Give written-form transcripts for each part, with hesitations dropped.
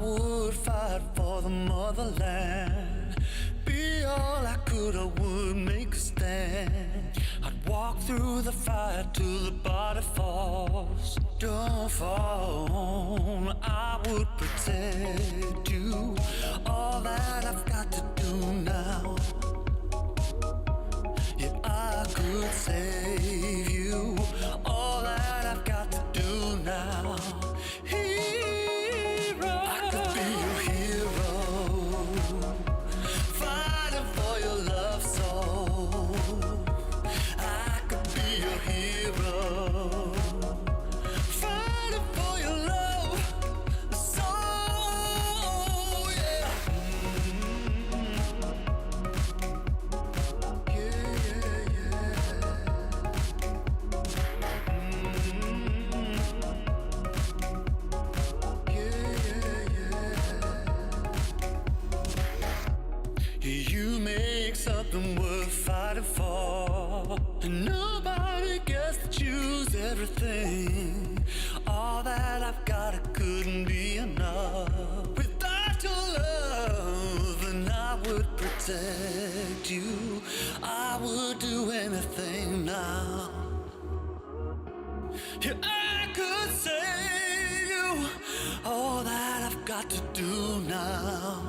would fight for the motherland. Be all I could, I would make a stand. I'd walk through the fire till the body falls. Don't fall, I would protect you. All that I've got to do now. Yeah, I could save you. All that I've got to do now. Hero, I could be your hero, fighting for your love soul. I could be your hero, fighting for your love soul. Yeah. You make something worth fighting for, and nobody gets to choose everything. All that I've got, it couldn't be enough. Without your love, and I would protect you. I would do anything now. Yeah, I could save you. All that I've got to do now.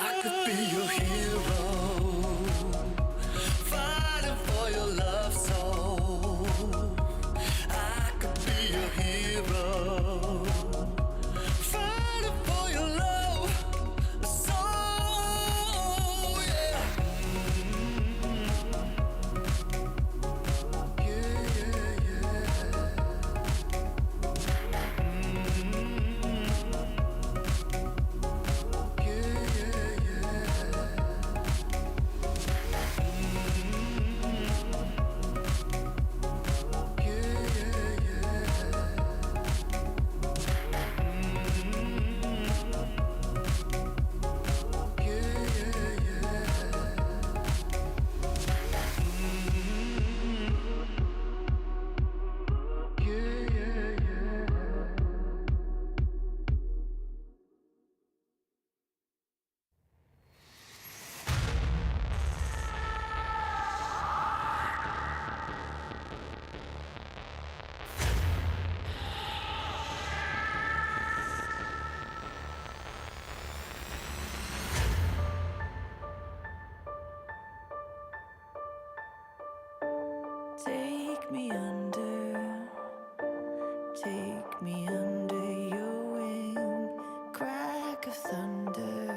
I could be your hero, fighting for your love soul. I could be your hero, fighting for your love soul. Yeah. Take me under your wing, crack of thunder,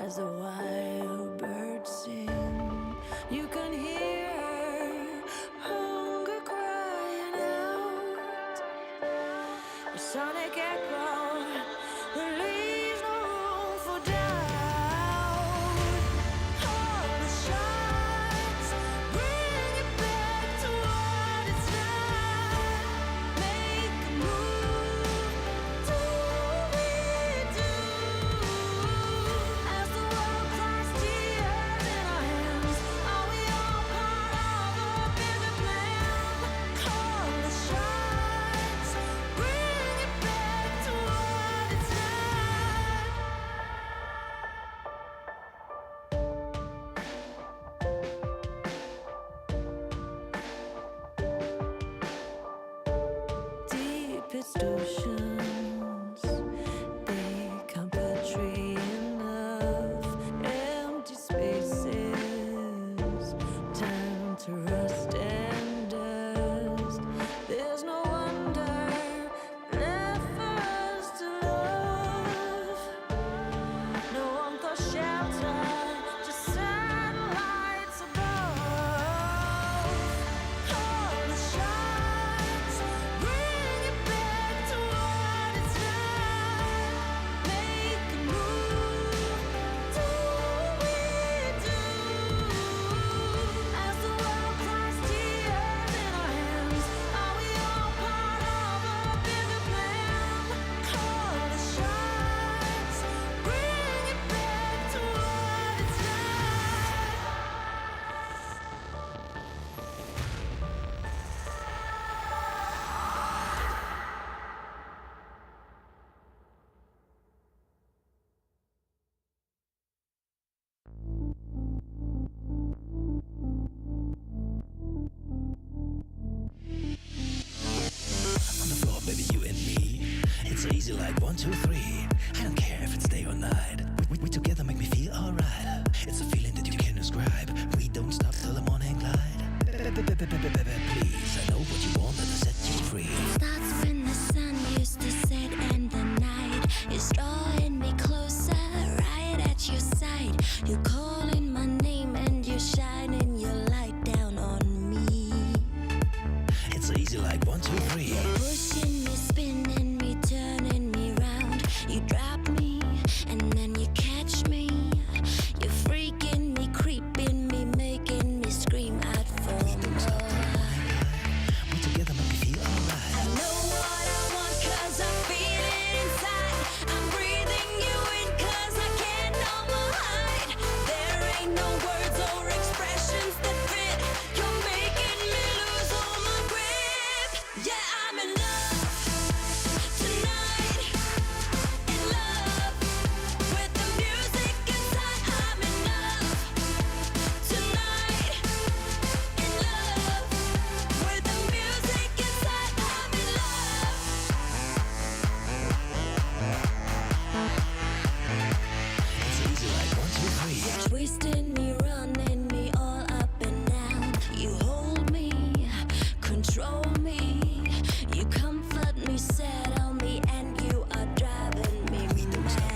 as the wild birds sing. You can hear hunger crying out, a sonic echo that leaves no room for doubt. All the shots bring it back to what it's not. Make a move, do what we do. As the world cries tears in our hands, are we all part of a bigger plan? Call the shots, bring it back to easy like 1, 2, 3. I don't care if it's day or night. We together make me feel alright. It's a feeling that you can't describe. We don't stop till the morning light. Please, I know what you want and I set you free. Starts when the sun used to set and the night is drawing me closer, right at your side. You're calling my name and you're shining your light down on me. It's easy like 1, 2, 3. You're pushing me, spinning me, turning me round. You drop me and then you catch me. You're freaking me, creeping me, making me scream out for more. We together make me feel alright. I know what I want 'cause I feel it inside. I'm breathing you in 'cause I can't no more hide. There ain't no words or expressions that fit. You're making me lose all my grip. Yeah, I'm in love tonight. In love with the music inside. I'm in love tonight. In love with the music inside. I'm in love. It's easy like 1, 2, 3. Twisting me, running me all up and down. You hold me, control me. You comfort me, settle me, and you are driving me mad.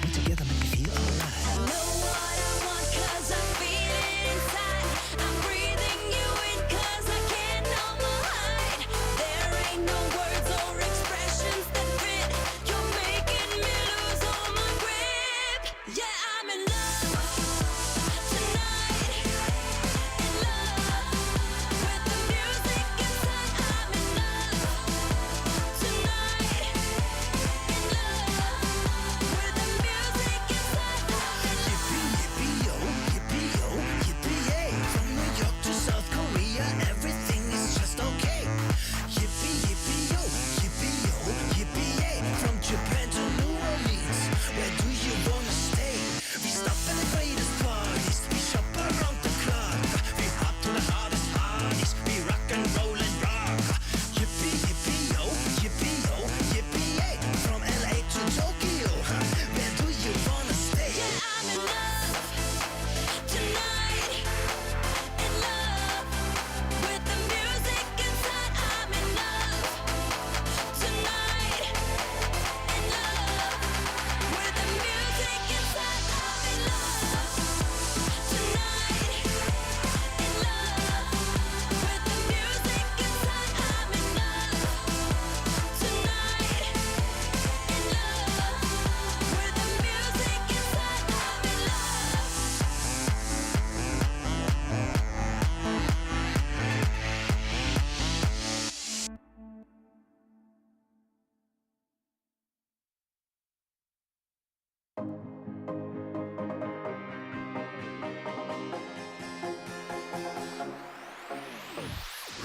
We together make me feel alright. I know what I want 'cause I feel it inside. I'm breathing you in 'cause I can't no more hide. There ain't no words or expressions that fit. You're making me lose all my grip. Yeah, I'm in love tonight. In love with the music inside. I'm in love tonight. In love with the music inside. I'm in love. Yippee, yippee, yo, yippee, yo, yippee, yay. From New York to South Korea, everything is just okay. Yippee, yippee, yo, yippee, yay. From Japan to New Orleans, where do you wanna stay? We stop at the greatest parties, we shop around the clock. We hop to the hardest parties, we rock and roll and rock. Yippee, yippee, yo, yippee, yay. From LA to Tokyo, where do you wanna stay? Yeah, I'm in love tonight. In love with the music inside. I'm in love tonight. In love with the music inside. I'm in love tonight. In love with the music inside. I'm in love tonight. In love with the music inside. I'm in love.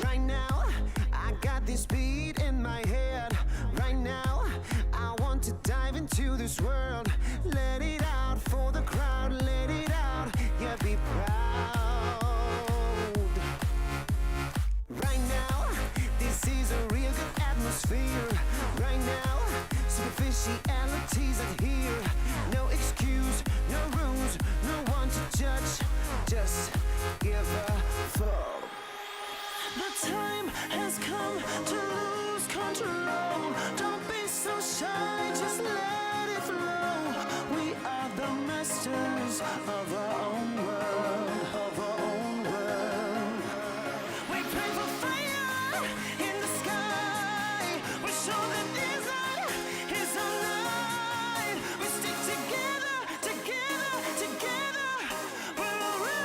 Right now, I got this beat in my head. Right now, I want to dive into this world. Let it out for the crowd, let it out, yeah, be proud. Right now, this is a real good atmosphere. Right now, superficialities are here. No excuse, no rules, no one to judge. Just give a fuck. The time has come to lose control. Don't be so shy, just let it flow. We are the masters of our own world, of our own world. We pray for fire in the sky. We show that desire is alive. We stick together, together, together. We're alright.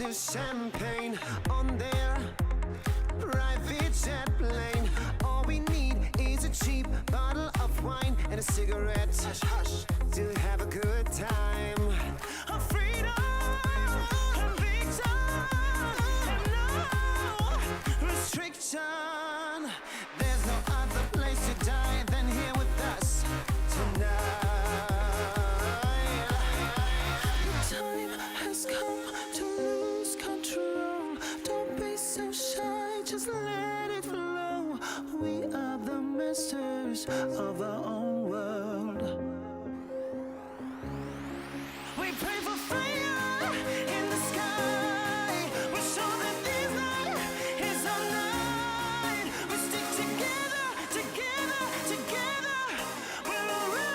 expensive champagne on their private jet plane. All we need is a cheap bottle of wine and a cigarette to have a good time. A freedom, a victim, and no restriction. There's no other place to die than here with us tonight. The time has come to lose control. Don't be so shy, just let it flow. We are the masters of our own world. We pray for fire in the sky. We're sure that this night is our night. We stick together, together, together. We're alright.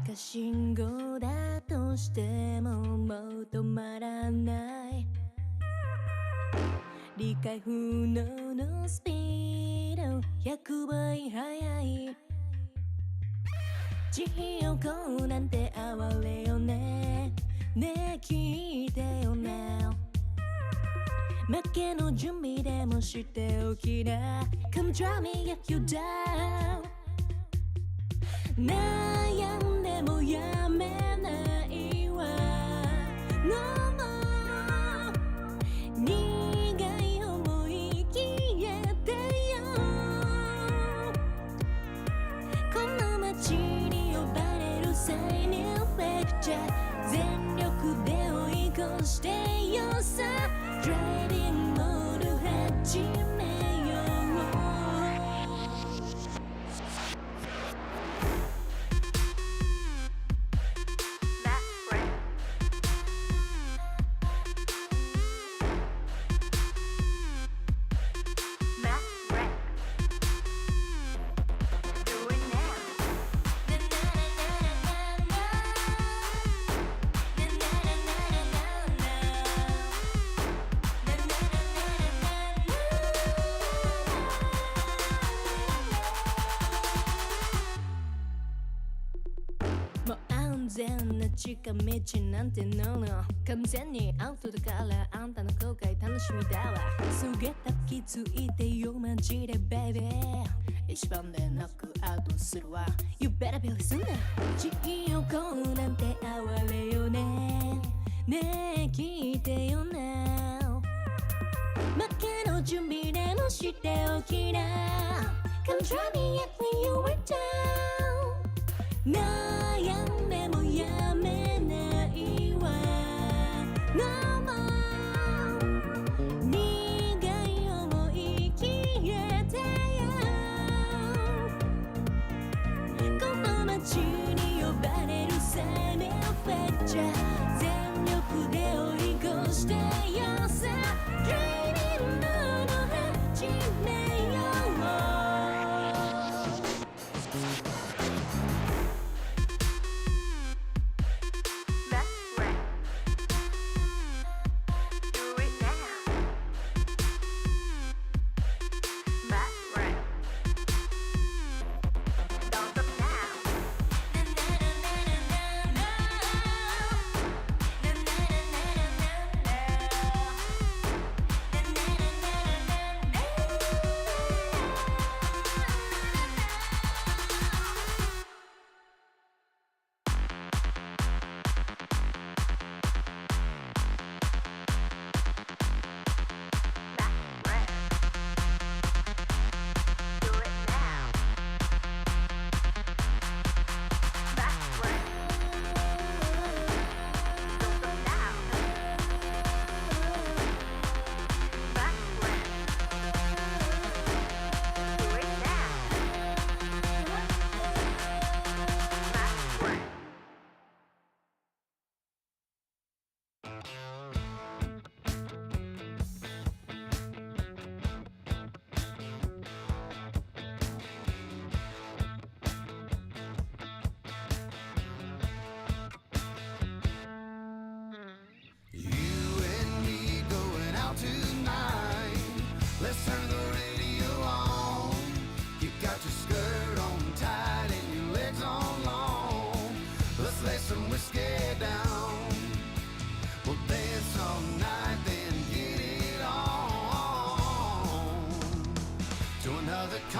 赤信号だとしてももう止まらない理解不能のスピード100倍速い地獄なんて哀れよねねえ聞いてよな負けの準備でもしておきな Come drive me get you down 悩んでもやめないわ No more 苦い思い消えてよこの街に呼ばれる際にレクチャー全力で追い越してよさ Driving モード始めよう近道なんてのの完全にアウトだからあんたの後悔楽しみだわすげた気づいてよマジでベイビー一番でノックアウトするわ You better be listening 地獄なんて哀れよねねえ聞いてよな負けの準備でもしておきな Come try me yet when you were down 悩んでもやめないわ No more 苦い思い消えてよこの街に呼ばれる際にフェクチャー全力で追い越してよさ Dreaming の始めよう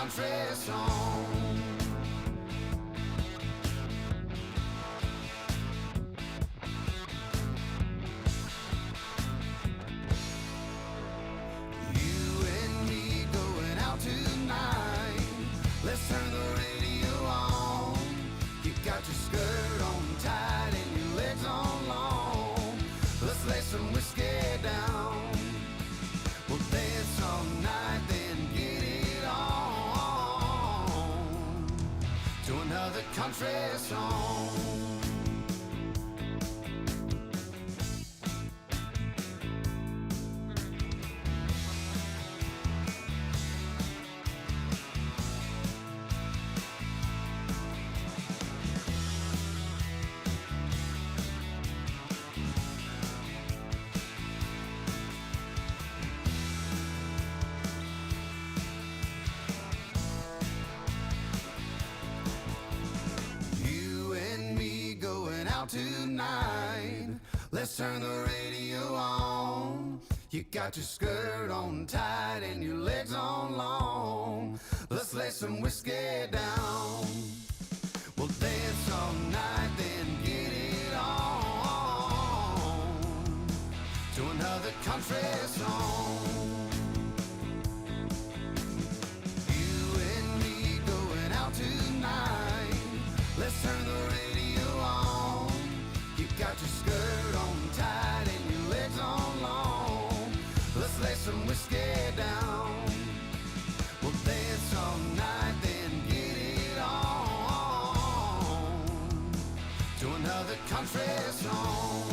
country song. You and me going out tonight. Let's turn the radio on. You got your skirt on tight and your legs on long. Let's lay some whiskey down. We'll dance all night, then get it on to another country song. Tonight, let's turn the radio on. You got your skirt on tight and your legs on long. Let's lay some whiskey down. We'll dance all night, then get it on to another country song. You and me going out tonight. Let's turn the radio on. You got your skirt on tight and your legs on long. Let's lay some whiskey down. We'll dance all night, then get it on to another country song.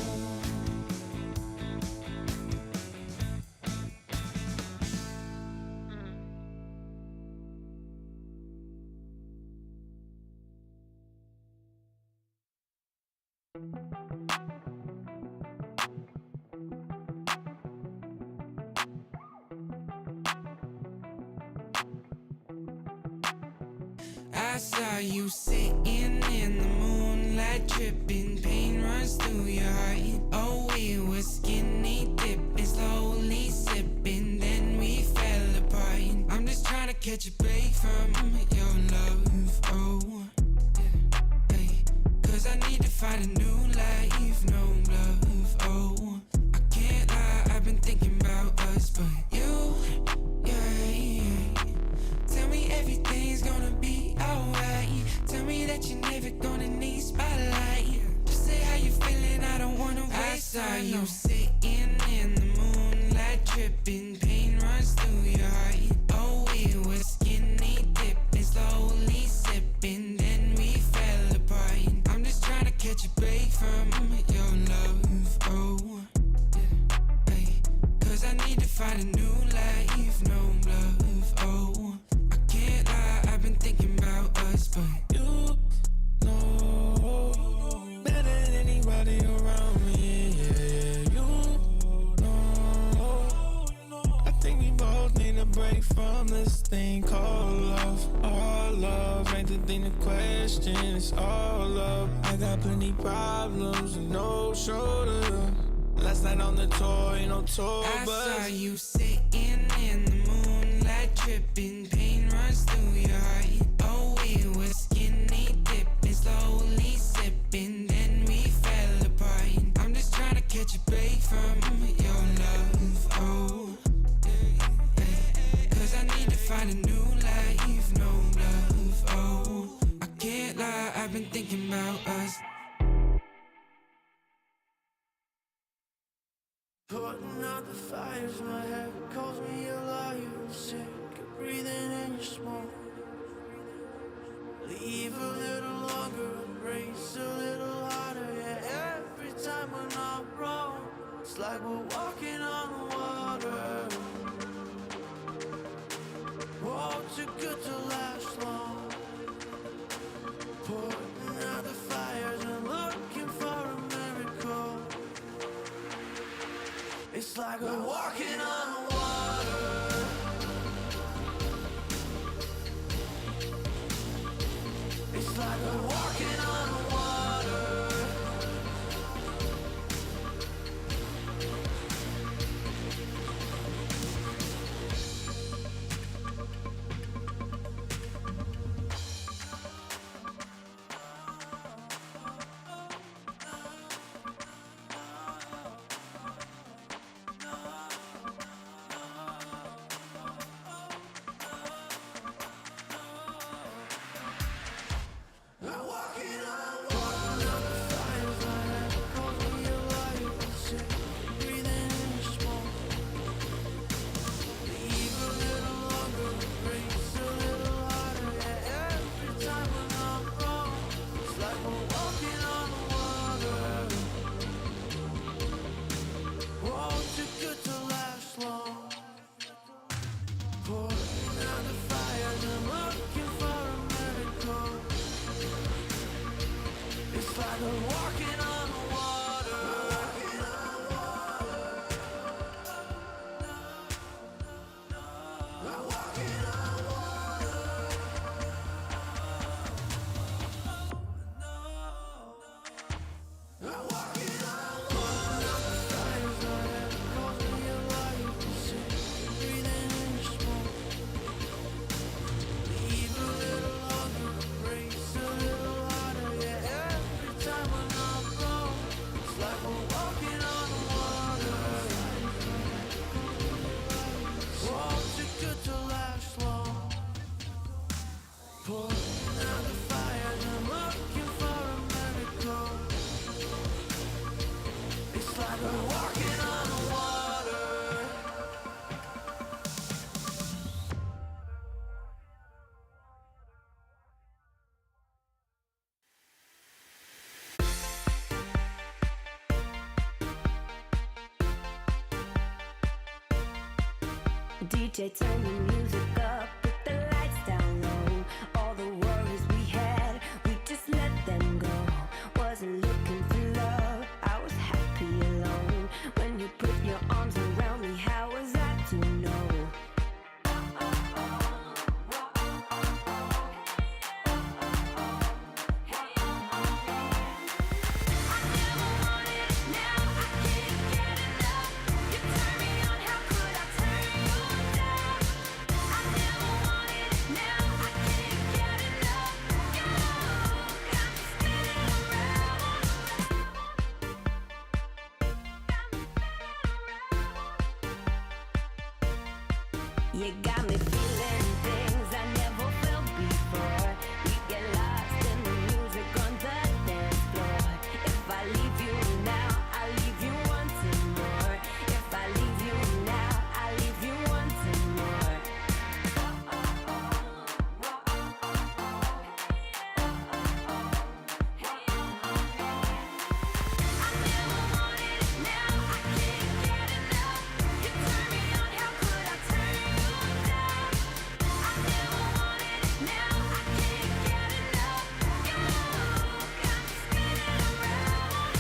I saw you sitting in the moonlight, tripping, pain runs through your heart. Oh, we were skinny dipping, slowly sipping, then we fell apart. I'm just trying to catch a break from your love, oh, hey. Cause I need to find a new life, no love, oh. I can't lie, I've been thinking about us, but you, yeah. Tell me everything's gonna be alright. Tell me that you're never gonna need spotlight. Just say how you feeling, I don't wanna waste time. I saw you sitting in the moonlight, tripping, pain runs through your heart. Oh, we were skinny dipping, slowly sipping, then we fell apart. I'm just trying to catch a break from your love, oh, hey. Cause I need to find a new life, no love, oh. I can't lie, I've been thinking about us, but you know better than anybody around me, yeah. You know I think we both need a break from this thing called love. All love ain't the thing to question, it's all love. I got plenty problems and no shoulder. Last night on the tour, ain't no tour bus. I saw you sitting in the moonlight, tripping, pain runs through your heart. Oh, we were skinny dipping, slowly sipping, then we fell apart. I'm just trying to catch a break from your love, oh, hey. Cause I need to find a new life, no love, oh. I can't lie, I've been thinking about us. Putting out the fires, my head calls me a liar. Sick of breathing in your smoke. Leave a little longer, embrace a little harder. Yeah, every time we're not wrong, it's like we're walking on water. Whoa, too good to last long. Putting out the fires and looking for a miracle. It's like we're walking on water. It's like we're walking on water. DJ, turn the music up, put the lights down low. All the worries we had, we just let them go. Wasn't looking for love, I was happy alone. When you put your arms around me, how was I to know? You got me feeling things I never felt before. We get lost in the music on the dance floor. If I leave you now, I leave you wanting more. If I leave you now, I leave you wanting more. I never wanted it, now I can't get enough. You turn me on, how could I turn you down? I never wanted it, now I can't get enough. You got me spinning around,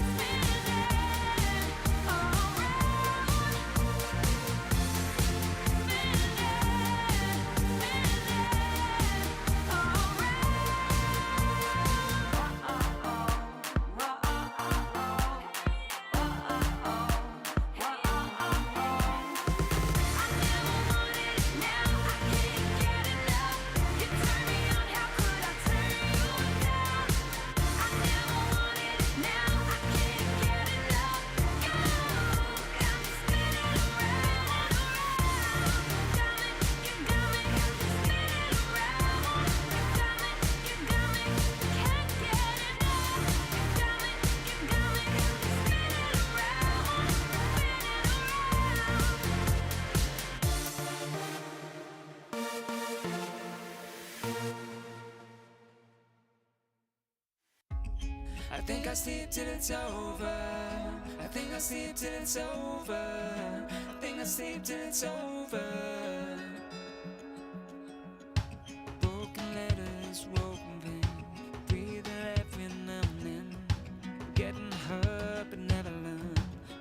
spinning I think I sleep till it's over. I think I sleep till it's over. I think I sleep till it's over. Broken letters, broken pain. Breathing every now and then. Getting hurt but never learn.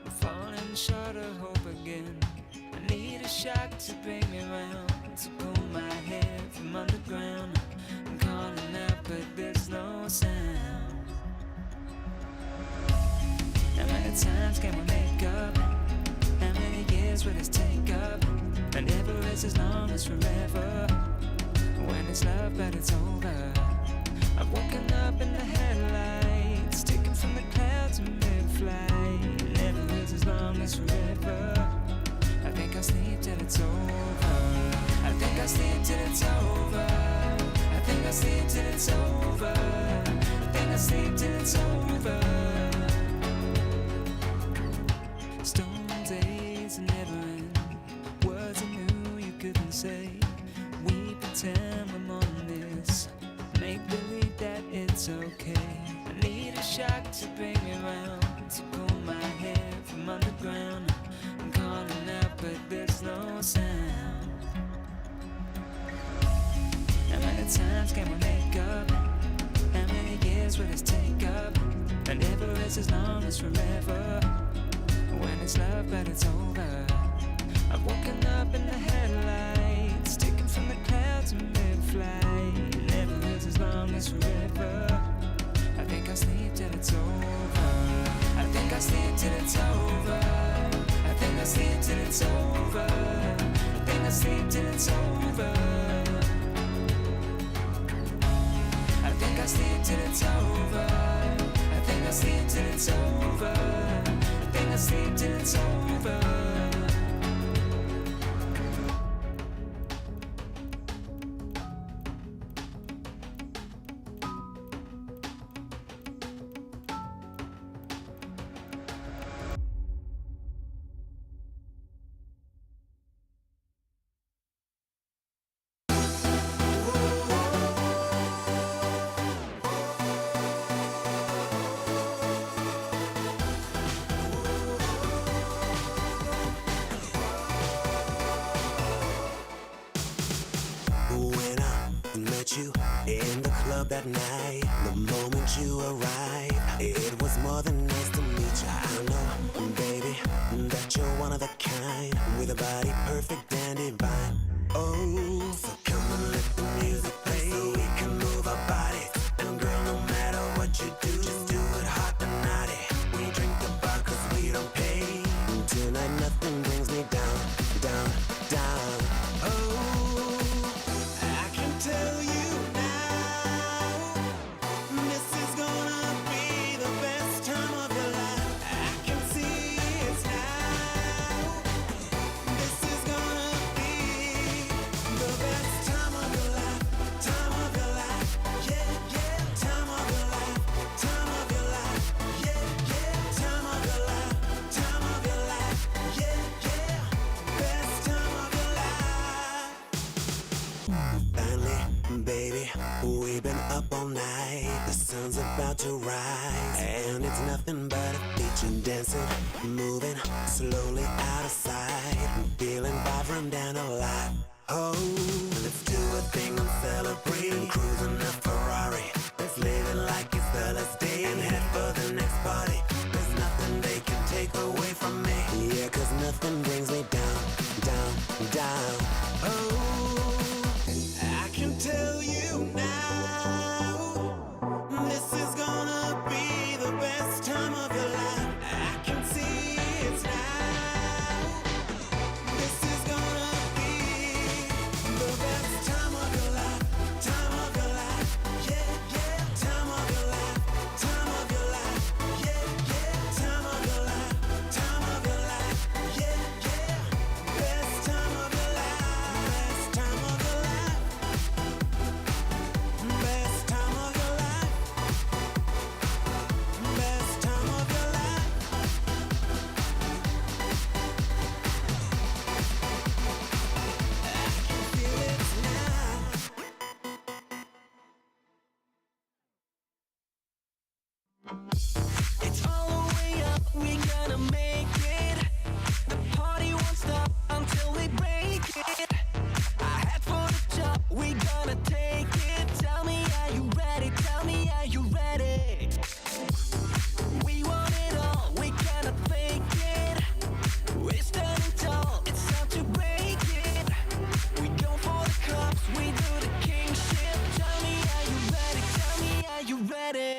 I'm falling short of hope again. I need a shock to bring me round. To pull my head from underground. I'm calling out but there's no sound. How many times can we make up? How many years will this take up? And never is as long as forever. When it's love but it's over. I've woken up in the headlights, sticking from the clouds in mid-flight. Never is as long as forever. I think I'll sleep till it's over. I think I'll sleep till it's over. I think I'll sleep till it's over. I think I'll sleep till it's over. Stone days never end. Words I knew you couldn't say. We pretend we're more than this. Make believe that it's okay. I need a shock to bring me round. To pull my head from underground. I'm calling out but there's no sound. How many times can we make up? How many years will this take up? And never is as long as forever. When it's love but it's over. I've woken up in the headlights, sticking from the clouds in mid-flight. Never is as long as forever. I think I'll sleep till it's over. I think I'll sleep till it's over. I think I'll sleep till it's over. I think I'll sleep till it's over. I think I'll sleep till it's over. I think I'll sleep till it's over. I think I'll sleep till it's over. up that night, the moment you arrived, it was more than nice to meet you. I know, baby, that you're one of a kind, with a body perfect and divine. Oh, so come and let the music play, so we can move our bodies. And girl, no matter what you do, just do it hot and naughty. We drink the bar 'cause we don't pay. Tonight nothing brings me down, down, down. Oh, I can tell you now, this is gonna be the best time of your life. I can see it now. This is gonna be the best time of your life, time of your life. Yeah, yeah, time of your life, time of your life. Yeah, yeah, time of your life, time of your life. Yeah, yeah, best time of your life. Finally, baby, we've been up all night. The sun's about to rise, and it's nothing but a feature dancing, moving slowly out of sight. Feeling vibrant and alive. Oh, let's do a thing and celebrate. Cruising a Ferrari, let's live it like it's the last day and head for the next party. There's nothing they can take away from me. Yeah, 'cause nothing brings me down, down, down. Oh, I can tell you now, this is gonna be the best time of your life. I can see it now. This is gonna be the best time of your life, time of your life. Yeah, yeah, time of your life, time of your life. Yeah, yeah, time of your life, time of your life. Yeah, yeah, best time of your life, best time of your life, best time of your life, best time of your life. I can feel it now. It's all the way up, we gonna make it. The party won't stop until we break it. I head for the top, we gonna take it. Tell me, are you ready? Tell me, are you ready? We want it all, we cannot fake it. We're standing tall, it's time to break it. We go for the cups, we do the kingship. Tell me, are you ready? Tell me, are you ready?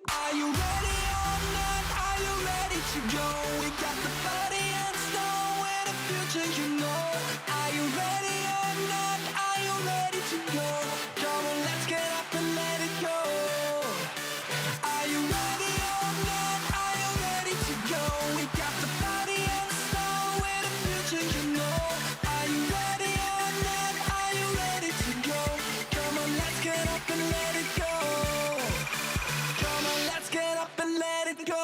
Are you ready or not? Are you ready to go? We got the body and soul and the future, you know. Are you ready or not? Are you ready to go? Come on, let's get up and let it go. Are you ready or not? Are you ready to go? We got the body and soul and the future, you know. Are you ready or not? Are you ready to go? Come on, let's get up and let it go. Come on, let's get up and let it go.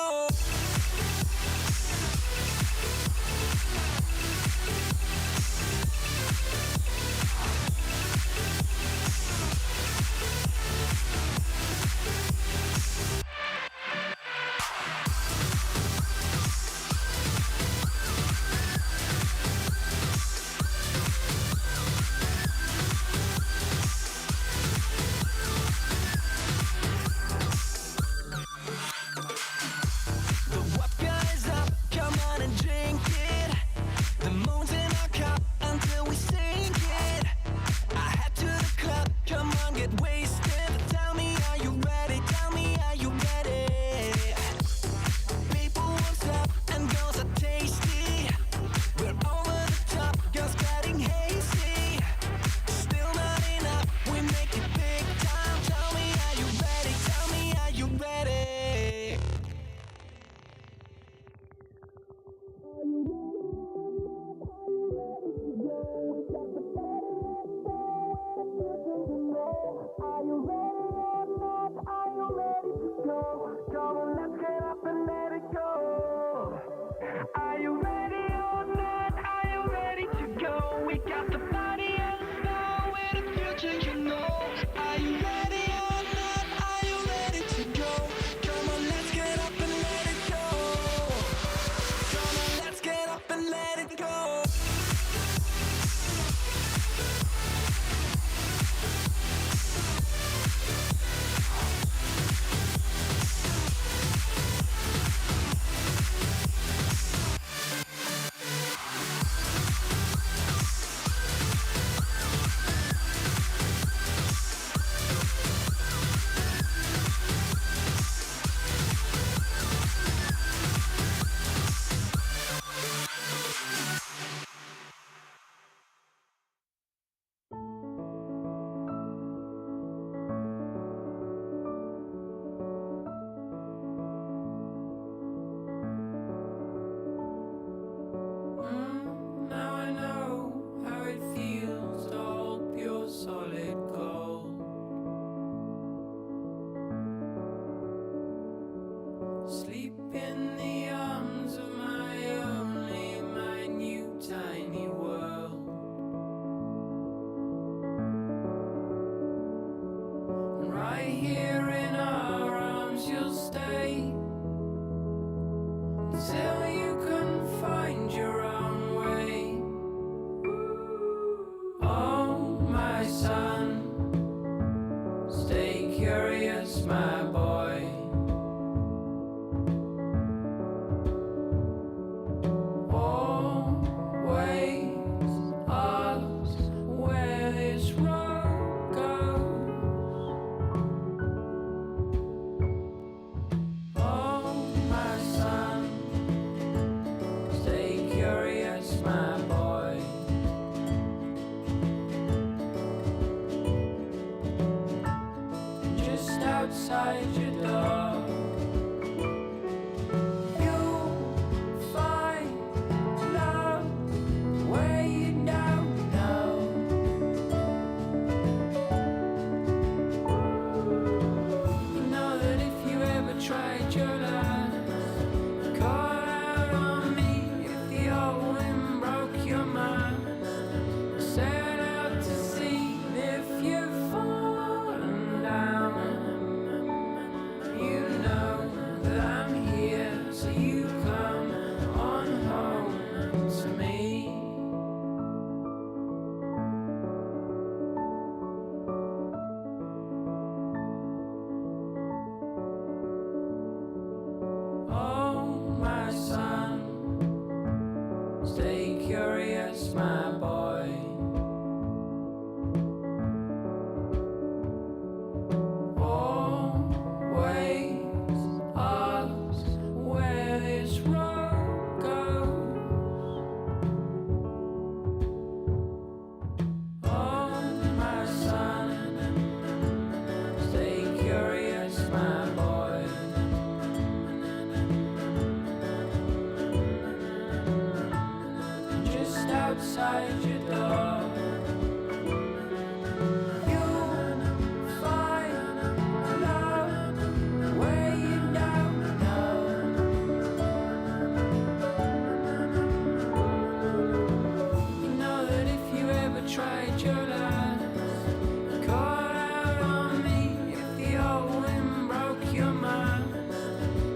in the arms of my only, my new tiny world. And right here in our arms you'll stay till you can find your own way. Oh, my son, stay curious, my boy. Always ask where this road goes. Oh, my son, stay curious, my boy. Just outside your door, you'll find love where you don't know. You know that if you ever tried your last, call out on me if the old wind broke your mind. Set out to sea if you've fallen down. You know that I'm here, so you come on home to me. Oh, my son, stay curious, my boy. Always ask where this road goes. Oh, my son, stay curious, my boy. Just outside your door, you'll find love where you don't know. You know that if you ever tried your last, call out on me if the old wind broke your mind.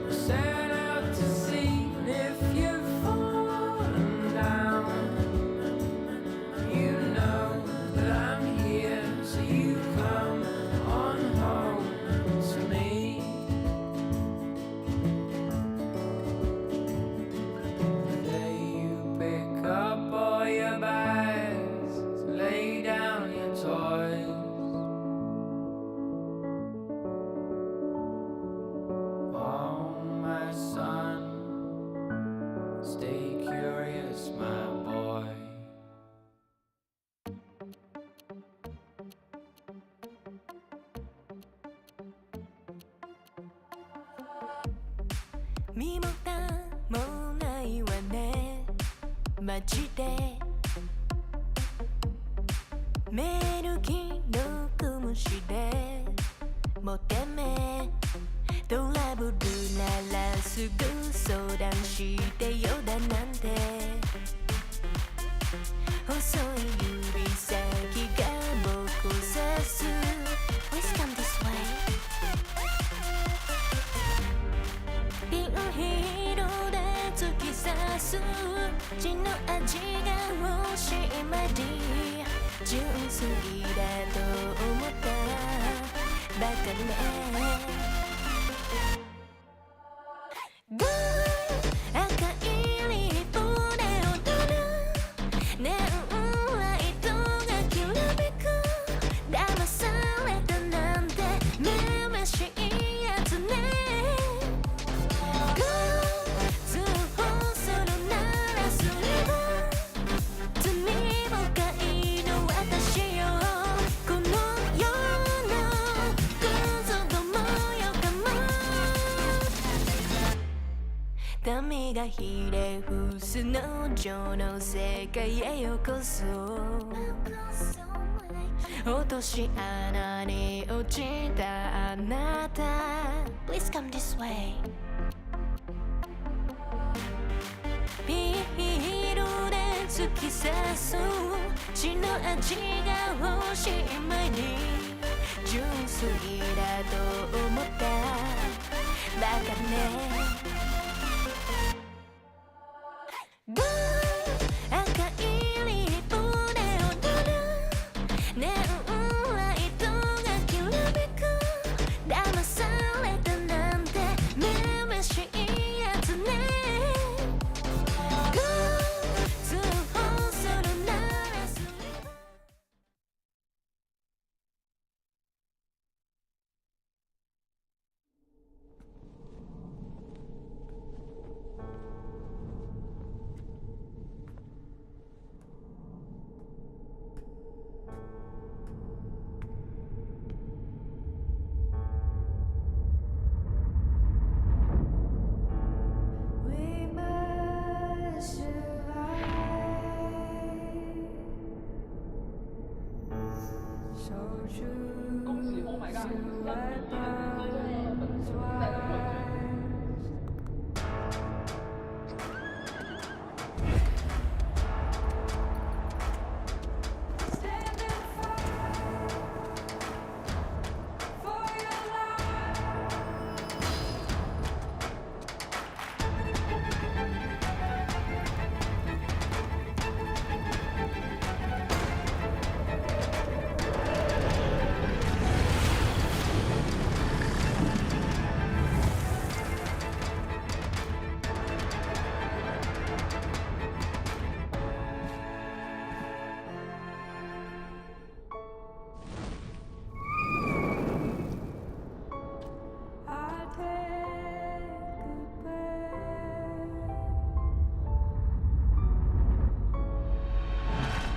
Set out to sea if you've fallen down. You know that I'm here, so you come on home to me. The day you pick up all your bags, lay down your toys. Oh, my son, stay curious, my boy.身も蓋もないわねマジでメール既読無視でもてめトラブルならすぐ相談してよだなんて細い指先が僕を指す Please come this way ピンヒールで突き刺す血の味が欲しいまで純粋だと思ったバカね赤いリップで踊るネオンライトがきらめく騙されたなんてめめしいやつね通報するならすれば罪深いの私よこの世のクズどもよかも民がひれ伏す農場の世界へようこそ落とし穴に落ちたあなた Please come this way 季節血の味が欲しい前に純粋だと思ったバカねゴー赤いリップで踊るネオンライトがきらめく騙されたなんてめめしいやつねゴー通報するならすればWe must survive. So true. 恭喜 Oh my God！ I'll take a breath.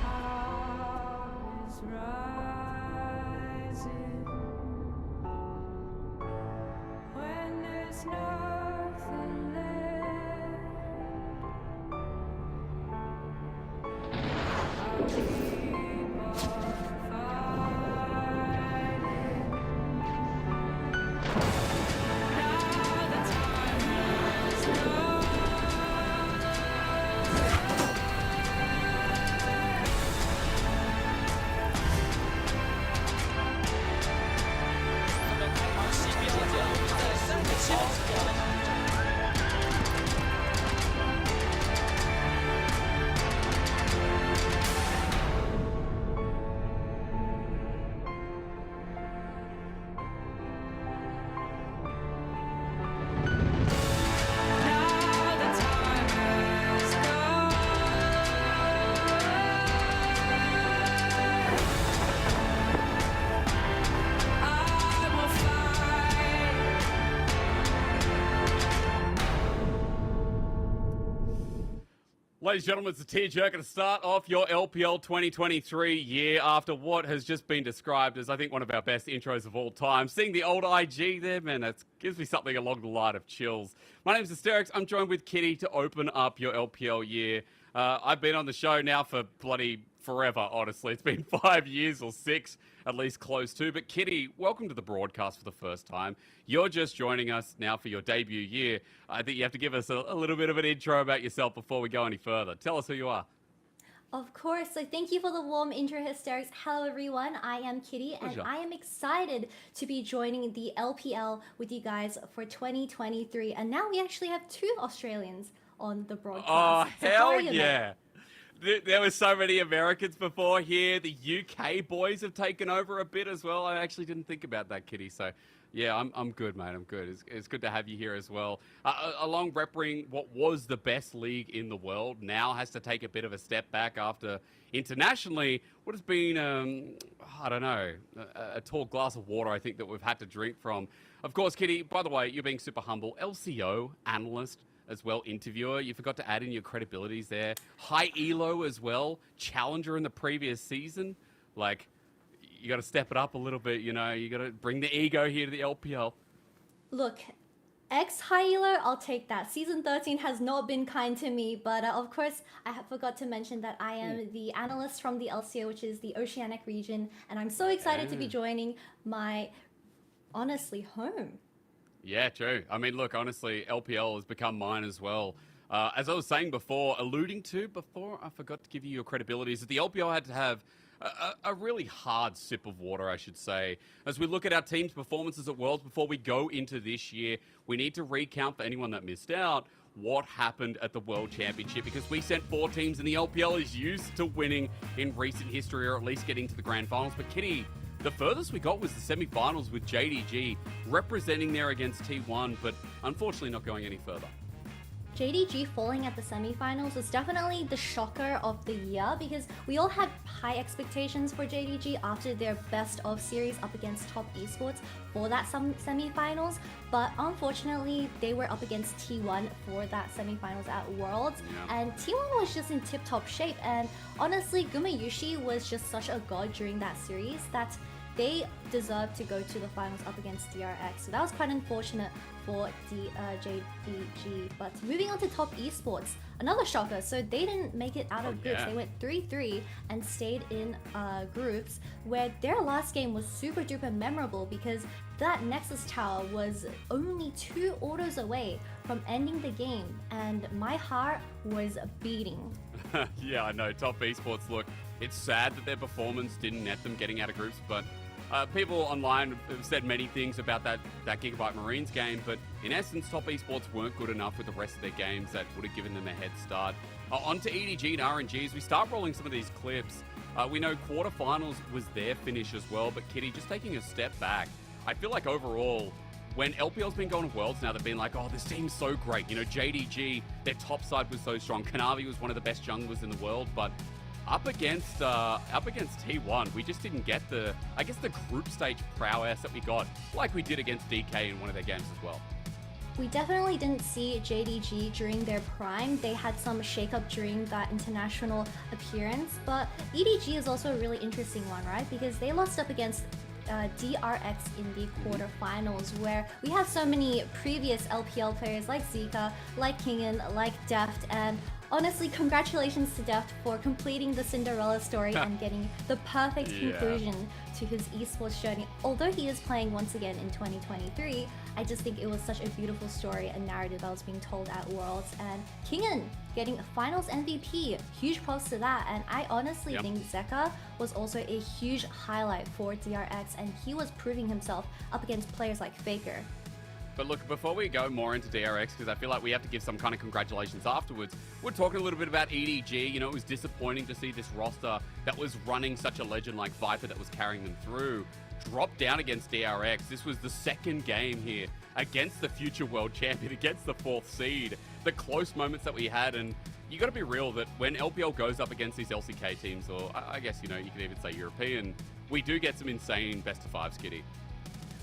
Heart is rising when there's nothing left. I'll keep on fighting. Now the time has come. Now the time has come. I will fight. Ladies and gentlemen, it's a tearjerker to start off your LPL 2023 year after what has just been described as, I think, one of our best intros of all time. Seeing the old IG there, man, that gives me something along the line of chills. My name's Hysterics. I'm joined with Kitty to open up your LPL year. I've been on the show now for bloody forever, honestly. It's been 5 years or 6, at least close to. But Kitty, welcome to the broadcast for the first time. You're just joining us now for your debut year. I think you have to give us a little bit of an intro about yourself before we go any further. Tell us who you are. Of course. So thank you for the warm intro, Hysterics. Hello, everyone. I am Kitty, Pleasure. and I am excited to be joining the LPL with you guys for 2023. And now we actually have 2 Australians on the broadcast. Oh, So how are hell you, mate? yeah. There were so many Americans before here. The UK boys have taken over a bit as well. I actually didn't think about that, Kitty. So, yeah, I'm good, mate. I'm good. It's good to have you here as well. Along repping what was the best league in the world, now has to take a bit of a step back after internationally what has been, I don't know, a tall glass of water, I think, that we've had to drink from. Of course, Kitty, by the way, you're being super humble. LCO analyst as well, interviewer. You forgot to add in your credibilities there. High Elo as well, challenger in the previous season. Like, you got to step it up a little bit, you know. You got to bring the ego here to the LPL. Look, ex-Hyler, I'll take that. Season 13 has not been kind to me, but of course, I forgot to mention that I am the analyst from the LCO, which is the Oceanic region, and I'm so excited to be joining my, honestly, home. Yeah, true. I mean, look, honestly, LPL has become mine as well. As I was saying before, alluding to before, I forgot to give you your credibility, is that the LPL had to have a really hard sip of water, I should say. As we look at our team's performances at Worlds before we go into this year, we need to recount for anyone that missed out what happened at the World Championship, because we sent 4 teams and the LPL is used to winning in recent history, or at least getting to the grand finals. But Kitty, the furthest we got was the semi-finals with JDG representing there against T1, but unfortunately not going any further. JDG falling at the semifinals was definitely the shocker of the year, because we all had high expectations for JDG after their best of series up against top esports for that semifinals, but unfortunately they were up against T1 for that semifinals at Worlds, and T1 was just in tip-top shape, and honestly Gumayushi was just such a god during that series that they deserved to go to the finals up against DRX. So that was quite unfortunate for the JDG. But moving on to top esports, another shocker. So they didn't make it out of groups. They went 3-3 and stayed in groups, where their last game was super duper memorable because that Nexus Tower was only 2 orders away from ending the game, and my heart was beating. Yeah, I know. Top esports, look, it's sad that their performance didn't net them getting out of groups, but people online have said many things about that Gigabyte Marines game, but in essence, top esports weren't good enough with the rest of their games that would have given them a head start. On to EDG and RNG as we start rolling some of these clips. We know quarterfinals was their finish as well, but Kitty, just taking a step back, I feel like overall, when LPL's been going to Worlds now, they've been like, oh, this team's so great. You know, JDG, their top side was so strong. Kanavi was one of the best junglers in the world, but up against T1, we just didn't get the group stage prowess that we got, like we did against DK in one of their games as well. We definitely didn't see JDG during their prime. They had some shakeup during that international appearance, but EDG is also a really interesting one, right? Because they lost up against DRX in the quarterfinals, where we have so many previous LPL players like Zika, like Kingen, like Deft, and honestly, congratulations to Deft for completing the Cinderella story and getting the perfect conclusion to his esports journey. Although he is playing once again in 2023, I just think it was such a beautiful story and narrative that was being told at Worlds. And Kingen getting a finals MVP, huge props to that. And I honestly think Zeka was also a huge highlight for DRX, and he was proving himself up against players like Faker. But look, before we go more into DRX, because I feel like we have to give some kind of congratulations afterwards, we're talking a little bit about EDG. You know, it was disappointing to see this roster that was running such a legend like Viper that was carrying them through drop down against DRX. This was the second game here against the future world champion, against the 4th seed. The close moments that we had, and you got to be real that when LPL goes up against these LCK teams, or I guess, you know, you could even say European, we do get some insane best of 5s, Kitty.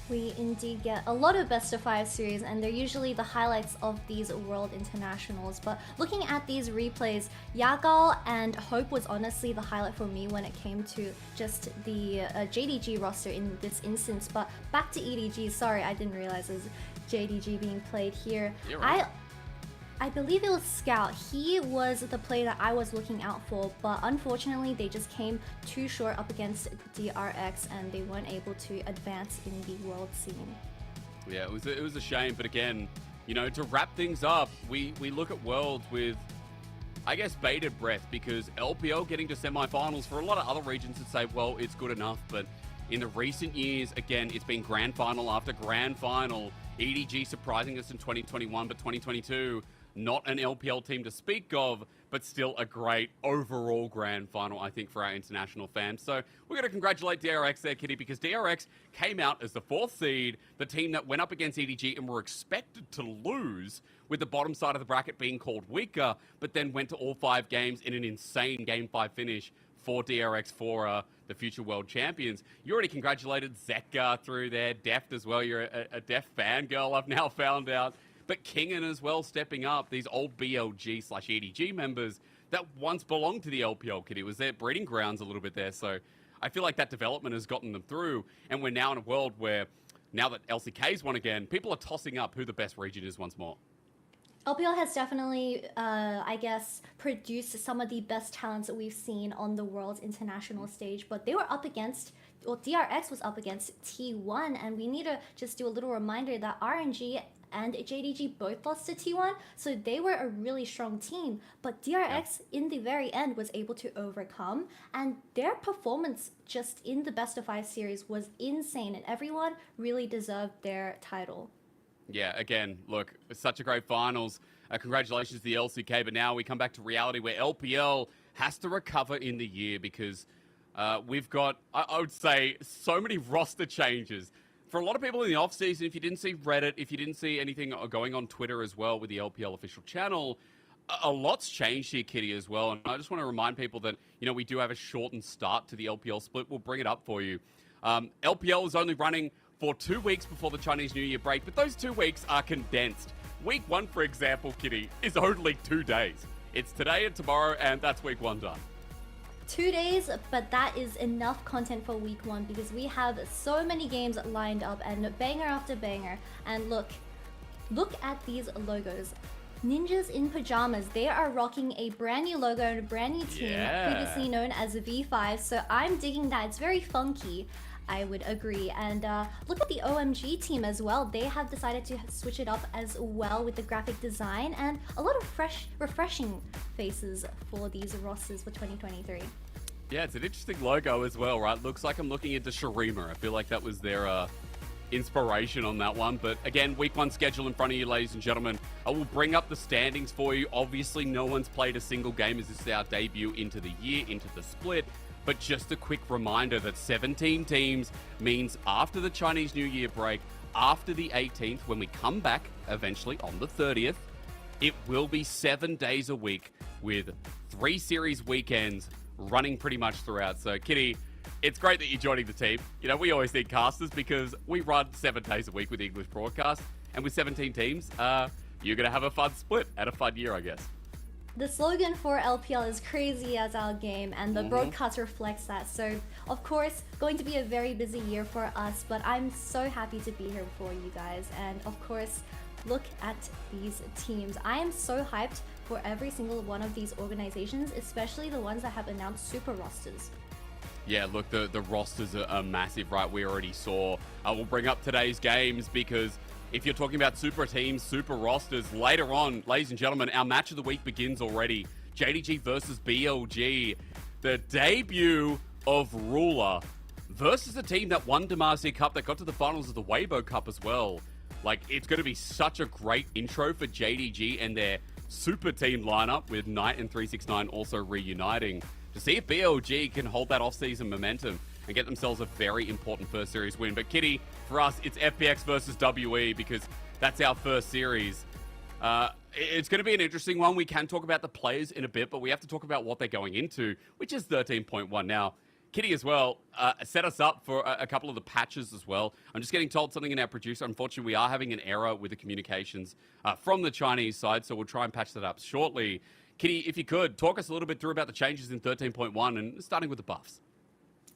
We indeed get a lot of best of 5 series, and they're usually the highlights of these world internationals. But looking at these replays, Yagal and Hope was honestly the highlight for me when it came to just the JDG roster in this instance. But back to EDG, sorry, I didn't realize it was JDG being played here. You're right. I believe it was Scout. He was the player that I was looking out for, but unfortunately they just came too short up against DRX, and they weren't able to advance in the world scene. Yeah, it was a shame, but again, you know, to wrap things up, we look at Worlds with, I guess, bated breath, because LPL getting to semifinals, for a lot of other regions would say, well, it's good enough, but in the recent years, again, it's been grand final after grand final. EDG surprising us in 2021, but 2022, not an LPL team to speak of, but still a great overall grand final, I think, for our international fans. So we're going to congratulate DRX there, Kitty, because DRX came out as the 4th seed, the team that went up against EDG and were expected to lose, with the bottom side of the bracket being called weaker, but then went to all 5 games in an insane Game 5 finish for DRX for the future world champions. You already congratulated Zeka through there, Deft as well. You're a Deft fangirl, I've now found out. But Kingen as well stepping up, these old BLG/EDG members that once belonged to the LPL, Kitty. It was their breeding grounds a little bit there. So I feel like that development has gotten them through. And we're now in a world where, now that LCK's won again, people are tossing up who the best region is once more. LPL has definitely, I guess, produced some of the best talents that we've seen on the world's international stage, but they were up against, well, DRX was up against T1, and we need to just do a little reminder that RNG and JDG both lost to T1, so they were a really strong team. But DRX in the very end was able to overcome, and their performance just in the best of 5 series was insane, and everyone really deserved their title. Yeah, again, look, such a great finals. Congratulations to the LCK, but now we come back to reality where LPL has to recover in the year because we've got, I would say, so many roster changes. For a lot of people in the offseason, if you didn't see Reddit, if you didn't see anything going on Twitter as well with the LPL official channel, a lot's changed here, Kitty, as well. And I just want to remind people that, you know, we do have a shortened start to the LPL split. We'll bring it up for you. LPL is only running for 2 weeks before the Chinese New Year break, but those 2 weeks are condensed. Week 1, for example, Kitty, is only 2 days. It's today and tomorrow, and that's week 1 done. 2 days, but that is enough content for week 1 because we have so many games lined up and banger after banger. And look at these logos. Ninjas in pajamas, they are rocking a brand new logo and a brand new team, previously known as V5, so I'm digging that. It's very funky, I would agree. And look at the OMG team as well. They have decided to switch it up as well with the graphic design and a lot of fresh, refreshing faces for these rosters for 2023. Yeah, it's an interesting logo as well, right? Looks like I'm looking into Shurima. I feel like that was their inspiration on that one. But again, week 1 schedule in front of you, ladies and gentlemen. I will bring up the standings for you. Obviously, no one's played a single game as this is our debut into the year, into the split. But just a quick reminder that 17 teams means after the Chinese New Year break, after the 18th, when we come back eventually on the 30th, it will be 7 days a week with 3 series weekends running pretty much throughout. So, Kitty, it's great that you're joining the team. You know, we always need casters because we run 7 days a week with English broadcast. And with 17 teams, you're going to have a fun split and a fun year, I guess. The slogan for LPL is crazy as our game, and the broadcast reflects that. So, of course, going to be a very busy year for us, but I'm so happy to be here for you guys. And of course, look at these teams. I am so hyped for every single one of these organizations, especially the ones that have announced super rosters. Yeah, look, the rosters are massive, right? We already saw. We'll bring up today's games because if you're talking about super teams, super rosters, later on, ladies and gentlemen, our match of the week begins already. JDG versus BLG. The debut of Ruler versus a team that won Demacia Cup, that got to the finals of the Weibo Cup as well. Like, it's going to be such a great intro for JDG and their super team lineup with Knight and 369 also reuniting to see if BLG can hold that off-season momentum and get themselves a very important first series win. But Kitty, for us, it's FPX versus WE because that's our first series. It's going to be an interesting one. We can talk about the players in a bit, but we have to talk about what they're going into, which is 13.1. Now, Kitty as well set us up for a couple of the patches as well. I'm just getting told something in our producer. Unfortunately, we are having an error with the communications from the Chinese side, so we'll try and patch that up shortly. Kitty, if you could, talk us a little bit through about the changes in 13.1 and starting with the buffs.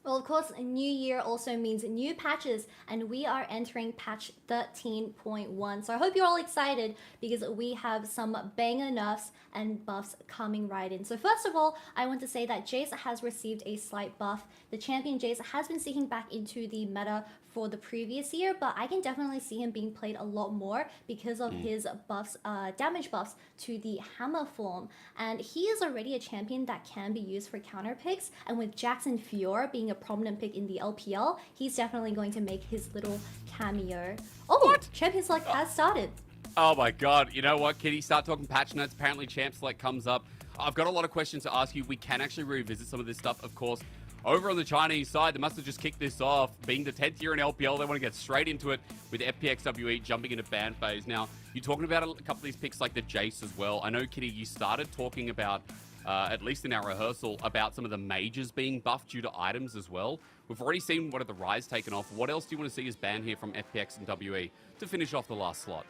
Well, of course, a new year also means new patches, and we are entering patch 13.1. So I hope you're all excited because we have some banger nerfs and buffs coming right in. So first of all, I want to say that Jace has received a slight buff. The champion Jace has been seeking back into the meta for the previous year, but I can definitely see him being played a lot more because of his buffs, damage buffs to the hammer form. And he is already a champion that can be used for counter picks, and with Jackson Fiora being a prominent pick in the LPL, he's definitely going to make his little cameo. Oh, what? Champion Select has started. Oh my god, you know what, Kitty? Start talking patch notes. Apparently Champ Select comes up. I've got a lot of questions to ask you. We can actually revisit some of this stuff, of course. Over on the Chinese side, they must have just kicked this off. Being the 10th year in LPL, they want to get straight into it with FPX WE jumping into ban phase. Now, you're talking about a couple of these picks like the Jace as well. I know, Kitty, you started talking about, at least in our rehearsal, about some of the mages being buffed due to items as well. We've already seen one of the Rise taken off. What else do you want to see as banned here from FPX and WE to finish off the last slot?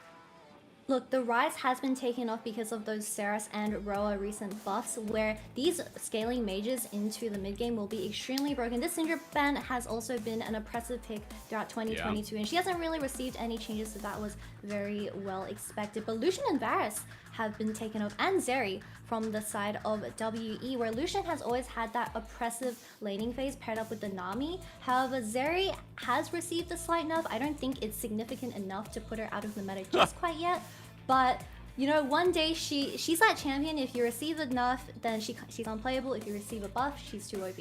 Look, the Rise has been taken off because of those Saras and Roa recent buffs, where these scaling mages into the mid game will be extremely broken. This Syndra ban has also been an oppressive pick throughout 2022, and she hasn't really received any changes, so that was very well expected. But Lucian and Varus have been taken off, and Zeri from the side of WE, where Lucian has always had that oppressive laning phase paired up with the Nami. However, Zeri has received a slight nerf. I don't think it's significant enough to put her out of the meta just quite yet, but you know, one day she's that champion. If you receive a nerf, then she's unplayable. If you receive a buff, she's too OP.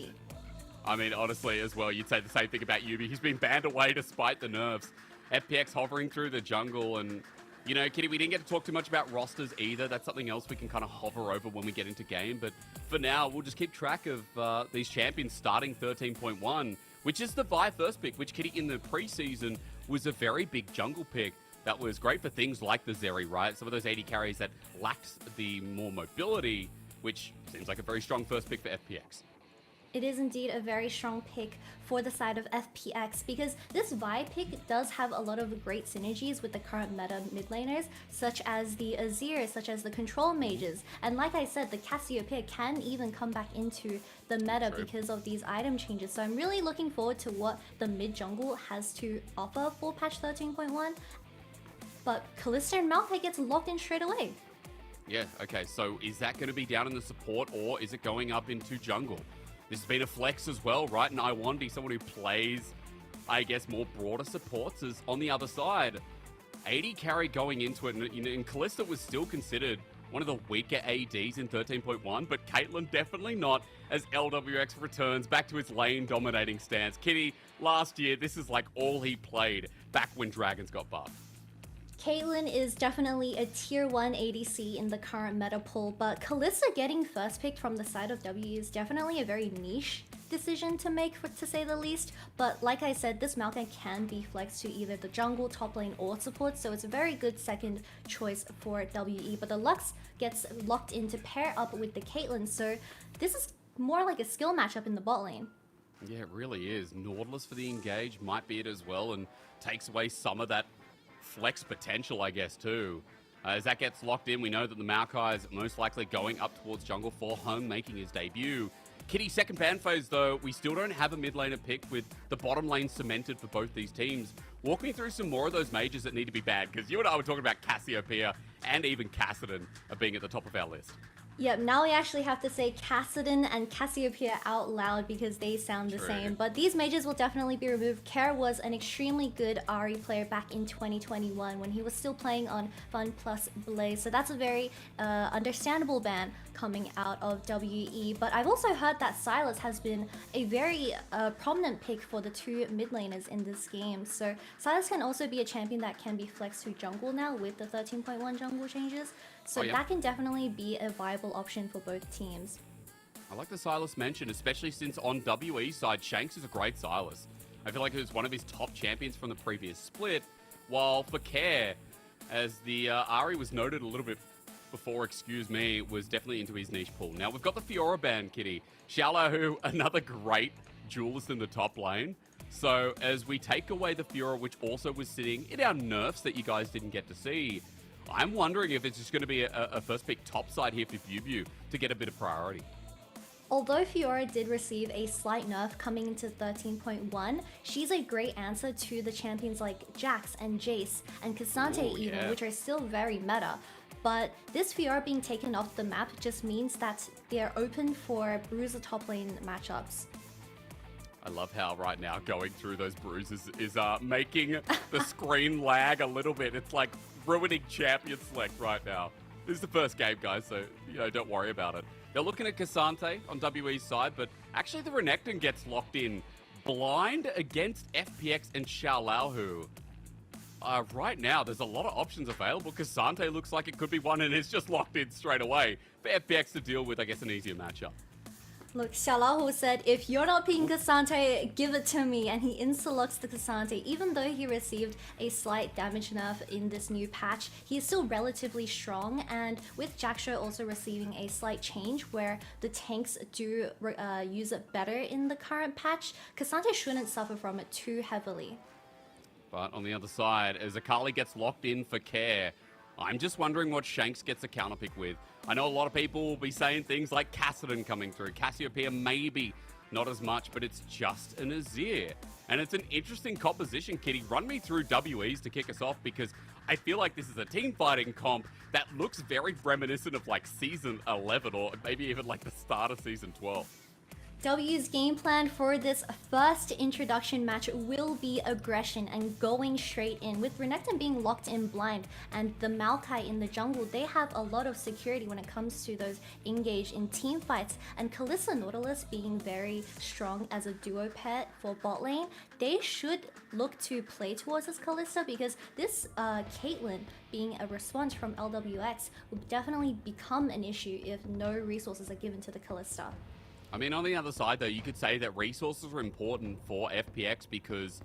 I mean, honestly, as well, you'd say the same thing about Yubi. He's been banned away despite the nerfs. FPX hovering through the jungle, and, you know, Kitty, we didn't get to talk too much about rosters either. That's something else we can kind of hover over when we get into game. But for now, we'll just keep track of these champions starting 13.1, which is the Vi first pick, which, Kitty, in the preseason was a very big jungle pick. That was great for things like the Zeri, right? Some of those AD carries that lacked the more mobility, which seems like a very strong first pick for FPX. It is indeed a very strong pick for the side of FPX, because this Vi pick does have a lot of great synergies with the current meta mid laners, such as the Azir, such as the control mages, and like I said, the Cassiopeia can even come back into the meta because of these item changes. So I'm really looking forward to what the mid jungle has to offer for patch 13.1. But Kalista and Malphite gets locked in straight away. Yeah, okay, so is that going to be down in the support, or is it going up into jungle? This has been a flex as well, right? And Iwandi, someone who plays, I guess, more broader supports, is on the other side. 80 carry going into it, and Kalista was still considered one of the weaker ADs in 13.1, but Caitlyn definitely not, as LWX returns back to his lane-dominating stance. Kitty, last year, this is like all he played back when Dragons got buffed. Caitlyn is definitely a tier 1 ADC in the current meta pool, but Kalista getting first picked from the side of W is definitely a very niche decision to make, to say the least. But like I said, this Malphite can be flexed to either the jungle, top lane, or support, so it's a very good second choice for WE. But the Lux gets locked in to pair up with the Caitlyn, so this is more like a skill matchup in the bot lane. Yeah, it really is. Nautilus for the engage might be it as well, and takes away some of that flex potential, I guess, too. As that gets locked in, we know that the Maokai is most likely going up towards jungle for Home, making his debut. Kitty, second ban phase, though, we still don't have a mid laner pick with the bottom lane cemented for both these teams. Walk me through some more of those mages that need to be banned, because you and I were talking about Cassiopeia and even Kassadin being at the top of our list. Yep, now we actually have to say Kassadin and Cassiopeia out loud because they sound the same. But these mages will definitely be removed. Kerr was an extremely good Ahri player back in 2021 when he was still playing on Fun Plus Blaze. So that's a very understandable ban coming out of WE. But I've also heard that Sylas has been a very prominent pick for the two mid laners in this game. So Sylas can also be a champion that can be flexed to jungle now with the 13.1 jungle changes. So that can definitely be a viable option for both teams. I like the Sylas mention, especially since on WE side, Shanks is a great Sylas. I feel like it was one of his top champions from the previous split, while for Care, as the Ahri was noted a little bit before, excuse me, was definitely into his niche pool. Now, we've got the Fiora ban, Kitty. Xiaolahu, another great duelist in the top lane. So, as we take away the Fiora, which also was sitting in our nerfs that you guys didn't get to see, I'm wondering if it's just going to be a first pick top side here for Viewview to get a bit of priority. Although Fiora did receive a slight nerf coming into 13.1, she's a great answer to the champions like Jax and Jace and Cassante which are still very meta. But this Fiora being taken off the map just means that they're open for bruiser top lane matchups. I love how right now going through those bruises is making the screen lag a little bit. It's like ruining champion select right now. This is the first game, guys, so don't worry about it. They're looking at Cassante on WE's side, but actually the Renekton gets locked in. Blind against FPX and Xiaolahu. Right now, there's a lot of options available. Cassante looks like it could be one, and it's just locked in straight away for FPX to deal with, I guess, an easier matchup. Look, Xiaolahu said, if you're not picking Cassante, give it to me. And he insta-locks the Cassante. Even though he received a slight damage nerf in this new patch, he is still relatively strong. And with Jaxo also receiving a slight change where the tanks do use it better in the current patch, Cassante shouldn't suffer from it too heavily. But on the other side, as Akali gets locked in for Care, I'm just wondering what Shanks gets a counterpick with. I know a lot of people will be saying things like Kassadin coming through. Cassiopeia maybe not as much, but it's just an Azir. And it's an interesting composition, Kitty. Run me through WEs to kick us off, because I feel like this is a team fighting comp that looks very reminiscent of like Season 11 or maybe even like the start of Season 12. W's game plan for this first introduction match will be aggression and going straight in. With Renekton being locked in blind and the Maokai in the jungle, they have a lot of security when it comes to those engage in team fights. And Kalista Nautilus being very strong as a duo pet for bot lane, they should look to play towards this Kalista because this Caitlyn being a response from LWX would definitely become an issue if no resources are given to the Kalista. I mean, on the other side, though, you could say that resources are important for FPX because,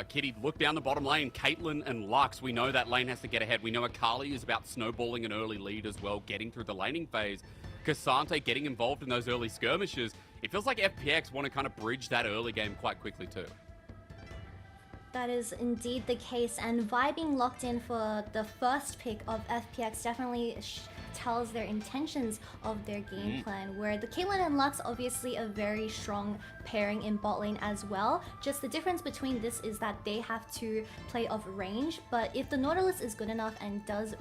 Kitty, look down the bottom lane. Caitlyn and Lux, we know that lane has to get ahead. We know Akali is about snowballing an early lead as well, getting through the laning phase. Cassante getting involved in those early skirmishes. It feels like FPX want to kind of bridge that early game quite quickly, too. That is indeed the case, and Vi being locked in for the first pick of FPX definitely tells their intentions of their game plan, where the Caitlyn and Lux obviously a very strong pairing in bot lane as well. Just the difference between this is that they have to play off range, but if the Nautilus is good enough and does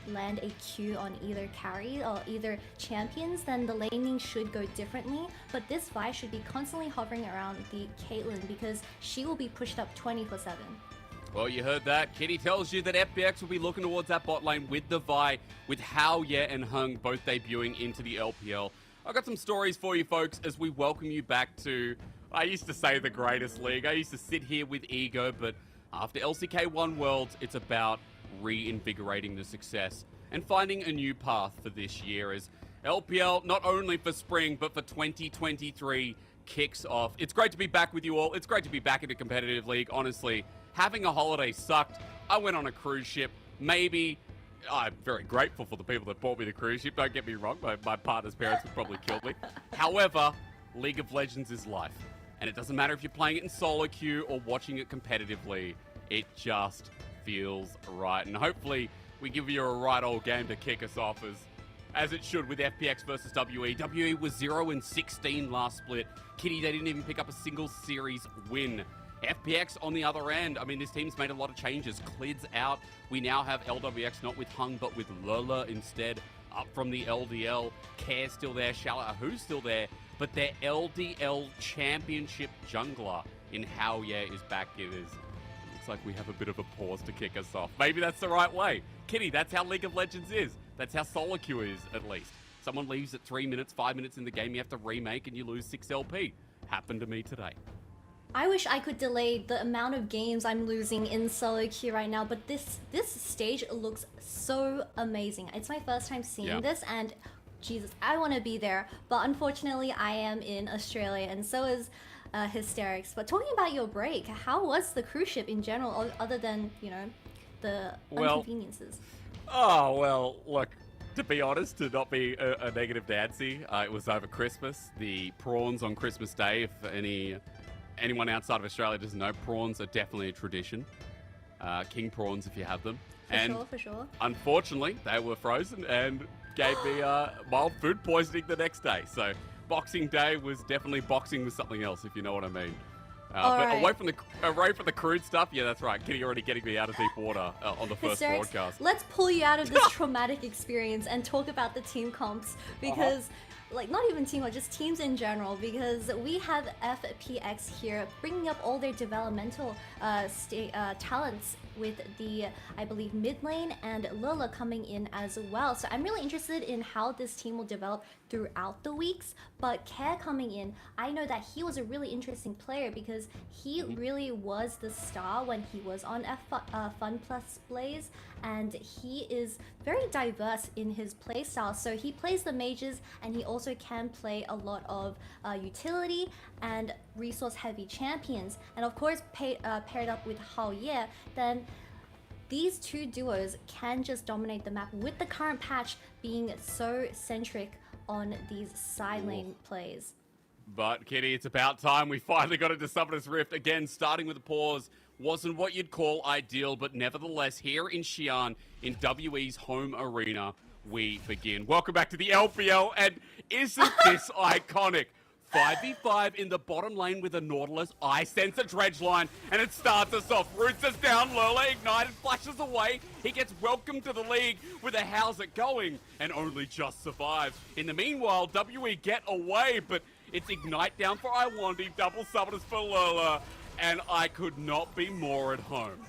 land a Q on either carry or either champions, then the laning should go differently. But this Vi should be constantly hovering around the Caitlyn because she will be pushed up 24/7. Well, you heard that. Kitty tells you that FPX will be looking towards that bot lane with the Vi, with Hao Ye and Hung both debuting into the LPL. I've got some stories for you folks as we welcome you back to, I used to say the greatest league. I used to sit here with ego, but after LCK1 Worlds, it's about reinvigorating the success and finding a new path for this year as LPL, not only for spring, but for 2023 kicks off. It's great to be back with you all. It's great to be back in a competitive league, honestly. Having a holiday sucked. I went on a cruise ship. Maybe I'm very grateful for the people that bought me the cruise ship. Don't get me wrong. My partner's parents would probably kill me. However, League of Legends is life. And it doesn't matter if you're playing it in solo queue or watching it competitively. It just feels right. And hopefully we give you a right old game to kick us off as it should with FPX versus WE. WE was 0-16 last split. Kitty, they didn't even pick up a single series win. FPX on the other end, I mean, this team's made a lot of changes. Clid's out. We now have LWX not with Hung, but with Lola instead. Up from the LDL. Care's still there. Shala Who's still there. But their LDL Championship jungler in Hao Ye is back. It looks like we have a bit of a pause to kick us off. Maybe that's the right way. Kitty, that's how League of Legends is. That's how solo queue is, at least. Someone leaves at 3 minutes, 5 minutes in the game, you have to remake and you lose 6 LP. Happened to me today. I wish I could delay the amount of games I'm losing in solo queue right now, but this stage looks so amazing. It's my first time seeing this, and Jesus, I want to be there. But unfortunately, I am in Australia, and so is Hysterics. But talking about your break, how was the cruise ship in general, other than, you know, the inconveniences? Oh, well, look, to be honest, to not be a negative Nancy, it was over Christmas. The prawns on Christmas Day, if anyone outside of Australia doesn't know, prawns are definitely a tradition. King prawns if you have them. For sure. Unfortunately, they were frozen and gave me mild food poisoning the next day. So Boxing Day was definitely boxing with something else, if you know what I mean. But away from the crude stuff, yeah, that's right. Kitty already getting me out of deep water on the first broadcast. Let's pull you out of this traumatic experience and talk about the team comps because like not even team, just teams in general, because we have FPX here bringing up all their developmental talents with the, I believe, mid lane and Lola coming in as well. So I'm really interested in how this team will develop throughout the weeks. But Care coming in, I know that he was a really interesting player because he really was the star when he was on Fun Plus Blaze, and he is very diverse in his playstyle. So he plays the mages and he also can play a lot of utility and resource heavy champions, and of course paired up with Hao Ye, then these two duos can just dominate the map, with the current patch being so centric on these side lane plays. But Kitty, it's about time we finally got into Summoner's Rift. Again, starting with a pause. Wasn't what you'd call ideal, but nevertheless, here in Xi'an, in WE's home arena, we begin. Welcome back to the LPL, and isn't this iconic? 5v5 in the bottom lane with a Nautilus. I sense a dredge line, and it starts us off. Roots us down, Lola ignited, flashes away. He gets welcomed to the league with a how's it going, and only just survives. In the meanwhile, WE get away, but it's ignite down for Iwandi, double summoners for Lola, and I could not be more at home.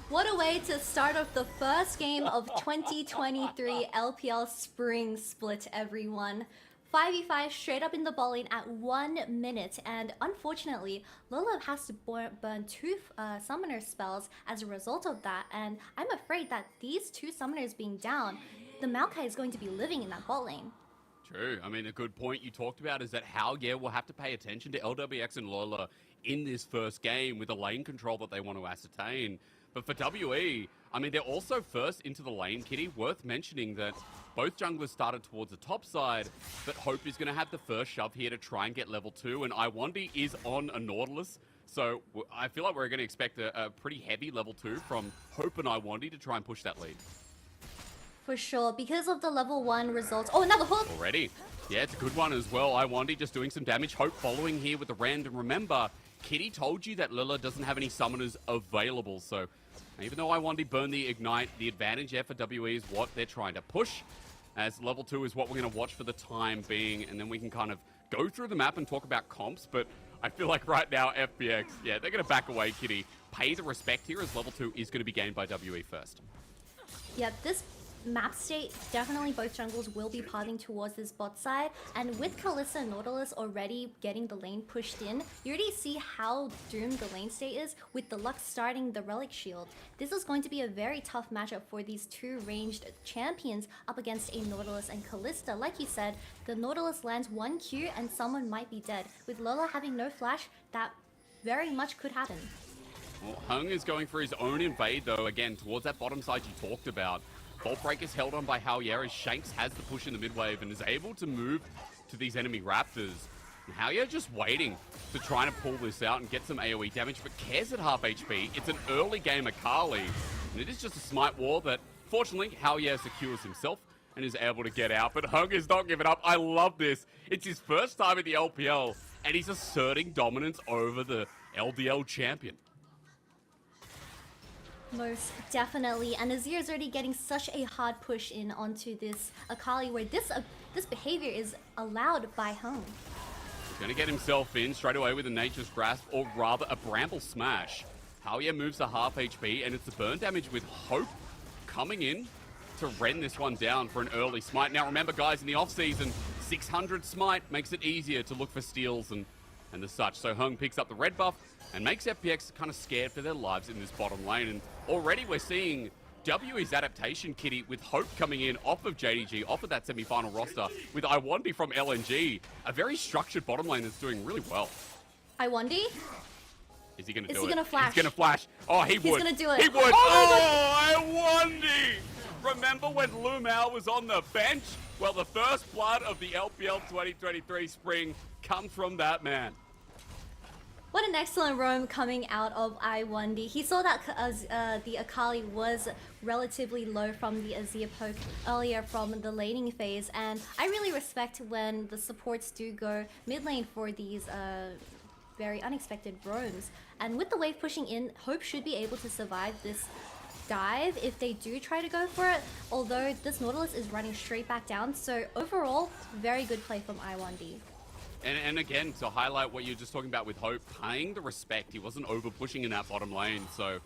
What a way to start off the first game of 2023 LPL Spring Split, everyone. 5v5 straight up in the ball lane at 1 minute, and unfortunately, Lola has to burn 2 summoner spells as a result of that, and I'm afraid that these 2 summoners being down, the Maokai is going to be living in that bot lane. True. I mean, a good point you talked about is that Howyer will have to pay attention to LWX and Lola in this first game with the lane control that they want to ascertain. But for WE, I mean, they're also first into the lane, Kitty. Worth mentioning that both junglers started towards the top side, but Hope is going to have the first shove here to try and get level 2, and Iwandi is on a Nautilus. So I feel like we're going to expect a pretty heavy level 2 from Hope and Iwandi to try and push that lead. For sure, because of the level 1 results. Oh, another hook! Already. Yeah, it's a good one as well. Iwandi just doing some damage. Hope following here with the rand. And remember, Kitty told you that Lila doesn't have any summoners available, so even though Iwandi burned the ignite, the advantage there for WE is what they're trying to push, as level 2 is what we're going to watch for the time being, and then we can kind of go through the map and talk about comps, but I feel like right now, FPX, yeah, they're going to back away, Kitty. Pay the respect here, as level 2 is going to be gained by WE first. Yeah, this map state, definitely both jungles will be pathing towards this bot side, and with Kalista and Nautilus already getting the lane pushed in, you already see how doomed the lane state is with the Lux starting the Relic Shield. This is going to be a very tough matchup for these 2 ranged champions up against a Nautilus and Kalista. Like you said, the Nautilus lands 1 Q and someone might be dead. With Lola having no flash, that very much could happen. Well, Hung is going for his own invade though, again, towards that bottom side you talked about. Bolt Break is held on by Howyer as Shanks has the push in the mid wave and is able to move to these enemy Raptors. And Howyer just waiting to try to pull this out and get some AoE damage, but cares at half HP. It's an early game Akali, and it is just a smite war that, fortunately, Howyer secures himself and is able to get out. But Hung is not giving up. I love this. It's his first time at the LPL, and he's asserting dominance over the LDL champion. Most definitely, and Azir is already getting such a hard push in onto this Akali, where this behavior is allowed by Hung. He's going to get himself in straight away with a Nature's Grasp, or rather a Bramble Smash. Howyer moves to half HP, and it's the burn damage with Hope coming in to rend this one down for an early smite. Now remember guys, in the off-season, 600 smite makes it easier to look for steals and the such. So Hung picks up the red buff and makes FPX kind of scared for their lives in this bottom lane. And already we're seeing WE's adaptation, Kitty, with Hope coming in off of JDG, off of that semi-final roster, with Iwandi from LNG. A very structured bottom lane that's doing really well. Iwandi? Is he going to do it? Is he going to flash? He's going to flash. Oh, he would. He's going to do it. He would. Oh, Iwandi! Remember when Lumao was on the bench? Well, the first blood of the LPL 2023 spring comes from that man. What an excellent roam coming out of Iwandi. He saw that the Akali was relatively low from the Azir poke earlier from the laning phase, and I really respect when the supports do go mid lane for these very unexpected roams. And with the wave pushing in, Hope should be able to survive this dive if they do try to go for it, although this Nautilus is running straight back down, so overall, very good play from Iwandi. And again, to highlight what you're just talking about with Hope, paying the respect. He wasn't over pushing in that bottom lane, so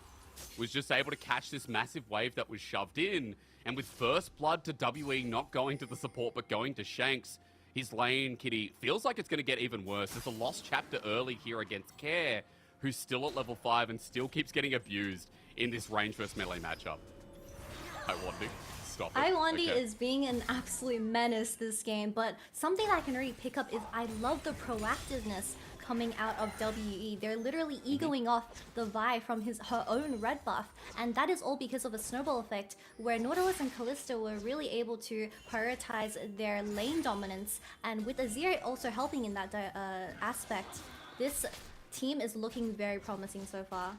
was just able to catch this massive wave that was shoved in. And with first blood to WE not going to the support but going to Shanks, his lane, Kitty, feels like it's going to get even worse. There's a lost chapter early here against Care, who's still at level 5 and still keeps getting abused in this range versus melee matchup. Iwandi. Iwandi is being an absolute menace this game, but something that I can really pick up is I love the proactiveness coming out of WE. They're literally egoing off the Vi from her own red buff, and that is all because of a snowball effect where Nautilus and Kalista were really able to prioritize their lane dominance, and with Azir also helping in that aspect, this team is looking very promising so far.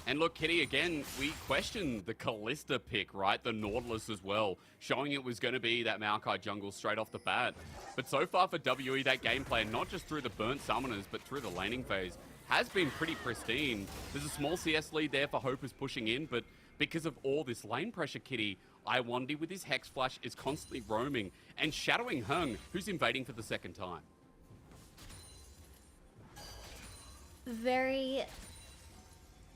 And look, Kitty, again, we questioned the Callista pick, right? The Nautilus as well, showing it was going to be that Maokai jungle straight off the bat. But so far for WE, that game plan, not just through the burnt summoners, but through the laning phase, has been pretty pristine. There's a small CS lead there for Hope is pushing in, but because of all this lane pressure, Kitty, Iwandi with his Hex Flash is constantly roaming and shadowing Hung, who's invading for the second time. Very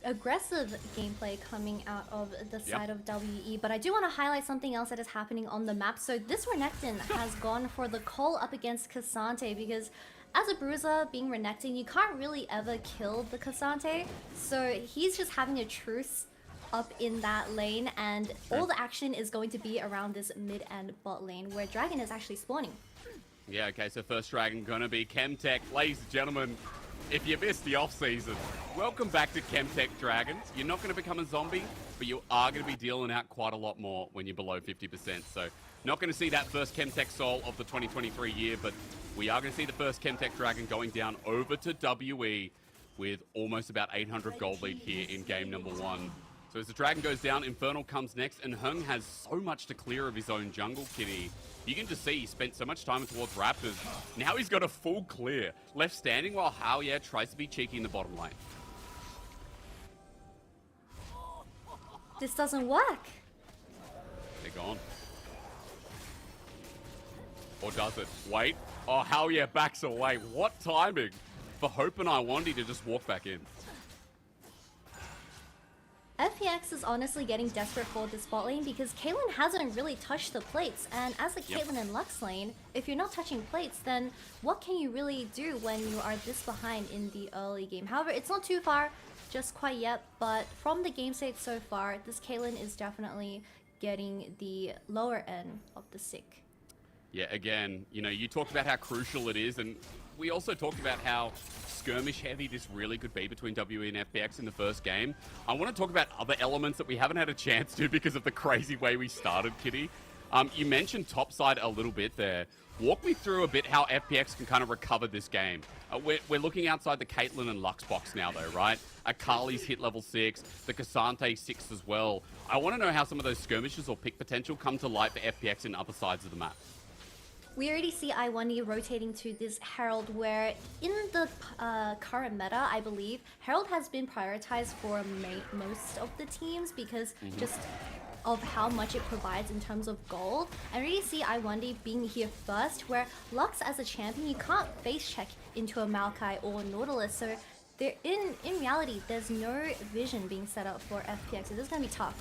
aggressive gameplay coming out of the side of WE, but I do want to highlight something else that is happening on the map. So this Renekton has gone for the call up against Cassante because as a bruiser being Renekton, you can't really ever kill the Cassante, so he's just having a truce up in that lane, and all the action is going to be around this mid and bot lane where Dragon is actually spawning. Yeah, okay, so first Dragon gonna be Chemtech. Ladies and gentlemen, if you missed the off-season, welcome back to Chemtech Dragons. You're not going to become a zombie, but you are going to be dealing out quite a lot more when you're below 50%. So not going to see that first Chemtech Soul of the 2023 year, but we are going to see the first Chemtech Dragon going down over to WE with almost about 800 gold lead here in game number 1. So as the Dragon goes down, Infernal comes next, and Hung has so much to clear of his own jungle, Kitty. You can just see he spent so much time towards Raptors. Now he's got a full clear. Left standing while Hao tries to be cheeky in the bottom lane. This doesn't work. They're gone. Or does it? Wait. Oh, Hao backs away. What timing for Hope and Iwandi to just walk back in. FPX is honestly getting desperate for this bot lane because Caitlyn hasn't really touched the plates, and as a Caitlyn and Lux lane, if you're not touching plates, then what can you really do when you are this behind in the early game? However, it's not too far just quite yet, but from the game state so far, this Caitlyn is definitely getting the lower end of the sick. Yeah, again, you know, you talked about how crucial it is, and we also talked about how skirmish heavy this really could be between WE and FPX in the first game. I want to talk about other elements that we haven't had a chance to because of the crazy way we started, Kitty. You mentioned topside a little bit there. Walk me through a bit how FPX can kind of recover this game. We're looking outside the Caitlyn and Lux box now though, right? Akali's hit level 6, the Cassante 6 as well. I want to know how some of those skirmishes or pick potential come to light for FPX in other sides of the map. We already see Iwandi rotating to this Herald, where in the current meta, I believe, Herald has been prioritized for most of the teams because just of how much it provides in terms of gold. I really see Iwandi being here first, where Lux as a champion, you can't face check into a Maokai or Nautilus, so in reality, there's no vision being set up for FPX, so this is going to be tough.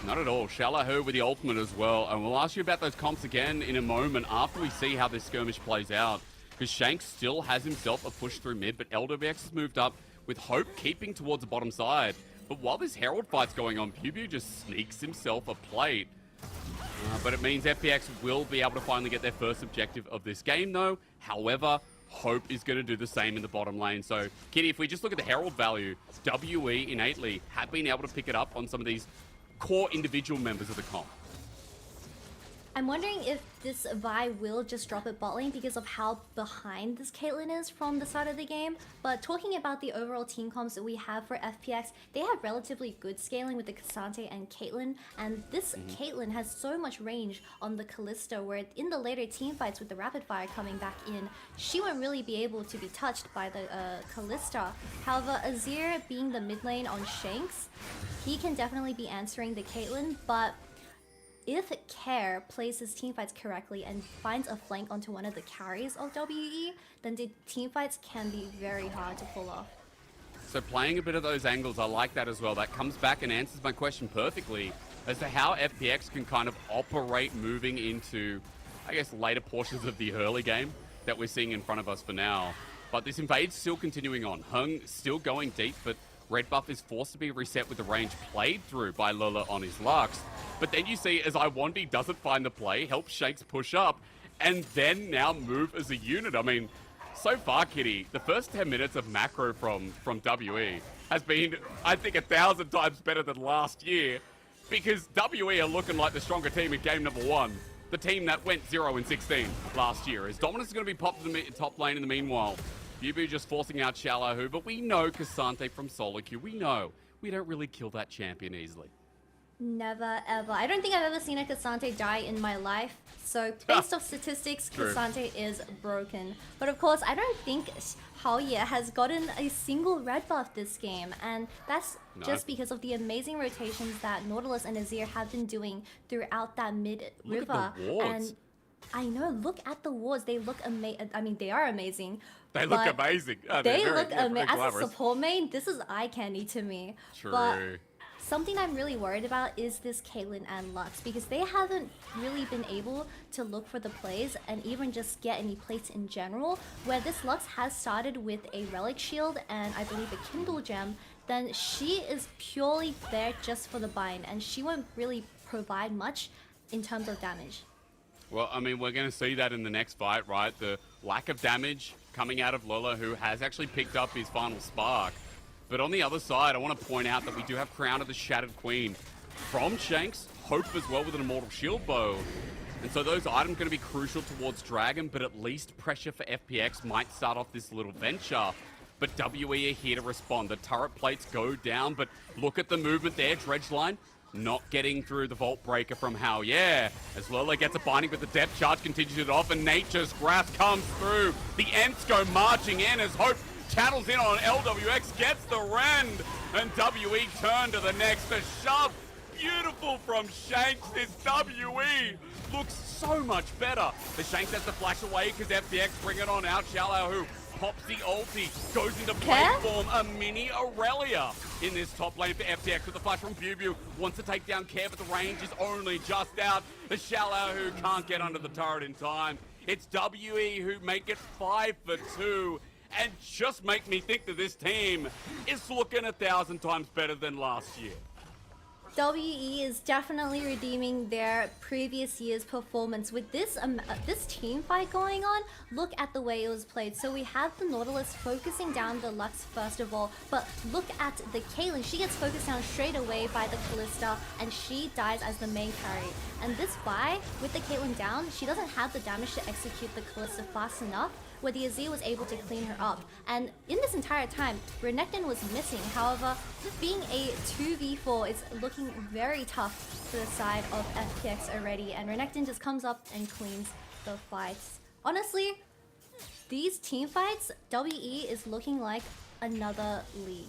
Not at all. Shallow with the ultimate as well. And we'll ask you about those comps again in a moment after we see how this skirmish plays out. Because Shank still has himself a push through mid, but LWX has moved up with Hope keeping towards the bottom side. But while this Herald fight's going on, Pubu just sneaks himself a plate. But it means FPX will be able to finally get their first objective of this game though. However, Hope is going to do the same in the bottom lane. So, Kitty, if we just look at the Herald value, WE innately have been able to pick it up on some of these core individual members of the comp. I'm wondering if this Vi will just drop it bot lane because of how behind this Caitlyn is from the start of the game. But talking about the overall team comps that we have for FPX, they have relatively good scaling with the Cassante and Caitlyn. And this Caitlyn has so much range on the Kalista, where in the later team fights with the Rapid Fire coming back in, she won't really be able to be touched by the Kalista. However, Azir being the mid lane on Shanks, he can definitely be answering the Caitlyn, but if Care plays his teamfights correctly and finds a flank onto one of the carries of WE, then the teamfights can be very hard to pull off. So playing a bit of those angles, I like that as well. That comes back and answers my question perfectly as to how FPX can kind of operate moving into, I guess, later portions of the early game that we're seeing in front of us for now. But this invade's still continuing on. Hung still going deep, but red buff is forced to be reset with the range played through by Lola on his Lux. But then you see as Iwandi doesn't find the play, helps Shanks push up, and then now move as a unit. I mean, so far, Kitty, the first 10 minutes of macro from WE has been, I think, 1,000 times better than last year, because WE are looking like the stronger team in game number 1. The team that went 0-16 last year. As Dominus is going to be popped in the top lane in the meanwhile. Yubu just forcing out Shallow, but we know Cassante from solo queue. We know we don't really kill that champion easily. Never ever. I don't think I've ever seen a Cassante die in my life. So based off statistics, True. Cassante is broken. But of course, I don't think Haoye has gotten a single red buff this game, and that's No. just because of the amazing rotations that Nautilus and Azir have been doing throughout that mid Look river. at the wards. And I know, look at the wards. They look amazing. I mean, they are amazing. They look but amazing. They look amazing. As a glamorous. support main, this is eye candy to me. True. But something I'm really worried about is this Caitlyn and Lux, because they haven't really been able to look for the plays and even just get any plates in general. Where this Lux has started with a Relic Shield and I believe a Kindle Gem, then she is purely there just for the bind, and she won't really provide much in terms of damage. Well, I mean, we're going to see that in the next fight, right? The lack of damage coming out of Lola, who has actually picked up his final spark. But on the other side, I want to point out that we do have Crown of the Shattered Queen from Shanks, Hope as well with an Immortal Shield Bow. And so those items are going to be crucial towards Dragon, but at least pressure for FPX might start off this little venture. But WE are here to respond. The turret plates go down, but look at the movement there. Dredgeline not getting through the Vault Breaker from Haoye. As Lola gets a binding, but the depth charge continues it off, and Nature's Grasp comes through. The Ents go marching in as Hope tattles in on LWX, gets the rend, and WE turn to the next. The shove, beautiful from Shanks. This WE looks so much better. The Shanks has to flash away because FPX bring it on out. Shallow who pops the ulti, goes into play form, a mini Aurelia in this top lane for FPX with the flash from Bubu. Wants to take down Care, but the range is only just out. The Shallow who can't get under the turret in time. It's WE who make it 5 for 2. And just make me think that this team is looking 1,000 times better than last year. WE is definitely redeeming their previous year's performance with this this team fight going on. Look at the way it was played. So we have the Nautilus focusing down the Lux first of all, but look at the Caitlyn. She gets focused down straight away by the Kalista, and she dies as the main carry. And this buy, with the Caitlyn down, she doesn't have the damage to execute the Kalista fast enough, where the Azir was able to clean her up. And in this entire time, Renekton was missing. However, being a 2v4 is looking very tough to the side of FPX already, and Renekton just comes up and cleans the fights. Honestly, these team fights, WE is looking like another league.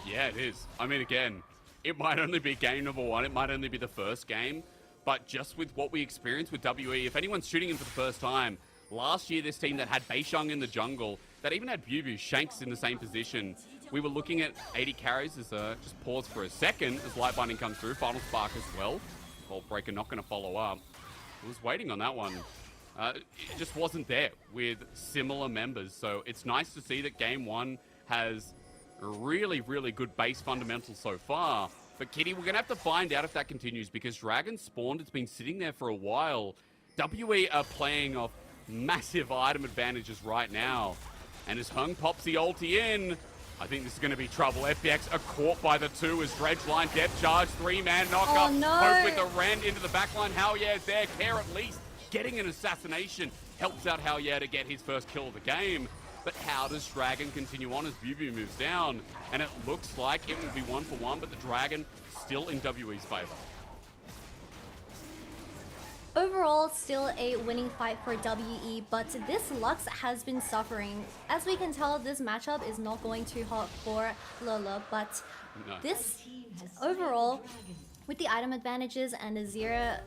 Yeah, it is. I mean, again, it might only be game number 1. It might only be the first game. But just with what we experienced with WE, if anyone's shooting in for the first time, last year, this team that had Beishang in the jungle, that even had Bubu, Shanks in the same position, we were looking at 80 carries as just pause for a second as Light Binding comes through, Final Spark as well. Vault Breaker not going to follow up. I was waiting on that one. It just wasn't there with similar members, so it's nice to see that Game 1 has really, really good base fundamentals so far. But Kitty, we're going to have to find out if that continues, because Dragon spawned, it's been sitting there for a while. WE are playing off massive item advantages right now. And as Hung pops the ulti in, I think this is going to be trouble. FPX are caught by the 2 as Dredgeline depth charge, 3-man knockup. Oh, no. Hope with the rend into the backline. Haoye is there. Care at least getting an assassination helps out Haoye to get his first kill of the game. But how does Dragon continue on as Bubu moves down? And it looks like it will be 1-for-1, but the Dragon still in WE's favor. Overall, still a winning fight for WE, but this Lux has been suffering. As we can tell, this matchup is not going too hot for Lola, but No. this overall, with the item advantages and Azira,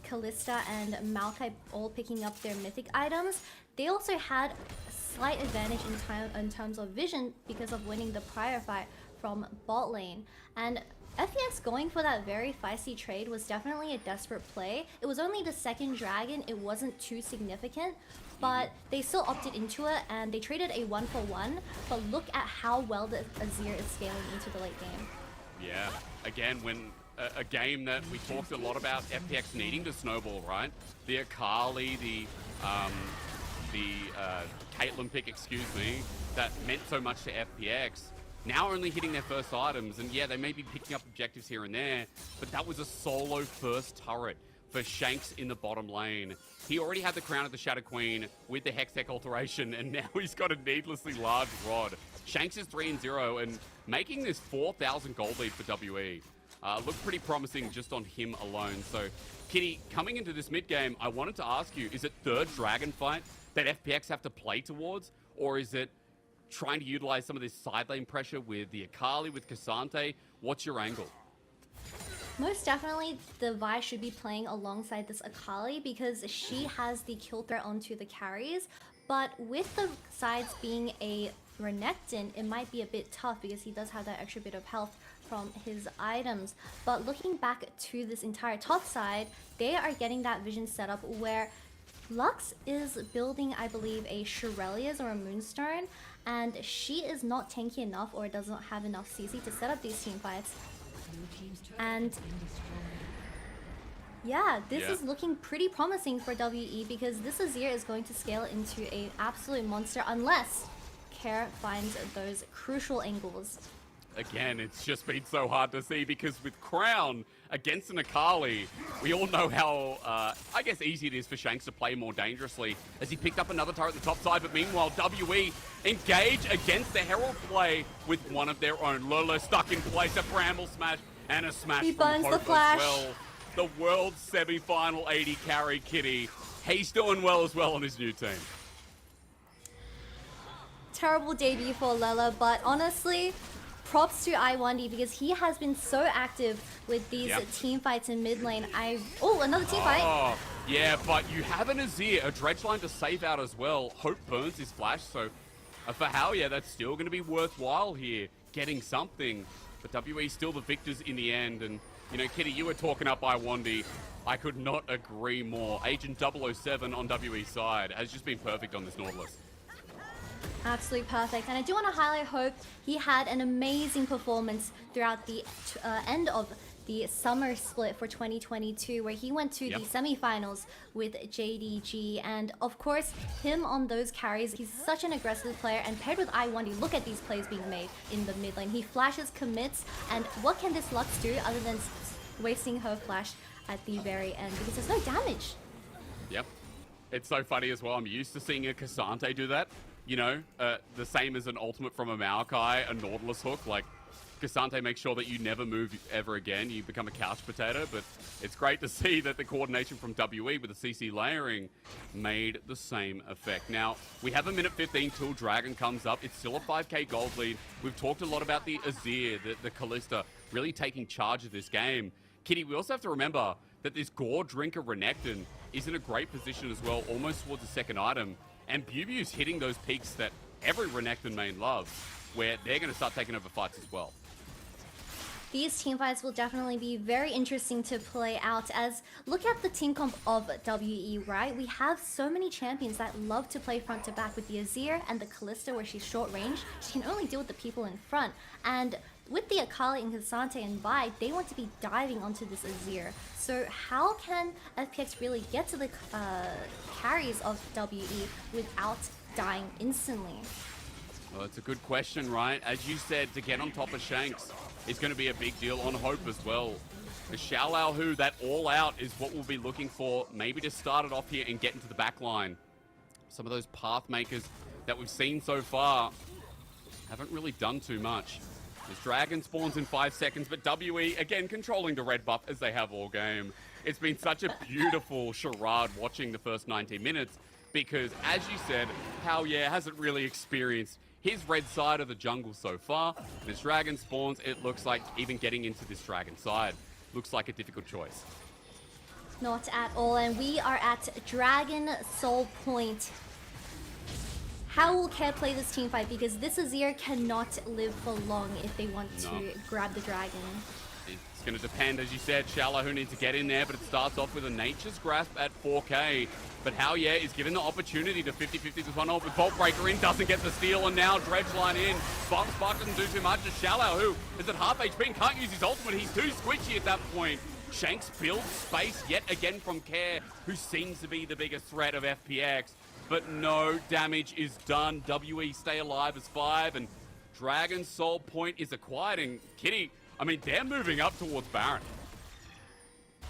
Kalista, and Maokai all picking up their mythic items, they also had a slight advantage in terms of vision because of winning the prior fight from bot lane. And FPX going for that very feisty trade was definitely a desperate play. It was only the second dragon, it wasn't too significant, but they still opted into it and they traded a 1-for-1, but look at how well the Azir is scaling into the late game. Yeah, again, when a game that we talked a lot about FPX needing to snowball, right? The Akali, the Caitlyn pick, excuse me, that meant so much to FPX. Now only hitting their first items, and yeah, they may be picking up objectives here and there, but that was a solo first turret for Shanks in the bottom lane. He already had the crown of the Shadow Queen with the Hextech alteration, and now he's got a needlessly large rod. Shanks is 3-0 and making this 4,000 gold lead for WE. Looked pretty promising just on him alone. So, Kitty, coming into this mid game, I wanted to ask you, is it third dragon fight that FPX have to play towards? Or is it trying to utilize some of this side lane pressure with the Akali, with Cassante? What's your angle? Most definitely, the Vi should be playing alongside this Akali because she has the kill threat onto the carries. But with the sides being a Renekton, it might be a bit tough because he does have that extra bit of health from his items. But looking back to this entire top side, they are getting that vision set up where Lux is building, I believe, a Shirelia's or a Moonstone, and she is not tanky enough or doesn't have enough CC to set up these team fights. And yeah, this is looking pretty promising for WE because this Azir is going to scale into an absolute monster unless Care finds those crucial angles. Again, it's just been so hard to see because with Crown against an Akali, we all know how, I guess, easy it is for Shanks to play more dangerously as he picked up another turret on the top side. But meanwhile, WE engage against the Herald play with one of their own. Lolo stuck in place, a Bramble smash and a smash He from burns Hope the flash. as well. The world semi-final 80 carry Kitty. He's doing well as well on his new team. Terrible debut for Lela, but honestly, props to I1D because he has been so active with these team fights in mid lane. Oh, another team fight. Oh, yeah, but you have an Azir, a dredge line to save out as well. Hope burns his flash, so for Hao, yeah, that's still going to be worthwhile here, getting something. But WE still the victors in the end, and you know, Kitty, you were talking up I1D. I could not agree more. Agent 007 on WE's side has just been perfect on this Nautilus. Absolutely perfect. And I do want to highlight Hope. He had an amazing performance throughout the end of the summer split for 2022, where he went to the semifinals with JDG. And of course, him on those carries, he's such an aggressive player. And paired with I1D, look at these plays being made in the mid lane. He flashes, commits, and what can this Lux do other than wasting her flash at the very end? Because there's no damage. Yep. It's so funny as well. I'm used to seeing a Cassante do that. You know, the same as an ultimate from a Maokai, a Nautilus hook. Like, Cassante makes sure that you never move ever again. You become a couch potato, but it's great to see that the coordination from WE with the CC layering made the same effect. Now, we have a minute 15 till Dragon comes up. It's still a 5k gold lead. We've talked a lot about the Azir, the Kalista, really taking charge of this game. Kitty, we also have to remember that this Gore Drinker Renekton is in a great position as well, almost towards the second item. And Bubu's hitting those peaks that every Renekton main loves, where they're going to start taking over fights as well. These team fights will definitely be very interesting to play out, as look at the team comp of WE, right? We have so many champions that love to play front to back with the Azir and the Kalista, where she's short range. She can only deal with the people in front. And with the Akali and Cassante and Vi, they want to be diving onto this Azir. So how can FPX really get to the carries of WE without dying instantly? Well, it's a good question, right? As you said, to get on top of Shanks is going to be a big deal on Hope as well. The Xiao Hu, that all out is what we'll be looking for, maybe to start it off here and get into the back line. Some of those path makers that we've seen so far haven't really done too much. This Dragon spawns in 5 seconds, but WE, again, controlling the red buff as they have all game. It's been such a beautiful charade watching the first 90 minutes because, as you said, Hao hasn't really experienced his red side of the jungle so far. This Dragon spawns, it looks like even getting into this Dragon side looks like a difficult choice. Not at all, and we are at Dragon Soul Point. How will Care play this team fight? Because this Azir cannot live for long if they want to grab the dragon. It's going to depend, as you said, Xiao Hu needs to get in there, but it starts off with a Nature's Grasp at 4k. But Hao is given the opportunity to 50-50 with one ult, with Bolt Breaker in, doesn't get the steal, and now Dredge Line in. Spark doesn't do too much. Xiao Hu is at half HP and can't use his ultimate. He's too squishy at that point. Shanks builds space yet again from Care, who seems to be the biggest threat of FPX. But no damage is done. WE stay alive as 5, and Dragon Soul Point is acquired. And Kitty, I mean, they're moving up towards Baron.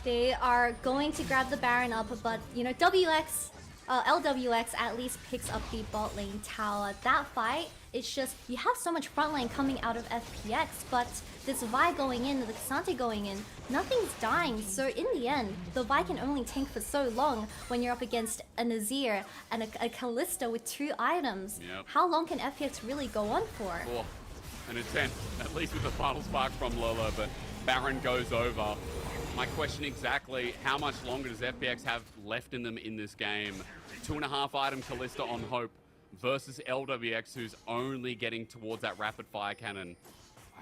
They are going to grab the Baron up, but you know, LWX at least picks up the bot lane tower. That fight, it's just, you have so much front line coming out of FPX, but this Vi going in, the K'Sante going in, nothing's dying. So in the end, the Vi can only tank for so long when you're up against a Nazir and a Kalista with 2 items. Yep. How long can FPX really go on for? Oh, an attempt, at least with the final spark from Lola, but Baron goes over. My question exactly, how much longer does FPX have left in them in this game? 2.5 item Kalista on Hope versus LWX, who's only getting towards that rapid fire cannon.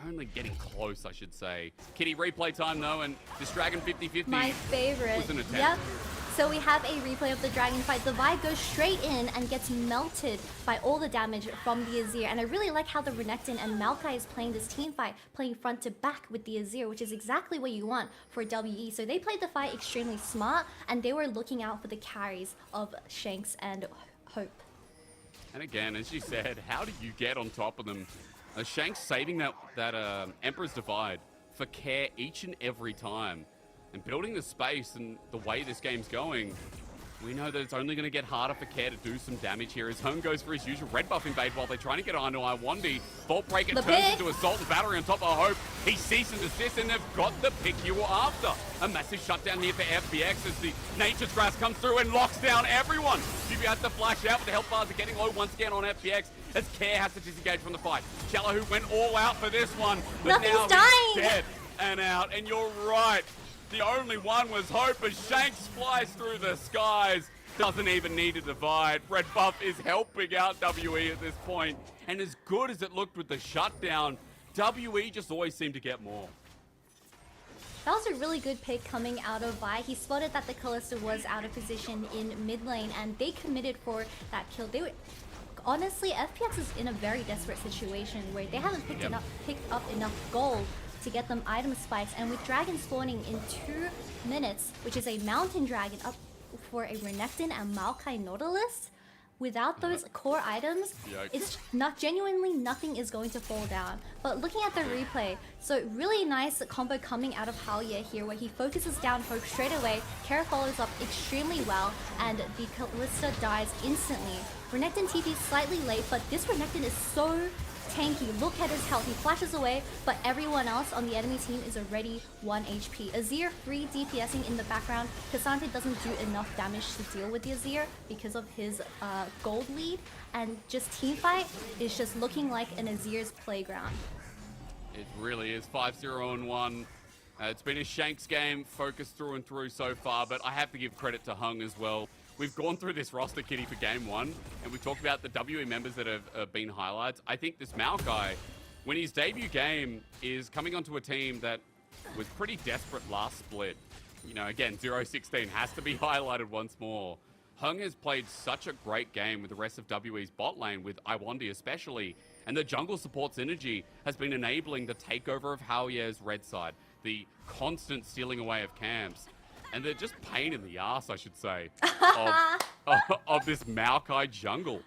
Only getting close, I should say. Kitty, replay time though, and this Dragon 50-50 My favorite. was an attempt. Yep. So we have a replay of the Dragon fight. The Vi goes straight in and gets melted by all the damage from the Azir. And I really like how the Renekton and Maokai is playing this team fight, playing front to back with the Azir, which is exactly what you want for WE. So they played the fight extremely smart, and they were looking out for the carries of Shanks and Hope. And again, as you said, how do you get on top of them? Shanks saving that Emperor's Divide for care each and every time. And building the space and the way this game's going, we know that it's only going to get harder for Care to do some damage here as Home goes for his usual red buff invade while they're trying to get onto Iwandi. Vault Breaker turns into Assault and Battery on top of Hope. He ceases and desists, and they've got the pick you were after. A massive shutdown here for FPX as the Nature's Grass comes through and locks down everyone. Yubi has to flash out, but the health bars are getting low once again on FPX as Care has to disengage from the fight. Shallow, who went all out for this one, but Nothing's now dying. he's dead and out. And you're right. The only one was Hope as Shanks flies through the skies. Doesn't even need a divide. Red buff is helping out WE at this point. And as good as it looked with the shutdown, WE just always seemed to get more. That was a really good pick coming out of Vi. He spotted that the Kalista was out of position in mid lane, and they committed for that kill. They were, honestly, FPX is in a very desperate situation where they haven't picked up enough gold to get them item spikes, and with Dragon spawning in 2 minutes, which is a Mountain Dragon up for a Renekton and Maokai Nautilus, without those core items, Yikes. it's not genuinely nothing is going to fall down. But looking at the replay, so really nice combo coming out of Haoye here where he focuses down Hope straight away, Kara follows up extremely well, and the Kalista dies instantly. Renekton TP slightly late, but this Renekton is so tanky. Look at his health. He flashes away, but everyone else on the enemy team is already 1 HP. Azir free DPSing in the background. K'Sante doesn't do enough damage to deal with the Azir because of his gold lead, and just teamfight is just looking like an Azir's playground. It really is 5-0-1. It's been a Shanks game, focused through and through so far, but I have to give credit to Hung as well. We've gone through this roster, Kitty, for game 1, and we've talked about the WE members that have been highlights. I think this Maokai, when his debut game, is coming onto a team that was pretty desperate last split. You know, again, 0-16 has to be highlighted once more. Hung has played such a great game with the rest of WE's bot lane, with Iwandi especially, and the jungle support synergy has been enabling the takeover of Haoye's red side, the constant stealing away of camps. And they're just pain in the ass, I should say, of this Maokai jungle.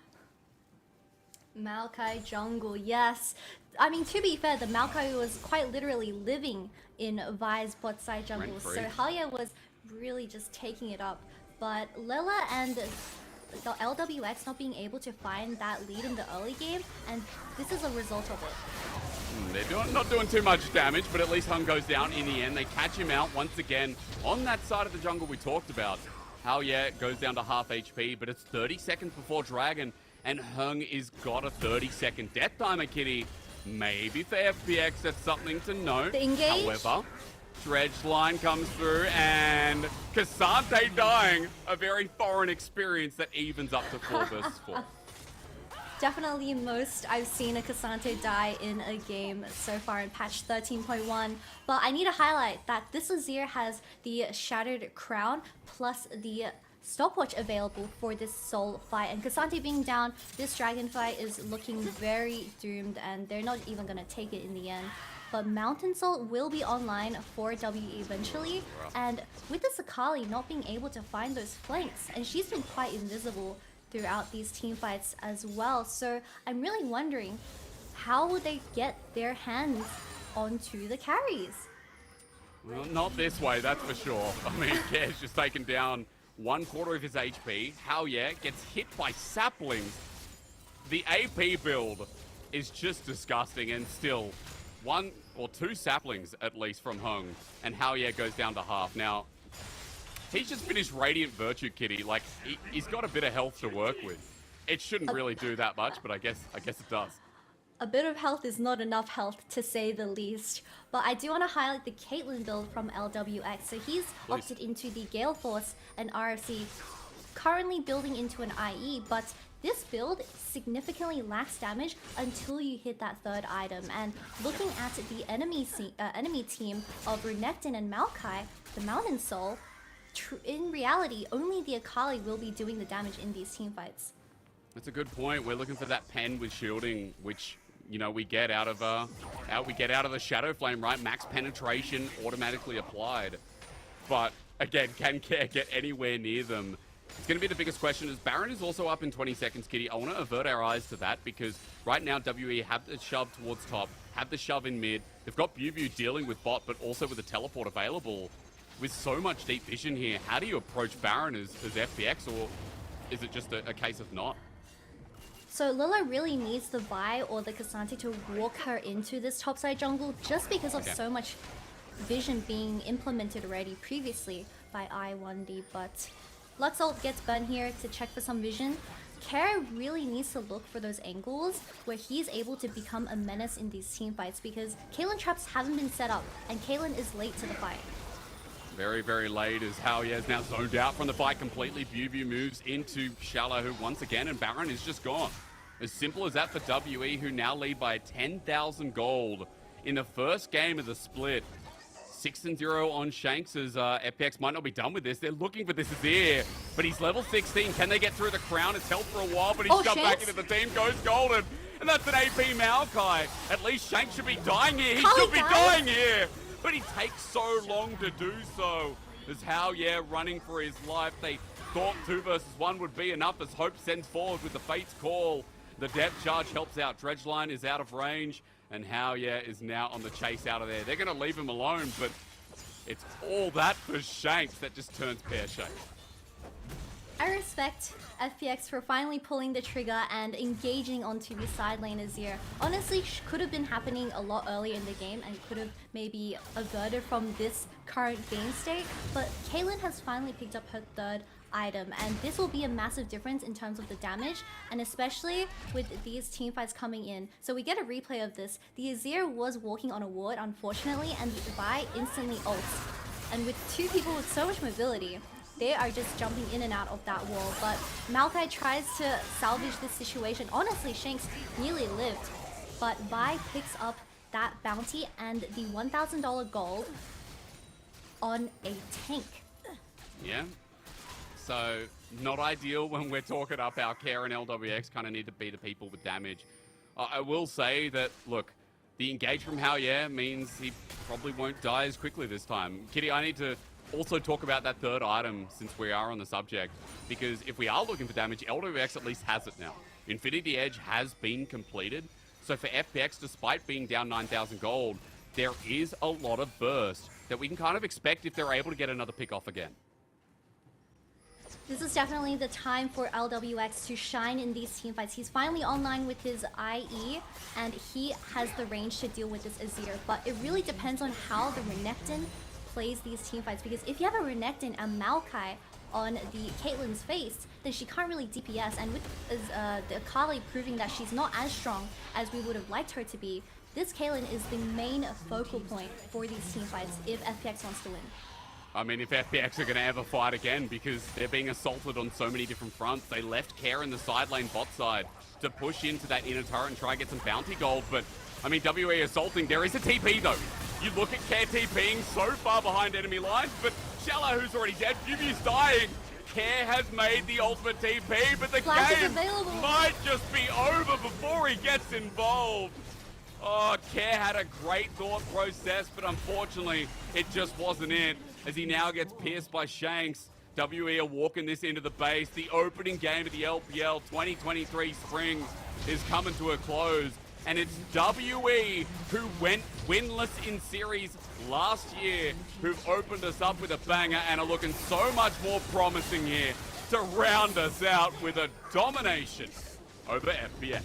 Maokai jungle, yes. I mean, to be fair, the Maokai was quite literally living in Vi's bot side jungle, so Haoye was really just taking it up. But Lela and the LWX not being able to find that lead in the early game, and this is a result of it. They're not doing too much damage, but at least Hung goes down in the end. They catch him out once again on that side of the jungle we talked about. Haoye goes down to half HP, but it's 30 seconds before Dragon, and Hung is got a 30-second death timer, Kitty. Maybe for FPX, that's something to note. The engage. However, Dredge line comes through, and K'Sante dying, a very foreign experience that evens up to 4 versus 4. Definitely most I've seen a K'Sante die in a game so far in patch 13.1. But I need to highlight that this Azir has the Shattered Crown plus the stopwatch available for this soul fight. And K'Sante being down, this dragon fight is looking very doomed, and they're not even going to take it in the end. But Mountain Soul will be online for WE eventually, and with the Sakali not being able to find those flanks, and she's been quite invisible throughout these team fights as well. So I'm really wondering, how will they get their hands onto the carries? Well, not this way, that's for sure. I mean, Care's just taken down 1/4 of his HP. Hell yeah, gets hit by saplings. The AP build is just disgusting, and still 1 or 2 saplings at least from Hung, and Hell yeah goes down to half. Now, he's just finished Radiant Virtue Kitty. Like, he's got a bit of health to work with. It shouldn't really do that much, but I guess it does. A bit of health is not enough health, to say the least. But I do want to highlight the Caitlyn build from LWX. So he's opted into the Gale Force and RFC, currently building into an IE, but this build significantly lacks damage until you hit that 3rd item. And looking at the enemy team of Renekton and Maokai, the Mountain Soul, in reality, only the Akali will be doing the damage in these teamfights. That's a good point. We're looking for that pen with shielding, which, you know, we get out of the Shadow Flame, right? Max penetration automatically applied. But again, can Care get anywhere near them? It's going to be the biggest question. As Baron is also up in 20 seconds, Kitty, I want to avert our eyes to that, because right now WE have the shove towards top, have the shove in mid. They've got BuBu dealing with bot, but also with a teleport available. With so much deep vision here, how do you approach Baron as FPX, or is it just a case of not? So Lilla really needs the Vi or the K'Sante to walk her into this topside jungle, just because of so much vision being implemented already previously by I1D. But Luxalt gets burnt here to check for some vision. Care really needs to look for those angles where he's able to become a menace in these team fights, because Caitlyn traps haven't been set up and Caitlyn is late to the fight. Very, very late as Howya is now zoned out from the fight completely. BuBu moves into Shallow, who once again, and Baron is just gone. As simple as that for WE, who now lead by 10,000 gold in the first game of the split. 6-0 on Shanks, as FPX might not be done with this. They're looking for this Azir, but he's level 16. Can they get through the crown? It's held for a while, but he's got back into the team, goes golden. And that's an AP Maokai. At least Shanks should be dying here. He should be dying here. But he takes so long to do so. As Howya running for his life. They thought 2 versus 1 would be enough, as Hope sends forward with the Fate's Call. The depth charge helps out. Dredgeline is out of range, and Howya is now on the chase out of there. They're going to leave him alone, but it's all that for Shanks that just turns pear-shaped. I respect FPX for finally pulling the trigger and engaging onto the side lane Azir. Honestly, could have been happening a lot earlier in the game and could have maybe averted from this current game state, but Caitlyn has finally picked up her 3rd item, and this will be a massive difference in terms of the damage, and especially with these team fights coming in. So we get a replay of this. The Azir was walking on a ward, unfortunately, and the Vi instantly ults. And with 2 people with so much mobility, they are just jumping in and out of that wall. But Maokai tries to salvage this situation. Honestly, Shanks nearly lived, but Vi picks up that bounty and the $1,000 gold on a tank. Yeah. So, not ideal when we're talking up our Care and LWX. Kind of need to be the people with damage. I will say that, look, the engage from Howya means he probably won't die as quickly this time. Kitty, I need to also talk about that 3rd item since we are on the subject, because if we are looking for damage, LWX at least has it now. Infinity Edge has been completed, so for FPX, despite being down 9,000 gold, there is a lot of burst that we can kind of expect if they're able to get another pick off again. This is definitely the time for LWX to shine in these teamfights. He's finally online with his IE, and he has the range to deal with this Azir, but it really depends on how the Renekton plays these teamfights, because if you have a Renekton and Maokai on the Caitlyn's face, then she can't really DPS, and with the Akali proving that she's not as strong as we would have liked her to be, this Caitlyn is the main focal point for these teamfights if FPX wants to win. I mean, if FPX are going to ever fight again, because they're being assaulted on so many different fronts. They left Care in the side lane bot side to push into that inner turret and try and get some bounty gold, but I mean, WE assaulting. There is a TP though. You look at Care TPing so far behind enemy lines, but Shallow, who's already dead, BuBu's dying. Care has made the ultimate TP, but the game might just be over before he gets involved. Oh, Care had a great thought process, but unfortunately, it just wasn't it, as he now gets pierced by Shanks. WE are walking this into the base. The opening game of the LPL 2023 Spring is coming to a close. and it's WE who went winless in series last year, who've opened us up with a banger and are looking so much more promising here to round us out with a domination over FPX.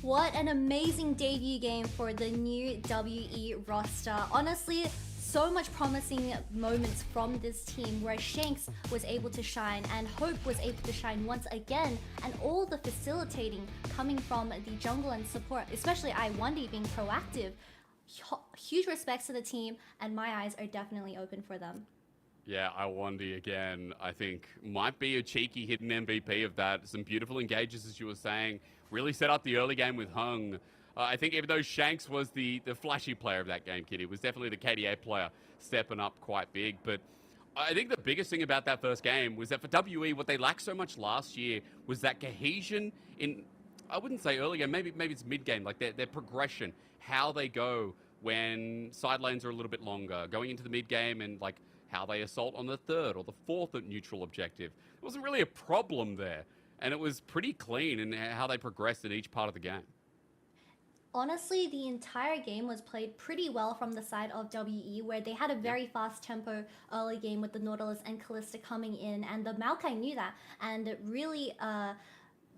What an amazing debut game for the new WE roster. Honestly, so much promising moments from this team where Shanks was able to shine and Hope was able to shine once again, and all the facilitating coming from the jungle and support, especially I1D being proactive. Huge respects to the team, and my eyes are definitely open for them. Yeah, I1D again, I think, might be a cheeky hidden MVP of that. Some beautiful engages, as you were saying. Really set up the early game with Hung. I think even though Shanks was the flashy player of that game, Kitty, it was definitely the KDA player stepping up quite big. But I think the biggest thing about that first game was that for WE, what they lacked so much last year was that cohesion in, I wouldn't say early game, maybe it's mid-game, like their progression, how they go when side lanes are a little bit longer, going into the mid-game and like how they assault on the third or the fourth neutral objective. It wasn't really a problem there. And it was pretty clean in how they progressed in each part of the game. Honestly, the entire game was played pretty well from the side of WE, where they had a very fast tempo early game with the Nautilus and Kalista coming in, and the Maokai knew that and really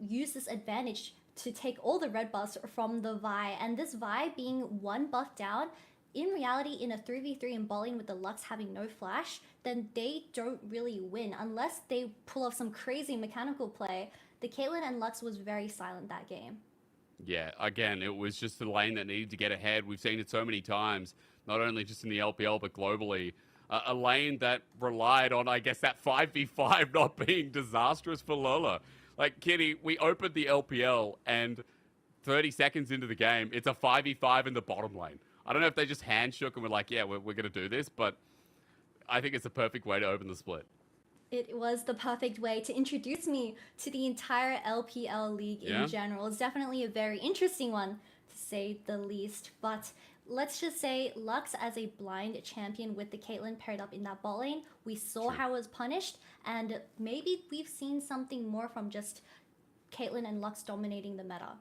used this advantage to take all the red buffs from the Vi, and this Vi being one buff down, in reality, in a 3v3 in bowling with the Lux having no flash, then they don't really win unless they pull off some crazy mechanical play. The Caitlyn and Lux was very silent that game. Yeah, again, it was just the lane that needed to get ahead. We've seen it so many times, not only just in the LPL, but globally. A lane that relied on, I guess, that 5v5 not being disastrous for Lola. Like, Kitty, we opened the LPL, and 30 seconds into the game, it's a 5v5 in the bottom lane. I don't know if they just hand shook and were like, yeah, we're going to do this, but I think it's a perfect way to open the split. It was the perfect way to introduce me to the entire LPL league in general. It's definitely a very interesting one, to say the least. But let's just say Lux as a blind champion with the Caitlyn paired up in that bot lane, we saw how it was punished, and maybe we've seen something more from just Caitlyn and Lux dominating the meta.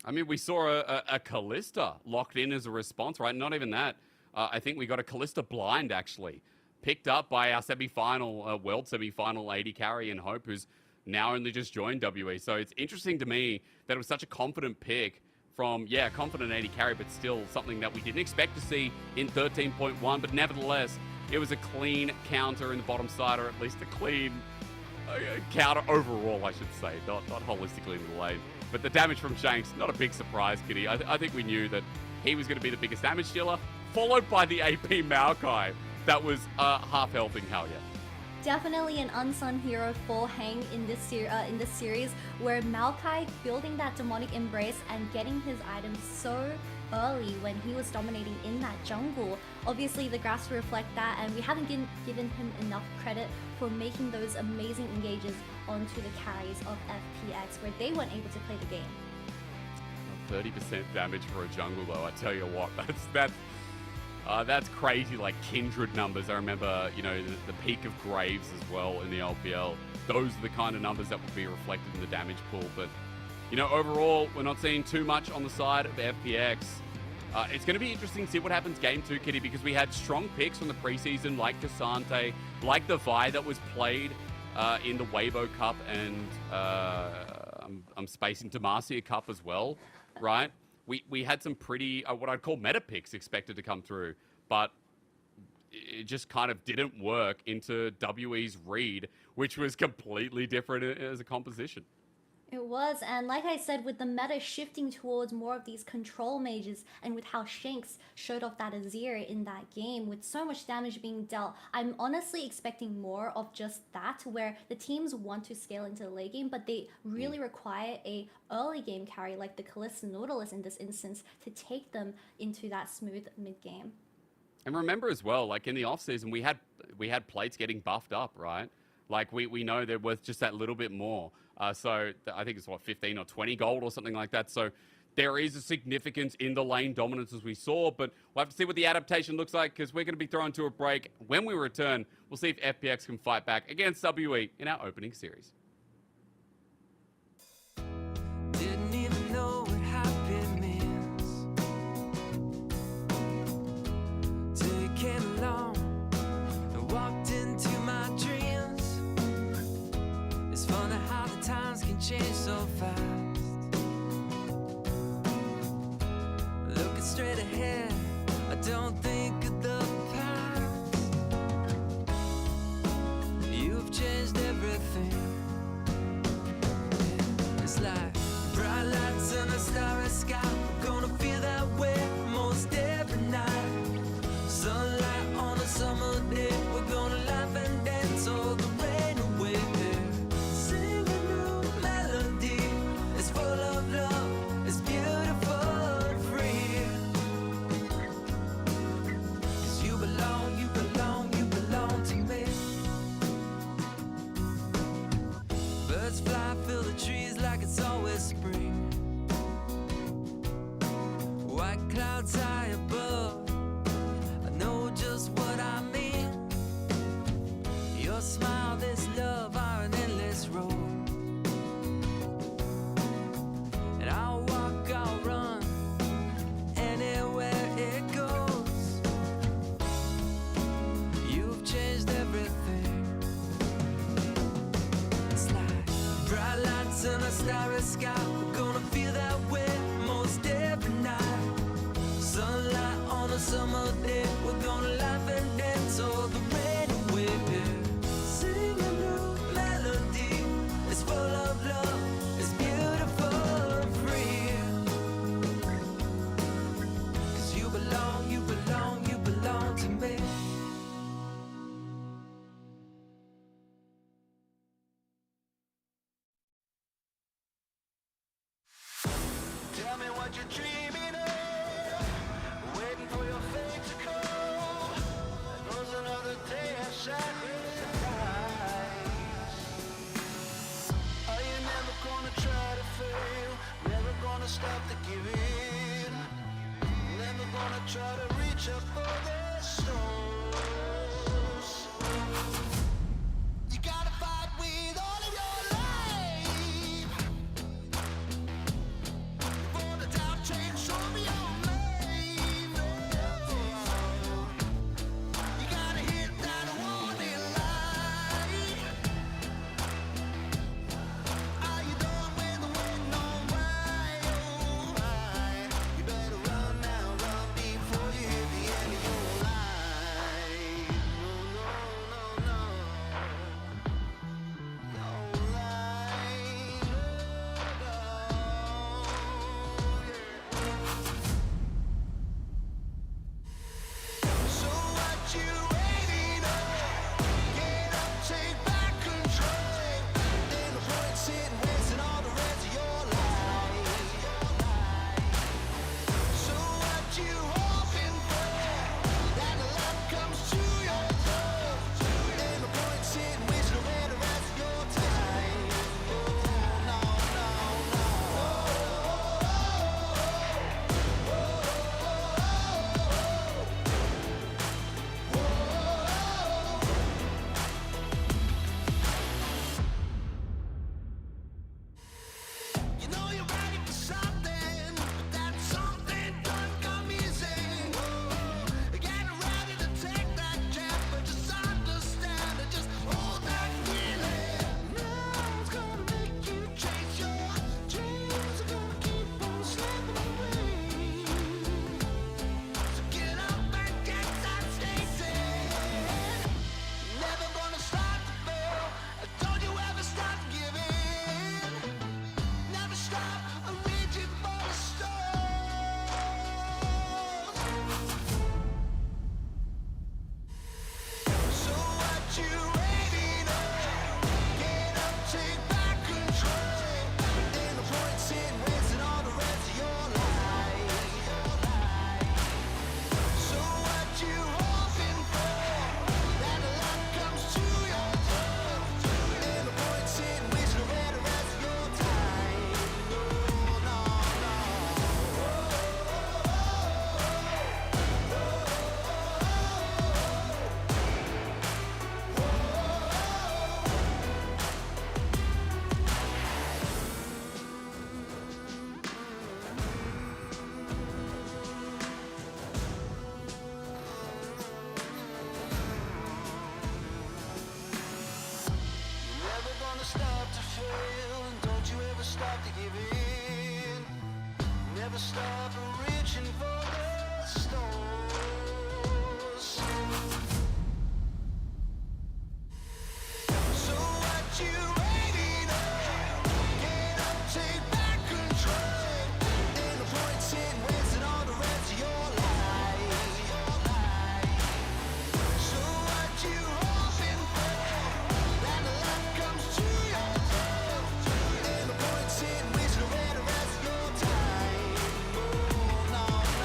I mean, we saw a Kalista locked in as a response, right? Not even that. I think we got a Kalista blind, actually. Picked up by our semi-final, world semi-final AD carry and Hope, who's now only just joined WE. So it's interesting to me that it was such a confident pick from, confident AD carry, but still something that we didn't expect to see in 13.1. But nevertheless, it was a clean counter in the bottom side, or at least a clean counter overall, I should say, not holistically in the lane. But the damage from Shanks, not a big surprise, Kitty. I think we knew that he was going to be the biggest damage dealer, followed by the AP Maokai. That was half healthing Hell yeah. Definitely an unsung hero for Hang in this series, where Maokai building that demonic embrace and getting his items so early when he was dominating in that jungle. Obviously the graphs reflect that, and we haven't given him enough credit for making those amazing engages onto the carries of FPX, where they weren't able to play the game. 30% damage for a jungle though, I tell you what, that's crazy, like Kindred numbers. I remember, the peak of Graves as well in the LPL. Those are the kind of numbers that would be reflected in the damage pool. But, overall, we're not seeing too much on the side of FPX. It's going to be interesting to see what happens game 2, Kitty, because we had strong picks from the preseason, like Cassante, like the Vi that was played in the Weibo Cup, and I'm spacing Demacia Cup as well, right? We had some pretty, what I'd call meta picks expected to come through, but it just kind of didn't work into WE's read, which was completely different as a composition. It was, and like I said, with the meta shifting towards more of these control mages, and with how Shanks showed off that Azir in that game, with so much damage being dealt, I'm honestly expecting more of just that, where the teams want to scale into the late game, but they really require a early game carry like the Kalista Nautilus in this instance to take them into that smooth mid game. And remember as well, like in the off season, we had plates getting buffed up, right? Like we know they're worth just that little bit more. So I think it's 15 or 20 gold or something like that. So there is a significance in the lane dominance as we saw, but we'll have to see what the adaptation looks like, because we're going to be thrown to a break. When we return, we'll see if FPX can fight back against WE in our opening series. Didn't even know It's funny how the times can change so fast. Looking straight ahead, I don't think of the past. You've changed everything. It's like bright lights and a starry sky. We're gonna feel that way most every night. Sunlight on a summer day. We're gonna laugh and dance all the rain away. Sing a new melody. It's full of love. It's beautiful and free. 'Cause you belong, you belong, you belong to me. Birds fly, fill the trees like it's always spring. White clouds high above, I know just what I mean. Your smile, this love are an endless road. And I'll walk, I'll run, anywhere it goes. You've changed everything. It's like bright lights and a starry sky. We're gonna feel that way most every night. Sunlight on a summer day. We're gonna laugh and dance all the rain away. Sing a new melody. It's full of love. It's beautiful and free. 'Cause you belong, you belong, you belong to me. Tell me what you're dreaming of, waiting for your fate to come. There's another day of sacrifice. Are you never gonna try to fail? Never gonna stop the giving? Never gonna try to reach up for the stars? You gotta fight with all of your life. For the doubt change, show me your name. You gotta hit that warning light. Are you done with the waiting on why? Oh, why? You better run now, run before you hit the end of your life. No, no, no, no. gonna stop to fail, and don't you ever stop to give in. Never stop reaching for the stars. So what you waiting on? Get up, take back control. Ain't no point in wasting all the rest of your life. So what you hoping for? That the luck comes to your door. Ain't no point in wasting away the rest of your time. Oh, no, no, no.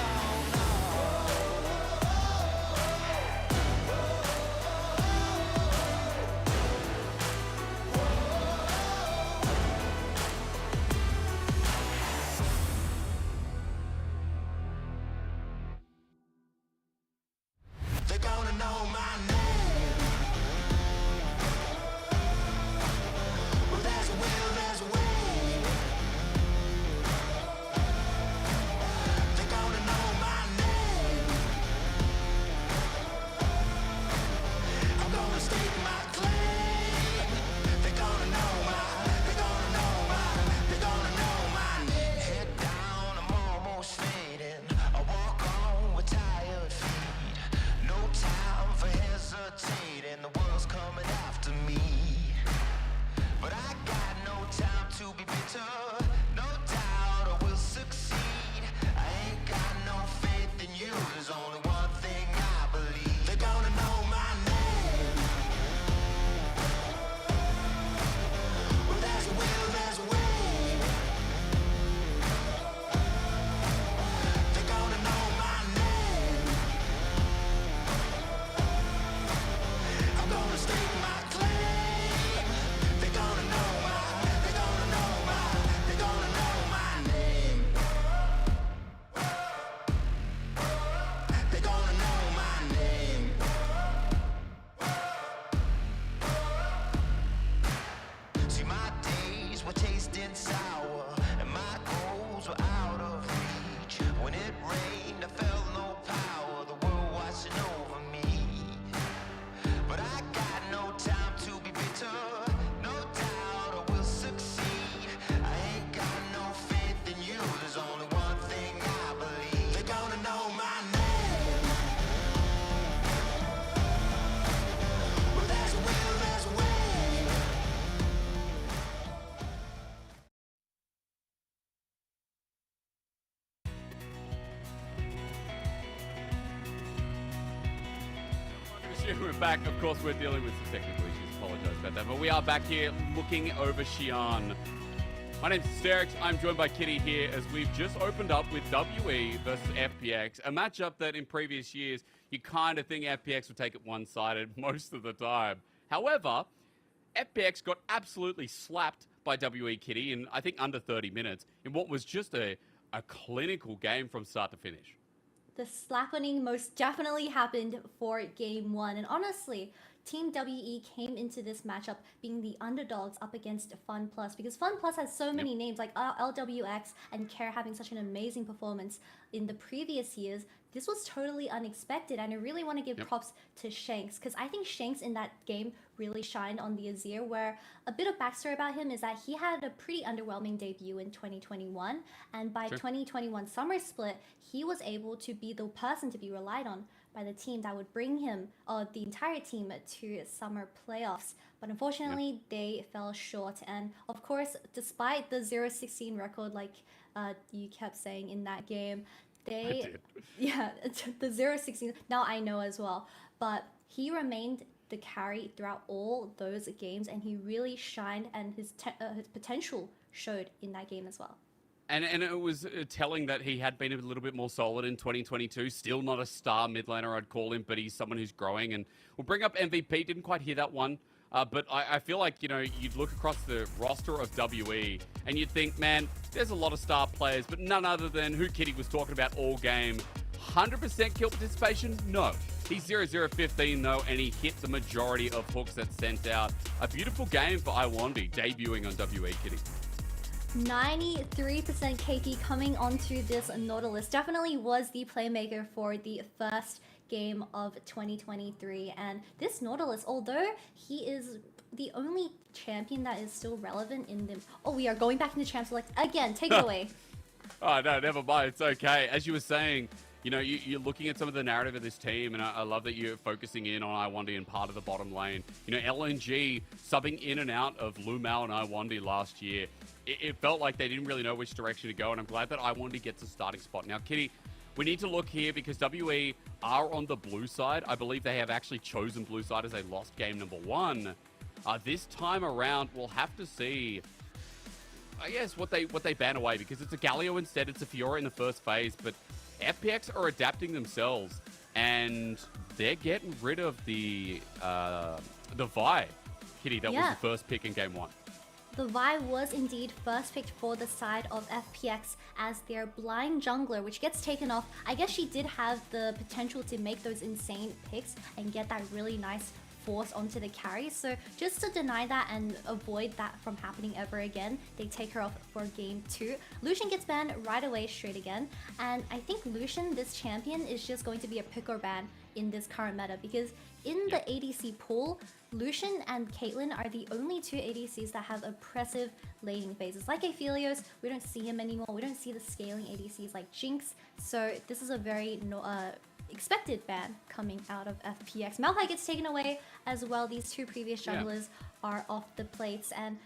They're gonna know my name. Well, there's a will, there's a way. They're gonna know my name. I'm gonna stake my claim. They're gonna know they're gonna know they're gonna know my name. Head down, I'm almost fading. I walk on with tired feet. No time for hesitating. The world's coming after me. But I got no time to be bitter. No doubt I will succeed. I ain't got no faith in you. There's only one thing I believe. They're gonna know my name. Well, there's a will, there's a way. They're gonna know my name. I'm gonna stake my claim. They're gonna know they're gonna know they're gonna know my name. They're gonna know my name. See, my days were tasting sour, and my goals were out of reach. When it rained, I felt no power, the world washing over me. But I got no time to be bitter. No doubt I will succeed. I ain't got no faith in you. There's only one thing I believe. They're gonna know my name. Well, there's a will, there's a way. We're back. Of course, we're dealing with some technical issues. Apologize about that. But we are back here looking over Xi'an. My name's Sterix. I'm joined by Kitty here as we've just opened up with WE versus FPX, a matchup that in previous years you kind of think FPX would take it one-sided most of the time. However, FPX got absolutely slapped by WE, Kitty, in I think under 30 minutes in what was just a clinical game from start to finish. The slappening most definitely happened for game one. And honestly, Team WE came into this matchup being the underdogs up against Fun Plus, because Fun Plus has so many names like LWX and Care having such an amazing performance in the previous years. This was totally unexpected, and I really want to give props to Shanks, because I think Shanks in that game really shined on the Azir, where a bit of backstory about him is that he had a pretty underwhelming debut in 2021, and by 2021 summer split, he was able to be the person to be relied on by the team that would bring him, the entire team, to summer playoffs. But unfortunately, they fell short. And of course, despite the 0-16 record, like you kept saying in that game, the 0-16, now I know as well. But he remained the carry throughout all those games, and he really shined, and his potential showed in that game as well. And it was telling that he had been a little bit more solid in 2022. Still not a star mid laner, I'd call him, but he's someone who's growing. And we'll bring up MVP. Didn't quite hear that one. But I feel like, you know, you'd look across the roster of WE and you'd think, man, there's a lot of star players, but none other than who Kitty was talking about all game. 100% kill participation? No. He's 0-0-15 though, and he hit the majority of hooks that sent out. A beautiful game for Iwandi, debuting on WE, Kitty. 93% KP coming onto this Nautilus. Definitely was the playmaker for the first game of 2023. And this Nautilus, although he is the only champion that is still relevant in the... Oh, we are going back into Champ Select again. Take it away. Oh, no, never mind. It's okay. As you were saying, you know, you're looking at some of the narrative of this team, and I love that you're focusing in on Iwandi and part of the bottom lane. You know, LNG subbing in and out of Lumao and Iwandi last year. It felt like they didn't really know which direction to go, and I'm glad that Iwandi gets a starting spot. Now, Kitty, we need to look here because WE are on the blue side. I believe they have actually chosen blue side as they lost game number 1. This time around, we'll have to see, I guess, what they ban away, because it's a Galio instead. It's a Fiora in the first phase, but FPX are adapting themselves, and they're getting rid of the Vi. Kitty, that was the first pick in game 1. The Vi was indeed first picked for the side of FPX as their blind jungler, which gets taken off. I guess she did have the potential to make those insane picks and get that really nice force onto the carry. So just to deny that and avoid that from happening ever again, they take her off for game 2. Lucian gets banned right away straight again. And I think Lucian, this champion, is just going to be a pick or ban in this current meta, because in the ADC pool, Lucian and Caitlyn are the only 2 ADCs that have oppressive laning phases. Like Aphelios, we don't see him anymore. We don't see the scaling ADCs like Jinx. So this is a very expected ban coming out of FPX. Malphite gets taken away as well. These 2 previous junglers are off the plates, and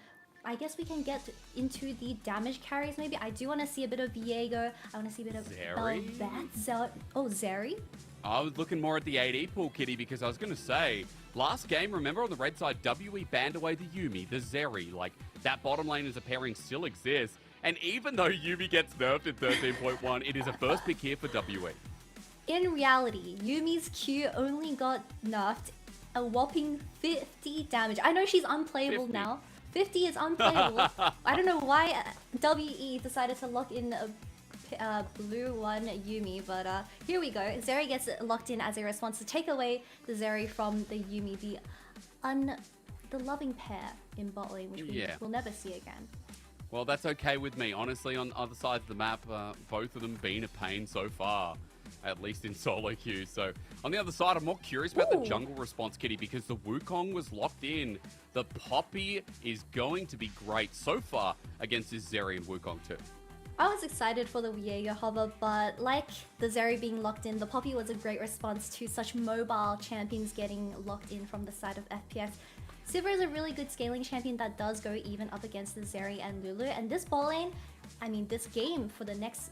I guess we can get into the damage carries maybe. I do want to see a bit of Viego. I want to see a bit of Bel'Veth. Oh, Zeri? I was looking more at the AD pool, Kitty, because I was going to say, last game, remember on the red side, WE banned away the Yuumi, the Zeri. Like, that bottom lane as a pairing still exists. And even though Yuumi gets nerfed in 13.1, it is a first pick here for WE. In reality, Yumi's Q only got nerfed a whopping 50 damage. I know she's unplayable 50. now. 50 is unplayable. I don't know why WE decided to lock in a blue one Yuumi, but here we go. Zeri gets locked in as a response to take away the Zeri from the Yuumi, the loving pair in bot lane, which we will never see again. Well, that's okay with me. Honestly, on other sides of the map, both of them been a pain so far, at least in solo queue. So on the other side, I'm more curious about the jungle response, Kitty, because the Wukong was locked in. The Poppy is going to be great so far against this Zeri and Wukong too. I was excited for the Viego hover, but like the Zeri being locked in, the Poppy was a great response to such mobile champions getting locked in from the side of FPX. Sivir is a really good scaling champion that does go even up against the Zeri and Lulu, and this ball lane, I mean this game for the next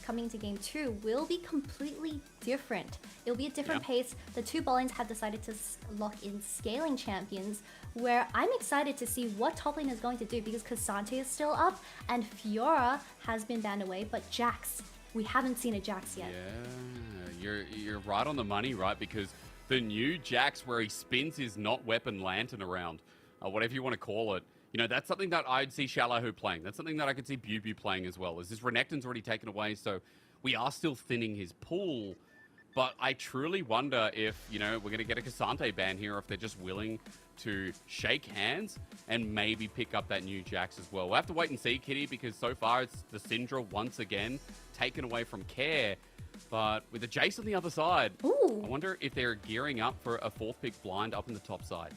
coming to game 2 will be completely different. It'll be a different pace. The 2 ball lanes have decided to lock in scaling champions, where I'm excited to see what top lane is going to do, because Cassante is still up and Fiora has been banned away, but Jax, we haven't seen a Jax yet. Yeah, you're right on the money, right? Because the new Jax, where he spins his not weapon lantern around, whatever you want to call it, you know, that's something that I'd see Shallow playing. That's something that I could see Bew playing as well. As this Renekton's already taken away, so we are still thinning his pool. But I truly wonder if, you know, we're going to get a Cassante ban here, or if they're just willing to shake hands and maybe pick up that new Jax as well. We'll have to wait and see, Kitty, because so far it's the Syndra once again taken away from Care. But with the Jace on the other side, I wonder if they're gearing up for a 4th pick blind up in the top side.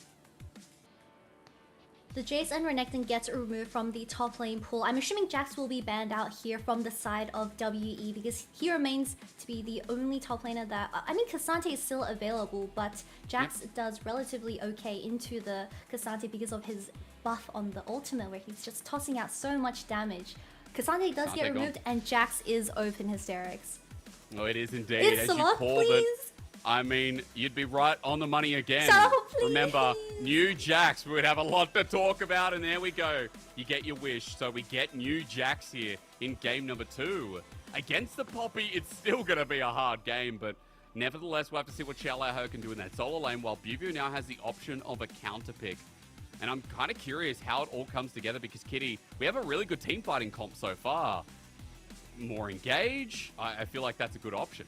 The Jace and Renekton gets removed from the top lane pool. I'm assuming Jax will be banned out here from the side of WE, because he remains to be the only top laner that... I mean, Cassante is still available, but Jax does relatively okay into the Cassante because of his buff on the ultimate, where he's just tossing out so much damage. Cassante does get removed, and Jax is open hysterics. Oh, it is indeed. It's as you called it. I mean, you'd be right on the money again. So, please. Remember, new Jax, we would have a lot to talk about, and there we go. You get your wish. So we get new Jax here in game number 2. Against the Poppy, it's still going to be a hard game, but nevertheless, we'll have to see what Shallow can do in that solo lane, while Bew now has the option of a counter pick. And I'm kind of curious how it all comes together, because, Kitty, we have a really good team fighting comp so far. More engage, I feel like that's a good option.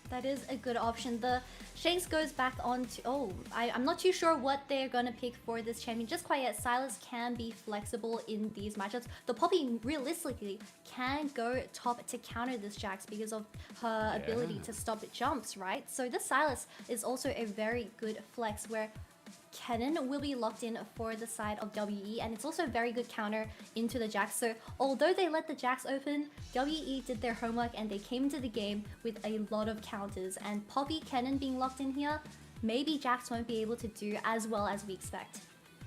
That is a good option. The Shanks goes back on to... I'm not too sure what they're going to pick for this champion just quite yet. Sylas can be flexible in these matchups. The Poppy realistically can go top to counter this Jax because of her ability to stop jumps, right? So this Sylas is also a very good flex, where Kennen will be locked in for the side of WE, and it's also a very good counter into the Jax. So although they let the Jax open, WE did their homework and they came into the game with a lot of counters. And Poppy, Kennen being locked in here, maybe Jax won't be able to do as well as we expect.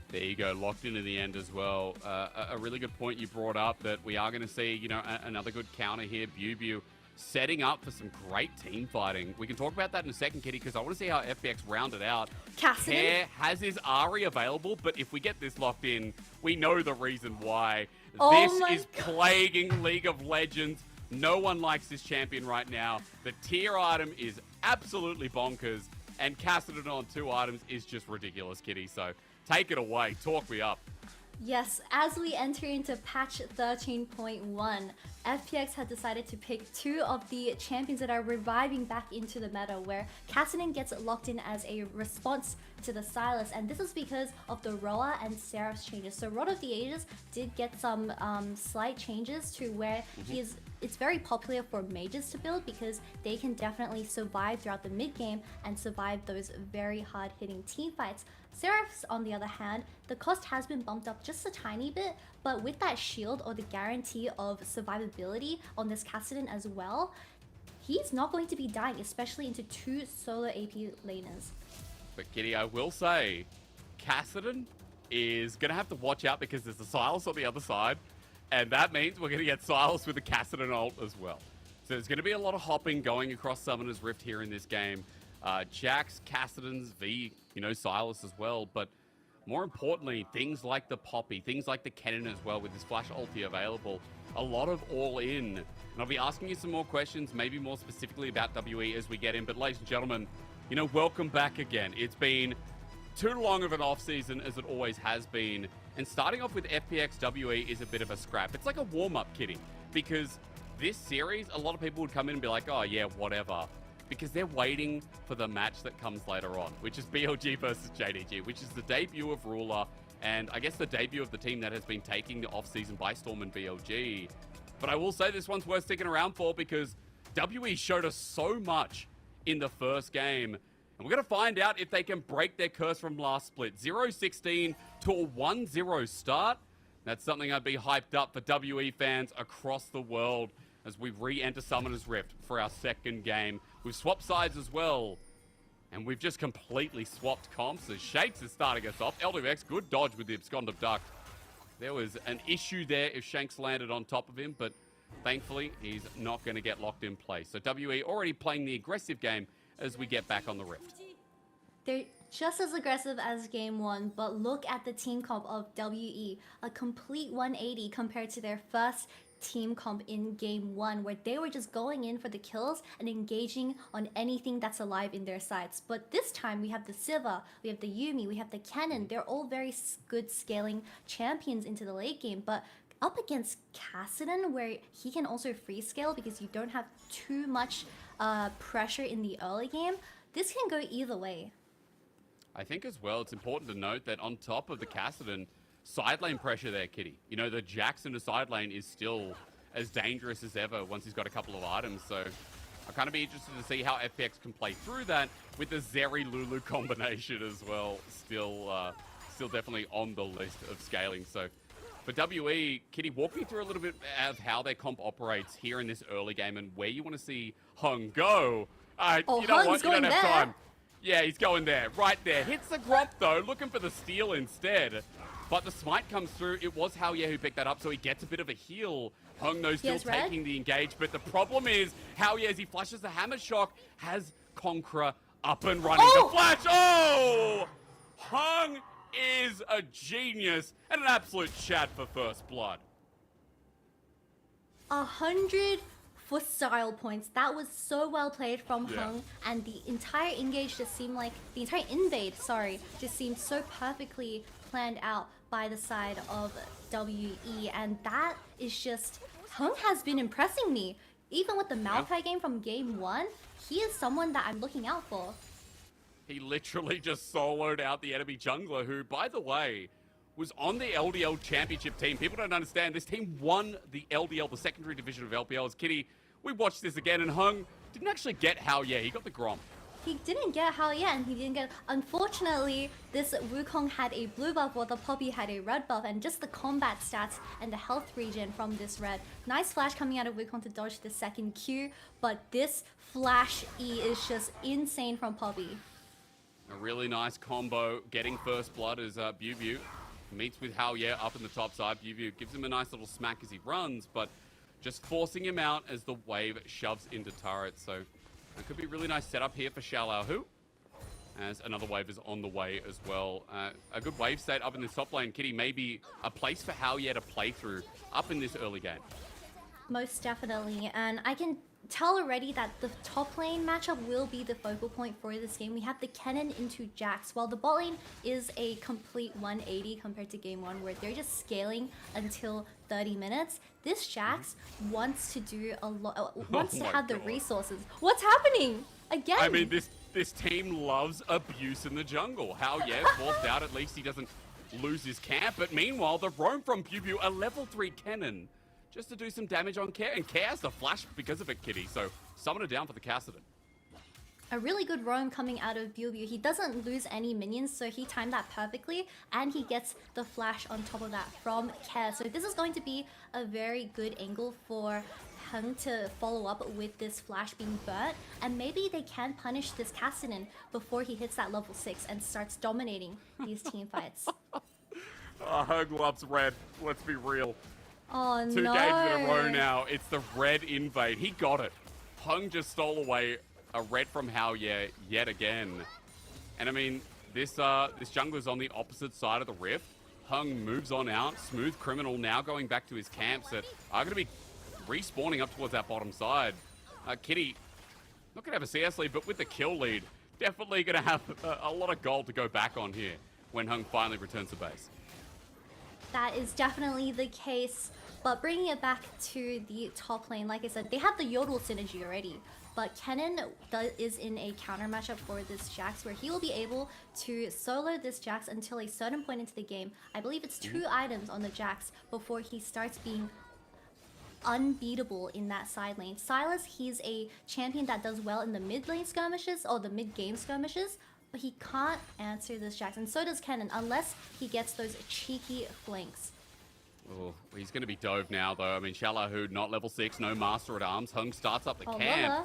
There you go, locked in the end as well. A really good point you brought up that we are going to see, you know, another good counter here. Bubu setting up for some great team fighting. We can talk about that in a second, Kitty, because I want to see how FPX rounded out. Cassidy Hare has his Ari available, but if we get this locked in, we know the reason why. Oh This is plaguing League of Legends. No one likes this champion right now. The tier item is absolutely bonkers, and Cassidy on 2 items is just ridiculous, Kitty. So take it away. Talk me up. Yes, as we enter into patch 13.1, FPX had decided to pick 2 of the champions that are reviving back into the meta, where Cassidy gets locked in as a response to the Sylas, and this is because of the Roa and Seraph's changes. So Rod of the Ages did get some slight changes to where it's very popular for mages to build because they can definitely survive throughout the mid game and survive those very hard hitting team fights. Seraph's, on the other hand, the cost has been bumped up just a tiny bit, but with that shield or the guarantee of survivability on this Cassidy as well, he's not going to be dying, especially into 2 solo AP laners. But Kitty, I will say, Cassidy is going to have to watch out because there's a Sylas on the other side, and that means we're going to get Sylas with the Cassidy ult as well. So there's going to be a lot of hopping going across Summoner's Rift here in this game. Jax, Cassidy's, V, you know, Sylas as well, but more importantly, things like the Poppy, things like the Kennen as well with his flash ulti available. A lot of all in. And I'll be asking you some more questions, maybe more specifically about WE as we get in. But ladies and gentlemen, you know, welcome back again. It's been too long of an off-season as it always has been. And starting off with FPX WE is a bit of a scrap. It's like a warm-up, Kitty, because this series, a lot of people would come in and be like, oh yeah, whatever. Because they're waiting for the match that comes later on, which is BLG versus JDG, which is the debut of Ruler, and I guess the debut of the team that has been taking the off-season by storm in BLG. But I will say this one's worth sticking around for because WE showed us so much in the first game, and we're going to find out if they can break their curse from last split. 0-16 to a 1-0 start. That's something I'd be hyped up for WE fans across the world as we re-enter Summoner's Rift for our second game. We've swapped sides as well, and we've just completely swapped comps as Shakes is starting us off. LWX, good dodge with the Abscond of Duck. There was an issue there if Shanks landed on top of him, but thankfully he's not going to get locked in place. So WE already playing the aggressive game as we get back on the Rift. They're just as aggressive as game 1, but look at the team comp of WE. A complete 180 compared to their first team comp in game 1, where they were just going in for the kills and engaging on anything that's alive in their sides. But this time we have the Siva, we have the Yuumi, we have the Kennen. They're all very good scaling champions into the late game, but up against Cassidy, where he can also free scale because you don't have too much pressure in the early game, this can go either way. I think as well, it's important to note that on top of the Cassidy, side lane pressure there, Kitty. You know, the Jax in the side lane is still as dangerous as ever once he's got a couple of items. So I'll kind of be interested to see how FPX can play through that with the Zeri Lulu combination as well. Still definitely on the list of scaling. So for WE, Kitty, walk me through a little bit of how their comp operates here in this early game and where you want to see Hung go. You know what? You don't have time. Yeah, he's going there, right there. Hits the Gromp though, looking for the steal instead. But the smite comes through. It was Hauye who picked that up, so he gets a bit of a heal. Hung, though, still taking the engage. But the problem is, Hauye, as he flashes the Hammer Shock, has Conqueror up and running. The flash! Oh! Hung is a genius and an absolute Chad for first blood. 100 for style points. That was so well played from Hung, and the entire engage just seemed like, the entire invade, sorry, just seemed so perfectly planned out by the side of WE, and that is just, Hung has been impressing me. Even with the Maokai game from game 1, he is someone that I'm looking out for. He literally just soloed out the enemy jungler, who, by the way, was on the LDL championship team. People don't understand, this team won the LDL, the secondary division of LPL. As Kitty, we watched this again, and Hung didn't actually get Hauye, he got the Gromp. He didn't get Hao yet, and he didn't get. Unfortunately, this Wukong had a blue buff while the Poppy had a red buff, and just the combat stats and the health regen from this red. Nice flash coming out of Wukong to dodge the second Q, but this flash E is just insane from Poppy. A really nice combo, getting first blood as BLG meets with Hao Ye up in the top side. BLG gives him a nice little smack as he runs, but just forcing him out as the wave shoves into turret. So it could be a really nice setup here for Xiaolahu, as another wave is on the way as well. A good wave state up in this top lane, Kitty, maybe a place for Hao Ye to play through up in this early game. Most definitely, and I can tell already that the top lane matchup will be the focal point for this game. We have the Kennen into Jax, while the bot lane is a complete 180 compared to game 1, where they're just scaling until 30 minutes. This Jax wants to do a lot, wants to my have the God. resources. What's happening? Again? I mean, this team loves abuse in the jungle. Hao Ye forced out, at least he doesn't lose his camp. But meanwhile, the roam from BLG, a level 3 Kennen, just to do some damage on Care. And Care has the flash because of it, Kitty. So summon her down for the Kassadin. A really good roam coming out of BLG. He doesn't lose any minions, so he timed that perfectly, and he gets the flash on top of that from Care. So this is going to be a very good angle for Hung to follow up with this flash being burnt, and maybe they can punish this Kassadin before he hits that level 6 and starts dominating these team fights. Hung loves red. Let's be real. Oh Two no! games in a row now. It's the red invade. He got it. Hung just stole away a red from Hao Ye yet again. And I mean, this jungler's on the opposite side of the rift. Hung moves on out. Smooth Criminal now going back to his camps that are going to be respawning up towards that bottom side. Kitty, not going to have a CS lead, but with the kill lead, definitely going to have a lot of gold to go back on here when Hung finally returns to base. That is definitely the case, but bringing it back to the top lane, like I said, they have the Yodel synergy already, but Kennen is in a counter matchup for this Jax, where he will be able to solo this Jax until a certain point into the game. I believe it's 2 items on the Jax before he starts being unbeatable in that side lane. Silas, he's a champion that does well in the mid lane skirmishes or the mid game skirmishes, but he can't answer this Jax, and so does Kennen, unless he gets those cheeky flanks. Oh, he's going to be dove now, though. I mean, Xiaolahu, not level 6, no Master at Arms. Hung starts up the camp. Lola.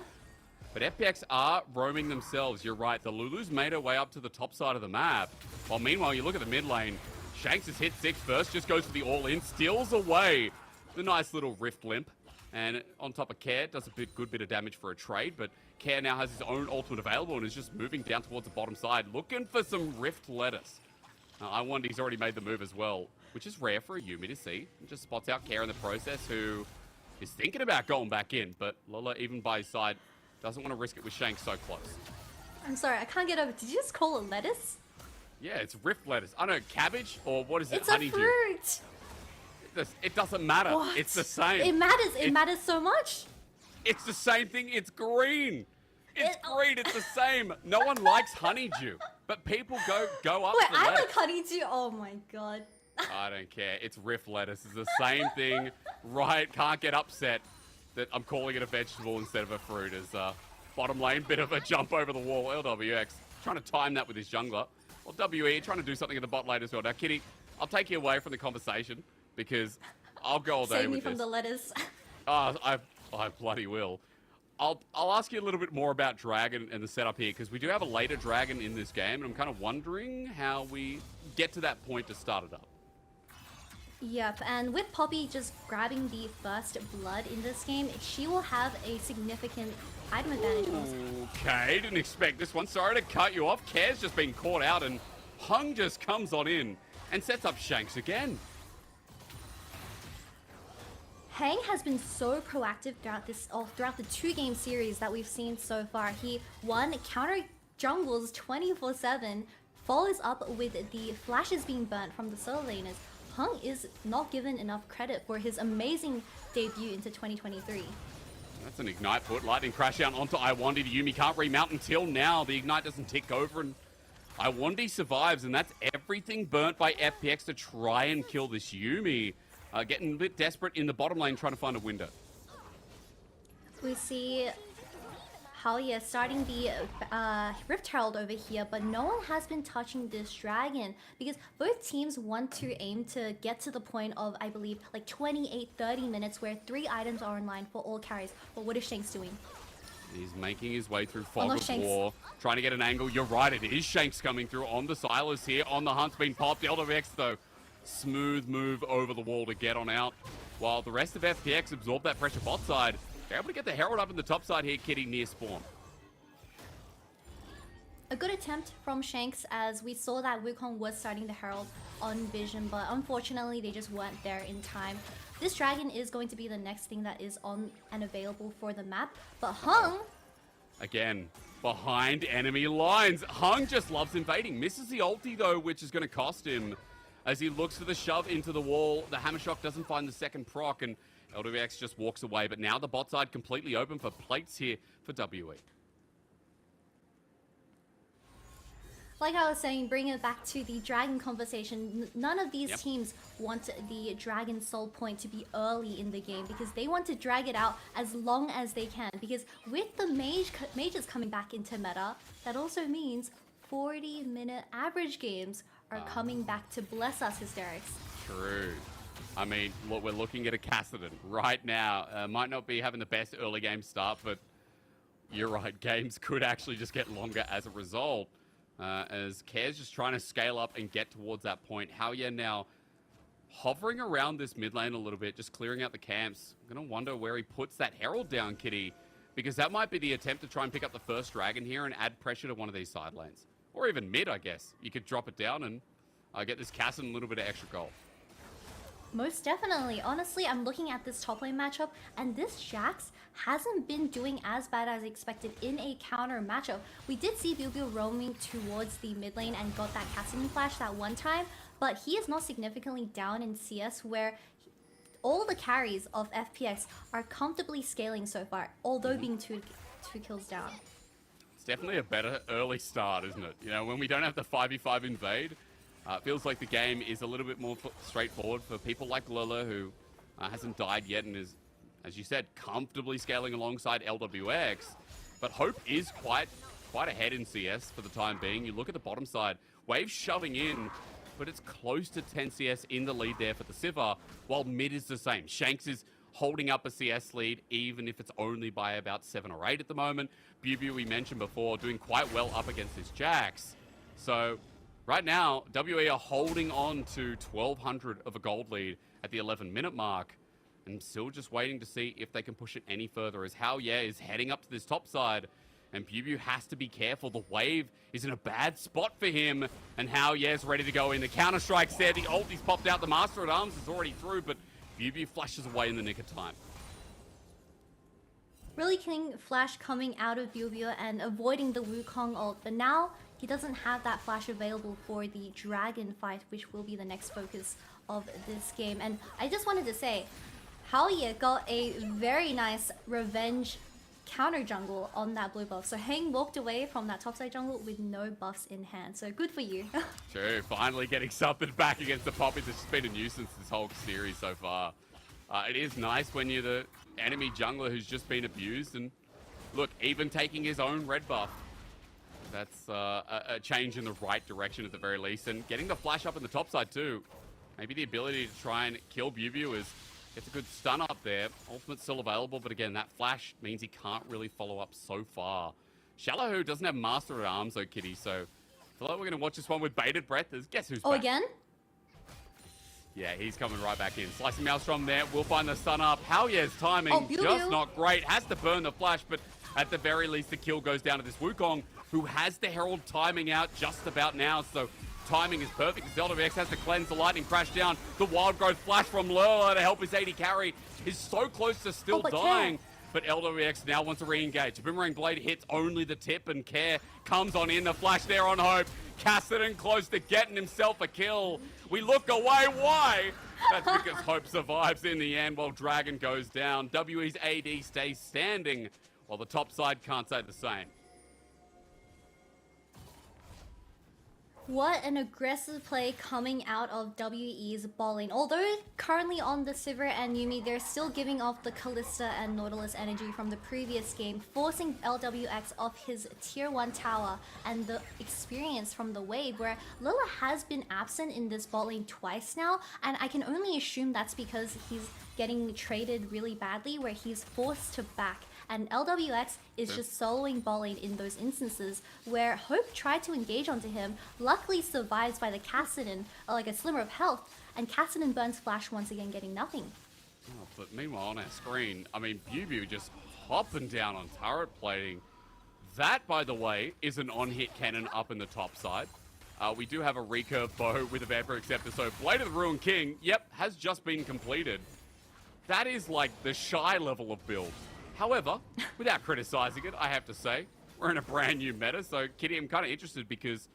But FPX are roaming themselves. You're right. The Lulu's made her way up to the top side of the map. While meanwhile, you look at the mid lane. Shanks has hit 6 first, just goes for the all-in, steals away the nice little Rift Limp. And on top of Care, does a good bit of damage for a trade, but Care now has his own ultimate available and is just moving down towards the bottom side, looking for some Rift lettuce. I wonder he's already made the move as well, which is rare for a Yuumi to see. He just spots out Care in the process, who is thinking about going back in, but Lola, even by his side, doesn't want to risk it with Shanks so close. I'm sorry, I can't get over. Did you just call it lettuce? Yeah, it's Rift lettuce. I don't know, cabbage, or what is it? It's a Honeydew. fruit. It doesn't matter. What? It's the same. It matters. It matters so much. It's the same thing. It's green. It's green. It's the same. No one likes honeydew, but people go up Wait, for I lettuce. like honeydew. Oh my god. I don't care. It's Rift lettuce. It's the same thing. Right? Can't get upset that I'm calling it a vegetable instead of a fruit. As bottom lane, bit of a jump over the wall. LWX trying to time that with his jungler. Well, WE trying to do something in the bot lane as well. Now, Kitty, I'll take you away from the conversation because I'll go all day Save me with from this. the lettuce. I bloody will. I'll ask you a little bit more about Dragon and the setup here, because we do have a later Dragon in this game, and I'm kind of wondering how we get to that point to start it up. Yep, and with Poppy just grabbing the first blood in this game, she will have a significant item advantage. Okay, didn't expect this one. Sorry to cut you off. Care's just been caught out, and Hung just comes on in and sets up Shanks again. Hang has been so proactive throughout the 2-game series that we've seen so far. He counter jungles 24/7, follows up with the flashes being burnt from the solo laners. Hung is not given enough credit for his amazing debut into 2023. That's an Ignite put. Lightning crash out onto Iwandi. The Yuumi can't remount until now. The Ignite doesn't tick over, and Iwandi survives, and that's everything burnt by FPX to try and kill this Yuumi. Getting a bit desperate in the bottom lane, trying to find a window. We see Hell yeah, starting the Rift Herald over here, but no one has been touching this dragon because both teams want to aim to get to the point of, I believe, like 28-30 minutes where 3 items are online for all carries. But what is Shanks doing? He's making his way through Fog no, of Shanks. War, trying to get an angle. You're right, it is Shanks coming through on the Silas here. On the Hunt's been popped. LWX, though, smooth move over the wall to get on out. While the rest of FPX absorb that pressure bot side, they're able to get the Herald up in the top side here, Kitty, near spawn. A good attempt from Shanks as we saw that Wukong was starting the Herald on Vision, but unfortunately they just weren't there in time. This dragon is going to be the next thing that is on and available for the map, but Hung... Again, behind enemy lines. Hung just loves invading. Misses the ulti, though, which is going to cost him. As he looks for the shove into the wall, the Hammer Shock doesn't find the second proc, and LWX just walks away. But now the bot side completely open for plates here for WE. Like I was saying, bringing it back to the Dragon conversation, none of these teams want the Dragon Soul Point to be early in the game because they want to drag it out as long as they can. Because with the mages coming back into meta, that also means 40-minute average games are coming back to bless us, Hysterics. True. I mean, look, we're looking at a Kassadin right now. Might not be having the best early game start, but you're right, games could actually just get longer as a result. As Care's just trying to scale up and get towards that point. Howya now hovering around this mid lane a little bit, just clearing out the camps. I'm going to wonder where he puts that Herald down, Kitty, because that might be the attempt to try and pick up the first dragon here and add pressure to one of these side lanes. Or even mid, I guess. You could drop it down and get this Kassadin a little bit of extra gold. Most definitely. Honestly, I'm looking at this top lane matchup, and this Jax hasn't been doing as bad as expected in a counter matchup. We did see BLG roaming towards the mid lane and got that Kassadin flash that one time, but he is not significantly down in CS where all the carries of FPX are comfortably scaling so far, although being two kills down. It's definitely a better early start, isn't it? You know, when we don't have the 5v5 invade, it feels like the game is a little bit more straightforward for people like Lilla, who hasn't died yet and is, as you said, comfortably scaling alongside LWX. But Hope is quite ahead in CS for the time being. You look at the bottom side, Wave's shoving in, but it's close to 10 CS in the lead there for the Sivir, while mid is the same. Shanks is holding up a CS lead, even if it's only by about 7 or 8 at the moment. Bubu, we mentioned before, doing quite well up against this Jax. So right now, WE are holding on to 1,200 of a gold lead at the 11-minute mark. And still just waiting to see if they can push it any further as Howya is heading up to this top side. And Bubu has to be careful. The wave is in a bad spot for him. And Howya's ready to go in. The counter-strike's there. The ulti's popped out. The Master at Arms is already through. But Bubu flashes away in the nick of time. Really clean flash coming out of BLG and avoiding the Wukong ult. But now he doesn't have that flash available for the dragon fight, which will be the next focus of this game. And I just wanted to say, Howya got a very nice revenge counter jungle on that blue buff. So Heng walked away from that topside jungle with no buffs in hand. So good for you. True, finally getting something back against the Poppies. It's just been a nuisance this whole series so far. It is nice when you're the enemy jungler who's just been abused. And look, even taking his own red buff, that's a change in the right direction at the very least. And getting the flash up in the top side too. Maybe the ability to try and kill Bubu is... Gets a good stun up there. Ultimate's still available, but again, that flash means he can't really follow up so far. Shallow doesn't have Master at Arms though, Kitty, so I feel like we're going to watch this one with bated breath. Guess who's back? Again? Yeah, he's coming right back in. Slicing Maelstrom there. We'll find the stun up. Howya's timing just not great. Has to burn the flash, but at the very least, the kill goes down to this Wukong, who has the Herald timing out just about now, so timing is perfect. LWX has to cleanse the lightning crash down. The wild growth flash from Lurla to help his AD carry is so close to still dying. But LWX now wants to re-engage. The Boomerang Blade hits only the tip, and Care comes on in. The flash there on Hope. Kassadin close to getting himself a kill. We look away. Why? That's because Hope survives in the end while Dragon goes down. WE's AD stays standing while the top side can't say the same. What an aggressive play coming out of WE's ball lane. Although currently on the Sivir and Yuumi, they're still giving off the Kalista and Nautilus energy from the previous game, forcing LWX off his tier 1 tower, and the experience from the wave where Lilla has been absent in this bot lane twice now, and I can only assume that's because he's getting traded really badly where he's forced to back. And LWX is just soloing bot lane in those instances where Hope tried to engage onto him, luckily survives by the Kassadin, like a slimmer of health, and Kassadin burns Flash once again, getting nothing. Oh, but meanwhile on our screen, I mean, BLG just hopping down on turret plating. That, by the way, is an on-hit cannon up in the top side. We do have a recurve bow with a Vapor Acceptor, so Blade of the Ruined King, yep, has just been completed. That is like the shy level of build. However, without criticizing it, I have to say, we're in a brand new meta, so Kitty, I'm kind of interested because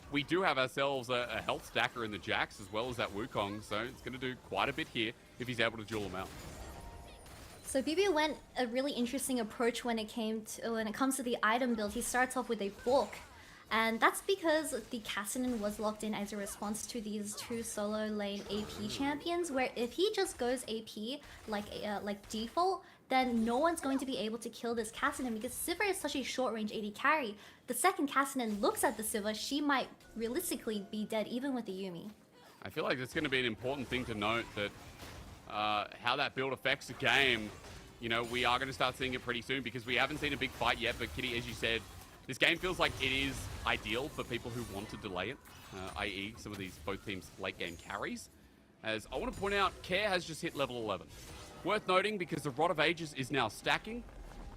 we do have ourselves a health stacker in the Jax as well as that Wukong, so it's going to do quite a bit here if he's able to duel him out. So BB went a really interesting approach when it comes to the item build. He starts off with a bulk, and that's because the Kassadin was locked in as a response to these two solo lane AP champions, where if he just goes AP like default, then no one's going to be able to kill this Kassadin because Sivir is such a short-range AD carry. The second Kassadin looks at the Sivir, she might realistically be dead even with the Yuumi. I feel like it's going to be an important thing to note that how that build affects the game. You know, we are going to start seeing it pretty soon because we haven't seen a big fight yet, but Kitty, as you said, this game feels like it is ideal for people who want to delay it, i.e. some of these both teams late game carries. As I want to point out, Care has just hit level 11. Worth noting because the Rod of Ages is now stacking,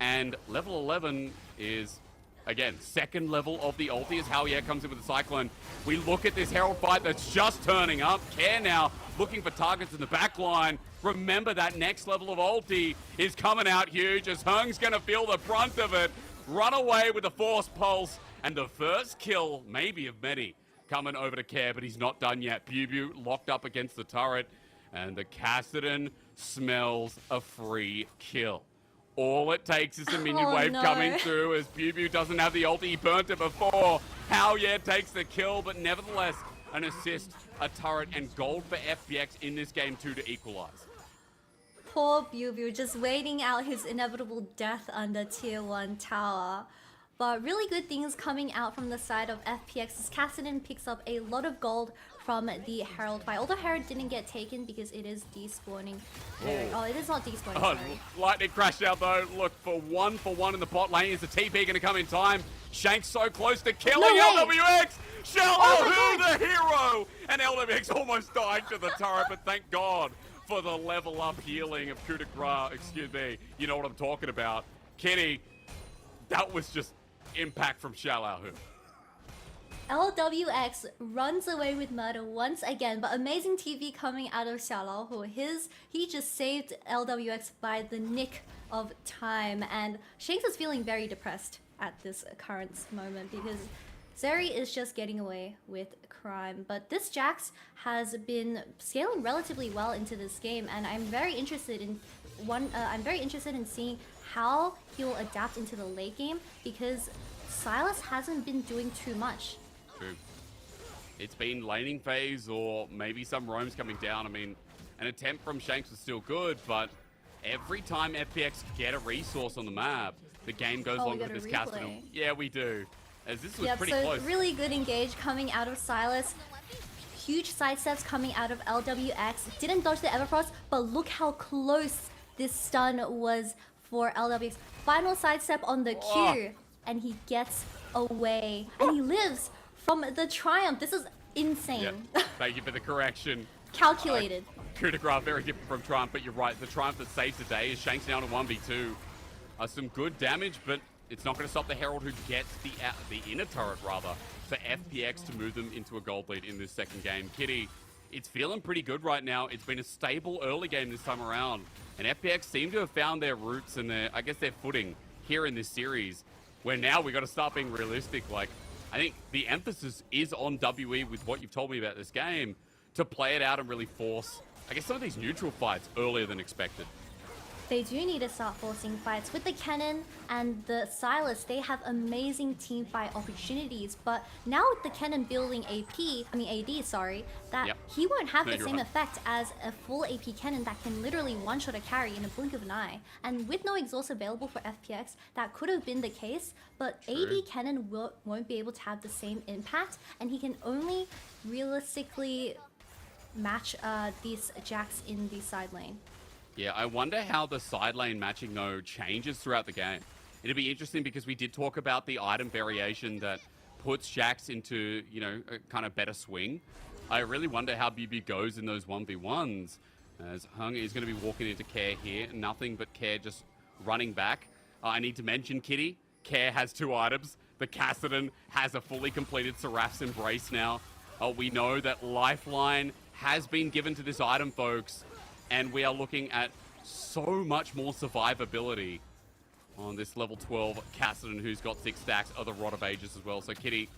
and level 11 is, again, second level of the ulti as Hell Yeah comes in with the Cyclone. We look at this Herald fight that's just turning up. Care now looking for targets in the back line. Remember that next level of ulti is coming out huge as Hung's going to feel the brunt of it. Run away with the Force Pulse, and the first kill, maybe of many, coming over to Care, but he's not done yet. BLG locked up against the turret, and the Kassadin smells a free kill. All it takes is a minion wave coming through as BLG doesn't have the ulti. He burnt it before. Hell Yeah takes the kill, but nevertheless, an assist, a turret, and gold for FPX in this game too to equalize. Poor BLG just waiting out his inevitable death under tier 1 tower. But really good things coming out from the side of FPX as Kassadin picks up a lot of gold from the Herald fight. Although Herald didn't get taken because it is despawning. Oh, it is not despawning, sorry. Lightning crashed out though. Look, for one in the bot lane. Is the TP going to come in time? Shank's so close to killing LWX! Shallow, the hero! And LWX almost died to the turret, but thank God for the level up healing of coup de grace. Excuse me, you know what I'm talking about. Kitty, that was just impact from Shallow. LWX runs away with murder once again, but amazing TV coming out of Xiaolao, who he just saved LWX by the nick of time, and Shanks is feeling very depressed at this current moment because Zeri is just getting away with crime. But this Jax has been scaling relatively well into this game, and I'm very interested in seeing how he'll adapt into the late game because Sylas hasn't been doing too much. True. It's been laning phase or maybe some roams coming down. I mean, an attempt from Shanks was still good, but every time FPX get a resource on the map, the game goes on with this Kassadin. Yeah, we do. As this was pretty close. So really good engage coming out of Sylas. Huge sidesteps coming out of LWX. Didn't dodge the Everfrost, but look how close this stun was for LWX. Final sidestep on the Q, and he gets away. And he lives from the Triumph. This is insane. Yep. Thank you for the correction. Calculated. Coup de grace, very different from Triumph, but you're right. The Triumph that saves the day is Shanks down to 1v2. Some good damage, but it's not going to stop the Herald who gets the inner turret, rather, for FPX to move them into a gold lead in this second game. Kitty, it's feeling pretty good right now. It's been a stable early game this time around, and FPX seem to have found their roots and their footing here in this series, where now we got to start being realistic. Like, I think the emphasis is on WE with what you've told me about this game to play it out and really force, I guess, some of these neutral fights earlier than expected. They do need to start forcing fights. With the Kennen and the Silas, they have amazing team fight opportunities. But now with the Kennen building AD, sorry, that Yep. he won't have No, the you're same right. effect as a full AP Kennen that can literally one-shot a carry in a blink of an eye. And with no exhaust available for FPX, that could have been the case. But True. AD Kennen won't be able to have the same impact, and he can only realistically match these Jacks in the side lane. Yeah, I wonder how the side lane matching, though, changes throughout the game. It'd be interesting because we did talk about the item variation that puts Jax into, you know, a kind of better swing. I really wonder how BB goes in those 1v1s. As Hung is going to be walking into Care here. Nothing but Care just running back. I need to mention, Kitty, Care has 2 items. The Cassidon has a fully completed Seraph's Embrace now. We know that Lifeline has been given to this item, folks. And we are looking at so much more survivability on this level 12 Cassidon, who's got 6 stacks of the Rod of Ages as well. So, Kitty,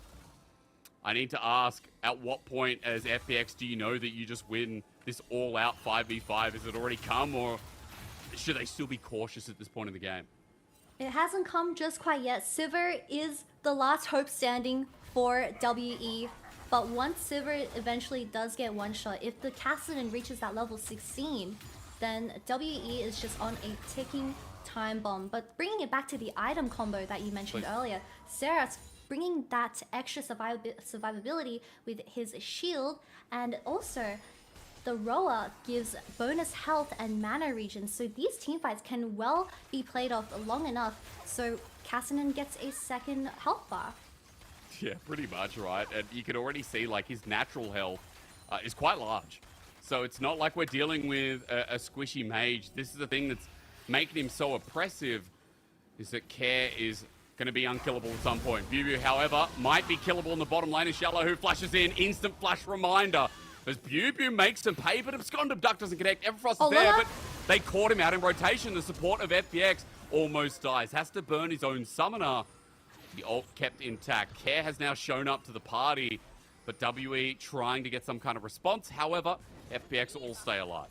I need to ask, at what point as FPX do you know that you just win this all-out 5v5? Is it already come, or should they still be cautious at this point in the game? It hasn't come just quite yet. Sivir is the last hope standing for WE. But once Sivir eventually does get one shot, if the Cassidon reaches that level 16, then WE is just on a ticking time bomb. But bringing it back to the item combo that you mentioned earlier, Seraph bringing that extra survivability with his shield, and also the Roa gives bonus health and mana regen, so these teamfights can well be played off long enough so Cassidon gets a second health bar. Yeah, pretty much, right? And you can already see, like, his natural health is quite large. So it's not like we're dealing with a squishy mage. This is the thing that's making him so oppressive, is that Care is going to be unkillable at some point. Bubu, however, might be killable in the bottom lane. As Shallow, who flashes in, instant flash reminder. As Bubu makes some pay, but Abscond Duck doesn't connect. Everfrost is there, but they caught him out in rotation. The support of FPX almost dies. Has to burn his own summoner. The ult kept intact. Care has now shown up to the party, but WE trying to get some kind of response. However, FPX all stay alive.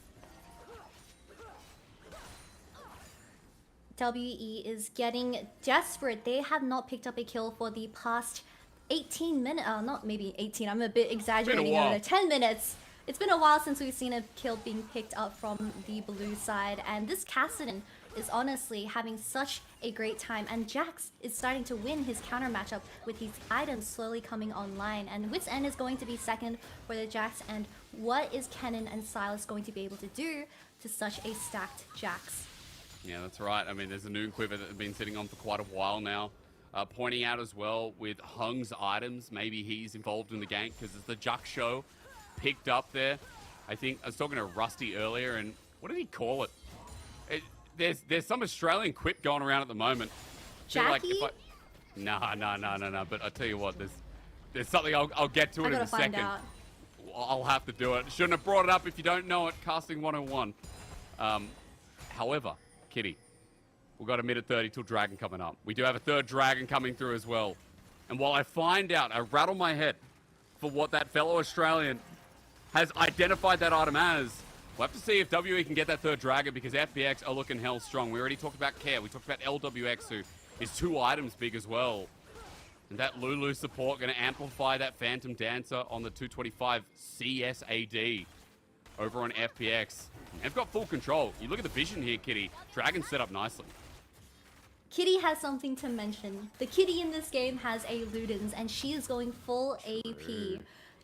WE is getting desperate. They have not picked up a kill for the past 18 minutes. Not maybe 18, I'm a bit exaggerating over there. 10 minutes. It's been a while since we've seen a kill being picked up from the blue side, and this Cassidon is honestly having such a great time, and Jax is starting to win his counter matchup with his items slowly coming online, and Wit's End is going to be second for the Jax, and what is Kennen and Silas going to be able to do to such a stacked Jax? Yeah, that's right. I mean, there's a new Quiver that has been sitting on for quite a while now. Pointing out as well with Hung's items, maybe he's involved in the gank because it's the Juck show picked up there. I think I was talking to Rusty earlier, and what did he call it? There's some Australian quip going around at the moment. Jackie? No. But I tell you what, there's something I'll get to it in a second. Out. I'll have to do it. Shouldn't have brought it up if you don't know it. Casting 101. However, Kitty, we've got a minute 30 till Dragon coming up. We do have a third Dragon coming through as well. And while I find out, I rattle my head for what that fellow Australian has identified that item as. We'll have to see if WE can get that third Dragon, because FPX are looking hell strong. We already talked about Care. We talked about LWX, who is 2 items big as well. And that Lulu support going to amplify that Phantom Dancer on the 225 CSAD over on FPX. And they've got full control. You look at the vision here, Kitty. Dragon set up nicely. Kitty has something to mention. The Kitty in this game has a Ludens, and she is going full AP.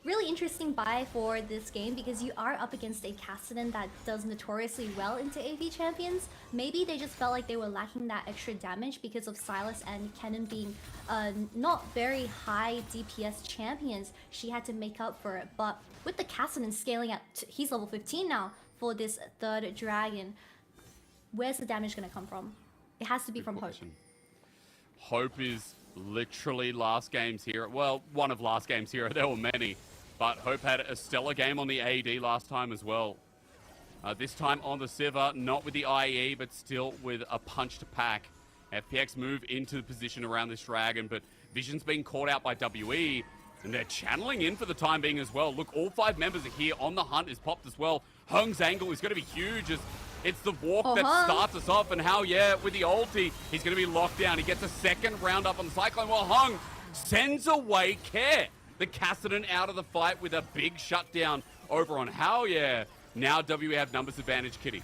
Really interesting buy for this game, because you are up against a Cassidon that does notoriously well into AP champions. Maybe they just felt like they were lacking that extra damage because of Silas and Kennen being not very high DPS champions. She had to make up for it. But with the Cassidon scaling at, he's level 15 now for this third Dragon, where's the damage going to come from? It has to be from Hope. Hope is literally last game's hero. Well, one of last game's hero. There were many. But Hope had a stellar game on the AD last time as well. This time on the Sivir, not with the IE, but still with a punch to pack. FPX move into the position around this Dragon, but Vision's being caught out by WE, and they're channeling in for the time being as well. Look, all 5 members are here on the hunt is popped as well. Hung's angle is going to be huge as it's the walk that Hung. starts us off. And how, yeah, with the ulti, he's going to be locked down. He gets a second round up on the Cyclone while Hung sends away Care. The Cassidy out of the fight with a big shutdown over on How, yeah. Now WE have numbers advantage, Kitty.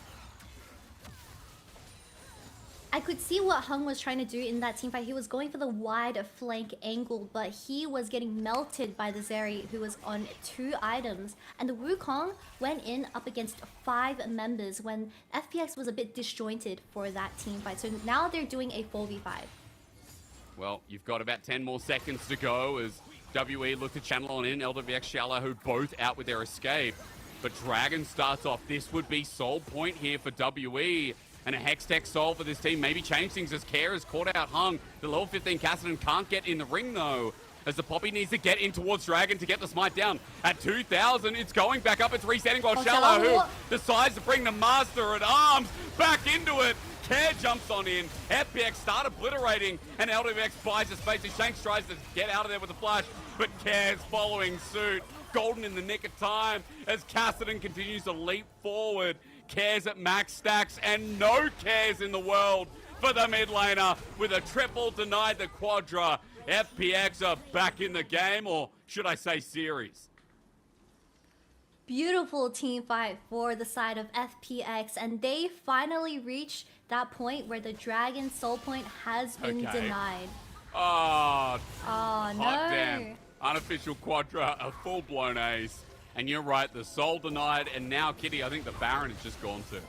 I could see what Hung was trying to do in that team fight. He was going for the wide flank angle, but he was getting melted by the Zeri, who was on 2 items. And the Wukong went in up against 5 members when FPX was a bit disjointed for that team fight. So now they're doing a 4v5. Well, you've got about 10 more seconds to go as WE look to channel on in. LWX, Shallow, who both out with their escape. But Dragon starts off. This would be soul point here for WE. And a Hextech soul for this team. Maybe change things as Care has caught out Hung. The level 15 Cassidy can't get in the ring though. As the Poppy needs to get in towards Dragon to get the smite down. At 2,000, it's going back up. It's resetting while Shallow, who decides to bring the Master at Arms back into it. Care jumps on in. FPX start obliterating. And LWX buys a space. And Shanks tries to get out of there with a flash. But Care's following suit. Golden in the nick of time as Cassidy continues to leap forward. Cares at max stacks and no cares in the world for the mid laner with a triple denied the quadra. FPX are back in the game, or should I say series. Beautiful team fight for the side of FPX, and they finally reached that point where the Dragon soul point has been denied. Oh, Oh no. hot damn. Unofficial quadra, a full-blown ace. And you're right, the soul denied, and now, Kitty, I think the Baron has just gone to.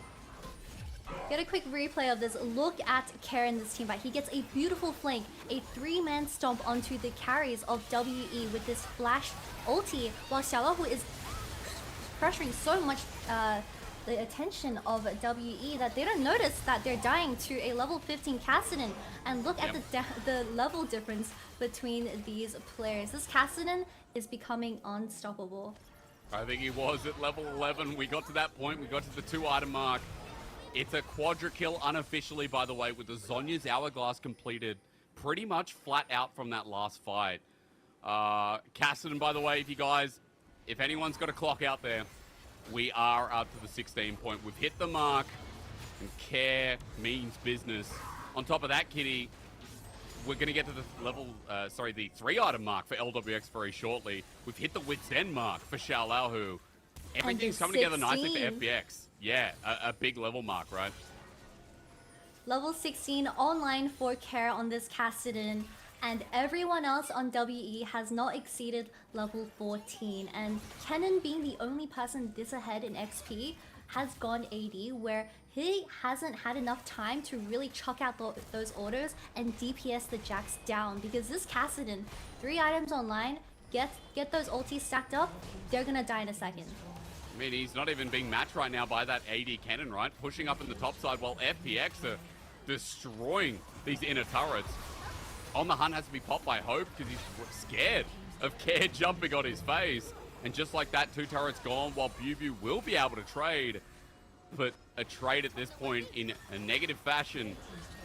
Get a quick replay of this. Look at Care in this team fight. He gets a beautiful flank, a 3-man stomp onto the carries of WE with this flash ulti, while Xiaohu is pressuring so much the attention of WE that they don't notice that they're dying to a level 15 Cassidy. And look at the level difference between these players. This Cassidy is becoming unstoppable. I think he was at level 11. We got to that point. We got to the 2-item mark. It's a quadra kill unofficially, by the way, with the Zhonya's Hourglass completed pretty much flat out from that last fight. Cassidy, by the way, if anyone's got a clock out there, we are up to the 16 point. We've hit the mark, and Care means business. On top of that, Kitty, we're going to get to the the 3-item mark for LWX very shortly. We've hit the Wits End mark for Xiaolahu. Everything's coming together nicely for FPX. Yeah, a big level mark, right? Level 16 online for Care on this Cassidy, and everyone else on WE has not exceeded level 14. And Kennen, being the only person this ahead in XP, has gone AD, where he hasn't had enough time to really chuck out those orders and DPS the Jax down, because this Cassidy, 3 items online, get those ultis stacked up, they're gonna die in a second. I mean, he's not even being matched right now by that AD cannon, right? Pushing up in the top side while FPX are destroying these inner turrets. On the hunt has to be popped by Hope because he's scared of Care jumping on his face. And just like that, 2 turrets gone while BuBu will be able to trade. But a trade at this point in a negative fashion,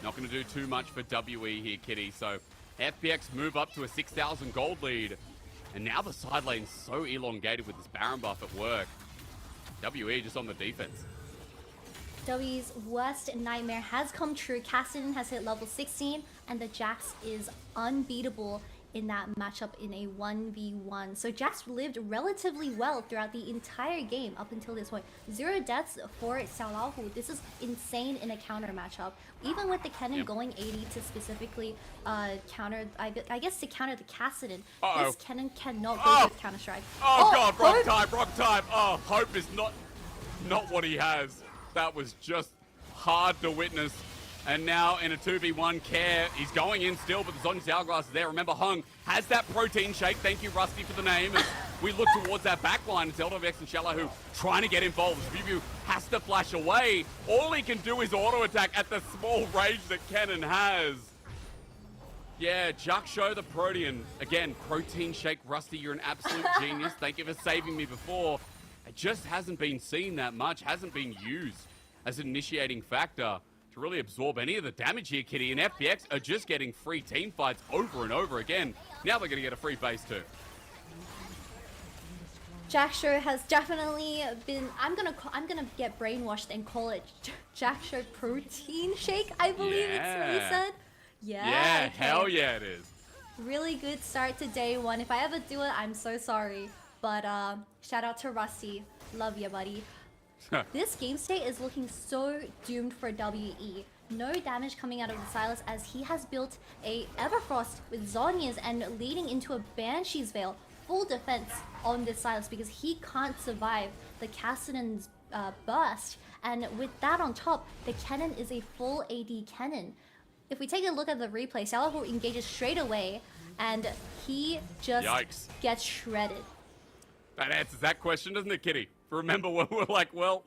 not going to do too much for WE here, Kitty. So FPX move up to a 6,000 gold lead. And now the side lane's so elongated with this Baron buff at work. WE just on the defense. WE's worst nightmare has come true. Cassidy has hit level 16, and the Jax is unbeatable in that matchup in a 1v1. So Jax lived relatively well throughout the entire game up until this point. 0 deaths for Xiaolahu. This is insane in a counter matchup. Even with the Kennen going 80 to specifically counter, I guess to counter the Cassidy, this Kennen cannot go with Counter-Strike. Oh god, wrong time. Oh, Hope is not what he has. That was just hard to witness. And now in a 2v1, Care, he's going in still, but the Zhonya's Hourglass is there. Remember, Hung has that protein shake. Thank you, Rusty, for the name. As we look towards that backline, it's LWX and Xiaolahu trying to get involved. BuBu has to flash away. All he can do is auto-attack at the small range that Kennen has. Yeah, Juck Show the Protean. Again, protein shake. Rusty, you're an absolute genius. Thank you for saving me before. It just hasn't been seen that much, hasn't been used as an initiating factor to really absorb any of the damage here, Kitty. And FPX are just getting free team fights over and over again. Now they're going to get a free base too. Jacksho has definitely been. I'm gonna get brainwashed and call it Jacksho protein shake. I believe it's what you Yeah. said. Yeah. Yeah, okay. hell yeah it is. Really good start to day one. If I ever do it, I'm so sorry. But shout out to Rusty. Love ya, buddy. This game state is looking so doomed for WE. No damage coming out of the Silas as he has built a Everfrost with Zhonya's and leading into a Banshee's Veil. Full defense on this Silas because he can't survive the Cassidon's burst. And with that on top, the cannon is a full AD cannon. If we take a look at the replay, Salaho engages straight away and he just Yikes. gets shredded. That answers that question, doesn't it, Kitty? Remember when we were like, well,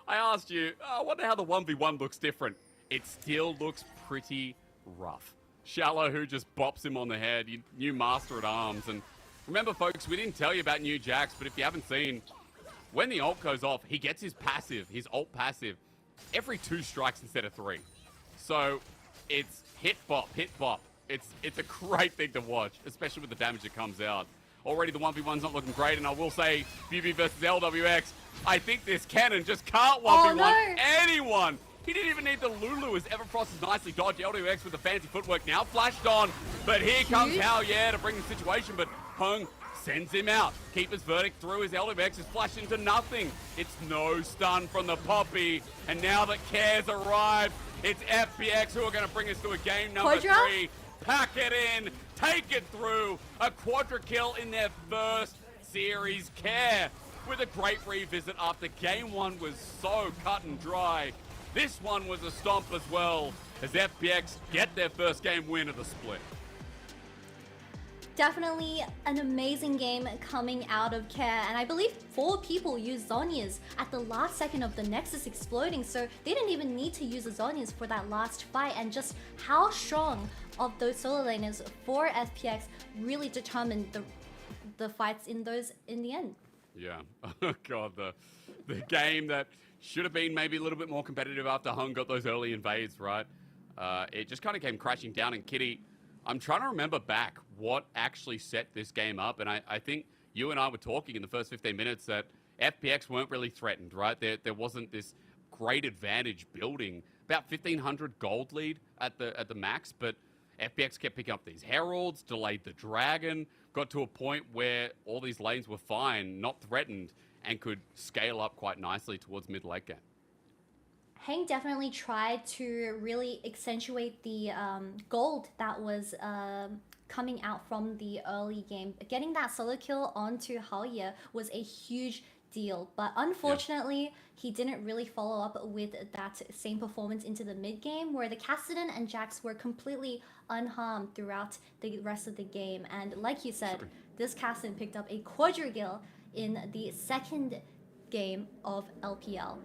I asked you, I wonder how the 1v1 looks different. It still looks pretty rough. Shallow, who just bops him on the head, new Master at Arms. And remember, folks, we didn't tell you about new Jax, but if you haven't seen, when the ult goes off, he gets his passive, his ult passive, every 2 strikes instead of 3. So it's hit bop, hit bop. It's a great thing to watch, especially with the damage that comes out. Already the 1v1's not looking great, and I will say, BB versus LWX, I think this cannon just can't 1v1 anyone. He didn't even need the Lulu as Everfrost is nicely dodged. LWX with the fancy footwork now flashed on, but here comes Hao Ye to bring the situation, but Hung sends him out. Keeper's verdict through as LWX is flashed into nothing. It's no stun from the Poppy, and now that Care's arrived, it's FPX who are going to bring us to a game number 3. Pack it in, take it through, a quadra kill in their first series. Care with a great revisit after game 1 was so cut and dry. This one was a stomp as well as FPX get their first game win of the split. Definitely an amazing game coming out of Care, and I believe 4 people used Zhonya's at the last second of the Nexus exploding, so they didn't even need to use the Zhonya's for that last fight, and just how strong of those solo laners for FPX really determined the fights in the end. Yeah, oh god, the game that should have been maybe a little bit more competitive after Hung got those early invades, right? It just kind of came crashing down, and Kitty, I'm trying to remember back what actually set this game up, and I think you and I were talking in the first 15 minutes that FPX weren't really threatened, right? There wasn't this great advantage building. About 1,500 gold lead at the max, but FPX kept picking up these heralds, delayed the dragon, got to a point where all these lanes were fine, not threatened, and could scale up quite nicely towards mid-late game. Hang definitely tried to really accentuate the gold that was coming out from the early game. Getting that solo kill onto Hao Ye was a huge deal, but unfortunately he didn't really follow up with that same performance into the mid game, where the Cassidon and Jax were completely unharmed throughout the rest of the game. And like you said, this Cassidon picked up a quadrikill in the second game of LPL.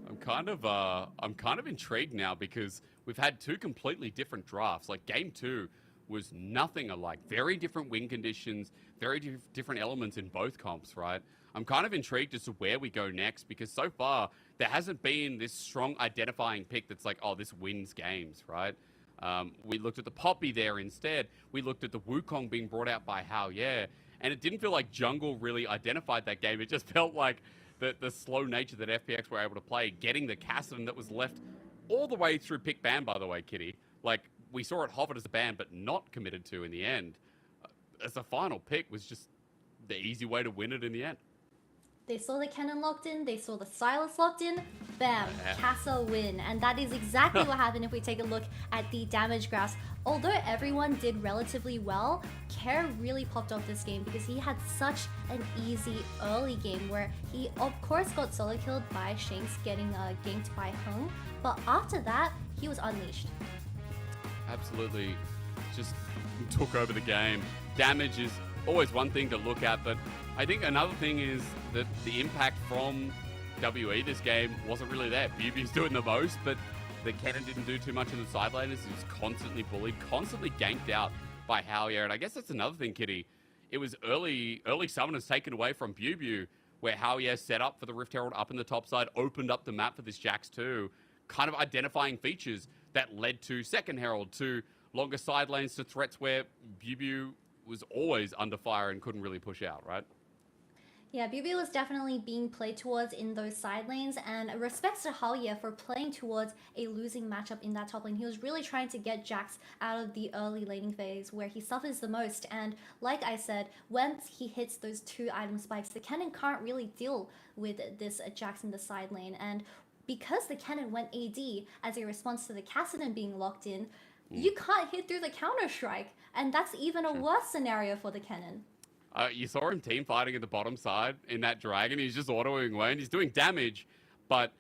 I'm kind of intrigued now because we've had 2 completely different drafts. Like game 2 was nothing alike. Very different win conditions, very different elements in both comps, right? I'm kind of intrigued as to where we go next because so far there hasn't been this strong identifying pick that's like, oh, this wins games, right? We looked at the Poppy there instead. We looked at the Wukong being brought out by Hao Ye, and it didn't feel like Jungle really identified that game. It just felt like the slow nature that FPX were able to play, getting the Cassidon that was left all the way through pick ban, by the way, Kitty. Like, we saw it hovered as a ban, but not committed to in the end. As a final pick was just the easy way to win it in the end. They saw the cannon locked in, they saw the Silas locked in, bam, Casa win. And that is exactly what happened if we take a look at the damage graphs. Although everyone did relatively well, Care really popped off this game because he had such an easy early game where he of course got solo killed by Shanks getting ganked by Hung, but after that, he was unleashed. Absolutely just took over the game. Damage is always one thing to look at, but I think another thing is that the impact from WE this game wasn't really there. BB's doing the most, but the cannon didn't do too much in the side laners. He was constantly bullied, constantly ganked out by Hao Ye. And I guess that's another thing, Kitty. It was early summoners taken away from BBU, where Hao Ye set up for the Rift Herald up in the top side, opened up the map for this Jax 2, kind of identifying features that led to second Herald, to longer side lanes, to threats where BBU was always under fire and couldn't really push out, right? Yeah, BB was definitely being played towards in those side lanes, and respects to Halia for playing towards a losing matchup in that top lane. He was really trying to get Jax out of the early laning phase where he suffers the most, and like I said, once he hits those 2 item spikes, the Kennen can't really deal with this Jax in the side lane, and because the Kennen went AD as a response to the Kassadin being locked in, you can't hit through the counter-strike, and that's even a worse scenario for the Kennen. You saw him team fighting at the bottom side in that dragon. He's just autoing away and he's doing damage, but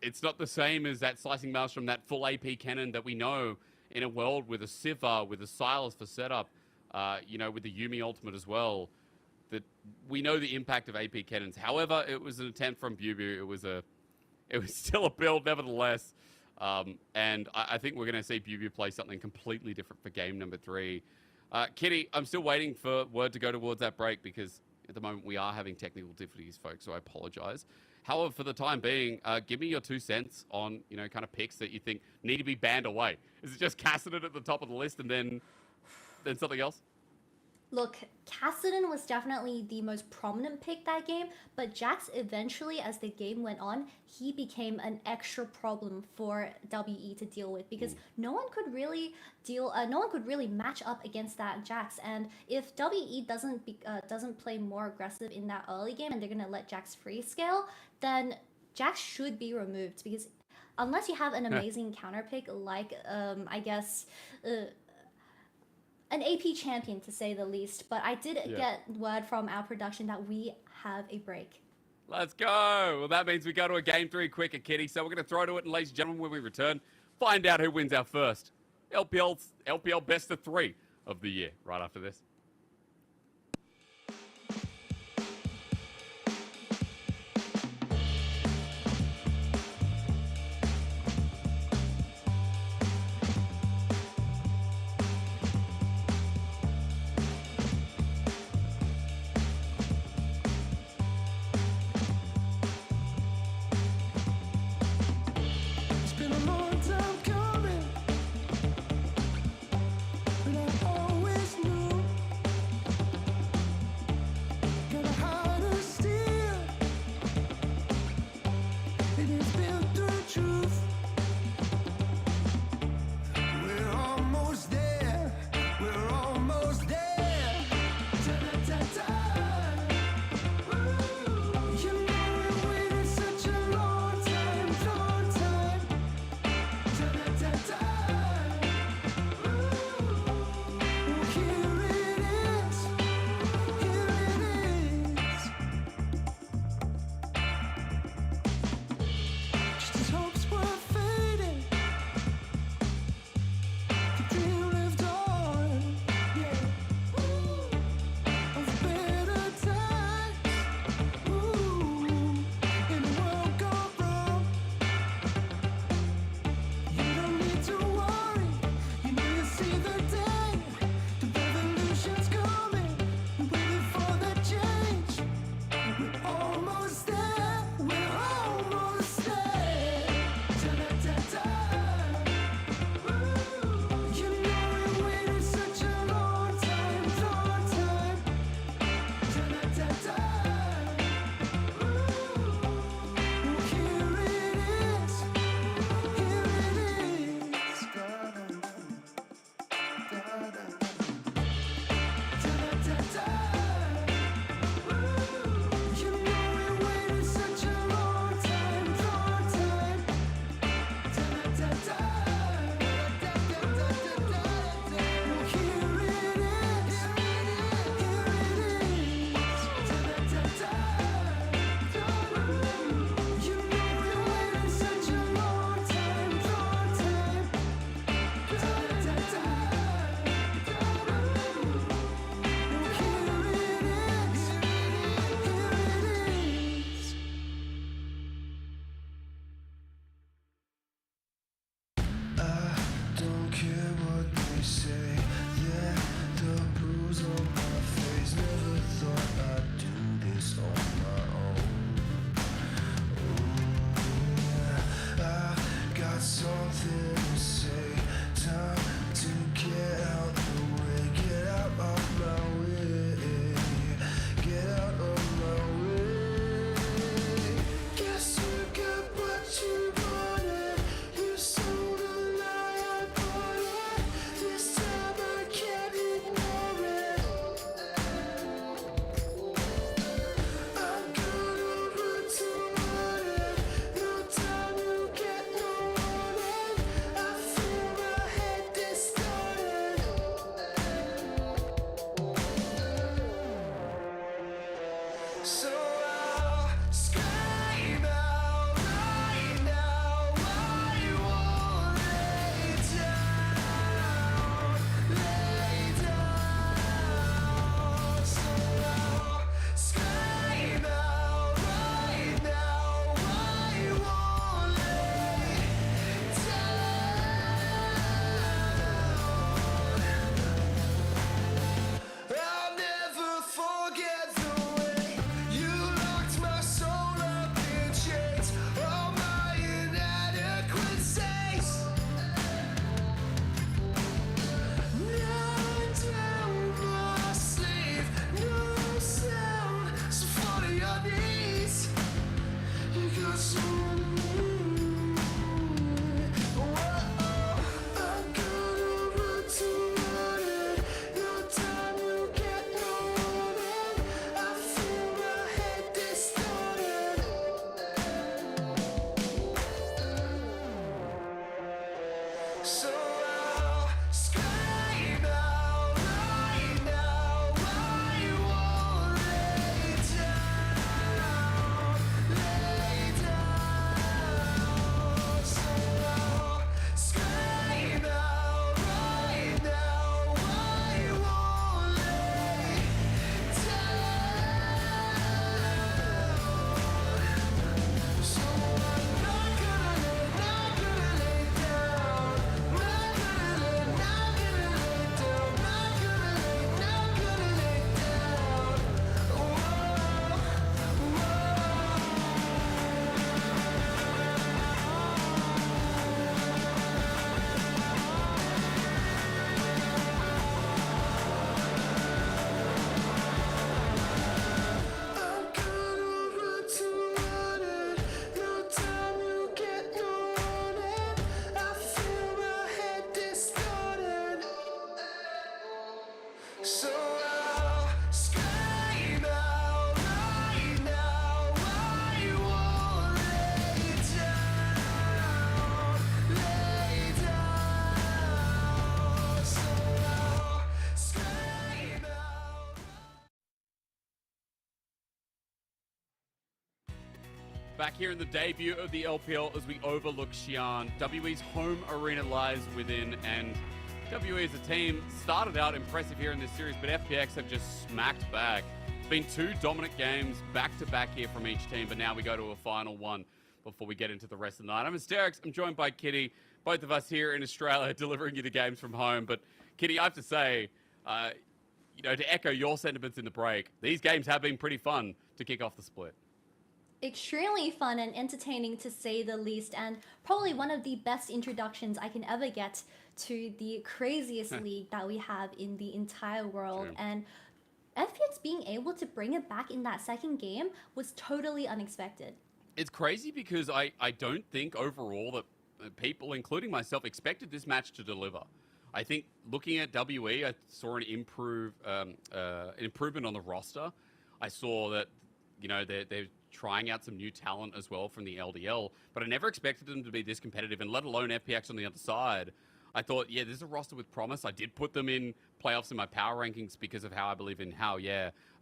it's not the same as that slicing maelstrom, that full AP cannon that we know in a world with a Sivir, with a Silas for setup, with the Yuumi ultimate as well, that we know the impact of AP cannons. However, it was an attempt from Bubu. It was still a build nevertheless. And I think we're going to see Bubu play something completely different for game number 3. Kitty, I'm still waiting for word to go towards that break because at the moment we are having technical difficulties, folks, so I apologize. However, for the time being, give me your 2 cents on, kind of picks that you think need to be banned away. Is it just Kassadin at the top of the list and then something else? Look, Kassadin was definitely the most prominent pick that game, but Jax eventually, as the game went on, he became an extra problem for WE to deal with because no one could really match up against that Jax. And if WE doesn't play more aggressive in that early game and they're gonna let Jax free scale, then Jax should be removed because unless you have an amazing counter pick like an AP champion, to say the least. But I did get word from our production that we have a break. Let's go. Well, that means we go to a game 3 quicker, Kitty. So we're going to throw to it, and ladies and gentlemen, when we return, find out who wins our first LPL best of 3 of the year right after this. It's been a long time coming, but I always knew So I'll scream out right now. I won't lay down, lay down. So I'll scream out right now. I won't lay down. So I'm not gonna lay down. Not gonna lay down. Not gonna lay down. Whoa, I'm gonna run to running. No time you get no warning. I feel my head distorted. So I'll scream out right now. I won't lay down, lay down. So I'll scream out. Back here in the debut of the LPL as we overlook Xi'an. WE's home arena lies within, and WE as a team started out impressive here in this series, but FPX have just smacked back. It's been 2 dominant games back-to-back here from each team, but now we go to a final one before we get into the rest of the night. I'm Asterix, I'm joined by Kitty, both of us here in Australia delivering you the games from home. But Kitty, I have to say, to echo your sentiments in the break, these games have been pretty fun to kick off the split. Extremely fun and entertaining to say the least, and probably one of the best introductions I can ever get to the craziest league that we have in the entire world. True. And FPX being able to bring it back in that second game was totally unexpected. It's crazy because I don't think overall that people, including myself, expected this match to deliver. I think looking at WE, I saw an improvement on the roster. I saw that, they're trying out some new talent as well from the LDL, but I never expected them to be this competitive, and let alone FPX on the other side. I thought, yeah, this is a roster with promise. I did put them in playoffs in my power rankings because of how I believe in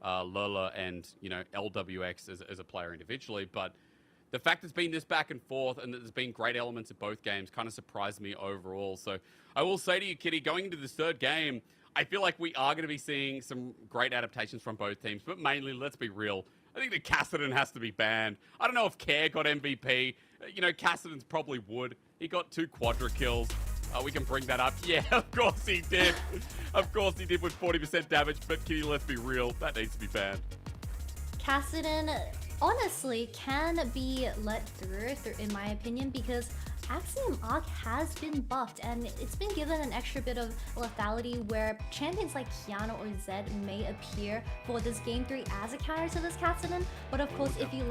Lola and, LWX as a player individually. But the fact it's been this back and forth and that there's been great elements in both games kind of surprised me overall. So I will say to you, Kitty, going into this third game, I feel like we are going to be seeing some great adaptations from both teams, but mainly, let's be real, I think that Cassidy has to be banned. I don't know if Care got MVP. Cassidy probably would. He got 2 quadra kills. We can bring that up. Yeah, of course he did. Of course he did with 40% damage, but Kitty, let's be real, that needs to be banned. Kassadin honestly can be let through in my opinion, because Axiom Arc has been buffed and it's been given an extra bit of lethality where champions like Kiana or Zed may appear for this game 3 as a counter to this Kassadin. But of course, if you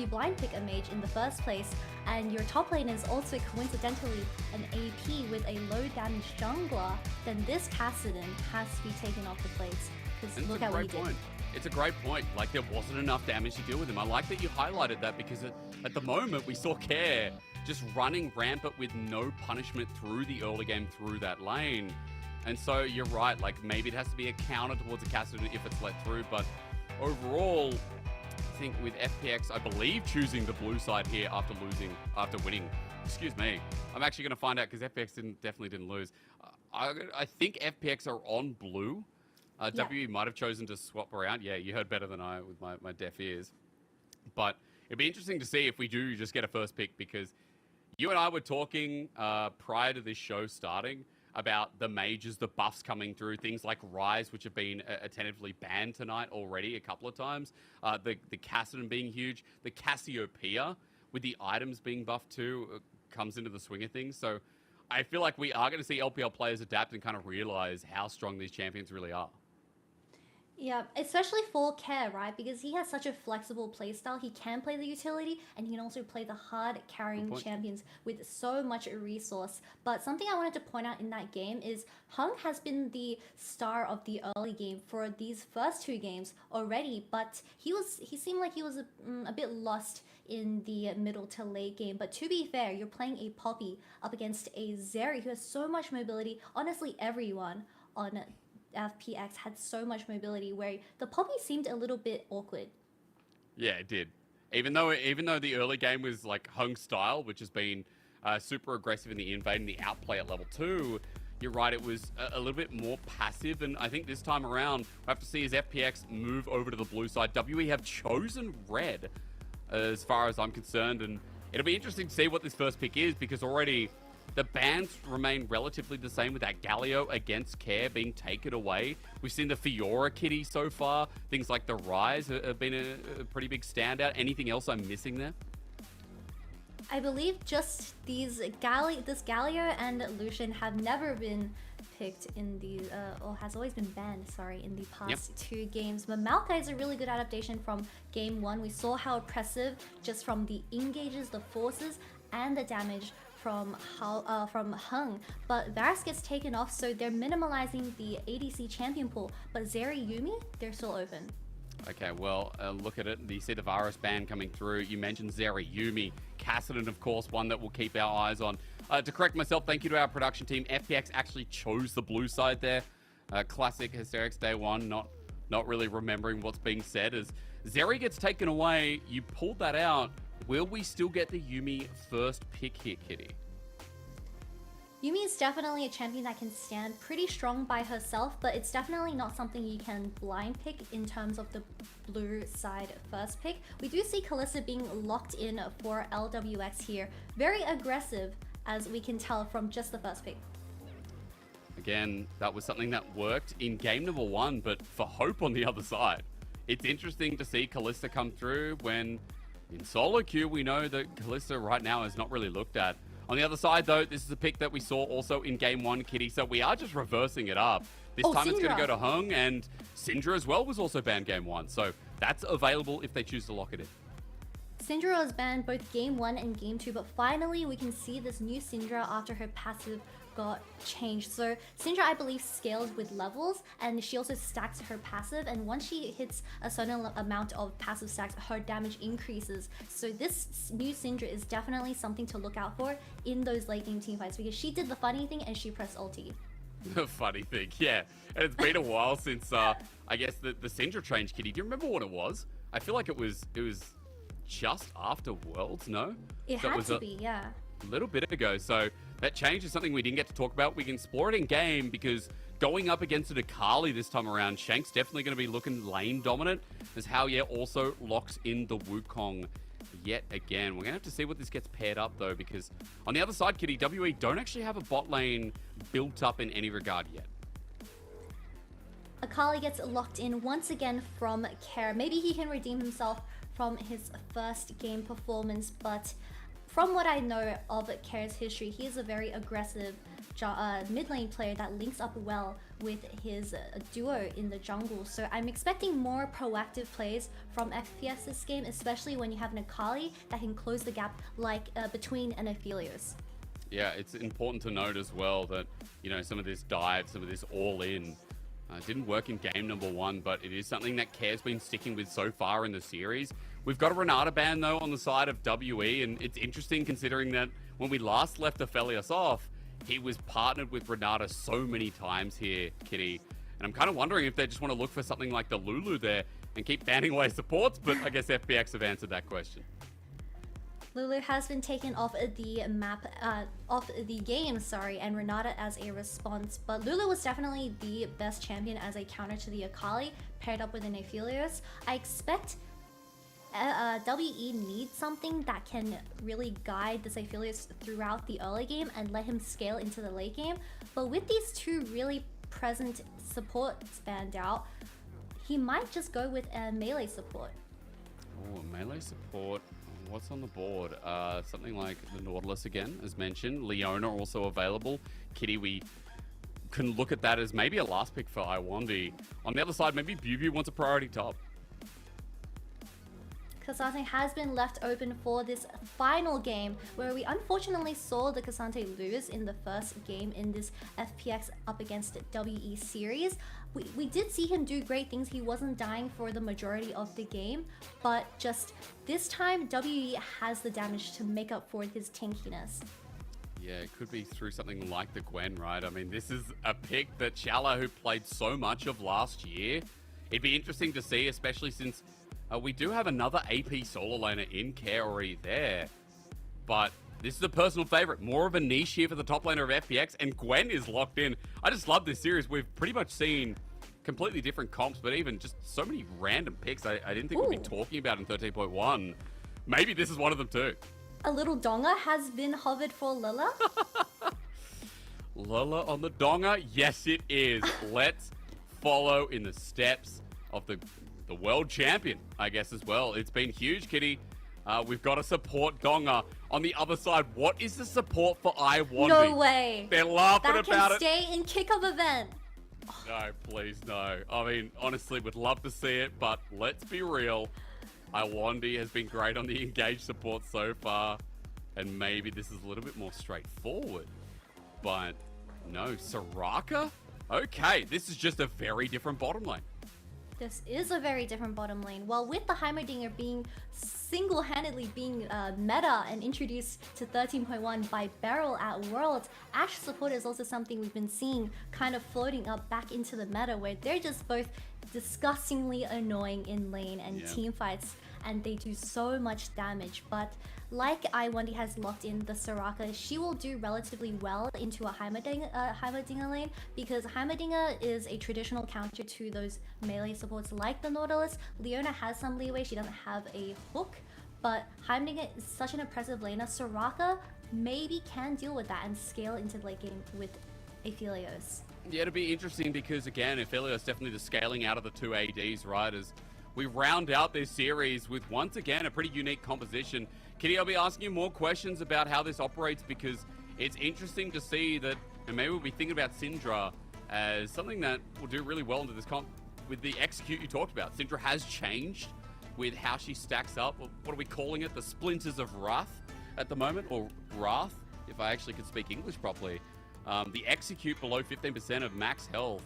blind pick a mage in the first place and your top lane is also coincidentally an AP with a low damage jungler, then this Kassadin has to be taken off the plates. Because look at what he did. It's a great point. Like, there wasn't enough damage to deal with him. I like that you highlighted that because at the moment we saw Care just running rampant with no punishment through the early game through that lane. And so you're right, like maybe it has to be a counter towards a Cassidy if it's let through, but overall, I think with FPX, I believe choosing the blue side here after winning. Excuse me. I'm actually going to find out because FPX definitely didn't lose. I think FPX are on blue. Yeah. WE might have chosen to swap around. Yeah, you heard better than I with my deaf ears. But it'd be interesting to see if we do just get a first pick, because you and I were talking prior to this show starting about the mages, the buffs coming through, things like Rise, which have been attentively banned tonight already a couple of times. The Kassadin being huge. The Cassiopeia, with the items being buffed too, comes into the swing of things. So I feel like we are going to see LPL players adapt and kind of realize how strong these champions really are. Yeah, especially for Care, right? Because he has such a flexible playstyle. He can play the utility and he can also play the hard carrying point. champions with so much resource. But something I wanted to point out in that game is Hung has been the star of the early game for these first two games already, but he seemed like he was a bit lost in the middle to late game. But to be fair, you're playing a Poppy up against a Zeri who has so much mobility. Honestly, everyone on FPX had so much mobility where the Poppy seemed a little bit awkward. Yeah, it did. Even though the early game was like Hung style, which has been super aggressive in the invade and the outplay at level 2, you're right, it was a little bit more passive. And I think this time around, we have to see as FPX move over to the blue side. WE have chosen red as far as I'm concerned. And it'll be interesting to see what this first pick is, because already the bans remain relatively the same with that Galio against Care being taken away. We've seen the Fiora kitty so far. Things like the Rise have been a pretty big standout. Anything else I'm missing there? I believe just this Galio and Lucian have never been picked in the, or has always been banned, sorry, in the past two games. But Maokai is a really good adaptation from game 1. We saw how oppressive just from the engages, the forces, and the damage from Hung, but Varus gets taken off, so they're minimalizing the ADC champion pool. But Zeri, Yumi, they're still open. Okay, well, look at it. You see the Varus ban coming through. You mentioned Zeri, Yumi, Kassadin, of course, one that we'll keep our eyes on. To correct myself, thank you to our production team. FPX actually chose the blue side there. Classic Hysterics Day 1, not really remembering what's being said. As Zeri gets taken away, you pulled that out. Will we still get the Yumi first pick here, Kitty? Yumi is definitely a champion that can stand pretty strong by herself, but it's definitely not something you can blind pick in terms of the blue side first pick. We do see Kalista being locked in for LWX here. Very aggressive, as we can tell from just the first pick. Again, that was something that worked in game number 1, but for Hope on the other side. It's interesting to see Kalista come through when in solo queue, we know that Kalista right now is not really looked at. On the other side, though, this is a pick that we saw also in Game 1, Kitty, so we are just reversing it up. This time it's going to go to Hung, and Syndra as well was also banned Game 1, so that's available if they choose to lock it in. Syndra was banned both Game 1 and Game 2, but finally we can see this new Syndra after her passive got changed. So Syndra, I believe, scales with levels, and she also stacks her passive, and once she hits a certain amount of passive stacks, her damage increases. So this new Syndra is definitely something to look out for in those late game teamfights, because she did the funny thing and she pressed ulti. The funny thing, yeah. And it's been a while since, I guess, the Syndra change, Kitty. Do you remember what it was? I feel like it was just after Worlds, no? It had to be, yeah. A little bit ago, so that change is something we didn't get to talk about. We can explore it in game, because going up against an Akali this time around, Shank's definitely going to be looking lane dominant, as Hao also locks in the Wukong yet again. We're going to have to see what this gets paired up, though, because on the other side, Kitty, WE don't actually have a bot lane built up in any regard yet. Akali gets locked in once again from Care. Maybe he can redeem himself from his first game performance, but from what I know of Care's history, he is a very aggressive mid lane player that links up well with his duo in the jungle. So I'm expecting more proactive plays from FPS this game, especially when you have an Akali that can close the gap like between an Aphelios. Yeah, it's important to note as well that, you know, some of this dive, some of this all-in didn't work in game number 1, but it is something that Care's been sticking with so far in the series. We've got a Renata ban, though, on the side of WE, and it's interesting considering that when we last left Aphelios off, he was partnered with Renata so many times here, Kitty. And I'm kind of wondering if they just want to look for something like the Lulu there and keep banning away supports, but I guess FPX have answered that question. Lulu has been taken off the map, off the game, sorry, and Renata as a response. But Lulu was definitely the best champion as a counter to the Akali, paired up with an Aphelios. I expect WE needs something that can really guide this Aphelios throughout the early game and let him scale into the late game. But with these two really present supports banned out, he might just go with a melee support. Oh, melee support. What's on the board? Something like the Nautilus again, as mentioned. Leona also available. Kitty, can look at that as maybe a last pick for Iwandi. On the other side, maybe Bubu wants a priority top. Casante has been left open for this final game, where we unfortunately saw the Casante lose in the first game in this FPX up against WE series. We did see him do great things. He wasn't dying for the majority of the game, but just this time WE has the damage to make up for his tankiness. Yeah, it could be through something like the Gwen, right? I mean, this is a pick that Shala, who played so much of last year, it'd be interesting to see, especially since we do have another AP solo laner in care already there. But this is a personal favorite. More of a niche here for the top laner of FPX, and Gwen is locked in. I just love this series. We've pretty much seen completely different comps, but even just so many random picks I didn't think we'd be talking about in 13.1. Maybe this is one of them too. A little Donga has been hovered for Lila. Lila on the Donga? Yes, it is. Let's follow in the steps of the world champion, I guess, as well. It's been huge, Kitty. We've got to support Donga. On the other side, what is the support for Iwandi? No way. They're laughing that about can stay in kickoff event. No, please, no. I mean, honestly, would love to see it, but let's be real. Iwandi has been great on the engaged support so far, and maybe this is a little bit more straightforward. But no, Soraka? Okay, this is just a very different bottom lane. This is a very different bottom lane. Well, with the Heimerdinger being single-handedly being meta and introduced to 13.1 by Beryl at Worlds, Ashe support is also something we've been seeing kind of floating up back into the meta, where they're just both disgustingly annoying in lane and team fights, and they do so much damage. But like Iwandi has locked in the Soraka, she will do relatively well into a Heimerdinger lane, because Heimerdinger is a traditional counter to those melee supports like the Nautilus. Leona has some leeway, she doesn't have a hook, but Heimerdinger is such an impressive laner. Soraka maybe can deal with that and scale into the late game with Aphelios. Yeah, it'll be interesting because, again, Aphelios definitely the scaling out of the two ADs, right? As we round out this series with, once again, a pretty unique composition. Kitty, I'll be asking you more questions about how this operates, because it's interesting to see that, and maybe we'll be thinking about Syndra as something that will do really well into this comp with the execute you talked about. Syndra has changed with how she stacks up. What are we calling it? The Splinters of Wrath at the moment, or Wrath, if I actually could speak English properly. The execute below 15% of max health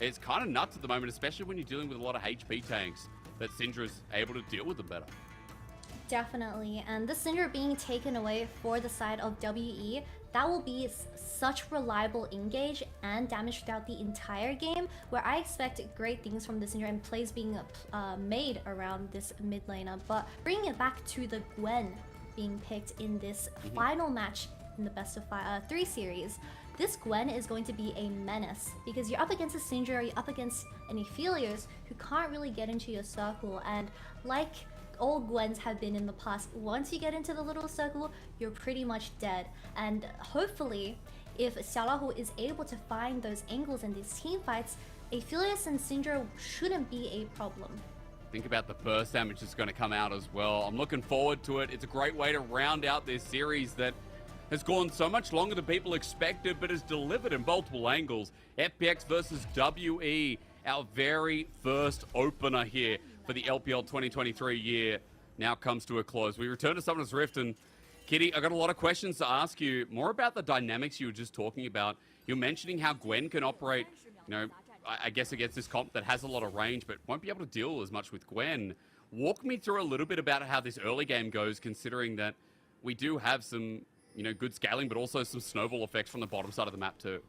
is kind of nuts at the moment, especially when you're dealing with a lot of HP tanks, that Syndra is able to deal with them better. Definitely, and the Syndra being taken away for the side of WE, that will be such reliable engage and damage throughout the entire game, where I expect great things from the Syndra and plays being made around this mid laner. But bringing it back to the Gwen being picked in this final match in the best of 3 series, this Gwen is going to be a menace, because you're up against a Syndra, you're up against an Aphelios who can't really get into your circle, and like all Gwens have been in the past, once you get into the little circle, you're pretty much dead. And hopefully, if Xiaolahu is able to find those angles in these team fights, Aphelios and Syndra shouldn't be a problem. Think about the burst damage that's going to come out as well. I'm looking forward to it. It's a great way to round out this series that has gone so much longer than people expected, but has delivered in multiple angles. FPX versus WE, our very first opener here for the LPL 2023 year, now comes to a close. We return to Summoner's Rift, and Kitty, I got a lot of questions to ask you, more about the dynamics you were just talking about. You're mentioning how Gwen can operate, you know, I guess against this comp that has a lot of range, but won't be able to deal as much with Gwen. Walk me through a little bit about how this early game goes, considering that we do have some, you know, good scaling, but also some snowball effects from the bottom side of the map too.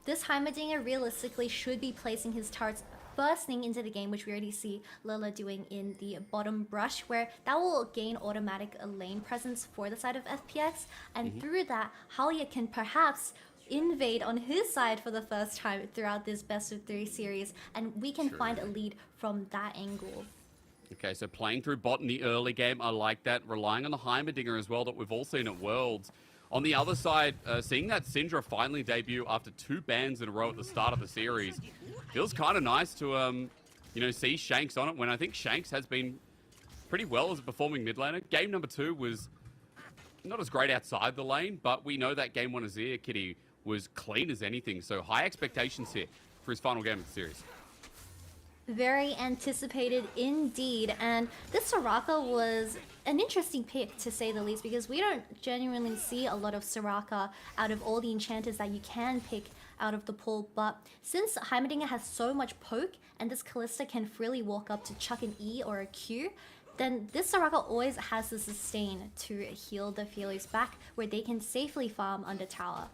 This Heimerdinger realistically should be placing his turrets first thing into the game, which we already see Lila doing in the bottom brush, where that will gain automatic lane presence for the side of FPX, and through that, Halia can perhaps invade on his side for the first time throughout this best of 3 series, and we can find a lead from that angle. Okay, so playing through bot in the early game, I like that. Relying on the Heimerdinger as well, that we've all seen at Worlds. On the other side, seeing that Syndra finally debut after 2 bans in a row at the start of the series, feels kind of nice to, you know, see Shanks on it, when I think Shanks has been pretty well as a performing mid laner. Game number 2 was not as great outside the lane, but we know that game 1 is here, Kitty. was clean as anything. So high expectations here for his final game of the series. Very anticipated indeed. And this Soraka was an interesting pick to say the least, because we don't genuinely see a lot of Soraka out of all the enchanters that you can pick out of the pool. But since Heimerdinger has so much poke and this Kalista can freely walk up to chuck an E or a Q, then this Soraka always has the sustain to heal the Feelies back where they can safely farm under tower.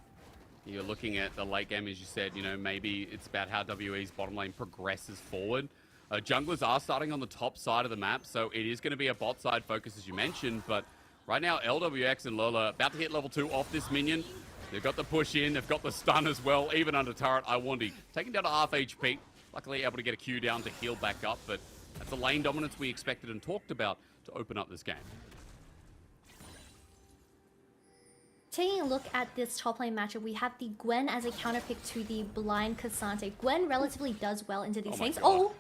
You're looking at the late game, as you said, you know, maybe it's about how WE's bottom lane progresses forward. Junglers are starting on the top side of the map, so it is going to be a bot side focus, as you mentioned, but right now LWX and Lola about to hit level 2 off this minion. They've got the push in, they've got the stun as well, even under turret. Iwandi taking down to half HP, luckily able to get a Q down to heal back up, but that's the lane dominance we expected and talked about to open up this game. Taking a look at this top lane matchup, we have the Gwen as a counterpick to the blind Cassante. Gwen relatively does well into these things. Oh!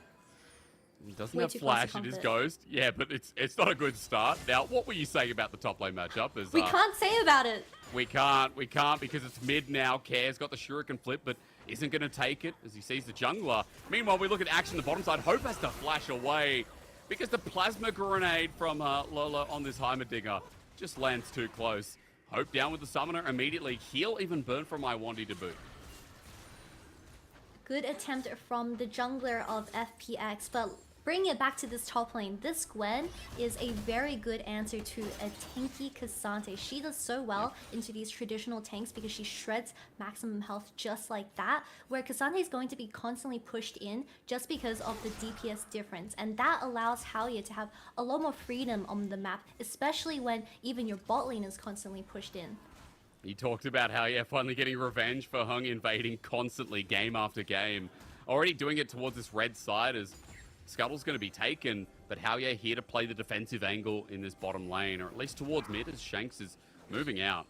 It doesn't Way have too close to flash, it is comfort. Ghost. Yeah, but it's not a good start. Now, what were you saying about the top lane matchup? Is, We can't say about it. We can't because it's mid now. Care's got the Shuriken flip, but isn't going to take it as he sees the jungler. Meanwhile, we look at action on the bottom side. Hope has to flash away because the plasma grenade from Lola on this Heimerdinger just lands too close. Hope down with the summoner immediately. Heal even burn from Iwandi to boot. Good attempt from the jungler of FPX, but bringing it back to this top lane, this Gwen is a very good answer to a tanky Cassante. She does so well into these traditional tanks because she shreds maximum health just like that, where Cassante is going to be constantly pushed in just because of the DPS difference. And that allows Haoye to have a lot more freedom on the map, especially when even your bot lane is constantly pushed in. He talked about how, yeah, finally getting revenge for Hung invading constantly game after game. Already doing it towards this red side as Scuttle's going to be taken, but Haoye here to play the defensive angle in this bottom lane, or at least towards mid as Shanks is moving out.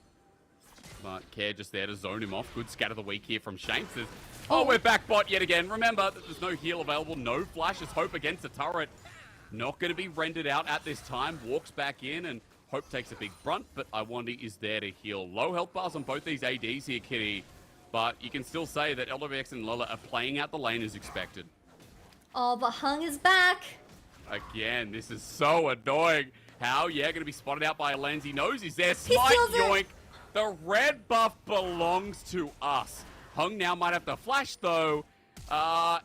But Care just there to zone him off. Good scatter the weak here from Shanks. Oh, we're back bot yet again. Remember that there's no heal available, no flash as Hope against the turret. Not going to be rendered out at this time. Walks back in and Hope takes a big brunt, but Iwandi is there to heal. Low health bars on both these ADs here, Kitty. But you can still say that LWX and Lola are playing out the lane as expected. Oh, but Hung is back. Again, this is so annoying. How, yeah, going to be spotted out by a lens. He knows he's there. He Smite, steals it. yoink. The red buff belongs to us. Hung now might have to flash, though.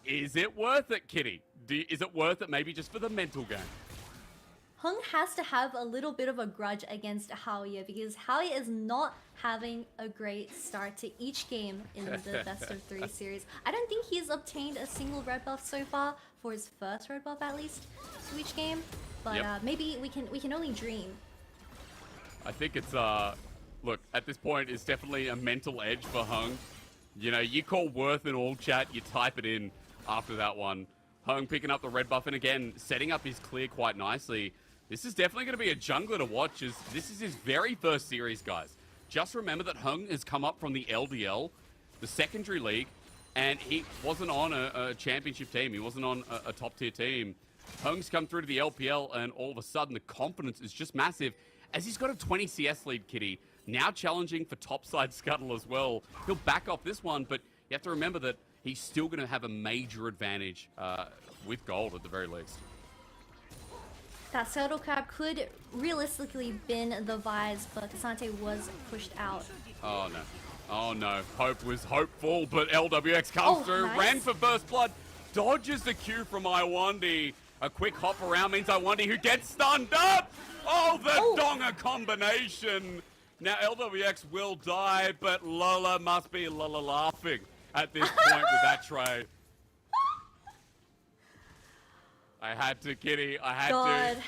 Is it worth it, Kitty? Is it worth it maybe just for the mental game? Hung has to have a little bit of a grudge against Haoye because Haoye is not having a great start to each game in the best of 3 series. I don't think he's obtained a single red buff so far, for his first red buff at least, to each game. But maybe we can only dream. I think it's, look, at this point, it's definitely a mental edge for Hung. You know, you call worth in all chat, you type it in after that one. Hung picking up the red buff, and again, setting up his clear quite nicely. This is definitely going to be a jungler to watch, as this is his very first series, guys. Just remember that Hung has come up from the LDL, the secondary league, and he wasn't on a championship team. He wasn't on a top-tier team. Hung's come through to the LPL, and all of a sudden, the confidence is just massive, as he's got a 20 CS lead, Kitty. Now challenging for topside Scuttle as well. He'll back off this one, but you have to remember that he's still going to have a major advantage with gold at the very least. That Scuttle Crab could realistically bin the Vise, but Cassante was pushed out. Oh no. Oh no. Hope was hopeful, but LWX comes through. Nice. Ran for first blood. Dodges the Q from Iwandi. A quick hop around means Iwandi who gets stunned up. Oh, the Donga combination. Now LWX will die, but Lola must be Lola laughing at this point with that trade. I had to, Kitty. I had God. to.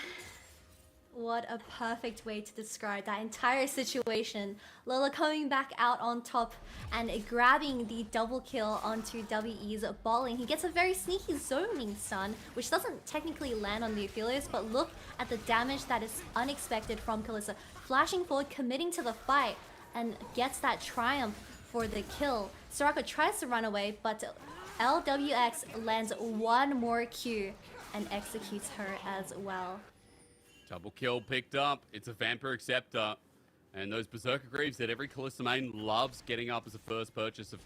What a perfect way to describe that entire situation. Lola coming back out on top and grabbing the double kill onto WE's ball lane. He gets a very sneaky zoning stun, which doesn't technically land on the Aphelios, but look at the damage that is unexpected from Kalista. Flashing forward, committing to the fight, and gets that triumph for the kill. Soraka tries to run away, but LWX lands one more Q and executes her as well. Double kill picked up. It's a Vampiric Scepter. And those Berserker Greaves that every Kalista main loves getting up as a first purchase have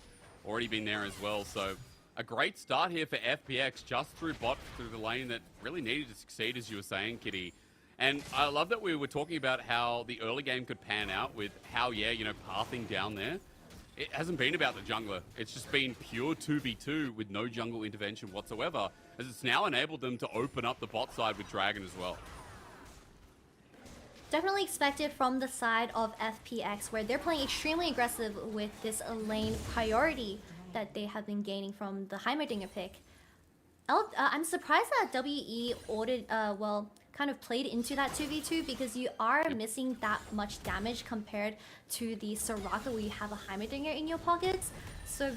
already been there as well. So a great start here for FPX just through bot, through the lane that really needed to succeed, as you were saying, Kitty. And I love that we were talking about how the early game could pan out with how, yeah, you know, pathing down there. It hasn't been about the jungler. It's just been pure 2v2 with no jungle intervention whatsoever, as it's now enabled them to open up the bot side with Dragon as well. Definitely expected from the side of FPX, where they're playing extremely aggressive with this lane priority that they have been gaining from the Heimerdinger pick. I'm surprised that WE ordered, well, kind of played into that 2v2 because you are missing that much damage compared to the Soraka where you have a Heimerdinger in your pockets. So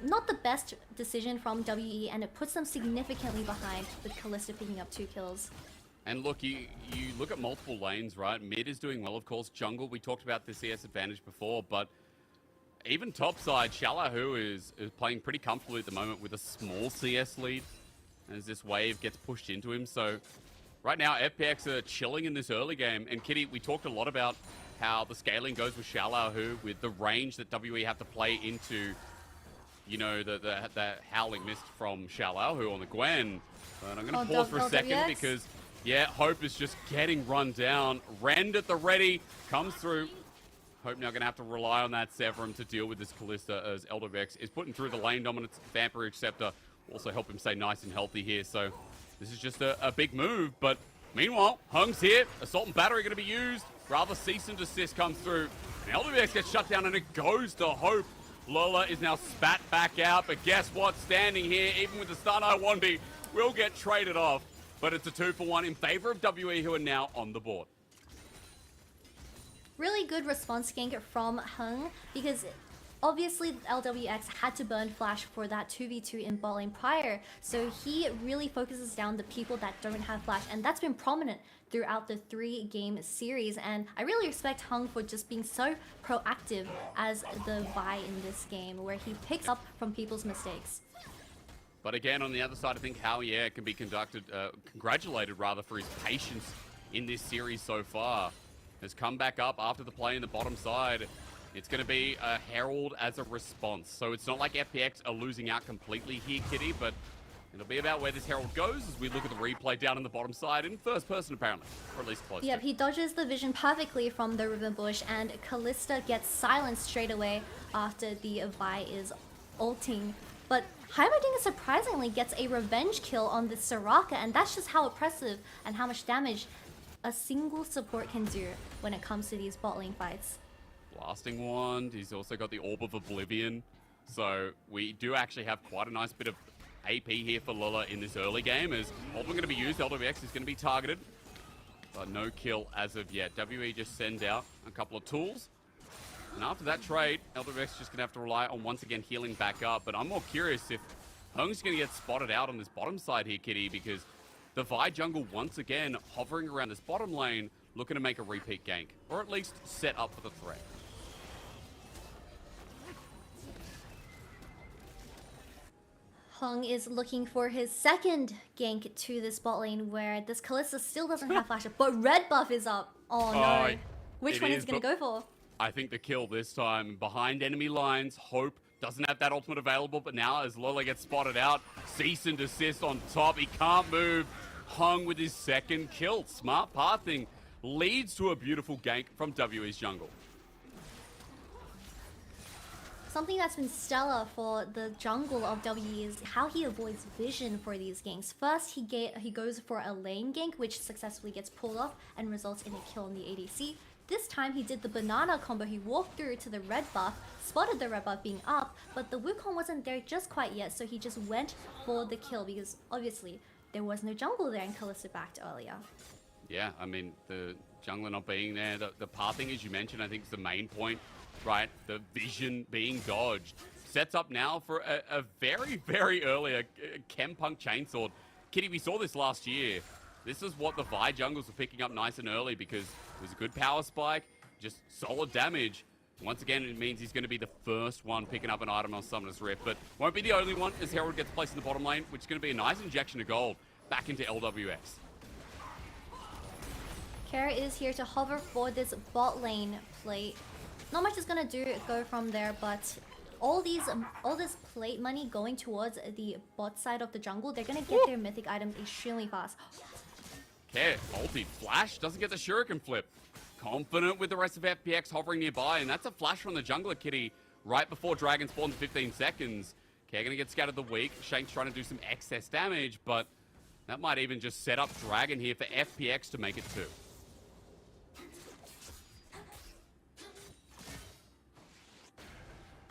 not the best decision from WE, and it puts them significantly behind with Kalista picking up 2 kills. And look, you look at multiple lanes, right? Mid is doing well, of course. Jungle, we talked about the CS advantage before, but even topside, Shallahu is playing pretty comfortably at the moment with a small CS lead as this wave gets pushed into him. So right now, FPX are chilling in this early game. And Kitty, we talked a lot about how the scaling goes with Shallahu, with the range that WE have to play into, you know, the Howling Mist from Shallahu on the Gwen. But I'm going to pause for a second because, yeah, Hope is just getting run down. Rend at the ready, comes through. Hope now going to have to rely on that Severum to deal with this Kalista, as LWX is putting through the lane dominance. Vampiric Scepter also help him stay nice and healthy here. So this is just a big move. But meanwhile, Hung's here. Assault and Battery going to be used. Rather cease and desist comes through. And LWX gets shut down and it goes to Hope. Lola is now spat back out. But guess what? Standing here, even with the stun, I1B will get traded off. But it's a 2-for-1 in favor of WE, who are now on the board. Really good response gank from Hung, because obviously LWX had to burn Flash for that 2v2 in bot lane prior, so he really focuses down the people that don't have Flash, and that's been prominent throughout the 3-game series. And I really respect Hung for just being so proactive as the Vi in this game, where he picks up from people's mistakes. But again, on the other side, I think Hao, yeah, can be congratulated rather for his patience in this series so far. Has come back up after the play in the bottom side. It's going to be a Herald as a response. So it's not like FPX are losing out completely here, Kitty, but it'll be about where this Herald goes as we look at the replay down on the bottom side in first person, apparently, or at least close. Yep, he dodges the vision perfectly from the ribbon bush, and Kalista gets silenced straight away after the Vi is ulting. But Heimerdinger surprisingly gets a revenge kill on the Soraka, and that's just how impressive and how much damage a single support can do when it comes to these bot lane fights. Blasting Wand, he's also got the Orb of Oblivion. So we do actually have quite a nice bit of AP here for Lola in this early game, as Ultimate going to be used, LWX is going to be targeted. But no kill as of yet. WE just send out a couple of tools. And after that trade, LWX just going to have to rely on once again healing back up. But I'm more curious if Hung's going to get spotted out on this bottom side here, Kitty, because the Vi jungle once again hovering around this bottom lane, looking to make a repeat gank, or at least set up for the threat. Hung is looking for his second gank to this bot lane, where this Kalista still doesn't have flash, but red buff is up. Oh no. Which one is he going to go for? I think the kill this time behind enemy lines. Hope doesn't have that ultimate available, but now as Lola gets spotted out, cease and desist on top. He can't move. Hung with his second kill. Smart pathing leads to a beautiful gank from WE's jungle. Something that's been stellar for the jungle of WE is how he avoids vision for these ganks. First, he goes for a lane gank, which successfully gets pulled off and results in a kill on the ADC. This time he did the banana combo. He walked through to the red buff, spotted the red buff being up, but the Wukong wasn't there just quite yet, so he just went for the kill because obviously there was no jungle there and Kalista backed earlier. Yeah, I mean, the jungler not being there, the pathing, as you mentioned, I think is the main point, right? The vision being dodged. Sets up now for a very, very early Chempunk Chainsword. Kitty, we saw this last year. This is what the Vi jungles were picking up nice and early because it was a good power spike, just solid damage. Once again, it means he's going to be the first one picking up an item on Summoner's Rift, but won't be the only one as Herald gets placed in the bottom lane, which is going to be a nice injection of gold back into LWX. Kara is here to hover for this bot lane plate. Not much is gonna go from there, but all this plate money going towards the bot side of the jungle, they're gonna get their mythic items extremely fast. Okay, ulti flash, doesn't get the shuriken flip. Confident with the rest of FPX hovering nearby, and that's a flash from the jungler kitty right before Dragon spawns 15 seconds. Okay, gonna get scattered the weak. Shank's trying to do some excess damage, but that might even just set up Dragon here for FPX to make it 2.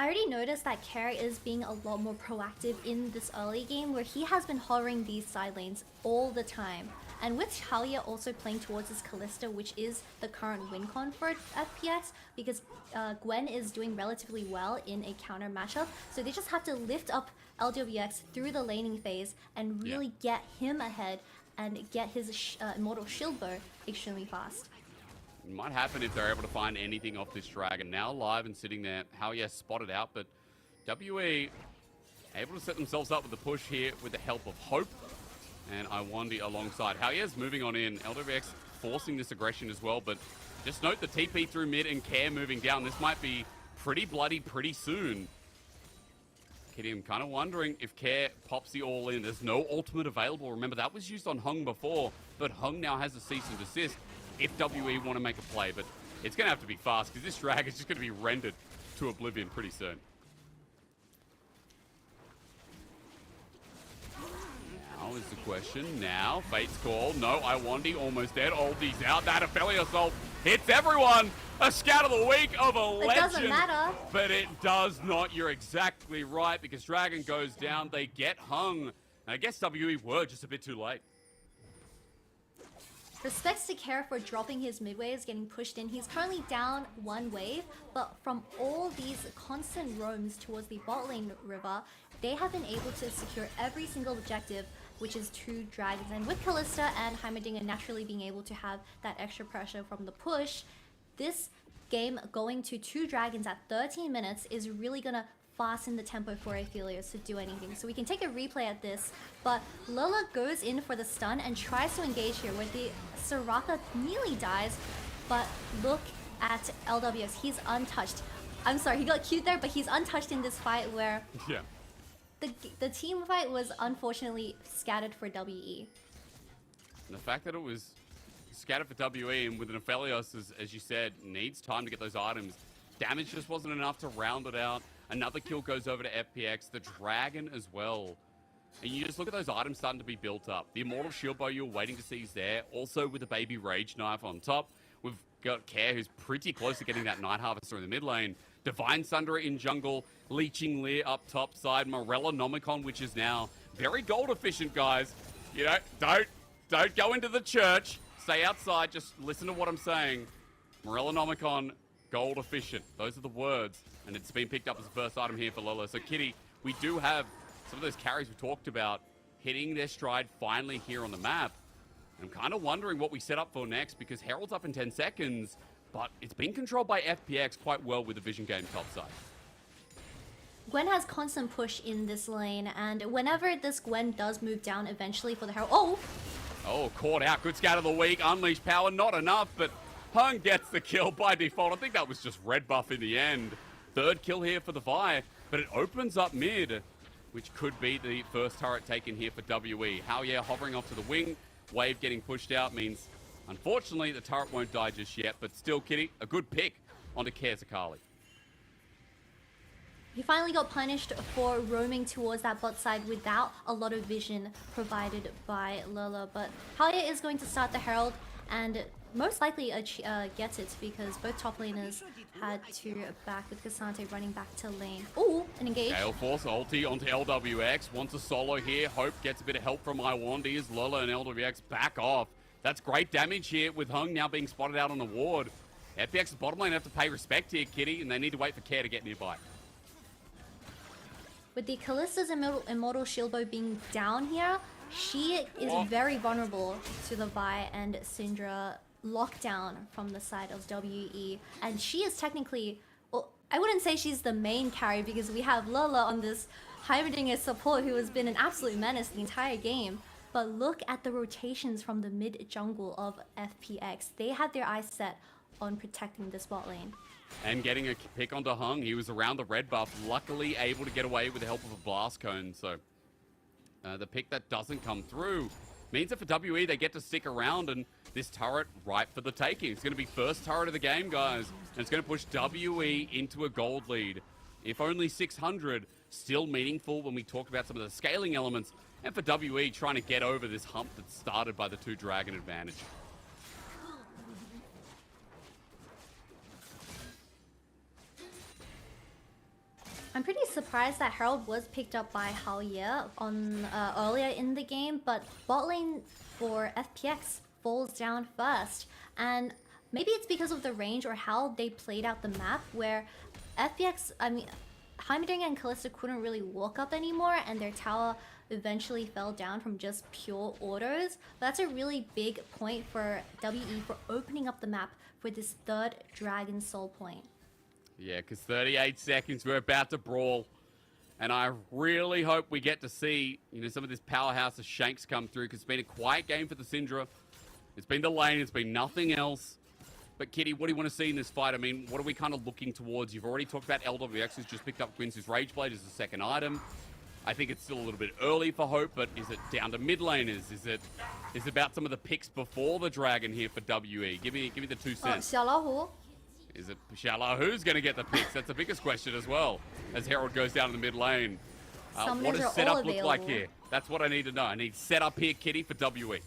I already noticed that Kara is being a lot more proactive in this early game, where he has been hovering these side lanes all the time. And with Xiaoye also playing towards his Kalista, which is the current win con for FPX, because Gwen is doing relatively well in a counter matchup, so they just have to lift up LWX through the laning phase and really get him ahead and get his Immortal Shield Bow extremely fast. It might happen if they're able to find anything off this Dragon. Now live and sitting there, Xiaoye spotted out, but WE able to set themselves up with the push here with the help of Hope and Iwandi alongside. Xiaoye's moving on in. LWX forcing this aggression as well, but just note the TP through mid and Care moving down. This might be pretty bloody pretty soon. Kitty, I'm kind of wondering if Care pops the all in. There's no ultimate available. Remember, that was used on Hung before, but Hung now has a cease and desist if WE want to make a play, but it's going to have to be fast because this drag is just going to be rendered to oblivion pretty soon. Now is the question. Now, Fate's call. No, Iwandi almost dead. Ulti's out. That Aphelios ult hits everyone. A scout of the week of a legend. It doesn't matter. But it does not. You're exactly right, because Dragon goes down. They get Hung. And I guess WE were just a bit too late. Respects to Kara for dropping his mid waves, getting pushed in. He's currently down 1 wave, but from all these constant roams towards the bot lane river, they have been able to secure every single objective, which is 2 dragons. And with Kalista and Heimerdinger naturally being able to have that extra pressure from the push, this game going to 2 dragons at 13 minutes is really gonna fasten the tempo for Aphelios to do anything. So we can take a replay at this, but Lola goes in for the stun and tries to engage here where the Soraka nearly dies, but look at LWS, he's untouched. I'm sorry, he got cute there, but he's untouched in this fight where the team fight was unfortunately scattered for WE. And the fact that it was scattered for WE and with an Aphelios, as you said, needs time to get those items. Damage just wasn't enough to round it out. Another kill goes over to FPX, the Dragon as well. And you just look at those items starting to be built up. The Immortal Shield Bow you're waiting to see is there. Also with the Baby Rage Knife on top. We've got Care, who's pretty close to getting that Night Harvester in the mid lane. Divine Sunderer in jungle. Leeching Lear up top side. Morella Nomicon, which is now very gold efficient, guys. You know, don't go into the church. Stay outside. Just listen to what I'm saying. Morella Nomicon, gold efficient. Those are the words. And it's been picked up as the first item here for Lola. So, Kitty, we do have some of those carries we talked about hitting their stride finally here on the map. And I'm kind of wondering what we set up for next, because Herald's up in 10 seconds, but it's been controlled by FPX quite well with the Vision Game top side. Gwen has constant push in this lane, and whenever this Gwen does move down eventually for the Herald... Oh, caught out. Good scout of the week. Unleash power, not enough, but Hung gets the kill by default. I think that was just red buff in the end. 3rd kill here for the Vi, but it opens up mid, which could be the first turret taken here for WE. Xiaoye hovering off to the wing. Wave getting pushed out means, unfortunately, the turret won't die just yet, but still, Kitty, a good pick onto Kezakali. He finally got punished for roaming towards that bot side without a lot of vision provided by Lola, but Xiaoye is going to start the Herald and most likely gets it, because both top laners had to back with Cassante running back to lane. Ooh, an engage. Gale Force ulti onto LWX. Wants a solo here. Hope gets a bit of help from Iwandi as Lola and LWX back off. That's great damage here with Hung now being spotted out on the ward. FPX's bottom lane have to pay respect here, Kitty, and they need to wait for Care to get nearby. With the Kalista's Immortal Shield Bow being down here, she is very vulnerable to the Vi and Syndra lockdown from the side of WE, and she is technically, well, I wouldn't say she's the main carry, because we have Lola on this Heimerdinger support who has been an absolute menace the entire game, But look at the rotations from the mid jungle of FPX. They had their eyes set on protecting this bot lane. And getting a pick onto Hung. He was around the red buff, luckily able to get away with the help of a blast cone. So the pick that doesn't come through means that for WE, they get to stick around, and this turret ripe for the taking. It's going to be first turret of the game, guys. And it's going to push WE into a gold lead. If only 600, still meaningful when we talk about some of the scaling elements. And for WE, trying to get over this hump that's started by the 2 Dragon advantage. I'm pretty surprised that Herald was picked up by Haoye on earlier in the game, but bot lane for FPX falls down first. And maybe it's because of the range or how they played out the map, where FPX, I mean, Heimerdinger and Kalista couldn't really walk up anymore, and their tower eventually fell down from just pure autos. But that's a really big point for WE for opening up the map for this 3rd Dragon Soul point. Yeah, because 38 seconds, we're about to brawl. And I really hope we get to see, some of this powerhouse of Shanks come through, because it's been a quiet game for the Syndra. It's been the lane, it's been nothing else. But Kitty, what do you want to see in this fight? I mean, what are we kind of looking towards? You've already talked about LWX, who's just picked up Quincy's Rageblade as the second item. I think it's still a little bit early for Hope, but is it down to mid laners? Is it about some of the picks before the Dragon here for WE? Give me the 2 cents. Is it Shala? Who's going to get the picks? That's the biggest question as well, as Herald goes down in the mid lane. What does setup look like here? That's what I need to know. I need setup here, Kitty, for WE.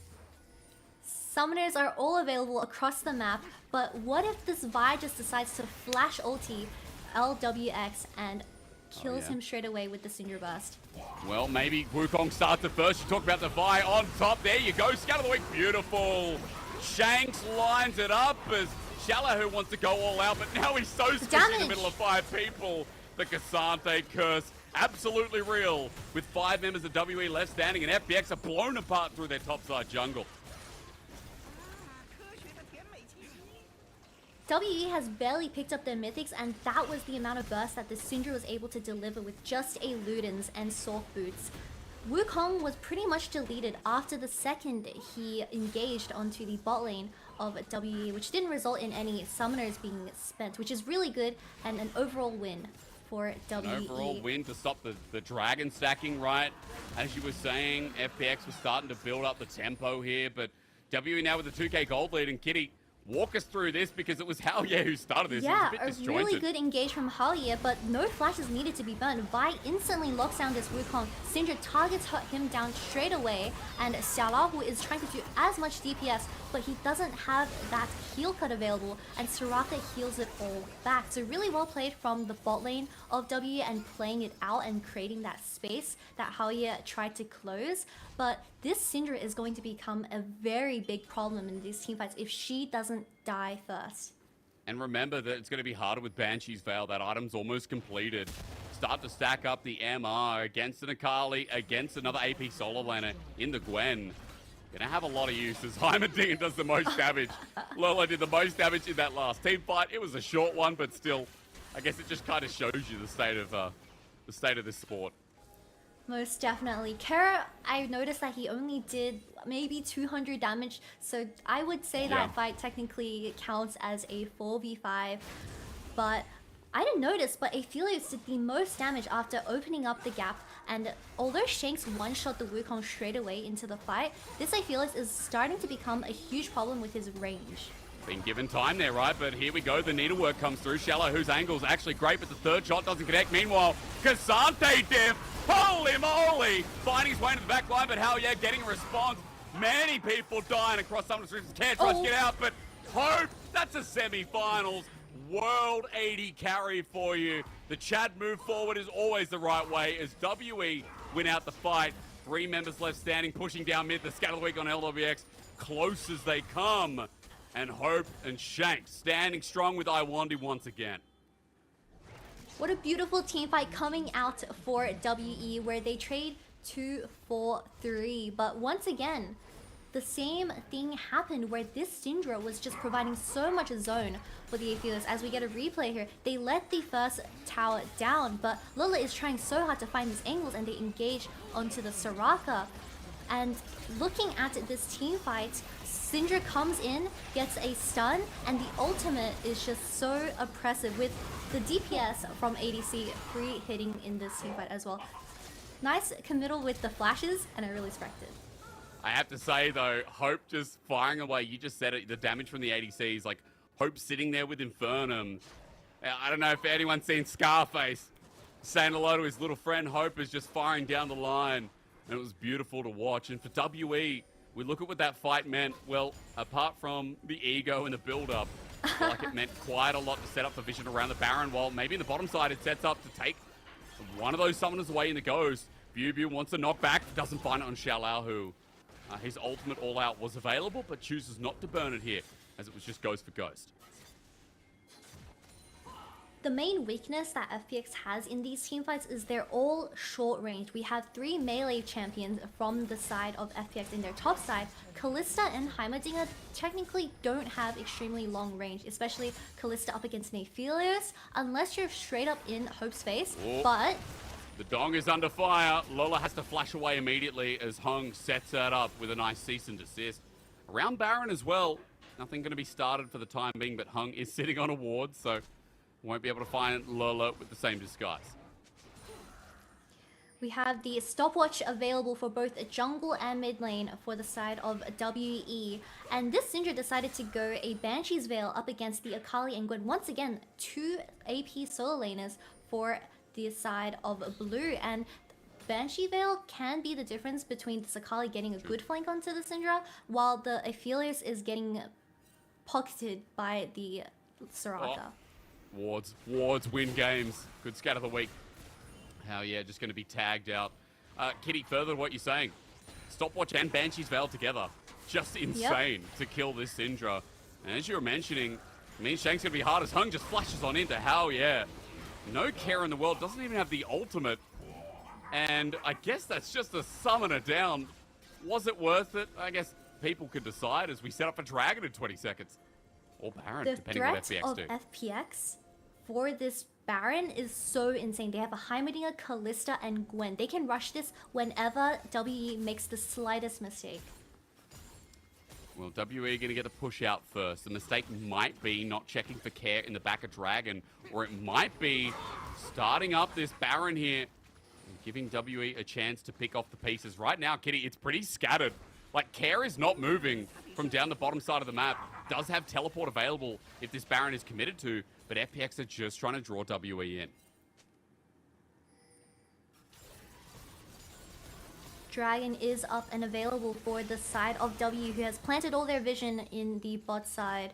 Summoners are all available across the map, but what if this Vi just decides to flash ulti LWX and kills him straight away with the Syndra Burst? Well, maybe Wukong starts it first. You talk about the Vi on top. There you go. Scout of the week. Beautiful. Shanks lines it up as Shala, who wants to go all out, but now he's so squishy in the middle of 5 people. The Cassante curse, absolutely real. With 5 members of WE left standing, and FPX are blown apart through their topside jungle. WE has barely picked up their mythics, and that was the amount of burst that the Syndra was able to deliver with just a Ludens and Sork boots. Wukong was pretty much deleted after the second he engaged onto the bot lane of WE, which didn't result in any summoners being spent, which is really good, and an overall win for WE. An overall win to stop the dragon stacking, right? As you were saying, FPX was starting to build up the tempo here, but WE now with the 2k gold lead, and Kitty, walk us through this, because it was Haoye who started this. Yeah, it was a bit disjointed. really good engage from Haoye, but no flashes needed to be burned. Vi instantly locks down this Wukong. Syndra targets him down straight away, and Xiaolahu is trying to do as much DPS, but he doesn't have that heal cut available, and Soraka heals it all back. So really well played from the bot lane of WE and playing it out and creating that space that Haoye tried to close. But this Syndra is going to become a very big problem in these teamfights if she doesn't die first. And remember that it's going to be harder with Banshee's Veil. That item's almost completed. Start to stack up the MR against an Akali, against another AP solo laner in the Gwen. Gonna have a lot of uses. Heimerdinger does the most damage. Lola did the most damage in that last team fight. It was a short one, but still, I guess it just kind of shows you the state of this sport. Most definitely. Kara, I noticed that he only did maybe 200 damage, so I would say that fight technically counts as a 4v5, but I didn't notice, but Aphelios did the most damage after opening up the gap, and although Shanks one-shot the Wukong straight away into the fight, this Aphelios is starting to become a huge problem with his range. Been given time there, right? But here we go. The needlework comes through. Shallow, whose angle's actually great, but the third shot doesn't connect. Meanwhile, Cassante diff. Holy moly! Finding his way into the back line, but Haoye getting a response. Many people dying across some of the streets. Can't try to get out, but Hope, that's a semi-finals. World 80 carry for you. The Chad move forward is always the right way as WE win out the fight. 3 members left standing, pushing down mid. The scatter of the week on LWX. Close as they come. And Hope and Shanks standing strong with Iwandi once again. What a beautiful team fight coming out for WE, where they trade 2-4-3. But once again, the same thing happened where this Syndra was just providing so much zone for the Aphelios. As we get a replay here, they let the first tower down, but Lola is trying so hard to find these angles, and they engage onto the Soraka. And looking at this team fight, Syndra comes in, gets a stun, and the ultimate is just so oppressive with the DPS from ADC free hitting in this team fight as well. Nice committal with the flashes, and I really respect it. I have to say though, Hope just firing away. You just said it. The damage from the ADCs, like Hope sitting there with Infernum. I don't know if anyone's seen Scarface saying hello to his little friend. Hope is just firing down the line, and it was beautiful to watch. And for WE, we look at what that fight meant. Well, apart from the ego and the build-up, I feel like it meant quite a lot to set up the vision around the Baron. While maybe in the bottom side, it sets up to take one of those summoners away in the Ghost. Bu wants a knockback, doesn't find it on Xiaolau. His ultimate all-out was available, but chooses not to burn it here, as it was just Ghost for Ghost. The main weakness that FPX has in these teamfights is they're all short range. We have 3 melee champions from the side of FPX in their top side. Kalista and Heimerdinger technically don't have extremely long range, especially Kalista up against Nephilios, unless you're straight up in Hope's face, but... The Dong is under fire. Lola has to flash away immediately as Hung sets that up with a nice cease and desist. Around Baron as well, nothing going to be started for the time being, but Hung is sitting on a ward, so won't be able to find Lola with the same disguise. We have the stopwatch available for both jungle and mid lane for the side of WE. And this Syndra decided to go a Banshee's Veil up against the Akali and Gwen. Once again, 2 AP solo laners for the side of blue, and Banshee Veil can be the difference between the Sakali getting a good flank onto the Syndra, while the Aphelios is getting pocketed by the Soraka. Wards win games. Good scat of the week. Hell yeah, just going to be tagged out. Kitty, further to what you're saying, Stopwatch and Banshee's Veil together. Just insane to kill this Syndra. And as you were mentioning, I mean, Shank's going to be hard as Hung just flashes on into. Hell yeah. No care in the world, doesn't even have the ultimate. And I guess that's just a summoner down. Was it worth it? I guess people could decide as we set up a Dragon in 20 seconds. Or Baron, depending on what FPX do. The threat of FPX for this Baron is so insane. They have a Heimerdinger, Kalista, and Gwen. They can rush this whenever WE makes the slightest mistake. Well, WE going to get the push out first. The mistake might be not checking for care in the back of Dragon, or it might be starting up this Baron here and giving WE a chance to pick off the pieces. Right now, Kitty, it's pretty scattered. Like, care is not moving from down the bottom side of the map. Does have teleport available if this Baron is committed to, but FPX are just trying to draw WE in. Dragon is up and available for the side of W, who has planted all their vision in the bot side.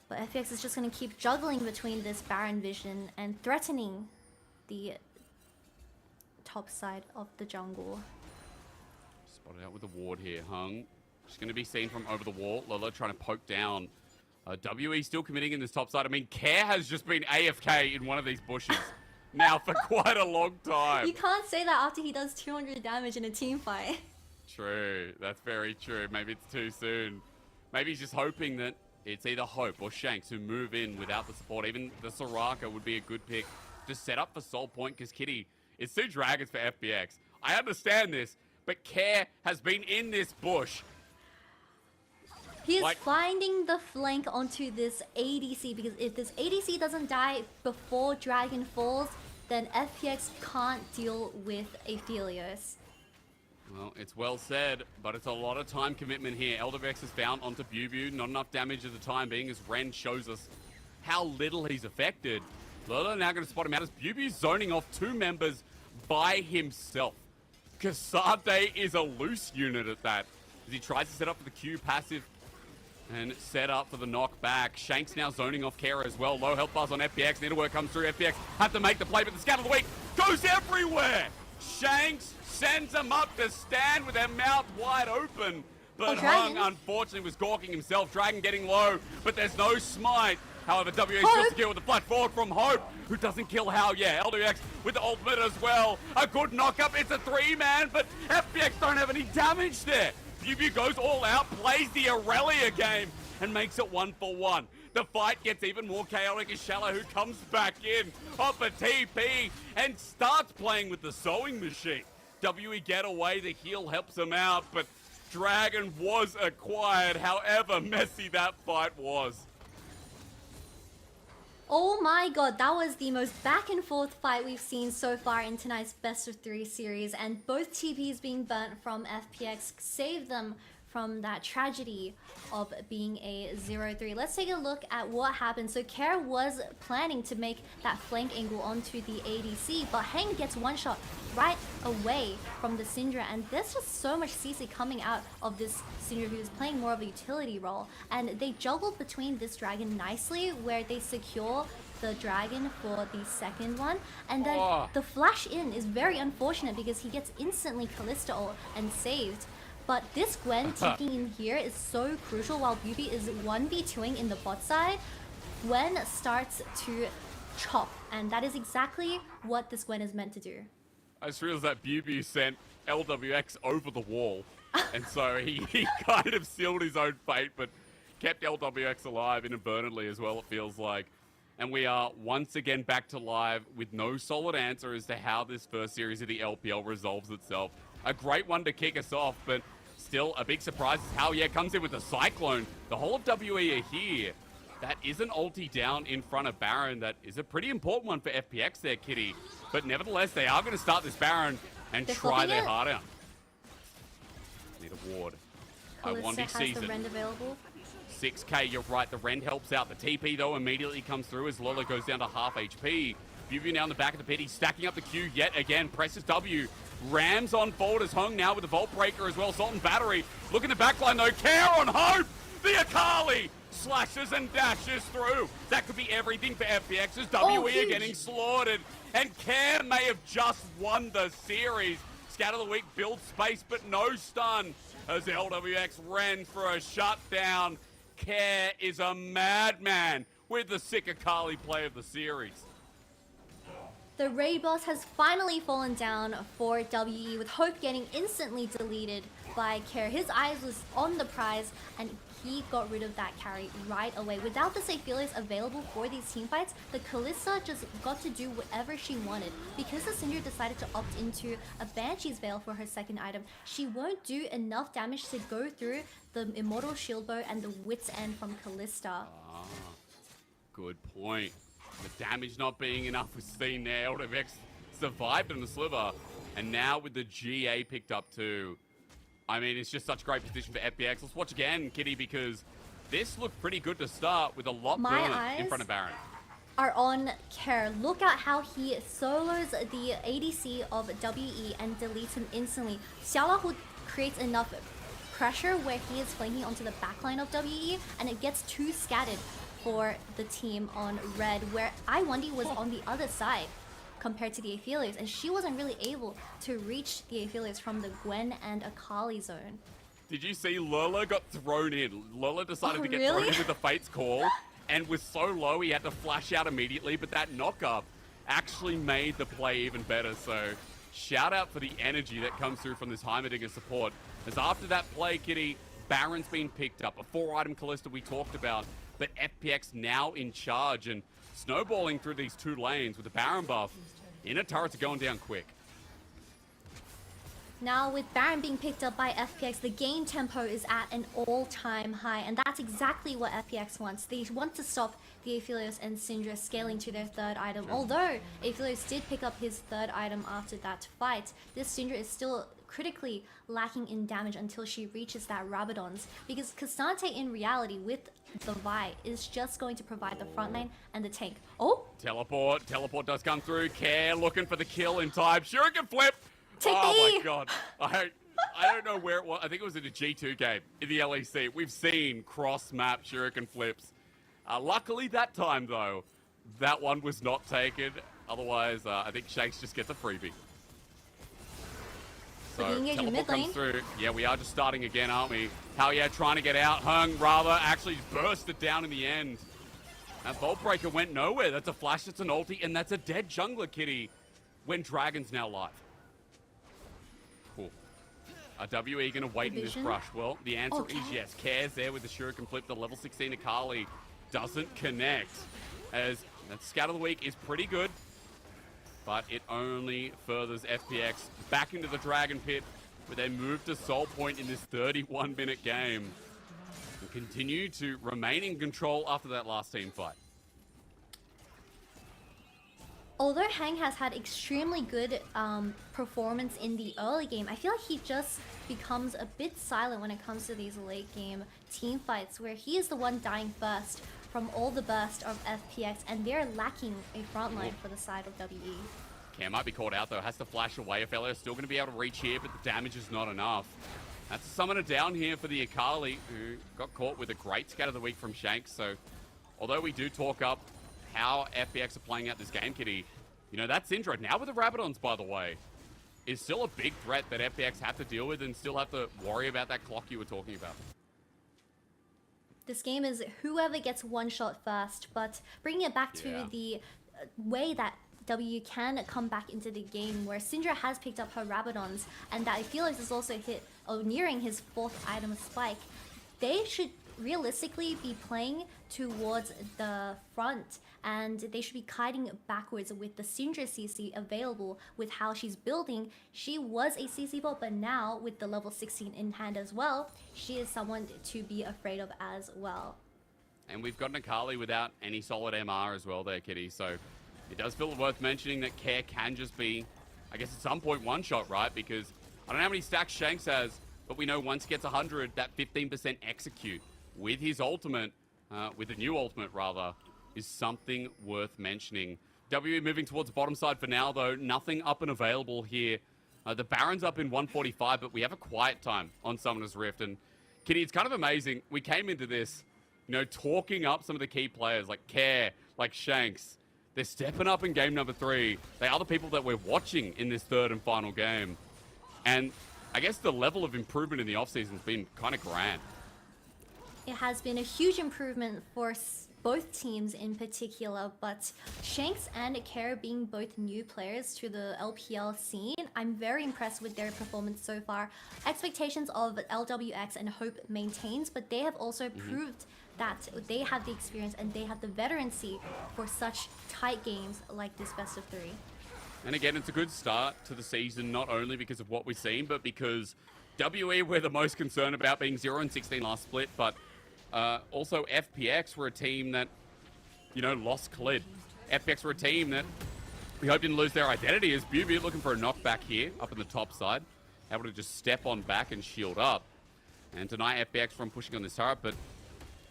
But FPX is just going to keep juggling between this Baron vision and threatening the top side of the jungle. Spotted out with the ward here. Hung just going to be seen from over the wall. Lola trying to poke down. WE still committing in this top side. I mean, Care has just been AFK in one of these bushes now for quite a long time. You can't say that after he does 200 damage in a team fight. True, that's very true. Maybe it's too soon. Maybe he's just hoping that it's either Hope or Shanks who move in without the support. Even the Soraka would be a good pick to set up for Soul Point, because Kitty, it's 2 Dragons for FPX. I understand this, but Care has been in this bush. He is finding the flank onto this ADC, because if this ADC doesn't die before Dragon falls, then FPX can't deal with Aphelios. Well, it's well said, but it's a lot of time commitment here. Eldervex is found onto Bu. Not enough damage at the time being, as Ren shows us how little he's affected. Lola now going to spot him out as Bubu's zoning off 2 members by himself. Kasade is a loose unit at that, as he tries to set up for the Q passive and set up for the knockback. Shanks now zoning off Kara as well. Low health bars on FPX. Needlework comes through. FPX have to make the play, but the scout of the week goes everywhere. Shanks sends them up to stand with their mouth wide open. But Hung, unfortunately, was gawking himself. Dragon getting low, but there's no smite. However, WE still secure with the flat forward from Hope, who doesn't kill How. Yeah, LDX with the ultimate as well. A good knockup. It's a 3-man, but FPX don't have any damage there. Bu goes all out, plays the Aurelia game, and makes it 1-for-1. The fight gets even more chaotic as Shallow, who comes back in off a TP and starts playing with the sewing machine. WE get away, the heal helps him out, but Dragon was acquired, however messy that fight was. Oh my god, that was the most back and forth fight we've seen so far in tonight's best of 3 series, and both TPs being burnt from FPX saved them from that tragedy of being a 0-3. Let's take a look at what happened. So Kerr was planning to make that flank angle onto the ADC, but Heng gets one shot right away from the Syndra, and there's just so much CC coming out of this Syndra who's playing more of a utility role, and they juggled between this dragon nicely where they secure the dragon for the second one, and then the flash in is very unfortunate because he gets instantly Kalista ult and saved. But this Gwen taking in here is so crucial. While Beauty is 1v2ing in the bot side, Gwen starts to chop, and that is exactly what this Gwen is meant to do. I just realized that Beauty sent LWX over the wall, and so he kind of sealed his own fate, but kept LWX alive inadvertently as well, it feels like. And we are once again back to live with no solid answer as to how this first series of the LPL resolves itself. A great one to kick us off, but still a big surprise is how comes in with the Cyclone. The whole of WE are here. That is an ulti down in front of Baron. That is a pretty important one for FPX there, Kitty. But nevertheless, they are going to start this Baron and try their heart out. Need a ward. I want this season. The Rend available. 6k, you're right. The Rend helps out. The TP, though, immediately comes through as Lola goes down to half HP. Beauty now in the back of the pit. He's stacking up the Q yet again. Presses W. Rams on forward as Hung now with the Vault Breaker as well. Salt and Battery. Look in the backline though. Care on Hope. The Akali slashes and dashes through. That could be everything for FPX as WE are getting slaughtered. And Care may have just won the series. Scatter the Weak builds space but no stun as LWX ran for a shutdown. Care is a madman with the sick Akali play of the series. The raid boss has finally fallen down for WE, with Hope getting instantly deleted by Care. His eyes was on the prize and he got rid of that carry right away. Without the Aphelios available for these teamfights, the Kalista just got to do whatever she wanted. Because the Syndra decided to opt into a Banshee's Veil for her second item, she won't do enough damage to go through the Immortal Shield Bow and the Wit's End from Kalista. Good point. The damage not being enough was seen there. LWX survived on the sliver. And now with the GA picked up too. I mean, it's just such a great position for FPX. Let's watch again, Kitty, because this looked pretty good to start with a lot burnt in front of Baron. Are on Care. Look at how he solos the ADC of WE and deletes him instantly. Xiaolahu creates enough pressure where he is flanking onto the backline of WE, and it gets too scattered for the team on red, where iWandy was on the other side compared to the Aphelios, and she wasn't really able to reach the Aphelios from the Gwen and Akali zone. Did you see Lola got thrown in? Lola decided to get really? thrown in with the Fate's Call and was so low he had to flash out immediately, but that knock-up actually made the play even better. So shout out for the energy that comes through from this Heimerdinger support. As after that play, Kitty, Baron's been picked up. A 4-item Kalista we talked about, but FPX now in charge and snowballing through these two lanes with the Baron buff. Inner turrets are going down quick. Now with Baron being picked up by FPX, the game tempo is at an all-time high, and that's exactly what FPX wants. They want to stop the Aphelios and Syndra scaling to their third item. Although Aphelios did pick up his third item after that fight, this Syndra is still critically lacking in damage until she reaches that Rabadon's, because Cassante in reality with the Vi is just going to provide the front line and the tank. Teleport does come through. Care looking for the kill in time. Shuriken flip. Take my god. I don't know where it was. I think it was in a G2 game in the LEC. We've seen cross-map Shuriken flips. Luckily that time though, that one was not taken. Otherwise, I think Shakes just gets a freebie. So teleport comes through. Yeah, we are just starting again, aren't we? Hell yeah, trying to get out. Hung rather actually burst it down in the end. That Vault Breaker went nowhere. That's a flash, that's an ulti, and that's a dead jungler, Kitty, when Dragon's now live. Cool. Are WE going to wait in this brush? Well, the answer is yes. Cares there with the Shuriken flip. The level 16 Akali doesn't connect, as that Scout of the Week is pretty good. but it only furthers FPX back into the Dragon Pit, where they move to Soul Point in this 31-minute game and continue to remain in control after that last team fight. Although Hang has had extremely good performance in the early game, I feel like he just becomes a bit silent when it comes to these late game team fights, where he is the one dying first from all the burst of FPX, and they're lacking a front line for the side of WE. Cam might be caught out though, has to flash away. Ophelia still going to be able to reach here, but the damage is not enough. That's a summoner down here for the Akali, who got caught with a great scat of the week from Shanks. So although we do talk up how FPX are playing out this game, Kitty, you know, that Syndra, now with the Rabadons, by the way, is still a big threat that FPX have to deal with and still have to worry about that clock you were talking about. This game is whoever gets one shot first, but bringing it back to the way that W can come back into the game, where Syndra has picked up her Rabadons, and that Felix is also nearing his 4th item spike. They should realistically be playing towards the front, and they should be kiting backwards with the Syndra CC available with how she's building. She was a CC bot, but now with the level 16 in hand as well, she is someone to be afraid of as well. And we've got an Akali without any solid MR as well there, Kitty, so it does feel worth mentioning that Care can just be, I guess at some point, one shot, right? Because I don't know how many stacks Shanks has, but we know once he gets 100, that 15% execute with his ultimate, with the new ultimate rather, is something worth mentioning. W moving towards the bottom side for now though, nothing up and available here. The Baron's up in 145, but we have a quiet time on Summoner's Rift. And Kitty, it's kind of amazing. We came into this, you know, talking up some of the key players like Care, like Shanks. They're stepping up in game number 3. They are the people that we're watching in this 3rd and final game. And I guess the level of improvement in the offseason has been kind of grand. It has been a huge improvement for both teams in particular, but Shanks and Care being both new players to the LPL scene, I'm very impressed with their performance so far. Expectations of LWX and Hope maintains, but they have also proved that they have the experience and they have the veterancy for such tight games like this best of 3. And again, it's a good start to the season, not only because of what we've seen, but because WE we're the most concerned about being 0-16 last split, but also FPX were a team that, you know, lost Khalid. FPX were a team that we hope didn't lose their identity, as Bubu looking for a knockback here up in the top side. Able to just step on back and shield up and deny FPX from pushing on this turret. But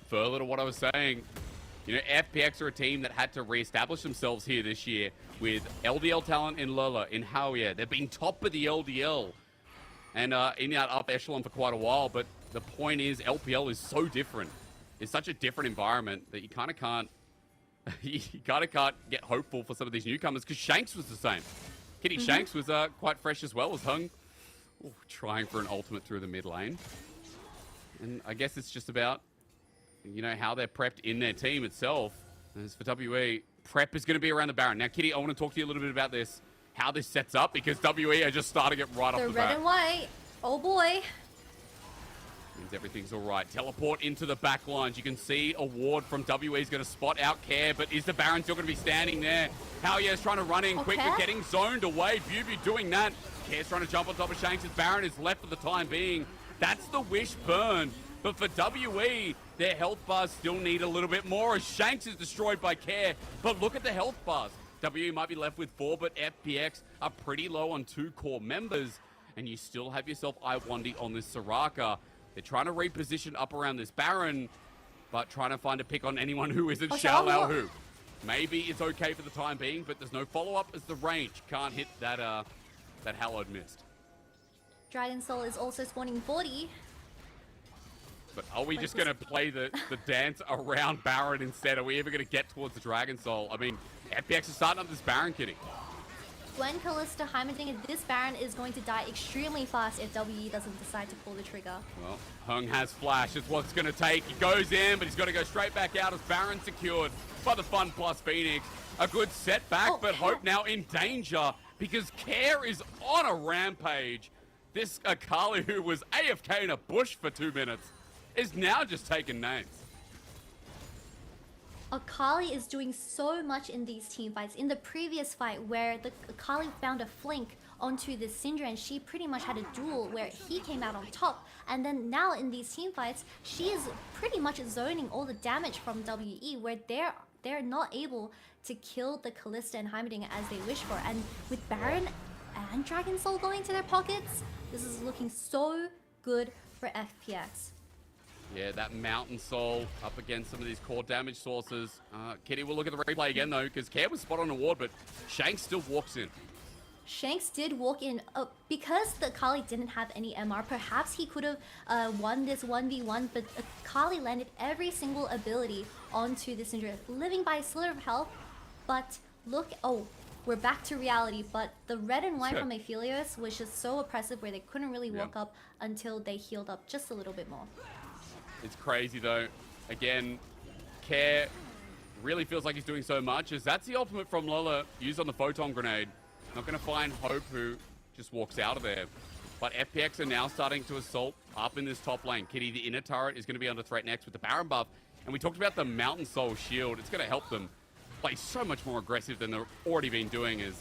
further to what I was saying, you know, FPX are a team that had to re-establish themselves here this year with LDL talent in Lola, in Hawia. They've been top of the LDL and in that up echelon for quite a while, but the point is LPL is so different. It's such a different environment that you kind of can't get hopeful for some of these newcomers, because Shanks was the same. Kitty Shanks was quite fresh as well as Hung. Ooh, trying for an ultimate through the mid lane. And I guess it's just about, you know, how they're prepped in their team itself. As for WE, prep is going to be around the Baron. Now, Kitty, I want to talk to you a little bit about this, how this sets up, because WE are just starting it right off the bat. The red and white. Oh boy. Means everything's all right. Teleport into the back lines. You can see a ward from WE is going to spot out Care, but is the Baron still going to be standing there? Howye's trying to run in quick, but getting zoned away. Bubu doing that. Care's trying to jump on top of Shanks. Baron is left for the time being. That's the wish burn. But for WE, their health bars still need a little bit more as Shanks is destroyed by Care. But look at the health bars. WE might be left with 4, but FPX are pretty low on 2 core members. And you still have yourself I1D on this Soraka. They're trying to reposition up around this Baron, but trying to find a pick on anyone who isn't Xiao Lao Hu. Maybe it's okay for the time being, but there's no follow-up as the range can't hit that that Hallowed Mist. Dragon Soul is also spawning 40. But are we just going to play the dance around Baron instead? Are we ever going to get towards the Dragon Soul? I mean, FPX is starting up this Baron, Kitty. Gwen, Kalista, Heimerdinger, this Baron is going to die extremely fast if WE doesn't decide to pull the trigger. Well, Hung has flash. It's what it's going to take. He goes in, but he's got to go straight back out as Baron secured by the Fun Plus Phoenix. A good setback, but Hope now in danger because Care is on a rampage. This Akali, who was AFK in a bush for 2 minutes, is now just taking names. Akali is doing so much in these team fights. In the previous fight where the Akali found a flank onto the Syndra and she pretty much had a duel where he came out on top. And then now in these team fights, she is pretty much zoning all the damage from WE where they're not able to kill the Kalista and Heimerdinger as they wish for. And with Baron and Dragon Soul going to their pockets, this is looking so good for FPX. Yeah, that Mountain Soul up against some of these core damage sources. Kitty, we'll look at the replay again, though, because Care was spot on a ward, but Shanks still walks in. Shanks did walk in. Because the Akali didn't have any MR, perhaps he could have won this 1v1, but Akali landed every single ability onto the Syndra, living by a slither of health. But look, we're back to reality, but the red and white from Aphelios was just so oppressive where they couldn't really walk up until they healed up just a little bit more. It's crazy, though. Again, Care really feels like he's doing so much, as that's the ultimate from Lola used on the Photon Grenade. Not going to find Hope, who just walks out of there. But FPX are now starting to assault up in this top lane. Kitty, the inner turret, is going to be under threat next with the Baron buff. And we talked about the Mountain Soul shield. It's going to help them play so much more aggressive than they've already been doing. Is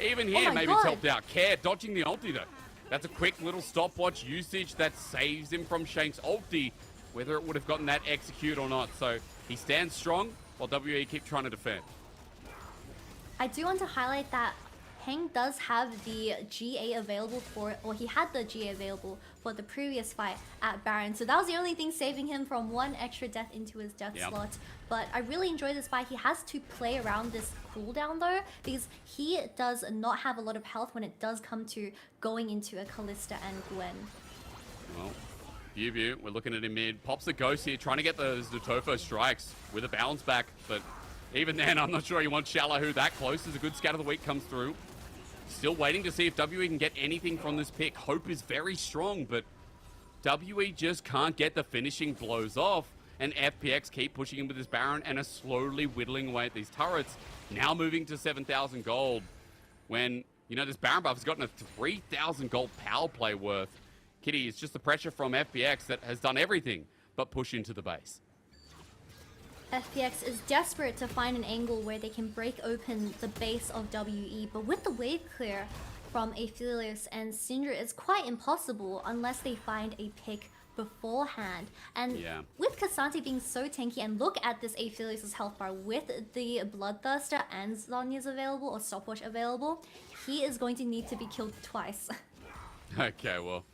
even here, maybe it's helped out. Care dodging the ulti, though. That's a quick little stopwatch usage that saves him from Shank's ulti, whether it would have gotten that execute or not. So he stands strong while WE keep trying to defend. I do want to highlight that Heng does have the GA available for, or he had the GA available for the previous fight at Baron. So that was the only thing saving him from one extra death into his death slot. But I really enjoy this fight. He has to play around this cooldown though, because he does not have a lot of health when it does come to going into a Kalista and Gwen. Well, View, we're looking at him mid. Pops a ghost here, trying to get those Tofo strikes with a bounce back. But even then, I'm not sure he wants Shallow that close as a good scat of the week comes through. Still waiting to see if WE can get anything from this pick. Hope is very strong, but WE just can't get the finishing blows off. And FPX keep pushing him with his Baron and are slowly whittling away at these turrets. Now moving to 7,000 gold. When, you know, this Baron buff has gotten a 3,000 gold power play worth. Kitty, it's just the pressure from FPX that has done everything but push into the base. FPX is desperate to find an angle where they can break open the base of WE, but with the wave clear from Aphelios and Syndra, it's quite impossible unless they find a pick beforehand. And with Cassante being so tanky, and look at this Aphelios' health bar with the Bloodthirster and Zhonya's available, or Stopwatch available, he is going to need to be killed twice. Okay, well,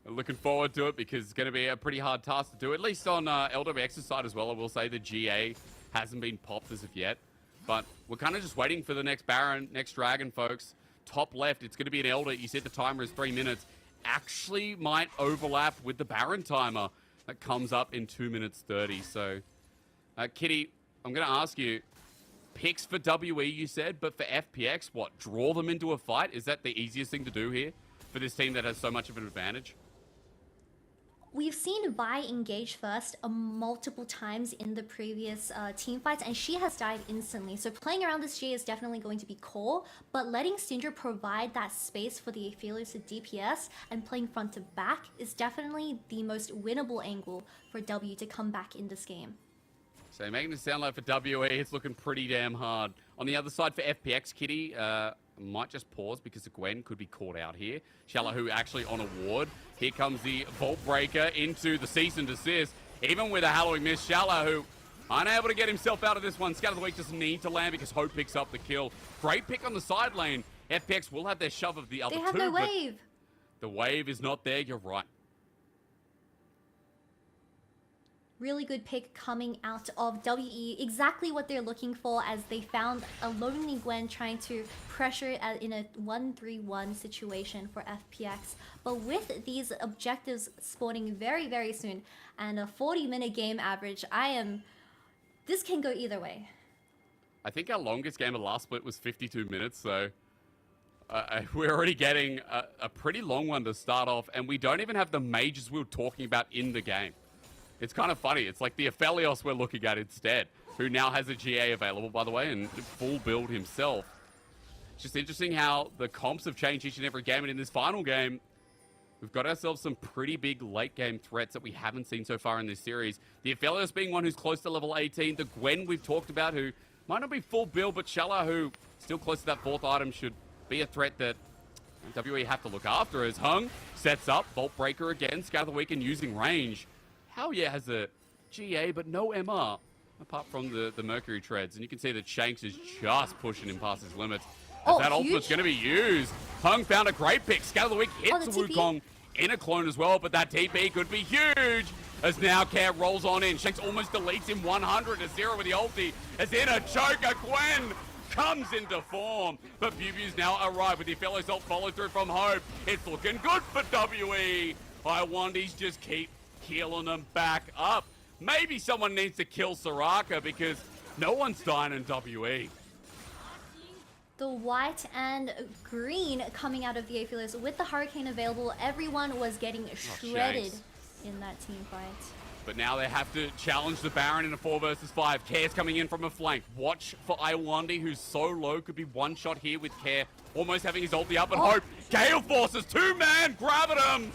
looking forward to it because it's going to be a pretty hard task to do, at least on LWX's side as well. I will say the GA hasn't been popped as of yet, but we're kind of just waiting for the next Baron, next Dragon, folks. Top left, it's going to be an Elder. You said the timer is 3 minutes. Actually might overlap with the Baron timer that comes up in 2 minutes 30. So, Kitty, I'm going to ask you, picks for WE you said, but for FPX, what, draw them into a fight? Is that the easiest thing to do here for this team that has so much of an advantage? We've seen Vi engage first multiple times in the previous team fights, and she has died instantly. So playing around this G is definitely going to be core, but letting Syndra provide that space for the Aphelios to DPS and playing front to back is definitely the most winnable angle for W to come back in this game. So making it sound like for WE, it's looking pretty damn hard. On the other side for FPX, Kitty, might just pause because the Gwen could be caught out here. Shallow actually on a ward. Here comes the Vault Breaker into the cease and desist. Even with a Halloween miss, Shallow unable to get himself out of this one. Scout of the Week doesn't need to land because Hope picks up the kill. Great pick on the side lane. FPX will have their shove of the other two. They have no wave. The wave is not there, you're right. Really good pick coming out of WE. Exactly what they're looking for, as they found a lonely Gwen trying to pressure it in a 1-3-1 situation for FPX. But with these objectives spawning very, very soon and a 40-minute game average, this can go either way. I think our longest game of last split was 52 minutes, so we're already getting a pretty long one to start off, and we don't even have the mages we were talking about in the game. It's kind of funny. It's like the Aphelios we're looking at instead, who now has a GA available, by the way, and full build himself. It's just interesting how the comps have changed each and every game, and in this final game, we've got ourselves some pretty big late game threats that we haven't seen so far in this series. The Aphelios being one who's close to level 18. The Gwen we've talked about, who might not be full build, but Shala, who still close to that 4th item, should be a threat that WE have to look after. As Hung sets up, Bolt Breaker again, Scout of the Weekend using range. Hell yeah has a GA, but no MR, apart from the Mercury Treads. And you can see that Shanks is just pushing him past his limits. As that ultimate's going to be used. Hung found a great pick. Scout of the Week hits the Wukong in a clone as well, but that TP could be huge. As now Care rolls on in. Shanks almost deletes him 100 to 0 with the ulti. As in a choker, Gwen comes into form. But Bubu's now arrived with the Aphelios ult follow through from Hope. It's looking good for WE. Iwandi's just keep healing them back up. Maybe someone needs to kill Soraka because no one's dying in WE. The white and green coming out of the Aphelios with the Hurricane available, everyone was getting shredded in that team fight. But now they have to challenge the Baron in a 4 versus 5. Care's coming in from a flank. Watch for Iwandi, who's so low, could be one shot here with Care almost having his ulti up, and Hope. Gale forces 2-man, grab at him.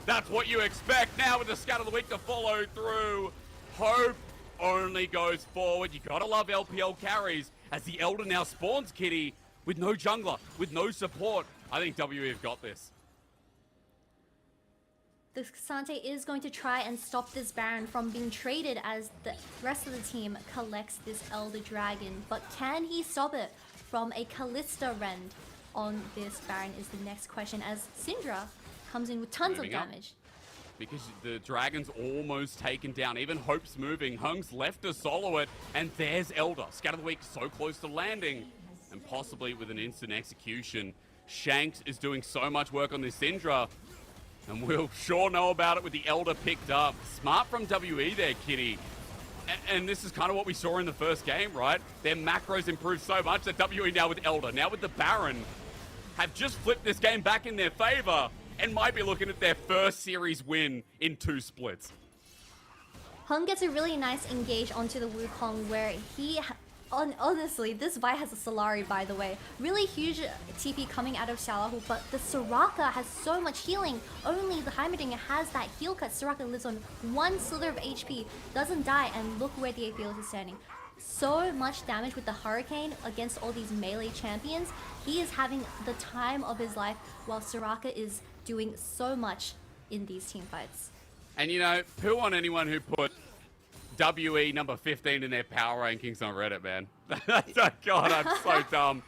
That's what you expect now with the Scout of the Week to follow through. Hope only goes forward. You gotta love LPL carries as the Elder now spawns Kitty with no jungler, with no support. I think WE have got this. The Xante is going to try and stop this Baron from being traded as the rest of the team collects this Elder Dragon. But can he stop it from a Callista Rend on this Baron is the next question, as Syndra comes in with tons of damage. Because the Dragon's almost taken down. Even Hope's moving. Hung's left to solo it. And there's Elder. Scout of the Week so close to landing. And possibly with an instant execution. Shanks is doing so much work on this Syndra. And we'll sure know about it with the Elder picked up. Smart from WE there, Kitty. And this is kind of what we saw in the first game, right? Their macros improved so much that WE now with Elder, now with the Baron, have just flipped this game back in their favor and might be looking at their first series win in 2 splits. Hung gets a really nice engage onto the Wukong where he... honestly, this Vi has a Solari, by the way. Really huge TP coming out of Xiaohu, but the Soraka has so much healing. Only the Heimerdinger has that heal cut. Soraka lives on 1 slither of HP, doesn't die, and look where the Aphelios is standing. So much damage with the Hurricane against all these melee champions. He is having the time of his life, while Soraka is doing so much in these team fights. And you know, poo on anyone who put WE number 15 in their power rankings on Reddit, man. God, I'm so dumb.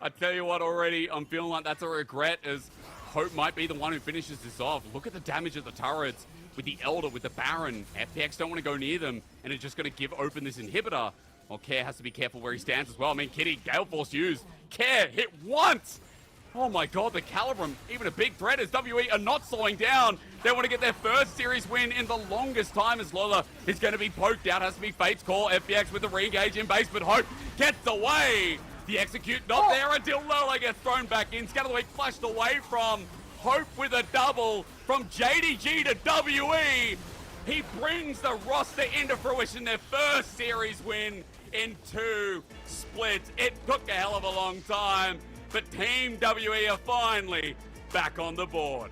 I tell you what, already, I'm feeling like that's a regret, as Hope might be the one who finishes this off. Look at the damage of the turrets with the Elder, with the Baron. FPX don't want to go near them, and it's just going to give open this inhibitor. Well, Care has to be careful where he stands as well. I mean, Kitty, Gale Force used. Care hit once! Oh my god, the Calibrum, even a big threat as WE are not slowing down. They want to get their first series win in the longest time, as Lola is going to be poked out. Has to be Fate's call. FPX with the re-engage in base, but Hope gets away. The execute not there until Lola gets thrown back in. Scout of the Week flushed away from Hope with a double from JDG to WE. He brings the roster into fruition, their first series win in 2 splits. It took a hell of a long time, but Team WE are finally back on the board.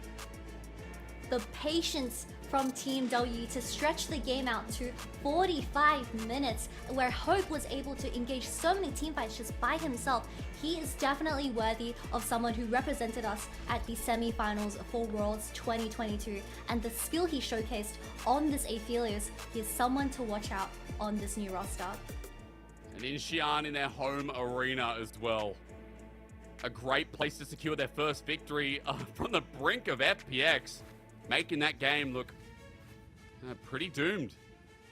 The patience from Team WE to stretch the game out to 45 minutes, where Hope was able to engage so many teamfights just by himself. He is definitely worthy of someone who represented us at the semi-finals for Worlds 2022. And the skill he showcased on this Aphelios, he is someone to watch out on this new roster. And in Xi'an in their home arena as well. A great place to secure their first victory from the brink of FPX, making that game look pretty doomed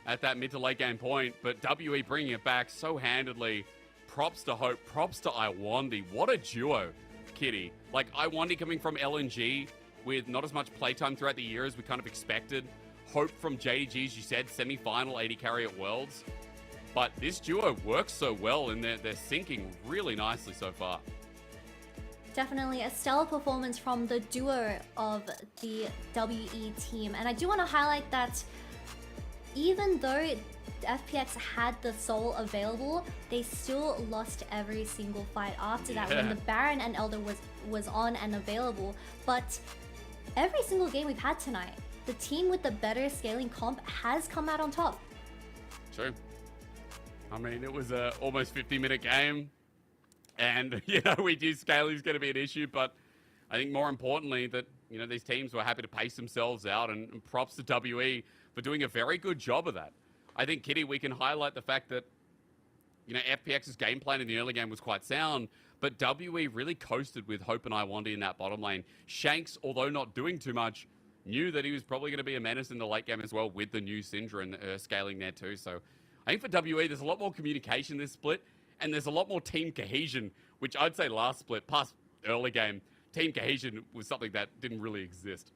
at that mid to late game point. But WE bringing it back so handedly. Props to Hope, props to Iwandi. What a duo, Kitty. Like, Iwandi coming from LNG with not as much playtime throughout the year as we kind of expected. Hope from JDG, as you said, semi-final 80 carry at Worlds. But this duo works so well, and they're syncing really nicely so far. Definitely a stellar performance from the duo of the WE team. And I do want to highlight that even though FPX had the Soul available, they still lost every single fight after that when the Baron and Elder was on and available. But every single game we've had tonight, the team with the better scaling comp has come out on top. True. I mean, it was a almost 50-minute game, and we knew scaling is going to be an issue, but I think more importantly that these teams were happy to pace themselves out, and props to WE for doing a very good job of that. I think, Kitty, we can highlight the fact that FPX's game plan in the early game was quite sound, but WE really coasted with Hope and Iwandi in that bottom lane. Shanks, although not doing too much, knew that he was probably going to be a menace in the late game as well with the new Syndra and scaling there too. So I think for WE, there's a lot more communication this split, and there's a lot more team cohesion, which I'd say last split, past early game, team cohesion was something that didn't really exist.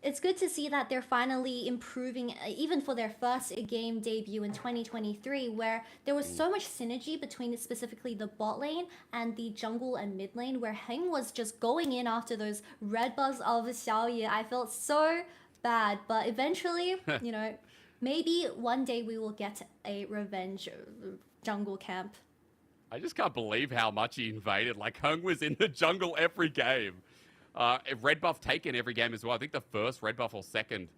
It's good to see that they're finally improving, even for their first game debut in 2023, where there was so much synergy between specifically the bot lane and the jungle and mid lane, where Heng was just going in after those red buffs of Xiaoye. I felt so bad, but eventually, maybe one day we will get a revenge jungle camp. I just can't believe how much he invaded. Like, Heng was in the jungle every game. Red buff taken every game as well. I think the first red buff or second.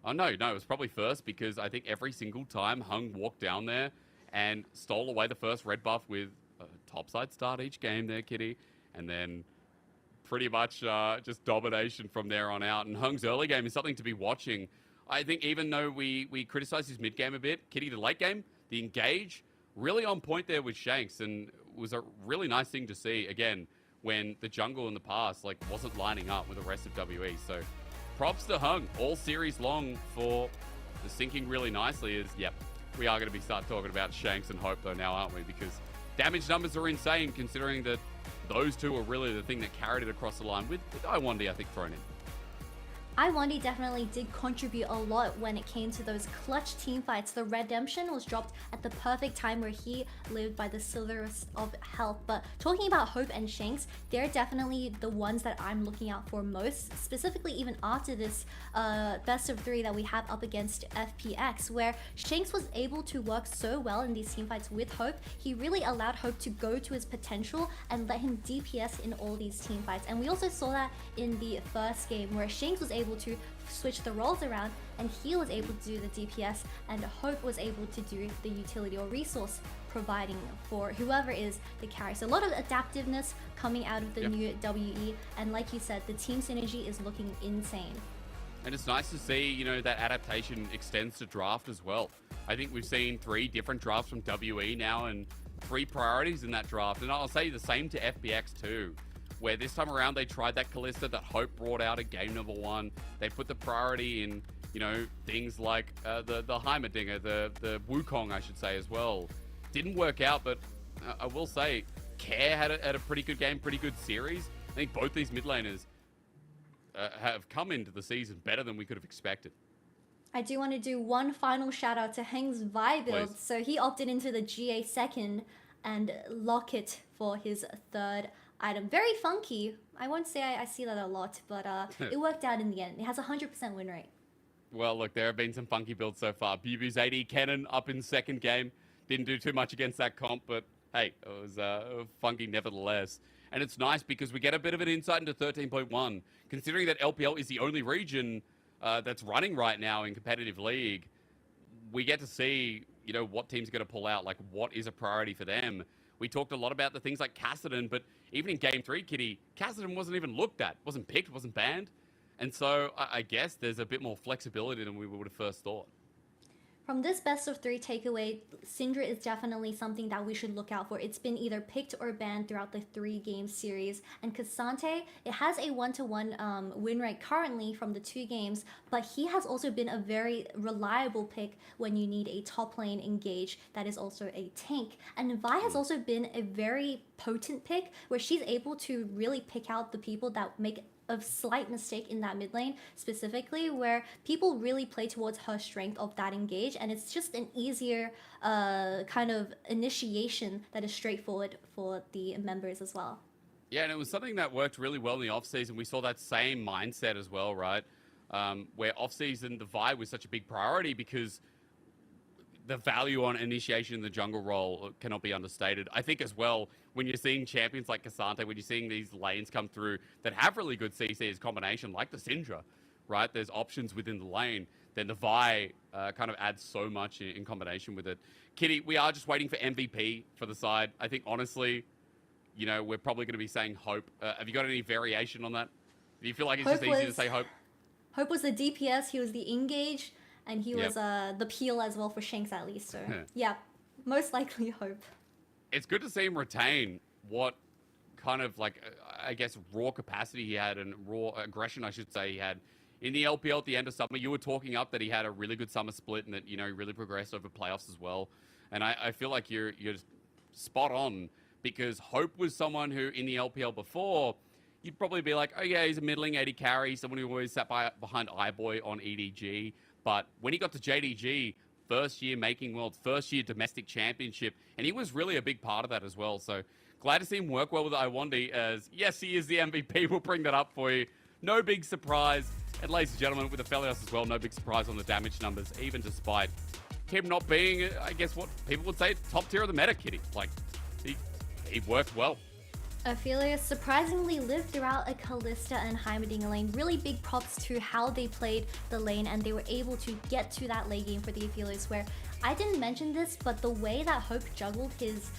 Oh, no, it was probably first, because I think every single time Hung walked down there and stole away the first red buff with a topside start each game there, Kitty. And then pretty much just domination from there on out. And Hung's early game is something to be watching. I think even though we criticized his mid game a bit, Kitty, the late game, the engage, really on point there with Shanks, and it was a really nice thing to see, again, when the jungle in the past wasn't lining up with the rest of WE. So props to Hung all series long for the syncing really nicely. We are going to be start talking about Shanks and Hope though now, aren't we? Because damage numbers are insane, considering that those two are really the thing that carried it across the line, with Iwandi, I think, thrown in. Iwandi definitely did contribute a lot when it came to those clutch team fights. The redemption was dropped at the perfect time where he lived by the silverest of health. But talking about Hope and Shanks, they're definitely the ones that I'm looking out for most, specifically even after this best of 3 that we have up against FPX, where Shanks was able to work so well in these team fights with Hope. He really allowed Hope to go to his potential and let him DPS in all these team fights. And we also saw that in the first game, where Shanks was able to switch the roles around, and he was able to do the DPS, and Hope was able to do the utility or resource providing for whoever is the carry. So a lot of adaptiveness coming out of the new WE, and like you said, the team synergy is looking insane. And it's nice to see, that adaptation extends to draft as well. I think we've seen 3 different drafts from WE now, and 3 priorities in that draft. And I'll say the same to FPX too, where this time around they tried that Kalista that Hope brought out at game number 1. They put the priority in, things like the Heimerdinger, the Wukong, I should say, as well. Didn't work out, but I will say, Care had a pretty good game, pretty good series. I think both these mid laners have come into the season better than we could have expected. I do want to do one final shout out to Heng's Vi build. Please. So he opted into the GA second and Locket for his third item. Very funky. I won't say I see that a lot, but it worked out in the end. It has a 100% win rate. Well, look, there have been some funky builds so far. Bubu's AD Cannon up in second game. Didn't do too much against that comp, but hey, it was funky nevertheless. And it's nice because we get a bit of an insight into 13.1. Considering that LPL is the only region that's running right now in competitive league, we get to see, what teams are going to pull out, like what is a priority for them. We talked a lot about the things like Kassadin, but even in Game 3, Kitty, Kassadin wasn't even looked at, wasn't picked, wasn't banned. And so I guess there's a bit more flexibility than we would have first thought. From this best of 3 takeaway, Syndra is definitely something that we should look out for. It's been either picked or banned throughout the 3-game series. And Cassante, it has a 1-to-1 win rate currently from the 2 games, but he has also been a very reliable pick when you need a top lane engage that is also a tank. And Vi has also been a very potent pick where she's able to really pick out the people that make a slight mistake in that mid lane specifically, where people really play towards her strength of that engage, and it's just an easier kind of initiation that is straightforward for the members as well. Yeah, and it was something that worked really well in the off-season. We saw that same mindset as well, right? Where off-season, the Vi was such a big priority because the value on initiation in the jungle role cannot be understated. I think as well, when you're seeing champions like Cassante, when you're seeing these lanes come through that have really good CC as combination, like the Syndra, right? There's options within the lane. Then the Vi kind of adds so much in combination with it. Kitty, we are just waiting for MVP for the side. I think, honestly, you know, we're probably going to be saying Hope. Have you got any variation on that? Do you feel like it's Hope just easy to was- say Hope? Hope was the DPS, he was the engage, and he was the peel as well for Shanks at least. So yeah, most likely Hope. It's good to see him retain what kind of like, I guess, raw capacity he had and raw aggression, I should say, he had in the LPL at the end of summer. You were talking up that he had a really good summer split and that, you know, he really progressed over playoffs as well. And I feel like you're spot on, because Hope was someone who in the LPL before, you'd probably be like, oh yeah, he's a middling 80 carry, someone who always sat behind iBoy on EDG. But when he got to JDG, first year making worlds, first year domestic championship, and he was really a big part of that as well. So glad to see him work well with Iwandi, as yes, he is the MVP. We'll bring that up for you. No big surprise. And ladies and gentlemen, with the Felios as well, no big surprise on the damage numbers, even despite him not being, I guess, what people would say, top tier of the meta, Kitty. Like, he worked well. Aphelios surprisingly lived throughout a Kalista and Heimerdinger lane. Really big props to how they played the lane, and they were able to get to that late game for the Aphelios, where I didn't mention this, but the way that Hope juggled his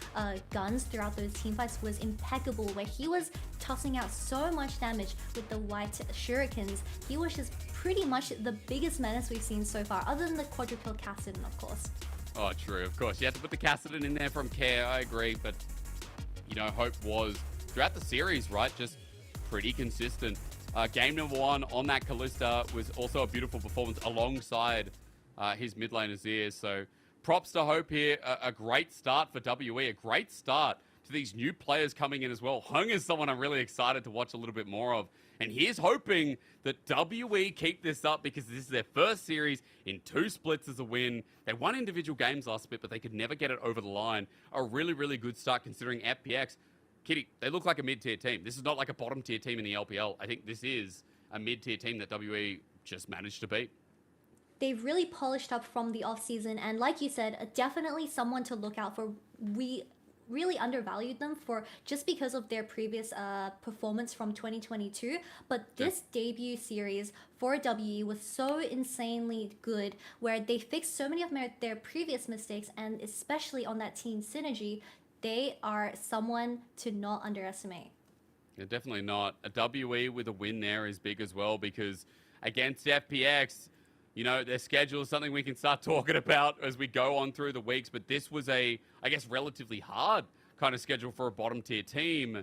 guns throughout those teamfights was impeccable, where he was tossing out so much damage with the white shurikens. He was just pretty much the biggest menace we've seen so far, other than the quadruple Kassadin, of course. Oh, true, of course. You have to put the Kassadin in there from Care, I agree, but, you know, Hope was, throughout the series, right, just pretty consistent. Game number 1 on that Kalista was also a beautiful performance alongside his mid lane Azir. So props to Hope here. A great start for WE, a great start to these new players coming in as well. Hung is someone I'm really excited to watch a little bit more of. And here's hoping that WE keep this up, because this is their first series in 2 splits as a win. They won individual games last split, but they could never get it over the line. A really, really good start considering FPX. Kitty, they look like a mid-tier team. This is not like a bottom-tier team in the LPL. I think this is a mid-tier team that WE just managed to beat. They've really polished up from the off-season, and like you said, definitely someone to look out for. We really undervalued them for just because of their previous performance from 2022, but this debut series for WE was so insanely good, where they fixed so many of their previous mistakes, and especially on that team synergy, they are someone to not underestimate. Yeah, definitely not. A WE with a win there is big as well, because against FPX, you know, their schedule is something we can start talking about as we go on through the weeks. But this was a, I guess, relatively hard kind of schedule for a bottom tier team.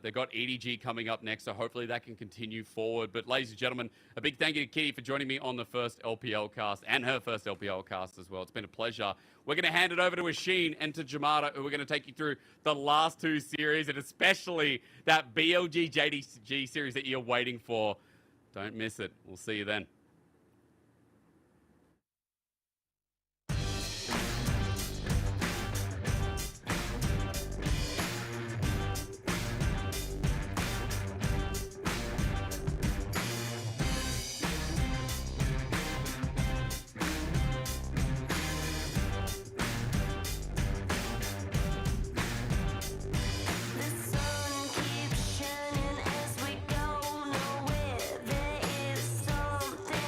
They've got EDG coming up next, so hopefully that can continue forward. But ladies and gentlemen, a big thank you to Kitty for joining me on the first LPL cast, and her first LPL cast as well. It's been a pleasure. We're going to hand it over to Asheen and to Jamada, who are going to take you through the last 2 series, and especially that BLG JDG series that you're waiting for. Don't miss it. We'll see you then. The sun keeps shining as we go nowhere. There is something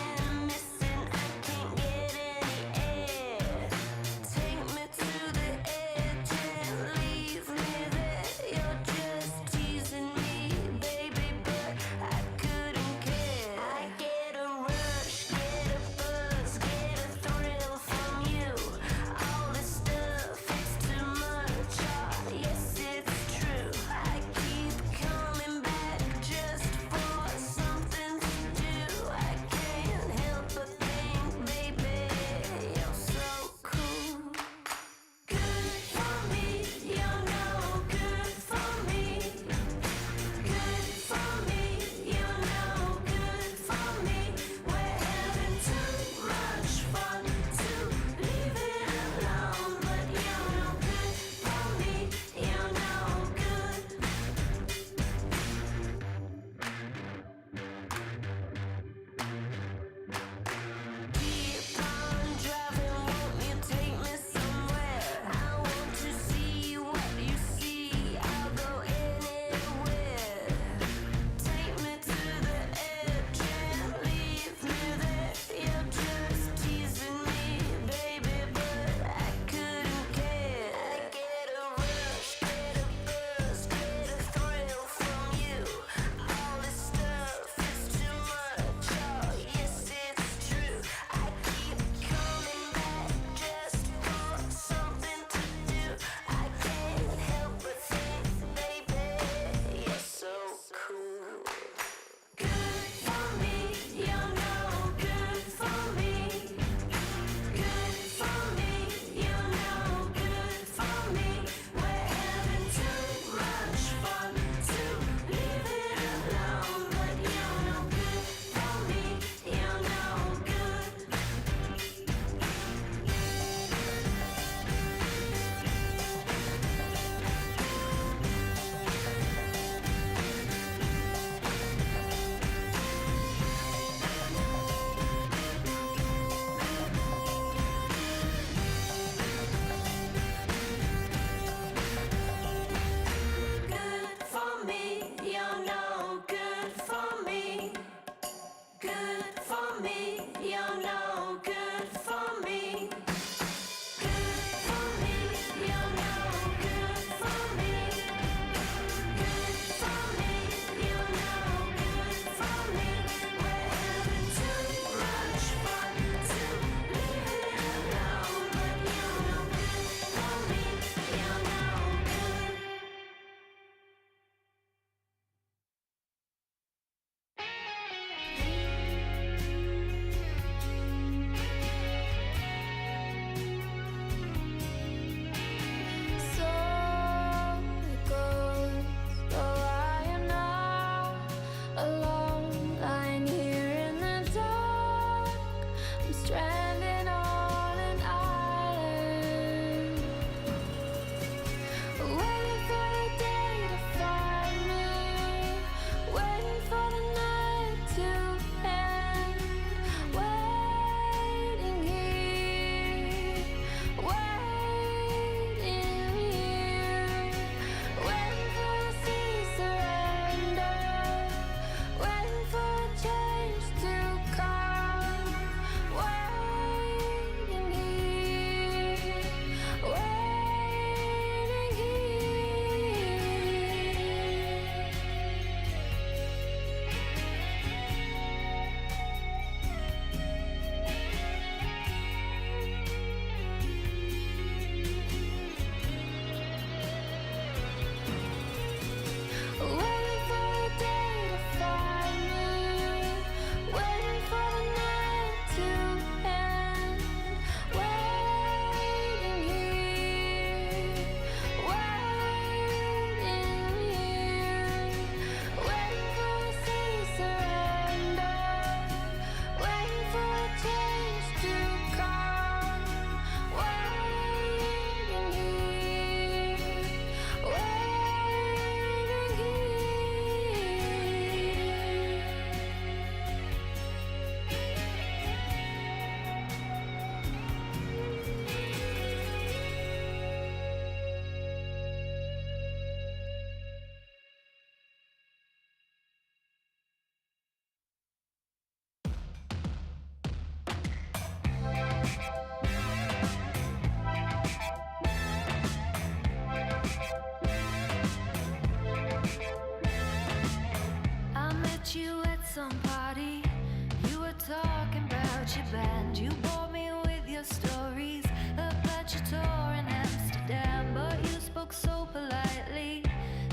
band. You bore me with your stories about your tour in Amsterdam, but you spoke so politely,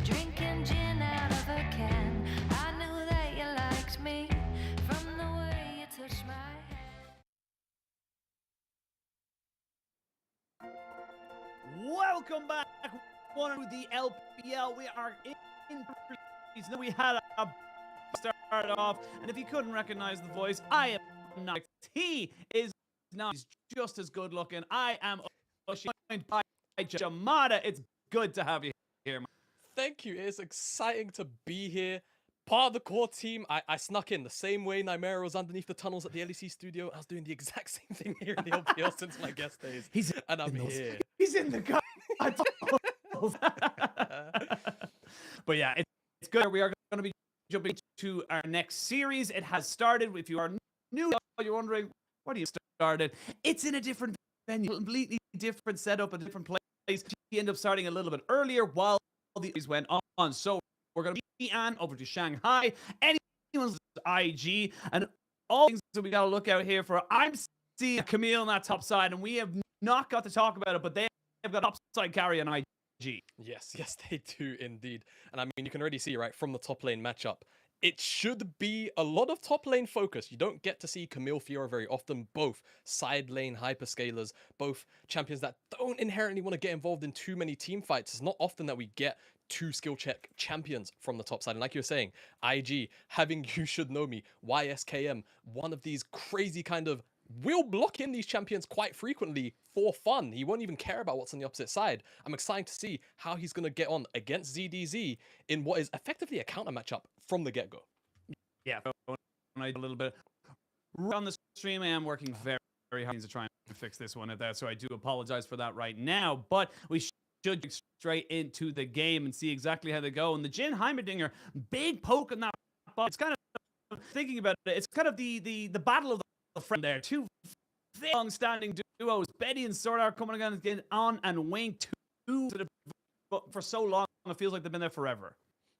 drinking gin out of a can. I knew that you liked me from the way you touched my hand. Welcome back, one to the LPL. We are in now we had a start off, and if you couldn't recognize the voice, I am not. He is now just as good looking. I am joined by Jamada. It's good to have you here. Thank you. It's exciting to be here. Part of the core team. I snuck in the same way Nymera was underneath the tunnels at the LEC studio. I was doing the exact same thing here in the LPL since my guest days. And I'm here. He's in the car. But yeah, it's good. We are going to be jumping to our next series. It has started. If you are new, you're wondering, where do you started? It's in a different venue, completely different setup, a different place. You end up starting a little bit earlier while the series went on. So we're going to be on over to Shanghai. Anyone's IG and all things that we got to look out here for. I'm seeing Camille on that top side, and we have not got to talk about it, but they have got upside carry on IG. Yes, they do indeed. And I mean, you can already see, right, from the top lane matchup, it should be a lot of top lane focus. You don't get to see Camille Fiora very often, both side lane hyperscalers, both champions that don't inherently want to get involved in too many team fights. It's not often that we get two skill check champions from the top side. And like you were saying, IG, having You Should Know Me, YSKM, one of these crazy kind of will block in these champions quite frequently for fun. He won't even care about what's on the opposite side. I'm excited to see how he's going to get on against ZDZ in what is effectively a counter matchup from the get-go. Yeah, a little bit on the stream. I am working very, very hard to try and fix this one at that, so I do apologize for that right now. But we should get straight into the game and see exactly how they go. And the Jin Heimerdinger, big poke on that ball. It's kind of thinking about it. It's kind of the battle of the friend there. Two long-standing duos, Betty and Sword coming again on and Wing. Two for so long, it feels like they've been there forever.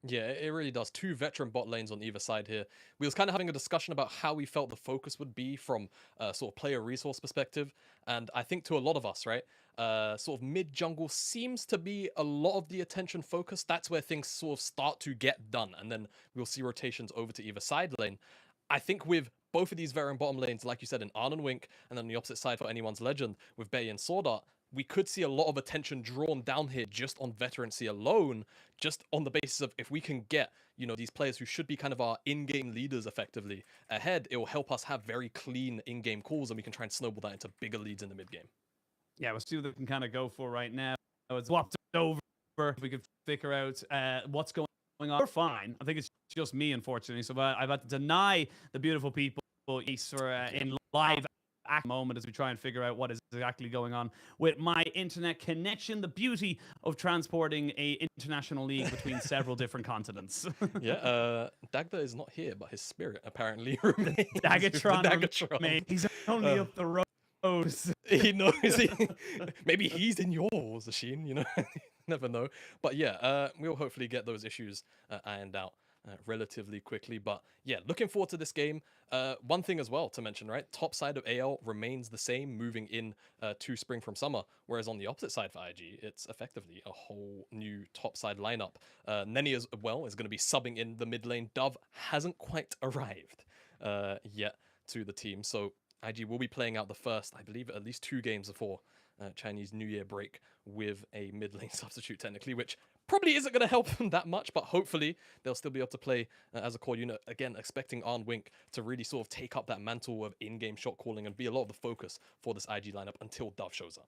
Yeah, it really does. Two veteran bot lanes on either side here. We was kind of having a discussion about how we felt the focus would be from a sort of player resource perspective. And I think to a lot of us, right, sort of mid-jungle seems to be a lot of the attention focus. That's where things sort of start to get done. And then we'll see rotations over to either side lane. I think with both of these veteran bottom lanes, like you said, in Arn and Wink, and then the opposite side for anyone's legend with Bay and Sword Art, we could see a lot of attention drawn down here just on veterancy alone, just on the basis of if we can get, you know, these players who should be kind of our in-game leaders effectively ahead, it will help us have very clean in-game calls, and we can try and snowball that into bigger leads in the mid-game. Yeah, we'll see what we can kind of go for right now. It's swapped over. If we could figure out what's going on. We're fine. I think it's just me, unfortunately. So I've had to deny the beautiful people for in live at the moment as we try and figure out what is exactly going on with my internet connection. The beauty of transporting a international league between several different continents. Yeah, Dagda is not here, but his spirit apparently remains. Dagatron. Mate, he's only up the road. He knows. Maybe he's in yours, Ashin, you know? Never know. But yeah, we'll hopefully get those issues ironed out relatively quickly. But yeah, looking forward to this game. One thing as well to mention, right? Top side of AL remains the same moving in to Spring from Summer, whereas on the opposite side for IG, it's effectively a whole new top side lineup. Nenny as well is going to be subbing in the mid lane. Dove hasn't quite arrived yet to the team, so IG will be playing out the first, I believe, at least 2 games before Chinese New Year break with a mid lane substitute technically, which probably isn't going to help them that much, but hopefully they'll still be able to play as a core unit. Again, expecting Arn Wink to really sort of take up that mantle of in-game shot calling and be a lot of the focus for this IG lineup until Dove shows up.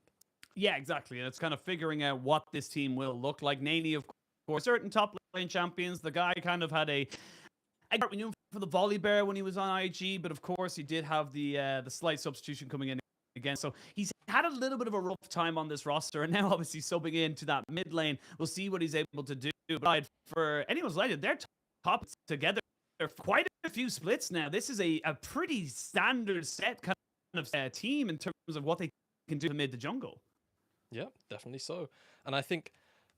Yeah, exactly. And it's kind of figuring out what this team will look like. Nani, of course, certain top lane champions. The guy kind of had we knew him for the volley bear when he was on IG, but of course he did have the slight substitution coming in again. So he's had a little bit of a rough time on this roster, and now obviously subbing into that mid lane. We'll see what he's able to do. But for anyone's legend, they're top together. There are quite a few splits now. This is a pretty standard set kind of team in terms of what they can do amid the jungle. Yeah, definitely so. And I think,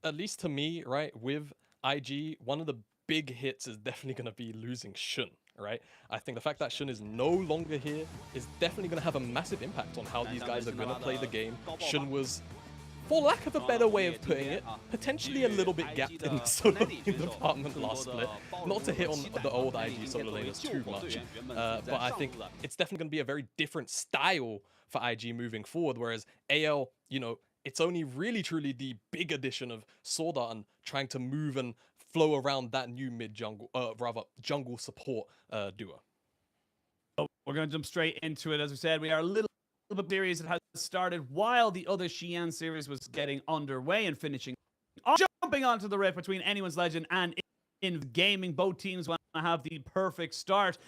at least to me, right, with IG, one of the big hits is definitely going to be losing Shun, right? I think the fact that Shun is no longer here is definitely going to have a massive impact on how these guys are going to play the game. Shun was, for lack of a better way of putting it, potentially a little bit gapped in the solo lane department last split. Not to hit on the old IG solo laners too much, but I think it's definitely going to be a very different style for IG moving forward, whereas AL, you know, it's only really truly the big addition of Sword Art and trying to move and flow around that new mid jungle, rather jungle support duo. We're going to jump straight into it. As we said, we are a little bit series that has started while the other Xi'an series was getting underway and finishing. Jumping onto the rift between Anyone's Legend and in gaming, both teams want to have the perfect start.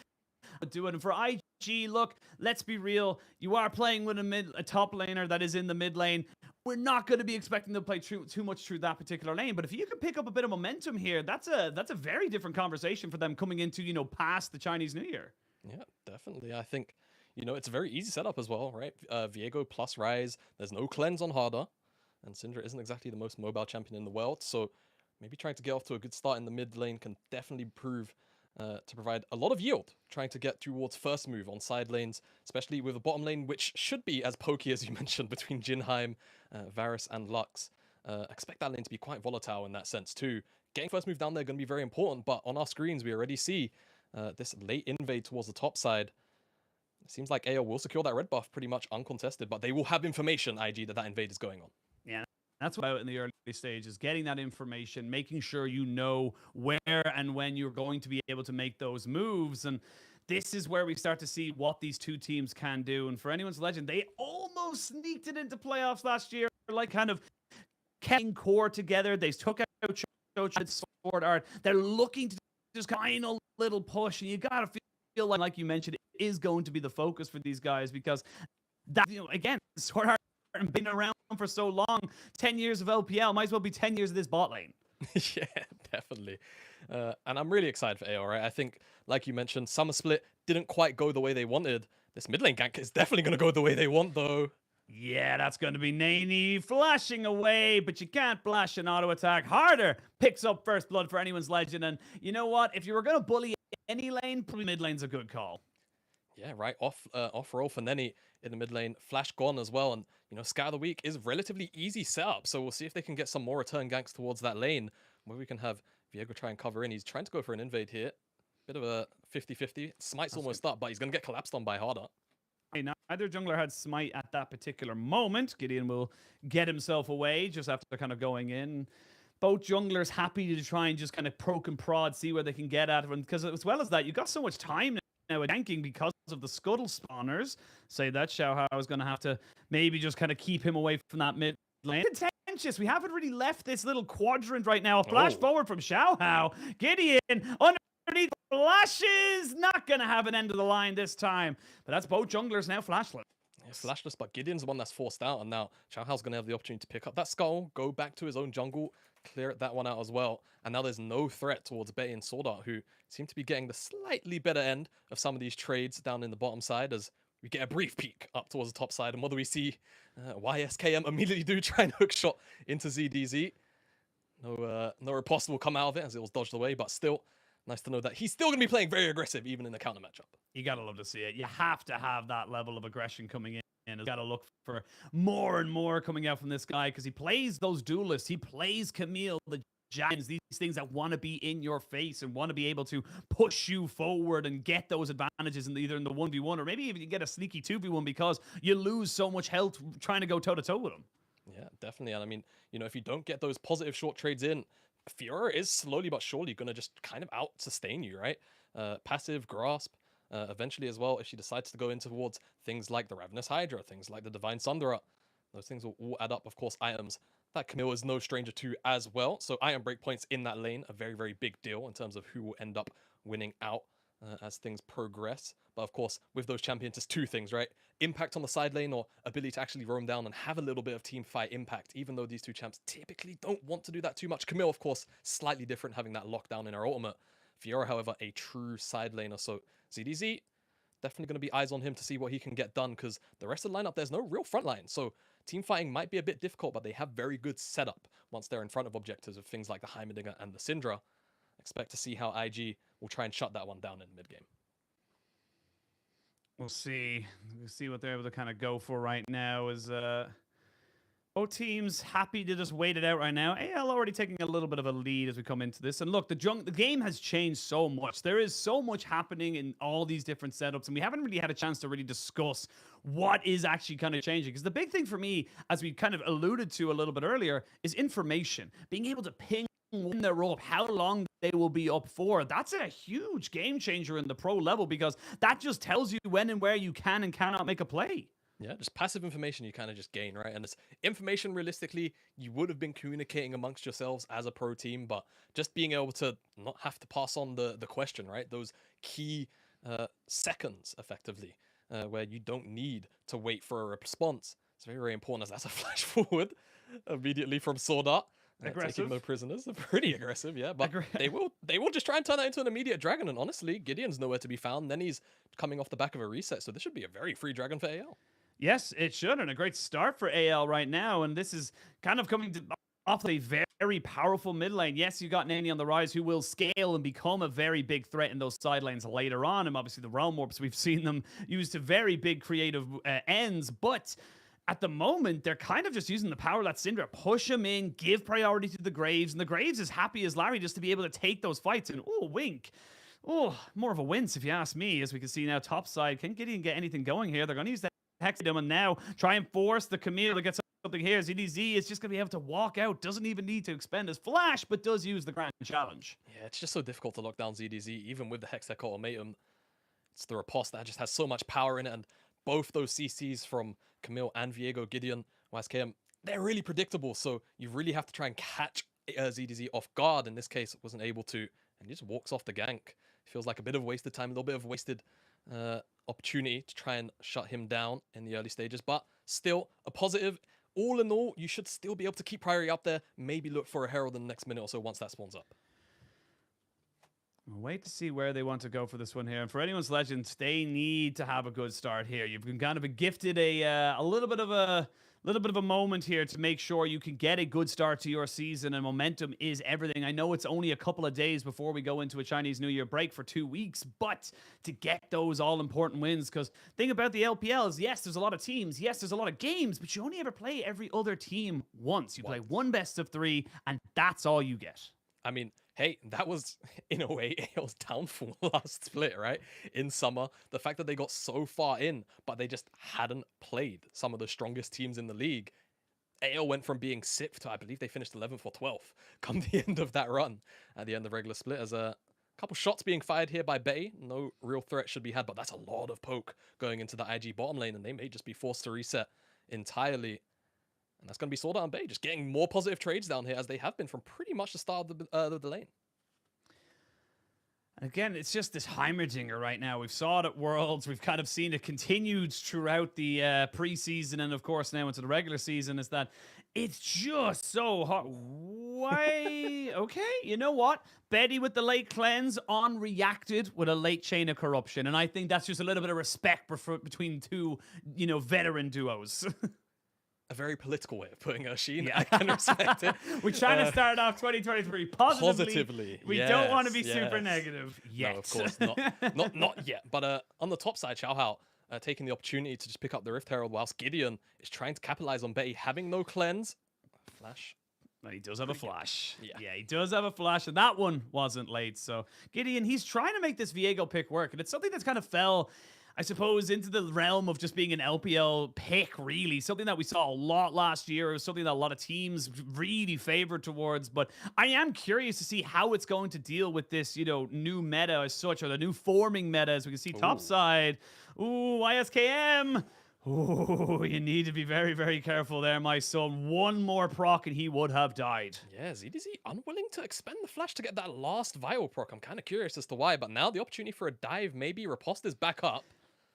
Do it. And for IG, look, let's be real. You are playing with a top laner that is in the mid lane. We're not going to be expecting to play too much through that particular lane. But if you can pick up a bit of momentum here, that's a very different conversation for them coming into, you know, past the Chinese New Year. Yeah, definitely. I think, you know, it's a very easy setup as well, right? Viego plus Ryze. There's no cleanse on Harder. And Syndra isn't exactly the most mobile champion in the world. So maybe trying to get off to a good start in the mid lane can definitely prove to provide a lot of yield, trying to get towards first move on side lanes, especially with a bottom lane, which should be as pokey as you mentioned between Jinheim, Varus, and Lux. Expect that lane to be quite volatile in that sense too. Getting first move down there going to be very important, but on our screens we already see this late invade towards the top side. It seems like AO will secure that red buff pretty much uncontested, but they will have information, IG, that invade is going on. Yeah, that's what in the early stages, getting that information, making sure you know where and when you're going to be able to make those moves. And this is where we start to see what these two teams can do. And for Anyone's Legend, they almost sneaked it into playoffs last year, like kind of keeping core together. They took out Sword Art. They're looking to just final little push, and you gotta feel like you mentioned, it is going to be the focus for these guys, because that, you know, again, Sword Art been around for so long, 10 years of LPL, might as well be 10 years of this bot lane. Yeah, definitely. And I'm really excited for AO, right? I think, like you mentioned, Summer Split didn't quite go the way they wanted. This mid lane gank is definitely going to go the way they want, though. Yeah, that's going to be Nani flashing away, but you can't flash an auto attack. Harder picks up first blood for Anyone's Legend. And you know what? If you were going to bully any lane, probably mid lane's a good call. Yeah, right. Off roll for Neni in the mid lane. Flash gone as well. And, you know, Scout of the Week is relatively easy setup. So we'll see if they can get some more return ganks towards that lane where we can have Viego try and cover in. He's trying to go for an invade here. Bit of a 50-50. Smite's almost up, but he's going to get collapsed on by Harder. Neither jungler had Smite at that particular moment. Gideon will get himself away just after kind of going in. Both junglers happy to try and just kind of poke and prod, see where they can get at him. Because as well as that, you've got so much time now with ganking because of the scuttle spawners. Say that Xiao Hao is going to have to maybe just kind of keep him away from that mid lane. Contentious. We haven't really left this little quadrant right now. A flash forward from Xiao Hao. Gideon underneath flashes. Not going to have an end of the line this time. But that's both junglers now flashless. Yeah, flashless, but Gideon's the one that's forced out. And now Xiao Hao's going to have the opportunity to pick up that skull, go back to his own jungle, clear that one out as well. And now there's no threat towards Betty and Sword Art, who seem to be getting the slightly better end of some of these trades down in the bottom side, as we get a brief peek up towards the top side. And what do we see? YSKM immediately do try and hook shot into ZDZ. No riposte will come out of it as it was dodged away, but still nice to know that he's still going to be playing very aggressive even in the counter matchup. You got to love to see it. You have to have that level of aggression coming in. And you got to look for more and more coming out from this guy, because he plays those duelists. He plays Camille, the Giants, these things that want to be in your face and want to be able to push you forward and get those advantages in either in the 1v1 or maybe even you get a sneaky 2v1 because you lose so much health trying to go toe-to-toe with him. Yeah, definitely. And I mean, you know, if you don't get those positive short trades in, Fiora is slowly but surely going to just kind of out-sustain you, right? Passive, grasp, eventually as well, if she decides to go in towards things like the Ravenous Hydra, things like the Divine Sundera, those things will all add up. Of course, items that Camille is no stranger to as well. So item breakpoints in that lane, a very, very big deal in terms of who will end up winning out as things progress. But of course, with those champions, it's two things, right? Impact on the side lane or ability to actually roam down and have a little bit of team fight impact, even though these two champs typically don't want to do that too much. Camille, of course, slightly different, having that lockdown in her ultimate. Fiora, however, a true side laner. So ZDZ, definitely going to be eyes on him to see what he can get done, because the rest of the lineup, there's no real front line. So team fighting might be a bit difficult, but they have very good setup once they're in front of objectives of things like the Heimerdinger and the Syndra. Expect to see how IG will try and shut that one down in mid-game. We'll see. We'll see what they're able to kind of go for right now. Is both teams happy to just wait it out right now. AL already taking a little bit of a lead as we come into this. And look, the game has changed so much. There is so much happening in all these different setups, and we haven't really had a chance to really discuss what is actually kind of changing. Because the big thing for me, as we kind of alluded to a little bit earlier, is information. Being able to ping when they're up, how long they will be up for. That's a huge game changer in the pro level, because that just tells you when and where you can and cannot make a play. Yeah, just passive information you kind of just gain, right? And it's information realistically you would have been communicating amongst yourselves as a pro team, but just being able to not have to pass on the question, right? Those key seconds, effectively, where you don't need to wait for a response. It's very, very important, as that's a flash forward immediately from Sword Art. Aggressive. Taking no prisoners. They're pretty aggressive, yeah. But they will just try and turn that into an immediate dragon. And honestly, Gideon's nowhere to be found. Then he's coming off the back of a reset. So this should be a very free dragon for AL. Yes, it should, and a great start for AL right now. And this is kind of coming off a very powerful mid lane. Yes, you got Nani on the rise, who will scale and become a very big threat in those side lanes later on. And obviously the Realm Warps, we've seen them used to very big creative ends. But at the moment, they're kind of just using the power of that Syndra. Push him in, give priority to the Graves. And the Graves is happy as Larry just to be able to take those fights. And, oh, wink. Oh, more of a wince if you ask me, as we can see now top side. Can Gideon get anything going here? They're going to use that Hexadome and now try and force the Camille to get something here. ZDZ is just going to be able to walk out. Doesn't even need to expend his flash, but does use the Grand Challenge. Yeah, it's just so difficult to lock down ZDZ, even with the Hextech Ultimatum. It's the riposte that just has so much power in it, and both those CCs from Camille and Viego, Gideon, YSKM, they're really predictable, so you really have to try and catch ZDZ off guard. In this case, wasn't able to, and he just walks off the gank. Feels like a bit of wasted time, a little bit of wasted opportunity to try and shut him down in the early stages, but still a positive. All in all, you should still be able to keep priority up there. Maybe look for a Herald in the next minute or so once that spawns up. We'll wait to see where they want to go for this one here. And for anyone's Legends, they need to have a good start here. You've been kind of gifted a little bit of a moment here to make sure you can get a good start to your season, and momentum is everything. I know it's only a couple of days before we go into a Chinese New Year break for 2 weeks, but to get those all-important wins, because thing about the LPL is, yes, there's a lot of teams, yes, there's a lot of games, but you only ever play every other team once. You play one best of 3, and that's all you get. I mean, hey, that was, in a way, AL's downfall last split, right? In summer, the fact that they got so far in, but they just hadn't played some of the strongest teams in the league. AL went from being 6th to, I believe they finished 11th or 12th come the end of that run at the end of regular split. As a couple shots being fired here by Bay. No real threat should be had, but that's a lot of poke going into the IG bottom lane, and they may just be forced to reset entirely. And that's going to be Sword Art and Bay, just getting more positive trades down here, as they have been from pretty much the start of the lane. Again, it's just this Heimerdinger right now. We've saw it at Worlds. We've kind of seen it continued throughout the preseason, and of course now into the regular season, is that it's just so hard. Why? Okay, you know what? Betty with the late cleanse on reacted with a late chain of corruption, and I think that's just a little bit of respect between two, veteran duos. A very political way of putting it, Sheen. Yeah. I can respect it. We're trying to start off 2023 positively. We don't want to be super negative yet. No, of course not yet. But on the top side, Xiao Hao taking the opportunity to just pick up the Rift Herald, whilst Gideon is trying to capitalize on Betty having no cleanse. Flash. Well, he does have a flash. Yeah, he does have a flash, and that one wasn't late. So Gideon, he's trying to make this Viego pick work, and it's something that's kind of fell, I suppose, into the realm of just being an LPL pick, really. Something that we saw a lot last year. It was something that a lot of teams really favored towards. But I am curious to see how it's going to deal with this, new meta as such, or the new forming meta, as we can see topside. Ooh, ISKM. Ooh, you need to be very, very careful there, my son. One more proc and he would have died. Yeah, ZDZ unwilling to expend the flash to get that last vital proc. I'm kind of curious as to why, but now the opportunity for a dive, maybe riposte is back up.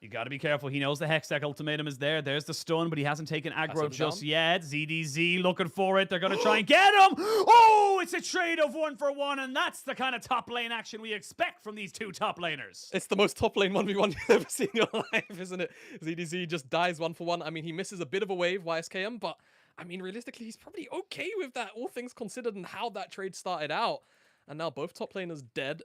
You got to be careful. He knows the Hextech ultimatum is there. There's the stun, but he hasn't taken aggro just yet. ZDZ looking for it. They're going to try and get him. Oh, it's a trade of 1-for-1, and that's the kind of top lane action we expect from these two top laners. It's the most top lane 1v1 you've ever seen in your life, isn't it? ZDZ just dies 1-for-1. I mean, he misses a bit of a wave, YSKM, but I mean, realistically, he's probably okay with that, all things considered, and how that trade started out. And now both top laners dead,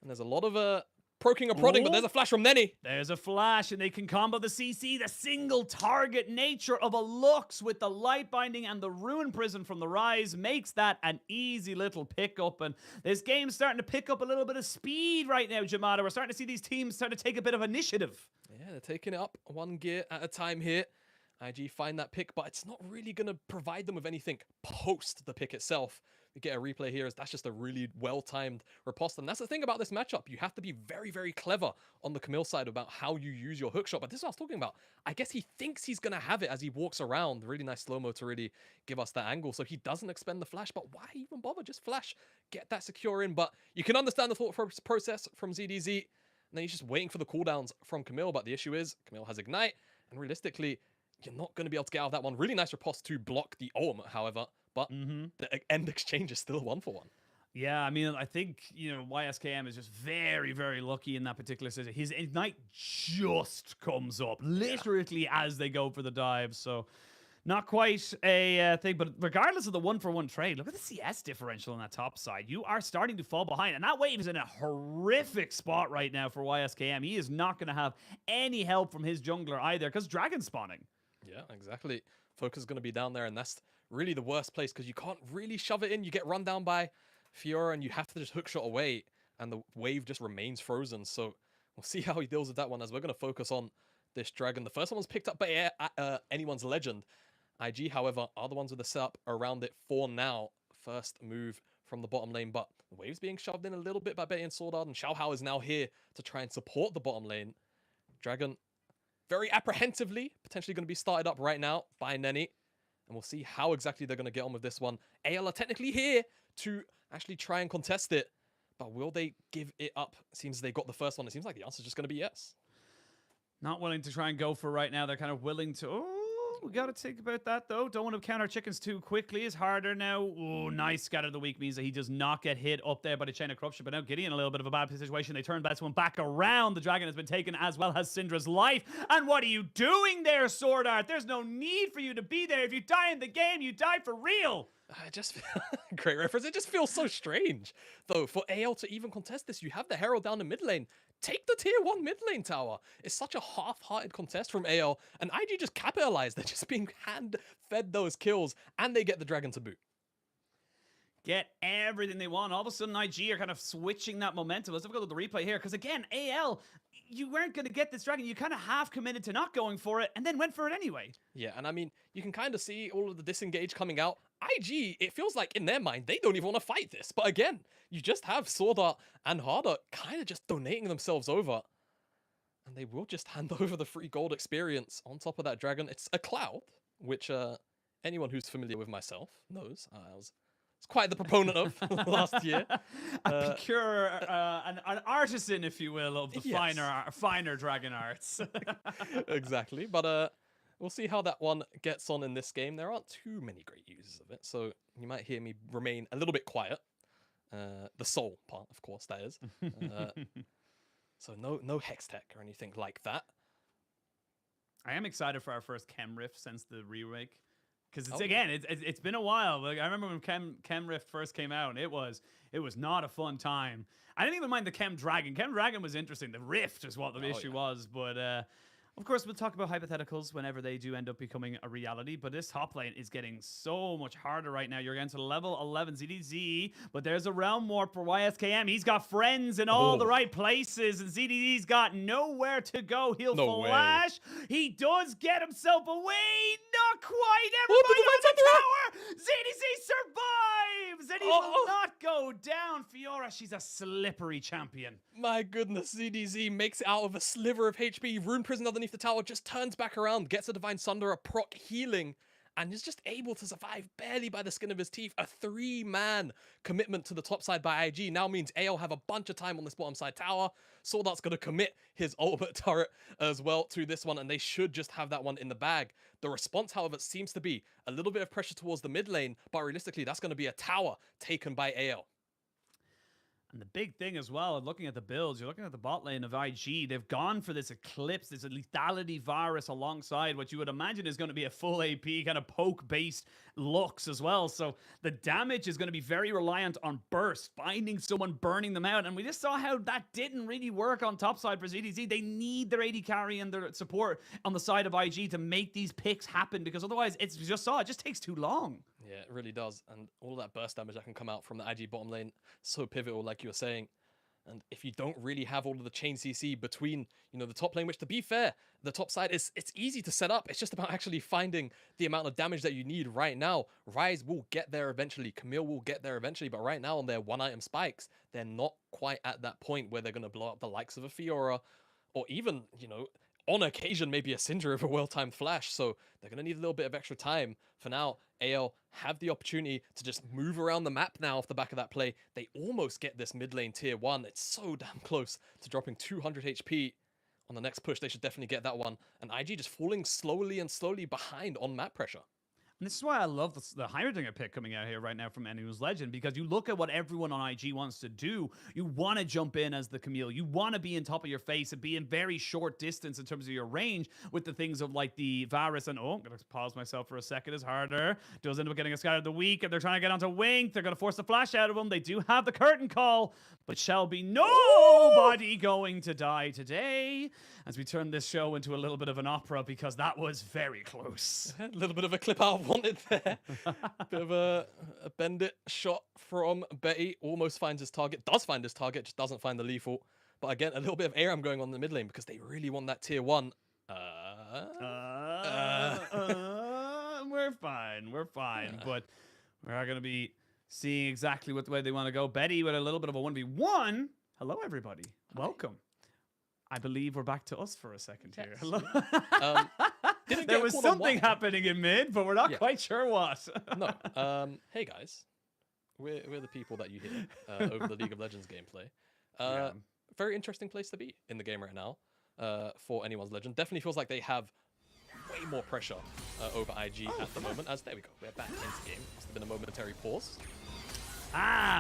and there's a lot of proking a prodding, but Oh. there's a flash from Nenny. There's a flash, and they can combo the CC. The single target nature of a Lux with the light binding and the Ruin Prison from the Rise makes that an easy little pickup. And this game's starting to pick up a little bit of speed right now, Jamada. We're starting to see these teams start to take a bit of initiative. Yeah, they're taking it up one gear at a time here. IG find that pick, but it's not really going to provide them with anything post the pick itself. We get a replay here as that's just a really well-timed riposte. And that's the thing about this matchup. You have to be very, very clever on the Camille side about how you use your hookshot. But this is what I was talking about. I guess he thinks he's going to have it as he walks around. Really nice slow-mo to really give us that angle. So he doesn't expend the flash, but why even bother? Just flash, get that secure in. But you can understand the thought process from ZDZ. And then he's just waiting for the cooldowns from Camille. But the issue is, Camille has Ignite. And realistically, you're not going to be able to get out of that one. Really nice riposte to block the ultimate, however. But the end exchange is still 1-for-1. Yeah, I mean, I think, YSKM is just very, very lucky in that particular situation. His Ignite just comes up literally as they go for the dive. So not quite a thing. But regardless of the 1-for-1 trade, look at the CS differential on that top side. You are starting to fall behind. And that wave is in a horrific spot right now for YSKM. He is not going to have any help from his jungler either because Dragon's spawning. Yeah, exactly. Focus is going to be down there, and that's really the worst place because you can't really shove it in. You get run down by Fiora, and you have to just hookshot away, and the wave just remains frozen. So we'll see how he deals with that one as we're going to focus on this Dragon. The first one was picked up by anyone's legend. IG, however, are the ones with the setup around it for now. First move from the bottom lane, but the wave's being shoved in a little bit by Betty and Sword Art, and Xiaohao is now here to try and support the bottom lane. Dragon very apprehensively, potentially going to be started up right now by Nenny. And we'll see how exactly they're going to get on with this one. AL are technically here to actually try and contest it. But will they give it up? Seems they got the first one. It seems like the answer is just going to be yes. Not willing to try and go for right now. They're kind of willing to... Oh, we got to think about that, though. Don't want to count our chickens too quickly. It's harder now. Oh, nice scatter of the week means that he does not get hit up there by the Chain of Corruption. But now Gideon, a little bit of a bad situation. They turn that one back around. The Dragon has been taken as well as Syndra's life. And what are you doing there, Sword Art? There's no need for you to be there. If you die in the game, you die for real. I just great reference. It just feels so strange, though, for AL to even contest this. You have the Herald down the mid lane. Take the tier 1 mid lane tower. It's such a half-hearted contest from AL, and IG just capitalized. They're just being hand-fed those kills, and they get the Dragon to boot. Get everything they want. All of a sudden, IG are kind of switching that momentum. Let's have a go at the replay here, because again, AL, you weren't going to get this Dragon. You kind of half committed to not going for it, and then went for it anyway. Yeah, and I mean, you can kind of see all of the disengage coming out. IG, it feels like in their mind, they don't even want to fight this. But again, you just have Sword Art and Harder kind of just donating themselves over. And they will just hand over the free gold experience on top of that Dragon. It's a Cloud, which anyone who's familiar with myself knows. I was quite the proponent of last year. A pure, an artisan, if you will, of the Yes. finer Dragon arts. Exactly. But we'll see how that one gets on in this game. There aren't too many great uses of it, so you might hear me remain a little bit quiet. The soul part, of course, that is. So no hex tech or anything like that. I am excited for our first Chem Rift since the remake. Because Oh. it's been a while. Like, I remember when Chem Rift first came out, and it was not a fun time. I didn't even mind the Chem Dragon. Chem Dragon was interesting. The Rift is what the issue was. But of course, we'll talk about hypotheticals whenever they do end up becoming a reality. But this top lane is getting so much harder right now. You're getting to level 11 ZDZ, but there's a realm warp for YSKM. He's got friends in all the right places, and ZDZ's got nowhere to go. He'll No way. flash. He does get himself away. Not quite. Everybody on the tower. ZDZ survives, and he will not go down. Fiora, she's a slippery champion. My goodness, ZDZ makes it out of a sliver of HP. Rune Prison underneath the tower just turns back around, gets a Divine Sunder, a proc healing, and is just able to survive barely by the skin of his teeth. A 3-man commitment to the top side by IG now means AL have a bunch of time on this bottom side tower. Sword Art's going to commit his ultimate turret as well to this one, and they should just have that one in the bag. The response, however, seems to be a little bit of pressure towards the mid lane, but realistically, that's going to be a tower taken by AL. And the big thing as well, looking at the builds, you're looking at the bot lane of IG. They've gone for this Eclipse, this lethality virus alongside what you would imagine is going to be a full AP kind of poke-based looks as well. So the damage is going to be very reliant on burst, finding someone, burning them out. And we just saw how that didn't really work on top side for ZDZ. They need their AD carry and their support on the side of IG to make these picks happen, because otherwise it just takes too long. Yeah, it really does. And all of that burst damage that can come out from the IG bottom lane, so pivotal, like you were saying. And if you don't really have all of the chain CC between, the top lane, which, to be fair, the top side it's easy to set up. It's just about actually finding the amount of damage that you need right now. Ryze will get there eventually. Camille will get there eventually. But right now on their one-item spikes, they're not quite at that point where they're going to blow up the likes of a Fiora, or even, on occasion, maybe a Syndra with a well-timed flash. So they're going to need a little bit of extra time. For now, AL have the opportunity to just move around the map now off the back of that play. They almost get this mid lane tier 1. It's so damn close to dropping 200 HP. On the next push, they should definitely get that one. And IG just falling slowly and slowly behind on map pressure. And this is why I love the Heimerdinger pick coming out here right now from Anyone's Legend, because you look at what everyone on IG wants to do. You want to jump in as the Camille. You want to be in top of your face and be in very short distance in terms of your range with the things of like the Varus. And I'm going to pause myself for a second. It's harder. Does end up getting a Sky of the Week. If they're trying to get onto Wink, they're going to force the flash out of them. They do have the curtain call, but shall be nobody going to die today as we turn this show into a little bit of an opera, because that was very close. A little bit of a clip out wanted there. Bit of a bendit shot from Betty. Almost finds his target. Does find his target. Just doesn't find the lethal. But again, a little bit of ARAM going on in the mid lane because they really want that tier 1. We're fine. We're fine. But we are going to be seeing exactly what the way they want to go. Betty with a little bit of a 1v1. Hello, everybody. Welcome. I believe we're back to us for a second here. Hello. There was something happening in mid, but we're not quite sure what. No. Hey guys, we're the people that you hear over the League of Legends gameplay. Very interesting place to be in the game right now for Anyone's Legend. Definitely feels like they have way more pressure over IG at the moment. As there we go, we're back into game. Must have been a momentary pause.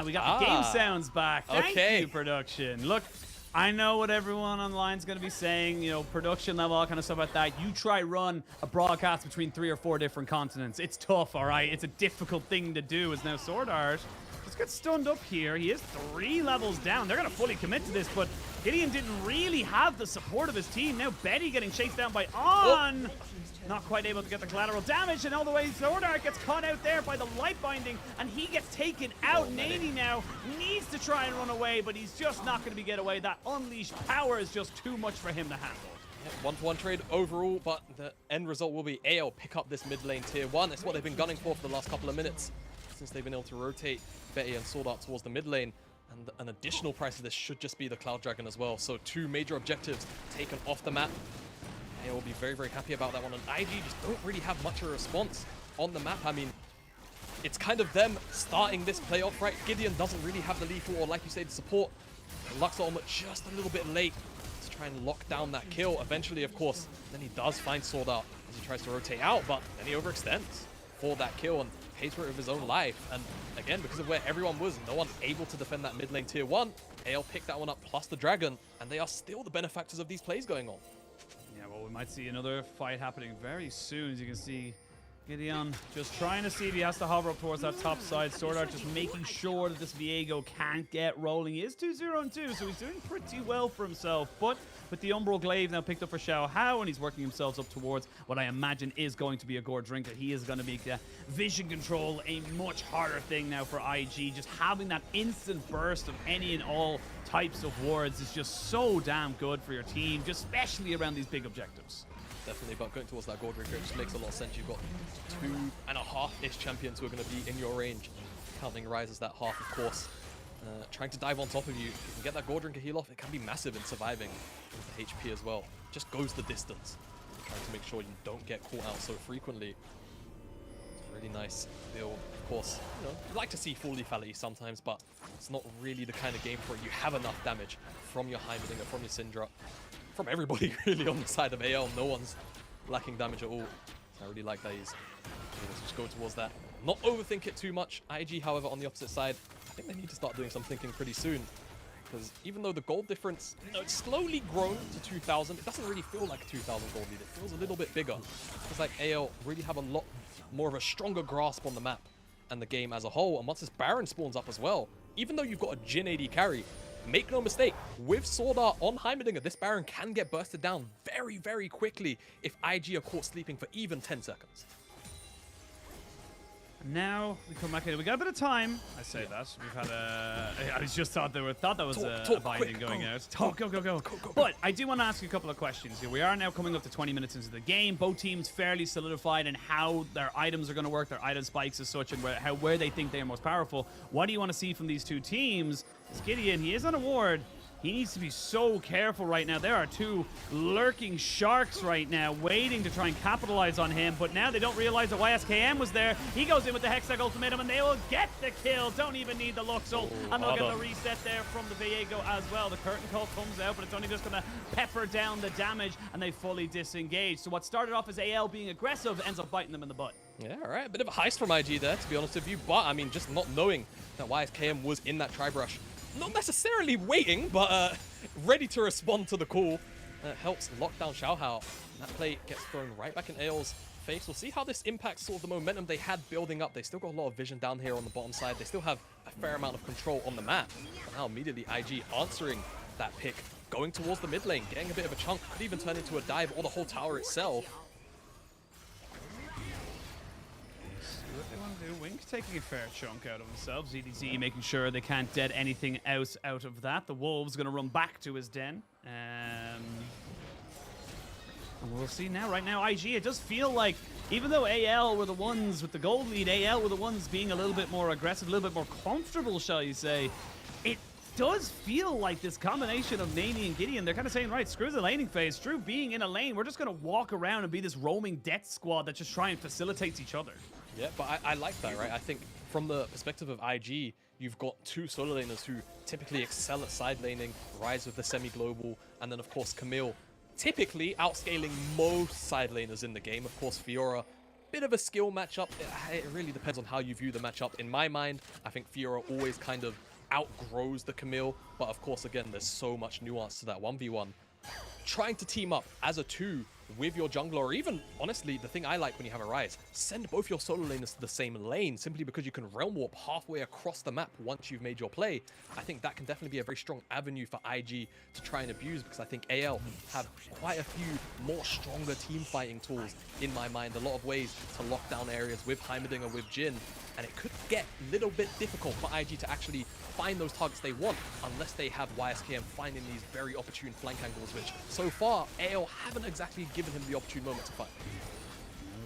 We got the game sounds back. Thank you, production. Look, I know what everyone online is going to be saying, production level, all kind of stuff like that. You try run a broadcast between 3 or 4 different continents. It's tough, all right? It's a difficult thing to do. As now Sword Art just gets stunned up here. He is 3 levels down. They're going to fully commit to this, but Gideon didn't really have the support of his team. Now Betty getting chased down by On. Not quite able to get the collateral damage, and all the way Sword Art gets caught out there by the light binding, and he gets taken out. Nady now needs to try and run away, but he's just not going to be get away. That unleashed power is just too much for him to handle. One-to-one trade overall, but the end result will be AL pick up this mid lane tier 1. It's what they've been gunning for the last couple of minutes, since they've been able to rotate Betty and Sword Art towards the mid lane. And an additional price of this should just be the Cloud Dragon as well. So 2 major objectives taken off the map. They will be very, very happy about that one. And IG just don't really have much of a response on the map. I mean, it's kind of them starting this playoff, right? Gideon doesn't really have the lethal, or like you say, the support. Luxor almost just a little bit late to try and lock down that kill. Eventually, of course, then he does find Sword Art as he tries to rotate out, but then he overextends for that kill and pays for it with his own life. And again, because of where everyone was, no one able to defend that mid lane tier 1. AL picked that one up plus the dragon, and they are still the benefactors of these plays going on. Yeah, well, we might see another fight happening very soon. As you can see, Gideon just trying to see if he has to hover up towards that top side. Sword Art just making sure that this Viego can't get rolling. He is 2-0-2, so he's doing pretty well for himself. But with the Umbral Glaive now picked up for Xiao Hao, and he's working himself up towards what I imagine is going to be a Gore Drinker. He is going to make the vision control a much harder thing now for IG. Just having that instant burst of any and all types of wards is just so damn good for your team, just especially around these big objectives. Definitely, but going towards that Gold Drinker, it just makes a lot of sense. You've got 2.5-ish champions who are going to be in your range. Counting Ryze as that half, of course. Trying to dive on top of you. If you can get that Gold Drinker heal off, it can be massive in surviving with the HP as well. Just goes the distance. Trying to make sure you don't get caught out so frequently. It's a really nice build. Of course, you'd like to see full lethality sometimes, but it's not really the kind of game for it. You have enough damage from your Heimerdinger, from your Syndra, from everybody really on the side of AL. No one's lacking damage at all. So I really like that let's just go towards that. Not overthink it too much. IG, however, on the opposite side, think they need to start doing some thinking pretty soon. Because even though the gold difference, it's slowly grown to 2,000, it doesn't really feel like a 2,000 gold lead. It feels a little bit bigger. It's like AL really have a lot more of a stronger grasp on the map and the game as a whole. And once this Baron spawns up as well, even though you've got a Jin AD carry, make no mistake, with Sword Art on Heimerdinger, this Baron can get bursted down very, very quickly if IG are caught sleeping for even 10 seconds. Now we come back in. We got a bit of time. I say that we've had a. I just thought that was a binding going out. Go. But I do want to ask you a couple of questions here. We are now coming up to 20 minutes into the game. Both teams fairly solidified in how their items are going to work, their item spikes as such, and where they think they are most powerful. What do you want to see from these two teams? It's Gideon. He is on a ward. He needs to be so careful right now. There are two lurking sharks right now waiting to try and capitalize on him, but now they don't realize that YSKM was there. He goes in with the Hextech Ultimatum, and they will get the kill. Don't even need the Luxel. And they'll get the reset there from the Viego as well. The Curtain Call comes out, but it's only just going to pepper down the damage, and they fully disengage. So what started off as AL being aggressive ends up biting them in the butt. Yeah, all right. A bit of a heist from IG there, to be honest with you. But, I mean, just not knowing that YSKM was in that tri-brush. Not necessarily waiting, but ready to respond to the call. Helps lock down Xiaohao. That play gets thrown right back in AL's face. We'll see how this impacts sort of the momentum they had building up. They still got a lot of vision down here on the bottom side. They still have a fair amount of control on the map. But now immediately IG answering that pick, going towards the mid lane, getting a bit of a chunk. Could even turn into a dive or the whole tower itself. What they want to do, Wink taking a fair chunk out of themselves. ZDZ making sure they can't dead anything out of that. The Wolves going to run back to his den. And we'll see now. Right now, IG, it does feel like, even though AL were the ones with the gold lead, AL were the ones being a little bit more aggressive, a little bit more comfortable, shall you say. It does feel like this combination of Nani and Gideon, they're kind of saying, right, screw the laning phase, screw being in a lane, we're just going to walk around and be this roaming death squad that just try and facilitates each other. Yeah, but I like that, right? I think from the perspective of IG, you've got two solo laners who typically excel at side laning, Rise with the semi-global, and then of course Camille, typically outscaling most side laners in the game. Of course, Fiora, bit of a skill matchup. It really depends on how you view the matchup. In my mind, I think Fiora always kind of outgrows the Camille, but of course, again, there's so much nuance to that 1v1. Trying to team up as a 2 with your jungler, or even, honestly, the thing I like when you have a Rise, send both your solo laners to the same lane, simply because you can realm warp halfway across the map once you've made your play. I think that can definitely be a very strong avenue for IG to try and abuse, because I think AL have quite a few more stronger team fighting tools in my mind, a lot of ways to lock down areas with Heimerdinger, with Jin, and it could get a little bit difficult for IG to actually find those targets they want unless they have YSKM finding these very opportune flank angles, which so far AL haven't exactly given him the opportune moment to find.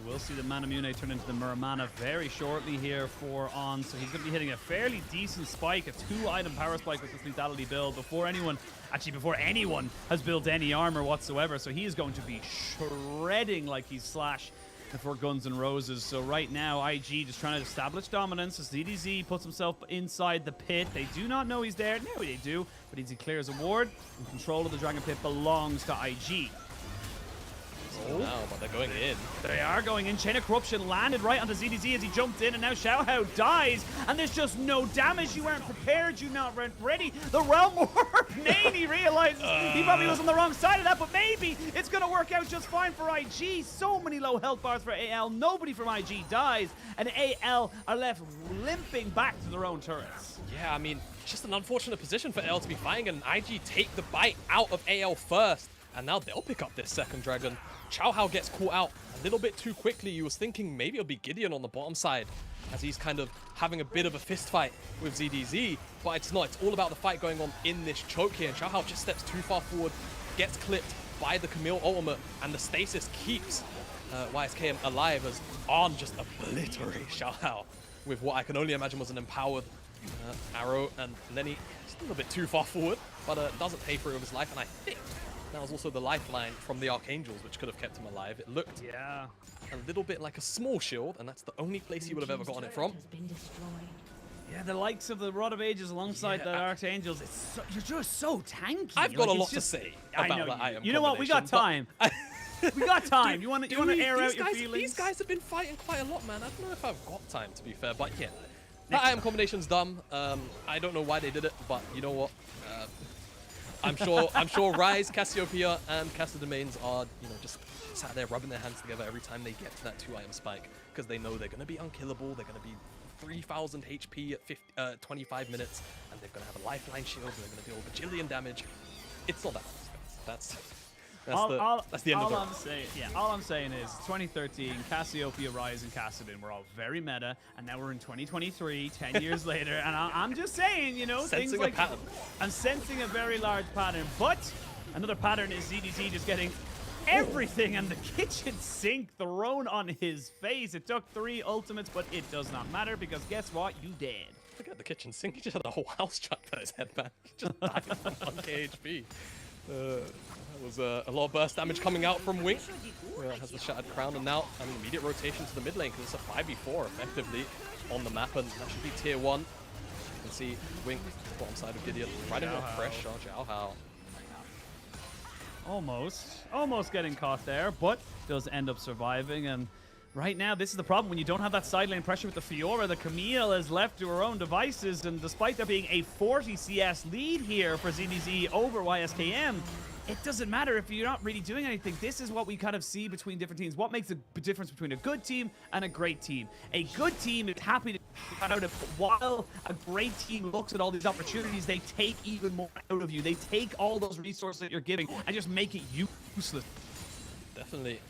We'll see the Manamune turn into the Muramana very shortly here for On, so he's going to be hitting a fairly decent spike, a 2-item power spike with this lethality build before anyone has built any armor whatsoever, so he is going to be shredding like he's Slash for Guns N' Roses. So right now, IG just trying to establish dominance as ZDZ puts himself inside the pit. They do not know he's there. No, they do. But he clears a ward, and control of the Dragon Pit belongs to IG. Oh, no, but they're going in. They are going in. Chain of Corruption landed right onto ZDZ as he jumped in, and now Xiaohao dies, and there's just no damage. You weren't prepared, you not weren't ready. The Realm Warp, Nani realizes he probably was on the wrong side of that, but maybe it's going to work out just fine for IG. So many low health bars for AL. Nobody from IG dies, and AL are left limping back to their own turrets. Yeah, I mean, just an unfortunate position for AL to be fighting, and IG take the bite out of AL first, and now they'll pick up this second dragon. Xiaohao gets caught out a little bit too quickly. You was thinking maybe it'll be Gideon on the bottom side as he's kind of having a bit of a fist fight with ZDZ, but it's not. It's all about the fight going on in this choke here, and Xiaohao just steps too far forward, gets clipped by the Camille ultimate, and the stasis keeps YSKM alive as Arn just obliterates Xiaohao with what I can only imagine was an empowered arrow, and Lenny just a little bit too far forward, but doesn't pay for it with his life, and I think that was also the lifeline from the Archangels, which could have kept him alive. It looked a little bit like a small shield, and that's the only place he would have ever gotten it from. Yeah, the likes of the Rod of Ages alongside the Archangels, you're just so tanky. I've got a lot to say about that item. You know what? We got time. We got time. You want to air out your feelings? These guys have been fighting quite a lot, man. I don't know if I've got time, to be fair, but yeah. That item combination's dumb. I don't know why they did it, but you know what? I'm sure Rise, Cassiopeia, and Cassiodomains are, just sat there rubbing their hands together every time they get to that 2-item spike, because they know they're going to be unkillable. They're going to be 3,000 HP at 25 minutes, and they're going to have a lifeline shield, and they're going to deal a bajillion damage. It's not that much. That's the end of it. All I'm saying is 2013, Cassiopeia, Rise, and Cassidon were all very meta, and now we're in 2023, 10 years later, and I'm just saying, things Sensing like a pattern. I'm sensing a very large pattern, but another pattern is ZDZ just getting everything and the kitchen sink thrown on his face. It took 3 ultimates, but it does not matter because guess what? You dead. Look at the kitchen sink. He just had the whole house chucked at his head, man. He just died from 1k HP. That was a lot of burst damage coming out from Wink. Has the Shattered Crown, and now an immediate rotation to the mid lane because it's a 5v4 effectively on the map, and that should be tier 1. You can see Wink, bottom side of Gideon, riding on pressure. Xiaohao. Almost getting caught there, but does end up surviving. And right now, this is the problem when you don't have that side lane pressure with the Fiora. The Camille is left to her own devices, and despite there being a 40 CS lead here for ZDZ over YSKM, it doesn't matter if you're not really doing anything. This is what we kind of see between different teams. What makes a difference between a good team and a great team? A good team is happy to cut out while a great team looks at all these opportunities, they take even more out of you. They take all those resources that you're giving and just make it useless. Definitely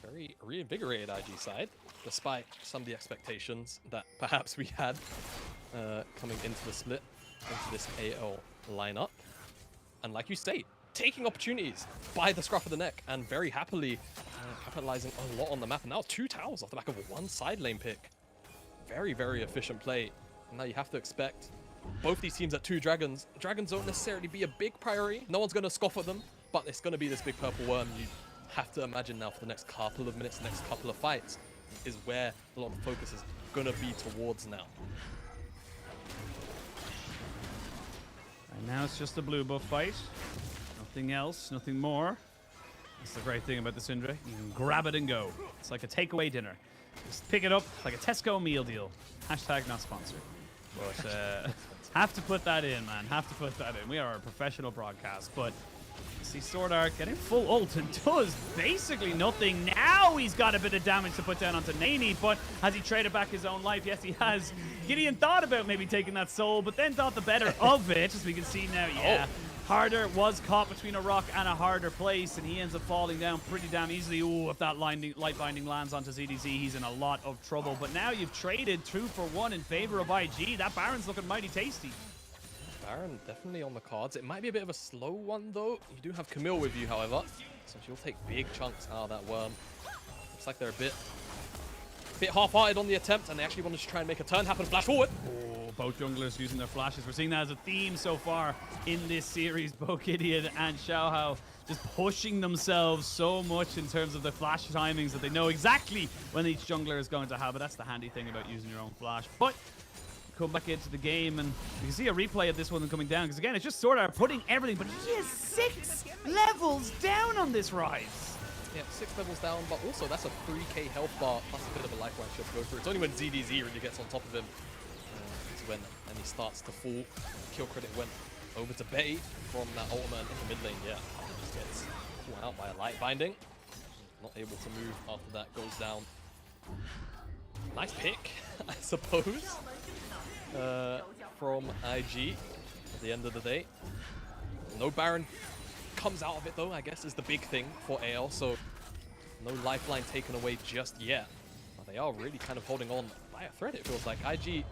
very reinvigorated IG side, despite some of the expectations that perhaps we had coming into the split, into this AL lineup. And like you say, taking opportunities by the scruff of the neck and very happily capitalizing a lot on the map. And now 2 towers off the back of a 1 side lane pick. Very, very efficient play. And now you have to expect both these teams at 2 dragons. Dragons don't necessarily be a big priority. No one's going to scoff at them, but it's going to be this big purple worm. You have to imagine now for the next couple of minutes, next couple of fights, is where a lot of the focus is going to be towards now. And now it's just a blue buff fight. Nothing else, nothing more. That's the great thing about the Syndra. You can grab it and go. It's like a takeaway dinner. Just pick it up like a Tesco meal deal. Hashtag not sponsored. But have to put that in, man. Have to put that in. We are a professional broadcast, but you see Sword Art getting full ult and does basically nothing. Now he's got a bit of damage to put down onto Nani, but has he traded back his own life? Yes, he has. Gideon thought about maybe taking that soul, but then thought the better of it, as we can see now. Yeah. Harder was caught between a rock and a harder place, and he ends up falling down pretty damn easily. Ooh, if that light binding lands onto ZDZ, he's in a lot of trouble. But now you've traded 2 for 1 in favor of IG. That Baron's looking mighty tasty. Baron definitely on the cards. It might be a bit of a slow one, though. You do have Camille with you, however, so she'll take big chunks out of that worm. Looks like they're a bit half-hearted on the attempt, and they actually wanted to try and make a turn happen. Flash forward. Oh, both junglers using their flashes. We're seeing that as a theme so far in this series. Both Gideon and Xiaohao just pushing themselves so much in terms of the flash timings that they know exactly when each jungler is going to have it. That's the handy thing about using your own flash. But come back into the game, and you can see a replay of this one coming down, because again, it's just Sword Art putting everything, but he is 6 levels down on this Rise. Yeah, 6 levels down, but also that's a 3k health bar plus a bit of a lifeline shield to go through. It's only when ZDZ really gets on top of him is when he starts to fall. Kill credit went over to Betty from that ultimate in the mid lane. Yeah, just gets caught out by a light binding. Not able to move after that goes down. Nice pick, I suppose, from IG at the end of the day. No Baron comes out of it, though, I guess, is the big thing for AL, so no lifeline taken away just yet. But they are really kind of holding on by a thread, it feels like. IG,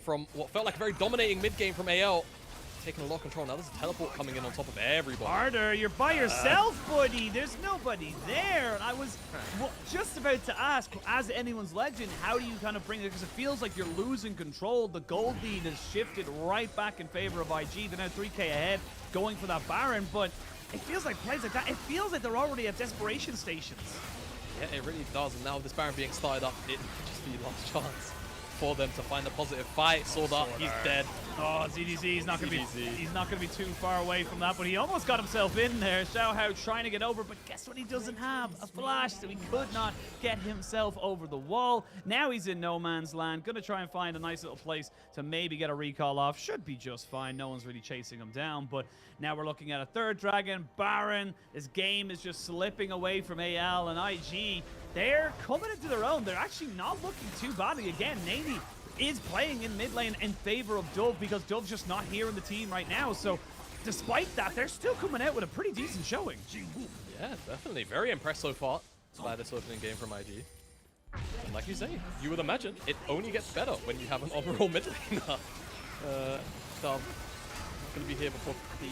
from what felt like a very dominating mid-game from AL, taking a lot of control. Now there's a teleport coming in on top of everybody. Harder, you're by yourself, buddy. There's nobody there. And I was just about to ask, as anyone's legend, how do you kind of bring it? Because it feels like you're losing control. The gold lead has shifted right back in favor of IG. They're now 3k ahead, going for that Baron. But it feels like plays like that. It feels like they're already at desperation stations. Yeah, it really does. And now with this Baron being started up, it could just be last chance for them to find a positive fight. Sword Art, he's dead. Oh, ZDZ, he's not gonna be too far away from that, but he almost got himself in there. Xiaohao trying to get over, but guess what he doesn't have? A flash, so he could not get himself over the wall. Now he's in no man's land. Gonna try and find a nice little place to maybe get a recall off. Should be just fine. No one's really chasing him down, but now we're looking at a third dragon. Baron, his game is just slipping away from AL and IG. They're coming into their own. They're actually not looking too badly. Again, Nani is playing in mid lane in favor of Dove because Dove's just not here in the team right now. So despite that, they're still coming out with a pretty decent showing. Yeah, definitely. Very impressed so far by this opening game from IG. And like you say, you would imagine it only gets better when you have an overall mid laner. Dove not going to be here before the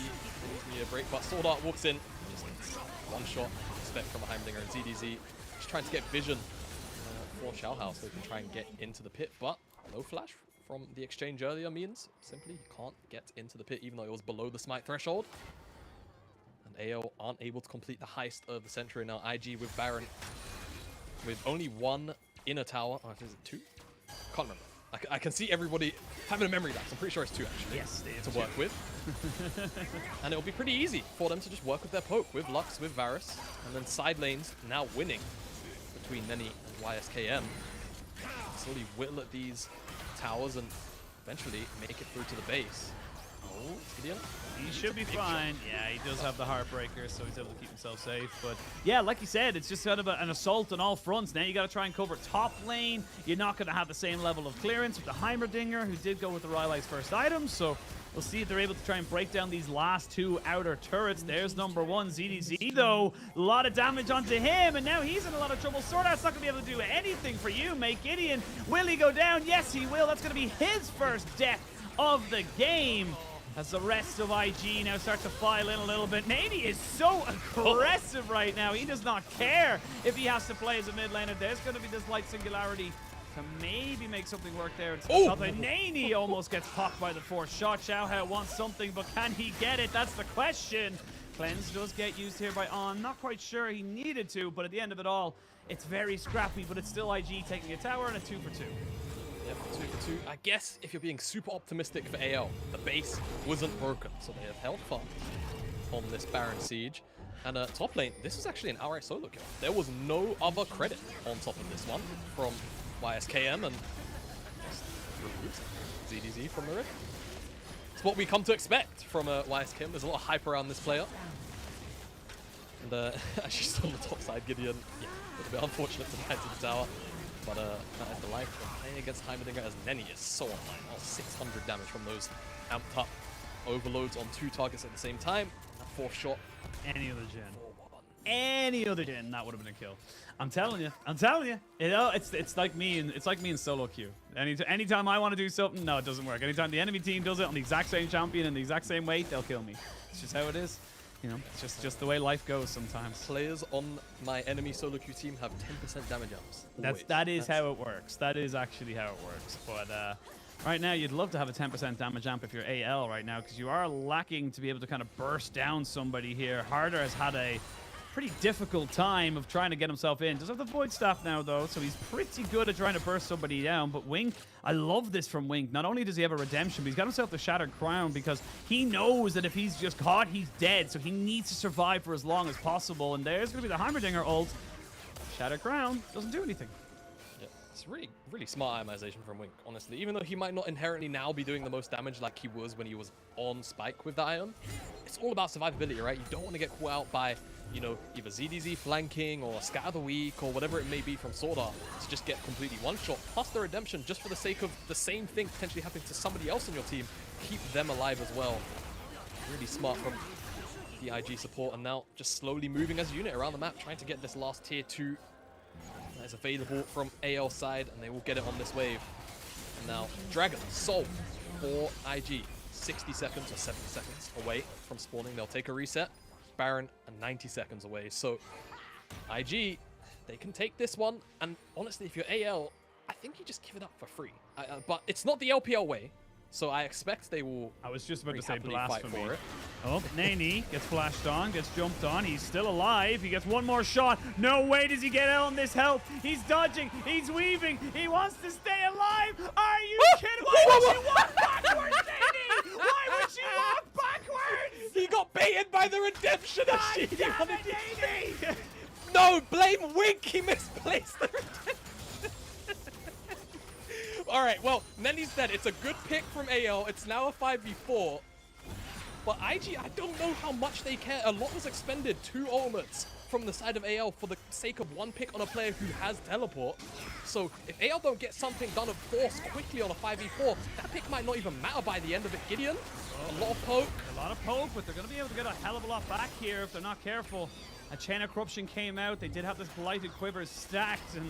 year break, but Sword Art walks in. Just gets one shot. Expect from a Heimdinger and ZDZ. Just trying to get vision for Xiaohao so they can try and get into the pit, but no flash from the exchange earlier means simply he can't get into the pit even though it was below the smite threshold. And AO aren't able to complete the heist of the century. Now IG with Baron with only one inner tower. Oh, is it two? Can't remember. I can see everybody having a memory lapse. I'm pretty sure it's two actually. Yes, they have to work with. And it'll be pretty easy for them to just work with their poke, with Lux, with Varus, and then side lanes now winning between Neni and YSKM. Slowly whittle at these towers and eventually make it through to the base. Oh, Gideon. He should be fine. Yeah, he does have the Heartbreaker, so he's able to keep himself safe. But yeah, like you said, it's just kind of an assault on all fronts. Now you got to try and cover top lane. You're not going to have the same level of clearance with the Heimerdinger, who did go with the Rylai's first item. So we'll see if they're able to try and break down these last two outer turrets. There's number one, ZDZ, though. A lot of damage onto him, and now he's in a lot of trouble. Sword Art's not going to be able to do anything for you, mate. Gideon, will he go down? Yes, he will. That's going to be his first death of the game. As the rest of IG now start to file in a little bit. Nani is so aggressive right now. He does not care if he has to play as a mid laner. There's going to be this light singularity to maybe make something work there. Nani almost gets popped by the fourth shot. Xiaohao wants something, but can he get it? That's the question. Cleanse does get used here by On. Not quite sure he needed to, but at the end of it all, it's very scrappy, but it's still IG taking a tower and a 2 for 2. Yep, 2 for 2. I guess if you're being super optimistic for AL, the base wasn't broken, so they have held fast on this Baron siege. And top lane, this was actually an outright solo kill. There was no other credit on top of this one from YSKM and ZDZ from the Rift. It's what we come to expect from YSKM. There's a lot of hype around this player. And actually still on the top side, Gideon, yeah, a little bit unfortunate to die to the tower. But that is the life of playing against Heimerdinger as Neni is so online. All 600 damage from those amped up overloads on 2 targets at the same time. That fourth shot. Any other gen. Any other gen, that would have been a kill. I'm telling you. You know, it's like me in solo queue. Anytime I want to do something, no, it doesn't work. Anytime the enemy team does it on the exact same champion in the exact same way, they'll kill me. It's just how it is. You know, it's just the way life goes sometimes. Players on my enemy solo queue team have 10% damage ups. That is how it works. That is actually how it works. But right now, you'd love to have a 10% damage amp if you're AL right now, because you are lacking to be able to kind of burst down somebody here. Harder has had a pretty difficult time of trying to get himself in. Does have the Void Staff now, though, so he's pretty good at trying to burst somebody down. But Wink, I love this from Wink. Not only does he have a redemption, but he's got himself the Shattered Crown because he knows that if he's just caught, he's dead. So he needs to survive for as long as possible. And there's going to be the Heimerdinger ult. Shattered Crown doesn't do anything. Yeah, it's really smart itemization from Wink, honestly. Even though he might not inherently now be doing the most damage like he was when he was on Spike with the Ion, it's all about survivability, right? You don't want to get caught out by, you know, either ZDZ flanking or Scatter the Weak or whatever it may be from Sword Art to just get completely one-shot, plus the redemption just for the sake of the same thing potentially happening to somebody else on your team. Keep them alive as well. Really smart from the IG support, and now just slowly moving as a unit around the map, trying to get this last tier 2 that is available from AL side, and they will get it on this wave. And now Dragon, Soul for IG. 60 seconds or 70 seconds away from spawning. They'll take a reset. Baron are 90 seconds away. So IG, they can take this one. And honestly, if you're AL, I think you just give it up for free. But it's not the LPL way. So I expect they will. I was just about to very say happily fight blasphemy. for it. Oh, Nani gets flashed on, gets jumped on. He's still alive. He gets one more shot. No way does he get out on this health. He's dodging. He's weaving. He wants to stay alive. Are you kidding? Why would you walk backwards, Nani? Why would you walk backwards? He got baited by the redemption God machine. damn it, Nani! No, blame Wink. He misplaced the redemption. All right, well, Nenny's dead. It's a good pick from AL. It's now a 5v4. But IG, I don't know how much they care. A lot was expended, 2 ultimates from the side of AL for the sake of 1 pick on a player who has teleport. So if AL don't get something done of force quickly on a 5v4, that pick might not even matter by the end of it. Gideon, a lot of poke. A lot of poke, but they're going to be able to get a hell of a lot back here if they're not careful. A Chain of Corruption came out. They did have this Blighted Quiver stacked, and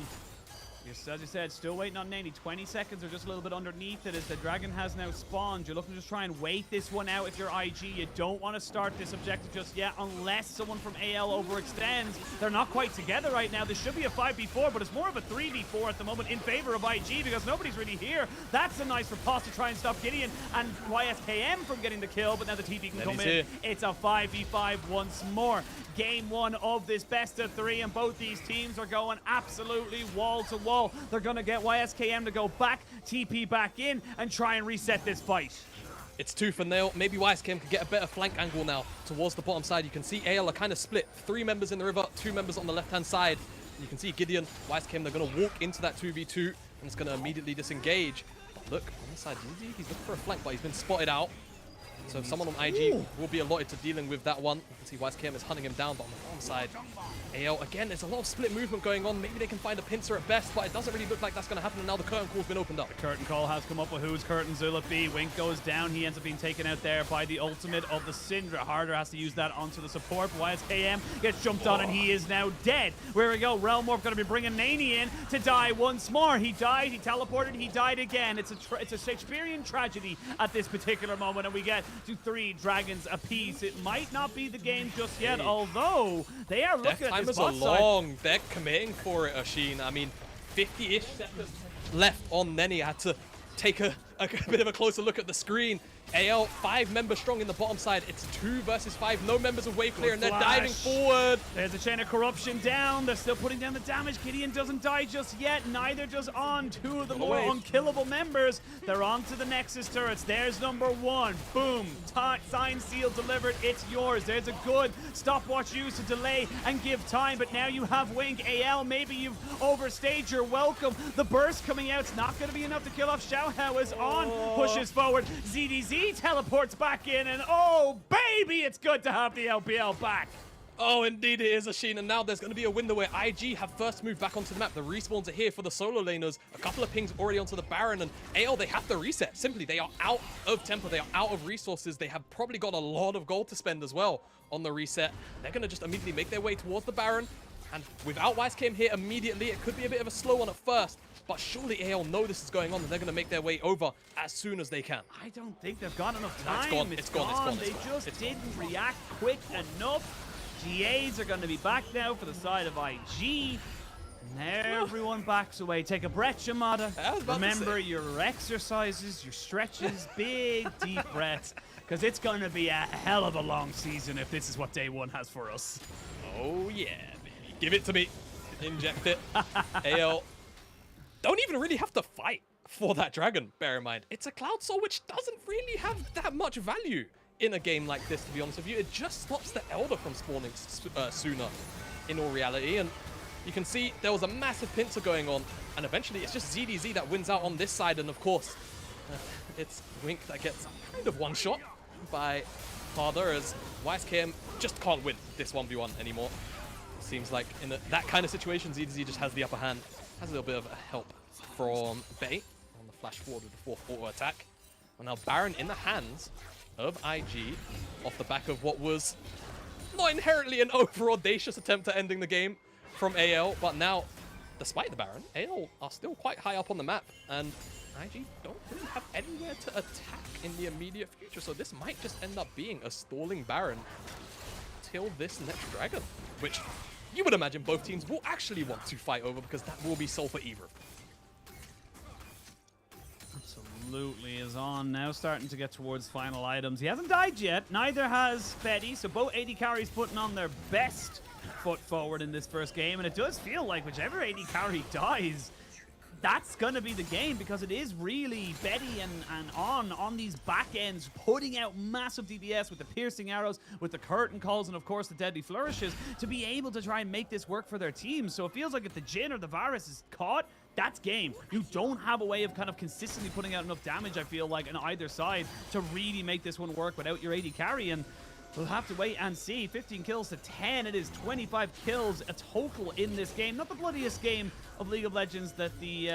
just as you said, still waiting on Nani. 20 seconds or just a little bit underneath it as the dragon has now spawned. You're looking to just try and wait this one out if you're IG. You don't want to start this objective just yet unless someone from AL overextends. They're not quite together right now. This should be a 5v4, but it's more of a 3v4 at the moment in favor of IG because nobody's really here. That's a nice riposte to try and stop Gideon and YSKM from getting the kill, but now the TP can come in. Here. It's a 5v5 once more. Game 1 of this best of 3, and both these teams are going absolutely wall to wall. They're going to get YSKM to go back, TP back in, and try and reset this fight. It's tooth and nail. Maybe YSKM can get a better flank angle now towards the bottom side. You can see AL are kind of split. 3 members in the river, 2 members on the left-hand side. You can see Gideon, YSKM, they're going to walk into that 2v2, and it's going to immediately disengage. But look, on the side, he's looking for a flank, but he's been spotted out. So someone on IG will be allotted to dealing with that one. You can see YSKM is hunting him down, but on the bottom side, AL, again, there's a lot of split movement going on. Maybe they can find a pincer at best, but it doesn't really look like that's going to happen, and now the curtain call's been opened up. The curtain call has come up with whose curtains will it be. Wink goes down. He ends up being taken out there by the ultimate of the Syndra. Harder has to use that onto the support. YSKM gets jumped on, and he is now dead. Where we go. Realm Warp going to be bringing Nani in to die once more. He died, he teleported, he died again. It's a Shakespearean tragedy at this particular moment, and we get to 3 dragons apiece. It might not be the game just yet, although they are looking at this bot Time is a side. long. They're committing for it, Ashin. I mean, 50-ish seconds left on Nenny. I had to take a bit of a closer look at the screen. AL, 5 members strong in the bottom side. It's 2 versus 5. No members of wave clear, and they're diving forward. There's a Chain of Corruption down. They're still putting down the damage. Gideon doesn't die just yet. Neither does On. 2 of the more unkillable members. They're on to the Nexus turrets. There's number 1. Boom. Sign, seal, delivered. It's yours. There's a good stopwatch used to delay and give time, but now you have Wink. AL, maybe you've overstayed your welcome. The burst coming out. It's not going to be enough to kill off Xiaohao as On pushes forward. ZDZ teleports back in, and oh baby, it's good to have the LPL back. Oh, indeed it is, Ashin, and now there's going to be a window where IG have first moved back onto the map. The respawns are here for the solo laners. A couple of pings already onto the Baron, and AL, they have to reset. Simply, they are out of tempo. They are out of resources. They have probably got a lot of gold to spend as well on the reset. They're going to just immediately make their way towards the Baron, and without YSKM here immediately, it could be a bit of a slow one at first. But surely AL know this is going on, and they're going to make their way over as soon as they can. I don't think they've got enough No, it's time. gone, it's gone. They just didn't react quick enough. GAs are going to be back now for the side of IG. And everyone backs away. Take a breath, Yamada. Remember your exercises, your stretches, big, deep breaths. Because it's going to be a hell of a long season if this is what day 1 has for us. Oh yeah, baby. Give it to me. Inject it. AL don't even really have to fight for that dragon, bear in mind. It's a Cloud Soul, which doesn't really have that much value in a game like this, to be honest with you. It just stops the Elder from spawning sooner, in all reality. And you can see there was a massive pincer going on, and eventually it's just ZDZ that wins out on this side. And of course, it's Wink that gets kind of one shot by Harder, as YSKM just can't win this 1v1 anymore. Seems like in that kind of situation, ZDZ just has the upper hand. Has a little bit of help from Bait on the flash forward with the 4th auto attack. And now Baron in the hands of IG off the back of what was not inherently an over-audacious attempt at ending the game from AL. But now, despite the Baron, AL are still quite high up on the map, and IG don't really have anywhere to attack in the immediate future. So this might just end up being a stalling Baron till this next dragon, which you would imagine both teams will actually want to fight over, because that will be soul for either. Absolutely is on now, starting to get towards final items. He hasn't died yet, neither has Betty, so both AD carries putting on their best foot forward in this first game, and it does feel like whichever AD carry dies, that's going to be the game, because it is really Betty and on these back ends putting out massive DPS with the piercing arrows, with the curtain calls, and of course the deadly flourishes to be able to try and make this work for their team. So it feels like if the Jhin or the Varus is caught, that's game. You don't have a way of kind of consistently putting out enough damage, I feel like, on either side to really make this one work without your AD carry, and we'll have to wait and see. 15 kills to 10. It is 25 kills a total in this game. Not the bloodiest game of League of Legends that the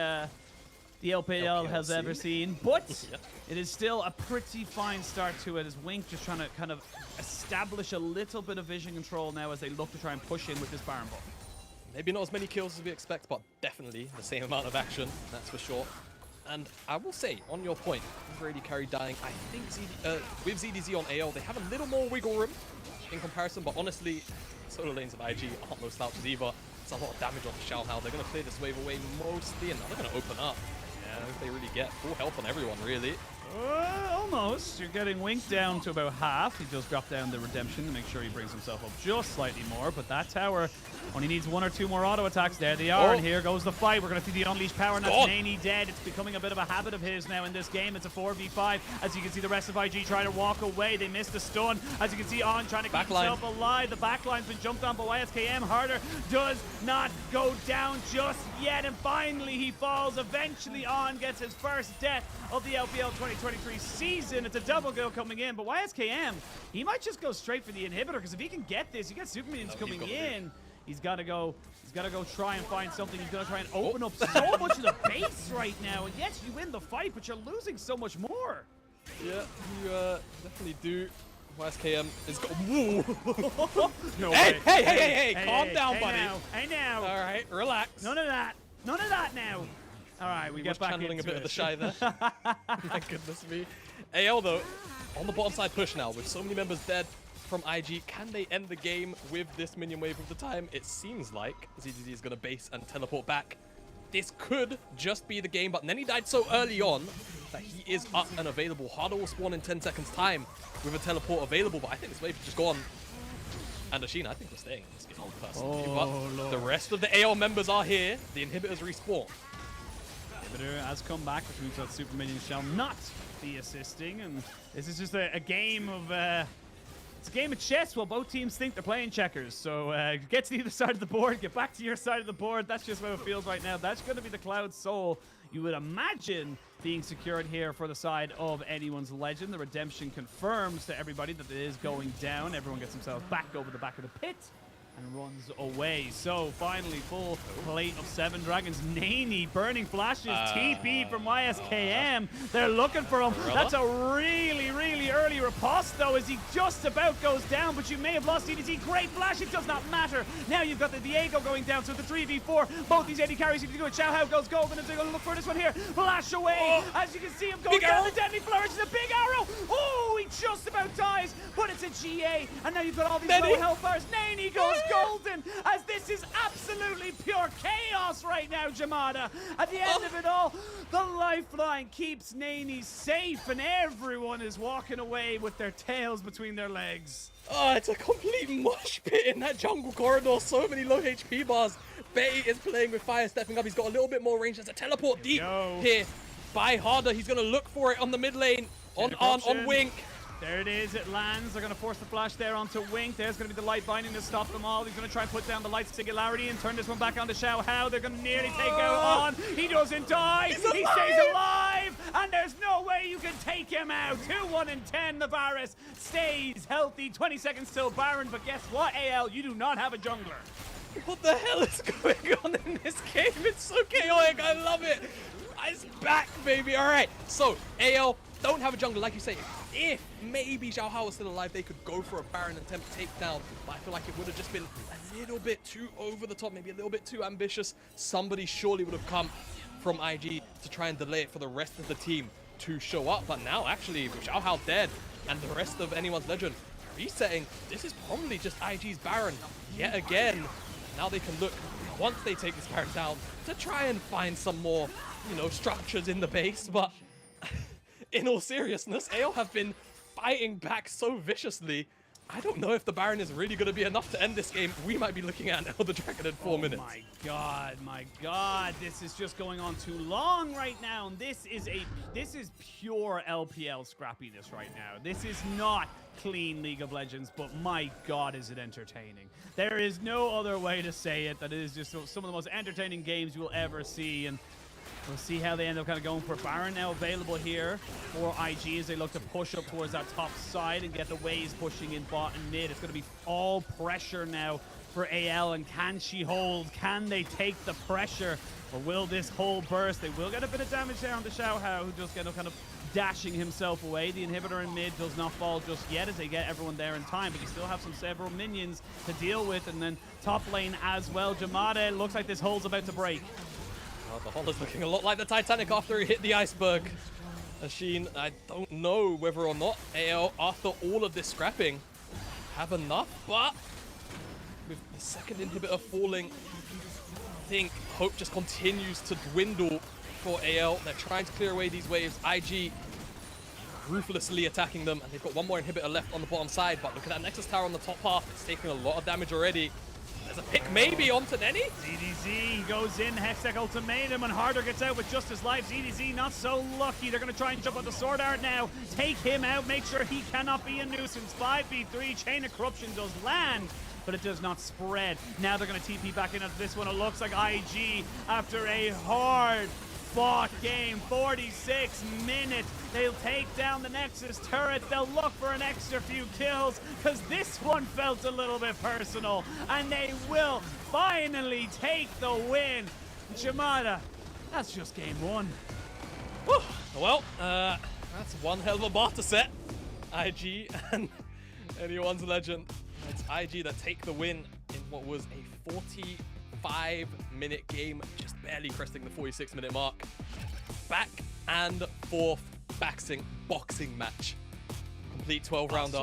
LPL has ever seen, but it is still a pretty fine start to it, as Wink just trying to kind of establish a little bit of vision control now as they look to try and push in with this Baron ball. Maybe not as many kills as we expect, but definitely the same amount of action, that's for sure. And I will say, on your point, Brady carry dying, I think with ZDZ on AL, they have a little more wiggle room in comparison, but honestly, solo lanes of IG aren't no slouches either. It's a lot of damage on the Xiaohao. They're going to clear this wave away mostly, and now they're going to open up. Yeah, if they really get full health on everyone, really. Almost. You're getting Wink down to about half. He just dropped down the redemption to make sure he brings himself up just slightly more. But that tower only needs 1 or 2 more auto attacks. There they are. And here goes the fight. We're going to see the unleashed power. And that's Nani dead. It's becoming a bit of a habit of his now in this game. It's a 4v5. As you can see, the rest of IG trying to walk away. They missed the stun. As you can see, On trying to keep himself alive. The backline's been jumped on, but YSKM harder does not go down just yet. And finally, he falls. Eventually, On gets his first death of the LPL 2023 season. It's a double kill coming in, but YSKM, he might just go straight for the inhibitor, because if he can get this, you got super minions coming in. He's got to go try and find something. He's got to try and open up so much of the base right now. And yes, you win the fight, but you're losing so much more. Yeah, you definitely do. YSKM is Whoa. No hey, way. hey, calm down, buddy. Hey now. All right, relax. None of that. None of that now. All right, we get back channeling into a bit of the shy there. My goodness me. AL though, on the bottom side push now with so many members dead from IG. Can they end the game with this minion wave of the time? It seems like ZDZ is going to base and teleport back. This could just be the game, but Nenny died so early on that he is up and available. Harder will spawn in 10 seconds time with a teleport available, but I think this wave is just gone. And Ashina, I think we're staying in this game personally. But the rest of the AL members are here. The inhibitors respawn. Inhibitor has come back, which means that super minions shall not be assisting, and this is just a game of it's a game of chess while both teams think they're playing checkers. So get to the other side of the board, get back to your side of the board. That's just how it feels right now. That's going to be the Cloud Soul, you would imagine, being secured here for the side of anyone's legend. The redemption confirms to everybody that it is going down. Everyone gets themselves back over the back of the pit and runs away. So finally, full plate of 7 dragons. Nani burning flashes, TP from YSKM. They're looking for him. That's a really, really early riposte though, as he just about goes down, but you may have lost DDG. Great flash, it does not matter. Now you've got the Diego going down, so the 3v4. Both these AD carries need to do it. Xiaohao goes golden, and they're going to look for this one here. Flash away, as you can see him going down. The deadly flourish is a big arrow. Oh, he just about dies, but it's a GA, and now you've got all these low health bars. Nani goes golden, as this is absolutely pure chaos right now, Jamada. At the end of it all, the lifeline keeps Nani safe, and everyone is walking away with their tails between their legs. Oh, it's a complete mosh pit in that jungle corridor. So many low HP bars. Betty is playing with fire, stepping up. He's got a little bit more range. There's a teleport deep here by Harder. He's going to look for it on the mid lane, on Wink. There it is, it lands. They're going to force the flash there onto Wink. There's going to be the light binding to stop them all. He's going to try and put down the light singularity and turn this one back onto Xiaohao. They're going to nearly take out On. He doesn't die. He stays alive. And there's no way you can take him out. 2-1 and 10. The Varus stays healthy. 20 seconds till Baron. But guess what, AL? You do not have a jungler. What the hell is going on in this game? It's so chaotic. I love it. It's back, baby. All right. So, AL don't have a jungler, like you say. If maybe Xiaohao was still alive, they could go for a Baron attempt takedown. But I feel like it would have just been a little bit too over the top, maybe a little bit too ambitious. Somebody surely would have come from IG to try and delay it for the rest of the team to show up. But now, actually, with Xiaohao dead and the rest of anyone's legend resetting, this is probably just IG's Baron yet again. Now they can look, once they take this Baron down, to try and find some more, you know, structures in the base. But in all seriousness, AL have been fighting back so viciously. I don't know if the Baron is really going to be enough to end this game. We might be looking at another Dragon in 4 minutes. My God, this is just going on too long right now. And this is pure LPL scrappiness right now. This is not clean League of Legends, but my God, is it entertaining. There is no other way to say it. That it is just some of the most entertaining games you will ever see. And we'll see how they end up kind of going for Baron now available here for IG as they look to push up towards that top side and get the waves pushing in bot and mid. It's going to be all pressure now for AL, and can she hold? Can they take the pressure, or will this whole burst? They will get a bit of damage there on the Xiaohao, who just kind of dashing himself away. The inhibitor in mid does not fall just yet as they get everyone there in time, but you still have several minions to deal with, and then top lane as well. Jamada, looks like this hole's about to break. Well, the hull is looking a lot like the Titanic after he hit the iceberg. Machine, I don't know whether or not AL, after all of this scrapping, have enough, but with the second inhibitor falling, I think hope just continues to dwindle for AL. They're trying to clear away these waves. IG ruthlessly attacking them, and they've got one more inhibitor left on the bottom side, but look at that Nexus Tower on the top half. It's taking a lot of damage already. There's a pick maybe onto Nenny. ZDZ goes in, Hextech Ultimatum, and Harder gets out with just his life. ZDZ not so lucky. They're going to try and jump on the Sword Art now. Take him out, make sure he cannot be a nuisance. 5v3, Chain of Corruption does land, but it does not spread. Now they're going to TP back into this one. It looks like IG, after a hard fought game, 46 minutes. They'll take down the Nexus turret. They'll look for an extra few kills because this one felt a little bit personal, and they will finally take the win. Jamada, that's just game one. Whew. Well, that's one hell of a bar to set. IG and anyone's legend. It's IG that take the win in what was a 45-minute game, just barely cresting the 46-minute mark. Back and forth boxing match. Complete 12-rounder.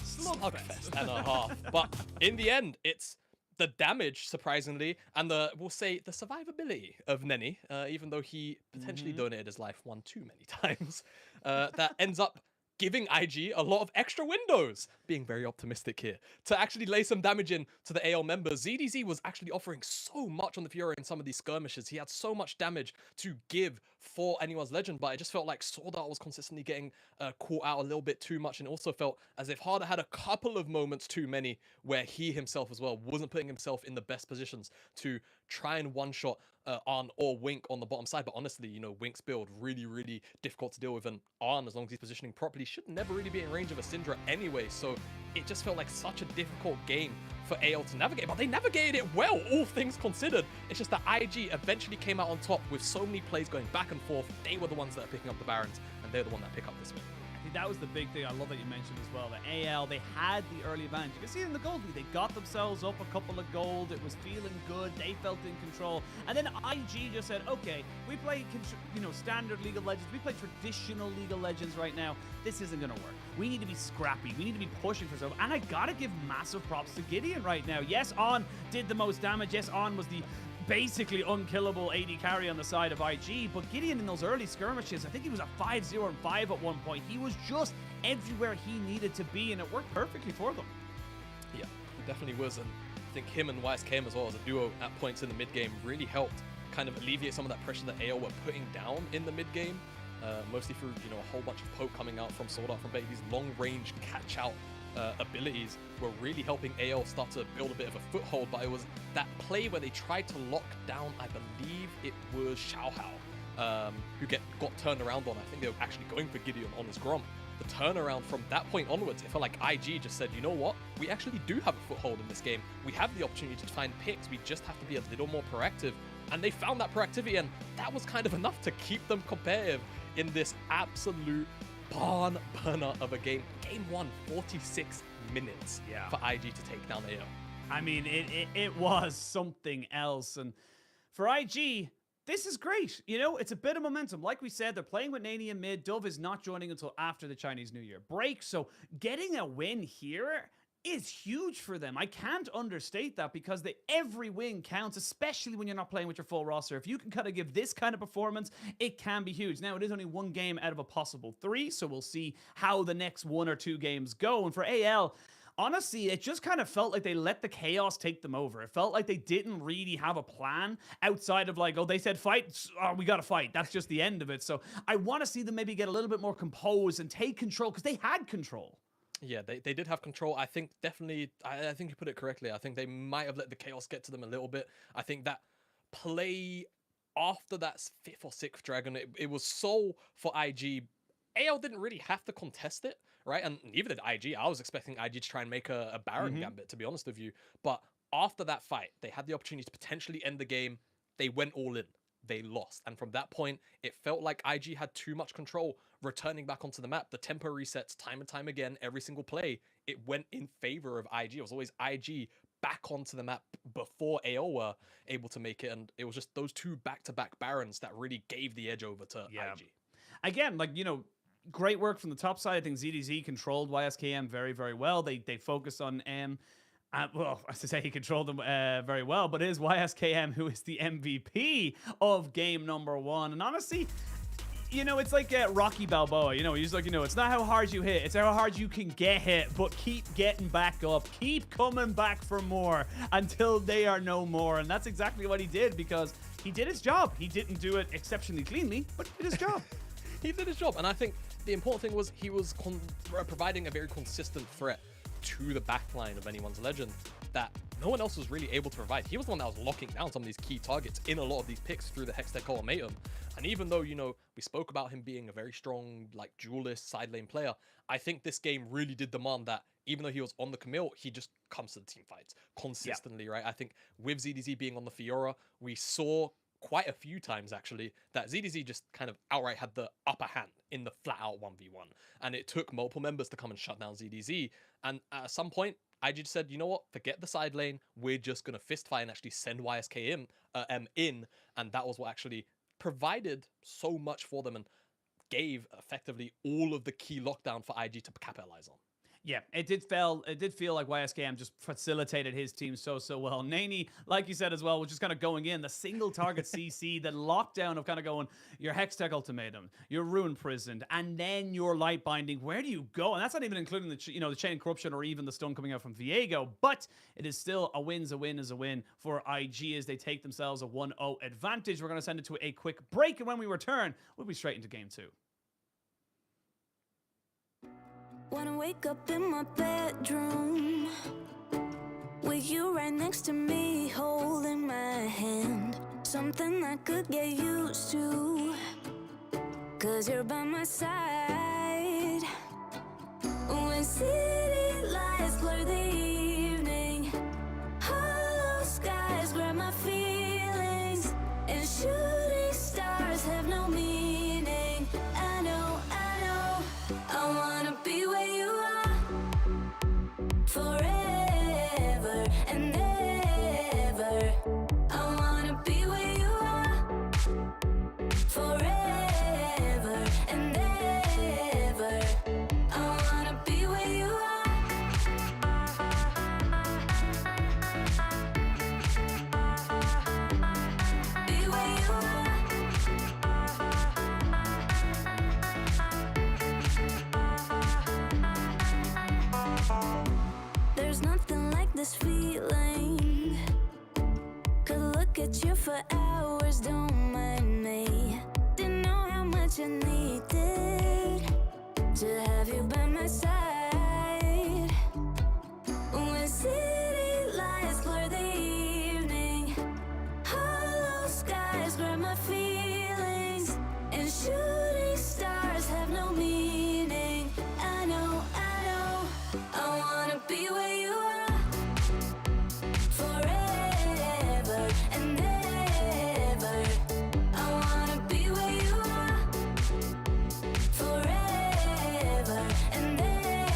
Slugfest and a half. But in the end, it's the damage, surprisingly, and we'll say the survivability of Nenny, even though he potentially donated his life one too many times, that ends up giving IG a lot of extra windows, being very optimistic here, to actually lay some damage in to the AL members. ZDZ was actually offering so much on the Fury in some of these skirmishes. He had so much damage to give for anyone's legend, but it just felt like Sword Art was consistently getting caught out a little bit too much, and it also felt as if Harder had a couple of moments too many where he himself as well wasn't putting himself in the best positions to try and one-shot Arn or Wink on the bottom side. But honestly, you know, Wink's build really difficult to deal with, and Arn, as long as he's positioning properly, should never really be in range of a Syndra anyway. So it just felt like such a difficult game for AL to navigate, but they navigated it well, all things considered. It's just that IG eventually came out on top with so many plays going back and forth. They were the ones that are picking up the Barons, and they're the one that pick up this win. I think that was the big thing. I love that you mentioned as well that AL, they had the early advantage. You can see it in the gold league. They got themselves up a couple of gold. It was feeling good. They felt in control. And then IG just said, okay, we play, standard League of Legends. We play traditional League of Legends right now. This isn't going to work. We need to be scrappy. We need to be pushing for stuff. And I got to give massive props to Gideon right now. Yes, On did the most damage. Yes, On was the basically unkillable AD carry on the side of IG, but Gideon in those early skirmishes, I think he was a 5-0 and 5 at one point. He was just everywhere he needed to be, and it worked perfectly for them. Yeah, it definitely was, and I think him and Wise KM as well as a duo at points in the mid game really helped kind of alleviate some of that pressure that AL were putting down in the mid game, mostly through a whole bunch of poke coming out from Sword Art, from these long range catch out abilities were really helping AL start to build a bit of a foothold. But it was that play where they tried to lock down, I believe it was Xiaohao, who got turned around on. I think they were actually going for Gideon on his Grom. The turnaround from that point onwards, it felt like IG just said, you know what, we actually do have a foothold in this game. We have the opportunity to find picks. We just have to be a little more proactive. And they found that proactivity, and that was kind of enough to keep them competitive in this absolute barn burner of a game. Game 1, 46 minutes for IG to take down AL. I mean, it was something else. And for IG, this is great. It's a bit of momentum. Like we said, they're playing with Nani in mid. Dove is not joining until after the Chinese New Year break. So getting a win here, is huge for them. I can't understate that because every win counts, especially when you're not playing with your full roster. If you can kind of give this kind of performance, it can be huge. Now, it is only one game out of a possible 3, so we'll see how the next 1 or 2 games go. And for AL, honestly, it just kind of felt like they let the chaos take them over. It felt like they didn't really have a plan outside of like, oh, they said fight, oh, we got to fight. That's just the end of it. So I want to see them maybe get a little bit more composed and take control because they had control. Yeah, they did have control. I think definitely, I think you put it correctly. I think they might have let the chaos get to them a little bit. I think that play after that 5th or 6th dragon, it was so for IG. AL didn't really have to contest it, right? And neither did IG. I was expecting IG to try and make a Baron gambit, to be honest with you. But after that fight, they had the opportunity to potentially end the game. They went all in. They lost. And from that point, it felt like IG had too much control returning back onto the map. The tempo resets time and time again, every single play. It went in favor of IG. It was always IG back onto the map before AO were able to make it. And it was just those 2 back-to-back Barons that really gave the edge over to IG. Again, like, you know, great work from the top side. I think ZDZ controlled YSKM very, very well. They focused on well, as I say, he controlled them very well, but it is YSKM who is the MVP of game number 1. And honestly, you know, it's like Rocky Balboa. You know, he's like, you know, it's not how hard you hit, it's how hard you can get hit, but keep getting back up, keep coming back for more until they are no more. And that's exactly what he did because he did his job. He didn't do it exceptionally cleanly, but he did his job. He did his job. And I think the important thing was he was providing a very consistent threat to the backline of anyone's legend that no one else was really able to provide. He was the one that was locking down some of these key targets in a lot of these picks through the Hextech ultimatum. And even though, you know, we spoke about him being a very strong, like, duelist side lane player, I think this game really did demand that even though he was on the Camille, he just comes to the team fights consistently, right? I think with ZDZ being on the Fiora, we saw quite a few times actually that ZDZ just kind of outright had the upper hand in the flat out 1v1, and it took multiple members to come and shut down ZDZ. And at some point IG just said, you know what, forget the side lane, we're just gonna fist fight and actually send YSK in, and that was what actually provided so much for them and gave effectively all of the key lockdown for IG to capitalize on. Yeah, it did feel like YSKM just facilitated his team so well. Nani, like you said as well, was just kind of going in, the single target CC, the lockdown of kind of going, your Hextech ultimatum, your Ruin Prisoned, and then your Light Binding. Where do you go? And that's not even including the the Chain Corruption or even the stun coming out from Viego, but it is still a win is a win for IG as they take themselves a 1-0 advantage. We're going to send it to a quick break, and when we return, we'll be straight into game 2. Wanna wake up in my bedroom with you right next to me, holding my hand. Something I could get used to, 'cause you're by my side. When city lights blur the evening, hollow skies grab my feelings, and shooting stars have no meaning. I know, I wanna be where you are forever and ever. I wanna be where you are forever and ever. I wanna be where you are. Be where you are. There's nothing like this feeling. Could look at you for hours, don't mind me. Didn't know how much I needed to have you by my side. When city lights blur the evening, hollow skies grab my feelings, and shooting stars have no meaning. I know, I wanna be where you are forever and ever. I wanna be where you are forever and ever.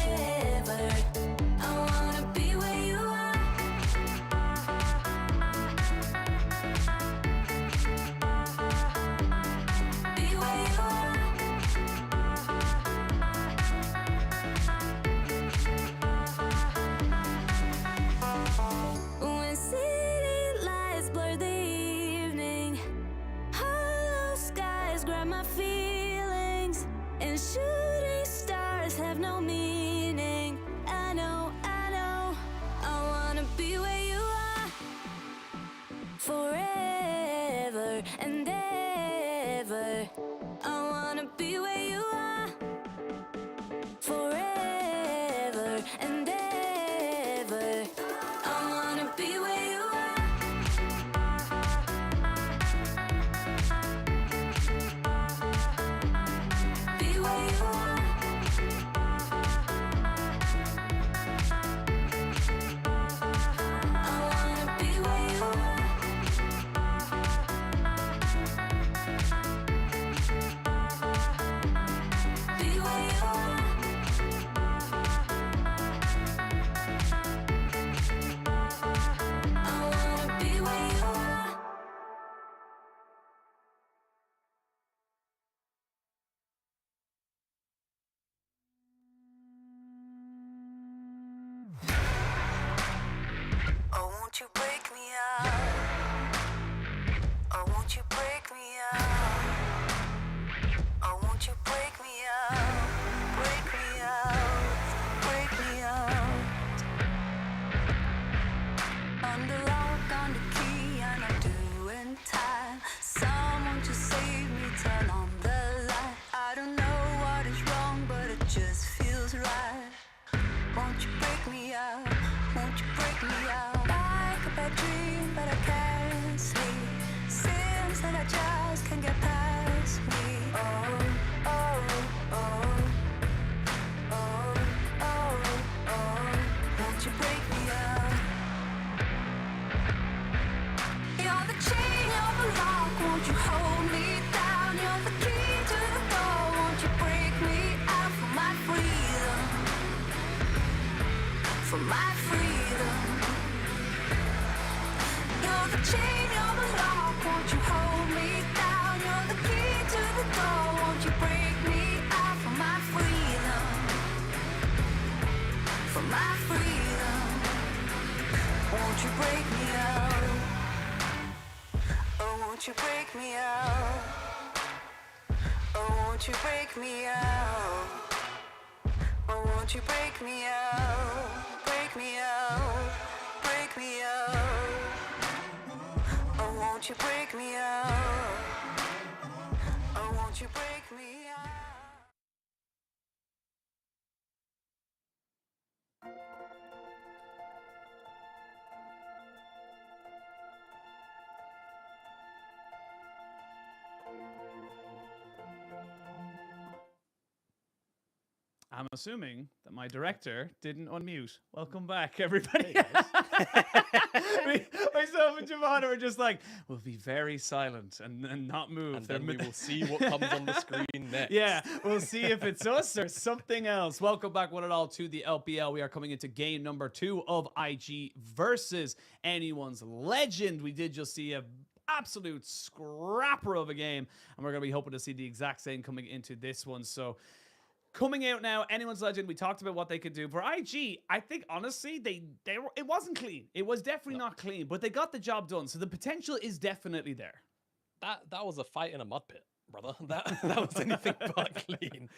me out. Like a bad dream, but I can't sleep. Seems like I just can't get past me. Oh, oh, oh, oh, oh, oh. Won't you break me out? You're the chain, you're the lock. Won't you hold me down? You're the key to the door. Won't you break me out for my freedom? For my freedom. You're the chain, you're the lock. Won't you hold me down? You're the key to the door. Won't you break me out for my freedom? For my freedom. Won't you break me out? Oh, won't you break me out? Oh, won't you break me out? Oh, won't you break me out? Break me out, break me out. Oh, won't you break me out? Oh, won't you break me out? I'm assuming that my director didn't unmute. Welcome back, everybody. Myself and Giovanna were just like, we'll be very silent and not move. And then we will see what comes on the screen next. Yeah, we'll see if it's us or something else. Welcome back, one and all, to the LPL. We are coming into game number 2 of IG versus anyone's legend. We did just see a absolute scrapper of a game, and we're going to be hoping to see the exact same coming into this one. So coming out now, anyone's legend. We talked about what they could do for IG. I think honestly, it wasn't clean. It was definitely not clean, but they got the job done. So the potential is definitely there. That was a fight in a mud pit, brother. That was anything but clean.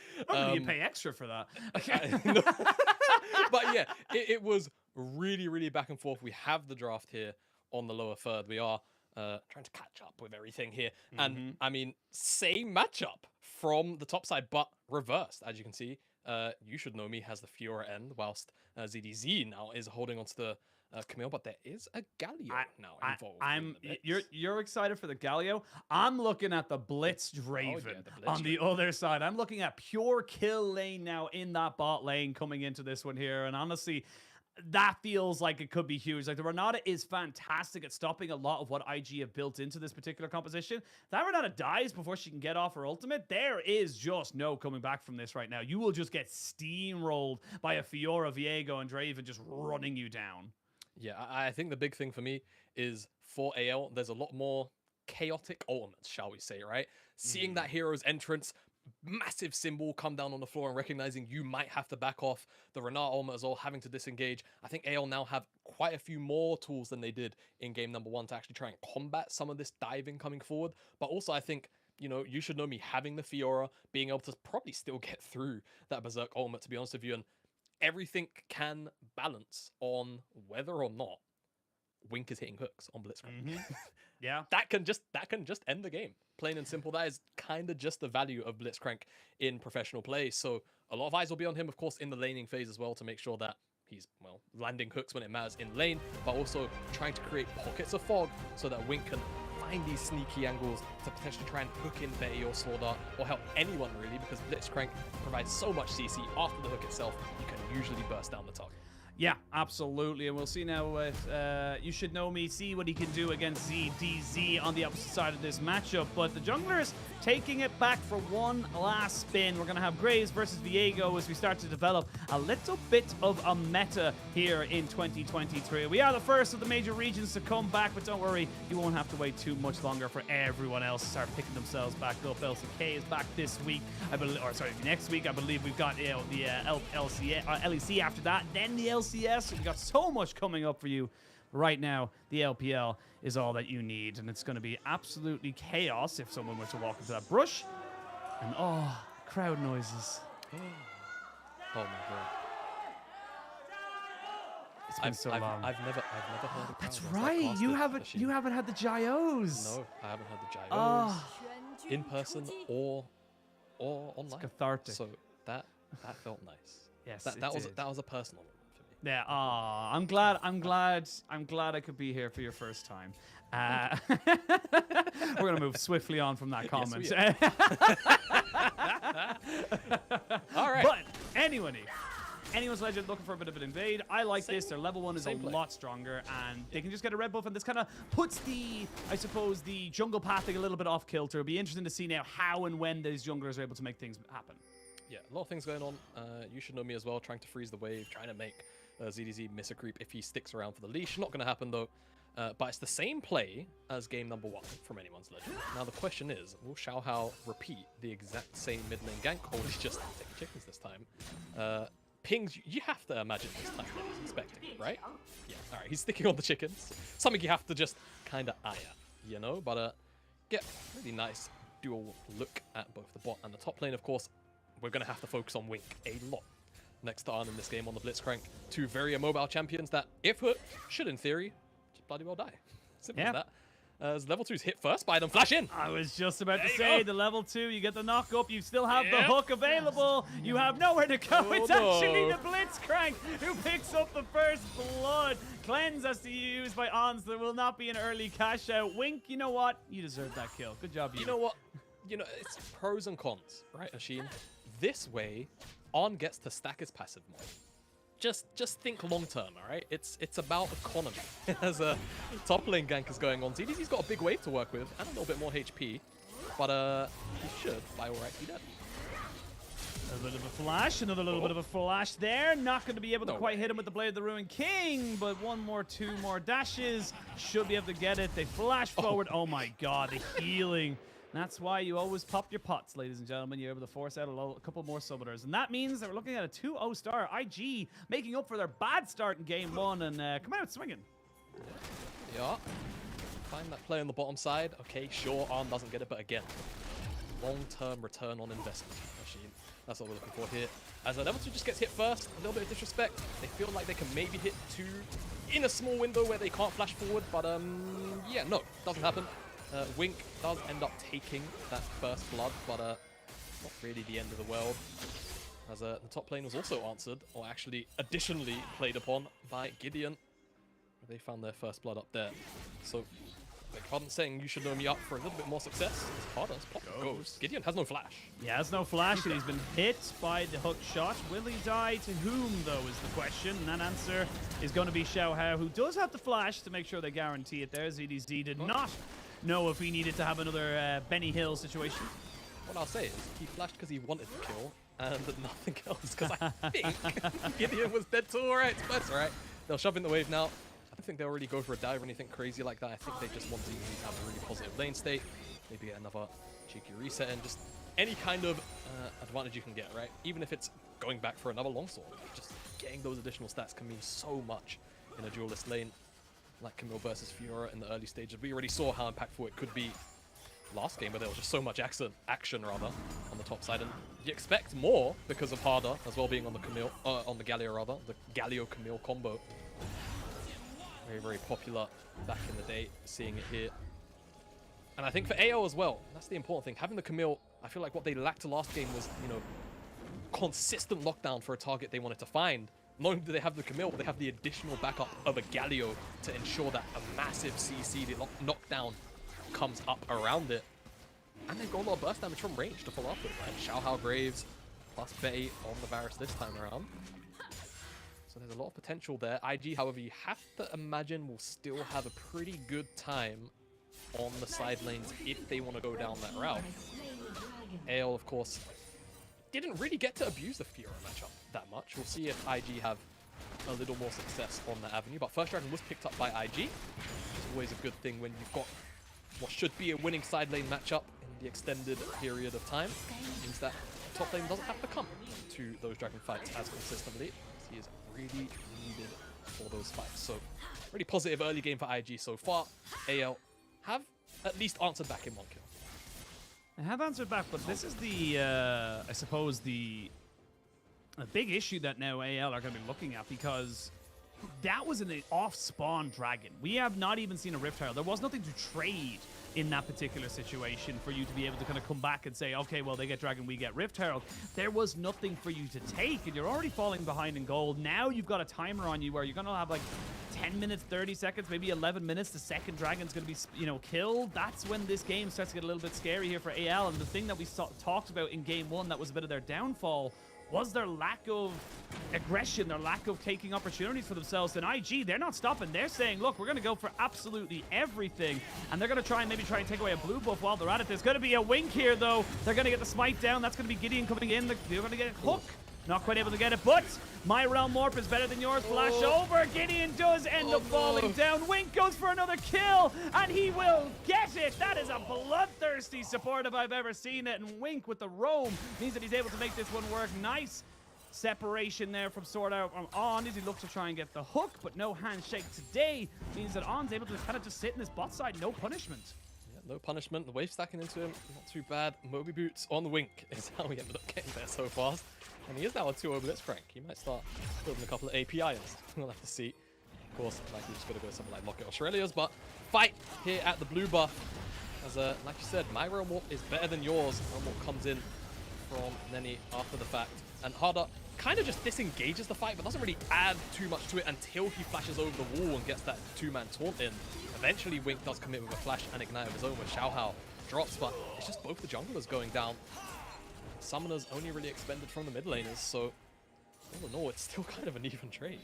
You pay extra for that. No. But yeah, it was really, really back and forth. We have the draft here on the lower third. We are trying to catch up with everything here. And I mean, same matchup from the top side, but reversed. As you can see, You Should Know Me has the Fiora end, whilst ZDZ now is holding onto the Camille, but there is a Galio now involved. You're excited for the Galio. I'm looking at the Blitz Draven on the other side. I'm looking at pure kill lane now in that bot lane coming into this one here, and honestly, that feels like it could be huge. Like, the Renata is fantastic at stopping a lot of what IG have built into this particular composition. If that Renata dies before she can get off her ultimate, there is just no coming back from this right now. You will just get steamrolled by a Fiora, Viego, and Draven just running you down. Yeah, I think the big thing for me is for AL, there's a lot more chaotic ultimates, shall we say, right? Seeing that hero's entrance, massive symbol come down on the floor and recognizing you might have to back off. The Renata ultimate as well, having to disengage. I think AL now have quite a few more tools than they did in game number 1 to actually try and combat some of this diving coming forward. But also, I think, you know, You Should Know Me having the Fiora, being able to probably still get through that Berserk ultimate, to be honest with you, and everything can balance on whether or not Wink is hitting hooks on Blitzcrank. Yeah, that can just end the game. Plain and simple. That is kind of just the value of Blitzcrank in professional play. So a lot of eyes will be on him, of course, in the laning phase as well, to make sure that he's, well, landing hooks when it matters in lane, but also trying to create pockets of fog so that Wink can find these sneaky angles to potentially try and hook in Betty or Sword or help anyone really, because Blitzcrank provides so much CC after the hook itself, you can usually burst down the target. Yeah, absolutely. And we'll see now with You Should Know Me, see what he can do against ZDZ on the opposite side of this matchup. But the junglers taking it back for one last spin. We're going to have Graves versus Viego as we start to develop a little bit of a meta here in 2023. We are the first of the major regions to come back, but don't worry, you won't have to wait too much longer for everyone else to start picking themselves back up. LCK is back this week, I believe, or sorry, next week. I believe we've got the LEC after that, then the LCS. We've got so much coming up for you. Right now, the LPL is all that you need, and it's going to be absolutely chaos if someone were to walk into that brush. And crowd noises. Oh my god. It's been so long. I've never heard a crowd. That's right. You haven't had the gyos. No, I haven't had the gyos in person or online. It's cathartic. So that felt nice. Yes, that was a personal moment for me. Yeah, I'm glad I could be here for your first time. We're gonna move swiftly on from that comment. Yes, All right. But anyone's legend looking for a bit of an invade. I like this. Their level 1 is a same play. lot stronger, and they can just get a red buff, and this kind of puts I suppose, the jungle pathing a little bit off kilter. It'll be interesting to see now how and when these junglers are able to make things happen. Yeah, a lot of things going on. You should know me as well, trying to freeze the wave, trying to make ZDZ miss a creep if he sticks around for the leash. Not going to happen, though. But it's the same play as game number 1 from anyone's legend. Now, the question is, will Xiaohao repeat the exact same mid lane gank, or will he just take the chickens this time? Pings, you have to imagine this time that he's expecting, right? Yeah, all right, he's sticking on the chickens. Something you have to just kind of eye at, you know? But, yeah, really nice dual look at both the bot and the top lane, of course. We're going to have to focus on Wink a lot next to Arn in this game on the Blitzcrank. Two very immobile champions that, if hurt, should, in theory, just bloody well die. Simple as that. As level 2's hit first by them, flash in. I was just about to say, the level 2, you get the knock up, you still have the hook available, you have nowhere to go. It's actually the Blitzcrank who picks up the first blood. Cleanse has to be used by Ons. There will not be an early cash out. Wink, you know what? You deserve that kill. Good job, you. You know what? You know, it's pros and cons, right, Ashin? This way, On gets to stack his passive more. Just think long term, all right? It's about economy. As a top lane gank is going on, ZDZ's got a big wave to work with and a little bit more HP, but he should, by all right, be dead. A bit of a flash, another little bit of a flash there. Not going to be able to quite hit him with the Blade of the Ruined King, but two more dashes. Should be able to get it. They flash forward. Oh my god, the healing. That's why you always pop your pots, ladies and gentlemen. You're able to force out a couple more summoners. And that means that we're looking at a 2-0 star. IG making up for their bad start in game 1 and coming out swinging. Yeah. Find that play on the bottom side. Okay, sure, Arn doesn't get it, but again, long-term return on investment machine. That's what we're looking for here. As level 2 just gets hit first, a little bit of disrespect. They feel like they can maybe hit 2 in a small window where they can't flash forward, but yeah, no, doesn't happen. Wink does end up taking that first blood, but not really the end of the world. As the top lane was also answered, or actually additionally played upon by Gideon. They found their first blood up there. So, pardon saying you should know me up for a little bit more success. It's harder. Pop goes. Gideon has no flash. He has no flash, and he's been hit by the hook shot. Will he die to whom, though, is the question. And that answer is going to be Xiaohao, who does have the flash to make sure they guarantee it there. ZDZ did not know if he needed to have another Benny Hill situation. What I'll say is he flashed because he wanted to kill and nothing else, because I think Gideon was dead too. Alright, that's alright. They'll shove in the wave now. I don't think they'll really go for a dive or anything crazy like that. I think they just want to have a really positive lane state, maybe get another cheeky reset, and just any kind of advantage you can get, right? Even if it's going back for another longsword, just getting those additional stats can mean so much in a duelist lane. Like Camille versus Fiora in the early stages. We already saw how impactful it could be last game, but there was just so much action rather, on the top side. And you expect more because of Harder as well being on the Camille, on the Galio rather, the Galio-Camille combo. Very, very popular back in the day, seeing it here. And I think for AO as well, that's the important thing. Having the Camille, I feel like what they lacked last game was, you know, consistent lockdown for a target they wanted to find. Not only do they have the Camille, but they have the additional backup of a Galio to ensure that a massive CC, the knockdown, comes up around it. And they've got a lot of burst damage from range to follow up with, right? Xiaohao Graves plus Betty on the Varus this time around. So there's a lot of potential there. IG, however, you have to imagine will still have a pretty good time on the side lanes if they want to go down that route. AL, of course, didn't really get to abuse the Fiora matchup that much. We'll see if IG have a little more success on that avenue. But first dragon was picked up by IG. It's always a good thing when you've got what should be a winning side lane matchup in the extended period of time. It means that top lane doesn't have to come to those dragon fights as consistently. He is really needed for those fights. So really positive early game for IG so far. AL have at least answered back in one kill. I have answered back, but this is the, I suppose, the big issue that now AL are going to be looking at, because that was an off-spawn dragon. We have not even seen a Rift Herald. There was nothing to trade in that particular situation for you to be able to kind of come back and say, okay, well, they get Dragon, we get Rift Herald. There was nothing for you to take, and you're already falling behind in gold. Now you've got a timer on you where you're going to have like 10 minutes, 30 seconds, maybe 11 minutes. The second dragon's going to be, you know, killed. That's when this game starts to get a little bit scary here for AL. And the thing that we talked about in game one that was a bit of their downfall was their lack of aggression, their lack of taking opportunities for themselves. And IG, they're not stopping. They're saying, look, we're going to go for absolutely everything. And they're going to try and take away a blue buff while they're at it. There's going to be a wink here, though. They're going to get the smite down. That's going to be Gideon coming in. They're going to get a hook. Not quite able to get it, but my realm morph is better than yours. Flash over. Gideon does end up falling down. Wink goes for another kill, and he will get it. That is a bloodthirsty support if I've ever seen it. And Wink with the roam means that he's able to make this one work. Nice separation there from Sword Out from On as he looks to try and get the hook, but no handshake today. Means that On's able to kind of just sit in his bot side, no punishment. Yeah, no punishment. The wave stacking into him, not too bad. Moby Boots on the Wink is how we ended up getting there so fast. And he is now a 2-0 Blitzcrank. He might start building a couple of APIs. We'll have to see. Of course, like he's just going to go something like Locket Australia's, but fight here at the blue buff. As like you said, my realm warp is better than yours. Realm warp comes in from Nenny after the fact. And Harder kind of just disengages the fight, but doesn't really add too much to it until he flashes over the wall and gets that two-man taunt in. Eventually, Wink does commit with a flash and ignite of his own with Xiaohao drops, but it's just both the junglers going down. Summoners only really expended from the mid laners, so all in all, it's still kind of an even trade.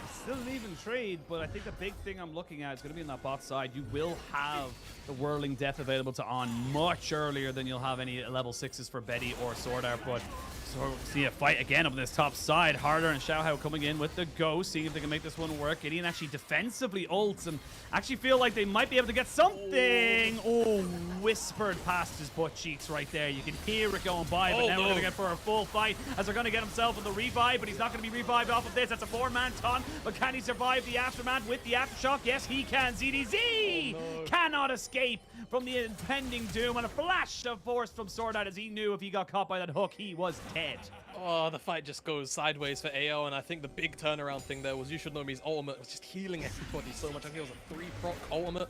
It's still an even trade, but I think the big thing I'm looking at is going to be on that bot side. You will have the Whirling Death available to On much earlier than you'll have any level 6s for Betty or Sword Art, but so see a fight again up on this top side. Harder and Xiaohao coming in with the go, seeing if they can make this one work. Gideon actually defensively ults and actually feel like they might be able to get something. Oh, whispered past his butt cheeks right there. You can hear it going by, but now we're going to get for a full fight as they're going to get himself in the revive, but he's not going to be revived off of this. That's a 4-man taunt, but can he survive the aftermath with the aftershock? Yes, he can. ZDZ cannot escape from the impending doom, and a flash of force from Sword Art as he knew if he got caught by that hook, he was dead. Oh, the fight just goes sideways for AO, and I think the big turnaround thing there was You Should Know Me's ultimate was just healing everybody so much. I think it was a 3-proc ultimate.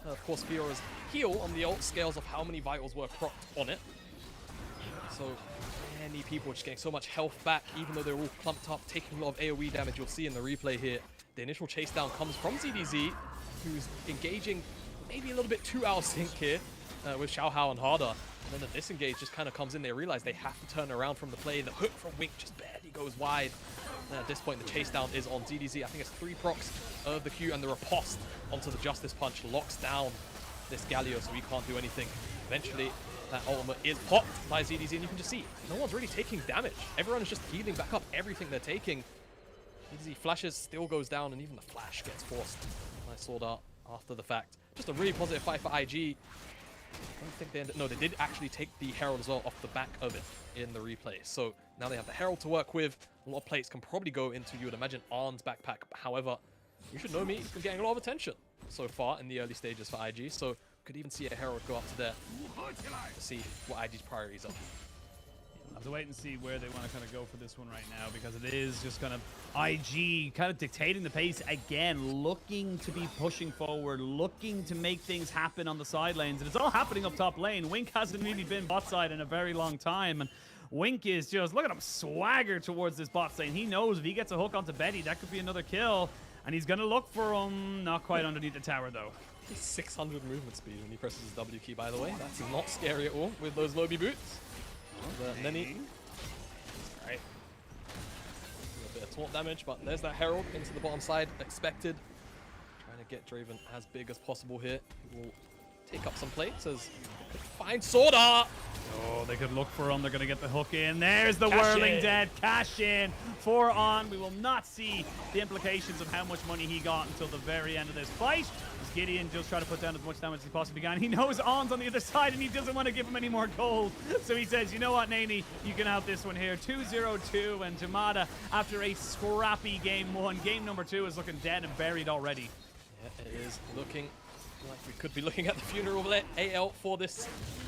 Of course, Fiora's heal on the ult scales of how many vitals were procced on it. So many people just getting so much health back, even though they're all clumped up, taking a lot of AoE damage. You'll see in the replay here, the initial chase down comes from ZDZ, who's engaging maybe a little bit too out of sync here with Xiaohao and Harder. And then the disengage just kind of comes in. They realize they have to turn around from the play. The hook from Wink just barely goes wide. And at this point, the chase down is on ZDZ. I think it's 3 procs of the Q, and the riposte onto the Justice Punch locks down this Galio, so he can't do anything. Eventually, that ultimate is popped by ZDZ, and you can just see no one's really taking damage. Everyone is just healing back up everything they're taking. ZDZ flashes, still goes down, and even the flash gets forced by Sword Art after the fact. Just a really positive fight for IG. I don't think they ended... No, they did actually take the Herald as well off the back of it in the replay. So now they have the Herald to work with. A lot of plates can probably go into, you would imagine, Arn's backpack. However, You Should Know Me has been getting a lot of attention so far in the early stages for IG. So could even see a Herald go up to there to see what IG's priorities are. We'll have to wait and see where they want to kind of go for this one right now, because it is just kind of IG kind of dictating the pace again, looking to be pushing forward, looking to make things happen on the side lanes, and it's all happening up top lane. Wink hasn't really been bot side in a very long time, and Wink is just, look at him swagger towards this bot lane. He knows if he gets a hook onto Betty, that could be another kill, and he's going to look for him. Not quite underneath the tower, though. He's 600 movement speed when he presses his W key, by the way. That's not scary at all with those Moby Boots. Nenny. Right. A bit of taunt damage, but there's that Herald into the bottom side. Expected. Trying to get Draven as big as possible here. He will take up some plates as they find Sword Art. Oh, they could look for him. They're going to get the hook in. There's the Cash Whirling in. Dead. Cash in for On. We will not see the implications of how much money he got until the very end of this fight. As Gideon just trying to put down as much damage as he possibly can. He knows On's on the other side, and he doesn't want to give him any more gold. So he says, you know what, Naney, you can have this one here. 2-0-2, and Jamada, after a scrappy game one, game number 2 is looking dead and buried already. Yeah, it is looking like we could be looking at the funeral of AL for this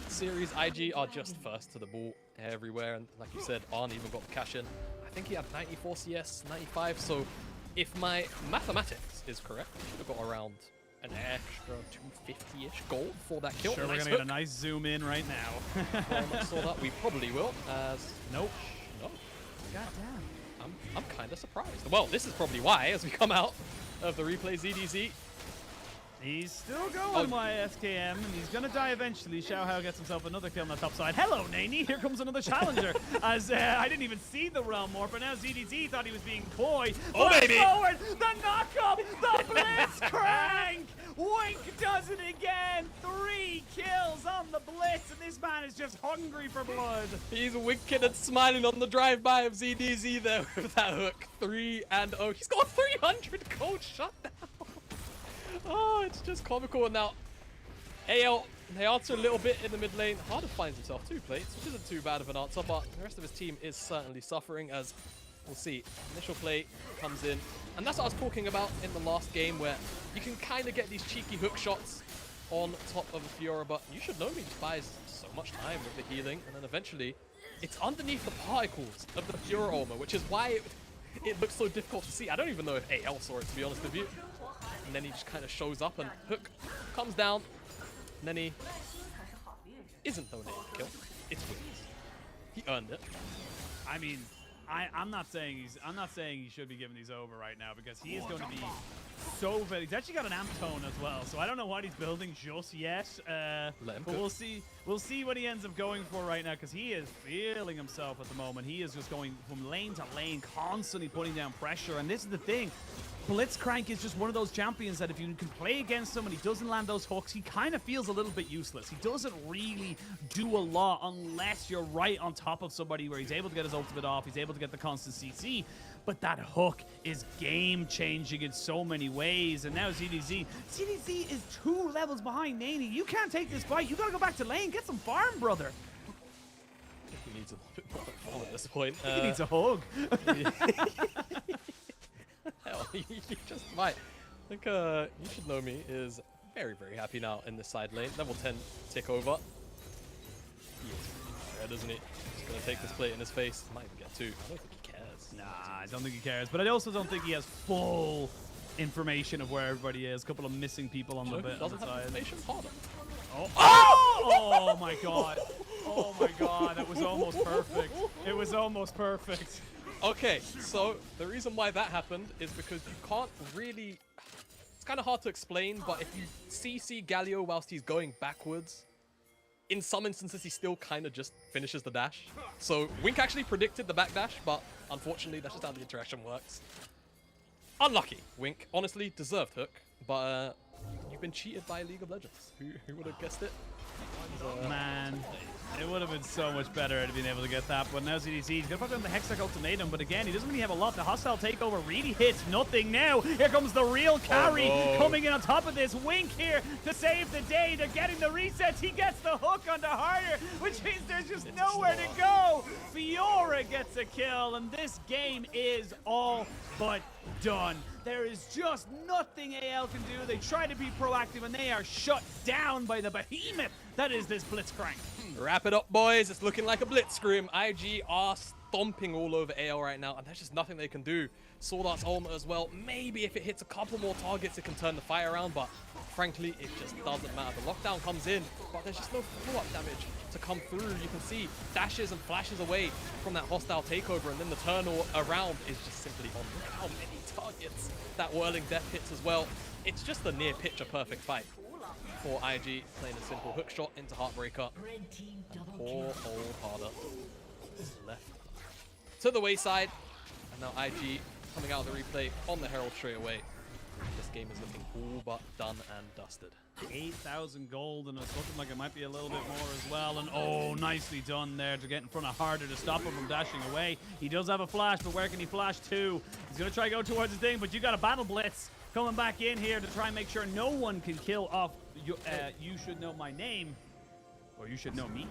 series. IG are just first to the ball everywhere, and like you said, Arn even got the cash in. I think he had 94 CS, 95, so if my mathematics is correct, he should have got around an extra 250-ish gold for that kill. Sure, we're Nice gonna get a hook. nice zoom in right now. Very much saw that. We probably will. As Nope. no, God damn. I'm kind of surprised. Well, this is probably why, as we come out of the replay, ZDZ. He's still going, my SKM, and he's gonna die eventually. Xiaohao gets himself another kill on the top side. Hello, Nani. Here comes another challenger. As I didn't even see the realm morph, but now ZDZ thought he was being coy. Oh, baby! Forward, the knockup, the blitz crank. Wink does it again. 3 kills on the blitz, and this man is just hungry for blood. He's winking and smiling on the drive-by of ZDZ there with that hook. 3-0. He's got 300 gold shutdown. Oh, it's just comical. And now, AL, they answer a little bit in the mid lane. Harder finds himself 2 plates, which isn't too bad of an answer, but the rest of his team is certainly suffering, as we'll see. Initial play comes in, and that's what I was talking about in the last game, where you can kind of get these cheeky hook shots on top of a Fiora, but you should know me just buys so much time with the healing, and then eventually it's underneath the particles of the Fiora armor, which is why it looks so difficult to see. I don't even know if AL saw it, to be honest with you. And then he just kind of shows up, and hook comes down, and then he isn't donating the kill. It's wins. He earned it. I mean, I'm not saying he should be giving these over right now, because he is going to be so very. He's actually got an amp tone as well, so I don't know what he's building just yet. But we'll see. We'll see what he ends up going for right now, because he is feeling himself at the moment. He is just going from lane to lane, constantly putting down pressure. And this is the thing. Blitzcrank is just one of those champions that if you can play against him and he doesn't land those hooks, he kind of feels a little bit useless. He doesn't really do a lot unless you're right on top of somebody where he's able to get his ultimate off, he's able to get the constant CC. But that hook is game-changing in so many ways. And now ZDZ is 2 levels behind Nani. You can't take this fight. You gotta go back to lane. Get some farm, brother. I think he needs a bit more control at this point. He needs a hug. Hell, you just might. I think You Should Know Me is very, very happy now in the side lane. Level 10 tick over. He is red, isn't he? Just gonna take this plate in his face. Might even get 2. I don't think he cares. Nah, I don't think he cares. But I also don't think he has full information of where everybody is. A couple of missing people on the bit on the Doesn't have side. information. Harder. Oh. Oh my god. Oh my god, that was almost perfect. It was almost perfect. Okay, so the reason why that happened is because you can't really... It's kind of hard to explain, but if you CC Galio whilst he's going backwards, in some instances he still kind of just finishes the dash. So Wink actually predicted the backdash, but unfortunately that's just how the interaction works. Unlucky. Wink honestly deserved hook, but you've been cheated by League of Legends. Who would have guessed it? Man, it would have been so much better had he been able to get that. But now ZDC, he's going to put down the Hextech ultimatum, but again, he doesn't really have a lot. The hostile takeover really hits nothing now. Here comes the real carry coming in on top of this. Wink here to save the day. They're getting the resets. He gets the hook onto Harder, which means there's just nowhere to go. Fiora gets a kill, and this game is all but done. There is just nothing AL can do. They try to be proactive, and they are shut down by the behemoth that is this Blitzcrank. Wrap it up, boys. It's looking like a blitz scrim. IG are stomping all over AL right now, and there's just nothing they can do. Sword Art's ultimate as well. Maybe if it hits a couple more targets, it can turn the fire around, but frankly, it just doesn't matter. The lockdown comes in, but there's just no follow-up damage to come through. You can see dashes and flashes away from that hostile takeover, and then the turn around is just simply on. Look how many targets that Whirling Death hits as well. It's just a near picture perfect fight for IG, playing a simple hook shot into Heartbreaker. Poor old Harder is left to the wayside, and now IG coming out of the replay on the Herald straight away. This game is looking all but done and dusted. 8,000 gold, and it's looking like it might be a little bit more as well. And oh, nicely done there to get in front of Harder to stop him from dashing away. He does have a flash, but where can he flash to? He's going to try to go towards his thing, but you got a battle blitz coming back in here to try and make sure no one can kill off You Should Know My Name, or You Should Know Me.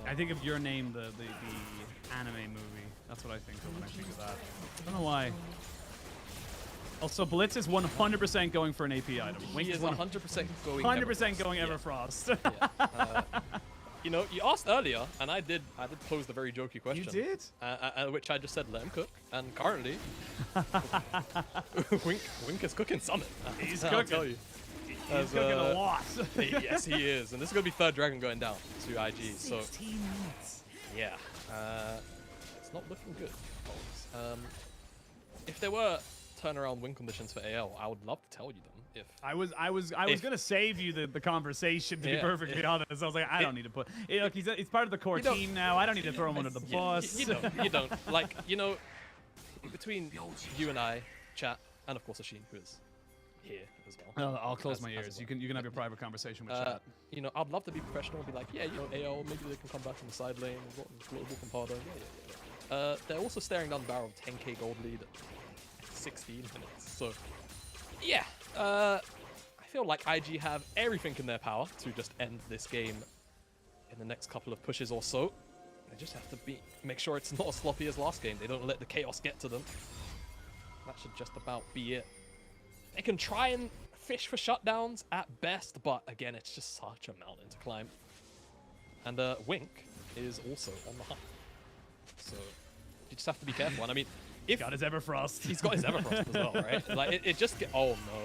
I think of Your Name, the anime movie. That's what I think of when I think of that. I don't know why. Also, Blitz is 100% going for an AP item. He is 100% going 100% going Everfrost. Yeah. you know, you asked earlier, and I did pose the very jokey question. You did? Which I just said, let him cook. And currently, Wink is cooking something. He's I'll cooking. tell you. He's cooking a lot. Yes, he is. And this is going to be third dragon going down to IG. So, 16 minutes. yeah. It's not looking good, folks. If there were turnaround win conditions for AL, I would love to tell you them. If I was gonna save you the conversation, to be Yeah, perfectly honest. I was like, I don't need to put. Look, he's part of the core team now. I don't need to throw him under the bus. You don't. Like, you know, between you and I, chat, and of course Ashin, who is here as well. I'll close As- my as ears. well. You can have your private conversation with chat. You know, I'd love to be professional and be like, yeah, you know, AL, maybe they can come back from the side lane. We've got global compardo. Yeah. They're also staring down the barrel of 10k gold lead at 16 minutes. So, yeah. I feel like IG have everything in their power to just end this game in the next couple of pushes or so. They just have to make sure it's not as sloppy as last game. They don't let the chaos get to them. That should just about be it. They can try and fish for shutdowns at best, but again, it's just such a mountain to climb. And Wink is also on the hunt. So you just have to be careful. And I mean, if Got his Everfrost. he's got his Everfrost as well, right? Like it just get. Oh no.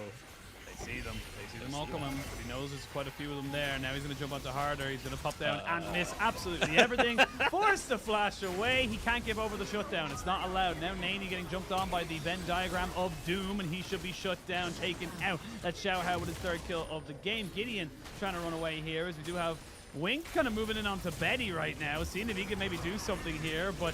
They see them. They see them all coming. But he knows there's quite a few of them there. Now he's going to jump onto harder. He's going to pop down and miss absolutely everything. Forced to flash away. He can't give over the shutdown. It's not allowed. Now Naney getting jumped on by the Venn diagram of doom, and he should be shut down, taken out. That's Xiaohao with his third kill of the game. Gideon trying to run away here, as we do have Wink kind of moving in onto Betty right now, seeing if he can maybe do something here, but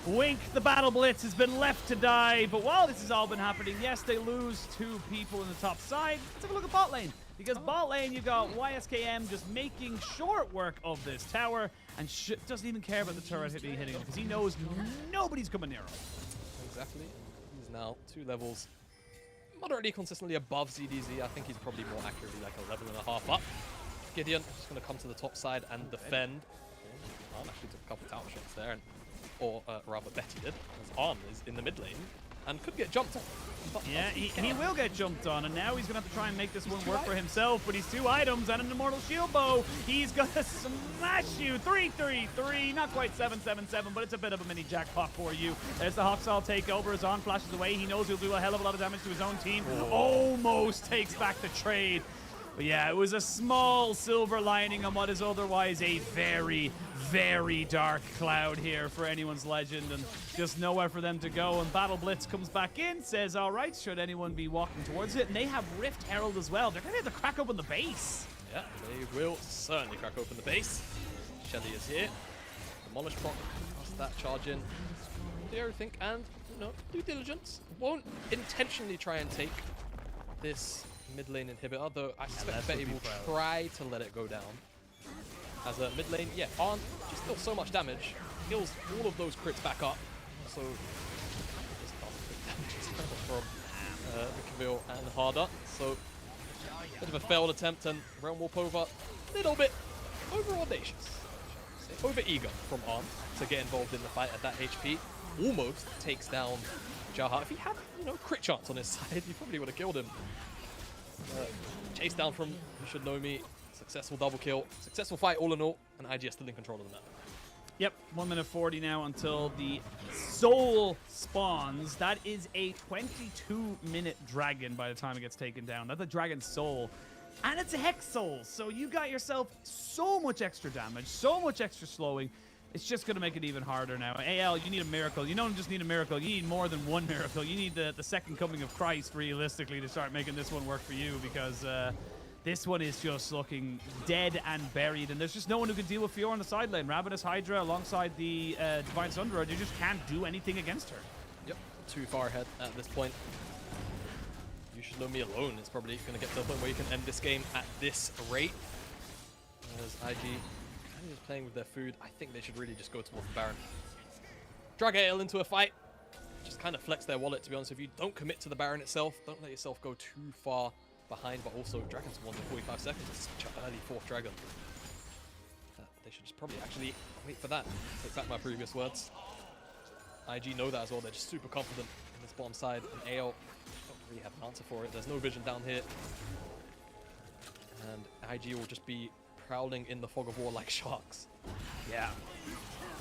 Wink, the battle blitz, has been left to die. But while this has all been happening, yes, they lose 2 people in the top side. Let's take a look at bot lane. Because bot lane, you got YSKM just making short work of this tower and doesn't even care about the turret hitting him because he knows nobody's coming near him. Exactly. He's now 2 levels moderately consistently above ZDZ. I think he's probably more accurately like a level and a half up. Gideon just going to come to the top side and defend. Arn actually took a couple tower shots there, or rather Betty did, as Arn is in the mid lane and could get jumped on. Yeah, he will get jumped on, and now he's going to have to try and make this one work for himself, but he's 2 items and an Immortal Shield Bow. He's going to smash you. 3-3-3, not quite 7-7-7, but it's a bit of a mini jackpot for you. There's the Hawksall takeover as On flashes away. He knows he'll do a hell of a lot of damage to his own team. Almost takes back the trade. But yeah, it was a small silver lining on what is otherwise a very, very dark cloud here for anyone's legend, and just nowhere for them to go. And Battle Blitz comes back in, says, all right, should anyone be walking towards it? And they have Rift Herald as well. They're going to have to crack open the base. Yeah, they will certainly crack open the base. Shelly is here. Demolish Bot, cast that charge in. Do everything, and, you know, due diligence. Won't intentionally try and take this mid lane inhibitor, though I suspect Betty will try to let it go down. As a mid lane, yeah, Arn just deals so much damage, heals all of those crits back up, so just does crit damage from Mikaville and Harder. So bit of a failed attempt, and Realm Warp over a little bit over audacious, over eager from Arn to get involved in the fight at that HP. Almost takes down Jaha. If he had, you know, crit chance on his side, he probably would have killed him. Chase down from You Should Know Me. Successful double kill. Successful fight all in all. And IG is still in control of the map. Yep, 1 minute 40 now until the soul spawns. That is a 22-minute dragon by the time it gets taken down. That's a dragon soul. And it's a hex soul. So you got yourself so much extra damage, so much extra slowing. It's just going to make it even harder now. AL, you need a miracle. You don't just need a miracle. You need more than one miracle. You need the second coming of Christ, realistically, to start making this one work for you, because this one is just looking dead and buried, and there's just no one who can deal with Fiora on the side lane. Ravenous Hydra alongside the Divine Sunderer, you just can't do anything against her. Yep, too far ahead at this point. You Should Know Me alone is probably going to get to the point where you can end this game at this rate. As IG just playing with their food, I think they should really just go towards the Baron. Drag AL into a fight. Just kind of flex their wallet, to be honest with you. Don't commit to the Baron itself. Don't let yourself go too far behind, but also Dragon's won in 45 seconds. It's such an early 4th Dragon. They should just probably actually wait for that. Take back my previous words. IG know that as well. They're just super confident in this bottom side. And AL don't really have an answer for it. There's no vision down here. And IG will just be prowling in the fog of war like sharks. Yeah.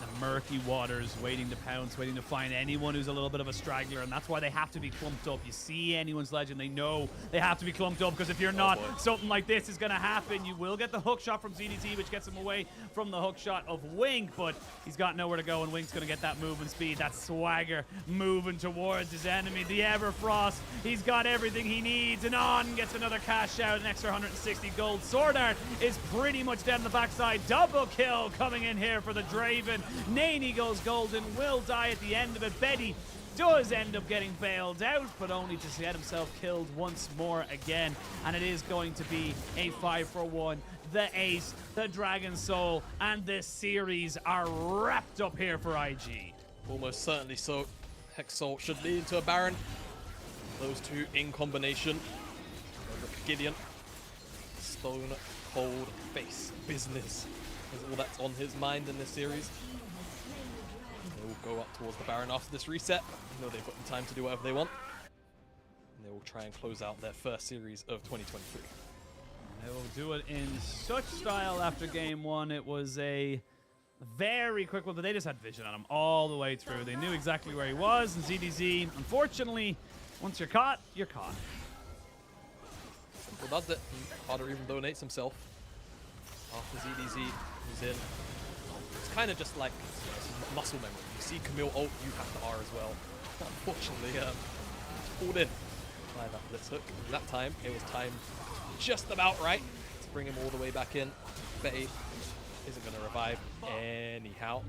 The murky waters, waiting to pounce, waiting to find anyone who's a little bit of a straggler, and that's why they have to be clumped up. You see anyone's legend, they know they have to be clumped up, because if you're not, something like this is going to happen. You will get the hook shot from ZDZ, which gets him away from the hook shot of Wink, but he's got nowhere to go, and Wink's going to get that movement speed, that swagger moving towards his enemy. The Everfrost, he's got everything he needs, and On gets another cash out, an extra 160 gold. Sword Art is pretty much dead on the backside. Double kill coming in here for the Draven. Naney goes golden, will die at the end of it. Betty does end up getting bailed out, but only to get himself killed once more again. And it is going to be a 5-for-1. The Ace, the Dragon Soul, and this series are wrapped up here for IG. Almost certainly so. Hex Soul should lead to a Baron. Those two in combination. Look, Gideon. Stone cold face business is all that's on his mind in this series. They will go up towards the Baron after this reset. You know they've got the time to do whatever they want. And they will try and close out their first series of 2023. They will do it in such style after game one. It was a very quick one, but they just had vision on him all the way through. They knew exactly where he was, and ZDZ, unfortunately, once you're caught, you're caught. Simple does it. Carter even donates himself. After ZDZ, he's in. It's kind of just like muscle memory. You see Camille ult, you have to R as well. Unfortunately, pulled in by that blitz hook. That time, it was timed just about right to bring him all the way back in. Betty isn't going to revive anyhow.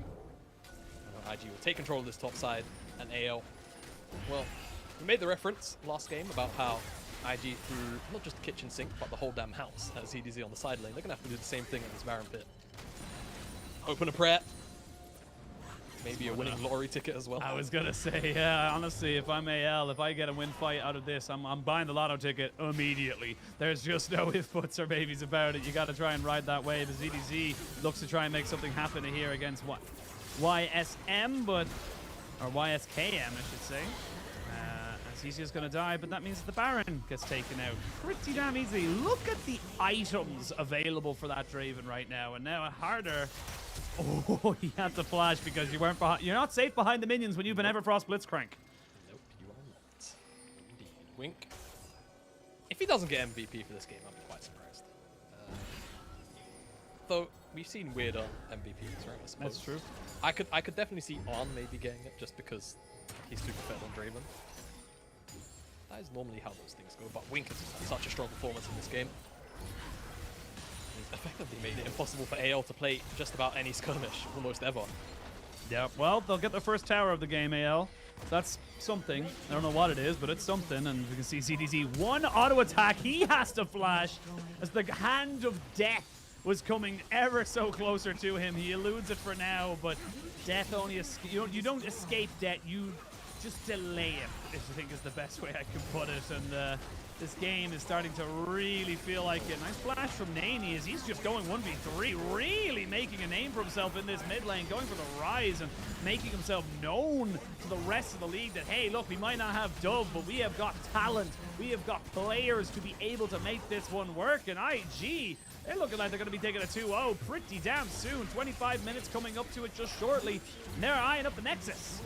IG will take control of this top side, and AL, well, we made the reference last game about how IG threw not just the kitchen sink, but the whole damn house as ZDZ on the side lane. They're going to have to do the same thing in this Baron pit. Open a prayer. Maybe a winning lottery ticket as well. I was gonna say, yeah, honestly, if I'm AL, if I get a win fight out of this, I'm buying the lotto ticket immediately. There's just no ifs, buts, or babies about it. You gotta try and ride that wave. The ZDZ looks to try and make something happen here against what? YSM, or YSKM, I should say. As he's just gonna die, but that means the Baron gets taken out pretty damn easily. Look at the items available for that Draven right now, and now a harder. Oh, he had to flash because you weren't behind. You're not safe behind the minions when you've been Everfrost Blitzcrank. Nope, you are not. Indeed. Wink. If he doesn't get MVP for this game, I'll be quite surprised. Though we've seen weirder MVPs, right? I suppose. That's true. I could definitely see On maybe getting it just because he's super fed on Draven. That is normally how those things go. But Wink has had such a strong performance in this game. He's effectively made it impossible for AL to play just about any skirmish, almost ever. Yeah, well, they'll get the first tower of the game, AL. That's something. I don't know what it is, but it's something. And we can see ZDZ, one auto attack. He has to flash as the hand of death was coming ever so closer to him. He eludes it for now, but death only you don't escape death. You just delay it, I think is the best way I can put it. And this game is starting to really feel like it. Nice flash from Naney as he's just going 1v3, really making a name for himself in this mid lane, going for the rise and making himself known to the rest of the league that, hey, look, we might not have Dove, but we have got talent. We have got players to be able to make this one work. And IG, they're looking like they're going to be taking a 2-0 pretty damn soon. 25 minutes coming up to it just shortly. And they're eyeing up the Nexus.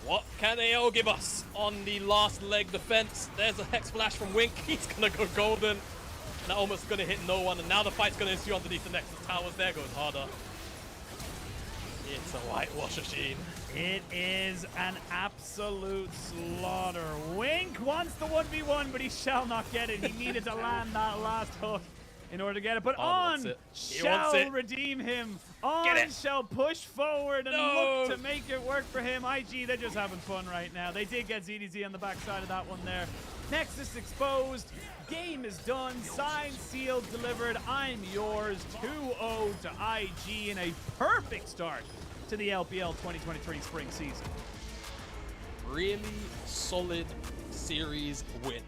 What can AO give us on the last leg defense? There's a Hex Flash from Wink. He's going to go golden. That almost going to hit no one. And now the fight's going to ensue underneath the Nexus towers. There goes Harder. It's a whitewash machine. It is an absolute slaughter. Wink wants the 1v1, but he shall not get it. He needed to land that last hook in order to get it. But On shall redeem him. On shall push forward and look to make it work for him. IG, they're just having fun right now. They did get ZDZ on the backside of that one there. Nexus exposed. Game is done. Signed, sealed, delivered. I'm yours. 2-0 to IG in a perfect start to the LPL 2023 spring season. Really solid series win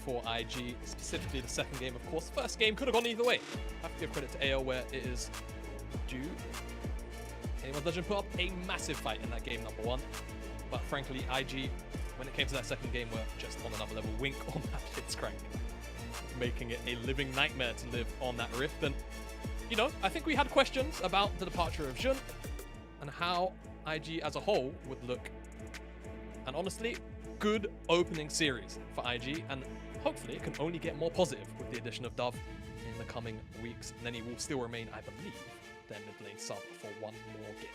for IG, specifically the second game, of course. First game could have gone either way. I have to give credit to AO where it is due. Anyone's Legend put up a massive fight in that game, number one. But frankly, IG, when it came to that second game, were just on another level. Wink on that Blitzcrank, making it a living nightmare to live on that Rift. And you know, I think we had questions about the departure of Jun and how IG as a whole would look. And honestly, good opening series for IG, and hopefully it can only get more positive with the addition of Dove in the coming weeks. And then he will still remain, I believe, their mid lane sub for one more game.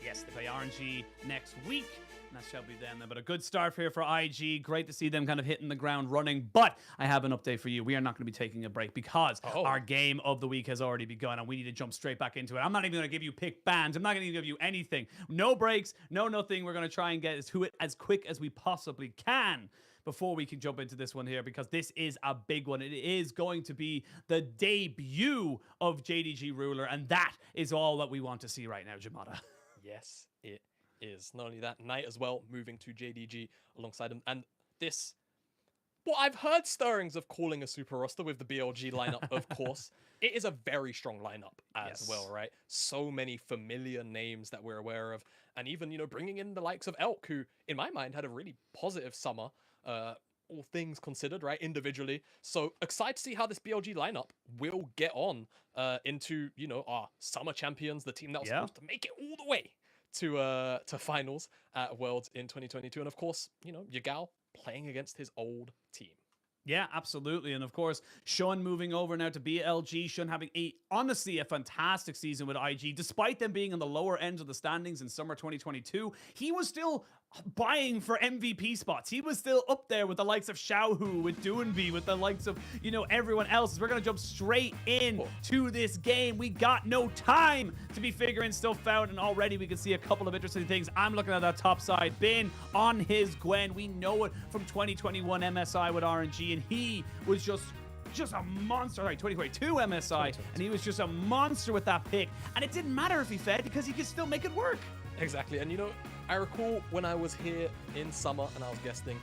Yes, they play RNG next week, and that shall be them. But a good start here for IG. Great to see them kind of hitting the ground running. But I have an update for you. We are not going to be taking a break because our game of the week has already begun, and we need to jump straight back into it. I'm not even going to give you pick bands. I'm not going to give you anything. No breaks, no nothing. We're going to try and get to it as quick as we possibly can before we can jump into this one here, because this is a big one. It is going to be the debut of JDG Ruler, and that is all that we want to see right now, Jamada. Yes, it is. Not only that, Knight as well, moving to JDG alongside him. And this, what I've heard stirrings of calling a super roster with the BLG lineup, of course. It is a very strong lineup as well, right? So many familiar names that we're aware of. And even, you know, bringing in the likes of Elk, who, in my mind, had a really positive summer, all things considered, right? Individually. So excited to see how this BLG lineup will get on into, you know, our summer champions, the team that was supposed to make it all the way to finals at Worlds in 2022. And of course, you know, Yagao playing against his old team. Yeah, absolutely. And of course, Shun moving over now to BLG. Shun having honestly a fantastic season with IG. Despite them being in the lower ends of the standings in summer 2022, he was still buying for MVP spots. He was still up there with the likes of Xiaohu, with Doonby, with the likes of, you know, everyone else. We're going to jump straight in to this game. We got no time to be figuring stuff out, and already we can see a couple of interesting things. I'm looking at that top side. Bin on his Gwen. We know it from 2021 MSI with RNG, and he was just a monster, right? 2022 MSI, and he was just a monster with that pick. And it didn't matter if he fed, because he could still make it work. Exactly. And you know, I recall when I was here in summer and I was guesting,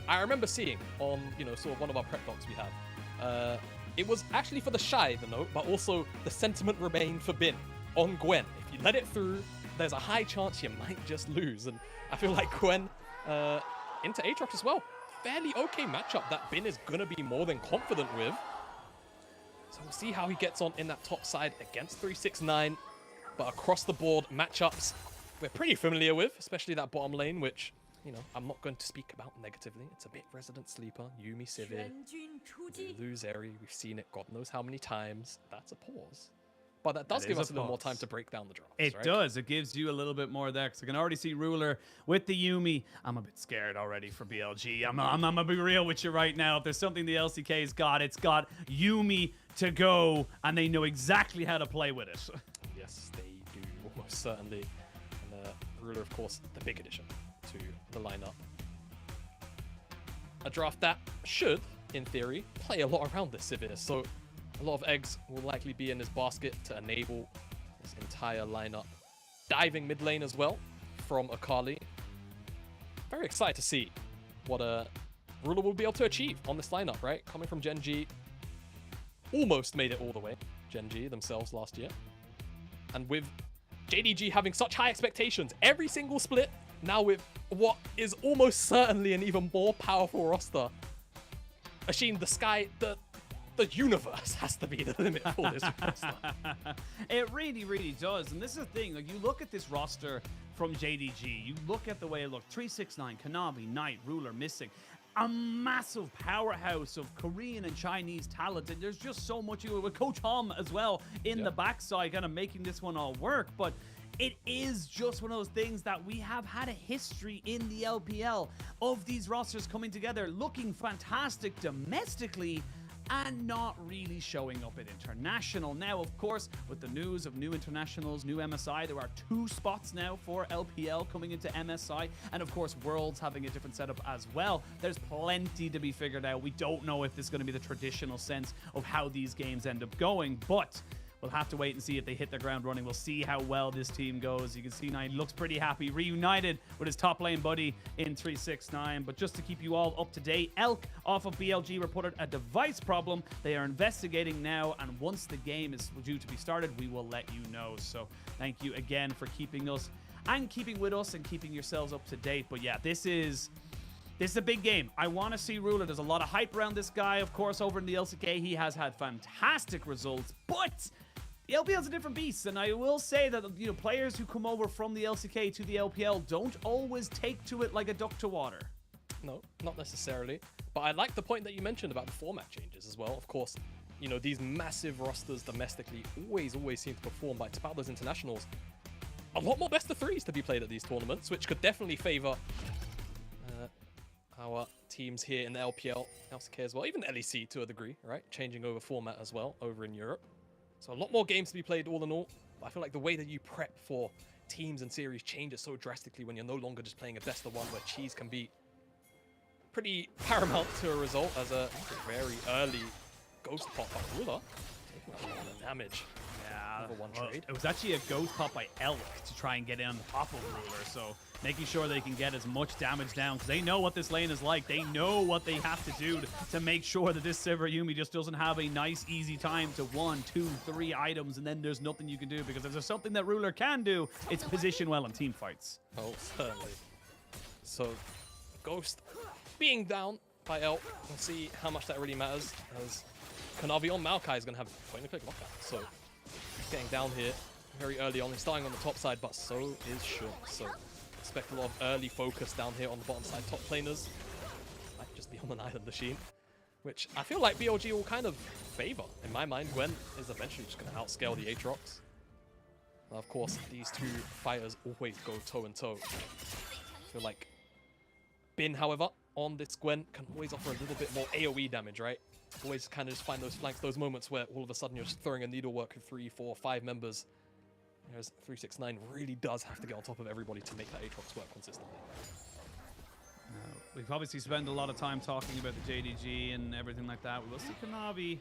I remember seeing on, you know, sort of one of our prep docs we have, it was actually for the Shy, the note, but also the sentiment remained for Bin on Gwen. If you let it through, there's a high chance you might just lose. And I feel like Gwen into Aatrox as well. Fairly okay matchup that Bin is going to be more than confident with. So we'll see how he gets on in that top side against 369. But across the board matchups we're pretty familiar with, especially that bottom lane, which, you know, I'm not going to speak about negatively. It's a bit Resident Sleeper, Yuumi Sivir, Lulu Zeri. We've seen it God knows how many times. That's a pause. But that does give us a little more time to break down the drafts. It right? does. It gives you a little bit more there, because I can already see Ruler with the Yuumi. I'm a bit scared already for BLG. I'm going to be real with you right now. If there's something the LCK's got, it's got Yuumi to go, and they know exactly how to play with it. Yes, they do, almost certainly. And Ruler, of course, the big addition to the lineup. A draft that should, in theory, play a lot around this Sivir. So a lot of eggs will likely be in this basket to enable this entire lineup. Diving mid lane as well from Akali. Very excited to see what Ruler will be able to achieve on this lineup, right? Coming from Gen G, almost made it all the way. Gen G themselves last year. And with JDG having such high expectations, every single split, now with what is almost certainly an even more powerful roster. Ashin, the sky, the universe has to be the limit for this roster. It really, really does. And this is the thing. Like, you look at this roster from JDG. You look at the way it looked. 369, Kanabi, Knight, Ruler missing. A massive powerhouse of Korean and Chinese talent. And there's just so much with Coach Hom as well in the backside, kind of making this one all work. But it is just one of those things that we have had a history in the LPL of these rosters coming together, looking fantastic domestically, and not really showing up at international. Now, of course, with the news of new internationals, new MSI, there are 2 spots now for LPL coming into MSI, and of course, Worlds having a different setup as well. There's plenty to be figured out. We don't know if this is going to be the traditional sense of how these games end up going, but we'll have to wait and see if they hit the ground running. We'll see how well this team goes. You can see Knight looks pretty happy, reunited with his top lane buddy in 369. But just to keep you all up to date, Elk off of BLG reported a device problem. They are investigating now, and once the game is due to be started, we will let you know. So thank you again for keeping us and keeping with us and keeping yourselves up to date. But yeah, this is a big game. I want to see Ruler. There's a lot of hype around this guy. Of course, over in the LCK, he has had fantastic results, but The LPL is a different beast, and I will say that players who come over from the LCK to the LPL don't always take to it like a duck to water. No, not necessarily. But I like the point that you mentioned about the format changes as well. Of course, these massive rosters domestically always seem to perform. But it's about those internationals. A lot more best of threes to be played at these tournaments, which could definitely favor our teams here in the LPL, LCK as well, even LEC to a degree, right? Changing over format as well over in Europe. So a lot more games to be played all in all. I feel like the way that you prep for teams and series changes so drastically when you're no longer just playing a best of one where cheese can be pretty paramount to a result as a very early ghost pop by Ruler. Taking a lot of damage. Yeah, Over one well, trade. it was actually a ghost pop by Elk to try and get in on top of Ruler, so making sure they can get as much damage down because they know what this lane is like. They know what they have to do to make sure that this Sivir Yumi just doesn't have a nice, easy time to 1, 2, 3 items, and then there's nothing you can do because if there's something that Ruler can do, it's position well in team fights. Oh, certainly. So, Ghost being down by Elk. We'll see how much that really matters as Kanavi on Maokai is going to have point-and-click lockdown. So, getting down here very early on. He's starting on the top side, but so is Shun. So, expect a lot of early focus down here on the bottom side. Top laners might just be on an island machine, which I feel like BLG will kind of favor. In my mind, Gwen is eventually just going to outscale the Aatrox. Now, of course, these two fighters always go toe-and-toe. I feel like Bin, however, on this Gwen can always offer a little bit more AoE damage, right? Always kind of just find those flanks, those moments where all of a sudden you're just throwing a needlework of 3, 4, 5 members. Whereas 369 really does have to get on top of everybody to make that Aatrox work consistently. We've obviously spent a lot of time talking about the JDG and everything like that. We will see Kanavi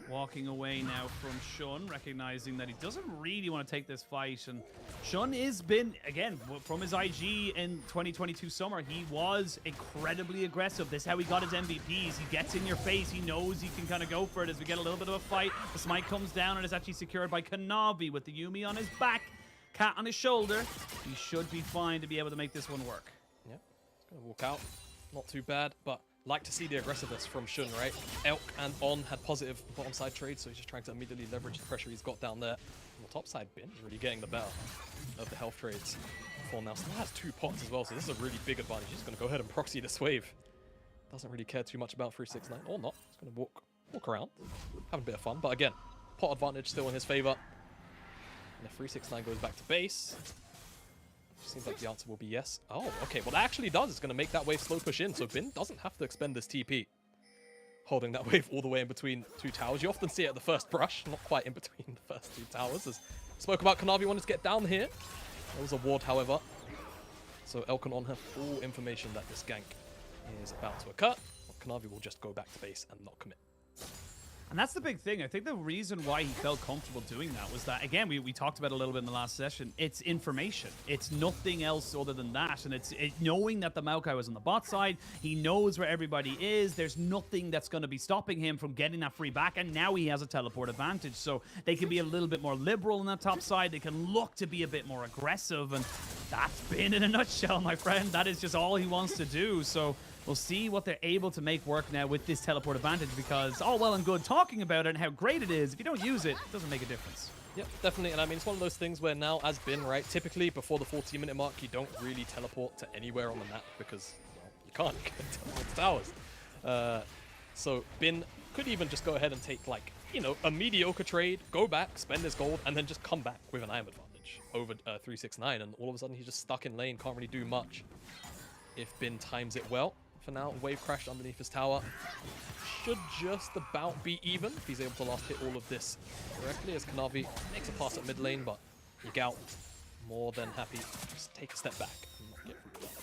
walking away now from Shun, recognizing that he doesn't really want to take this fight. And Shun has been, again, from his IG in 2022 summer, he was incredibly aggressive. This is how he got his MVPs. He gets in your face. He knows he can kind of go for it as we get a little bit of a fight. The smite comes down and is actually secured by Kanavi with the Yumi on his back, Cat on his shoulder. He should be fine to be able to make this one work. Yeah, he's going to walk out. Not too bad, but like to see the aggressiveness from Shun, right? Elk and On had positive bottom side trades, so he's just trying to immediately leverage the pressure he's got down there. On the top side, Bin is really getting the better of the health trades. For now, still has 2 pots as well, so this is a really big advantage. He's going to go ahead and proxy this wave. Doesn't really care too much about 369, or not. He's going to walk around, having a bit of fun. But again, pot advantage still in his favor. And if 369 goes back to base, seems like the answer will be yes. Oh, okay. Well, that actually does. It's going to make that wave slow push in, so Bin doesn't have to expend this TP. Holding that wave all the way in between 2 towers. You often see it at the first brush, not quite in between the first 2 towers. As spoke about Kanavi wanted to get down here. There was a ward, however. So Elk and On have full information that this gank is about to occur. Kanavi will just go back to base and not commit. And that's the big thing. I think the reason why he felt comfortable doing that was that, again, we talked about it a little bit in the last session. It's information. It's nothing else other than that. And it's knowing that the Maokai was on the bot side. He knows where everybody is. There's nothing that's going to be stopping him from getting that free back. And now he has a teleport advantage. So they can be a little bit more liberal on that top side. They can look to be a bit more aggressive. And that's Bin in a nutshell, my friend. That is just all he wants to do. So we'll see what they're able to make work now with this teleport advantage, because all well and good talking about it and how great it is, if you don't use it, it doesn't make a difference. Yep, definitely. And I mean, it's one of those things where now, as Bin, right, typically before the 14-minute mark, you don't really teleport to anywhere on the map because, well, you can't. You can teleport to towers. So Bin could even just go ahead and take, like, a mediocre trade, go back, spend his gold, and then just come back with an iron advantage over 369, and all of a sudden he's just stuck in lane, can't really do much if Bin times it well. For now, wave crashed underneath his tower. Should just about be even if he's able to last hit all of this correctly, as Kanavi makes a pass at mid lane, but Yagao more than happy to just take a step back and not get through that.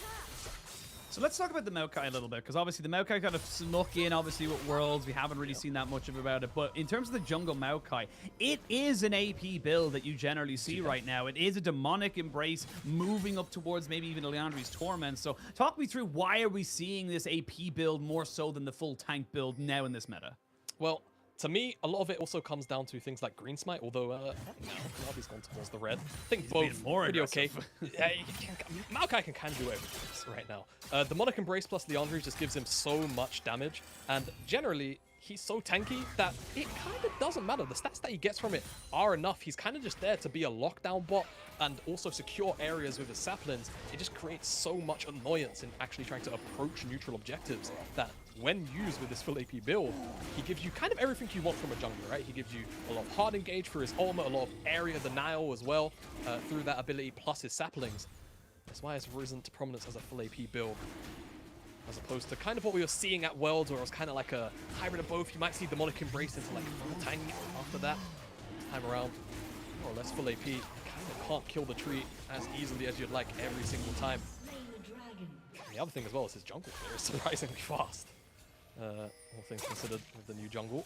So let's talk about the Maokai a little bit, because obviously the Maokai kind of snuck in, obviously, with Worlds. We haven't really seen that much about it. But in terms of the jungle Maokai, it is an AP build that you generally see right now. It is a demonic embrace moving up towards maybe even Leandri's Torment. So talk me through, why are we seeing this AP build more so than the full tank build now in this meta? Well, to me, a lot of it also comes down to things like Green Smite, although right now, Kanavi's gone towards the red. I think both more pretty aggressive. okay. Yeah, Maokai can do everything right now. Demonic Embrace plus Leandri just gives him so much damage, and generally, he's so tanky that it kind of doesn't matter. The stats that he gets from it are enough. He's kind of just there to be a lockdown bot and also secure areas with his saplings. It just creates so much annoyance in actually trying to approach neutral objectives that when used with this full AP build, he gives you kind of everything you want from a jungler, right? He gives you a lot of hard engage for his ultimate, a lot of area denial as well through that ability plus his saplings. That's why it's risen to prominence as a full AP build, as opposed to kind of what we were seeing at Worlds, where it was kind of like a hybrid of both. You might see Demonic Embrace into like full tank after that. This time around, more or less full AP. You kind of can't kill the tree as easily as you'd like every single time. And the other thing as well is his jungle clear is surprisingly fast. All things considered with the new jungle.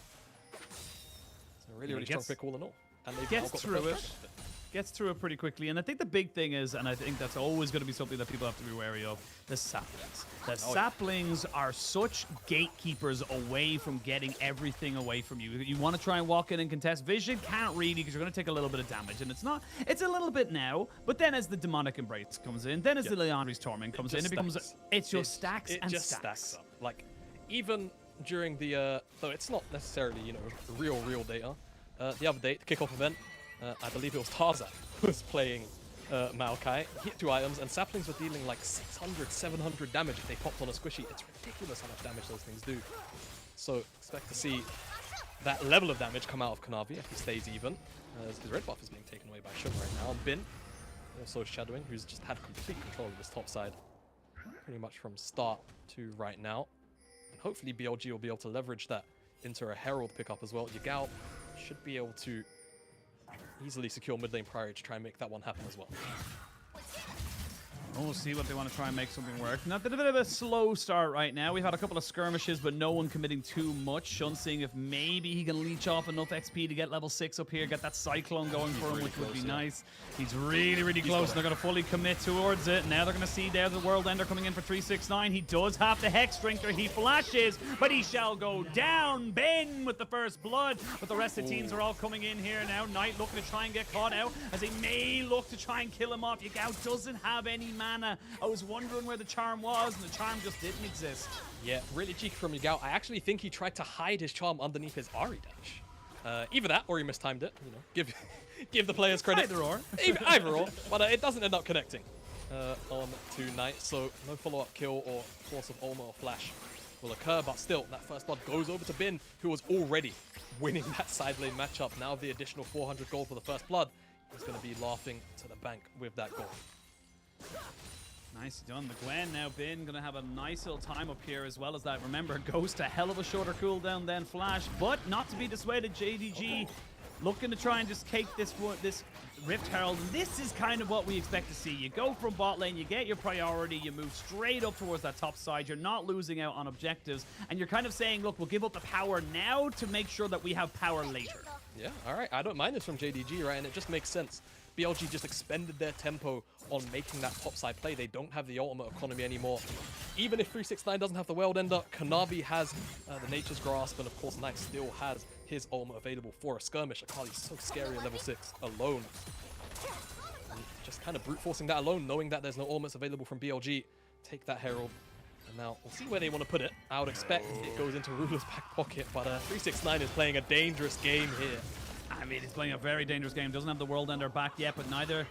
So really strong pick all in all. And they've now Gets got the through first it. round of it. Gets through it pretty quickly, and I think the big thing is, and I think that's always going to be something that people have to be wary of, the saplings. The saplings are such gatekeepers away from getting everything away from you. You want to try and walk in and contest vision, can't really, because you're going to take a little bit of damage, and it's a little bit now, but then as the Demonic Embrace comes in, then as the Leandri's Torment comes in, it becomes, it just stacks and just stacks up. Like, even during the, though it's not necessarily, you know, real data, the other day, the kickoff event, I believe it was Tarzan who was playing Maokai. He hit 2 items, and saplings were dealing like 600, 700 damage if they popped on a squishy. It's ridiculous how much damage those things do. So expect to see that level of damage come out of Kanavi if he stays even. As his red buff is being taken away by Shun right now. And Bin, also shadowing, who's just had complete control of this top side pretty much from start to right now. And hopefully BLG will be able to leverage that into a Herald pickup as well. Yagao should be able to easily secure mid lane priority to try and make that one happen as well. We'll see what they want to try and make something work. Now, a bit of a slow start right now. We've had a couple of skirmishes, but no one committing too much. Shun seeing if maybe he can leech off enough XP to get level 6 up here, get that Cyclone going for him, really which would be close, yeah. nice. He's really close, and they're going to fully commit towards it. Now they're going to see there the World Ender coming in for 369. He does have the Hex Drinker. He flashes, but he shall go down. Ben with the first blood, but the rest of the teams are all coming in here now. Knight looking to try and get caught out, as they may look to try and kill him off. Yagao doesn't have any mana. I was wondering where the charm was, and the charm just didn't exist. Yeah, really cheeky from Yagao. I actually think he tried to hide his charm underneath his Ari dash. Either that, or he mistimed it. You know, give the players credit. Either or. Either or, but it doesn't end up connecting on to Knight, so no follow-up kill or force of Ulma or Flash will occur, but still, that first blood goes over to Bin, who was already winning that side lane matchup. Now the additional 400 gold for the first blood, he's going to be laughing to the bank with that goal. Nicely done. The Gwen now Bin gonna have a nice little time up here as well as that. Remember, Ghost a hell of a shorter cooldown than Flash, but not to be dissuaded. JDG looking to try and just cake this Rift Herald, and this is kind of what we expect to see. You go from bot lane, you get your priority, you move straight up towards that top side, you're not losing out on objectives, and you're kind of saying, look, we'll give up the power now to make sure that we have power later. Yeah, all right. I don't mind this from JDG, right? And it just makes sense. BLG just expended their tempo on making that topside play. They don't have the ultimate economy anymore. Even if 369 doesn't have the World Ender, Kanavi has the Nature's Grasp, and of course Knight still has his ultimate available for a skirmish. Akali's so scary at level 6 alone. And just kind of brute forcing that alone, knowing that there's no ultimates available from BLG. Take that Herald. And now we'll see where they want to put it. I would expect it goes into Ruler's back pocket, but 369 is playing a dangerous game here. I mean, he's playing a very dangerous game. Doesn't have the World Ender back yet, but neither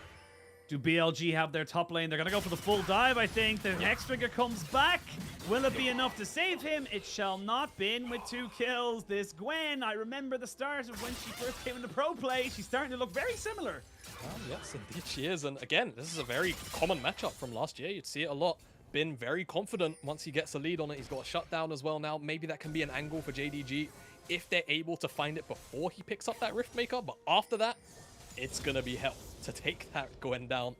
do BLG have their top lane. They're going to go for the full dive, I think. The next trigger comes back. Will it be enough to save him? It shall not. Bin with 2 kills. This Gwen, I remember the start of when she first came into pro play. She's starting to look very similar. Well, yes, indeed she is. And again, this is a very common matchup from last year. You'd see it a lot. Bin very confident once he gets a lead on it. He's got a shutdown as well now. Maybe that can be an angle for JDG if they're able to find it before he picks up that Rift Maker. But after that, it's going to be hell to take that Gwen down.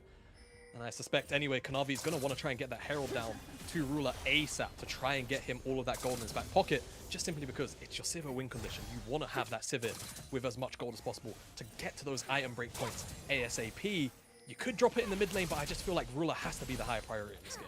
And I suspect anyway, Kanavi's going to want to try and get that Herald down to Ruler ASAP to try and get him all of that gold in his back pocket, just simply because it's your Sivir win condition. You want to have that Sivir with as much gold as possible to get to those item break points ASAP. You could drop it in the mid lane, but I just feel like Ruler has to be the higher priority in this game.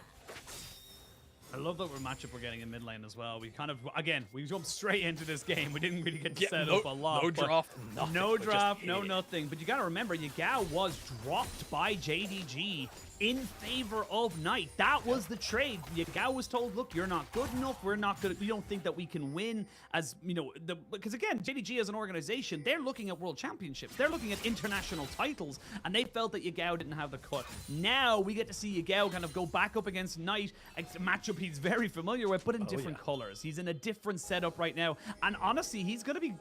I love that matchup we're getting in mid lane as well. We kind of, again, we jumped straight into this game. We didn't really get to set up a lot. No draft, nothing. No draft, no nothing. But you got to remember, Yagao was dropped by JDG in favor of Knight. That was the trade. Yagao was told, look, you're not good enough. We don't think that we can win as, you know, because again, JDG as an organization, they're looking at world championships. They're looking at international titles, and they felt that Yagao didn't have the cut. Now we get to see Yagao kind of go back up against Knight, a matchup he's very familiar with, but in different colors. He's in a different setup right now. And honestly, he's going to be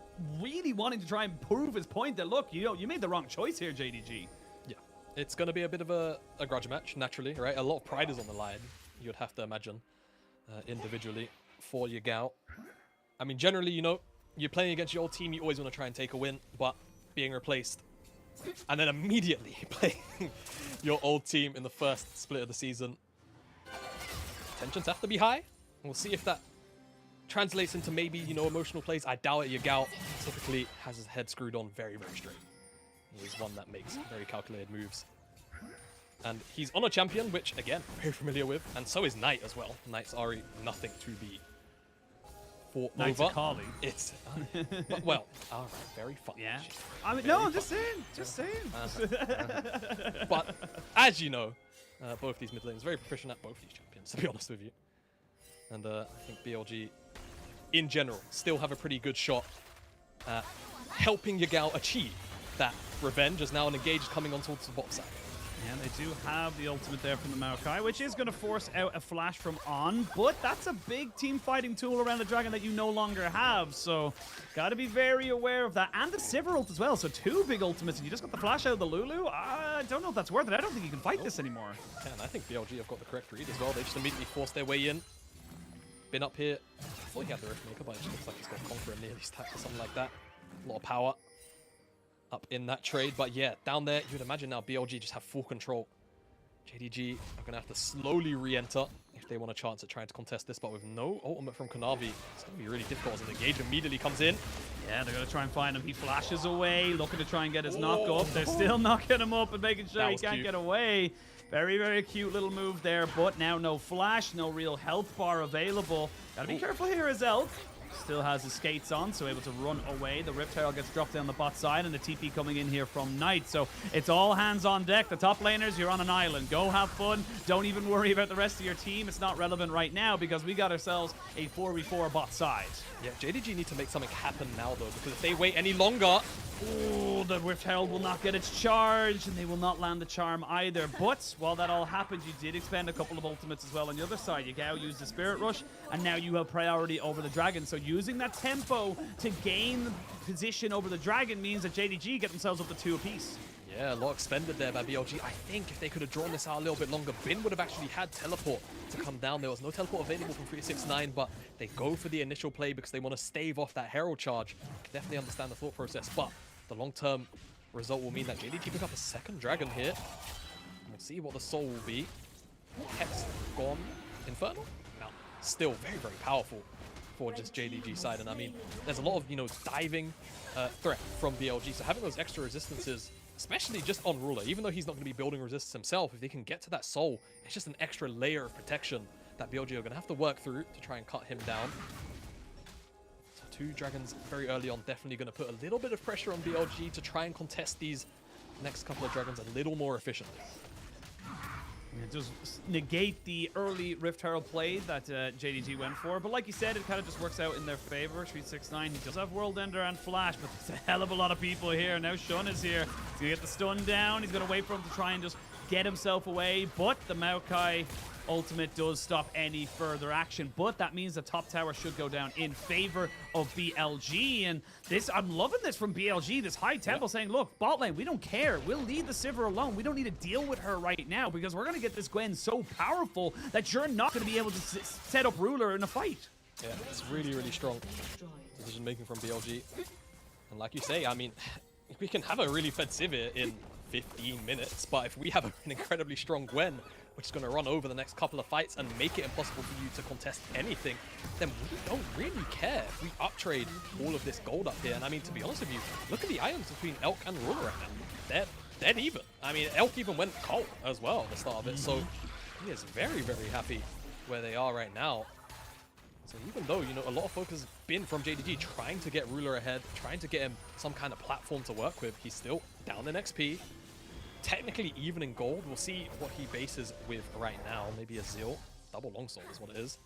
really wanting to try and prove his point that, look, you know, you made the wrong choice here, JDG. It's going to be a bit of a grudge match, naturally, right? A lot of pride is on the line, you'd have to imagine, individually, for Yagao. I mean, generally, you know, you're playing against your old team, you always want to try and take a win, but being replaced, and then immediately playing your old team in the first split of the season, tensions have to be high. We'll see if that translates into maybe, you know, emotional plays. I doubt it. Yagao typically has his head screwed on very, very straight. He is one that makes very calculated moves. And he's on a champion, which, again, very familiar with. And so is Knight as well. Knight's already nothing to be fought Knight's over. a colleague. It's, but, well, all right, very fun. Yeah. I mean, no, I'm just saying. But, as you know, both these mid lanes very proficient at both these champions, to be honest with you. And I think BLG, in general, still have a pretty good shot at helping Yagao achieve that revenge, as now an engage is coming on towards the bot side. And they do have the ultimate there from the Maokai, which is going to force out a flash from On, but that's a big team fighting tool around the dragon that you no longer have, so got to be very aware of that. And the Sivir ult as well, so two big ultimates, and you just got the flash out of the Lulu. I don't know if that's worth it. I don't think you can fight this anymore. Yeah, and I think BLG have got the correct read as well. They just immediately forced their way in. Been up here. I thought he had the Riftmaker, but it just looks like he's got Conqueror nearly stacked or something like that. A lot of power up in that trade, but yeah, down there, you would imagine now BLG just have full control. JDG are going to have to slowly re-enter if they want a chance at trying to contest this, but with no ultimate from Kanavi, it's going to be really difficult as an engage immediately comes in. Yeah, they're going to try and find him. He flashes away, looking to try and get his knock up. They're still knocking him up and making sure he can't get away. Very, very cute little move there, but now no flash, no real health bar available. Gotta be careful here as Elf. Still has his skates on, so able to run away. The Rift Herald gets dropped down the bot side, and the TP coming in here from Knight. So it's all hands on deck. The top laners, you're on an island. Go have fun. Don't even worry about the rest of your team. It's not relevant right now because we got ourselves a 4v4 bot side. Yeah, JDG need to make something happen now, though, because if they wait any longer... Oh, the Rift Herald will not get its charge, and they will not land the charm either. But while that all happened, you did expend a couple of ultimates as well on the other side. Yagao used the Spirit Rush, and now you have priority over the Dragon. So using that tempo to gain position over the Dragon means that JDG get themselves up to 2 apiece. Yeah, a lot expended there by BLG. I think if they could have drawn this out a little bit longer, Bin would have actually had teleport to come down. There was no teleport available from 369, but they go for the initial play because they want to stave off that Herald charge. I can definitely understand the thought process, but the long-term result will mean that JDG pick up a second dragon here. We'll see what the soul will be. Hex gone. Infernal? No. Still very, very powerful for just JDG side. And I mean, there's a lot of, you know, diving threat from BLG. So having those extra resistances, especially just on Ruler, even though he's not going to be building resistance himself, if they can get to that soul, it's just an extra layer of protection that BLG are going to have to work through to try and cut him down. So 2 dragons very early on, definitely going to put a little bit of pressure on BLG to try and contest these next couple of dragons a little more efficiently. It does negate the early Rift Herald play that JDG went for, but like you said, it kind of just works out in their favor. 369, he does have World Ender and Flash, but there's a hell of a lot of people here. Now Shun is here. He's gonna get the stun down. He's gonna wait for him to try and just get himself away, but the Maokai ultimate does stop any further action, but that means the top tower should go down in favor of BLG. And this, I'm loving this from BLG, this high tempo saying, look, bot lane, we don't care. We'll leave the Sivir alone. We don't need to deal with her right now because we're going to get this Gwen so powerful that you're not going to be able to set up Ruler in a fight. Yeah, it's really, really strong decision making from BLG. And like you say, I mean, we can have a really fed Sivir in 15 minutes, but if we have an incredibly strong Gwen, which is going to run over the next couple of fights and make it impossible for you to contest anything, then we don't really care if we uptrade all of this gold up here. And I mean, to be honest with you, look at the items between Elk and Ruler right now. They're dead even. I mean, Elk even went cold as well at the start of it, so he is very, very happy where they are right now. So even though, you know, a lot of focus has been from JDG trying to get Ruler ahead, trying to get him some kind of platform to work with, he's still down in XP. Technically even in gold. We'll see what he bases with right now. Maybe a Zeal. Double longsword is what it is.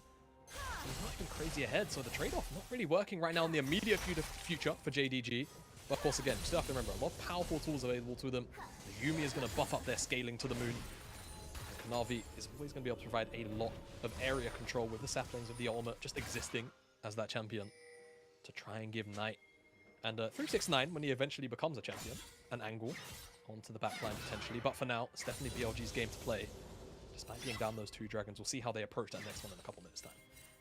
So he's not even crazy ahead, so the trade-off not really working right now in the immediate future for JDG. But of course, again, you still have to remember, a lot of powerful tools available to them. The Yuumi is going to buff up their scaling to the moon. And Kanavi is always going to be able to provide a lot of area control with the saplings of the ultimate just existing as that champion to try and give Knight and 369, when he eventually becomes a champion, an angle onto the backline potentially. But for now, it's definitely BLG's game to play. Despite being down those 2 dragons, we'll see how they approach that next one in a couple minutes' time.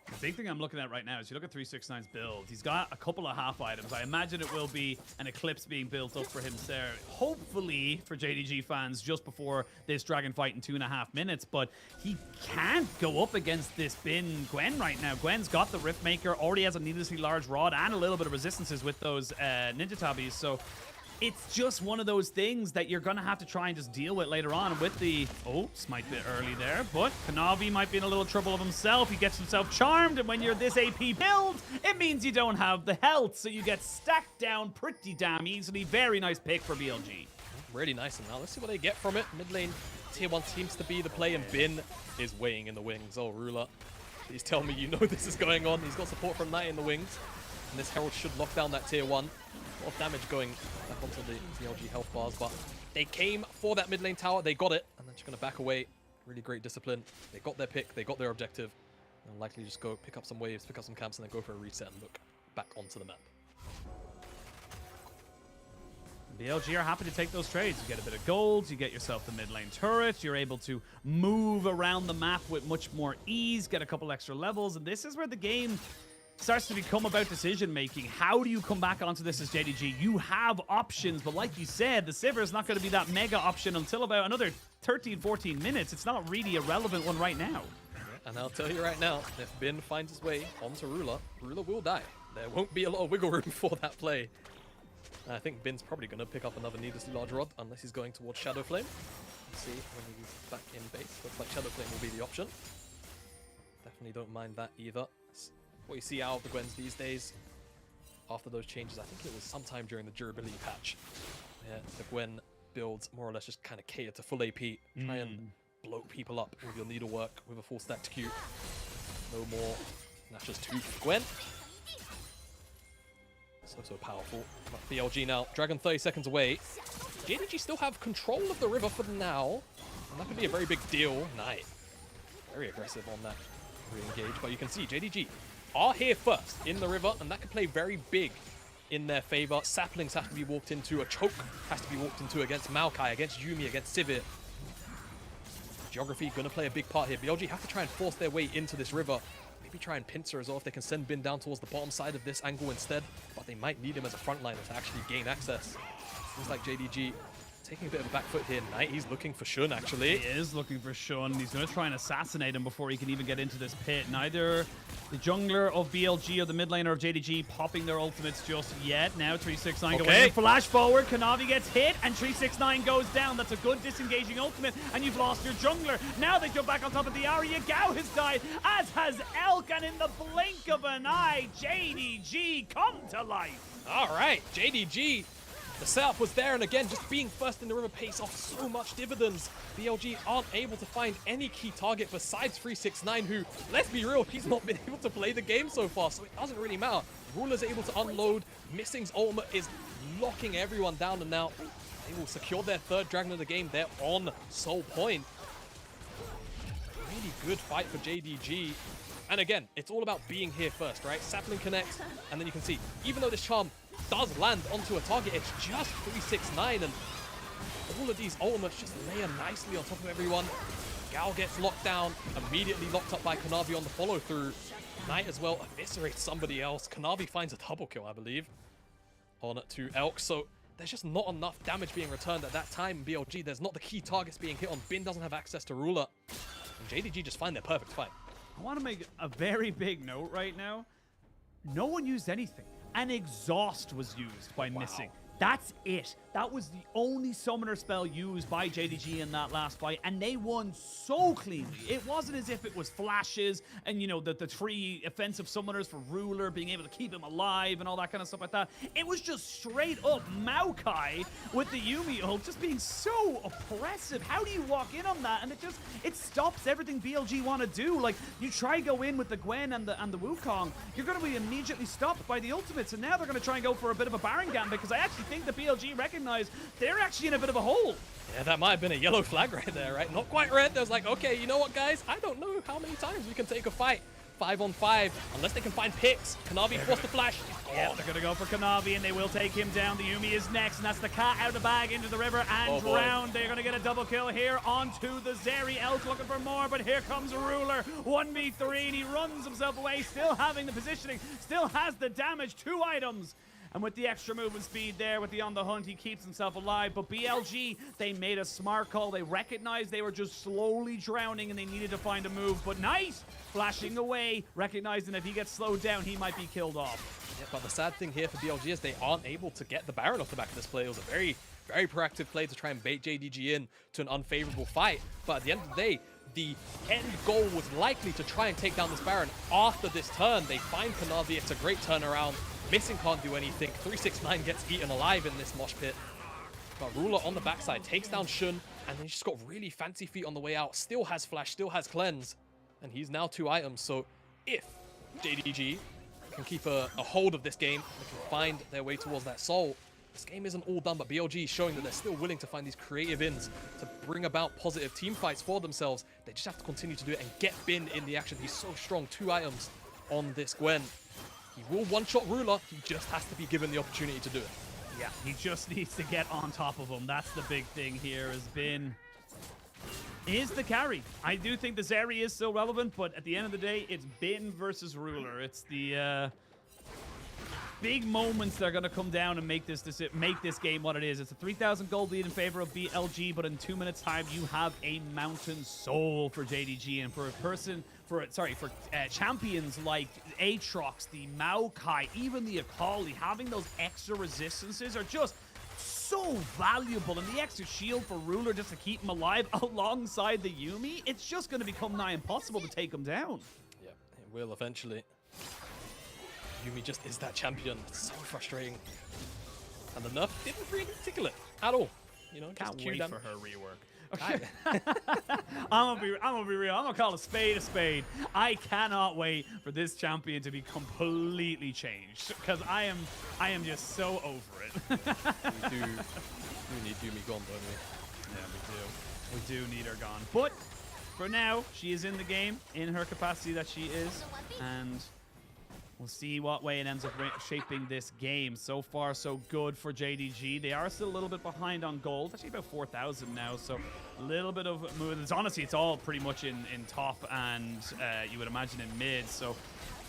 The big thing I'm looking at right now is you look at 369's build. He's got a couple of half items. I imagine it will be an Eclipse being built up for him there. Hopefully for JDG fans just before this dragon fight in 2.5 minutes. But he can't go up against this Bin Gwen right now. Gwen's got the Rift Maker, already has a needlessly large rod and a little bit of resistances with those Ninja Tabis. So it's just one of those things that you're going to have to try and just deal with later on with the... Oh, smite bit early there, but Kanavi might be in a little trouble of himself. He gets himself charmed, and when you're this AP build, it means you don't have the health, so you get stacked down pretty damn easily. Very nice pick for BLG. Really nice, and now let's see what they get from it. Mid lane, tier 1 seems to be the play, and Bin is weighing in the wings. Oh, Ruler, please tell me you know this is going on. He's got support from Knight in the wings, and this Herald should lock down that tier 1. A lot of damage going back onto the BLG health bars, but they came for that mid lane tower. They got it, and they're just going to back away. Really great discipline. They got their pick. They got their objective. They'll likely just go pick up some waves, pick up some camps, and then go for a reset and look back onto the map. BLG are happy to take those trades. You get a bit of gold, you get yourself the mid lane turret, you're able to move around the map with much more ease, get a couple extra levels, and this is where the game starts to become about decision making. How do you come back onto this as JDG? You have options, but like you said, the Sivir is not going to be that mega option until about another 13, 14 minutes. It's not really a relevant one right now. And I'll tell you right now, if Bin finds his way onto Ruler, Ruler will die. There won't be a lot of wiggle room for that play. I think Bin's probably going to pick up another needlessly large rod, unless he's going towards Shadow Flame. Let's see when he's back in base. Looks like Shadow Flame will be the option. Definitely don't mind that either. What you see out of the Gwens these days, after those changes, I think it was sometime during the durability patch. Yeah, the Gwen builds more or less just kind of cater to full AP. Try and blow people up with your needlework with a full stacked Q. No more. That's just 2 for Gwen. So powerful. But BLG now. Dragon 30 seconds away. JDG still have control of the river for now. And that could be a very big deal. Knight. Very aggressive on that re-engage. But you can see JDG are here first in the river, and that could play very big in their favor. Saplings have to be walked into. A choke has to be walked into against Maokai, against Yuumi, against Sivir. Geography going to play a big part here. BLG have to try and force their way into this river. Maybe try and pincer as well if they can send Bin down towards the bottom side of this angle instead. But they might need him as a frontliner to actually gain access. Seems like JDG taking a bit of a back foot here. Knight, he's looking for Shun, actually. He is looking for Shun. He's going to try and assassinate him before he can even get into this pit. Neither the jungler of BLG or the mid laner of JDG popping their ultimates just yet. Now 369 going in. Flash forward. Kanavi gets hit, and 369 goes down. That's a good disengaging ultimate, and you've lost your jungler. Now they jump back on top of the area. Gao has died, as has Elk, and in the blink of an eye, JDG come to life. All right, JDG. The setup was there, and again, just being first in the river pays off so much dividends. BLG aren't able to find any key target besides 369, who, let's be real, he's not been able to play the game so far, so it doesn't really matter. Ruler's able to unload. Missing's ultimate is locking everyone down, and now they will secure their 3rd dragon of the game. They're on Soul Point. Really good fight for JDG. And again, it's all about being here first, right? Sapling connects, and then you can see, even though this charm does land onto a target, it's just 369, and all of these ultimates just layer nicely on top of everyone. Gao gets locked down, immediately locked up by Kanavi on the follow-through. Knight as well eviscerates somebody else. Kanavi finds a double kill, I believe, on to Elk, so there's just not enough damage being returned at that time in BLG. There's not the key targets being hit on. Bin doesn't have access to Ruler, and JDG just find their perfect fight. I want to make a very big note right now. No one used anything. An exhaust was used by Missing. That's it. That was the only summoner spell used by JDG in that last fight, and they won so cleanly. It wasn't as if it was flashes and, you know, the 3 offensive summoners for Ruler, being able to keep him alive and all that kind of stuff like that. It was just straight up Maokai with the Yuumi ult just being so oppressive. How do you walk in on that? And it stops everything BLG want to do. Like, you try go in with the Gwen and the Wukong, you're going to be immediately stopped by the ultimates, and now they're going to try and go for a bit of a Baron Gambit, because I actually think the BLG recognize they're actually in a bit of a hole. Yeah, that might have been a yellow flag right there, right? Not quite red. There's like, okay, you know what, guys? I don't know how many times we can take a fight. 5-on-5, unless they can find picks. Kanavi forced the flash. Yeah, they're gonna go for Kanavi, and they will take him down. The Yuumi is next, and that's the cat out of the bag into the river and drowned. They're gonna get a double kill here onto the Zeri. Elk looking for more, but here comes Ruler. 1v3, and he runs himself away, still having the positioning, still has the damage. 2 items. And with the extra movement speed there, with the on the hunt, he keeps himself alive. But BLG, they made a smart call. They recognized they were just slowly drowning and they needed to find a move. But nice! Flashing away, recognizing if he gets slowed down, he might be killed off. Yeah, but the sad thing here for BLG is they aren't able to get the Baron off the back of this play. It was a very, very proactive play to try and bait JDG in to an unfavorable fight. But at the end of the day, the end goal was likely to try and take down this Baron after this turn. They find Kanavi. It's a great turnaround. Missing can't do anything. 369 gets eaten alive in this mosh pit. But Ruler on the backside takes down Shun, and then he's just got really fancy feet on the way out. Still has flash, still has cleanse, and he's now 2 items. So if JDG can keep a hold of this game, they can find their way towards that soul, this game isn't all done. But BLG is showing that they're still willing to find these creative ins to bring about positive team fights for themselves. They just have to continue to do it and get Bin in the action. He's so strong. 2 items on this Gwen. He will one-shot Ruler. He just has to be given the opportunity to do it. Yeah, he just needs to get on top of him. That's the big thing here. Has been is the carry. I do think the Zeri is still relevant, but at the end of the day, it's Bin versus Ruler. It's the big moments that are going to come down and make this game what it is. It's a 3,000 gold lead in favor of BLG, but in 2 minutes time, you have a mountain soul for JDG, and for a person. For champions like Aatrox, the Maokai, even the Akali, having those extra resistances are just so valuable. And the extra shield for Ruler just to keep him alive alongside the Yuumi, it's just going to become nigh impossible to take him down. Yeah, it will eventually. Yuumi just is that champion. It's so frustrating. And the nerf didn't really tickle it at all. You know, Can't wait for her rework. Okay. I'm gonna be real. I'm gonna call a spade. I cannot wait for this champion to be completely changed, because I am just so over it. we need Yuumi gone, don't we? Yeah, we do need her gone. But for now, she is in the game in her capacity that she is, and we'll see what way it ends up shaping this game. So far, so good for JDG. They are still a little bit behind on gold. Actually, about 4,000 now, so a little bit of movement. Honestly, it's all pretty much in top and you would imagine in mid. So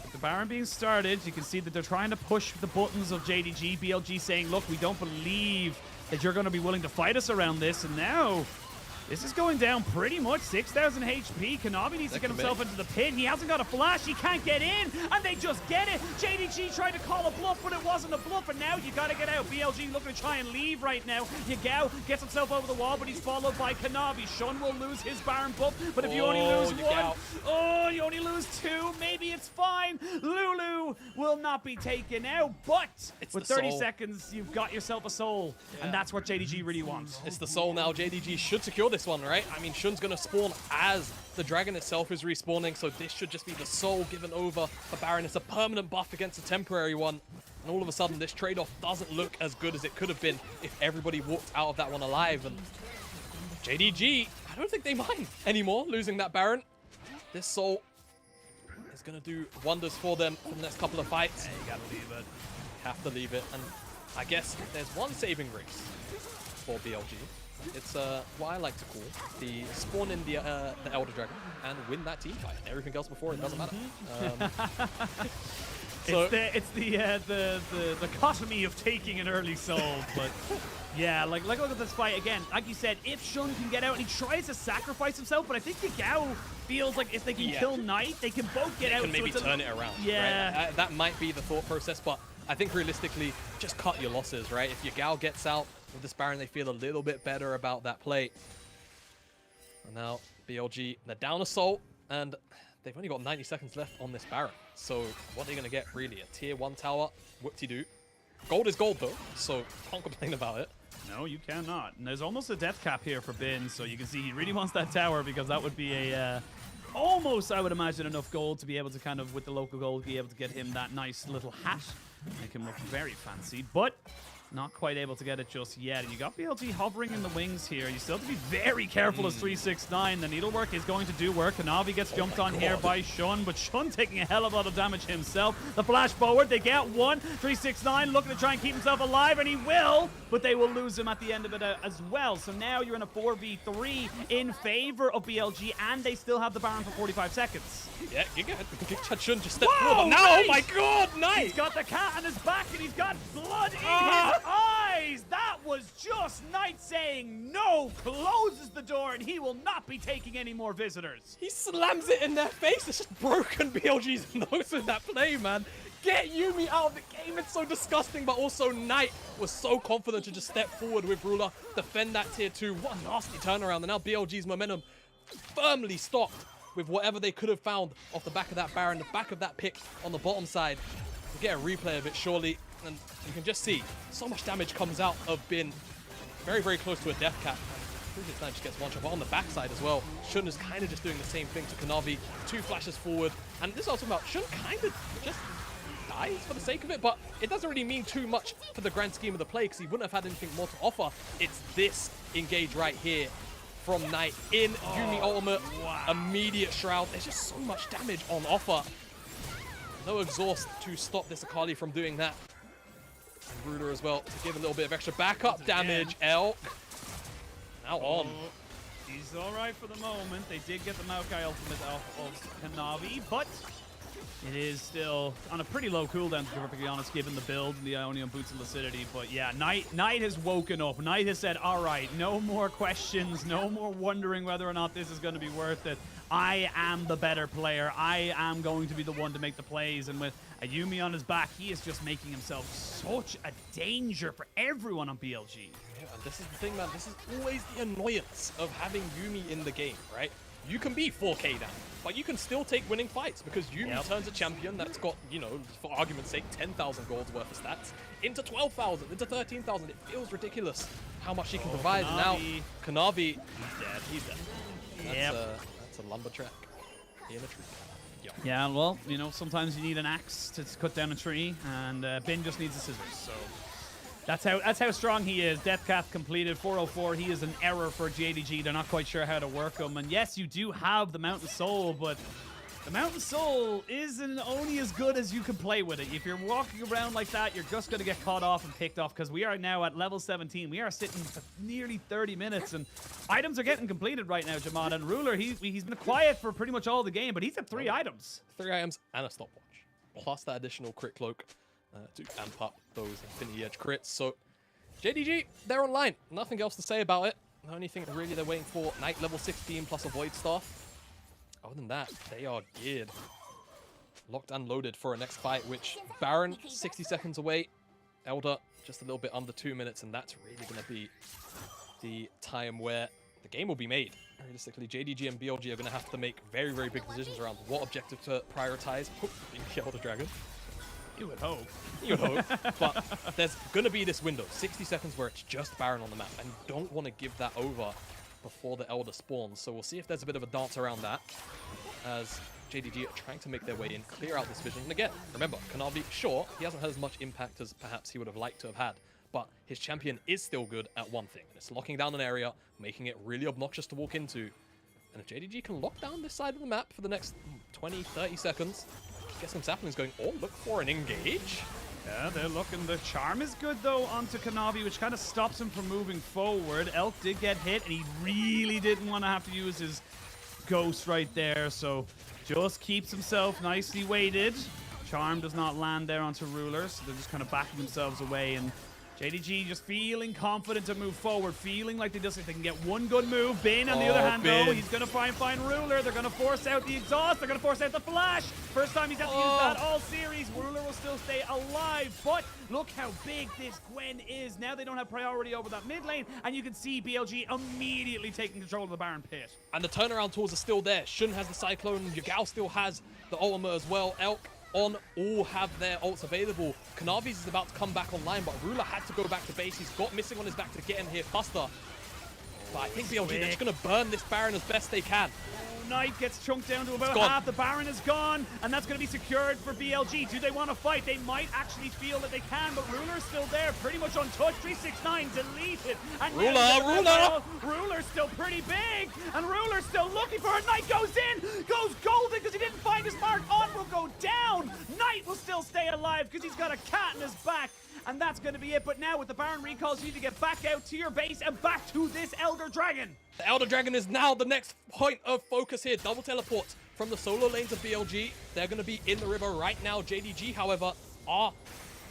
with the Baron being started, you can see that they're trying to push the buttons of JDG. BLG saying, look, we don't believe that you're going to be willing to fight us around this. And now this is going down pretty much 6,000 HP. Kanavi needs to get himself into the pit. He hasn't got a flash. He can't get in, and they just get it. JDG tried to call a bluff, but it wasn't a bluff, and now you got to get out. BLG looking to try and leave right now. Yagao gets himself over the wall, but he's followed by Kanavi. Shun will lose his Baron buff, but if you only lose one, you only lose 2, maybe it's fine. Lulu will not be taken out, but with 30 seconds, you've got yourself a soul, and that's what JDG really wants. It's the soul now. JDG should secure this one, right? I mean, Shun's gonna spawn as the dragon itself is respawning, so this should just be the soul given over for Baron. It's a permanent buff against a temporary one, and all of a sudden this trade-off doesn't look as good as it could have been if everybody walked out of that one alive. And JDG, I don't think they mind anymore losing that Baron. This soul is gonna do wonders for them for the next couple of fights. Yeah, you gotta leave it. You have to leave it, and I guess there's one saving grace for BLG. It's what I like to call the spawn in the Elder Dragon and win that team fight. Everything else before it doesn't matter. So it's the dichotomy of taking an early soul, but yeah, like look at this fight again. Like you said, if Shun can get out and he tries to sacrifice himself, but I think Yagao feels like if they can kill Knight, they can both get out. Can maybe turn it around. Yeah, right? That might be the thought process, but I think realistically, just cut your losses, right? If your Gal gets out with this Baron, they feel a little bit better about that play. And now BLG, they're down Assault, and they've only got 90 seconds left on this Baron. So what are they going to get, really? A tier 1 tower? Whoop-de-doo. Gold is gold, though, so can't complain about it. No, you cannot. And there's almost a death cap here for Bin, so you can see he really wants that tower because that would be a almost, I would imagine, enough gold to be able to kind of, with the local gold, be able to get him that nice little hat. Make him look very fancy, but not quite able to get it just yet. And you got BLG hovering in the wings here. You still have to be very careful as 369. The needlework is going to do work. Kanavi gets jumped on here by Shun, but Shun taking a hell of a lot of damage himself. The flash forward, they get one. 369 looking to try and keep himself alive, and he will, but they will lose him at the end of it as well. So now you're in a 4v3 in favor of BLG, and they still have the Baron for 45 seconds. Yeah, you get it. Shun just stepped forward. Now, oh my god, nice! He's got the cat on his back, and he's got blood in his eyes! That was just Knight saying no, closes the door, and he will not be taking any more visitors. He slams it in their face. It's just broken BLG's nose in that play, man. Get Yuumi out of the game. It's so disgusting, but also Knight was so confident to just step forward with Ruler, defend that tier 2. What a nasty turnaround, and now BLG's momentum firmly stopped with whatever they could have found off the back of that Baron, the back of that pick on the bottom side. We'll get a replay of it, surely. And you can just see so much damage comes out of Bin. Very, very close to a death cap. Previous time just gets one shot, but on the backside as well. Shun is kind of just doing the same thing to Kanavi. 2 flashes forward. And this is also about Shun kind of just dies for the sake of it, but it doesn't really mean too much for the grand scheme of the play because he wouldn't have had anything more to offer. It's this engage right here from Knight in Yuumi ultimate. Immediate shroud. There's just so much damage on offer. No exhaust to stop this Akali from doing that. And Ruler as well to give a little bit of extra backup damage. Elk now on. He's all right for the moment. They did get the Maokai ultimate off of Kanavi, but it is still on a pretty low cooldown, to be perfectly honest, given the build and the Ionian Boots of Lucidity. But yeah, Knight has woken up. Knight has said, all right, no more questions, no more wondering whether or not this is going to be worth it. I am the better player. I am going to be the one to make the plays. And with a Yuumi on his back, he is just making himself such a danger for everyone on BLG. Yeah, and this is the thing, man. This is always the annoyance of having Yuumi in the game, right? You can be 4K down, but you can still take winning fights because Yuumi turns a champion that's got, you know, for argument's sake, 10,000 gold's worth of stats into 12,000, into 13,000. It feels ridiculous how much he can provide. Now, Kanavi, he's dead. He's dead. That's a lumber track in a tree. Yeah, well, you know, sometimes you need an axe to cut down a tree, and Bin just needs a scissors. So that's how strong he is. Death cap completed. 404. He is an error for JDG. They're not quite sure how to work him. And yes, you do have the Mountain Soul, but the Mountain Soul isn't only as good as you can play with it. If you're walking around like that, you're just going to get caught off and picked off because we are now at level 17. We are sitting for nearly 30 minutes, and items are getting completed right now, Jamad. And Ruler, he's been quiet for pretty much all the game, but he's at 3 items. 3 items and a stopwatch, plus that additional crit cloak to amp up those Infinity Edge crits. So JDG, they're online. Nothing else to say about it. The only thing really they're waiting for, Knight level 16 plus a Void Staff. Other than that, they are geared. Locked and loaded for a next fight, which Baron, 60 seconds away. Elder, just a little bit under 2 minutes, and that's really going to be the time where the game will be made. Realistically, JDG and BLG are going to have to make very, very big decisions around what objective to prioritize. Being the Elder Dragon. You would hope. You would hope. But there's going to be this window, 60 seconds, where it's just Baron on the map, and you don't want to give that over before the Elder spawns. So we'll see if there's a bit of a dance around that as JDG are trying to make their way in, clear out this vision. And again, remember, Kanavi, sure, he hasn't had as much impact as perhaps he would have liked to have had, but his champion is still good at one thing, and it's locking down an area, making it really obnoxious to walk into. And if JDG can lock down this side of the map for the next 20, 30 seconds, get some saplings going, or look for an engage. Yeah, they're looking. The charm is good, though, onto Kanavi, which kind of stops him from moving forward. Elk did get hit, and he really didn't want to have to use his ghost right there, so just keeps himself nicely weighted. Charm does not land there onto Ruler, so they're just kind of backing themselves away, and JDG just feeling confident to move forward, feeling like they can get one good move. Bin, on the other hand, though, he's going to try and find Ruler. They're going to force out the exhaust. They're going to force out the flash. First time he's had to use that all series. Ruler will still stay alive, but look how big this Gwen is. Now they don't have priority over that mid lane, and you can see BLG immediately taking control of the Baron pit. And the turnaround tools are still there. Shun has the Cyclone. Yagao still has the ultimate as well. Elk on all have their ults available. Kanavi's is about to come back online, but Ruler had to go back to base. He's got missing on his back to get him here faster. But I think BLG, they're just going to burn this Baron as best they can. Knight gets chunked down to about half. The Baron is gone, and that's going to be secured for BLG. Do they want to fight? They might actually feel that they can, but Ruler's still there, pretty much untouched. 369 deleted. And Ruler's still pretty big, and Ruler's still looking for it. Knight goes in, goes golden because he didn't find his mark. On will go down. Knight will still stay alive because he's got a cat in his back. And that's going to be it. But now with the Baron recalls, you need to get back out to your base and back to this Elder Dragon. The Elder Dragon is now the next point of focus here. Double teleport from the solo lanes of BLG. They're going to be in the river right now. JDG, however, are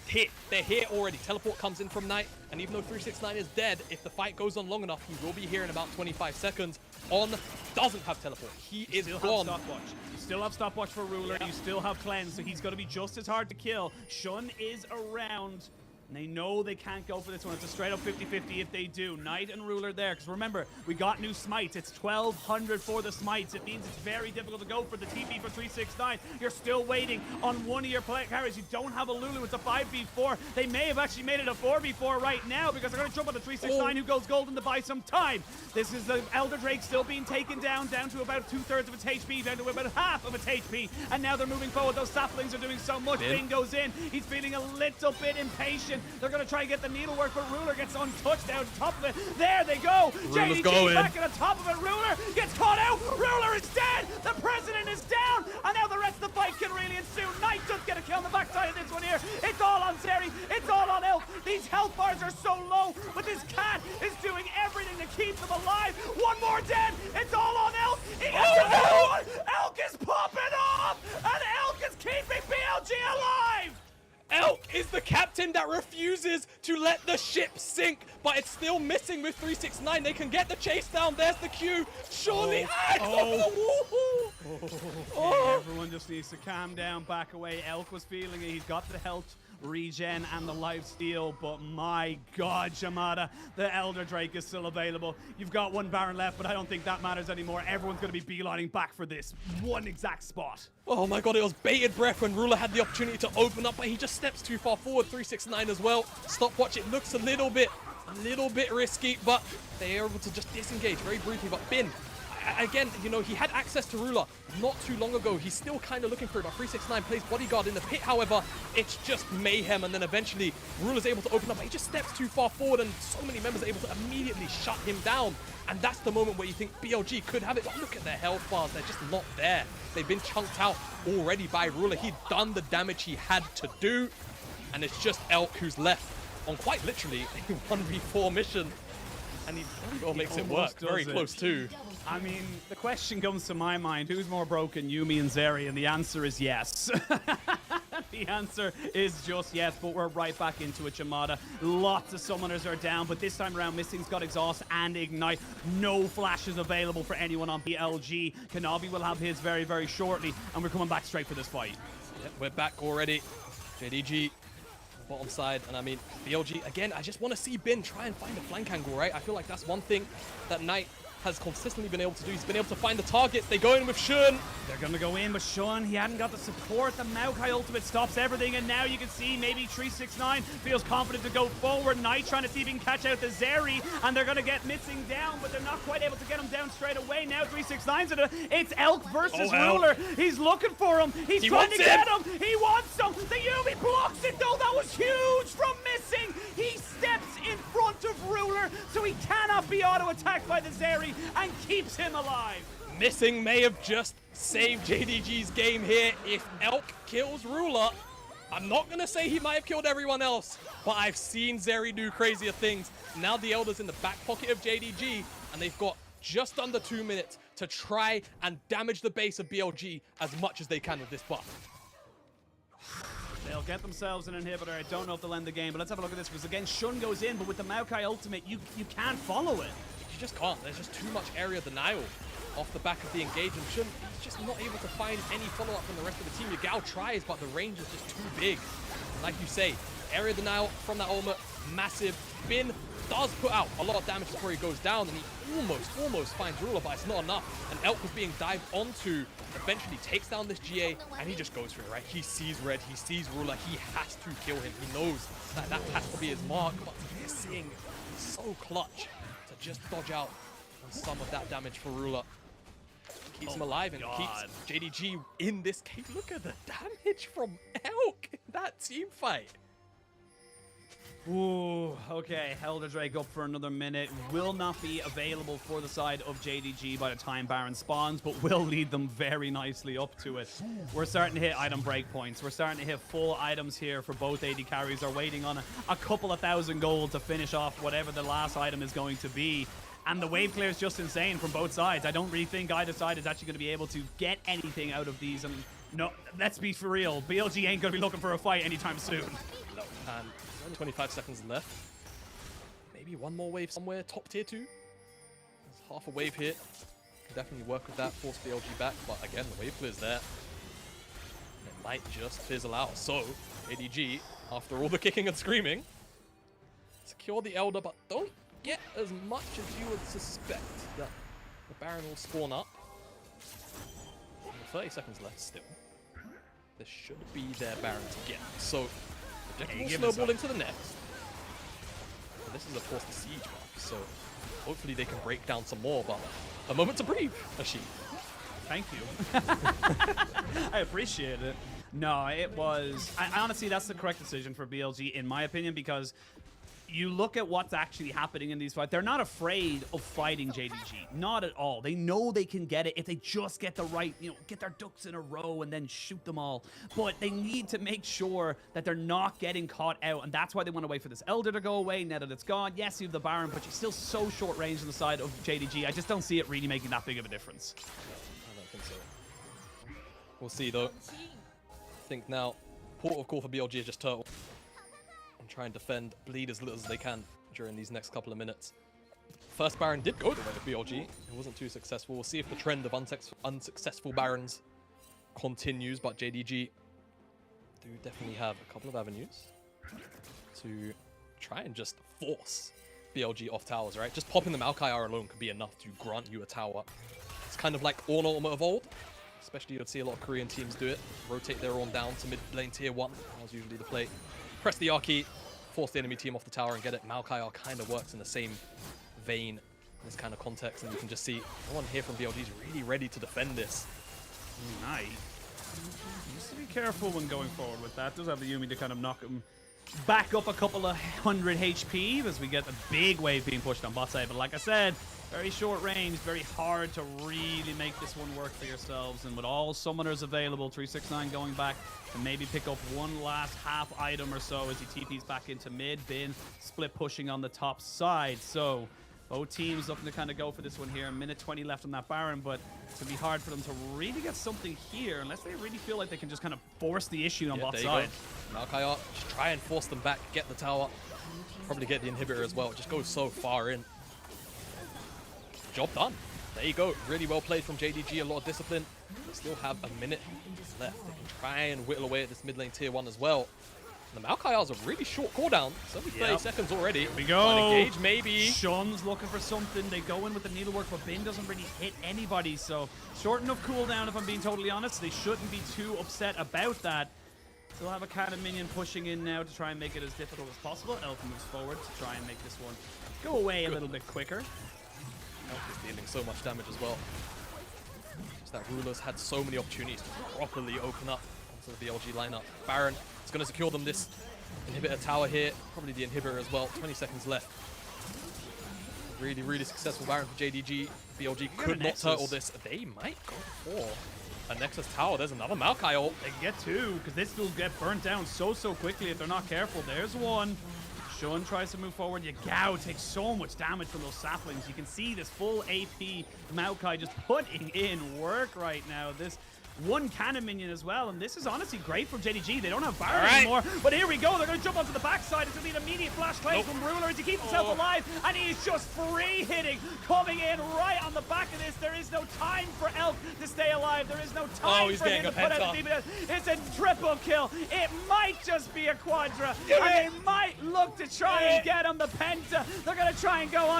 hit. They're here already. Teleport comes in from Knight. And even though 369 is dead, if the fight goes on long enough, he will be here in about 25 seconds. On doesn't have teleport. He is gone. You still have stopwatch for Ruler. You still have cleanse, so he's going to be just as hard to kill. Shun is around. And they know they can't go for this one. It's a straight up 50-50 if they do. Knight and Ruler there, because remember, we got new smites. It's 1,200 for the smites. It means it's very difficult to go for the TP for 369. You're still waiting on one of your carries. You don't have a Lulu. It's a 5v4. They may have actually made it a 4v4 right now because they're going to jump on the 369 who goes golden to buy some time. This is the Elder Drake still being taken down to about 2/3 of its HP, down to about half of its HP. And now they're moving forward. Those saplings are doing so much. Bin goes in. He's feeling a little bit impatient. They're going to try and get the needlework, but Ruler gets untouched down top of it. There they go. JDG back at the top of it. Ruler gets caught out. Ruler is dead. The president is down. And now the rest of the fight can really ensue. Knight does get a kill on the backside of this one here. It's all on Zeri. It's all on Elk. These health bars are so low, but this cat is doing everything to keep them alive. One more dead. It's all on Elk. He gets another one. Elk is popping off. And Elk is keeping BLG alive. Elk is the captain that refuses to let the ship sink, but it's still missing with 369. They can get the chase down. There's the Q. Surely Everyone just needs to calm down, back away. Elk was feeling it. He's got the health regen and the life steal, but my god, Shamada, the Elder Drake is still available. You've got one Baron left, but I don't think that matters anymore. Everyone's going to be beelining back for this one exact spot. Oh my god, it was bated breath when Ruler had the opportunity to open up, but he just steps too far forward. 369 as well. Stopwatch, it looks a little bit risky, but they are able to just disengage very briefly. But Bin, again, you know, he had access to Ruler not too long ago. He's still kind of looking for it, but 369 plays bodyguard in the pit. However, it's just mayhem, and then eventually Ruler's able to open up, but he just steps too far forward, and so many members are able to immediately shut him down. And that's the moment where you think BLG could have it, but look at their health bars. They're just not there. They've been chunked out already by Ruler. He'd done the damage he had to do, and it's just Elk who's left on quite literally a 1v4 mission. And he makes it work. Very close too. I mean, the question comes to my mind, who's more broken, Yuumi and Zeri? And the answer is yes. The answer is just yes, but we're right back into it, Shamada. Lots of summoners are down, but this time around, Missing's got Exhaust and Ignite. No flashes available for anyone on BLG. Kanavi will have his very, very shortly, and we're coming back straight for this fight. Yep, we're back already. JDG, bottom side, and I mean, BLG, again, I just want to see Bin try and find a flank angle, right? I feel like that's one thing that Knight has consistently been able to do. He's been able to find the targets. They go in with Shun. They're going to go in, but Shun, he hadn't got the support. The Maokai ultimate stops everything, and now you can see maybe 369 feels confident to go forward. Knight trying to see if he can catch out the Zeri, and they're going to get Missing down, but they're not quite able to get him down straight away. Now 369's in it. It's Elk versus Ruler. He's looking for him. He's trying to get him. He wants him. The Yuumi blocks it, though. That was huge from Missing. He steps in front of Ruler, so he cannot be auto-attacked by the Zeri, and keeps him alive. Missing may have just saved JDG's game here. If Elk kills Ruler, I'm not going to say he might have killed everyone else, but I've seen Zeri do crazier things. Now the Elder's in the back pocket of JDG, and they've got just under 2 minutes to try and damage the base of BLG as much as they can with this buff. They'll get themselves an inhibitor. I don't know if they'll end the game, but let's have a look at this, because again, Shun goes in, but with the Maokai ultimate, you can't follow it. You just can't. There's just too much area denial off the back of the engagement. Shun, he's just not able to find any follow-up from the rest of the team. Yagao tries, but the range is just too big. Like you say, area denial from that ultimate, massive. Bin does put out a lot of damage before he goes down, and he almost finds Ruler, but it's not enough. And Elk was being dived onto, eventually takes down this GA, and he just goes for it, right? He sees red, he sees Ruler, he has to kill him. He knows that that has to be his mark, but missing, so clutch to just dodge out on some of that damage for Ruler. Keeps him alive and keeps JDG in this game. Look at the damage from Elk in that team fight. Ooh, okay, Elder Drake up for another minute. Will not be available for the side of JDG by the time Baron spawns, but will lead them very nicely up to it. We're starting to hit item breakpoints. We're starting to hit full items here for both AD carries. Are waiting on a couple of thousand gold to finish off whatever the last item is going to be. And the wave clear is just insane from both sides. I don't really think either side is actually going to be able to get anything out of these. And no, let's be for real. BLG ain't going to be looking for a fight anytime soon. No, and only 25 seconds left. Maybe one more wave somewhere. Top tier 2. There's half a wave here. Can definitely work with that. Force BLG back. But again, the wave clear's there. It might just fizzle out. So, ADG, after all the kicking and screaming, secure the Elder, but don't get as much as you would suspect that the Baron will spawn up. 30 seconds left still. This should be their Baron to get. So, projectable snowball into the next. But this is of course the siege buff, so hopefully they can break down some more, but a moment to breathe, Ashin. Thank you. I appreciate it. No, it was... I honestly, that's the correct decision for BLG, in my opinion, because you look at what's actually happening in these fights. They're not afraid of fighting JDG. Not at all. They know they can get it if they just get the right, get their ducks in a row and then shoot them all. But they need to make sure that they're not getting caught out. And that's why they want to wait for this Elder to go away now that it's gone. Yes, you have the Baron, but you're still so short range on the side of JDG. I just don't see it really making that big of a difference. I don't think so. We'll see though. I think now, port of call for BLG is just Turtle. And try and defend, bleed as little as they can during these next couple of minutes. First Baron did go the way of BLG. It wasn't too successful. We'll see if the trend of unsuccessful Barons continues, but JDG do definitely have a couple of avenues to try and just force BLG off towers, right? Just popping the Maokai R alone could be enough to grant you a tower. It's kind of like Ornn Ultimate of old. Especially you'd see a lot of Korean teams do it. Rotate their Ornn down to mid lane tier 1. That was usually the play. Press the R key, force the enemy team off the tower and get it. Maokai R kind of works in the same vein in this kind of context, and you can just see no one here from BLG is really ready to defend this. Nice. Just to be careful when going forward with that. Does have the Yumi to kind of knock him back up a couple of 100 HP as we get the big wave being pushed on bot side. But like I said, very short range, very hard to really make this one work for yourselves. And with all summoners available, 369 going back to maybe pick up one last half item or so as he TPs back into mid. Bin split pushing on the top side. So both teams looking to kind of go for this one here. A minute 20 left on that Baron, but it's going to be hard for them to really get something here unless they really feel like they can just kind of force the issue on bot side. Maokai R, just try and force them back, get the tower. Probably get the inhibitor as well. It just goes so far in. Job done. There you go. Really well played from JDG. A lot of discipline. They still have a minute left. They can try and whittle away at this mid lane tier 1 as well. And the Maokai R's a really short cooldown. It's only 30 seconds already. Here we go. Engage maybe. Shun's looking for something. They go in with the needlework, but Bin doesn't really hit anybody. So short enough cooldown, if I'm being totally honest. They shouldn't be too upset about that. Still have a kind of minion pushing in now to try and make it as difficult as possible. Elf moves forward to try and make this one go away a little bit quicker. Elf is dealing so much damage as well. Just that Ruler's had so many opportunities to properly open up onto the BLG lineup. Baron is going to secure them this inhibitor tower here. Probably the inhibitor as well. 20 seconds left. Really, really successful Baron for JDG. BLG could not turtle this. They might go for a Nexus tower. There's another Maokai ult. They can get two, because this will get burnt down so quickly if they're not careful. There's one. Shun tries to move forward. Yagao takes so much damage from those saplings. You can see this full AP Maokai just putting in work right now. This one cannon minion as well, and this is honestly great for JDG. They don't have Baron Alright. anymore, but here we go. They're going to jump onto the backside. It's going to be an immediate flash claim from Ruler to keep himself alive, and he's just free hitting, coming in right on the back of this. There is no time for Elk to stay alive. There is no time he's for him getting to a put out penta. the DPS. It's a triple kill. It might just be a quadra, and they might look to try and get on the penta. They're going to try and go on.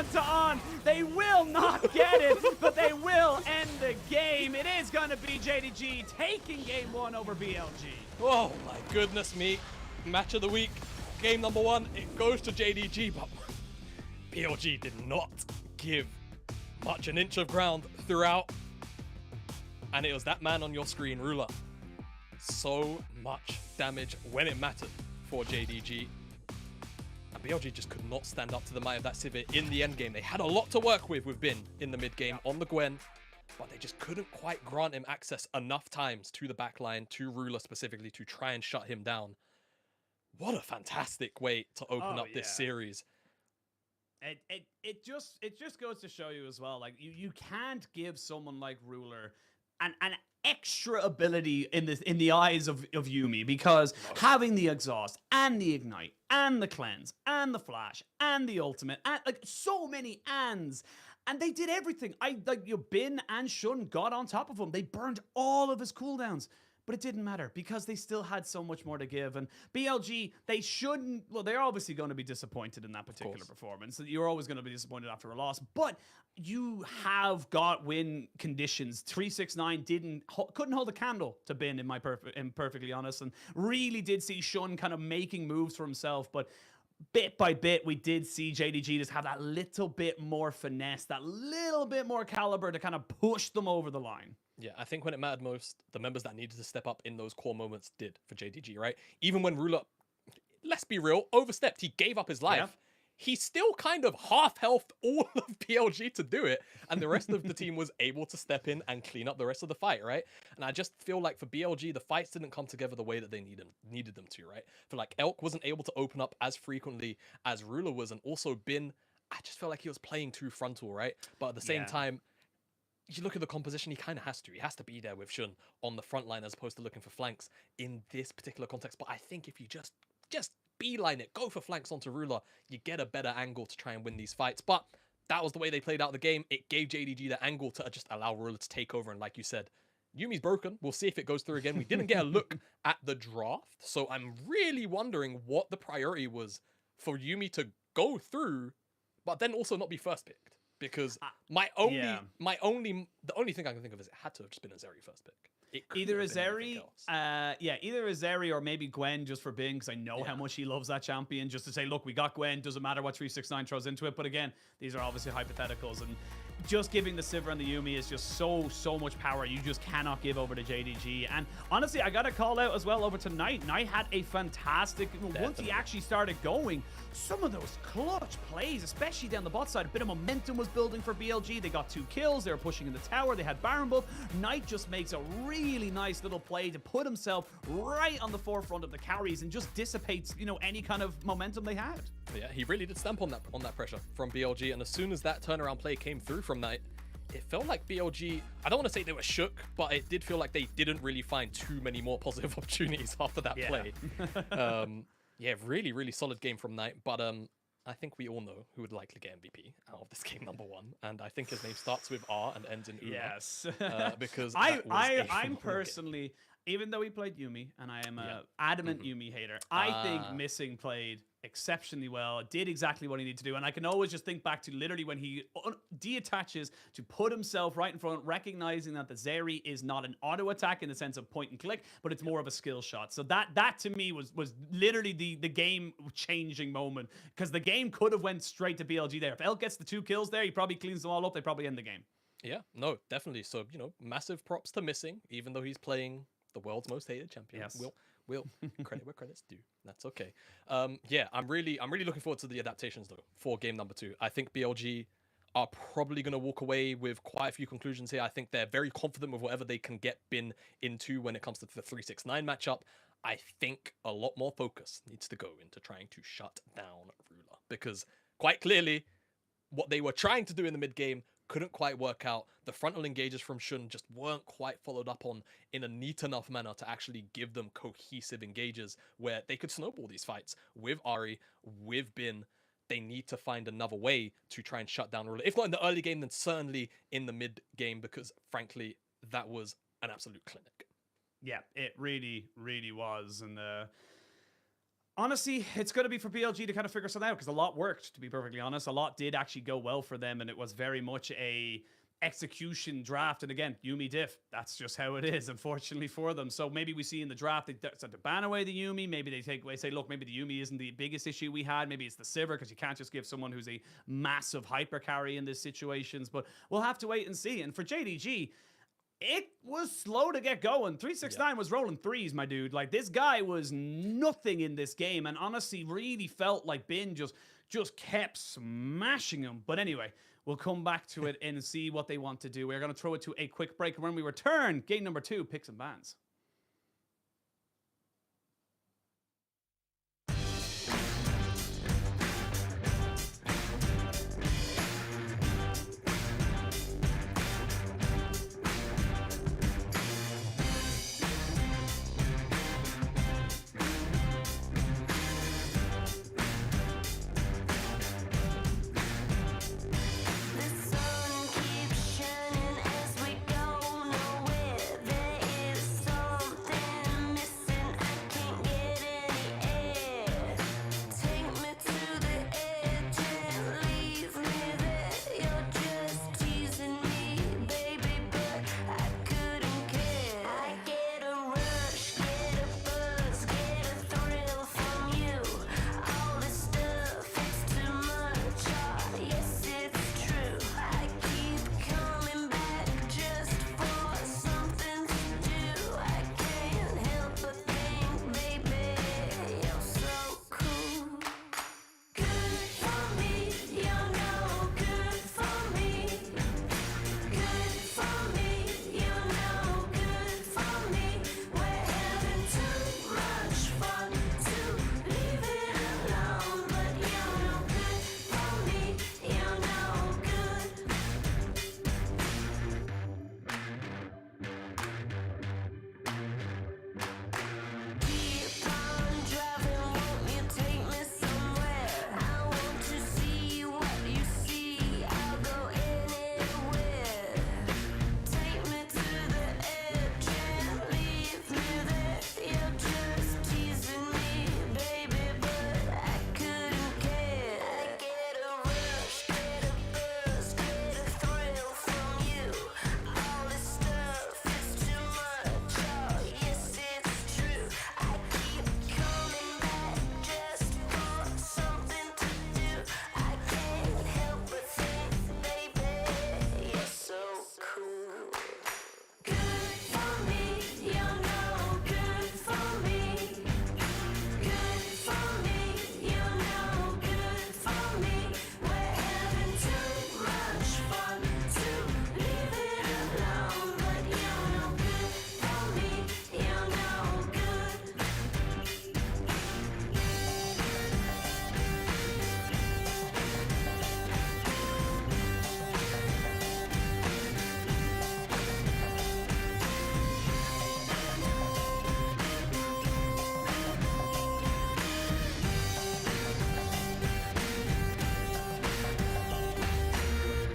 They will not get it, but they will end the game. It is going to be JDG taking game 1 over BLG. Oh my goodness me. Match of the week, game number 1, it goes to JDG, but BLG did not give much an inch of ground throughout. And it was that man on your screen, Ruler. So much damage when it mattered for JDG. And BLG just could not stand up to the might of that Sivir in the end game. They had a lot to work with Bin in the mid game on the Gwen, but they just couldn't quite grant him access enough times to the backline, to Ruler specifically, to try and shut him down. What a fantastic way to open up this series. It just goes to show you as well, like you can't give someone like Ruler an extra ability in the eyes of Yuumi, because having the exhaust and the ignite and the cleanse and the flash and the ultimate and like so many ands. And they did everything. Bin and Shun got on top of him. They burned all of his cooldowns. But it didn't matter because they still had so much more to give. And BLG, they shouldn't... Well, they're obviously going to be disappointed in that particular performance. You're always going to be disappointed after a loss. But you have got win conditions. 369 couldn't hold a candle to Bin, in perfectly honest. And really did see Shun kind of making moves for himself. But bit by bit, we did see JDG just have that little bit more finesse, that little bit more caliber to kind of push them over the line. Yeah, I think when it mattered most, the members that needed to step up in those core moments did for JDG, right? Even when Ruler, let's be real, overstepped, he gave up his life. Yeah. He still kind of half-healthed all of BLG to do it, and the rest of the team was able to step in and clean up the rest of the fight, right? And I just feel like for BLG, the fights didn't come together the way that they needed them to, right? For like Elk wasn't able to open up as frequently as Ruler was, and also Bin, I just felt like he was playing too frontal, right? But at the same time, you look at the composition, he kind of has to. He has to be there with Shun on the front line as opposed to looking for flanks in this particular context. But I think if you just beeline it, go for flanks onto Ruler, you get a better angle to try and win these fights. But that was the way they played out the game. It gave JDG the angle to just allow Ruler to take over. And like you said, Yumi's broken. We'll see if it goes through again. We didn't get a look at the draft. So I'm really wondering what the priority was for Yuumi to go through, but then also not be first picked. Because the only thing I can think of is it had to have just been a Zeri first pick. It couldn't Either a have been anything Zeri, else. either a Zeri or maybe Gwen just for Bin, because I know how much he loves that champion. Just to say, look, we got Gwen, doesn't matter what 369 throws into it. But again, these are obviously hypotheticals, and just giving the Sivir and the Yuumi is just so much power. You just cannot give over to JDG. And honestly, I gotta call out as well over to Knight. Knight had a fantastic, once he actually started going, some of those clutch plays, especially down the bot side, a bit of momentum was building for BLG. They got 2 kills, they were pushing in the tower, they had Baron buff. Knight just makes a really nice little play to put himself right on the forefront of the carries and just dissipates, any kind of momentum they had. Yeah, he really did stamp on that pressure from BLG, and as soon as that turnaround play came through from Knight, it felt like BLG, I don't want to say they were shook, but it did feel like they didn't really find too many more positive opportunities after that play. Yeah, really solid game from Knight, but I think we all know who would likely get MVP out of this game number 1, and I think his name starts with R and ends in Uma. Yes. Because I'm personally, even though he played Yuumi, and I am a adamant Yuumi hater, I think Missing played exceptionally well, did exactly what he needed to do, and I can always just think back to literally when he deattaches to put himself right in front, recognizing that the Zeri is not an auto attack in the sense of point and click, but it's more of a skill shot. So that to me was literally the game changing moment, because the game could have went straight to BLG there. If Elk gets the 2 kills there, he probably cleans them all up, they probably end the game. Yeah, no, definitely. So, massive props to Missing, even though he's playing the world's most hated champion. Yes. We'll credit where credit's due. That's okay. Yeah, I'm really looking forward to the adaptations though for game number 2. I think BLG are probably going to walk away with quite a few conclusions here. I think they're very confident with whatever they can get Bin into when it comes to the 369 matchup. I think a lot more focus needs to go into trying to shut down Ruler, because quite clearly what they were trying to do in the mid game couldn't quite work out. The frontal engages from Shun just weren't quite followed up on in a neat enough manner to actually give them cohesive engages where they could snowball these fights. With Ari, with Bin, they need to find another way to try and shut down Ruler. If not in the early game, then certainly in the mid game, because frankly, that was an absolute clinic. Yeah, it really, really was. And honestly, it's going to be for BLG to kind of figure something out, because a lot worked, to be perfectly honest. A lot did actually go well for them, and it was very much a execution draft. And again, Yumi diff, that's just how it is, unfortunately for them. So maybe we see in the draft they start to ban away the Yumi. Maybe they take away, say, look, maybe the Yumi isn't the biggest issue we had. Maybe it's the Sivir, because you can't just give someone who's a massive hyper carry in these situations. But we'll have to wait and see. And for JDG, it was slow to get going. 369 was rolling threes, my dude. Like, this guy was nothing in this game, and honestly really felt like Bin just kept smashing him. But anyway, we'll come back to it and see what they want to do. We're going to throw it to a quick break, and when we return, game number 2, picks and bans. The sun keeps shining as we go nowhere. There is something missing. I can't get any air. Take me to the edge and leave me there. You're just teasing me, baby, but I couldn't care. I get a rush, get a buzz, get a thrill from you. All this stuff, it's too much. Oh, yes, it's true. I keep coming back just for something to do. I can't help but think, baby, you're so cool. Good for me, you're no good for me. Good for me, you're no good for me. We're having too much fun to leave it alone. But you're no good for me, you're no good. Keep on driving, won't you take me somewhere? I want to see what you see. I'll go anywhere. Take me to the edge and leave me there. You're just teasing me, baby, but I couldn't care. I get a rush, get a buzz, get a thrill from you. All this stuff is too much. Oh, yes, it's true. I keep coming back just for something to do. I can't help but think, baby, you're so cool. Good for me, you're no good for me. Good for me, you're no good for me. We're having too much fun to leave it alone. But you're no good for me, you're no good.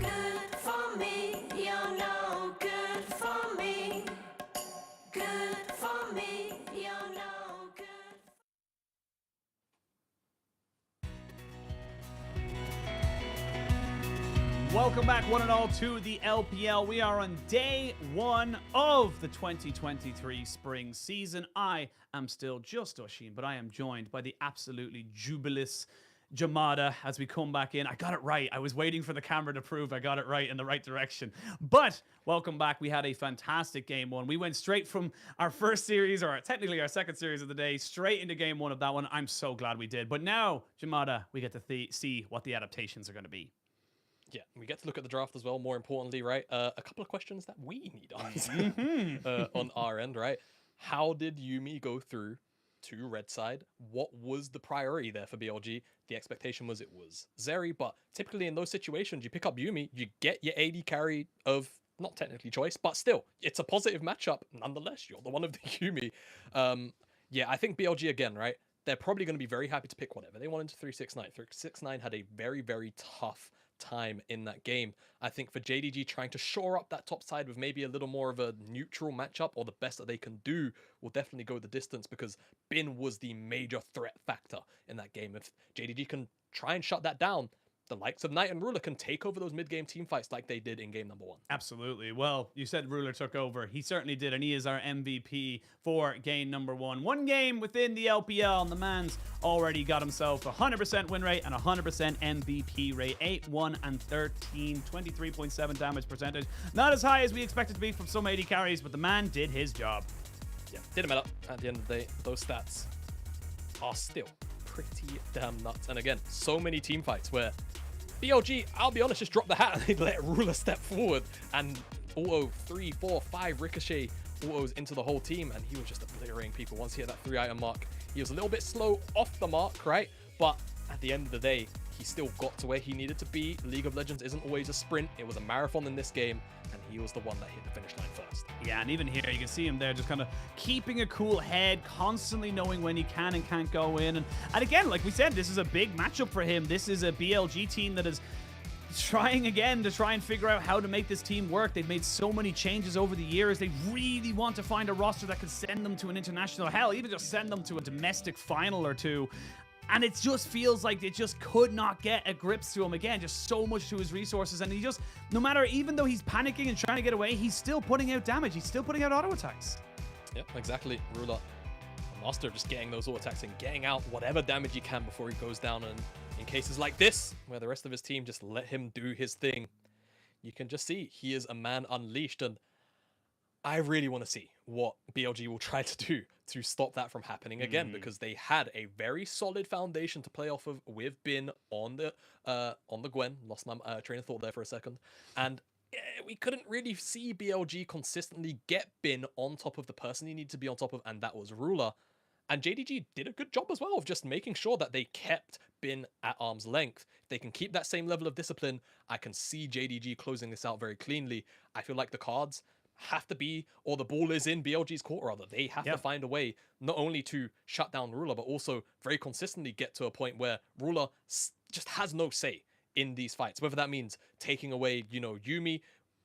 Good for me, you're no good for me. Good for me, you're no good. Welcome back, one and all, to the LPL. We are on day 1 of the 2023 spring season. I am still just Oshin, but I am joined by the absolutely jubilous Jamada as we come back in. I got it right. I was waiting for the camera to prove I got it right in the right direction. But welcome back. We had a fantastic game 1. We went straight from our first series, or technically our second series of the day, straight into game 1 of that one. I'm so glad we did. But now, Jamada, we get to see what the adaptations are going to be. Yeah, we get to look at the draft as well, more importantly, right? A couple of questions that we need answered on our end, right? How did Yumi go through to red side, what was the priority there for BLG? The expectation was it was Zeri, but typically in those situations, you pick up Yuumi, you get your AD carry of not technically choice, but still, it's a positive matchup. Nonetheless, you're the one of the Yuumi. Yeah, I think BLG again, right? They're probably going to be very happy to pick whatever they want into 369. 369 had a very, very tough time in that game. I think for JDG trying to shore up that top side with maybe a little more of a neutral matchup or the best that they can do will definitely go the distance, because Bin was the major threat factor in that game. If JDG can try and shut that down, the likes of Knight and Ruler can take over those mid-game team fights like they did in game number 1. Absolutely. Well, you said Ruler took over. He certainly did, and he is our MVP for game number 1. One game within the LPL, and the man's already got himself a 100% win rate and a 100% MVP rate. 8-1 and 13, 23.7 damage percentage. Not as high as we expected to be from some AD carries, but the man did his job. Yeah, did him up. At the end of the day, those stats are still pretty damn nuts. And again, so many team fights where BLG, I'll be honest, just dropped the hat and they'd let Ruler step forward and auto 3, 4, 5 ricochet autos into the whole team, and he was just obliterating people. Once he hit that 3-item mark, he was a little bit slow off the mark, right? But at the end of the day, he still got to where he needed to be. League of Legends isn't always a sprint. It was a marathon in this game, and he was the one that hit the finish line first. Yeah, and even here, you can see him there just kind of keeping a cool head, constantly knowing when he can and can't go in. And again, like we said, this is a big matchup for him. This is a BLG team that is trying again to try and figure out how to make this team work. They've made so many changes over the years. They really want to find a roster that could send them to an international, hell, even just send them to a domestic final or two. And it just feels like they just could not get a grips to him again. Just so much to his resources. And he just, no matter, even though he's panicking and trying to get away, he's still putting out damage. He's still putting out auto attacks. Yep, exactly. Ruler, a master of just getting those auto attacks and getting out whatever damage he can before he goes down. And in cases like this, where the rest of his team just let him do his thing, you can just see he is a man unleashed. And I really want to see what BLG will try to do to stop that from happening again, because they had a very solid foundation to play off of with Bin on the Gwen. Lost my train of thought there for a second. And we couldn't really see BLG consistently get Bin on top of the person he needed to be on top of, and that was Ruler. And JDG did a good job as well of just making sure that they kept Bin at arm's length. If they can keep that same level of discipline, I can see JDG closing this out very cleanly. I feel like the cards have to be, or the ball is in BLG's court rather. They have to find a way not only to shut down Ruler, but also very consistently get to a point where Ruler just has no say in these fights. Whether that means taking away, Yuumi,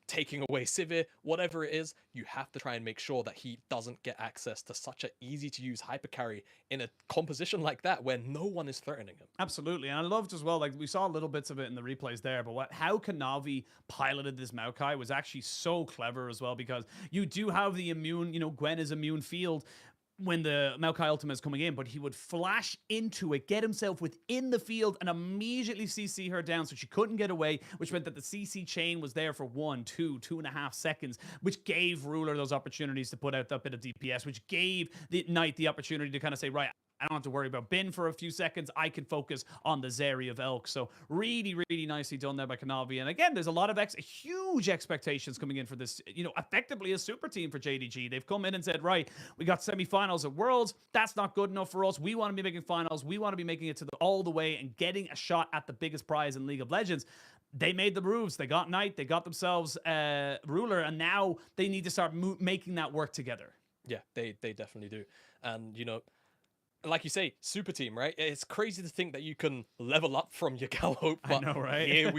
taking away Sivir, whatever it is, you have to try and make sure that he doesn't get access to such an easy to use hyper carry in a composition like that where no one is threatening him. Absolutely. And I loved as well, like we saw little bits of it in the replays there, but how Kanavi piloted this Maokai was actually so clever as well, because you do have the immune, Gwen is immune field when the Maokai ultimate is coming in, but he would flash into it, get himself within the field, and immediately CC her down so she couldn't get away, which meant that the CC chain was there for 1, 2, 2.5 seconds, which gave Ruler those opportunities to put out that bit of DPS, which gave the Knight the opportunity to kind of say, right, I don't have to worry about Bin for a few seconds. I can focus on the Zeri of Elk. So really, really nicely done there by Kanavi. And again, there's a lot of huge expectations coming in for this, effectively a super team for JDG. They've come in and said, right, we got semifinals at Worlds. That's not good enough for us. We want to be making finals. We want to be making it to all the way and getting a shot at the biggest prize in League of Legends. They made the moves. They got Knight. They got themselves Ruler. And now they need to start making that work together. Yeah, they definitely do. And, like you say, super team, right? It's crazy to think that you can level up from your Gal Hope, but I know, right? here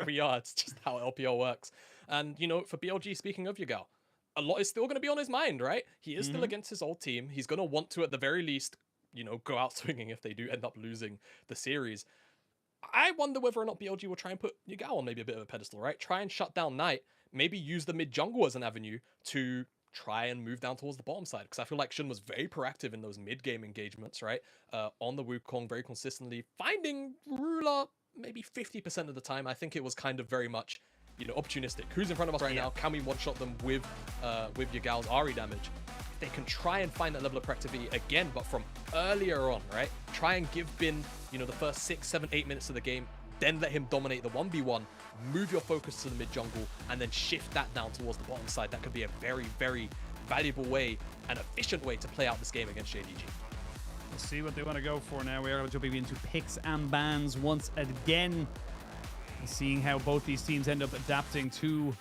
we are. It's just how LPL works. And, for BLG, speaking of your Gal, a lot is still going to be on his mind, right? He is still against his old team. He's going to want to, at the very least, go out swinging if they do end up losing the series. I wonder whether or not BLG will try and put Yagao on maybe a bit of a pedestal, right? Try and shut down Knight, maybe use the mid jungle as an avenue to try and move down towards the bottom side, because I feel like Shun was very proactive in those mid-game engagements, right? On the Wukong very consistently, finding Ruler maybe 50% of the time. I think it was kind of very much, opportunistic. Who's in front of us right now? Can we one-shot them with Yagal's Ahri damage? They can try and find that level of proactivity again, but from earlier on, right? Try and give Bin, the first 6, 7, 8 minutes of the game, then let him dominate the 1v1, move your focus to the mid jungle, and then shift that down towards the bottom side. That could be a very, very valuable way and efficient way to play out this game against JDG. see what they want to go for now. We are jumping into picks and bans once again. Seeing how both these teams end up adapting to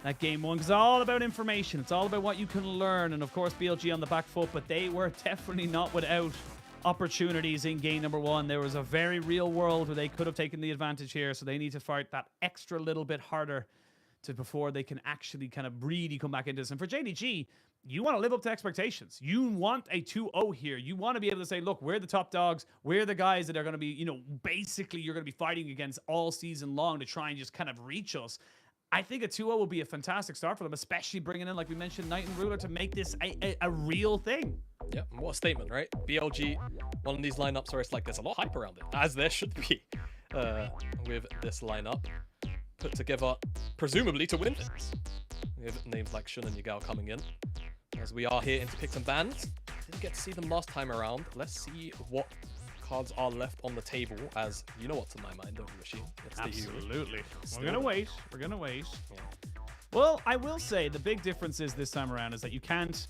that game one. Because it's all about information. It's all about what you can learn. And of course, BLG on the back foot, but they were definitely not without opportunities in game number one. There was a very real world where they could have taken the advantage here. So they need to fight that extra little bit harder before they can actually kind of really come back into this. And for JDG, you want to live up to expectations. You want a 2-0 here. You want to be able to say, look, we're the top dogs. We're the guys that are going to be, you know, basically you're going to be fighting against all season long to try and just kind of reach us. I think a 2-0 will be a fantastic start for them, especially bringing in, like we mentioned, Knight and Ruler to make this a real thing. Yeah, what a statement, right? BLG, one of these lineups where it's like there's a lot of hype around it, as there should be with this lineup. Put together, presumably to win things. With names like Shun and Yagao coming in. As we are here into picks and bans. Didn't get to see them last time around. Let's see what cards are left on the table, as you know what's in my mind, don't you, Machine? Absolutely. We're going to wait. We're going to wait. Yeah. Well, I will say the big difference is this time around is that you can't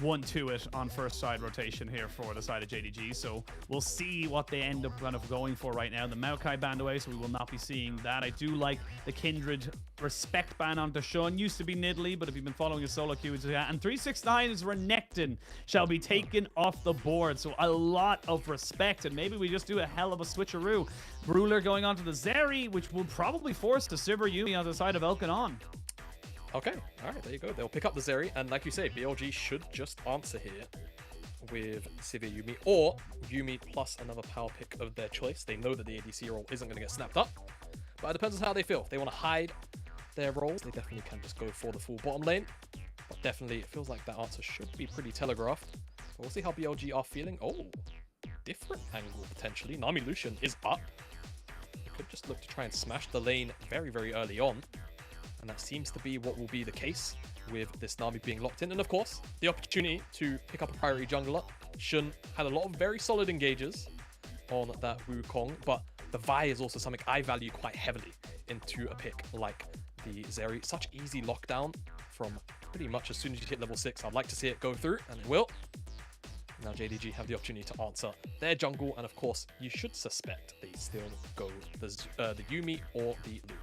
1-2 it on first side rotation here for the side of JDG, so we'll see what they end up kind of going for right now. The Maokai banned away, so we will not be seeing that. I do like the Kindred respect ban onto Shun. Used to be Nidalee, but if you've been following his solo queue, and 369 is Renekton shall be taken off the board, so a lot of respect, and maybe we just do a hell of a switcheroo. Ruler going on to the Zeri, which will probably force the Sivir Yuumi on the side of Elkanon. Okay, all right, there you go. They'll pick up the Zeri, and like you say, BLG should just answer here with Sivir Yuumi, or Yuumi plus another power pick of their choice. They know that the ADC role isn't going to get snapped up, but it depends on how they feel. If they want to hide their roles, they definitely can just go for the full bottom lane, but definitely it feels like that answer should be pretty telegraphed. But we'll see how BLG are feeling. Oh, different angle potentially. Nami Lucian is up. They could just look to try and smash the lane very, very early on. And that seems to be what will be the case with this Nami being locked in. And of course, the opportunity to pick up a priority jungler. Shun had a lot of very solid engages on that Wukong, but the Vi is also something I value quite heavily into a pick like the Zeri. Such easy lockdown from pretty much as soon as you hit level 6. I'd like to see it go through, and it will. Now JDG have the opportunity to answer their jungle, and of course, you should suspect they still go the Yuumi or the Lu.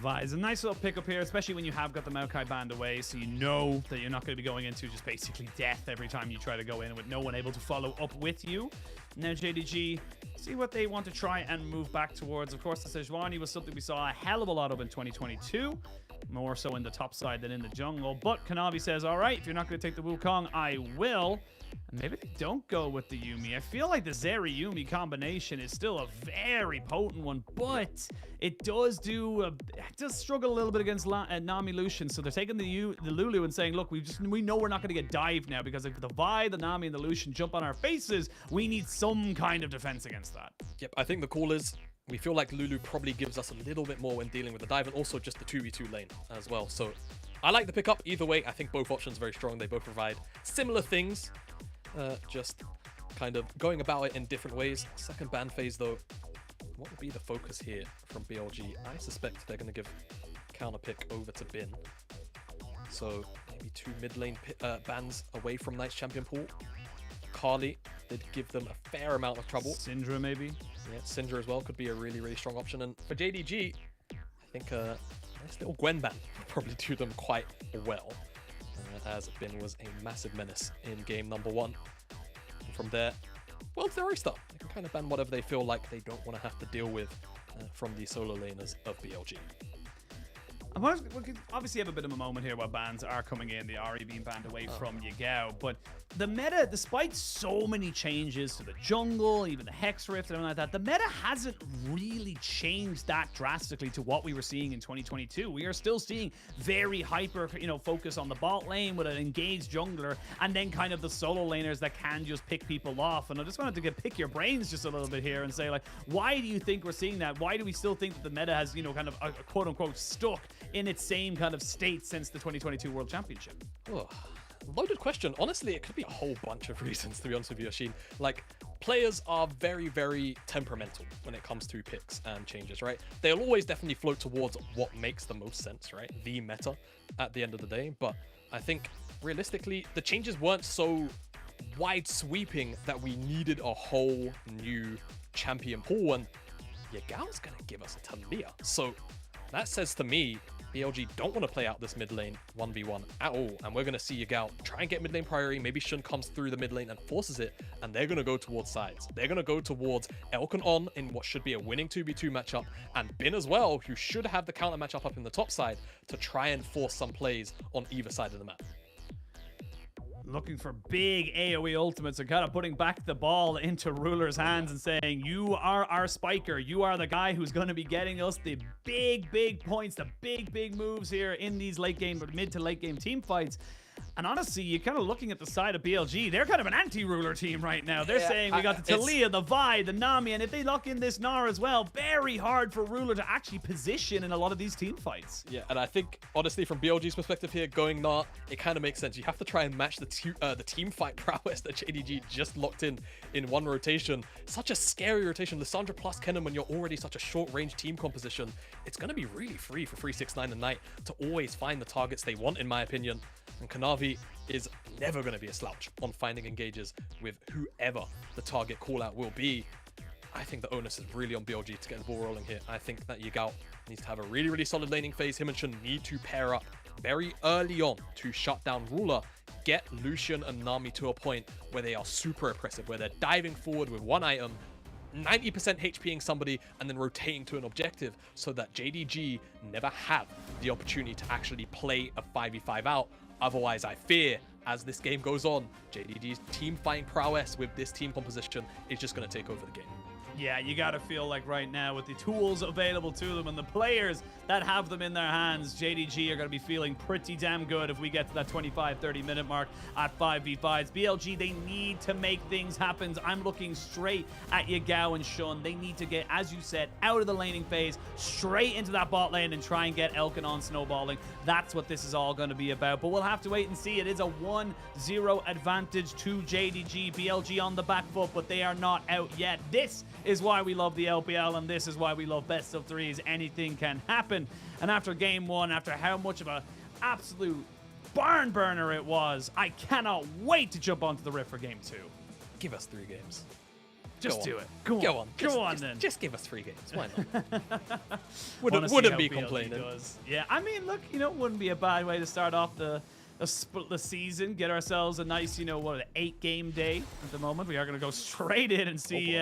Vi is a nice little pickup here, especially when you have got the Maokai banned away, so you know that you're not going to be going into just basically death every time you try to go in with no one able to follow up with you. Now JDG, see what they want to try and move back towards. Of course, the Sejuani was something we saw a hell of a lot of in 2022, more so in the top side than in the jungle. But Kanavi says, all right, if you're not going to take the Wukong, I will. And maybe they don't go with the Yuumi. I feel like the Zeri Yuumi combination is still a very potent one, but it does struggle a little bit against Nami Lucian. So they're taking the Lulu and saying, look, we know we're not going to get dived now, because if the Vi, the Nami, and the Lucian jump on our faces, we need some kind of defense against that. Yep, I think the call is we feel like Lulu probably gives us a little bit more when dealing with the dive, and also just the 2v2 lane as well. So I like the pickup either way. I think both options are very strong. They both provide similar things. Just kind of going about it in different ways. Second ban phase though, what would be the focus here from BLG? I suspect they're going to give counter pick over to Bin. So maybe 2 mid lane bans away from Knight's champion pool. Carly did give them a fair amount of trouble. Syndra maybe? Yeah, Syndra as well could be a really, really strong option. And for JDG, I think this little Gwen ban will probably do them quite well. As Bin was a massive menace in game number 1. And from there, well, it's their restart. They can kind of ban whatever they feel like they don't want to have to deal with from the solo laners of BLG. We could obviously have a bit of a moment here while bans are coming in. The Ahri being banned away from Yagao. But the meta, despite so many changes to the jungle, even the Hex Rift and everything like that, the meta hasn't really changed that drastically to what we were seeing in 2022. We are still seeing very hyper, focus on the bot lane with an engaged jungler, and then kind of the solo laners that can just pick people off. And I just wanted to pick your brains just a little bit here and say, like, why do you think we're seeing that? Why do we still think that the meta has, kind of quote unquote stuck in its same kind of state since the 2022 World Championship? Oh, loaded question. Honestly, it could be a whole bunch of reasons, to be honest with you, Yashin. Like, players are very, very temperamental when it comes to picks and changes, right? They'll always definitely float towards what makes the most sense, right? The meta at the end of the day. But I think, realistically, the changes weren't so wide sweeping that we needed a whole new champion pool, and Yagao's gonna give us a Talia. So that says to me, BLG don't want to play out this mid lane 1v1 at all, and we're going to see Yagao try and get mid lane priority. Maybe Shun comes through the mid lane and forces it, and they're going to go towards sides. They're going to go towards Elkin On in what should be a winning 2v2 matchup, and Bin as well, who should have the counter matchup up in the top side to try and force some plays on either side of the map. Looking for big AoE ultimates and kind of putting back the ball into Ruler's hands and saying, you are our spiker. You are the guy who's going to be getting us the big points, the big moves here in these late game, but mid to late game team fights. And honestly, you're kind of looking at the side of BLG. They're kind of an anti-Ruler team right now. They're saying we got the Talia, the Vi, the Nami, and if they lock in this Gnar as well, very hard for Ruler to actually position in a lot of these team fights. Yeah, and I think, honestly, from BLG's perspective here, going Gnar, it kind of makes sense. You have to try and match the team fight prowess that JDG just locked in one rotation. Such a scary rotation. Lissandra plus Kennen when you're already such a short-range team composition. It's going to be really free for 369 and Knight to always find the targets they want, in my opinion. And Kanavi is never going to be a slouch on finding engages with whoever the target call-out will be. I think the onus is really on BLG to get the ball rolling here. I think that Yagao needs to have a really solid laning phase. Him and Shun need to pair up very early on to shut down Ruler, get Lucian and Nami to a point where they are super oppressive, where they're diving forward with one item, 90% HPing somebody, and then rotating to an objective so that JDG never have the opportunity to actually play a 5v5 out. Otherwise, I fear, as this game goes on, JDG's team fighting prowess with this team composition is just going to take over the game. Yeah, you got to feel like right now with the tools available to them and the players that have them in their hands, JDG are going to be feeling pretty damn good if we get to that 25-30 minute mark at 5v5s. BLG, they need to make things happen. I'm looking straight at Yagao and Shun. They need to get, as you said, out of the laning phase, straight into that bot lane and try and get Elkin On snowballing. That's what this is all going to be about. But we'll have to wait and see. It is a 1-0 advantage to JDG. BLG on the back foot, but they are not out yet. This is why we love the LPL, and this is why we love best of threes. Anything can happen. And after game one, after how much of an absolute barn burner it was, I cannot wait to jump onto the riff for game two. Give us 3 games. Just do it. Go on. Go on then. Just give us 3 games. Why not? Wanna see wouldn't how be BLG complaining. does. Yeah, I mean, look, wouldn't be a bad way to start off the season, get ourselves a nice, 8-game day at the moment. We are going to go straight in and see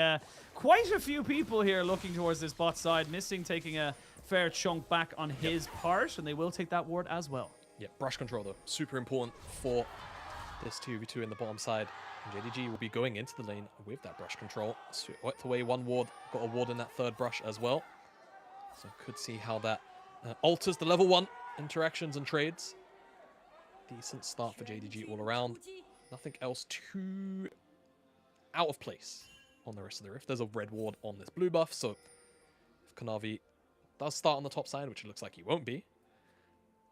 quite a few people here looking towards this bot side. Missing taking a fair chunk back on his part, and they will take that ward as well. Yeah, brush control though, super important for this 2v2 in the bottom side. And JDG will be going into the lane with that brush control. Swept away one ward, got a ward in that third brush as well. So could see how that alters the level 1 interactions and trades. Decent start for JDG all around. Nothing else too out of place on the rest of the rift. There's a red ward on this blue buff, so if Kanavi does start on the top side, which it looks like he won't be,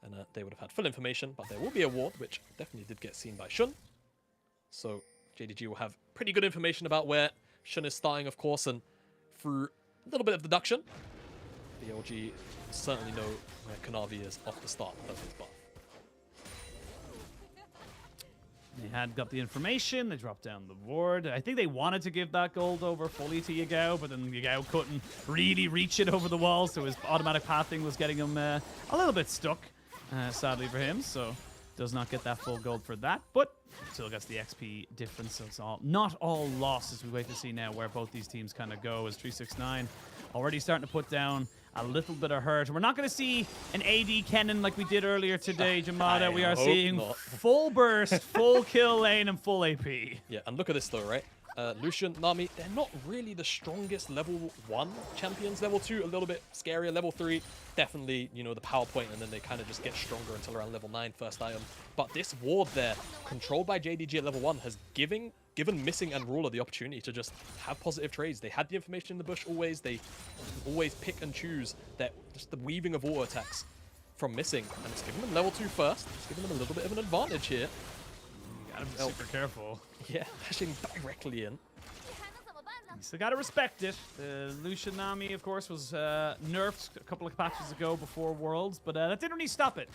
and they would have had full information, but there will be a ward, which definitely did get seen by Shun. So JDG will have pretty good information about where Shun is starting, of course, and through a little bit of deduction, BLG certainly know where Kanavi is off the start of his buff. They had got the information, they dropped down the ward. I think they wanted to give that gold over fully to Yagao, but then Yagao couldn't really reach it over the wall, so his automatic pathing was getting him a little bit stuck, sadly for him, so does not get that full gold for that, but still gets the XP difference, so it's not all lost as we wait to see now where both these teams kind of go, as 369 already starting to put down a little bit of hurt. We're not going to see an AD Kennen like we did earlier today, Jamada. We are seeing full burst, full kill lane, and full AP. Yeah, and look at this though, right? Lucian, Nami, they're not really the strongest level 1 champions. Level 2, a little bit scarier. Level 3, definitely, the power point, and then they kind of just get stronger until around level 9, first item. But this ward there, controlled by JDG at level 1, has given Missing and Ruler the opportunity to just have positive trades. They had the information in the bush always. They always pick and choose just the weaving of auto attacks from Missing. And it's giving them level 2 first. It's giving them a little bit of an advantage here. You gotta be super careful. Yeah, dashing directly in. You still gotta respect it. Lucian Nami, of course, was nerfed a couple of patches ago before Worlds, but that didn't really stop it.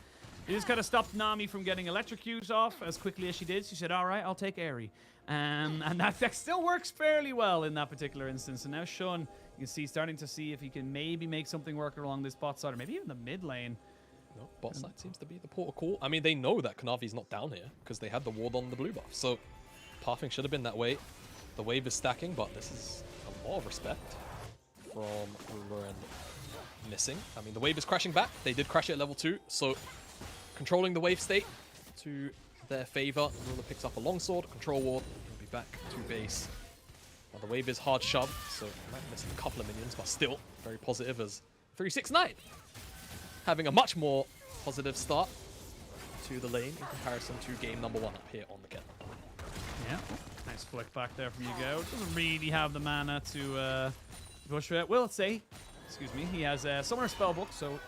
It just kind of stopped Nami from getting electrocute off as quickly as she did. She said, all right, I'll take Airy. And that still works fairly well in that particular instance. And now Shun, you can see, starting to see if he can maybe make something work along this bot side, or maybe even the mid lane. No, bot side seems to be the port of call. I mean, they know that Kanavi's not down here because they had the ward on the blue buff. So pathing should have been that way. The wave is stacking, but this is a lot of respect from Ruler and missing. I mean, the wave is crashing back. They did crash it at level 2, so controlling the wave state to their favor. Ruler picks up a longsword, control ward, he'll be back to base. Now, the wave is hard shoved, so might miss a couple of minions, but still very positive as 369 having a much more positive start to the lane in comparison to game number 1 up here on the kettle. Yeah, nice flick back there from Yugo. Doesn't really have the mana to push it. Will say, excuse me, he has a Summoner Spellbook, so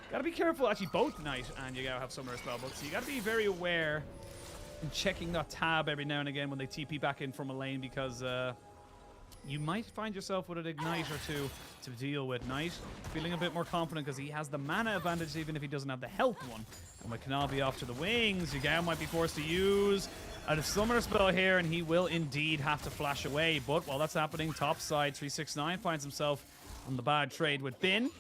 gotta be careful. Actually, both Knight and Yugo have Summoner Spellbook, so you gotta be very aware and checking that tab every now and again when they TP back in from a lane, because you might find yourself with an Ignite or two to deal with. Knight feeling a bit more confident because he has the mana advantage even if he doesn't have the health one. And with Kanavi off to the wings, Yugao might be forced to use a Summoner spell here, and he will indeed have to flash away. But while that's happening, top side, 369 finds himself on the bad trade with Bin.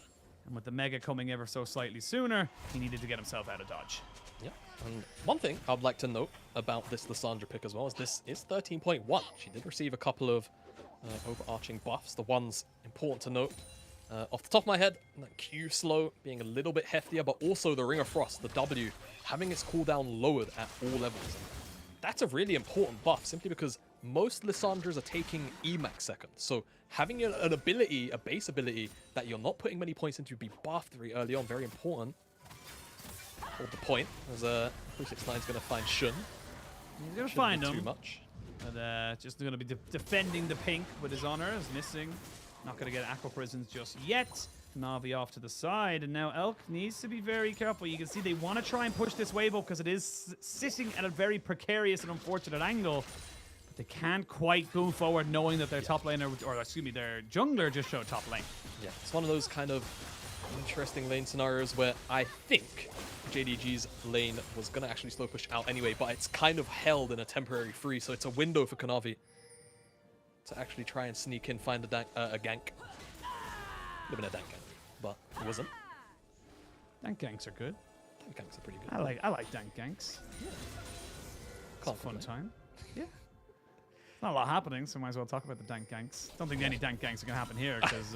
And with the Mega coming ever so slightly sooner, he needed to get himself out of dodge. Yep. And one thing I'd like to note about this Lissandra pick as well is this is 13.1. She did receive a couple of overarching buffs. The ones important to note, off the top of my head, that Q slow being a little bit heftier, but also the Ring of Frost, the W, having its cooldown lowered at all levels. That's a really important buff, simply because most Lissandras are taking Emax seconds. So having an ability, a base ability, that you're not putting many points into, be buffed very early on, very important. Hold the point, as 369 is going to find Shun. He's going to find him. Too much. But just going to be defending the pink with his honor. Is missing. Not going to get Aqua Prisons just yet. Navi off to the side. And now Elk needs to be very careful. You can see they want to try and push this wave up because it is sitting at a very precarious and unfortunate angle. But they can't quite go forward knowing that their top laner, or excuse me, their jungler just showed top lane. Yeah, it's one of those kind of interesting lane scenarios where I think JDG's lane was going to actually slow push out anyway, but it's kind of held in a temporary freeze, so it's a window for Kanavi to actually try and sneak in, find a gank. Would have been a dank gank, but it wasn't. Dank ganks are good. Dank ganks are pretty good. I like dank ganks. Yeah. It's a fun time. Yeah. Not a lot happening, so might as well talk about the dank ganks. Don't think any dank ganks are going to happen here, because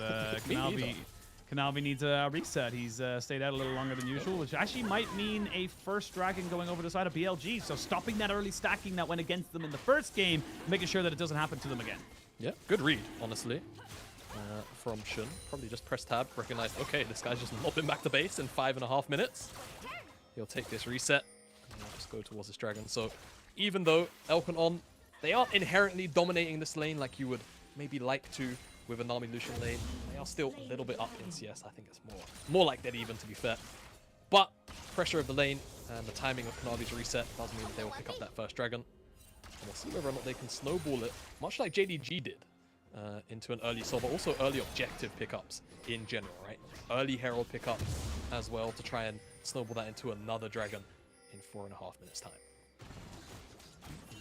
Kanavi needs a reset. He's stayed out a little longer than usual, which actually might mean a first dragon going over the side of BLG. So stopping that early stacking that went against them in the first game, making sure that it doesn't happen to them again. Yeah, good read, honestly, from Shun. Probably just press tab, recognized, okay, this guy's just lobbing back to base in 5.5 minutes. He'll take this reset and just go towards this dragon. So even though Elk and On, they aren't inherently dominating this lane like you would maybe like to with a Nami Lucian lane, they are still a little bit up in CS. I think it's more like dead even, to be fair. But pressure of the lane and the timing of Kanavi's reset does mean that they will pick up that first dragon. And we'll see whether or not they can snowball it, much like JDG did, into an early soul, but also early objective pickups in general, right? Early Herald pickup as well to try and snowball that into another dragon in 4.5 minutes time.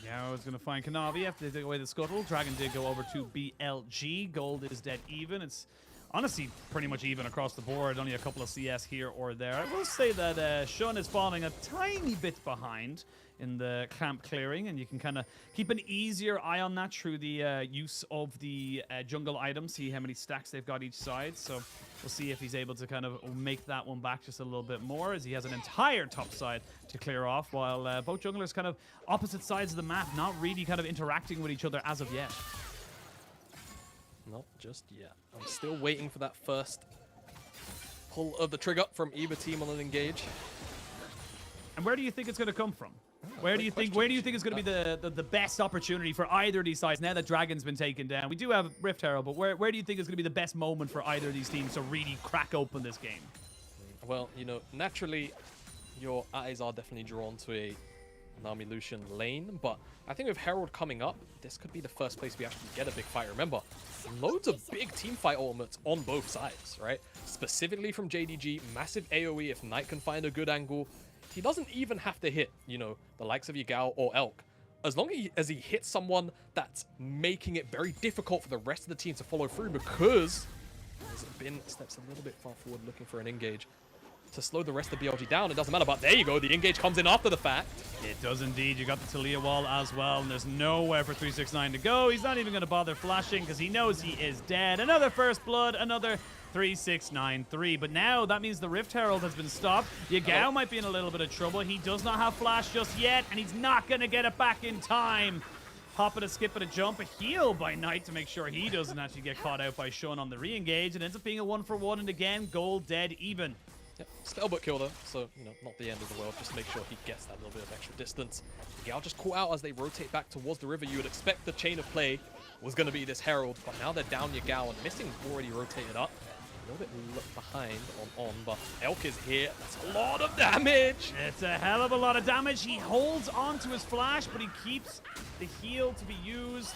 Now it's going to find Kanavi after they take away the scuttle. Dragon did go over to BLG. Gold is dead even. It's honestly pretty much even across the board. Only a couple of CS here or there. I will say that Shun is falling a tiny bit behind in the camp clearing, and you can kind of keep an easier eye on that through the use of the jungle items. See how many stacks they've got each side. So we'll see if he's able to kind of make that one back just a little bit more, as he has an entire top side to clear off, while both junglers kind of opposite sides of the map, not really kind of interacting with each other as of yet. Not just yet. I'm still waiting for that first pull of the trigger from either team on an engage. And where do you think it's going to come from? Where do you think is going to be the best opportunity for either of these sides now that Dragon's been taken down? We do have Rift Herald, but where do you think is going to be the best moment for either of these teams to really crack open this game? Well, you know, naturally, your eyes are definitely drawn to a Nami Lucian lane, but I think with Herald coming up, this could be the first place we actually get a big fight. Remember, loads of big team fight ultimates on both sides, right? Specifically from JDG, massive AoE if Knight can find a good angle. He doesn't even have to hit, you know, the likes of Yagao or Elk. as long as he hits someone that's making it very difficult for the rest of the team to follow through, because Bin steps a little bit far forward looking for an engage to slow the rest of the BLG down. It doesn't matter, but there you go. The engage comes in after the fact. It does indeed. You got the Talia wall as well, and there's nowhere for 369 to go. He's not even going to bother flashing because he knows he is dead. Another first blood, another 3693. But now that means the Rift Herald has been stopped. Yagao might be in a little bit of trouble. He does not have flash just yet, and he's not going to get it back in time. Hop and a skip and a jump, a heal by Knight to make sure he doesn't actually get caught out by Shun on the re-engage. It ends up being a 1-for-1, and again, gold dead even. Yep, Spellbook killed her, so, you know, not the end of the world. Just make sure he gets that little bit of extra distance. Gal just caught out as they rotate back towards the river. You would expect the chain of play was going to be this Herald, but now they're down Yagao, and Missing already rotated up. A little bit behind on, but Elk is here. That's a lot of damage. It's a hell of a lot of damage. He holds on to his flash, but he keeps the heal to be used.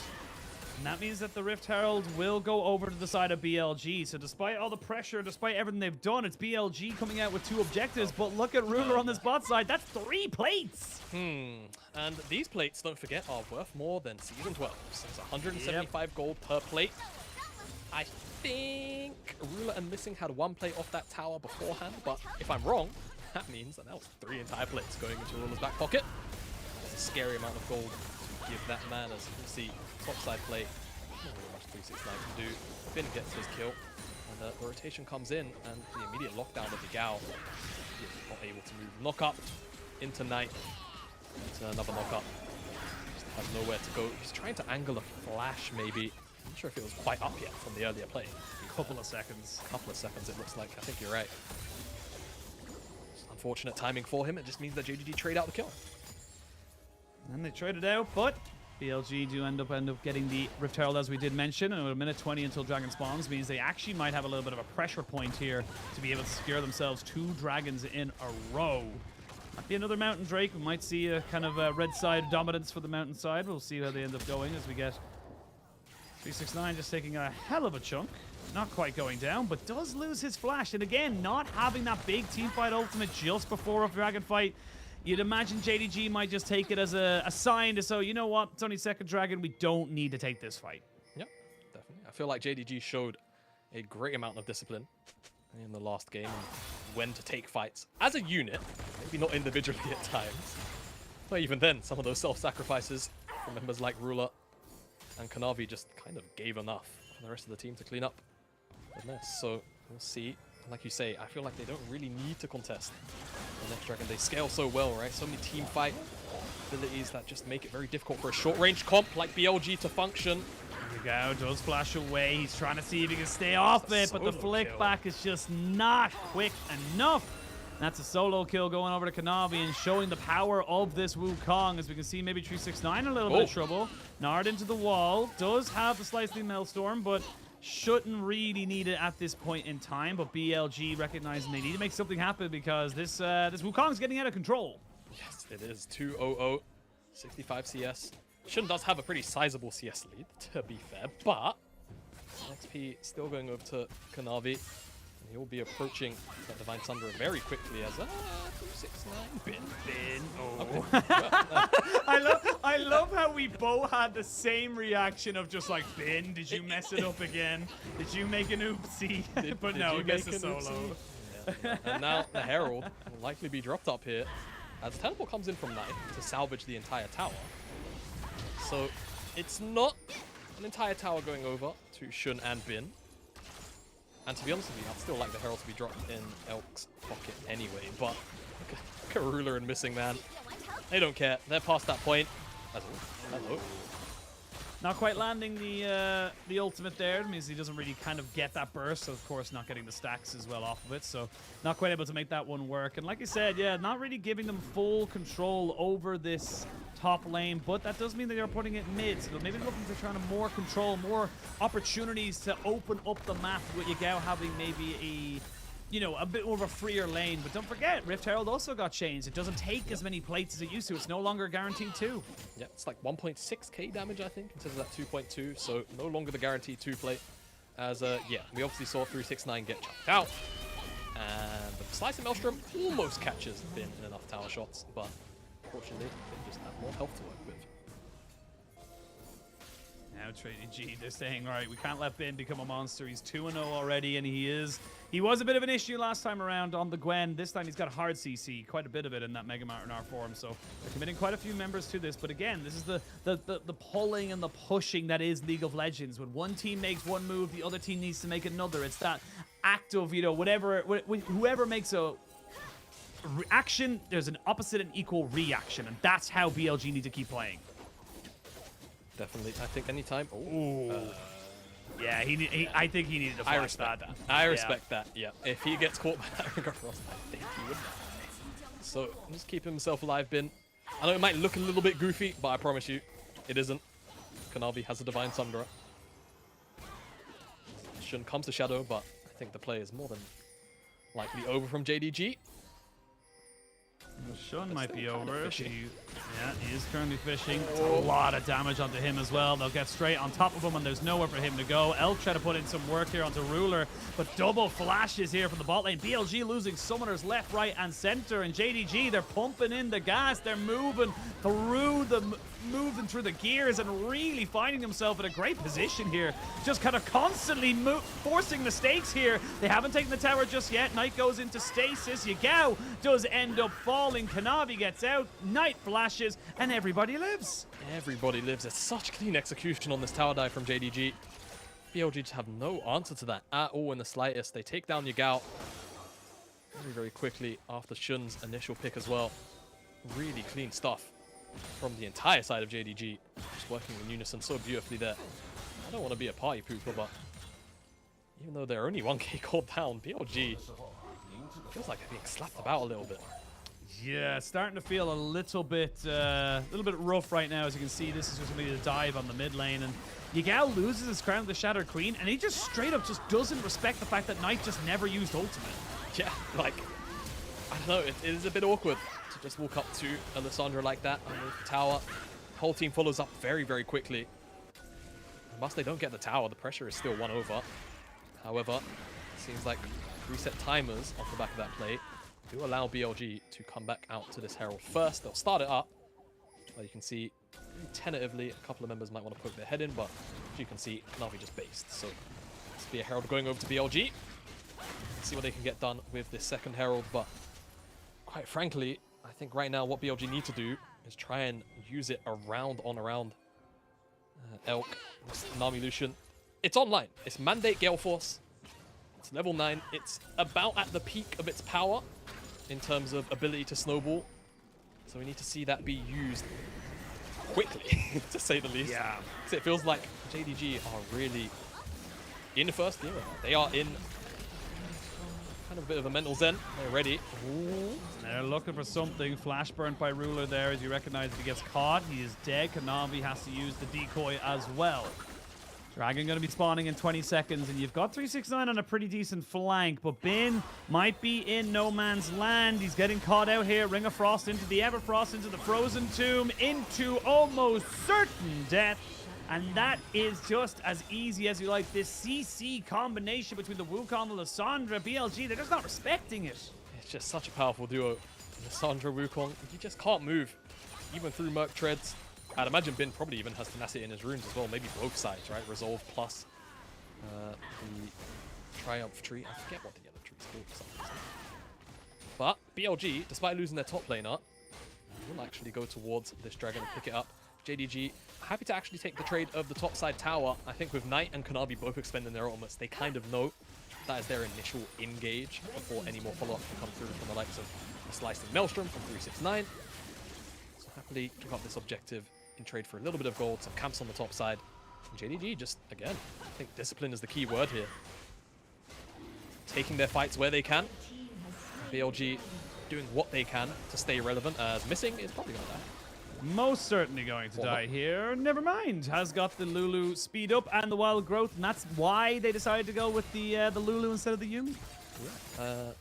And that means that the Rift Herald will go over to the side of BLG. So despite all the pressure, despite everything they've done, it's BLG coming out with 2 objectives. But look at Ruler on this bot side. That's 3 plates. And these plates, don't forget, are worth more than Season 12. So it's 175 gold per plate. I think Ruler and Missing had 1 plate off that tower beforehand, but if I'm wrong, that means that was 3 entire plates going into Ruler's back pocket. That's a scary amount of gold to give that man, as you can see. Topside play, not really much 369 can do. Finn gets his kill, and the rotation comes in, and the immediate lockdown of the Gao. He's not able to move. Knock up into Knight. Into another knock up. Just has nowhere to go. He's trying to angle a flash, maybe. I'm not sure if it was quite up yet from the earlier play. Couple of seconds. Couple of seconds, it looks like. I think you're right. Unfortunate timing for him. It just means that JDG trade out the kill. And they traded out, but BLG do end up getting the Rift Herald, as we did mention, and a minute 20 until Dragon spawns means they actually might have a little bit of a pressure point here to be able to secure themselves 2 dragons in a row. Might be another Mountain Drake. We might see a kind of a red side dominance for the Mountain side. We'll see how they end up going as we get 369 just taking a hell of a chunk. Not quite going down, but does lose his flash. And again, not having that big team fight ultimate just before a dragon fight. You'd imagine JDG might just take it as a sign to say, you know what, it's only second dragon, we don't need to take this fight. Yep, definitely. I feel like JDG showed a great amount of discipline in the last game and when to take fights as a unit, maybe not individually at times. But even then, some of those self-sacrifices from members like Ruler and Kanavi just kind of gave enough for the rest of the team to clean up the mess. So we'll see. Like you say, I feel like they don't really need to contest the next dragon. They scale so well, right? So many team fight abilities that just make it very difficult for a short-range comp like BLG to function. Yagao does flash away. He's trying to see if he can stay off it, but the flick back is just not quick enough. That's a solo kill going over to Kanavi and showing the power of this Wukong. As we can see, maybe 369 in a little bit of trouble. Nard into the wall. Does have the Slightly Maelstrom, but shouldn't really need it at this point in time. But BLG recognizing they need to make something happen because this Wukong's getting out of control. Yes, it is. 2-0-0. 65 CS. Shun does have a pretty sizable CS lead, to be fair, but XP still going over to Kanavi. He will be approaching that Divine Thunder very quickly as 269 Bin. Oh. I love how we both had the same reaction of just like, Bin, did you mess it up again? Did you make an oopsie? But no, guess a solo. Yeah. And now the Herald will likely be dropped up here as Teleport comes in from Knight to salvage the entire tower. So it's not an entire tower going over to Shun and Bin. And to be honest with you, I'd still like the Herald to be dropped in Elk's pocket anyway, but look at Ruler and Missing, man. They don't care. They're past that point. Hello. Not quite landing the ultimate there. It means he doesn't really kind of get that burst. So, of course, not getting the stacks as well off of it. So, not quite able to make that one work. And like I said, yeah, not really giving them full control over this top lane. But that does mean that they're putting it mid. So, maybe looking to try to more control, more opportunities to open up the map with Yagao having maybe a bit more of a freer lane. But don't forget, Rift Herald also got changed. It doesn't take as many plates as it used to. It's no longer guaranteed 2. Yeah, it's like 1.6k damage, I think, instead of that 2.2. So no longer the guaranteed 2 plate. As, yeah, we obviously saw 369 get chucked out. And the Slicing Maelstrom almost catches Bin in enough tower shots. But unfortunately, Bin just had more health to work with. now, JDG. They're saying, all right, we can't let Ben become a monster. He's 2-0 already, and he was a bit of an issue last time around on the Gwen. This time he's got hard CC, quite a bit of it in that Mega Martinar form. So they're committing quite a few members to this. But again, this is the pulling and the pushing that is League of Legends. When one team makes one move, the other team needs to make another. It's that act of, you know, whoever makes a action, there's an opposite and equal reaction, and that's how BLG need to keep playing. Definitely, I think anytime. Yeah, I think he needed to flash that. I respect that. Yeah, if he gets caught by that Ring of Frost, I think he would die. So just keep himself alive, Bin. I know it might look a little bit goofy, but I promise you, it isn't. Kanavi has a Divine Sundra. Shun comes to Shadow, but I think the play is more than likely over from JDG. Shun might be over. He is currently fishing. It's a lot of damage onto him as well. They'll get straight on top of him, and there's nowhere for him to go. Elk try to put in some work here onto Ruler, but double flashes here from the bot lane. BLG losing summoners left, right, and center, and JDG, they're pumping in the gas. They're moving through the gears and really finding themselves in a great position here. Just kind of constantly forcing mistakes here. They haven't taken the tower just yet. Knight goes into stasis. Yagao does end up falling. Kanavi gets out. Knight flashes, and everybody lives. Everybody lives. It's such clean execution on this tower dive from JDG. BLG just have no answer to that at all in the slightest. They take down Yagao very, very quickly after Shun's initial pick as well. Really clean stuff from the entire side of JDG. Just working in unison so beautifully there. I don't want to be a party pooper, but even though they're only 1k gold down, BLG feels like they're being slapped about a little bit. Yeah, starting to feel a little bit rough right now. As you can see, this is just going to be the dive on the mid lane, and Yagao loses his crown to the Shattered Queen, and he just straight up just doesn't respect the fact that Knight just never used ultimate. Yeah, like, I don't know, it is a bit awkward to just walk up to Alessandra like that underneath the tower. The whole team follows up very, very quickly. Unless they don't get the tower, the pressure is still 1 over. However, it seems like reset timers off the back of that play do allow BLG to come back out to this Herald first. They'll start it up. Well, you can see very tentatively a couple of members might want to poke their head in, but as you can see, Kanavi just based. So this will be a Herald going over to BLG. See what they can get done with this second Herald, but quite frankly, I think right now what BLG need to do is try and use it around Elk, Nami Lucian. It's online. It's Mandate Gale Force. It's level 9. It's about at the peak of its power in terms of ability to snowball. So we need to see that be used quickly, to say the least. Yeah. So it feels like JDG are really in first gear. They are in kind of a bit of a mental zen. They're ready. Ooh. They're looking for something. Flash burnt by Ruler there. As you recognize, if he gets caught, he is dead. Kanavi has to use the decoy as well. Dragon going to be spawning in 20 seconds, and you've got 369 on a pretty decent flank, but Bin might be in no man's land. He's getting caught out here. Ring of Frost into the Everfrost, into the Frozen Tomb, into almost certain death. And that is just as easy as you like. This CC combination between the Wukong and Lissandra, BLG, they're just not respecting it. It's just such a powerful duo. Lissandra, Wukong, you just can't move, even through Merc Treads. I'd imagine Bin probably even has tenacity in his runes as well. Maybe both sides, right? Resolve plus the Triumph tree. I forget what the other tree is called for some reason. But BLG, despite losing their top laner, will actually go towards this dragon and pick it up. JDG happy to actually take the trade of the top side tower. I think with Knight and Kanavi both expending their ultimates, they kind of know that is their initial engage before any more follow-up can come through from the likes of the Slicing Maelstrom from 369. So happily give up this objective in trade for a little bit of gold, some camps on the top side. And JDG just, again, I think discipline is the key word here. Taking their fights where they can. BLG doing what they can to stay relevant, as missing is probably going to die. Most certainly going to die here. Never mind. Has got the Lulu speed up and the wild growth, and that's why they decided to go with the Lulu instead of the Yuumi. That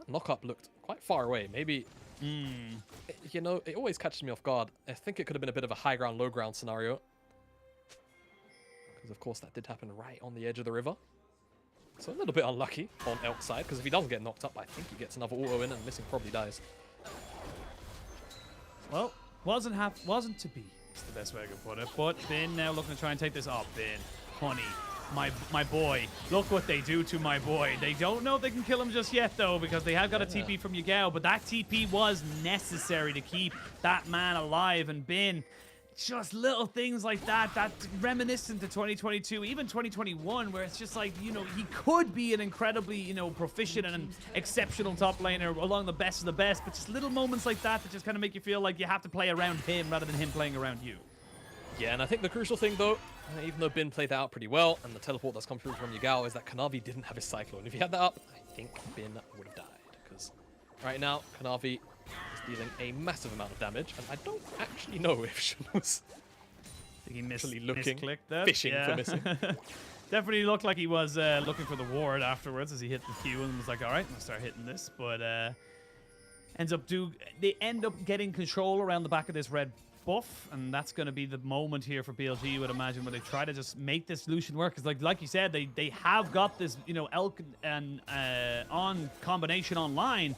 knock-up looked quite far away. Maybe, you know, it always catches me off guard. I think it could have been a bit of a high ground, low ground scenario. Because, of course, that did happen right on the edge of the river. So a little bit unlucky on Elk's side, because if he doesn't get knocked up, I think he gets another auto in and missing probably dies. Well, wasn't to be. That's the best way I could put it. But Bin now looking to try and take this up. Bin, honey, my boy. Look what they do to my boy. They don't know if they can kill him just yet, though, because they have got a TP from Yagao. But that TP was necessary to keep that man alive. And Bin, just little things like that, reminiscent to 2022, even 2021, where it's just like, you know, he could be an incredibly, you know, proficient and an exceptional top laner along the best of the best, but just little moments like that that just kind of make you feel like you have to play around him rather than him playing around you. Yeah, and I think the crucial thing, though, even though Bin played that out pretty well, and the teleport that's come through from Yagao, is that Kanavi didn't have his Cyclone. If he had that up, I think Bin would have died, because right now, Kanavi is dealing a massive amount of damage, and I don't actually know if Shuno's actually looking, fishing for missing. Definitely looked like he was looking for the ward afterwards as he hit the Q and was like, all right, I'm going to start hitting this, but they end up getting control around the back of this red buff, and that's going to be the moment here for BLG, you would imagine, where they try to just make this Lucian work, because like you said, they have got this, you know, Elk and on combination online,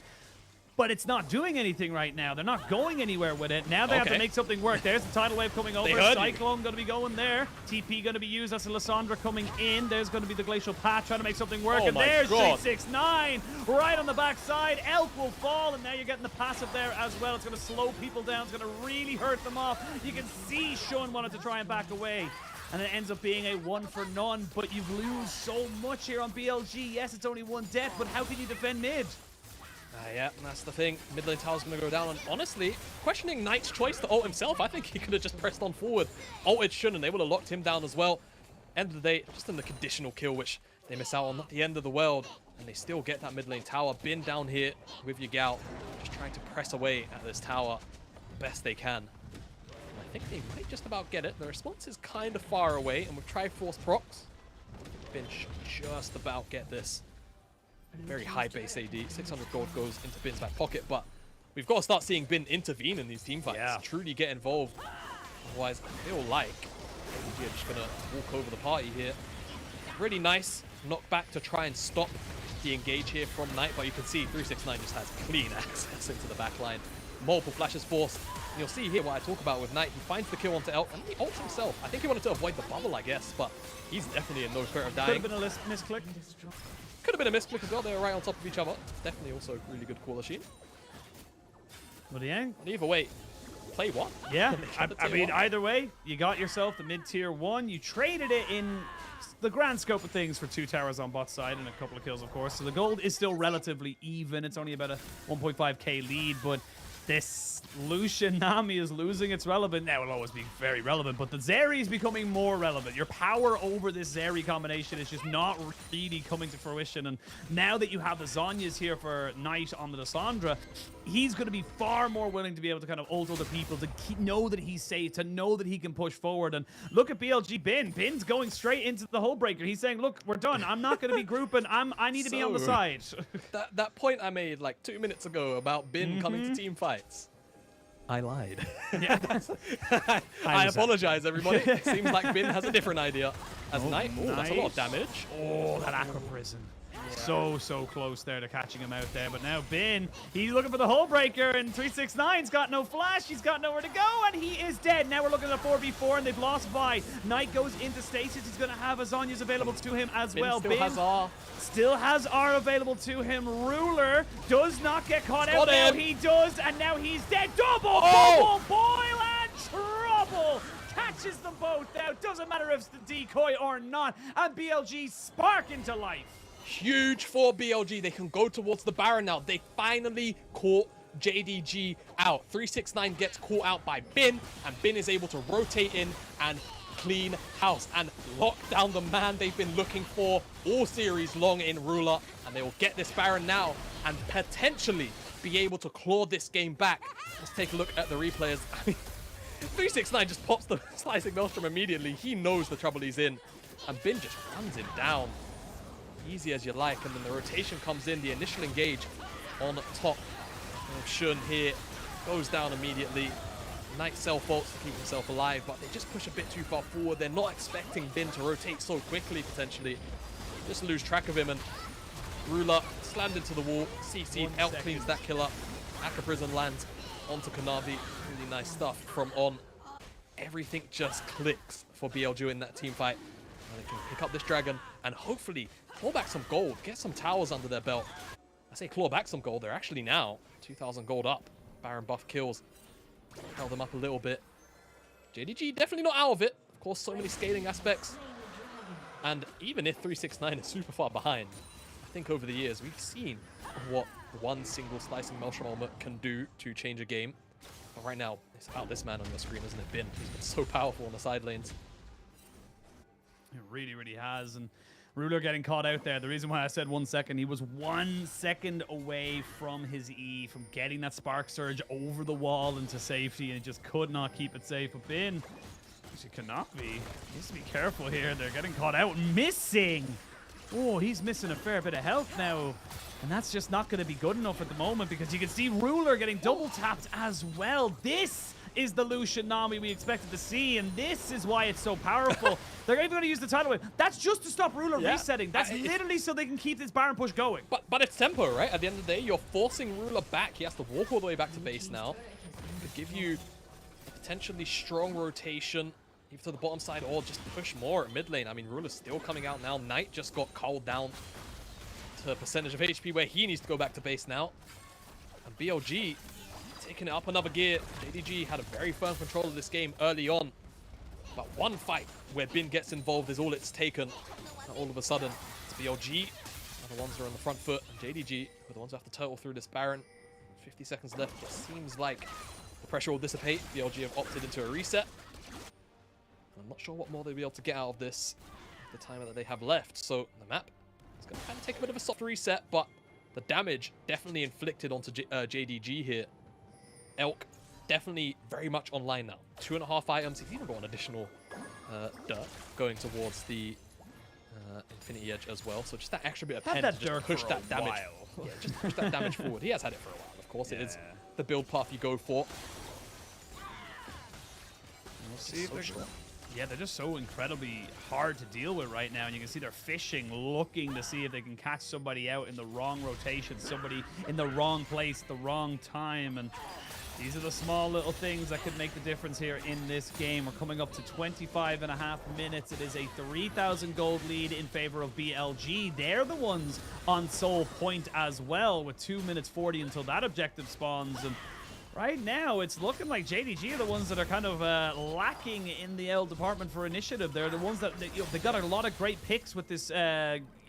but it's not doing anything right now. They're not going anywhere with it. Now they have to make something work. There's the tidal wave coming over. Cyclone going to be going there. TP going to be used. That's a Lissandra coming in. There's going to be the Glacial Path trying to make something work. And there's J69 right on the backside. Elk will fall, and now you're getting the passive there as well. It's going to slow people down. It's going to really hurt them off. You can see Shun wanted to try and back away. And it ends up being a 1 for none, but you lose so much here on BLG. Yes, it's only one death, but how can you defend mid? Yeah, that's the thing. Mid lane tower's going to go down, and honestly, questioning Knight's choice to ult himself, I think he could have just pressed on forward, ulted Shun, and they would have locked him down as well. End of the day, just in the conditional kill, which they miss out on, not the end of the world, and they still get that mid lane tower. Bin down here with Yagao, just trying to press away at this tower best they can. And I think they might just about get it. The response is kind of far away, and with Triforce procs, Bin should just about get this. Very high base AD. 600 gold goes into Bin's back pocket, but we've got to start seeing Bin intervene in these team fights. Truly get involved. Otherwise, I feel like JDG are just going to walk over the party here. Really nice knockback to try and stop the engage here from Knight, but you can see 369 just has clean access into the back line. Multiple flashes forced. And you'll see here what I talk about with Knight. He finds the kill onto Elk, and he ults himself. I think he wanted to avoid the bubble, I guess, but he's definitely in no fear of dying. Could have been a misclick. Could have been a misclick as well. They were right on top of each other. Definitely also a really good call machine. But yeah. And either way, play one. Yeah. I mean, either way, you got yourself the mid-tier 1. You traded it in the grand scope of things for 2 towers on bot side and a couple of kills, of course. So the gold is still relatively even. It's only about a 1.5k lead, but this Lucian Nami is losing its relevance. Now it'll always be very relevant, but the Zeri is becoming more relevant. Your power over this Zeri combination is just not really coming to fruition. And now that you have the Zhonya's here for Knight on the Lissandra, he's going to be far more willing to be able to kind of ult other people, to know that he's safe, to know that he can push forward. And look at BLG Bin. Bin's going straight into the hole breaker. He's saying, look, we're done. I'm not going to be grouping. I need to be on the side. that point I made like 2 minutes ago about Bin coming to team fights. I lied. Yeah. I apologize, everybody. It seems like Bin has a different idea. As Knight, nice. That's a lot of damage. Oh, that Aqua Prison. So close there to catching him out there. But now Bin, he's looking for the hole breaker, and 369's got no flash. He's got nowhere to go, and he is dead. Now we're looking at a 4v4, and they've lost Vi. Knight goes into stasis. He's going to have Azanya's available to him as well. Bin still has R. Still has R available to him. Ruler does not get caught out. Now he does, and now he's dead. Double boil and trouble. Catches them both out. Doesn't matter if it's the decoy or not. And BLG spark into life. Huge for BLG. They can go towards the Baron now. They finally caught JDG out. 369 gets caught out by Bin, and Bin is able to rotate in and clean house and lock down the man they've been looking for all series long in Ruler. And they will get this Baron now and potentially be able to claw this game back. Let's take a look at the replays. I mean, 369 just pops the Slicing Maelstrom immediately. He knows the trouble he's in, and Bin just runs him down. Easy as you like, and then the rotation comes in. The initial engage on top of Shun here goes down immediately. Knight self-ults to keep himself alive, but they just push a bit too far forward. They're not expecting Bin to rotate so quickly, potentially. Just lose track of him, and Ruler slammed into the wall. CC out cleans that kill up. Aqua Prison lands onto Kanavi. Really nice stuff from On. everything just clicks for BLG in that team fight. And they can pick up this dragon and hopefully claw back some gold, get some towers under their belt. I say claw back some gold, they're actually now 2,000 gold up. Baron buff kills. Held them up a little bit. JDG definitely not out of it. Of course, so many scaling aspects. And even if 369 is super far behind, I think over the years we've seen what one single slicing Maelstrom ultimate can do to change a game. But right now, it's about this man on your screen, hasn't it been? He's been so powerful on the side lanes. It really, really has. And Ruler getting caught out there. The reason why I said 1 second, he was 1 second away from his E, from getting that Spark Surge over the wall into safety, and he just could not keep it safe. But Bin, actually cannot be. Needs to be careful here. They're getting caught out. Missing! Oh, he's missing a fair bit of health now. And that's just not going to be good enough at the moment, because you can see Ruler getting double tapped as well. This is the Lucian Nami we expected to see, and this is why it's so powerful. They're even going to use the tidal wave. That's just to stop Ruler resetting. That's literally so they can keep this Baron push going. But it's tempo, right? At the end of the day, you're forcing Ruler back. He has to walk all the way back to base now. Could give you a potentially strong rotation, either to the bottom side or just push more at mid lane. I mean, Ruler's still coming out now. Knight just got culled down to a percentage of HP where he needs to go back to base now. And BLG taking it up another gear. JDG had a very firm control of this game early on. But one fight where Bin gets involved is all it's taken. And all of a sudden, it's BLG are the ones that are on the front foot, and JDG are the ones who have to turtle through this Baron. 50 seconds left. It seems like the pressure will dissipate. BLG have opted into a reset. I'm not sure what more they'll be able to get out of this the time that they have left. So the map is going to kind of take a bit of a soft reset, but the damage definitely inflicted onto JDG here. Elk definitely very much online now. 2.5 items. He's even got an additional dirt going towards the Infinity Edge as well. So just that extra bit of pen to just push that damage. Yeah, just push that damage forward. He has had it for a while, of course. It is the build path you go for. We'll see if they're just so incredibly hard to deal with right now, and you can see they're fishing, looking to see if they can catch somebody out in the wrong rotation, somebody in the wrong place, the wrong time, and these are the small little things that could make the difference here in this game. We're coming up to 25.5 minutes. It is a 3,000 gold lead in favor of BLG. They're the ones on Soul Point as well, with 2 minutes 40 until that objective spawns. And right now, it's looking like JDG are the ones that are kind of lacking in the L department for initiative. They're the ones that, they got a lot of great picks with this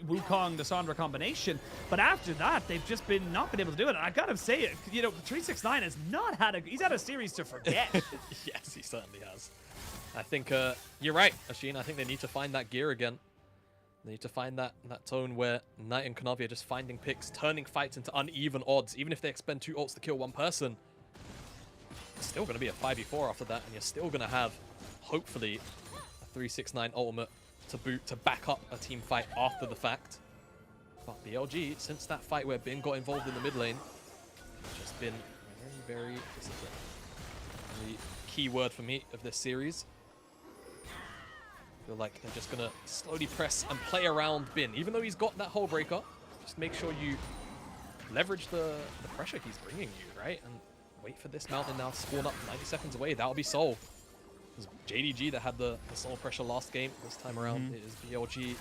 Wukong Cassandra combination, but after that, they've just not been able to do it. And I gotta say it, 369 has not had he's had a series to forget. Yes, he certainly has. I think you're right, Ashin. I think they need to find that gear again. They need to find that tone where Knight and Kanavi are just finding picks, turning fights into uneven odds. Even if they expend 2 ults to kill one person, it's still going to be a 5v4 after that, and you're still going to have, hopefully, a 369 ultimate to boot to back up a team fight after the fact. But BLG, since that fight where Bin got involved in the mid lane, has just been very, very disciplined. The key word for me of this series. I feel like they're just going to slowly press and play around Bin. Even though he's got that hull breaker, just make sure you leverage the pressure he's bringing you, right? And wait for this mountain now to spawn up 90 seconds away. That'll be Soul. It was JDG that had the Soul pressure last game. This time around, it is BLG.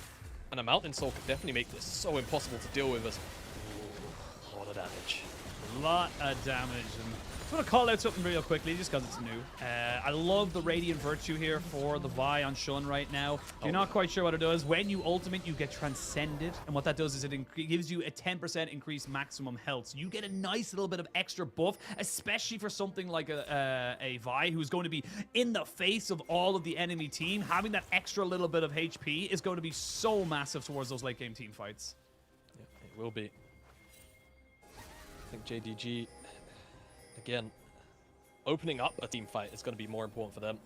And a Mountain Soul could definitely make this so impossible to deal with. As a lot of damage. A lot of damage. And I just want to call out something real quickly, just because it's new. I love the Radiant Virtue here for the Vi on Shun right now. If you're not quite sure what it does, when you ultimate, you get transcended. And what that does is it gives you a 10% increased maximum health. So you get a nice little bit of extra buff, especially for something like a Vi who's going to be in the face of all of the enemy team. Having that extra little bit of HP is going to be so massive towards those late game team fights. Yeah, it will be. I think JDG, again, opening up a team fight is going to be more important for them.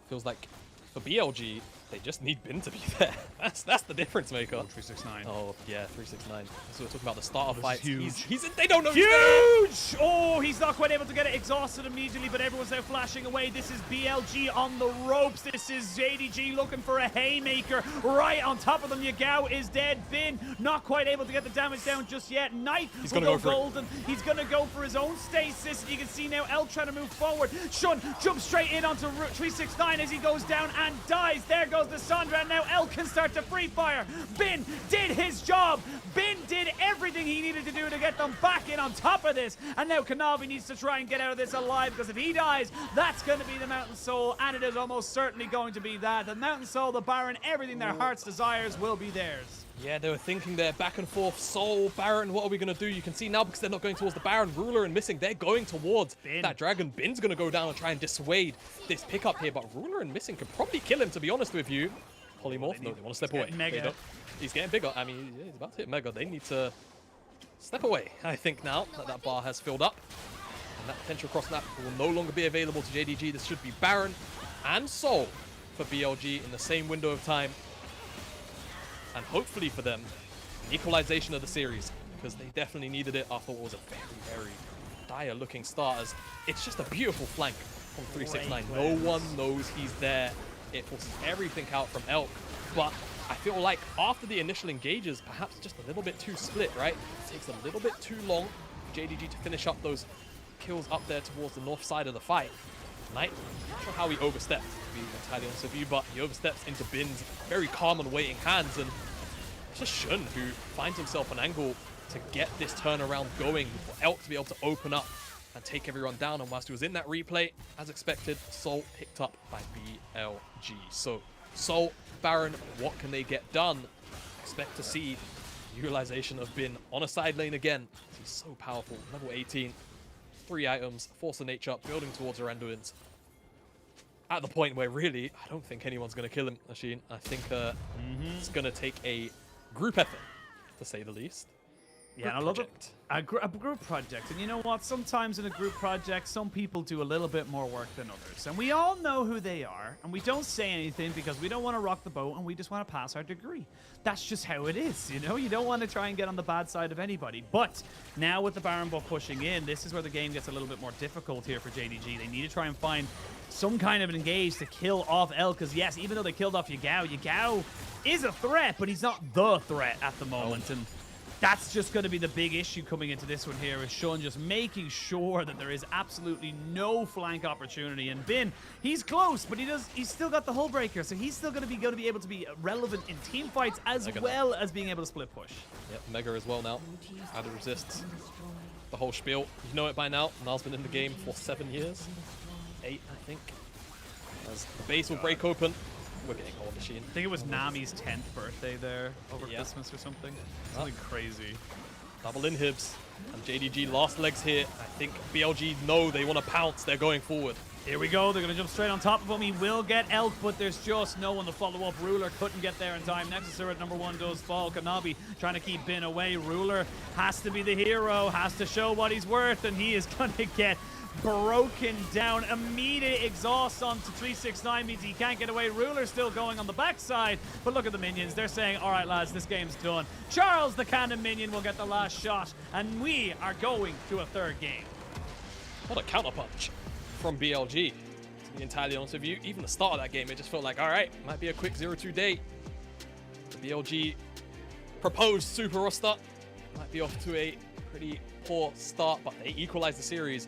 Feels like for BLG, They just need Bin to be there. That's the difference maker. 369. Oh yeah, 369. So we're talking about the starter is fight. huge. They don't know. He's there. Huge! Oh, he's not quite able to get it exhausted immediately, but everyone's now flashing away. This is BLG on the ropes. This is JDG looking for a haymaker. Right on top of them, Yagao is dead. Bin not quite able to get the damage down just yet. Knight He's will gonna go go for it. golden. He's going to go for his own stasis. You can see now El trying to move forward. Shun jumps straight in onto 369 as he goes down and dies. There goes the Sandra, and now El can start to free fire. Bin did his job. Bin did everything he needed to do to get them back in on top of this. And now Kanavi needs to try and get out of this alive, because if he dies, that's going to be the Mountain Soul, and it is almost certainly going to be that. The Mountain Soul, the Baron, everything their heart's desires will be theirs. Yeah, they were thinking there, back and forth. Soul, Baron, what are we going to do? You can see now, because they're not going towards the Baron, Ruler and Missing, they're going towards Bin. that Dragon. Bin's going to go down and try and dissuade this pickup here, but Ruler and Missing could probably kill him, to be honest with you. Polymorph, no, they want to step away. Mega. They don't. He's getting bigger. I mean, yeah, he's about to hit Mega. They need to step away, I think, now that that bar has filled up. And that potential cross snap will no longer be available to JDG. This should be Baron and Soul for BLG in the same window of time. And hopefully for them, equalization of the series, because they definitely needed it after what was a very, very dire looking start. As it's just a beautiful flank from 369. No one knows he's there. It forces everything out from Elk, but I feel like after the initial engages, perhaps just a little bit too split, right? It takes a little bit too long for JDG to finish up those kills up there towards the north side of the fight. Knight, not sure how he overstepped, to be entirely honest with you, but he oversteps into Bin's very calm and waiting hands, and it's just Shun who finds himself an angle to get this turnaround going for Elk to be able to open up and take everyone down. And whilst he was in that replay, as expected, Soul picked up by BLG. So Soul, Baron, what can they get done? Expect to see utilization of Bin on a side lane again. He's so powerful, level 18. 3 items, Force of Nature, building towards Aranduin's. At the point where really, I don't think anyone's going to kill him, Ashin. I think it's going to take a group effort, to say the least. Yeah, and I love it. A group project. And you know what? Sometimes in a group project, some people do a little bit more work than others. And we all know who they are. And we don't say anything because we don't want to rock the boat and we just want to pass our degree. That's just how it is, you know? You don't want to try and get on the bad side of anybody. But now with the Baron buff pushing in, this is where the game gets a little bit more difficult here for JDG. They need to try and find some kind of an engage to kill off El. Because yes, even though they killed off Yagao, Yagao is a threat, but he's not the threat at the moment. And that's just going to be the big issue coming into this one here, is Shun just making sure that there is absolutely no flank opportunity. And Bin, he's close, but he's still got the hull breaker, so he's still going to be able to be relevant in team fights as well as being able to split push. Yep, Mega as well now. How to resist the whole spiel. You know it by now. Nal's been in the game for 7 years. 8, I think. As the base will break open. We're getting old, Machine. I think it was Nami's 10th birthday there over Christmas or something. Something crazy. Double inhibs. And JDG last legs here. I think BLG know they want to pounce. They're going forward. Here we go. They're going to jump straight on top of him. He will get Elk, but there's just no one to follow up. Ruler couldn't get there in time. Nexus at number 1 does fall. Kanabi trying to keep Bin away. Ruler has to be the hero, has to show what he's worth, and he is going to get broken down. Immediate exhaust onto 369 means he can't get away. Ruler still going on the backside, but look at the minions. They're saying, all right, lads, this game's done. Charles, the cannon minion, will get the last shot, and we are going to a third game. What a counterpunch from BLG. To be entirely honest with you, even the start of that game, it just felt like, all right, might be a quick 0-2 day. The BLG proposed super roster might be off to a pretty poor start, but they equalized the series.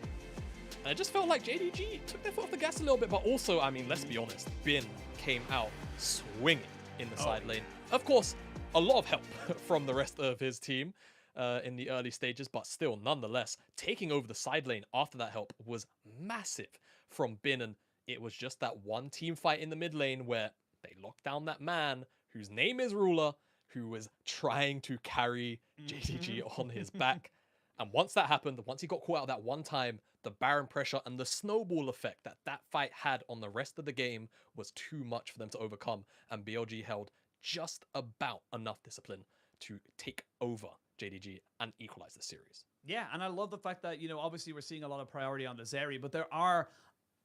And it just felt like JDG took their foot off the gas a little bit, but also, I mean, let's be honest, Bin came out swinging in the side lane. Of course, a lot of help from the rest of his team in the early stages, but still, nonetheless, taking over the side lane after that help was massive from Bin, and it was just that one team fight in the mid lane where they locked down that man whose name is Ruler, who was trying to carry JDG on his back. And once that happened, once he got caught out that one time, the Baron pressure and the snowball effect that that fight had on the rest of the game was too much for them to overcome. And BLG held just about enough discipline to take over JDG and equalize the series. Yeah, and I love the fact that, you know, obviously we're seeing a lot of priority on the Zeri, but there are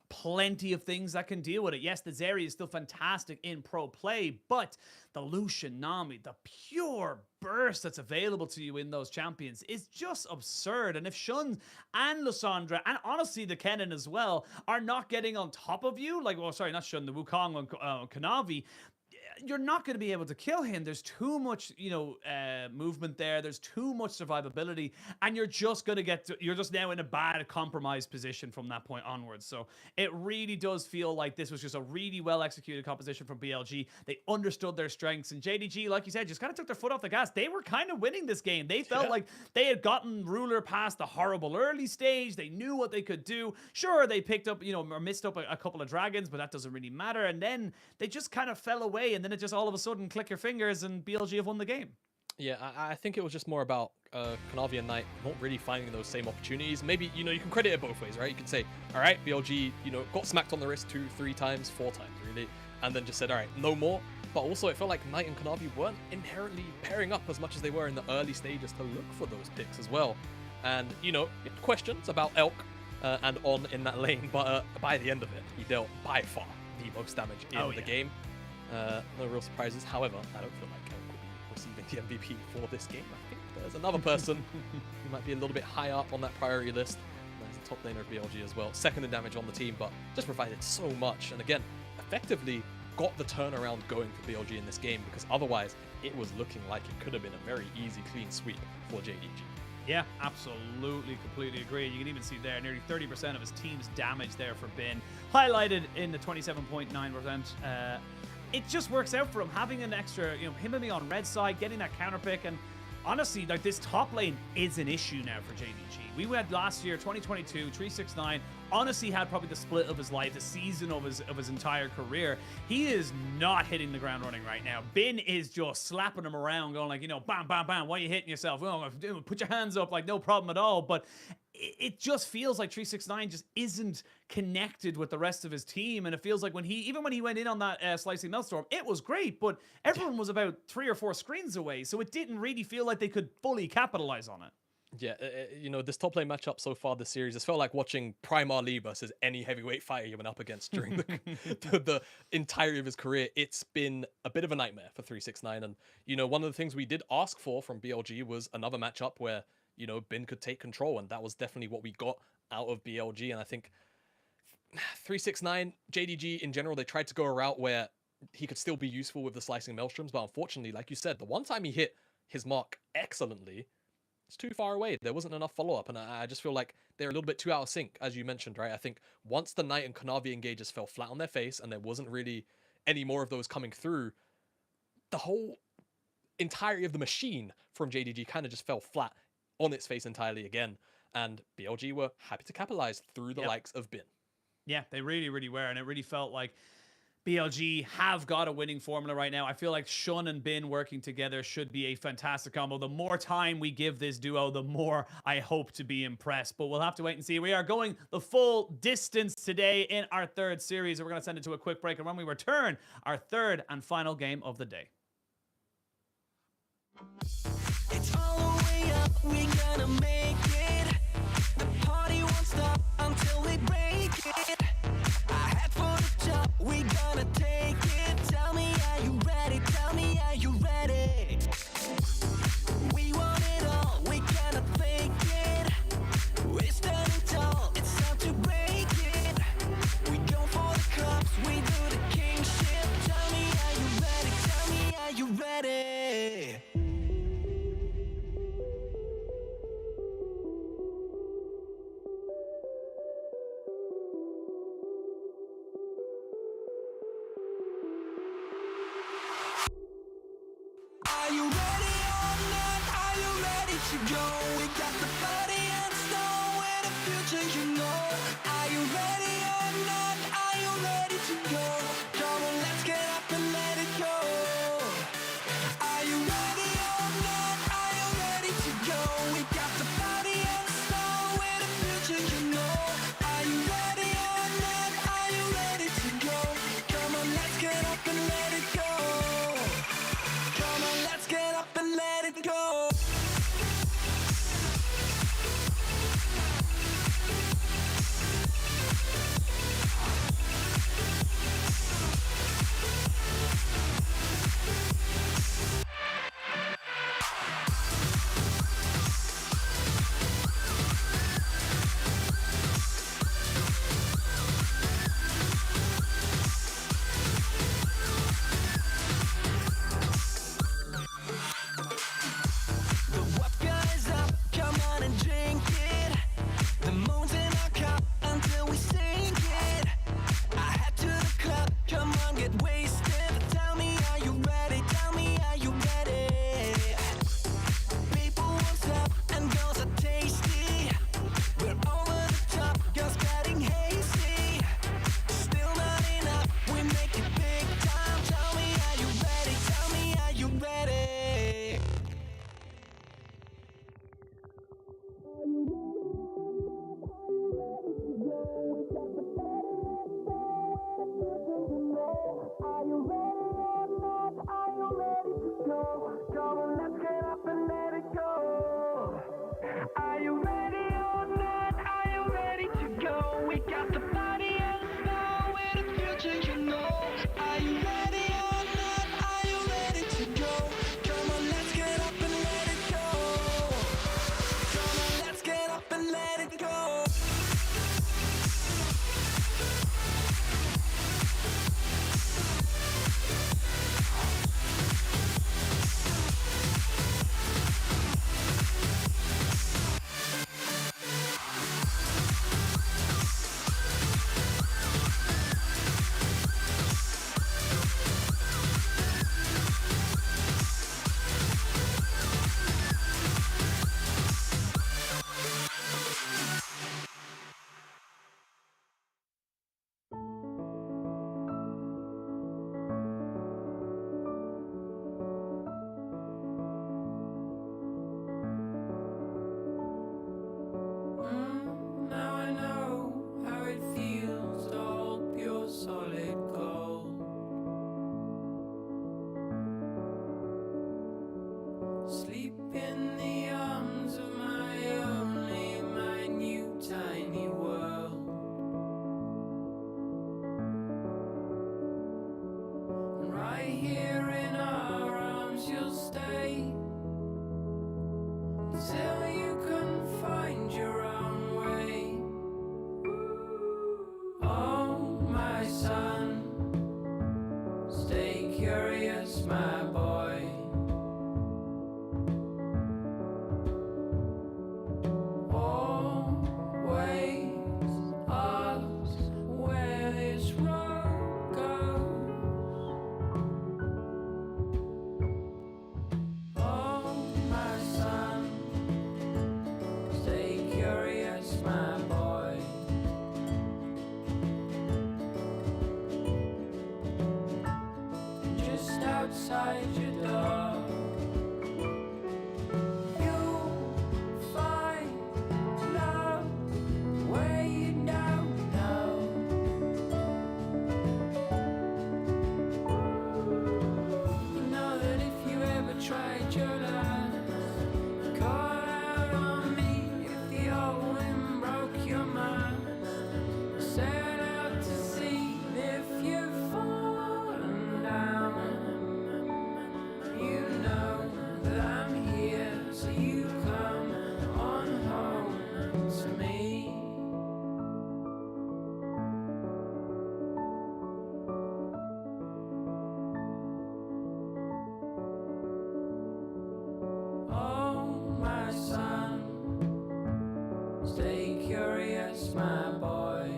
plenty of things that can deal with it. Yes, the Zeri is still fantastic in pro play, but the Lucian, Nami, the pure burst that's available to you in those champions is just absurd. And if Shun and Lysandra, and honestly the Kennen as well, are not getting on top of you, like, well, sorry, not Shun, the Wukong and Kanavi, you're not going to be able to kill him. There's too much, movement there. There's too much survivability, and you're just going to you're just now in a bad compromised position from that point onwards. So it really does feel like this was just a really well executed composition from BLG. They understood their strengths, and JDG, like you said, just kind of took their foot off the gas. They were kind of winning this game. They felt like they had gotten Ruler past the horrible early stage. They knew what they could do. Sure, they picked up, or missed up a couple of dragons, but that doesn't really matter. And then they just kind of fell away, and then it just all of a sudden click your fingers and BLG have won the game. Yeah, I think it was just more about Kanavi and Knight not really finding those same opportunities. Maybe, you can credit it both ways, right? You could say, all right, BLG, got smacked on the wrist 2, 3 times, 4 times, really, and then just said, all right, no more. But also, it felt like Knight and Kanavi weren't inherently pairing up as much as they were in the early stages to look for those picks as well. And, questions about Elk and On in that lane, but by the end of it, he dealt by far the most damage in the game. No real surprises. However, I don't feel like Elk will be receiving the MVP for this game. I think there's another person who might be a little bit higher up on that priority list. There's a top laner of BLG as well. Second in damage on the team, but just provided so much. And again, effectively got the turnaround going for BLG in this game, because otherwise it was looking like it could have been a very easy, clean sweep for JDG. Yeah, absolutely, completely agree. You can even see there nearly 30% of his team's damage there for Bin, highlighted in the 27.9%. It just works out for him, having an extra, him being on red side, getting that counter pick, and honestly, like, this top lane is an issue now for JDG. We went last year, 2022, 369, honestly had probably the split of his life, the season of his entire career. He is not hitting the ground running right now. Bin is just slapping him around, going like, bam, bam, bam, why are you hitting yourself? Put your hands up, like, no problem at all. But it just feels like 369 just isn't connected with the rest of his team, and it feels like when he went in on that slicing Maelstrom, it was great, but everyone was about 3 or 4 screens away, so it didn't really feel like they could fully capitalize on it. Yeah, this top lane matchup so far this series, it's felt like watching Prime Ali versus any heavyweight fighter he went up against during the entirety of his career. It's been a bit of a nightmare for 369, and one of the things we did ask for from BLG was another matchup where Bin could take control, and that was definitely what we got out of BLG. And I think 369, JDG in general, they tried to go a route where he could still be useful with the slicing Maelstroms, but unfortunately, like you said, the one time he hit his mark excellently, it's too far away. There wasn't enough follow-up, and I just feel like they're a little bit too out of sync, as you mentioned, right? I think once the Knight and Kanavi engages fell flat on their face, and there wasn't really any more of those coming through, the whole entirety of the machine from JDG kind of just fell flat on its face entirely again, and BLG were happy to capitalize through the likes of Bin. Yeah, they really, really were, and it really felt like BLG have got a winning formula right now. I feel like Shun and Bin working together should be a fantastic combo. The more time we give this duo, the more I hope to be impressed, but we'll have to wait and see. We are going the full distance today in our third series. We're going to send it to a quick break, and when we return, our third and final game of the day. It's all the way up, we gonna make it. The party won't stop until we break it. I head for the top, we gonna take it. Tell me, are you ready? Tell me, are you ready? We want it all, we cannot fake it. We're standing tall, it's time to break it. We go for the cups, we do the kingship. Tell me, are you ready? Tell me, are you ready? Are you ready or not? Are you ready to go? We got the body and stone with the future, you know. Are you ready or not? Are you ready to go? Come on, let's get up and let it go. Are you ready or not? Are you ready to go? We got the body and stone with the future, you know. Are you ready or not? Are you ready to go? Come on, let's get up and let it go. Come on, let's get up and let it go. Now I know how it feels to hold pure solid gold. Sleep in the arms of my only minute tiny world. And right here in our arms you'll stay till you can find your own way. Oh, my son, stay curious, my boy. Always ask where this road goes. Oh, my son, stay curious, my boy. Just outside your door, you'll find love where you don't know. You know that if you ever tried your last, call out on me if the old wind broke your mind. Set out to sea if you've fallen down. You know that I'm here, so you come on home to me. Oh, my son, stay curious, my boy.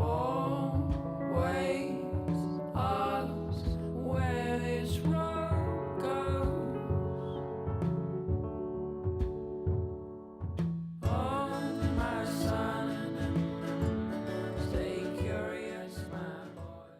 Always ask where this road goes. Oh, my son, stay curious, my boy.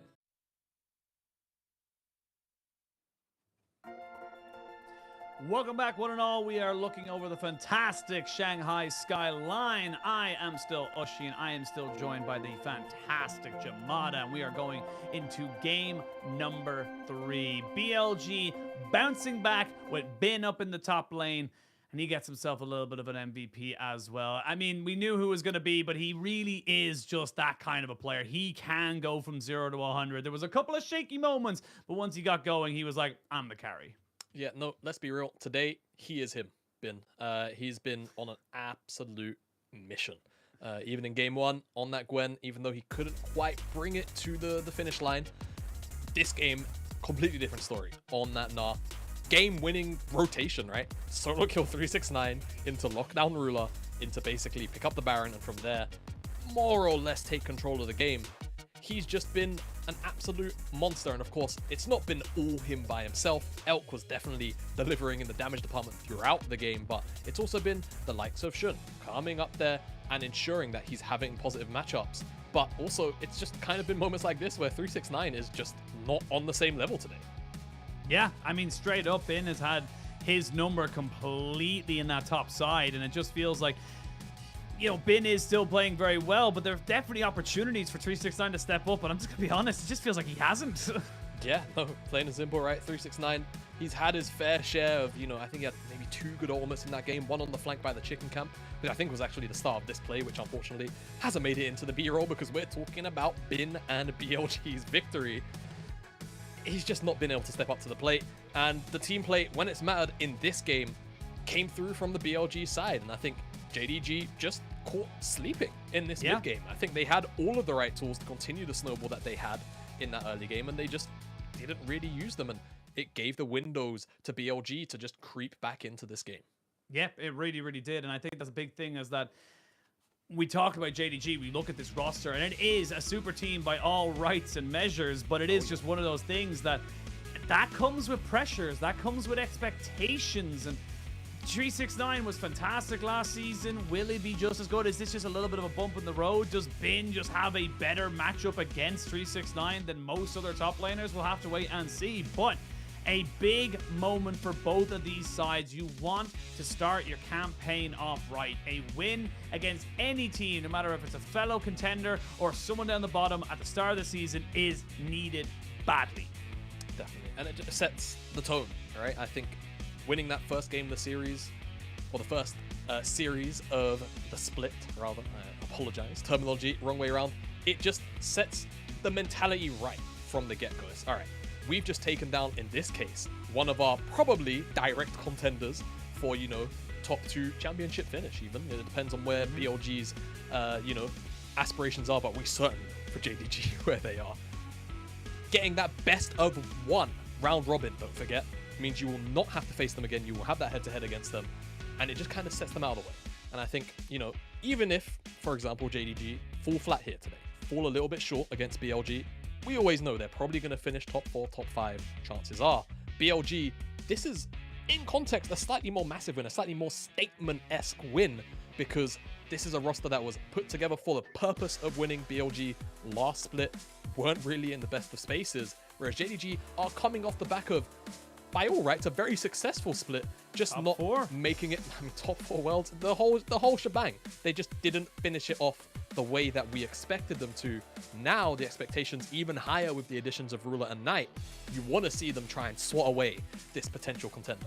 Welcome back, one and all. We are looking over the fantastic Shanghai skyline. I am still Ushi, and I am still joined by the fantastic Jamada, and we are going into game number 3. BLG bouncing back with Bin up in the top lane, and he gets himself a little bit of an MVP as well. I mean, we knew who it was going to be, but he really is just that kind of a player. He can go from 0 to 100. There was a couple of shaky moments, but once he got going, he was like, I'm the carry. Yeah, no, let's be real. Today, he is him, Bin. He's been on an absolute mission. Even in game 1, on that Gwen, even though he couldn't quite bring it to the finish line, this game, completely different story on that Nah. Game-winning rotation, right? Solo kill 369 into Lockdown Ruler, into basically pick up the Baron, and from there, more or less take control of the game. He's just been an absolute monster, and of course, it's not been all him by himself. Elk was definitely delivering in the damage department throughout the game, but it's also been the likes of Shun coming up there and ensuring that he's having positive matchups. But also, it's just kind of been moments like this where 369 is just not on the same level today. Yeah, I mean, straight up, Bin has had his number completely in that top side, and it just feels like, you know, Bin is still playing very well, but there are definitely opportunities for 369 to step up, but I'm just going to be honest, it just feels like he hasn't. Yeah, no, plain and simple, right? 369, he's had his fair share of, I think he had maybe 2 good ultimates in that game, one on the flank by the chicken camp, which I think was actually the start of this play, which unfortunately hasn't made it into the B-roll because we're talking about Bin and BLG's victory. He's just not been able to step up to the plate, and the team play, when it's mattered in this game, came through from the BLG side, and I think JDG just caught sleeping in this mid game. I think they had all of the right tools to continue the snowball that they had in that early game, and they just didn't really use them, and it gave the windows to BLG to just creep back into this game. Yep, it really, really did, and I think that's a big thing is that we talk about JDG, we look at this roster, and it is a super team by all rights and measures, but it is just one of those things that comes with pressures, that comes with expectations, and 369 was fantastic last season. Will he be just as good? Is this just a little bit of a bump in the road? Does Bin just have a better matchup against 369 than most other top laners? We'll have to wait and see, but a big moment for both of these sides. You want to start your campaign off right. A win against any team, no matter if it's a fellow contender or someone down the bottom at the start of the season, is needed badly. Definitely. And it just sets the tone, right? I think winning that first game of the series, or the first series of the split, rather, I apologize, terminology, wrong way around, it just sets the mentality right from the get-go. All right, we've just taken down, in this case, one of our probably direct contenders for, top 2 championship finish even. It depends on where BLG's, aspirations are, but we certainly, for JDG, where they are. Getting that best of 1 round robin, don't forget, means you will not have to face them again. You will have that head-to-head against them, and it just kind of sets them out of the way. And I think, even if, for example, JDG fall flat here today, fall a little bit short against BLG, we always know they're probably going to finish top 4, top 5, chances are. BLG, this is, in context, a slightly more massive win, a slightly more statement-esque win, because this is a roster that was put together for the purpose of winning. BLG last split weren't really in the best of spaces, whereas JDG are coming off the back of, by all rights, a very successful split, just top not 4. Making it top 4 worlds, the whole shebang. They just didn't finish it off the way that we expected them to. Now the expectation's even higher with the additions of Ruler and Knight. You want to see them try and swat away this potential contender.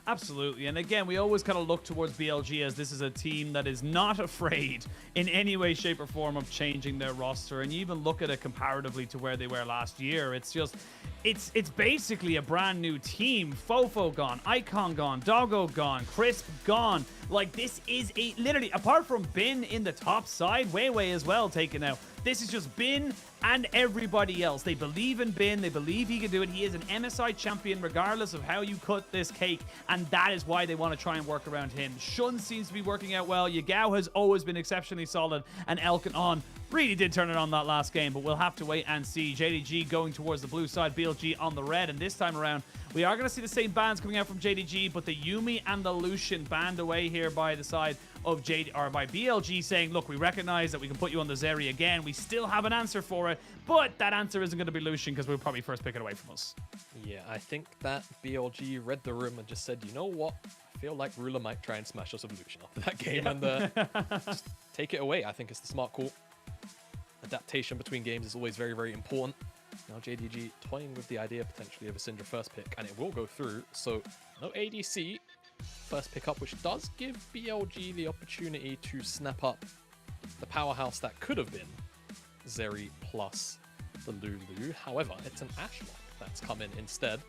Absolutely, and again, we always kind of look towards BLG as this is a team that is not afraid in any way, shape, or form of changing their roster, and you even look at it comparatively to where they were last year. It's just, it's basically a brand new team. Fofo gone, Icon gone, Doggo gone, Crisp gone. Like, this is literally, apart from Bin in the top side, Weiwei as well taken out. This is just Bin and everybody else. They believe in Bin. They believe he can do it. He is an MSI champion regardless of how you cut this cake, and that is why they want to try and work around him. Shun seems to be working out well. Yagao has always been exceptionally solid, and Elkin On really did turn it on that last game, but we'll have to wait and see. JDG going towards the blue side, BLG on the red, and this time around, we are going to see the same bans coming out from JDG, but the Yuumi and the Lucian banned away here by the side of by BLG, saying, look, we recognize that we can put you on the Zeri again. We still have an answer for it, but that answer isn't going to be Lucian because we'll probably first pick it away from us. Yeah, I think that BLG read the room and just said, you know what? I feel like Ruler might try and smash us with Lucian after that game, and just take it away. I think it's the smart call. Adaptation between games is always very, very important. Now JDG toying with the idea potentially of a Syndra first pick, and it will go through. So no ADC first pick up, which does give BLG the opportunity to snap up the powerhouse that could have been Zeri plus the Lulu. However, it's an Ashe lock that's come in instead.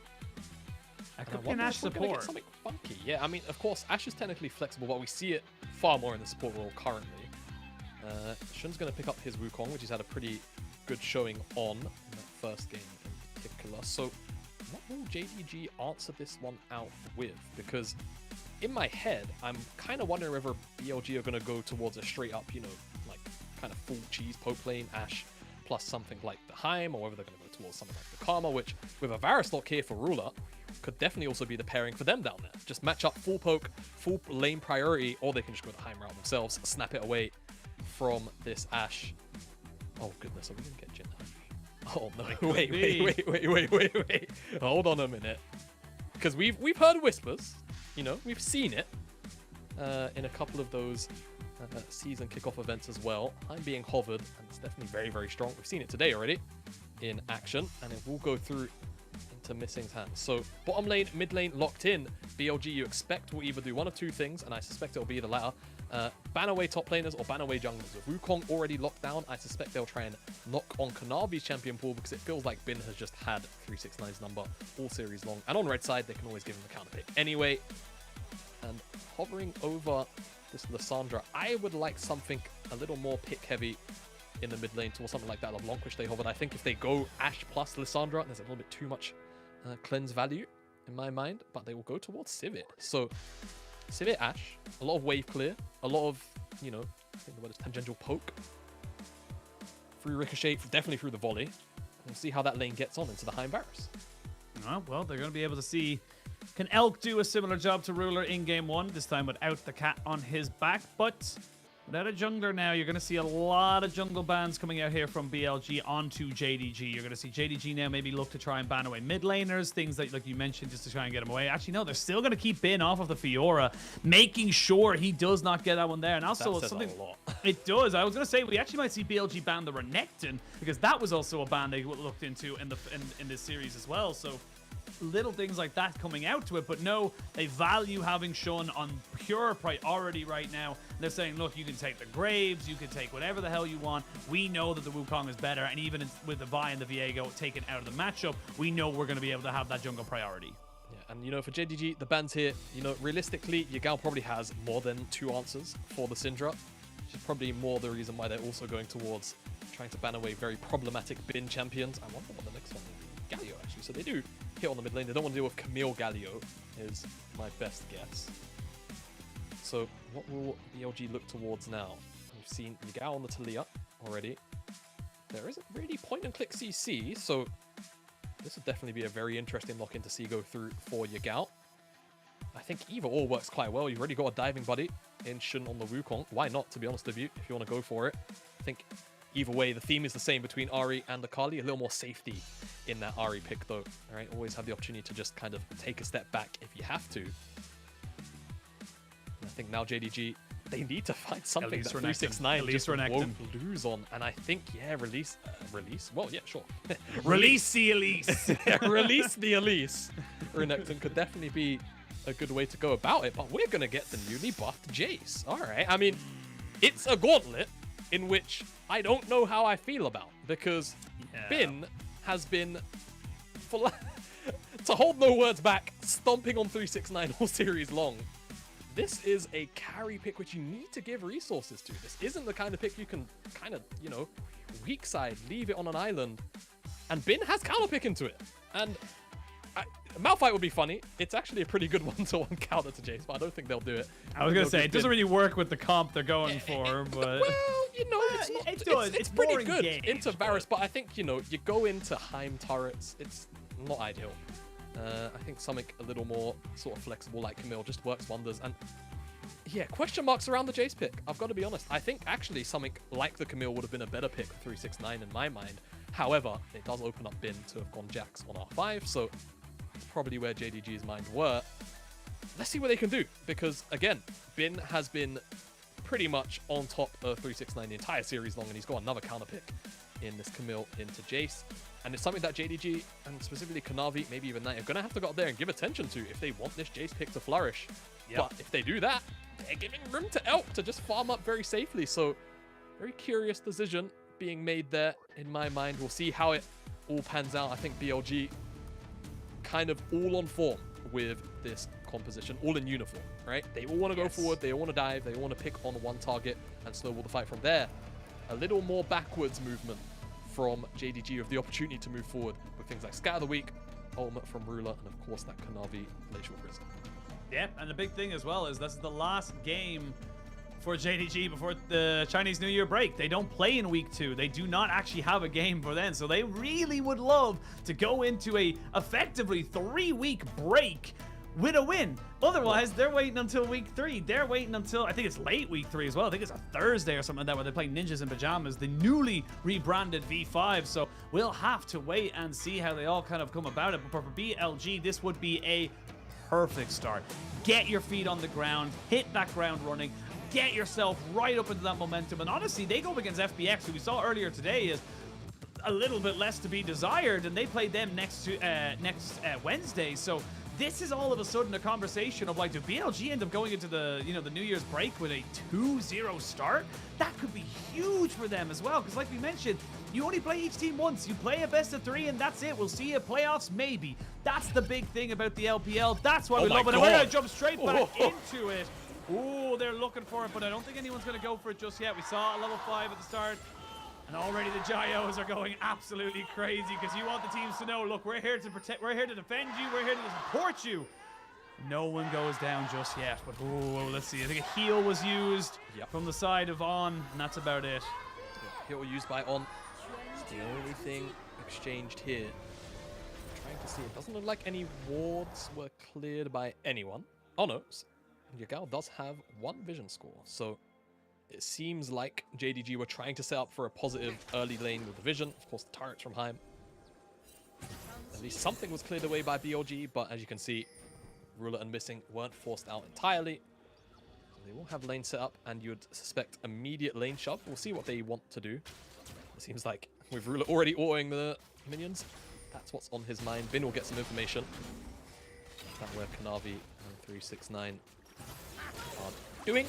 That could be an Ashe support. Something funky. Yeah, I mean, of course, Ashe is technically flexible, but we see it far more in the support role currently. Shun's going to pick up his Wukong, which he's had a pretty good showing on in that first game in particular. So what will JDG answer this one out with? Because in my head, I'm kind of wondering whether BLG are going to go towards a straight up, like kind of full cheese poke lane, Ashe plus something like the Heim, or whether they're going to go towards something like the Karma, which with a Varus lock here for Ruler could definitely also be the pairing for them down there. Just match up full poke, full lane priority, or they can just go the Heim route themselves, snap it away from this Ashe. Oh goodness, are we going to get Jin Ashe? Oh no! could Wait! Hold on a minute, because we've heard whispers. You know, we've seen it in a couple of those season kickoff events as well. I'm being hovered, and it's definitely very, very strong. We've seen it today already in action, and it will go through into Missing's hands. So bottom lane, mid lane locked in. BLG, you expect will either do one of two things, and I suspect it'll be the latter. Ban away top laners or ban away junglers. With Wukong already locked down, I suspect they'll try and knock on Kanavi's champion pool, because it feels like Bin has just had 369's number all series long. And on red side, they can always give him the counter pick. Anyway, and hovering over this Lissandra, I would like something a little more pick heavy in the mid lane, or something like that. LeBlanc, which they hovered. I think if they go Ashe plus Lissandra, there's a little bit too much cleanse value in my mind, but they will go towards Sivir. So Sivir Ashe, a lot of wave clear, a lot of, you know, I think the word is tangential poke. Through Ricochet, definitely through the volley. We'll see how that lane gets on into the high embarrass. Oh, well, they're going to be able to see, can Elk do a similar job to Ruler in game one, this time without the cat on his back, but without a jungler now, you're going to see a lot of jungle bans coming out here from BLG onto JDG. You're going to see JDG now maybe look to try and ban away mid laners, things like you mentioned, just to try and get him away. Actually, no, they're still going to keep Bin off of the Fiora, making sure he does not get that one there. And also, that says something a lot. It does. I was going to say, we actually might see BLG ban the Renekton, because that was also a ban they looked into in this series as well. So little things like that coming out to it, but no, they value having Shun on pure priority right now. They're saying, look, you can take the Graves, you can take whatever the hell you want. We know that the Wukong is better, and even with the Vi and the Viego taken out of the matchup, we know we're going to be able to have that jungle priority. Yeah, and you know, for JDG, the bans here, you know, realistically, Yagao probably has more than two answers for the Syndra, which is probably more the reason why they're also going towards trying to ban away very problematic Bin champions. I wonder what the next one will be. Galio, actually. So they do hit on the mid lane. They don't want to deal with Camille Galio, is my best guess. So what will BLG look towards now? We've seen Yagao on the Talia already. There isn't really point and click CC, so this would definitely be a very interesting lock-in to see go through for Yagao. I think either or works quite well. You've already got a diving buddy in Shun on the Wukong. Why not, to be honest with you, if you want to go for it? I think either way, the theme is the same between Ahri and Akali. A little more safety in that Ahri pick, though. All right, always have the opportunity to just kind of take a step back if you have to. And I think now JDG, they need to find something that 369 just won't lose on. And I think, yeah, release. Well, yeah, sure. Release the Elise. Release the Elise. Renekton could definitely be a good way to go about it, but we're going to get the newly buffed Jace. All right, I mean, it's a gauntlet in which I don't know how I feel about, because Bin has been, to hold no words back, stomping on 369 all series long. This is a carry pick which you need to give resources to. This isn't the kind of pick you can kind of, you know, weak side, leave it on an island. And Bin has counter pick into it. And Malphite would be funny. It's actually a pretty good one-to-one counter to Jace, but I don't think they'll do it. I was going to say, it doesn't really work with the comp they're going for, but... Well, you know, it's not, it does. It's pretty good into Varus, but I think, you know, you go into Heim turrets, it's not ideal. I think something a little more sort of flexible like Camille just works wonders. And yeah, question marks around the Jace pick. I've got to be honest. I think actually something like the Camille would have been a better pick for 369 in my mind. However, it does open up Bin to have gone Jax on R5, so it's probably where JDG's mind were. Let's see what they can do, because again, Bin has been pretty much on top of 369 the entire series long, and he's got another counter pick in this Camille into Jace. And it's something that JDG, and specifically Kanavi, maybe even Knight, are going to have to go up there and give attention to if they want this Jace pick to flourish. Yep. But if they do that, they're giving room to Elk to just farm up very safely. So, very curious decision being made there in my mind. We'll see how it all pans out. I think BLG kind of all on form with this composition, all in uniform, right? They all want to go forward, they all want to dive, they all want to pick on one target and snowball the fight from there. A little more backwards movement from JDG of the opportunity to move forward with things like Scat of the Week, Ultimate from Ruler, and of course that Kanavi Glacial Prison. Yeah, and the big thing as well is this is the last game for JDG before the Chinese New Year break. They don't play in week 2. They do not actually have a game for then, so they really would love to go into a effectively 3-week break with a win. Otherwise, they're waiting until week 3. They're waiting until, I think it's late week 3 as well. I think it's a Thursday or something like that where they play Ninjas in Pajamas, the newly rebranded V5. So we'll have to wait and see how they all kind of come about it. But for BLG, this would be a perfect start. Get your feet on the ground, hit that ground running, get yourself right up into that momentum. And honestly, they go up against FPX, who we saw earlier today is a little bit less to be desired, and they play them next Wednesday. So this is all of a sudden a conversation of like, do BLG end up going into the the New Year's break with a 2-0 start? That could be huge for them as well, because like we mentioned, you only play each team once. You play a best of 3 and that's it. We'll see you playoffs maybe. That's the big thing about the LPL. That's why we love it. And we're gonna jump straight back into it. Ooh, they're looking for it, but I don't think anyone's gonna go for it just yet. We saw a level 5 at the start. And already the Jayos are going absolutely crazy because you want the teams to know, look, we're here to protect, we're here to defend you, we're here to support you. No one goes down just yet, but oh, let's see. I think a heal was used from the side of On, and that's about it. Yeah, heal used by On. It's the only thing exchanged here. I'm trying to see. It doesn't look like any wards were cleared by anyone. Oh no, Yagao does have 1 vision score, so it seems like JDG were trying to set up for a positive early lane with the vision. Of course, the turrets from Heim. At least something was cleared away by BLG, but as you can see, Ruler and Missing weren't forced out entirely. So they will have lane set up, and you would suspect immediate lane shove. We'll see what they want to do. It seems like with Ruler already autoing the minions, that's what's on his mind. Bin will get some information. That where Kanavi and 369 are doing.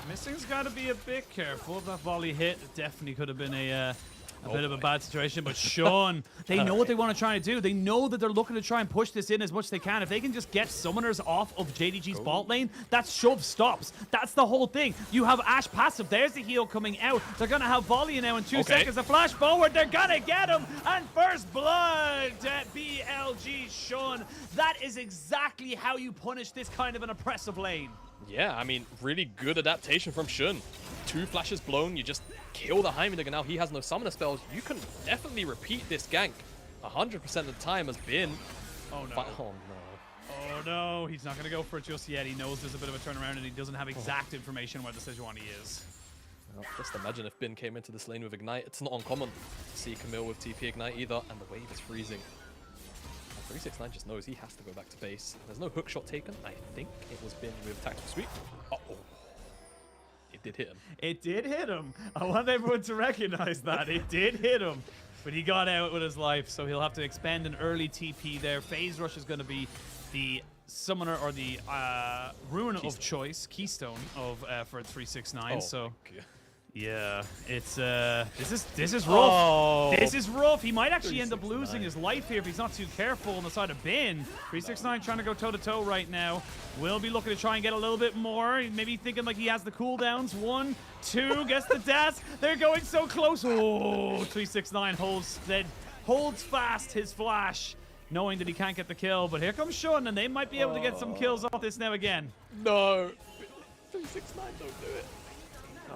Missing's got to be a bit careful. That volley hit definitely could have been a bit of a bad situation. But Sean, they know what they want to try to do. They know that they're looking to try and push this in as much as they can. If they can just get summoners off of JDG's bot lane, that shove stops. That's the whole thing. You have Ashe passive. There's the heal coming out. They're going to have volley now in 2 seconds. A flash forward. They're going to get him. And first blood to BLG Sean. That is exactly how you punish this kind of an oppressive lane. Yeah, I mean, really good adaptation from Shun. 2 flashes blown, you just kill the Heimerdinger. Now he has no summoner spells. You can definitely repeat this gank 100% of the time as Bin. Oh no. Oh no. Oh no, he's not going to go for it just yet. He knows there's a bit of a turnaround and he doesn't have exact information where the Sejuani is. Well, just imagine if Bin came into this lane with Ignite. It's not uncommon to see Camille with TP Ignite either, and the wave is freezing. 369 just knows he has to go back to base. There's no hook shot taken. I think it was Bin with tactical sweep. Uh-oh. It did hit him. It did hit him. I want everyone to recognize that. It did hit him. But he got out with his life, so he'll have to expend an early TP there. Phase Rush is going to be the summoner or the rune of choice, keystone of for 369. So yeah, it's this is rough. Oh. This is rough. He might actually end up losing his life here if he's not too careful on the side of Bin. 369 trying to go toe to toe right now. Will be looking to try and get a little bit more. Maybe thinking like he has the cooldowns. 1, 2, gets the dash. They're going so close. Oh, 369 holds fast his flash, knowing that he can't get the kill. But here comes Shun, and they might be able to get some kills off this now again. No. 369, don't do it.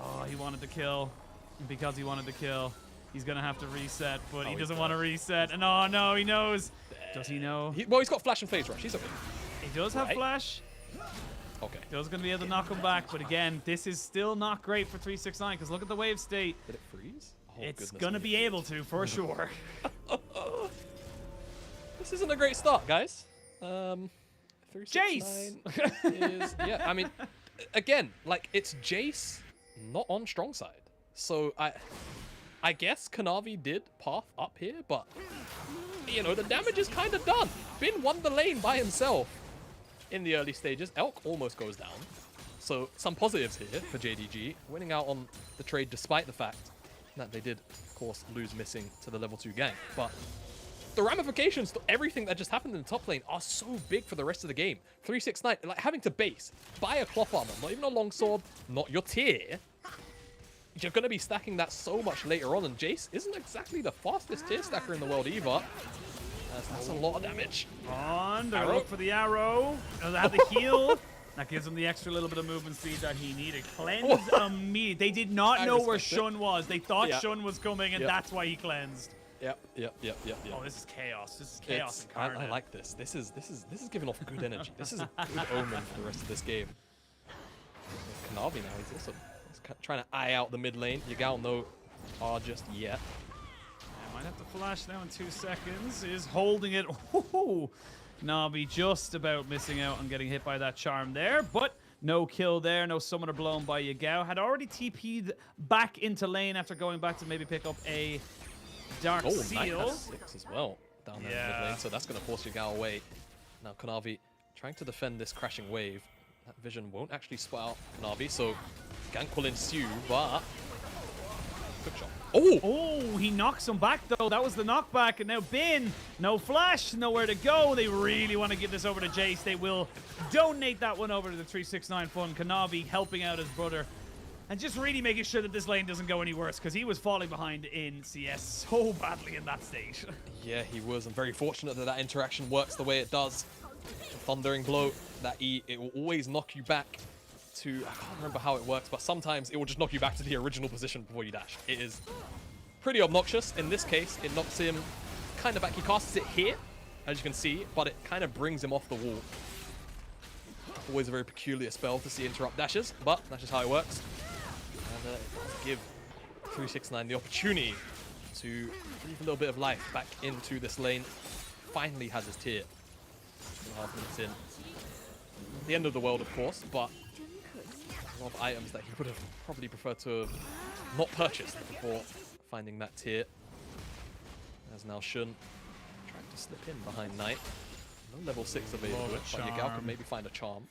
Oh, he wanted the kill. And because he wanted the kill, he's going to have to reset, but he doesn't want to reset. And oh, no, he knows. Does he know? Well, he's got flash and phase rush. He's okay. He does have flash. Okay. He was going to be able to knock him back, but again, this is still not great for 369 because look at the wave state. Did it freeze? Oh, it's going to be able to, for sure. This isn't a great start, guys. 369 is, yeah, I mean, again, like, it's Jace not on strong side. So I guess Kanavi did path up here, but you know, the damage is kind of done. Bin won the lane by himself in the early stages. Elk almost goes down. So some positives here for JDG, winning out on the trade despite the fact that they did, of course, lose Missing to the level 2 gank. But the ramifications to everything that just happened in the top lane are so big for the rest of the game. 369, like having to base, buy a cloth armor, not even a longsword, not your tier. You're going to be stacking that so much later on, and Jace isn't exactly the fastest tier stacker in the world either. That's a lot of damage. On, they're look for the arrow. They have the heal. That gives him the extra little bit of movement speed that he needed. Cleanse immediately. They did not know where Shun was. They thought Shun was coming, and that's why he cleansed. Yep. Oh, this is chaos. This is chaos I incarnate. like this. This is giving off good energy. This is a good omen for the rest of this game. Kanavi now, he's also trying to eye out the mid lane. Yagao no are just yet. I might have to flash now in 2 seconds. Is holding it. Ooh, Navi just about missing out on getting hit by that charm there, but no kill there. No summoner blown by Yagao. Had already TP'd back into lane after going back to maybe pick up a Dark Oh, Knight Seal. has 6 as well down there in mid lane, so that's going to force Yagao away. Now Kanavi trying to defend this crashing wave. That vision won't actually spot out Kanavi, so gank will ensue, but good shot. Oh! Oh, he knocks him back though. That was the knockback, and now Bin, no flash, nowhere to go. They really want to give this over to Jace. They will donate that one over to the 369 Fun. Kanavi helping out his brother, and just really making sure that this lane doesn't go any worse, because he was falling behind in CS so badly in that stage. Yeah, he was. I'm very fortunate that that interaction works the way it does. The thundering blow, that E, it will always knock you back to, I can't remember how it works, but sometimes it will just knock you back to the original position before you dash. It is pretty obnoxious. In this case, it knocks him kind of back. He casts it here, as you can see, but it kind of brings him off the wall. Always a very peculiar spell to see interrupt dashes, but that's just how it works. And it does give 369 the opportunity to breathe a little bit of life back into this lane. Finally has his tier. 2.5 minutes in. The end of the world, of course, but a lot of items that he would have probably preferred to have not purchased before finding that tier. As now Shun trying to slip in behind Knight. No level 6 available, Love a but Yagao charm. could maybe find a charm.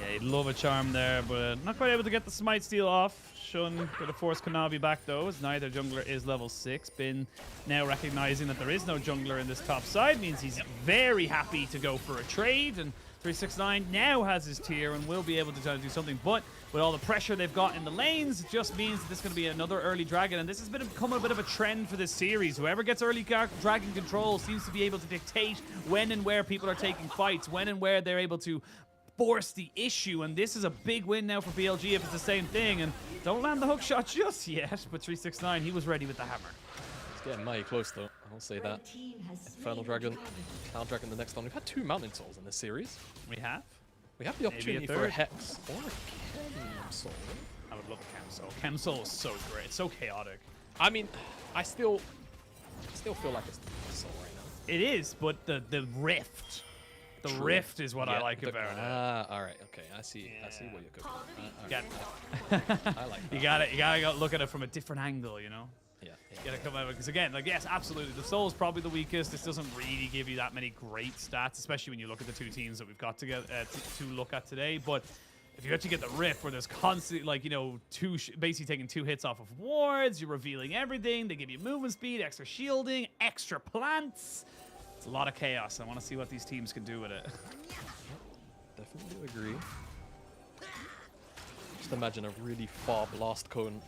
Yeah, he'd love a charm there, but not quite able to get the smite steal off. Shun gonna force Kanavi back though, as neither jungler is level 6. Bin now recognizing that there is no jungler in this top side means he's very happy to go for a trade, and 369 now has his tier and will be able to try to do something, but with all the pressure they've got in the lanes, it just means that this is going to be another early dragon, and this has become a bit of a trend for this series. Whoever gets early dragon control seems to be able to dictate when and where people are taking fights, when and where they're able to force the issue, and this is a big win now for BLG if it's the same thing, and don't land the hook shot just yet, but 369, he was ready with the hammer. It's getting mighty close though, I'll say that. Infernal Dragon, Cloud Dragon the next one. We've had 2 Mountain Souls in this series. We have? We have the opportunity for a third. Hex or a Chem Soul. I would love a Chem Soul. Chem Soul is so great, it's so chaotic. I mean, I still feel like it's the Soul right now. It is, but the rift. The True. rift is what I Yeah, like the- about it. all right, okay, I see what you're cooking. All Got- right, I like that. You gotta go look at it from a different angle, you know? Yeah, You gotta come out because again, like yes, absolutely, the Soul is probably the weakest. This doesn't really give you that many great stats, especially when you look at the 2 teams that we've got to get to look at today. But if you actually get the rift, where there's constantly like basically taking 2 hits off of wards, you're revealing everything. They give you movement speed, extra shielding, extra plants. It's a lot of chaos. I want to see what these teams can do with it. Definitely agree. Just imagine a really far blast cone.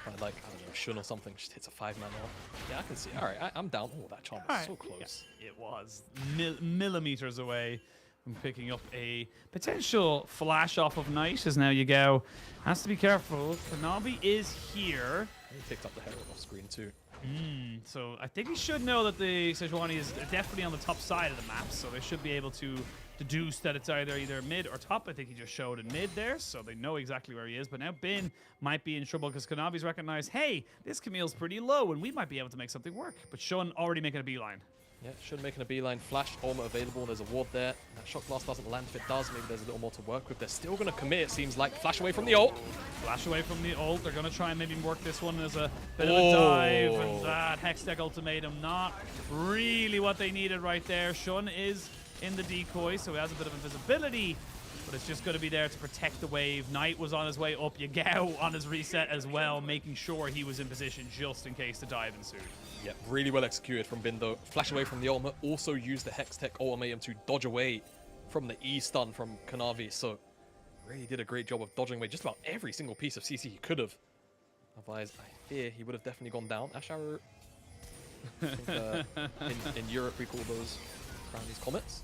By like, I don't know, Shun or something, just hits a 5-man off. Yeah, I can see. All right, I'm down. Oh, that charm was so close. Yeah, it was millimeters away from picking up a potential flash off of Knight. As now Yagao has to be careful. Kanavi is here. He picked up the Herald off screen too. So I think he should know that the Sejuani is definitely on the top side of the map, so they should be able to deduce that it's either mid or top. I think he just showed in mid there, so they know exactly where he is. But now Bin might be in trouble because Kanavi's recognized, hey, this Camille's pretty low, and we might be able to make something work. But Shun already making a beeline. Yeah, Shun making a beeline. Flash, ultimate available. There's a ward there. That shock blast doesn't land. If it does, maybe there's a little more to work with. They're still going to commit, it seems like. Flash away from the ult. Flash away from the ult. They're going to try and maybe work this one as a bit of a dive. And that Hextech ultimatum, not really what they needed right there. Shun is in the decoy, so he has a bit of invisibility, but it's just going to be there to protect the wave. Knight was on his way up. Yagao on his reset as well, making sure he was in position just in case the dive ensued. Yeah, really well executed from Bindo. Flash away from the ultimate. Also used the Hextech ultimatum to dodge away from the E stun from Kanavi. So really did a great job of dodging away just about every single piece of CC he could have. Otherwise, I fear he would have definitely gone down. Ash Arrow. I think, in Europe, we call those Brownie's Comets.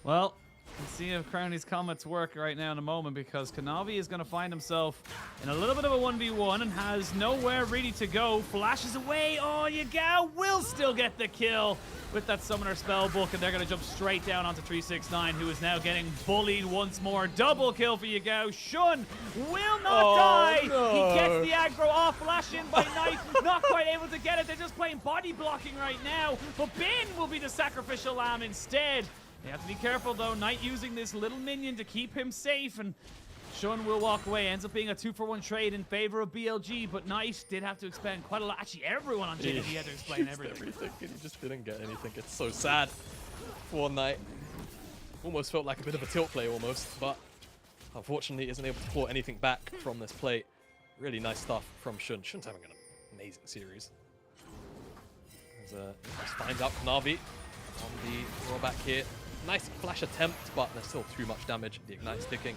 Well, Let's see if Crowny's comments work right now in a moment, because Kanavi is going to find himself in a little bit of a 1v1 and has nowhere really to go. Flashes away. Oh, Yagao will still get the kill with that Summoner Spellbook, and they're going to jump straight down onto 369, who is now getting bullied once more. Double kill for Yagao. Shun will not die. No. He gets the aggro off. Flash in by Knight. Not quite able to get it. They're just playing body blocking right now. But Bin will be the sacrificial lamb instead. They have to be careful, though. Knight using this little minion to keep him safe, and Shun will walk away. Ends up being a 2-for-1 trade in favor of BLG, but Knight did have to expend quite a lot. Actually, everyone on JDG had to explain everything. And he just didn't get anything. It's so sad for Knight. Almost felt like a bit of a tilt play almost, but unfortunately isn't able to pull anything back from this play. Really nice stuff from Shun. Shun's having an amazing series. As just finds out Kanavi on the rollback here. Nice flash attempt, but there's still too much damage. The ignite sticking.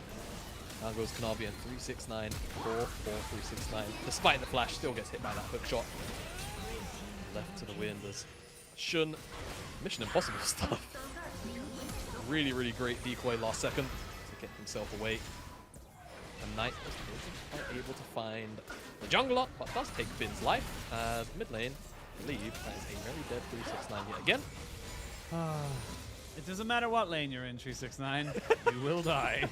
Down goes Kanavi and 369, 4-4-369. Despite the flash, still gets hit by that hook shot. Left to the wind as Shun, Mission Impossible stuff. Really, really great decoy last second to get himself away. And Knight was able to find the jungler, but does take Bin's life. Mid lane, I believe that is a very dead 369 yet again. It doesn't matter what lane you're in, 369. You will die.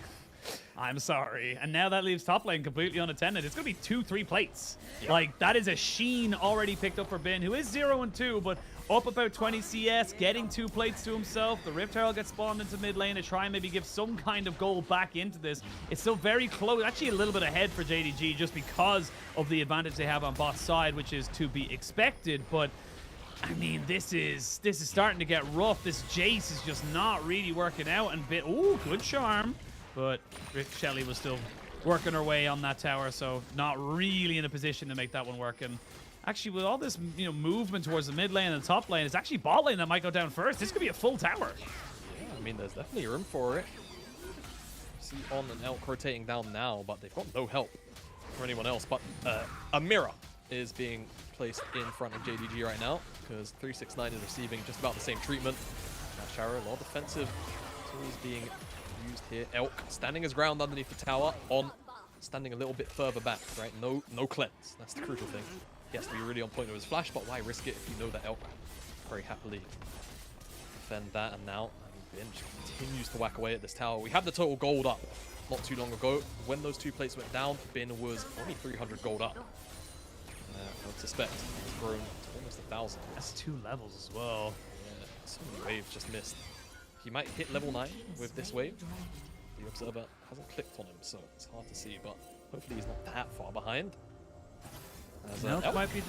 I'm sorry. And now that leaves top lane completely unattended. It's going to be 2-3 plates. Yep. Like, that is a Sheen already picked up for Bin, who is 0-2, but up about 20 CS, getting 2 plates to himself. The Rift Herald gets spawned into mid lane to try and maybe give some kind of goal back into this. It's still very close, actually a little bit ahead for JDG just because of the advantage they have on bot side, which is to be expected. But I mean, this is starting to get rough. This Jace is just not really working out. And ooh, good charm. But Rick Shelley was still working her way on that tower, so not really in a position to make that one work. And actually, with all this movement towards the mid lane and the top lane, it's actually bot lane that might go down first. This could be a full tower. Yeah, I mean, there's definitely room for it. See On and Elk rotating down now, but they've got no help for anyone else. But a mirror is being placed in front of JDG right now, because 369 is receiving just about the same treatment. Now Shara, a lot of defensive tools being used here. Elk standing his ground underneath the tower. On standing a little bit further back, right? No cleanse. That's the crucial thing. He has to be really on point with his flash, but why risk it if you know that Elk very happily defend that? And now Bin continues to whack away at this tower. We had the total gold up not too long ago. When those 2 plates went down, Bin was only 300 gold up. I would suspect it's grown to almost 1,000. That's 2 levels as well. Yeah, so many waves just missed. He might hit level 9 with this wave. The observer hasn't clicked on him, so it's hard to see, but hopefully he's not that far behind. Elk might be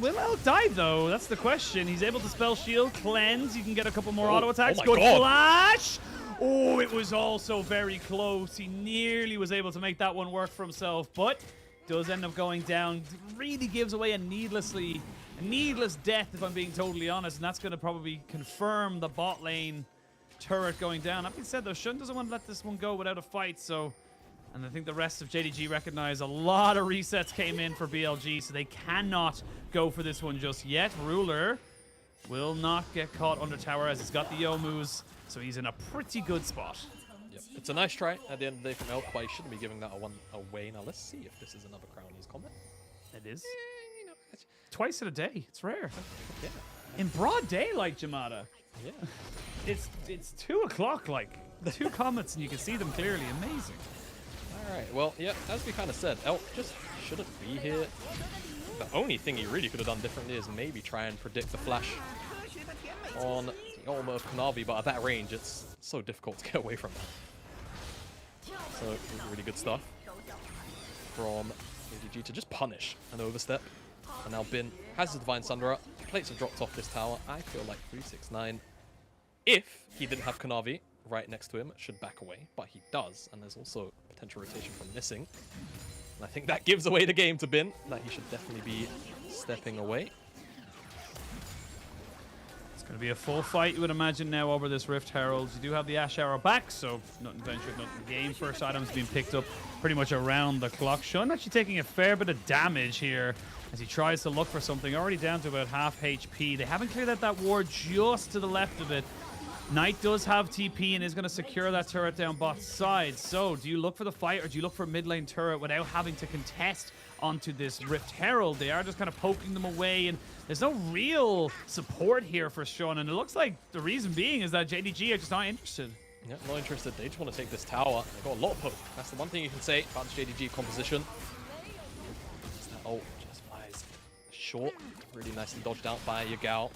will Elk die though? That's the question. He's able to spell shield, cleanse. You can get a couple more auto attacks. Oh my God. Flash! Oh, it was also very close. He nearly was able to make that one work for himself, but does end up going down. Really gives away a needless death, if I'm being totally honest, and that's going to probably confirm the bot lane turret going down. That being said, though, Shun doesn't want to let this one go without a fight, so... And I think the rest of JDG recognize a lot of resets came in for BLG, so they cannot go for this one just yet. Ruler will not get caught under tower as he's got the Yomus, so he's in a pretty good spot. Yep. It's a nice try at the end of the day from Elk, but he shouldn't be giving that one away. Now let's see if this is another Crowny's comment. It is. Twice in a day. It's rare. Yeah. In broad daylight, Jamada. Yeah. It's 2 o'clock, like 2 comments and you can see them clearly. Amazing. All right. Well, yeah, as we kind of said, Elk just shouldn't be here. The only thing he really could have done differently is maybe try and predict the flash on the Ulma of Kanavi, but at that range, it's so difficult to get away from that. So really good stuff from JDG to just punish an overstep. And now Bin has his Divine Sundera. Plates have dropped off this tower. I feel like 369, if he didn't have Kanavi right next to him, should back away. But he does, and there's also potential rotation from missing. And I think that gives away the game to Bin, that he should definitely be stepping away. It's going to be a full fight, you would imagine, now over this Rift Herald. You do have the Ash Arrow back, so nothing ventured, nothing gained. First items being picked up pretty much around the clock. Shun actually taking a fair bit of damage here as he tries to look for something. Already down to about half HP. They haven't cleared out that ward just to the left of it. Knight does have TP and is going to secure that turret down both sides. So, do you look for the fight or do you look for a mid lane turret without having to contest onto this Rift Herald? They are just kind of poking them away, and there's no real support here for Shun. And it looks like the reason being is that JDG are just not interested. Yeah, not interested. They just want to take this tower. They've got a lot of poke. That's the one thing you can say about this JDG composition. That ult just flies short. Really nicely dodged out by Yagao.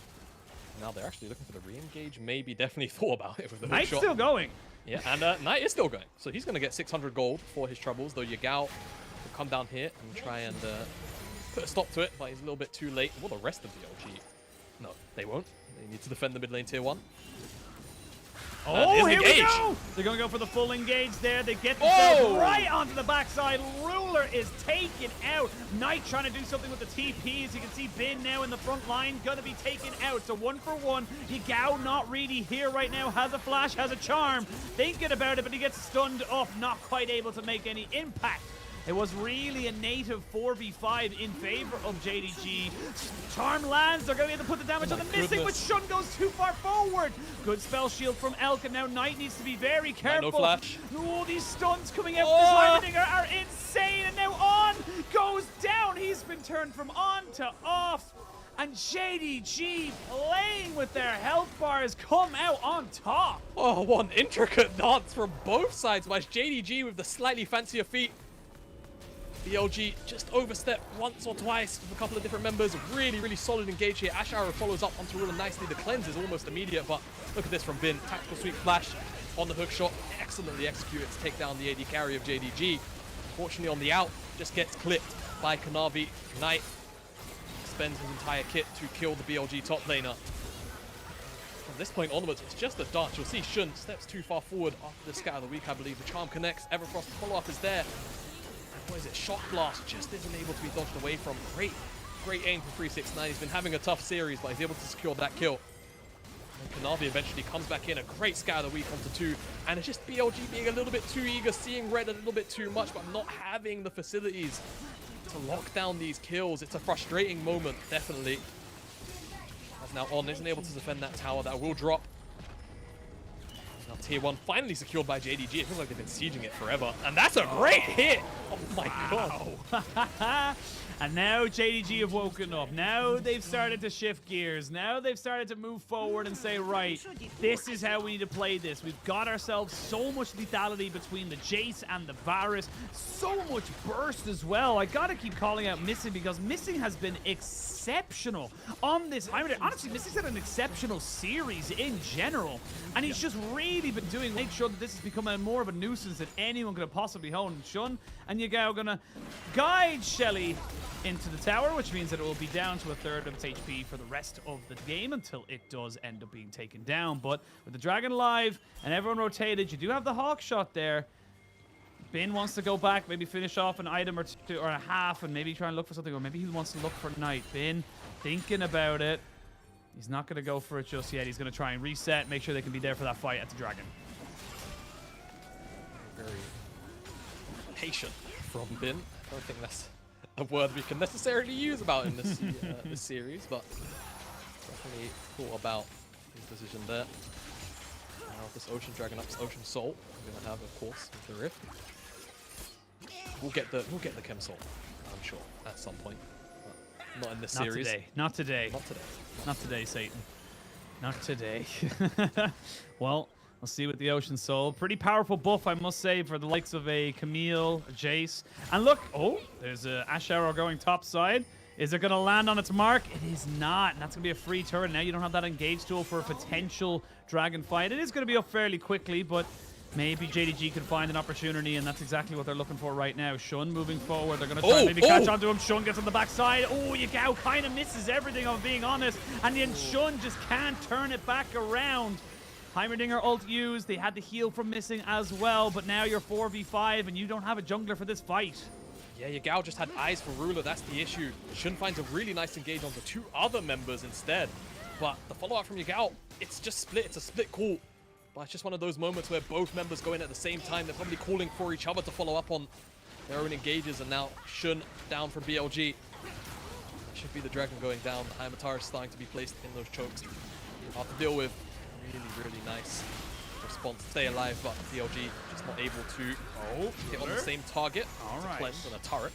Now they're actually looking for the re-engage. Maybe definitely thought about it with the hook Knight's shot. still going. Yeah, and Knight is still going. So he's going to get 600 gold for his troubles, though Yagao will come down here and try and put a stop to it, but he's a little bit too late. Well, the rest of BLG, no, they won't. They need to defend the mid lane tier 1. Oh, here we engage. go! They're going to go for the full engage there. They get themselves right onto the backside. Ruler is taken out. Knight trying to do something with the TPs. You can see Bin now in the front line, going to be taken out. So 1-for-1. Yagao not really here right now. Has a flash, has a charm. Thinking about it, but he gets stunned up. Not quite able to make any impact. It was really a native 4v5 in favor of JDG. Charm lands. They're going to be able to put the damage on the missing, but Shun goes too far forward. Good spell shield from Elk, and now Knight needs to be very careful. No flash. Oh, these stuns coming out from this Heimerdinger are insane, and now On goes down. He's been turned from on to off. And JDG playing with their health bars come out on top. Oh, one intricate dance from both sides by JDG with the slightly fancier feet. BLG just overstepped once or twice with a couple of different members. Really, really solid engage here. Ash Arrow follows up onto Ruler nicely. The cleanse is almost immediate, but look at this from Bin. Tactical sweep flash on the hook shot. Excellently executed to take down the AD carry of JDG. Fortunately on the out, just gets clipped by Kanavi. Knight spends his entire kit to kill the BLG top laner. From this point onwards, it's just a dance. You'll see Shun steps too far forward after the scat of the week, I believe. The charm connects. Everfrost, the follow-up is there. What is it? Shock Blast just isn't able to be dodged away from. Great aim from 369. He's been having a tough series, but he's able to secure that kill. And Kanavi eventually comes back in. A great scout of the week onto 2. And it's just BLG being a little bit too eager, seeing red a little bit too much, but not having the facilities to lock down these kills. It's a frustrating moment, definitely. As now On isn't able to defend that tower. That will drop. Now tier 1 finally secured by JDG. It feels like they've been sieging it forever. And that's a great hit! Oh my god. And now JDG have woken up. Now they've started to shift gears. Now they've started to move forward and say, right, this is how we need to play this. We've got ourselves so much lethality between the Jace and the Varus. So much burst as well. I gotta keep calling out Missing because Missing has been exceptional on this Heimerdinger. Honestly, Missing's had an exceptional series in general. And he's just really been doing, make sure that this has become more of a nuisance than anyone could have possibly honed. Shun and Yagao gonna guide Shelly into the tower, which means that it will be down to a third of its HP for the rest of the game until it does end up being taken down. But with the Dragon alive and everyone rotated, you do have the Hawk shot there. Bin wants to go back, maybe finish off an item or two or a half and maybe try and look for something, or maybe he wants to look for Knight. Bin thinking about it. He's not going to go for it just yet. He's going to try and reset, make sure they can be there for that fight at the Dragon. Very patient from Bin. I don't think that's a word we can necessarily use about in this this series, but definitely thought about his decision there. Now this Ocean Dragon ups Ocean Soul. We're gonna have, of course, with the Rift. We'll get the Chem Soul, I'm sure, at some point. But not in this series. Not today. Not today. Not today, Satan. Not today. Well, we'll see with the Ocean Soul. Pretty powerful buff, I must say, for the likes of a Camille, a Jace. And look, oh, there's a Ash Arrow going top side. Is it going to land on its mark? It is not. And that's going to be a free turret. Now you don't have that engage tool for a potential dragon fight. It is going to be up fairly quickly, but maybe JDG can find an opportunity, and that's exactly what they're looking for right now. Shun moving forward. They're going to try and maybe catch onto him. Shun gets on the backside. Oh, Yagao kind of misses everything, I'm being honest. And then Shun just can't turn it back around. Heimerdinger ult used. They had the heal from Missing as well, but now you're 4v5 and you don't have a jungler for this fight. Yeah, Yagao just had eyes for Ruler. That's the issue. Shun finds a really nice engage onto 2 other members instead. But the follow-up from Yagao, it's just split. It's a split call. But it's just one of those moments where both members go in at the same time. They're probably calling for each other to follow up on their own engages. And now Shun down from BLG. That should be the Dragon going down. The Heimatara is starting to be placed in those chokes. Hard to deal with. Really nice response. Stay alive, but BLG just not able to hit on the same target. All right. Cleanse and a turret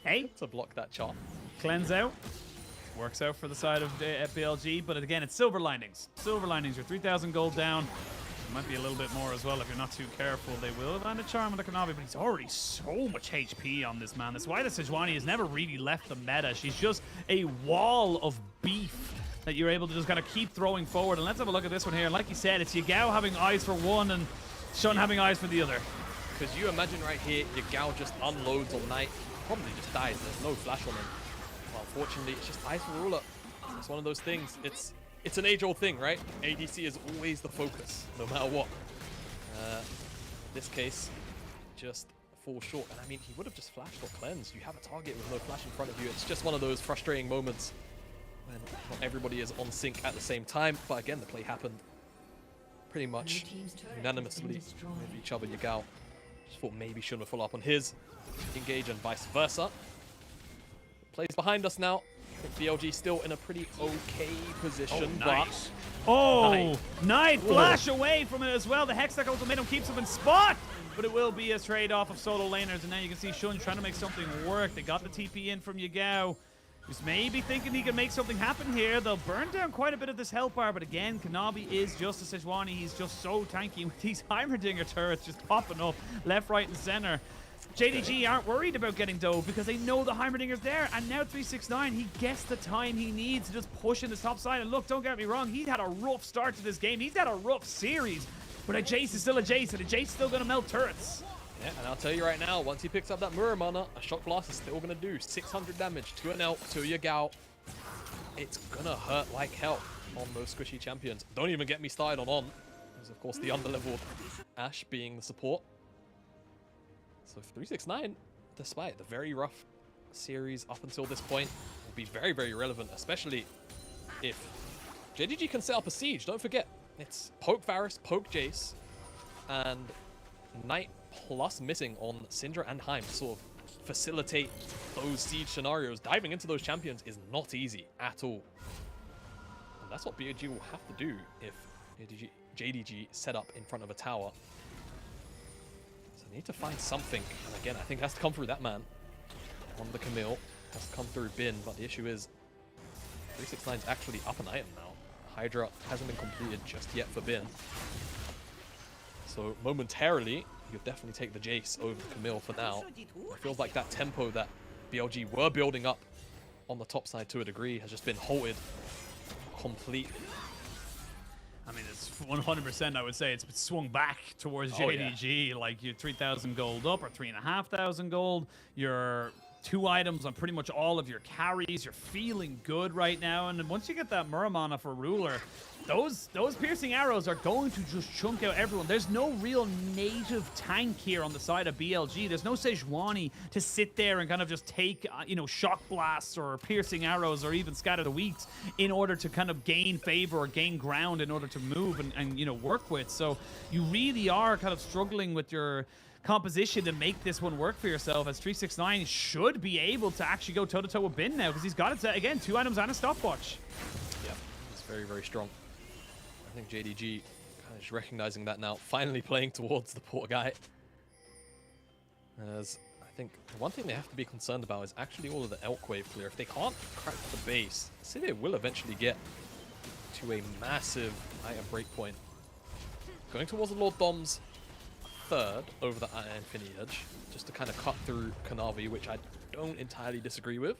Hey, to block that chart. cleanse out. Works out for the side of BLG, but again, it's silver linings. Silver linings, you're 3,000 gold down. Might be a little bit more as well if you're not too careful. They will land a charm with the Kanavi, but he's already so much HP on this man. That's why the Sejuani has never really left the meta. She's just a wall of beef that you're able to just kind of keep throwing forward. And let's have a look at this one here. Like you said, it's Yagao having eyes for one and Shun having eyes for the other. Because you imagine right here, Yagao just unloads on Knight, probably just dies. There's no flash on him. Well, unfortunately, it's just eyes for ruler. It's one of those things. It's an age-old thing, right? ADC is always the focus, no matter what. In this case, just falls short. And I mean, he would have just flashed or cleansed. You have a target with no flash in front of you. It's just one of those frustrating moments when not everybody is on sync at the same time. But again, the play happened pretty much unanimously with each other. Yagao just thought maybe Shun would follow up on his engage and vice versa. Plays behind us now. I think BLG still in a pretty okay position, nice. but Oh, Knight flash away from it as well. The Hextech ultimatum keeps him in spot, but it will be a trade-off of solo laners, and now you can see Shun trying to make something work. They got the TP in from Yagao. Just maybe thinking he can make something happen here. They'll burn down quite a bit of this health bar, but again, Kanavi is just a Sejuani. He's just so tanky with these Heimerdinger turrets just popping up left, right, and center. JDG aren't worried about getting dove because they know the Heimerdinger's there, and now 369, he gets the time he needs to just push in the top side. And look, don't get me wrong, he's had a rough start to this game. He's had a rough series, but a Jace is still a Jace, and a Jace is still going to melt turrets. yeah, and I'll tell you right now, once he picks up that Mirror Mana, a Shock Blast is still going to do 600 damage to an Elk, to Yagao. It's going to hurt like hell on those squishy champions. Don't even get me started on. There's, of course, the underleveled Ashe being the support. So 369, despite the very rough series up until this point, will be very relevant, especially if JDG can set up a siege. Don't forget, it's poke Varus, poke Jace, and Knight plus missing on Syndra and Heim to sort of facilitate those siege scenarios. Diving into those champions is not easy at all. And that's what BLG will have to do if JDG set up in front of a tower. Need to find something, and again, I think it has to come through that man on the Camille. Has to come through Bin, but the issue is 369 is actually up an item now. Hydra hasn't been completed just yet for Bin, so momentarily you'll definitely take the Jace over the Camille for now. It feels like that tempo that BLG were building up on the top side to a degree has just been halted completely. I mean, it's 100%, I would say, it's swung back towards JDG. Yeah. Like, you're 3,000 gold up or 3,500 gold. You're 2 items on pretty much all of your carries. You're feeling good right now. And then once you get that Muramana for Ruler, those piercing arrows are going to just chunk out everyone. There's no real native tank here on the side of BLG. There's no Sejuani to sit there and kind of just take, shock blasts or piercing arrows or even scatter the weeks in order to kind of gain favor or gain ground in order to move and work with. So you really are kind of struggling with your composition to make this one work for yourself, as 369 should be able to actually go toe-to-toe with Bin now because he's got it set, again, 2 items and a stopwatch. Yeah, he's very strong. I think JDG kind of is recognizing that now, finally playing towards the poor guy. As I think one thing they have to be concerned about is actually all of the Elk Wave clear. If they can't crack the base, say they will eventually get to a massive item breakpoint. Going towards the Lord Dom's third over the Infinity Edge, just to kind of cut through Kanavi, which I don't entirely disagree with.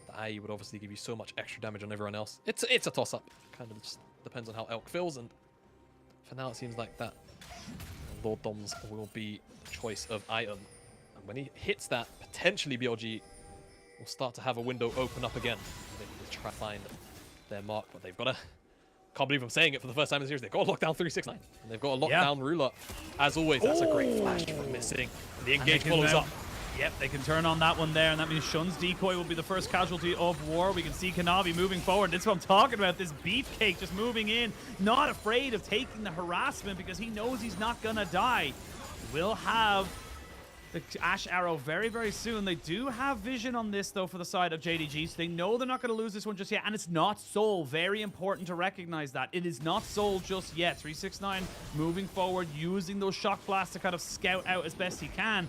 The IE would obviously give you so much extra damage on everyone else. It's a toss-up. Kind of just depends on how Elk feels, and for now it seems like that Lord Doms will be the choice of item. And when he hits that, potentially BLG will start to have a window open up again. They need to try to find their mark, but they've got to... Can't believe I'm saying it for the first time in the series. They've got to lock down 369, and they've got to lock down Ruler. As always, that's a great flash from missing. The engage follows up. Yep, they can turn on that one there, and that means Shun's decoy will be the first casualty of war. We can see Kanavi moving forward. That's what I'm talking about, this beefcake just moving in, not afraid of taking the harassment because he knows he's not going to die. He will have the Ash Arrow very, very soon. They do have vision on this, though, for the side of JDG, so they know they're not going to lose this one just yet, and it's not Soul. Very important to recognize that. It is not Soul just yet. 369 moving forward, using those shock blasts to kind of scout out as best he can.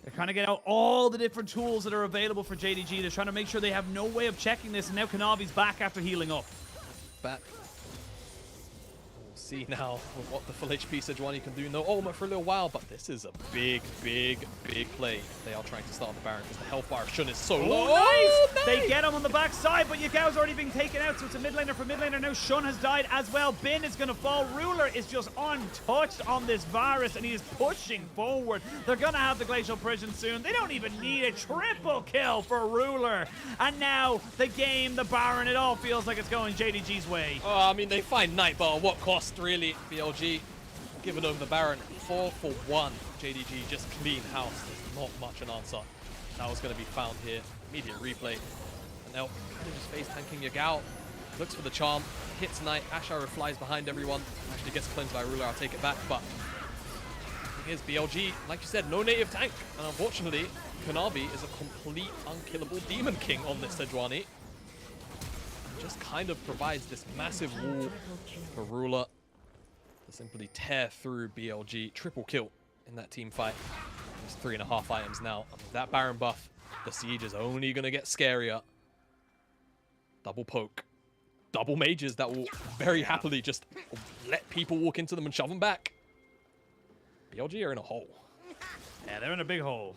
They're trying to get out all the different tools that are available for JDG. They're trying to make sure they have no way of checking this, and now Kanavi's back after healing up. Back. See now what the full HP Sejuani can do. No ultimate for a little while, but this is a big, big, big play. They are trying to start the Baron because the health bar of Shun is so low. Nice! Oh, nice! They get him on the backside, but Yagao's already been taken out, so it's a mid laner for mid laner. Now Shun has died as well. Bin is going to fall. Ruler is just untouched on this virus, and he is pushing forward. They're going to have the Glacial Prison soon. They don't even need a triple kill for Ruler. And now the game, the Baron, it all feels like it's going JDG's way. Oh, I mean, they find Night, but at what cost, really? BLG giving over the Baron. 4 for 1. JDG just clean house. There's not much an answer that was going to be found here. Immediate replay. And now kind of just face tanking Yagao. Looks for the charm. Hits Knight. Ash Arrow flies behind everyone. Actually gets cleansed by Ruler. I'll take it back. But the thing is, BLG, like you said, no native tank. And unfortunately, Kanavi is a complete unkillable Demon King on this Sejuani. Just kind of provides this massive wall for Ruler to simply tear through BLG. Triple kill in that team fight. There's 3.5 items now. And with that Baron buff, the siege is only going to get scarier. Double poke. Double mages that will very happily just let people walk into them and shove them back. BLG are in a hole. Yeah, they're in a big hole.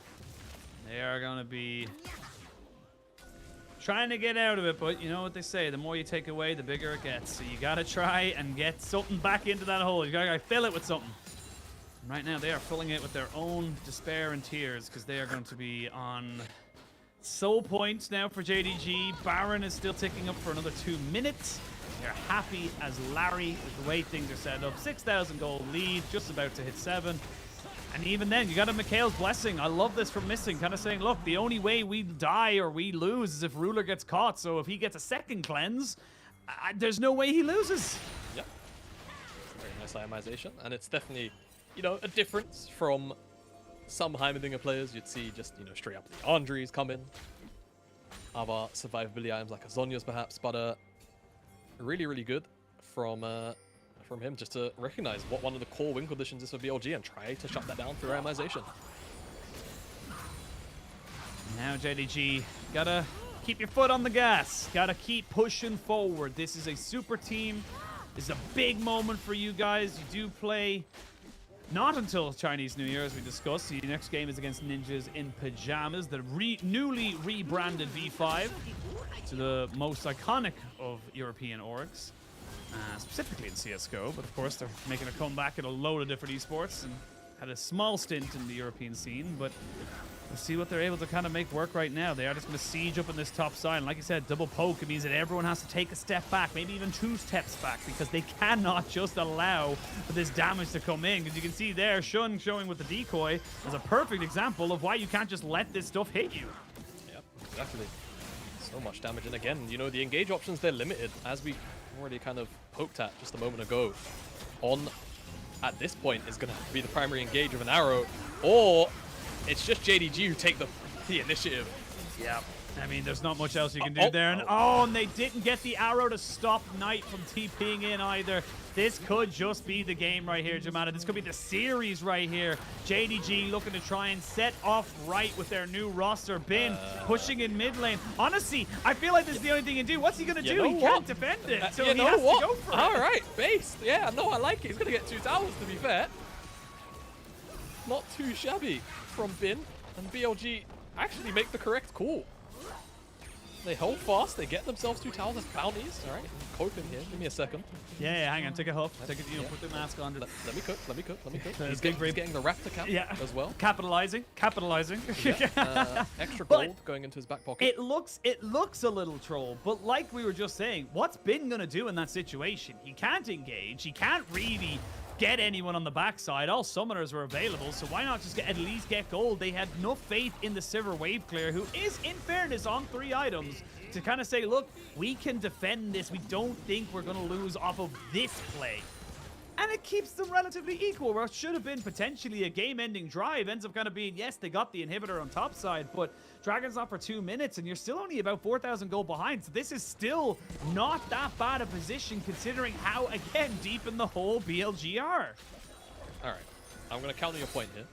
They are going to be trying to get out of it, but you know what they say, the more you take away, the bigger it gets. So you got to try and get something back into that hole. You got to fill it with something. And right now, they are filling it with their own despair and tears because they are going to be on soul points now for JDG. Baron is still ticking up for another 2 minutes. They're happy as Larry with the way things are set up. 6,000 gold lead, just about to hit 7. And even then, you got a Mikhail's Blessing. I love this from Missing, kind of saying, look, the only way we die or we lose is if Ruler gets caught. So if he gets a second cleanse, there's no way he loses. Yep. Very nice itemization. And it's definitely, you know, a difference from some Heimerdinger players. You'd see just, you know, straight up the Andres come in. Other survivability items like a Zonya's perhaps. But really, really good from him just to recognize what one of the core win conditions is for BLG and try to shut that down through itemization. Now JDG, gotta keep your foot on the gas. Gotta keep pushing forward. This is a super team. This is a big moment for you guys. You do play not until Chinese New Year, as we discussed. The next game is against Ninjas in Pajamas, the newly rebranded V5 to the most iconic of European orgs. Specifically in CSGO, but of course they're making a comeback at a load of different esports and had a small stint in the European scene, but we'll see what they're able to kind of make work right now. They are just going to siege up in this top side, and like you said, double poke, it means that everyone has to take a step back, maybe even 2 steps back, because they cannot just allow for this damage to come in, because you can see there, Shun showing with the decoy is a perfect example of why you can't just let this stuff hit you. Yep, exactly. So much damage, and again, you know, the engage options, they're limited, as we already kind of poked at just a moment ago. At this point, is going to be the primary engage of an arrow, or it's just JDG who take the initiative. Yeah. I mean, there's not much else you can do there. And they didn't get the arrow to stop Knight from TPing in either. This could just be the game right here, Jamana. This could be the series right here. JDG looking to try and set off right with their new roster. Bin pushing in mid lane. Honestly, I feel like this is the only thing he can do. What's he going to do? He can't defend it. So he has to go for it. All right, base. Yeah, no, I like it. He's going to get 2 towers, to be fair. Not too shabby from Bin. And BLG actually make the correct call. They hold fast, they get themselves 2 towers as bounties. All right, cope in here. Give me a second. Yeah, hang on. Take a huff. Take a, put the mask on. Let me cook. He's big getting the raptor cap as well. Capitalizing. Yeah. Extra gold going into his back pocket. It looks a little troll, but like we were just saying, what's Bin gonna do in that situation? He can't engage. He can't really get anyone on the backside. All summoners were available, so why not just at least get gold? They had no faith in the Sivir Wave Clear, who is, in fairness, on 3 items, to kind of say, look, we can defend this. We don't think we're going to lose off of this play. and it keeps them relatively equal. Where it should have been potentially a game-ending drive ends up kind of being, yes, they got the inhibitor on top side, but Dragon's not for 2 minutes, and you're still only about 4,000 gold behind. So this is still not that bad a position considering how, again, deep in the hole BLG are. All right, I'm gonna counter your point here.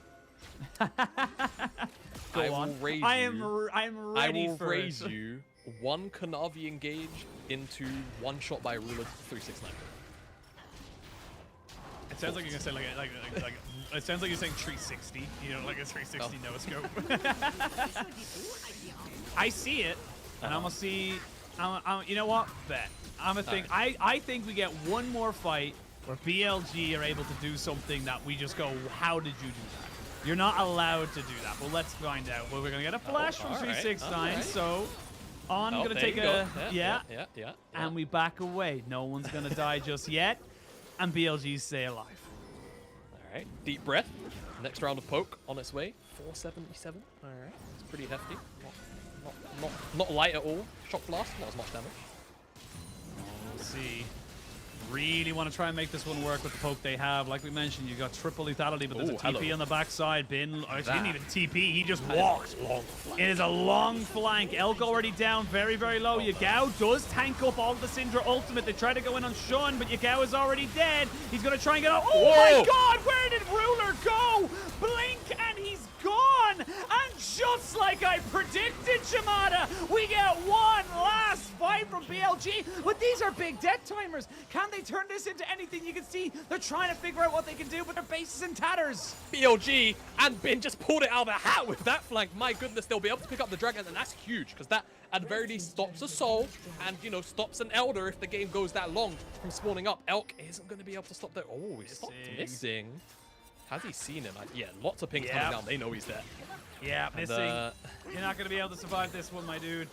Go I on. will raise I'm you. ready I will for raise it. you 1 Kanavi engage into 1 shot by Ruler 369. It sounds like you're gonna say like it sounds like you're saying 360. You know, like a 360 no scope. I see it, and I'm gonna see. You know what? Bet. I'm gonna think. Right. I think we get one more fight where BLG are able to do something that we just go, how did you do that? You're not allowed to do that. But let's find out. Well, we're gonna get a flash from all right, 369. all So on Oh, gonna there take you a go. yeah, And and we back away. No one's gonna die just yet, and BLG stay alive. All right, deep breath. Next round of poke on its way. 477. All right, it's pretty hefty. Not light at all. Shock blast, not as much damage. We'll see. Really want to try and make this one work with the poke they have. Like we mentioned, you got triple lethality, but there's a Ooh, TP hello. on the backside. Bin, he didn't even TP, he just That walked. is long flank. It is a long flank. Elk already down, very, very low. Yagao does tank up all the Syndra ultimate. They try to go in on Shun, but Yagao is already dead. He's going to try and get out. Oh Whoa. my god, where did Ruler go? Blink, and he's gone. And just like I predicted, Shimada, we get one last fight from BLG. But these are big death timers. Can they turn this into anything? You can see they're trying to figure out what they can do, but their base is in tatters. BLG and Bin just pulled it out of the hat with that flank. My goodness, they'll be able to pick up the dragon, and that's huge because that at the very least stops a soul and, you know, stops an elder if the game goes that long from spawning up. Elk isn't going to be able to stop that. Oh, he stopped missing. Has he seen him? Yeah, lots of pings coming down. They know he's there. Yeah, And, missing. You're not going to be able to survive this one, my dude.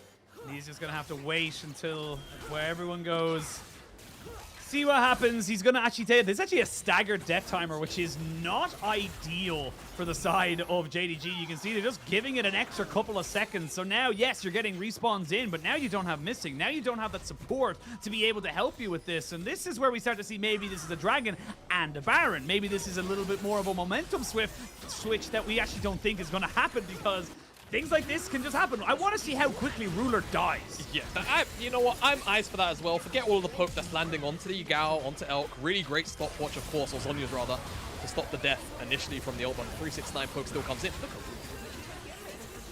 He's just going to have to wait until where everyone goes. See what happens. He's going to actually take it. There's actually a staggered death timer, which is not ideal for the side of JDG. You can see they're just giving it an extra couple of seconds. So now, yes, you're getting respawns in, but now you don't have missing. Now you don't have that support to be able to help you with this. And this is where we start to see maybe this is a dragon and a baron. Maybe this is a little bit more of a momentum switch that we actually don't think is going to happen because things like this can just happen. I want to see how quickly Ruler dies. Yeah, you know what? I'm eyes for that as well. Forget all of the poke that's landing onto the Yagao, onto Elk. Really great stopwatch, of course, or Zhonya's rather, to stop the death initially from the ult, but 369 poke still comes in. Look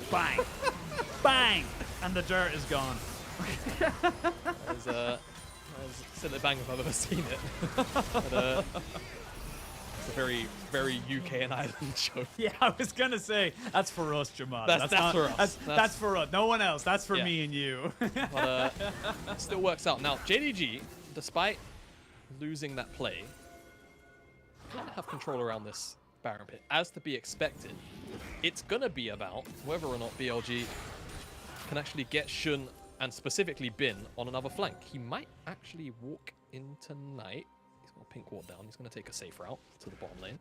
at Bang. Bang. And the dirt is gone. that was silly bang if I've ever seen it. But, it's a very, very UK and Ireland show. Yeah, I was going to say, that's for us, Jamal. That's for us. That's for us. No one else. That's for Yeah. me and you. But it still works out. Now, JDG, despite losing that play, gonna have control around this Baron pit. As to be expected, it's gonna be about whether or not BLG can actually get Shun and specifically Bin on another flank. He might actually walk in tonight. He's got a pink ward down. He's gonna take a safe route to the bottom lane.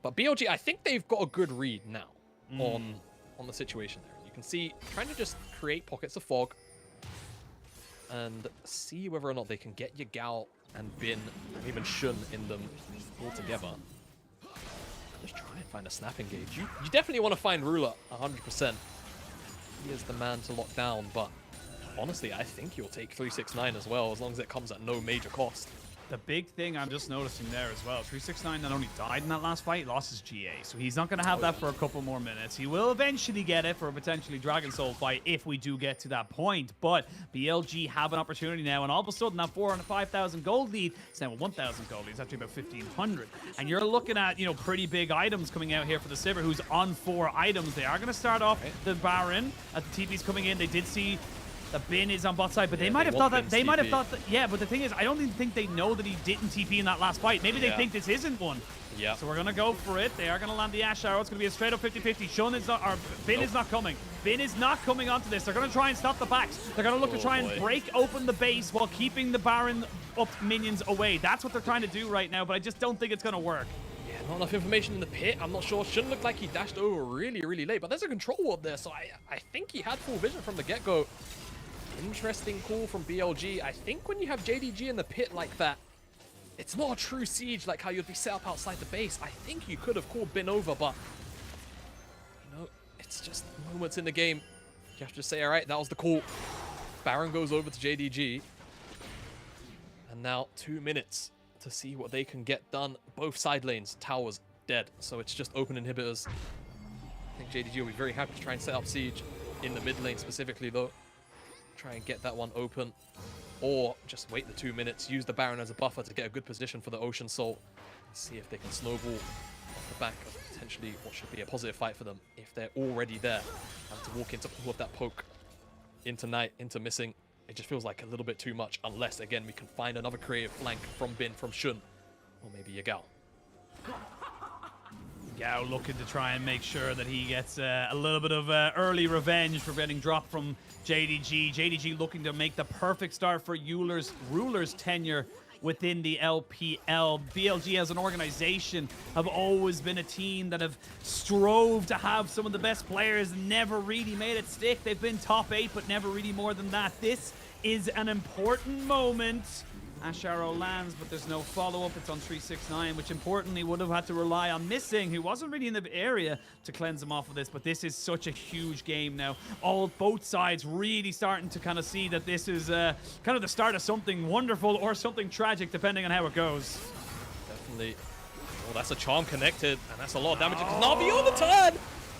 But BLG, I think they've got a good read now on the situation there. You can see trying to just create pockets of fog and see whether or not they can get Yagao and Bin and even Shun in them all together. Just try and find a snap engage. You definitely want to find Ruler 100%. He is the man to lock down, but honestly, I think you'll take 369 as well, as long as it comes at no major cost. The big thing I'm just noticing there as well, 369 not only died in that last fight, he lost his GA. So he's not going to have that for a couple more minutes. He will eventually get it for a potentially Dragon Soul fight if we do get to that point. But BLG have an opportunity now, and all of a sudden that 4,000 and 5,000 gold lead is now a 1,000 gold lead. It's actually about 1,500. And you're looking at, you know, pretty big items coming out here for the Sivir, who's on 4 items. They are going to start off the Baron as the TP's coming in. They did see the Bin is on bot side, but they might have thought that yeah, but the thing is, I don't even think they know that he didn't TP in that last fight. Maybe they think this isn't one. Yeah. So we're gonna go for it. They are gonna land the Ash Arrow. It's gonna be a straight up 50-50. Shun is not, or Bin is not coming. Bin is not coming onto this. They're gonna try and stop the backs. They're gonna look to try and break open the base while keeping the Baron up minions away. That's what they're trying to do right now, but I just don't think it's gonna work. Yeah, not enough information in the pit. I'm not sure. Shouldn't look like he dashed over really, really late, but there's a control ward there, so I think he had full vision from the get-go. Interesting call from BLG. I think when you have JDG in the pit like that, it's not a true siege like how you'd be set up outside the base. I think you could have called Bin over, but you know, it's just moments in the game. You have to say, all right, that was the call. Baron goes over to JDG. And now 2 minutes to see what they can get done. Both side lanes, towers dead. So it's just open inhibitors. I think JDG will be very happy to try and set up siege in the mid lane specifically though. Try and get that one open. Or just wait the 2 minutes, use the Baron as a buffer to get a good position for the Ocean Soul. See if they can snowball off the back of potentially what should be a positive fight for them if they're already there. And to walk into all of that poke into Knight, into missing, it just feels like a little bit too much unless, again, we can find another creative flank from Bin, from Shun, or maybe Yagao. Gao looking to try and make sure that he gets a little bit of early revenge for getting dropped from JDG. JDG looking to make the perfect start for Ruler's tenure within the LPL. BLG as an organization have always been a team that have strove to have some of the best players, never really made it stick. They've been top 8, but never really more than that. This is an important moment. Ash Arrow lands, but there's no follow-up. It's on 369, which importantly would have had to rely on Missing, who wasn't really in the area to cleanse him off of this. But this is such a huge game now. Both sides really starting to kind of see that this is kind of the start of something wonderful or something tragic, depending on how it goes. Definitely. Oh, that's a charm connected, and that's a lot of damage. It does not be on the turn!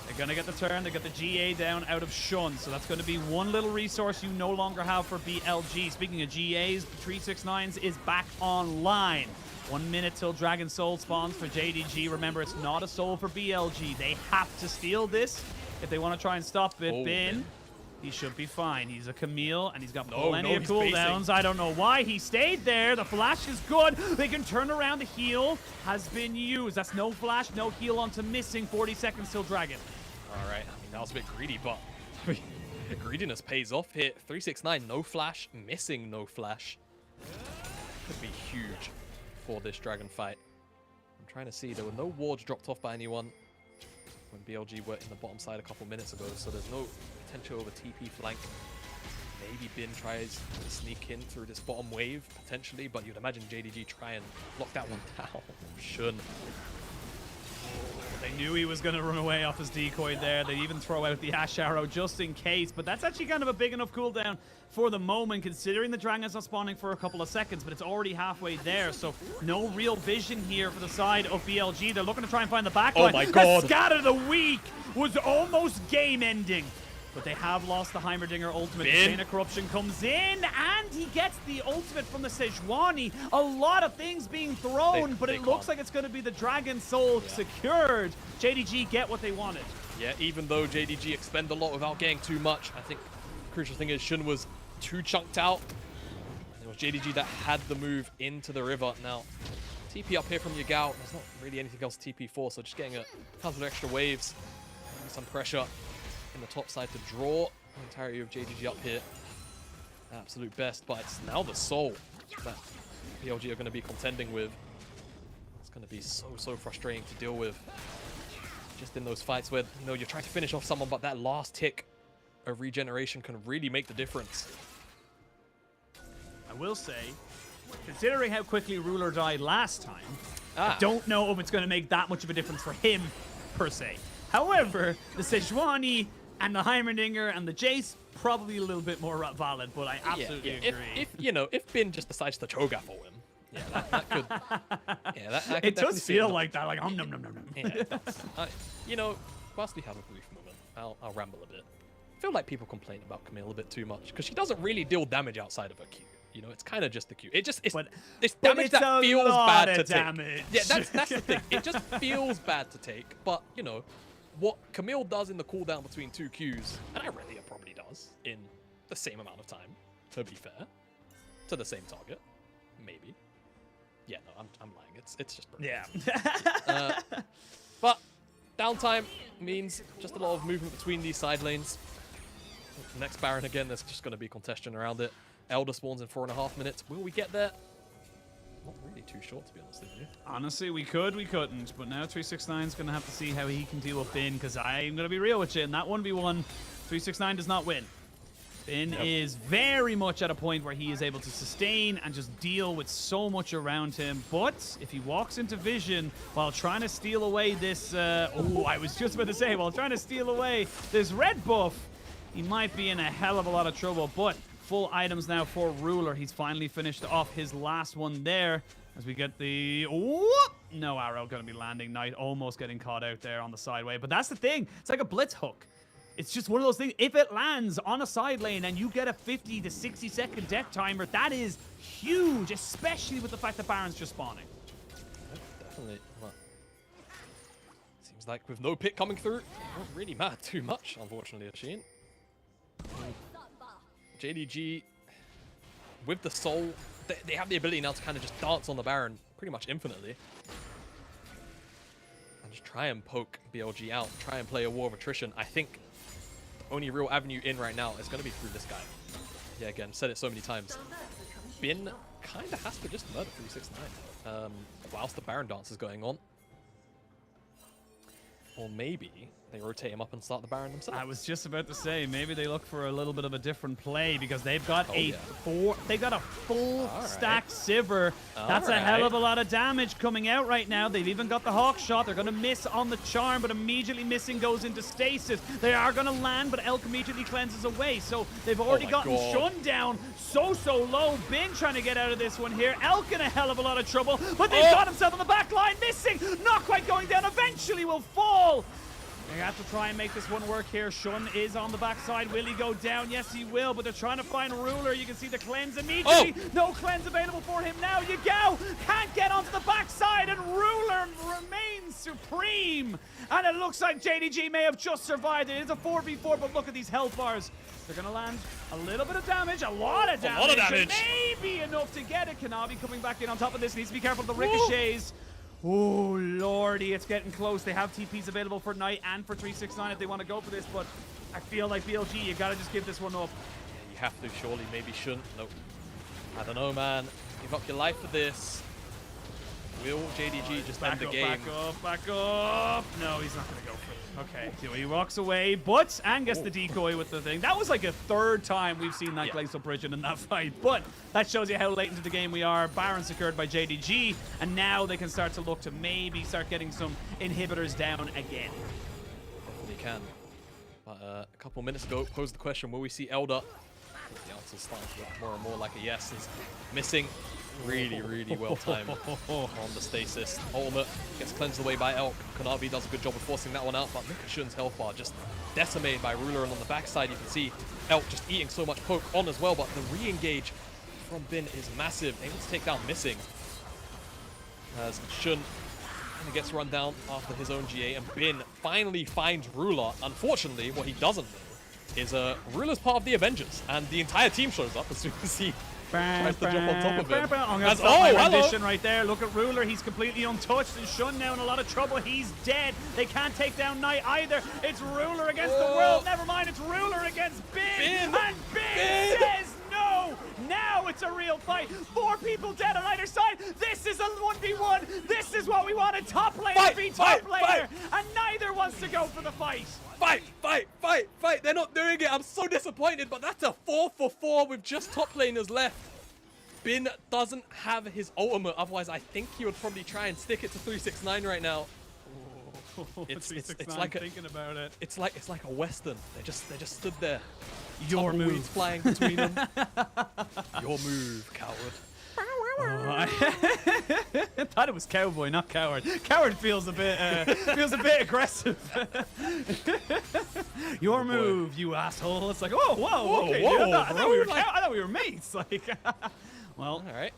They're going to get the turn. They get the GA down out of Shun. So that's going to be one little resource you no longer have for BLG. Speaking of GAs, 369s is back online. 1 minute till Dragon Soul spawns for JDG. Remember, it's not a soul for BLG. They have to steal this if they want to try and stop it. Bin, he should be fine. He's a Camille, and he's got plenty of cooldowns. I don't know why he stayed there. The flash is good. They can turn around. The heal has been used. That's no flash, no heal onto Missing. 40 seconds till Dragon. All right, I mean, that was a bit greedy, but greediness pays off here. 369, no flash, Missing, no flash. Could be huge for this Dragon fight. I'm trying to see, there were no wards dropped off by anyone when BLG were in the bottom side a couple minutes ago, so there's no potential of a TP flank. Maybe Bin tries to sneak in through this bottom wave, potentially, but you'd imagine JDG try and lock that one down. Shun. They knew he was going to run away off his decoy there. They even throw out the Ash Arrow just in case. But that's actually kind of a big enough cooldown for the moment, considering the Dragon's not spawning for a couple of seconds, but it's already halfway there. So no real vision here for the side of BLG. They're looking to try and find the backline. Oh my god. The scat of the week was almost game-ending. But they have lost the Heimerdinger ultimate. The Chain of Corruption comes in, and he gets the ultimate from the Sejuani. A lot of things being thrown, but it looks like it's going to be the Dragon Soul secured. JDG get what they wanted. Yeah, even though JDG expend a lot without getting too much, I think the crucial thing is Shun was too chunked out. And it was JDG that had the move into the river. Now, TP up here from Yagao. There's not really anything else to TP for, so just getting a couple of extra waves. Some pressure in the top side to draw the entirety of JDG up here. Absolute best, but it's now the soul that BLG are going to be contending with. It's going to be so frustrating to deal with. Just in those fights where, you know, you're trying to finish off someone, but that last tick of regeneration can really make the difference. I will say, considering how quickly Ruler died last time, I don't know if it's going to make that much of a difference for him, per se. However, the Sejuani and the Heimerdinger and the Jace, probably a little bit more valid, but I absolutely agree. If Bin just decides to Cho'Gath him, yeah, that could. Yeah, that could it does definitely feel like that, like nom nom nom nom. Yeah, you know, whilst we have a brief moment, I'll ramble a bit. I feel like people complain about Camille a bit too much because she doesn't really deal damage outside of her Q. You know, it's kind of just the Q. It's damage that feels bad to take. Yeah, that's the thing. It just feels bad to take, but you know. What Camille does in the cooldown between two Qs, and Irelia probably does in the same amount of time, to be fair, to the same target, maybe. Yeah, no, I'm lying. It's just brilliant. Yeah. But downtime means just a lot of movement between these side lanes. The next Baron again, there's just going to be congestion around it. Elder spawns in 4.5 minutes. Will we get there? Not really too short, to be honest with you. Honestly, we couldn't. But now 369's going to have to see how he can deal with Bin, because I'm going to be real with you. In that 1v1, 369 does not win. Bin is very much at a point where he is able to sustain and just deal with so much around him. But if he walks into vision while trying to steal away this... I was just about to say, while trying to steal away this red buff, he might be in a hell of a lot of trouble. But full items now for Ruler. He's finally finished off his last one there. As we get the... No arrow going to be landing. Knight almost getting caught out there on the sideway. But that's the thing. It's like a blitz hook. It's just one of those things. If it lands on a side lane and you get a 50 to 60 second death timer, that is huge, especially with the fact that Baron's just spawning. Definitely. Well, seems like with no pick coming through, it won't really matter too much, unfortunately, Ashin. JDG, with the soul, they have the ability now to kind of just dance on the Baron pretty much infinitely. And just try and poke BLG out, try and play a war of attrition. I think the only real avenue in right now is going to be through this guy. Yeah, again, said it so many times. Bin kind of has to just murder 369 whilst the Baron dance is going on. Or maybe they rotate him up and start the Baron themselves. I was just about to say, maybe they look for a little bit of a different play because they've got a full stack Sivir. That's a hell of a lot of damage coming out right now. They've even got the Hawk shot. They're going to miss on the charm, but immediately missing goes into stasis. They are going to land, but Elk immediately cleanses away. So they've already gotten Shun down so low. Bin trying to get out of this one here. Elk in a hell of a lot of trouble, but they've got himself on the back line, missing. Not quite going down. Eventually will fall. They have to try and make this one work here. Shun is on the backside. Will he go down? Yes, he will, but they're trying to find Ruler. You can see the cleanse immediately. No cleanse available for him now. Yagao can't get onto the backside, and Ruler remains supreme. And it looks like JDG may have just survived. It is a 4v4, but look at these health bars. They're going to land a little bit of damage, a lot of damage. Maybe enough to get it. Kanavi coming back in on top of this. Needs to be careful of the ricochets. Oh, lordy, it's getting close. They have TPs available for Knight and for 369 if they want to go for this, but I feel like BLG, you got to just give this one up. Yeah, you have to, surely. Maybe shouldn't. Nope. I don't know, man. Give up your life for this. Will JDG just end the game? Back up. No, he's not going to go for it. Okay, so he walks away, but and gets the decoy with the thing. That was like a third time we've seen that Glacial Prison in that fight, but that shows you how late into the game we are. Baron secured by JDG, and now they can start to look to maybe start getting some inhibitors down again. Definitely can. But a couple minutes ago, posed the question, will we see Elder? The answer's starting to look more and more like a yes. Is missing. Really well timed on the stasis. Ultimate gets cleansed away by Elk. Kanavi does a good job of forcing that one out, but Mikashun's health bar just decimated by Ruler, and on the backside you can see Elk just eating so much poke on as well, but the re-engage from Bin is massive, able to take down Missing. As Shun kind of gets run down after his own GA, and Bin finally finds Ruler. Unfortunately, what he doesn't know is Ruler's part of the Avengers, and the entire team shows up as soon as he tries to jump on top of him. I'm gonna stop my rendition right there. Look at Ruler. He's completely untouched, and Shun now in a lot of trouble. He's dead. They can't take down Knight either. It's Ruler against the world. Never mind. It's Ruler against Bin. And Bin says no. Now it's a real fight. 4 people dead on either side. This is a 1v1. This is what we wanted. Top laner beat top laner. And neither wants to go for the fight. Fight! They're not doing it. I'm so disappointed, but that's a 4 for 4 with just top laners left. Bin doesn't have his ultimate, otherwise I think he would probably try and stick it to 369 right now. It's like thinking about it. It's like a western. They just stood there. Your move. Weeds flying between them. Your move, coward. I thought it was cowboy, not coward. Coward feels a bit aggressive. Your move, you asshole. It's like, oh, whoa, okay, dude, I thought we were mates. Like, well, all right.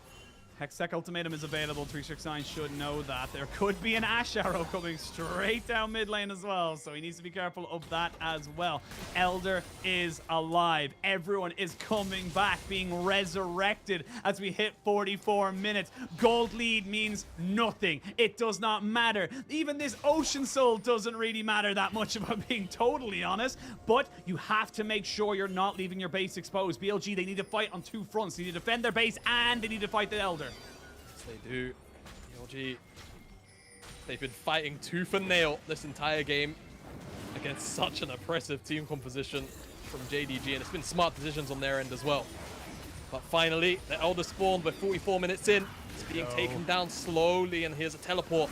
Hextech Ultimatum is available. 369 should know that. There could be an Ash Arrow coming straight down mid lane as well, so he needs to be careful of that as well. Elder is alive. Everyone is coming back, being resurrected as we hit 44 minutes. Gold lead means nothing. It does not matter. Even this Ocean Soul doesn't really matter that much, if I'm being totally honest, but you have to make sure you're not leaving your base exposed. BLG, they need to fight on 2 fronts. They need to defend their base and they need to fight the Elder. Yes, they do. BLG, they've been fighting tooth and nail this entire game against such an oppressive team composition. from JDG, and it's been smart decisions on their end as well. But finally, the Elder spawned. We're 44 minutes in. It's being taken down slowly, and here's a teleport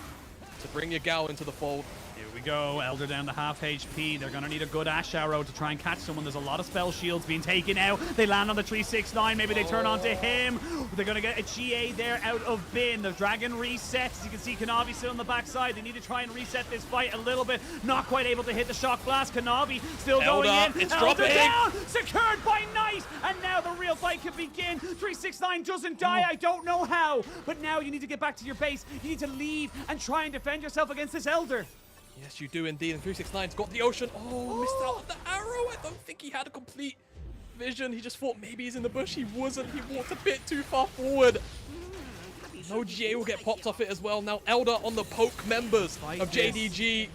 to bring Yagao into the fold. Here we go. Elder down to half HP. They're going to need a good Ash Arrow to try and catch someone. There's a lot of spell shields being taken out. They land on the 369. Maybe they turn onto him. They're going to get a GA there out of Bin. The dragon resets. You can see Kanavi still on the backside. They need to try and reset this fight a little bit. Not quite able to hit the shock blast. Kanavi still going in. It's Elder dropping. down. Secured by Knight. And now the real fight can begin. 369 doesn't die. I don't know how. But now you need to get back to your base. You need to leave and try and defend yourself against this Elder. Yes, you do indeed. And 369's got the ocean. Oh, missed out on the arrow. I don't think he had a complete vision. He just thought maybe he's in the bush. He wasn't. He walked a bit too far forward. No GA will get popped off it as well. Now Elder on the poke members of JDG.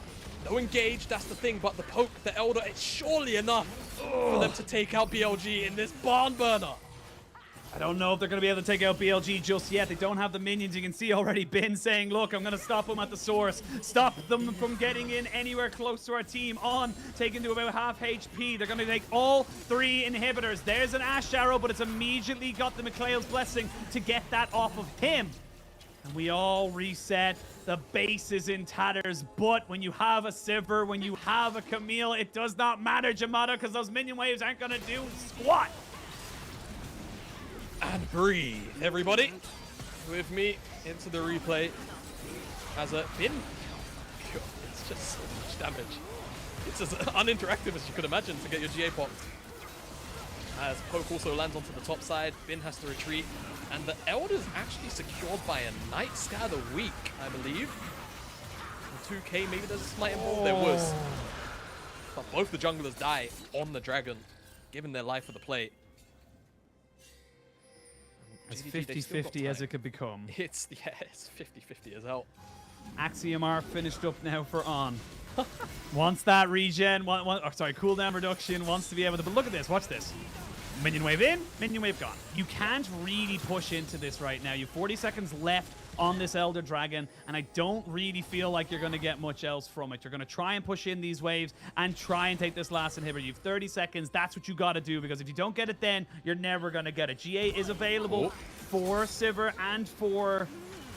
No engage, that's the thing. But the poke, the Elder, it's surely enough for them to take out BLG in this barn burner. I don't know if they're going to be able to take out BLG just yet. They don't have the minions. You can see already Bin saying, look, I'm going to stop them at the source. Stop them from getting in anywhere close to our team. On, taken to about half HP. They're going to take all 3 inhibitors. There's an Ash Arrow, but it's immediately got the McClail's Blessing to get that off of him. And we all reset. The base is in tatters, but when you have a Sivir, when you have a Camille, it does not matter, Jamato, because those minion waves aren't going to do squat. And breathe, everybody. With me into the replay. As a Bin. It's just so much damage. It's as uninteractive as you could imagine to get your GA popped. As Poke also lands onto the top side, Bin has to retreat. And the Elder's actually secured by a Night Scatter weak, I believe. In 2K, maybe there's a smite involved. There was. But both the junglers die on the dragon, giving their life for the play. As 50-50 as it could become. It's 50-50 as hell. Axiom R finished up now for On. Wants that regen, cooldown reduction, wants to be able to, but look at this, watch this. Minion wave in, minion wave gone. You can't really push into this right now. You have 40 seconds left on this Elder Dragon, and I don't really feel like you're going to get much else from it. You're going to try and push in these waves and try and take this last inhibitor. You have 30 seconds. That's what you got to do, because if you don't get it then, you're never going to get it. GA is available for Sivir and for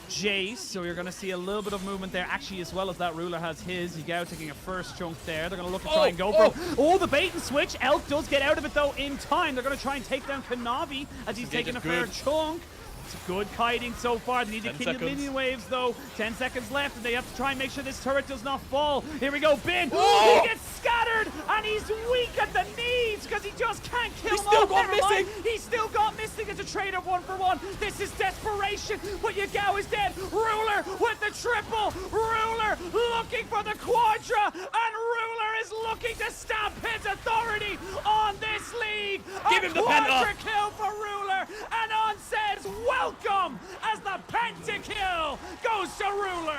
Jace, so you're going to see a little bit of movement there. Actually, as well as that, Ruler has his. Yagao taking a first chunk there. They're going to look to try and go for it. Oh, the bait and switch. Elk does get out of it, though, in time. They're going to try and take down Kanavi as he's taking a fair chunk. It's good kiting so far. They need to kill the minion waves, though. 10 seconds left, and they have to try and make sure this turret does not fall. Here we go, Bin. Oh! He gets scattered, and he's weak at the knees because he just can't kill him. Still got missing. He still got missing. It's a trade of 1-for-1. This is desperation, but Yagao is dead. Ruler with the triple. Ruler looking for the quadra, and Ruler is looking to stamp his authority on this league. Give him the quadra kill for Ruler, and On says, welcome, as the pentakill goes to Ruler.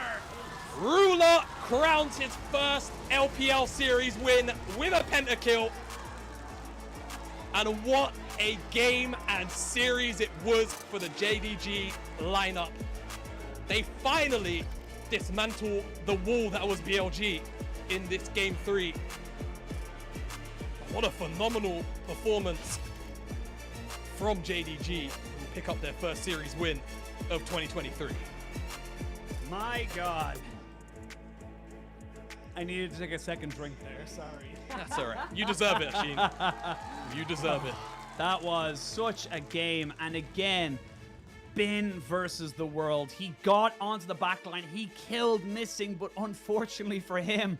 Ruler crowns his first LPL series win with a pentakill. And what a game and series it was for the JDG lineup. They finally dismantle the wall that was BLG in this game 3. What a phenomenal performance from JDG, who pick up their first series win of 2023. My God. I needed to take a second drink there, sorry. That's all right. You deserve it, Sheen. You deserve it. That was such a game, and again, Bin versus the world. He got onto the backline, he killed Missing, but unfortunately for him,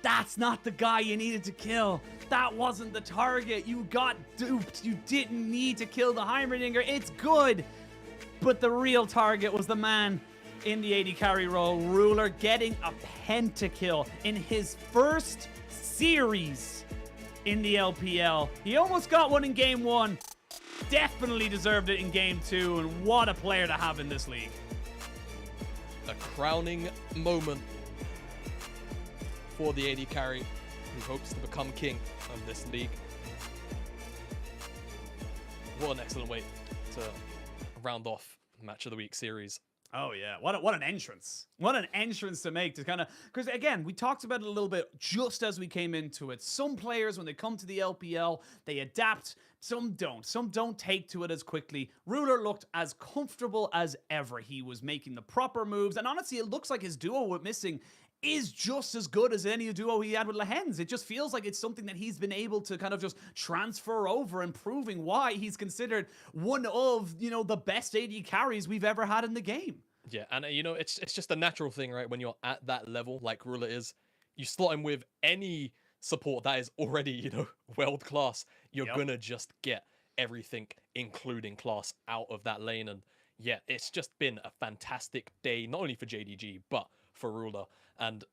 that's not the guy you needed to kill. That wasn't the target. You got duped. You didn't need to kill the Heimerdinger. It's good. But the real target was the man in the AD carry role, Ruler, getting a pentakill in his first series in the LPL. He almost got one in game 1. Definitely deserved it in game 2. And what a player to have in this league. A crowning moment for the AD carry, who hopes to become king of this league. What an excellent way to round off Match of the Week series. Oh yeah, what an entrance! What an entrance to make to kind of because again we talked about it a little bit just as we came into it. Some players when they come to the LPL they adapt, some don't. Some don't take to it as quickly. Ruler looked as comfortable as ever. He was making the proper moves, and honestly, it looks like his duo with Missing is just as good as any duo he had with Lehens. It just feels like it's something that he's been able to kind of just transfer over and proving why he's considered one of, the best AD carries we've ever had in the game. Yeah, and it's just a natural thing, right? When you're at that level, like Ruler is, you slot him with any support that is already, world class. You're gonna just get everything, including class, out of that lane. And yeah, it's just been a fantastic day, not only for JDG, but for Ruler. And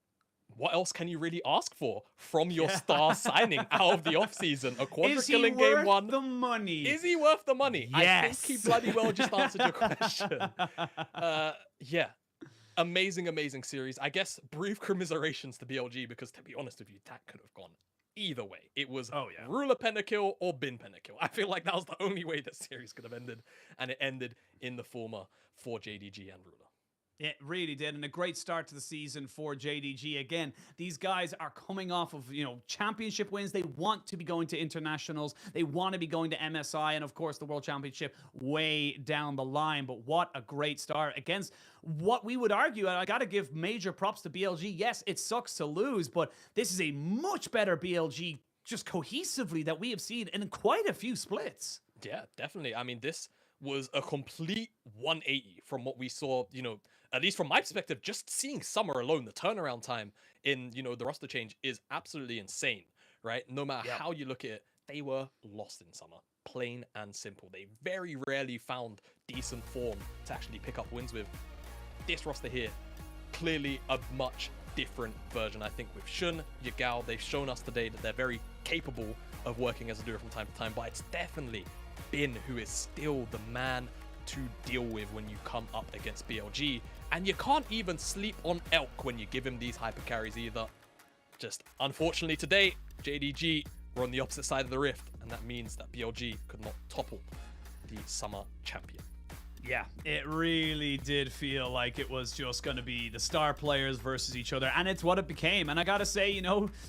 what else can you really ask for from your star signing out of the offseason? A quadruple in game one. The money? Is he worth the money? Yes. I think he bloody well just answered your question. Yeah. Amazing series. I guess brief commiserations to BLG because to be honest with you, that could have gone either way. It was Ruler pentakill or Bin pentakill. I feel like that was the only way that series could have ended, and it ended in the former for JDG and Ruler. It really did, and a great start to the season for JDG. Again, these guys are coming off of, championship wins. They want to be going to internationals. They want to be going to MSI, and of course, the World Championship way down the line. But what a great start against what we would argue, and I got to give major props to BLG. Yes, it sucks to lose, but this is a much better BLG just cohesively that we have seen in quite a few splits. Yeah, definitely. I mean, this was a complete 180 from what we saw, at least from my perspective, just seeing Summer alone, the turnaround time in, the roster change is absolutely insane, right? No matter how you look at it, they were lost in Summer, plain and simple. They very rarely found decent form to actually pick up wins with. This roster here, clearly a much different version. I think with Shun, Yagao, they've shown us today that they're very capable of working as a duo from time to time, but it's definitely Bin who is still the man to deal with when you come up against BLG, and you can't even sleep on Elk when you give him these hyper carries either. Just unfortunately today, JDG were on the opposite side of the rift, and that means that BLG could not topple the summer champion. Yeah, it really did feel like it was just going to be the star players versus each other, and it's what it became. And I gotta say,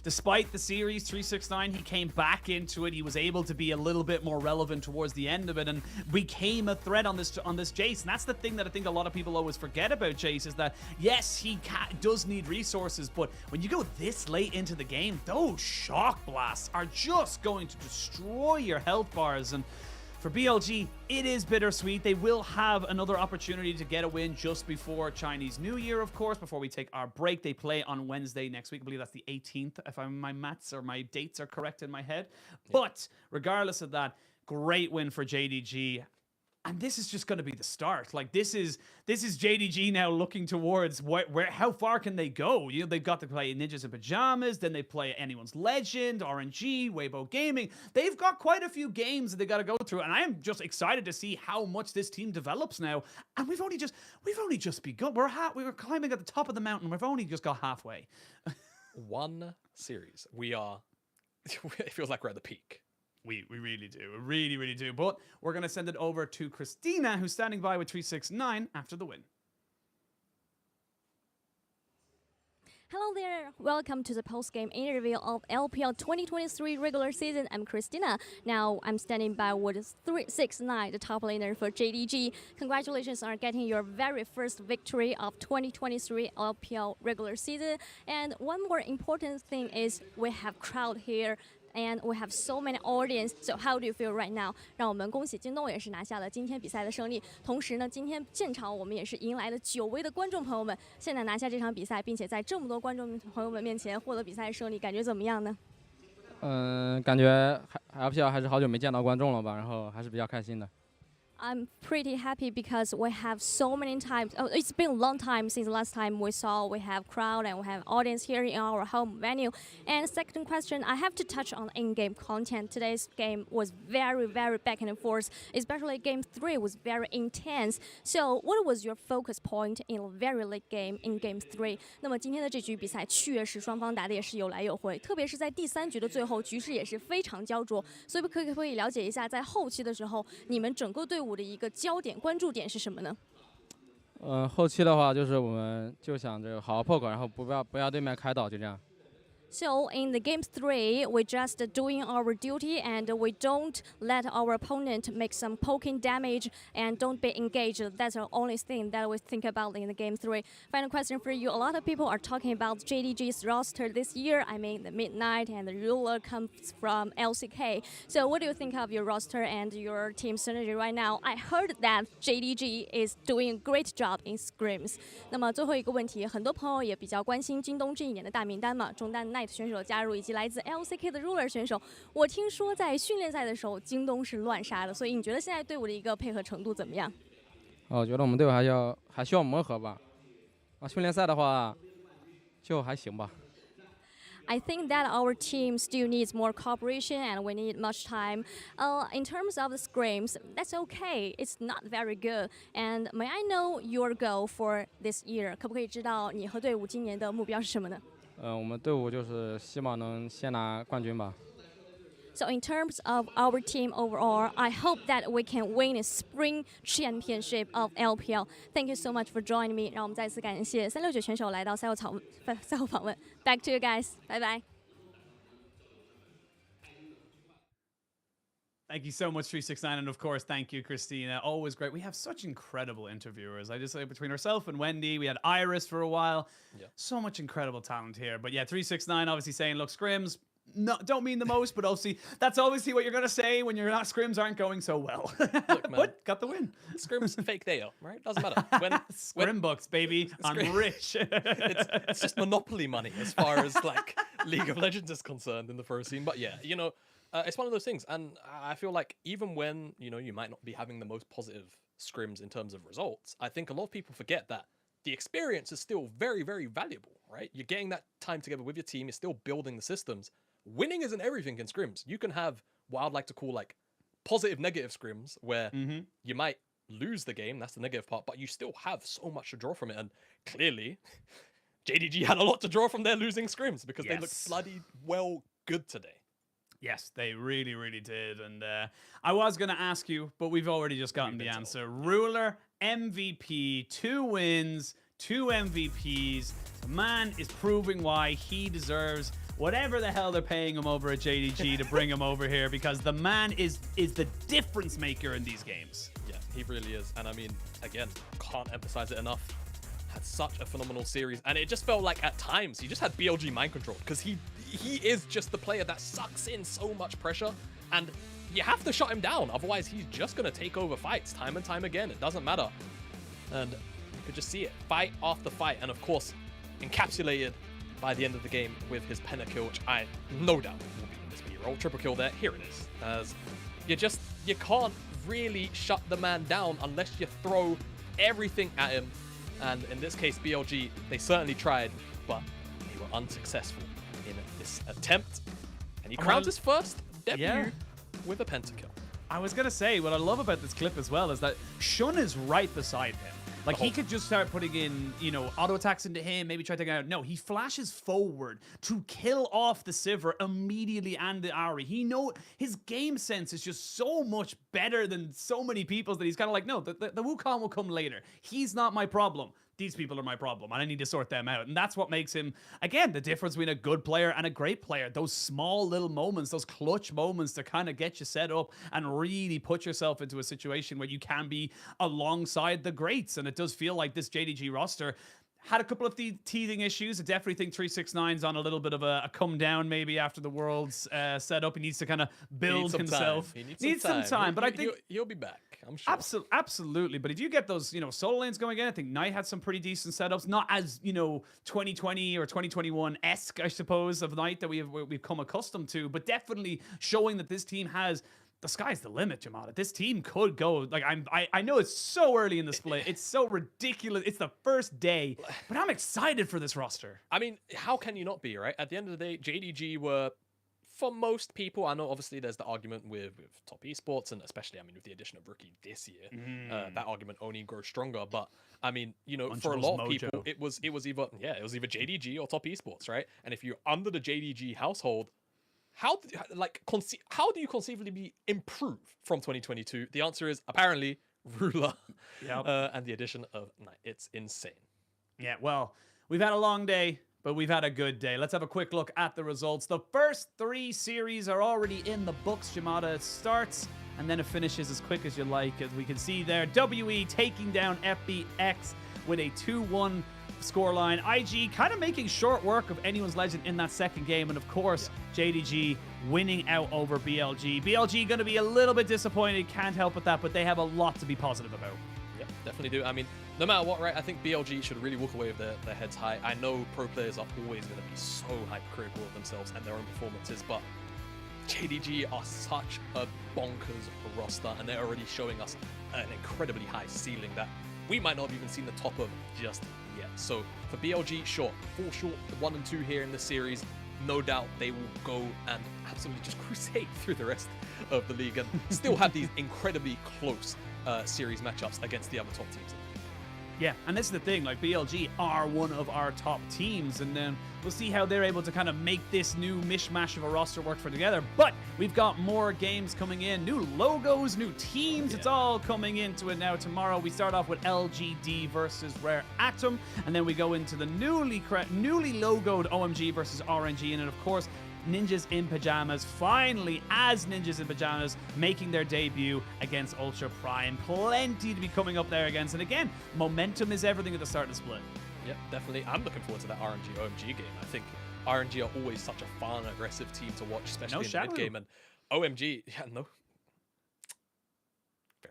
despite the series 369, he came back into it. He was able to be a little bit more relevant towards the end of it, and became a threat on this Jace. And that's the thing that I think a lot of people always forget about Jace, is that yes, he does need resources, but when you go this late into the game, those shock blasts are just going to destroy your health bars. And for BLG, it is bittersweet. They will have another opportunity to get a win just before Chinese New Year, of course, before we take our break. They play on Wednesday next week. I believe that's the 18th, if my maths or my dates are correct in my head. Yeah. But regardless of that, great win for JDG. And this is just going to be the start. Like this is JDG now looking towards how far can they go? They've got to play Ninjas in Pajamas, then they play Anyone's Legend, RNG, Weibo Gaming. They've got quite a few games that they got to go through, and I am just excited to see how much this team develops now. And we've only just begun. We were climbing at the top of the mountain. We've only just got halfway. One series. It feels like we're at the peak. We really do. We really do. But we're going to send it over to Christina, who's standing by with 369 after the win. Hello there, welcome to the post-game interview of LPL 2023 regular season. I'm Christina. Now I'm standing by with 369, the top laner for JDG. Congratulations on getting your very first victory of 2023 LPL regular season. And one more important thing is we have crowd here. And we have so many audience. So how do you feel right now? 让我们恭喜京东也是拿下了今天比赛的胜利。同时呢，今天现场我们也是迎来了9位的观众朋友们。现在拿下这场比赛，并且在这么多观众朋友们面前获得比赛胜利，感觉怎么样呢？感觉LPL 还是好久没见到观众了吧，然后还是比较开心的。I'm pretty happy because we have so many times. Oh, it's been a long time since the last time we have crowd and we have audience here in our home venue. And second question, I have to touch on in-game content. Today's game was very, very back and forth. Especially game 3 was very intense. So, what was your focus point in a very late game in game 3? 那么今天的这局比赛确实双方打的也是有来有回，特别是在第3局的最后，局势也是非常焦灼。所以可不可以了解一下，在后期的时候，你们整个队伍的一个焦点关注点是什么呢？后期的话就是我们就想着好好 poke，然后不要对面开导，就这样。So in the game 3, we're just doing our duty and we don't let our opponent make some poking damage and don't be engaged. That's the only thing that we think about in the game 3. Final question for you. A lot of people are talking about JDG's roster this year. I mean, the Midnight and the Ruler comes from LCK. So what do you think of your roster and your team synergy right now? I heard that JDG is doing a great job in scrims. 那么最后一个问题，很多朋友也比较关心京东这一年的大名单嘛，中单 Knight 选手的加入以及来自 LCK 的 Ruler 选手。我听说在训练赛的时候，京东是乱杀的，所以你觉得现在队伍的一个配合程度怎么样？我觉得我们队伍还需要磨合吧。训练赛的话就还行吧。I think that our team still needs more cooperation and we need much time. In terms of the scrims, that's okay. It's not very good. And may I know your goal for this year? 可不可以知道你和队伍今年的目标是什么呢？我们队伍就是希望能先拿冠军吧。So in terms of our team overall, I hope that we can win a spring championship of LPL. Thank you so much for joining me. 让我们再次感谢369选手来到赛后访问。Back to you guys. Bye bye. Thank you so much, 369, and of course, thank you, Christina. Always great. We have such incredible interviewers. I just say between herself and Wendy, we had Iris for a while. Yeah. So much incredible talent here. But yeah, 369 obviously saying, look, scrims. No, don't mean the most, but obviously that's obviously what you're gonna say when your scrims aren't going so well. Look, man, but got the win. Scrims fake they are, right? Doesn't matter. Scrim books, baby. I'm rich. It's just monopoly money as far as like League of Legends is concerned in the pro scene. But yeah, it's one of those things, and I feel like even when you might not be having the most positive scrims in terms of results, I think a lot of people forget that the experience is still very, very valuable, right? You're getting that time together with your team. You're still building the systems. Winning isn't everything in scrims. You can have what I'd like to call like positive, negative scrims where you might lose the game. That's the negative part, but you still have so much to draw from it. And clearly, JDG had a lot to draw from their losing scrims because they looked bloody well good today. Yes, they really, really did. And I was going to ask you, but we've already just gotten the answer. Ruler, MVP, 2 wins, 2 MVPs. The man is proving why he deserves whatever the hell they're paying him over at JDG to bring him over here, because the man is the difference maker in these games. Yeah, he really is. And I mean, again, can't emphasize it enough. Had such a phenomenal series. And it just felt like at times he just had BLG mind control because he is just the player that sucks in so much pressure. And you have to shut him down. Otherwise, he's just going to take over fights time and time again. It doesn't matter. And you could just see it fight after fight. And of course, encapsulated by the end of the game with his penna kill, which I no doubt will be in this B-roll. Triple kill there. Here it is. As you can't really shut the man down unless you throw everything at him. And in this case, BLG, they certainly tried, but they were unsuccessful in this attempt. And he crowned his first debut with a pentakill. I was going to say, what I love about this clip as well is that Shun is right beside him. Like, he could just start putting in, auto attacks into him, maybe try to take it out. No, he flashes forward to kill off the Sivir immediately and the Ahri. His game sense is just so much better than so many people's that he's kind of like, no, the Wukong will come later. He's not my problem. These people are my problem, and I need to sort them out. And that's what makes him, again, the difference between a good player and a great player. Those small little moments, those clutch moments to kind of get you set up and really put yourself into a situation where you can be alongside the greats. And it does feel like this JDG roster had a couple of teething issues. I definitely think 369's on a little bit of a come down maybe after the Worlds set up. He needs to kind of build himself. He needs some time. But I think he'll be back, I'm sure. Absolutely. But if you get those, solo lanes going in, I think Knight had some pretty decent setups. Not as, 2020 or 2021-esque, I suppose, of Knight that we've come accustomed to. But definitely showing that this team has... The sky's the limit, Jamada. This team could go. Like I know it's so early in the split. It's so ridiculous. It's the first day, but I'm excited for this roster. I mean, how can you not be, right? At the end of the day, JDG were, for most people, I know obviously there's the argument with top esports, and especially, with the addition of Rookie this year, that argument only grows stronger. But I mean, for a lot of people, it was either JDG or top esports, right? And if you're under the JDG household, how do you conceivably be improved from 2022? The answer is apparently ruler, Yep. and the addition of Knight. It's insane. Yeah, well, we've had a long day, but we've had a good day. Let's have a quick look at the results. The first 3 series are already in the books, Jamada. It starts and then it finishes as quick as you like. As we can see there, WE taking down FPX with a 2-1 scoreline. IG kind of making short work of anyone's legend in that second game. And of course, JDG winning out over BLG. BLG going to be a little bit disappointed. Can't help with that, but they have a lot to be positive about. Yep, definitely do. I mean, no matter what, right, I think BLG should really walk away with their heads high. I know pro players are always going to be so hypercritical of themselves and their own performances, but JDG are such a bonkers roster, and they're already showing us an incredibly high ceiling that we might not have even seen the top of just yet. So for BLG, sure, fall short 1 and 2 here in the series. No doubt they will go and absolutely just crusade through the rest of the league and still have these incredibly close series matchups against the other top teams. Yeah, and this is the thing, like BLG are one of our top teams, and then we'll see how they're able to kind of make this new mishmash of a roster work for together. But we've got more games coming in, new logos, new teams, it's all coming into it now. Tomorrow we start off with LGD versus Rare Atom, and then we go into the newly logoed OMG versus RNG, and then of course Ninjas in Pajamas, finally as Ninjas in Pajamas, making their debut against Ultra Prime. Plenty to be coming up there against. And again, momentum is everything at the start of the split. Yep, definitely. I'm looking forward to that RNG OMG game. I think RNG are always such a fun, aggressive team to watch, especially in the mid game. And OMG, yeah, no.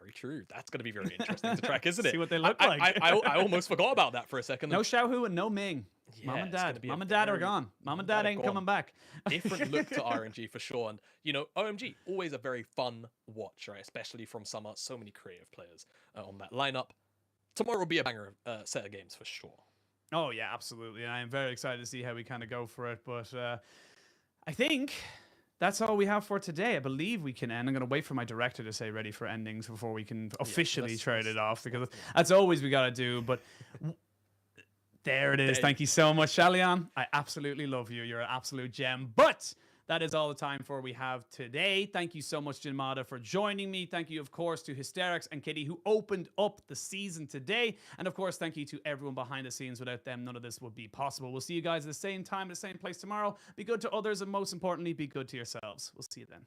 Very true. That's going to be very interesting to track, isn't it? See what they look like. I almost forgot about that for a second. No Xiaohu and no Ming. Yeah, Mom and it's gonna Dad. be Mom a and Dad are very- gone. Mom and Dad ain't gone. coming back. Different look to RNG for sure. And, you know, OMG, always a very fun watch, right? Especially from summer. So many creative players on that lineup. Tomorrow will be a banger set of games for sure. Oh, yeah, absolutely. And I am very excited to see how we kind of go for it. But I think that's all we have for today. I believe we can end. I'm going to wait for my director to say ready for endings before we can officially trade it off, because that's always we got to do. But there it is. Thank you so much, Shalian. I absolutely love you. You're an absolute gem. But that is all the time we have today. Thank you so much, Jinmada, for joining me. Thank you, of course, to Hysterics and Kitty, who opened up the season today. And, of course, thank you to everyone behind the scenes. Without them, none of this would be possible. We'll see you guys at the same time, at the same place tomorrow. Be good to others, and most importantly, be good to yourselves. We'll see you then.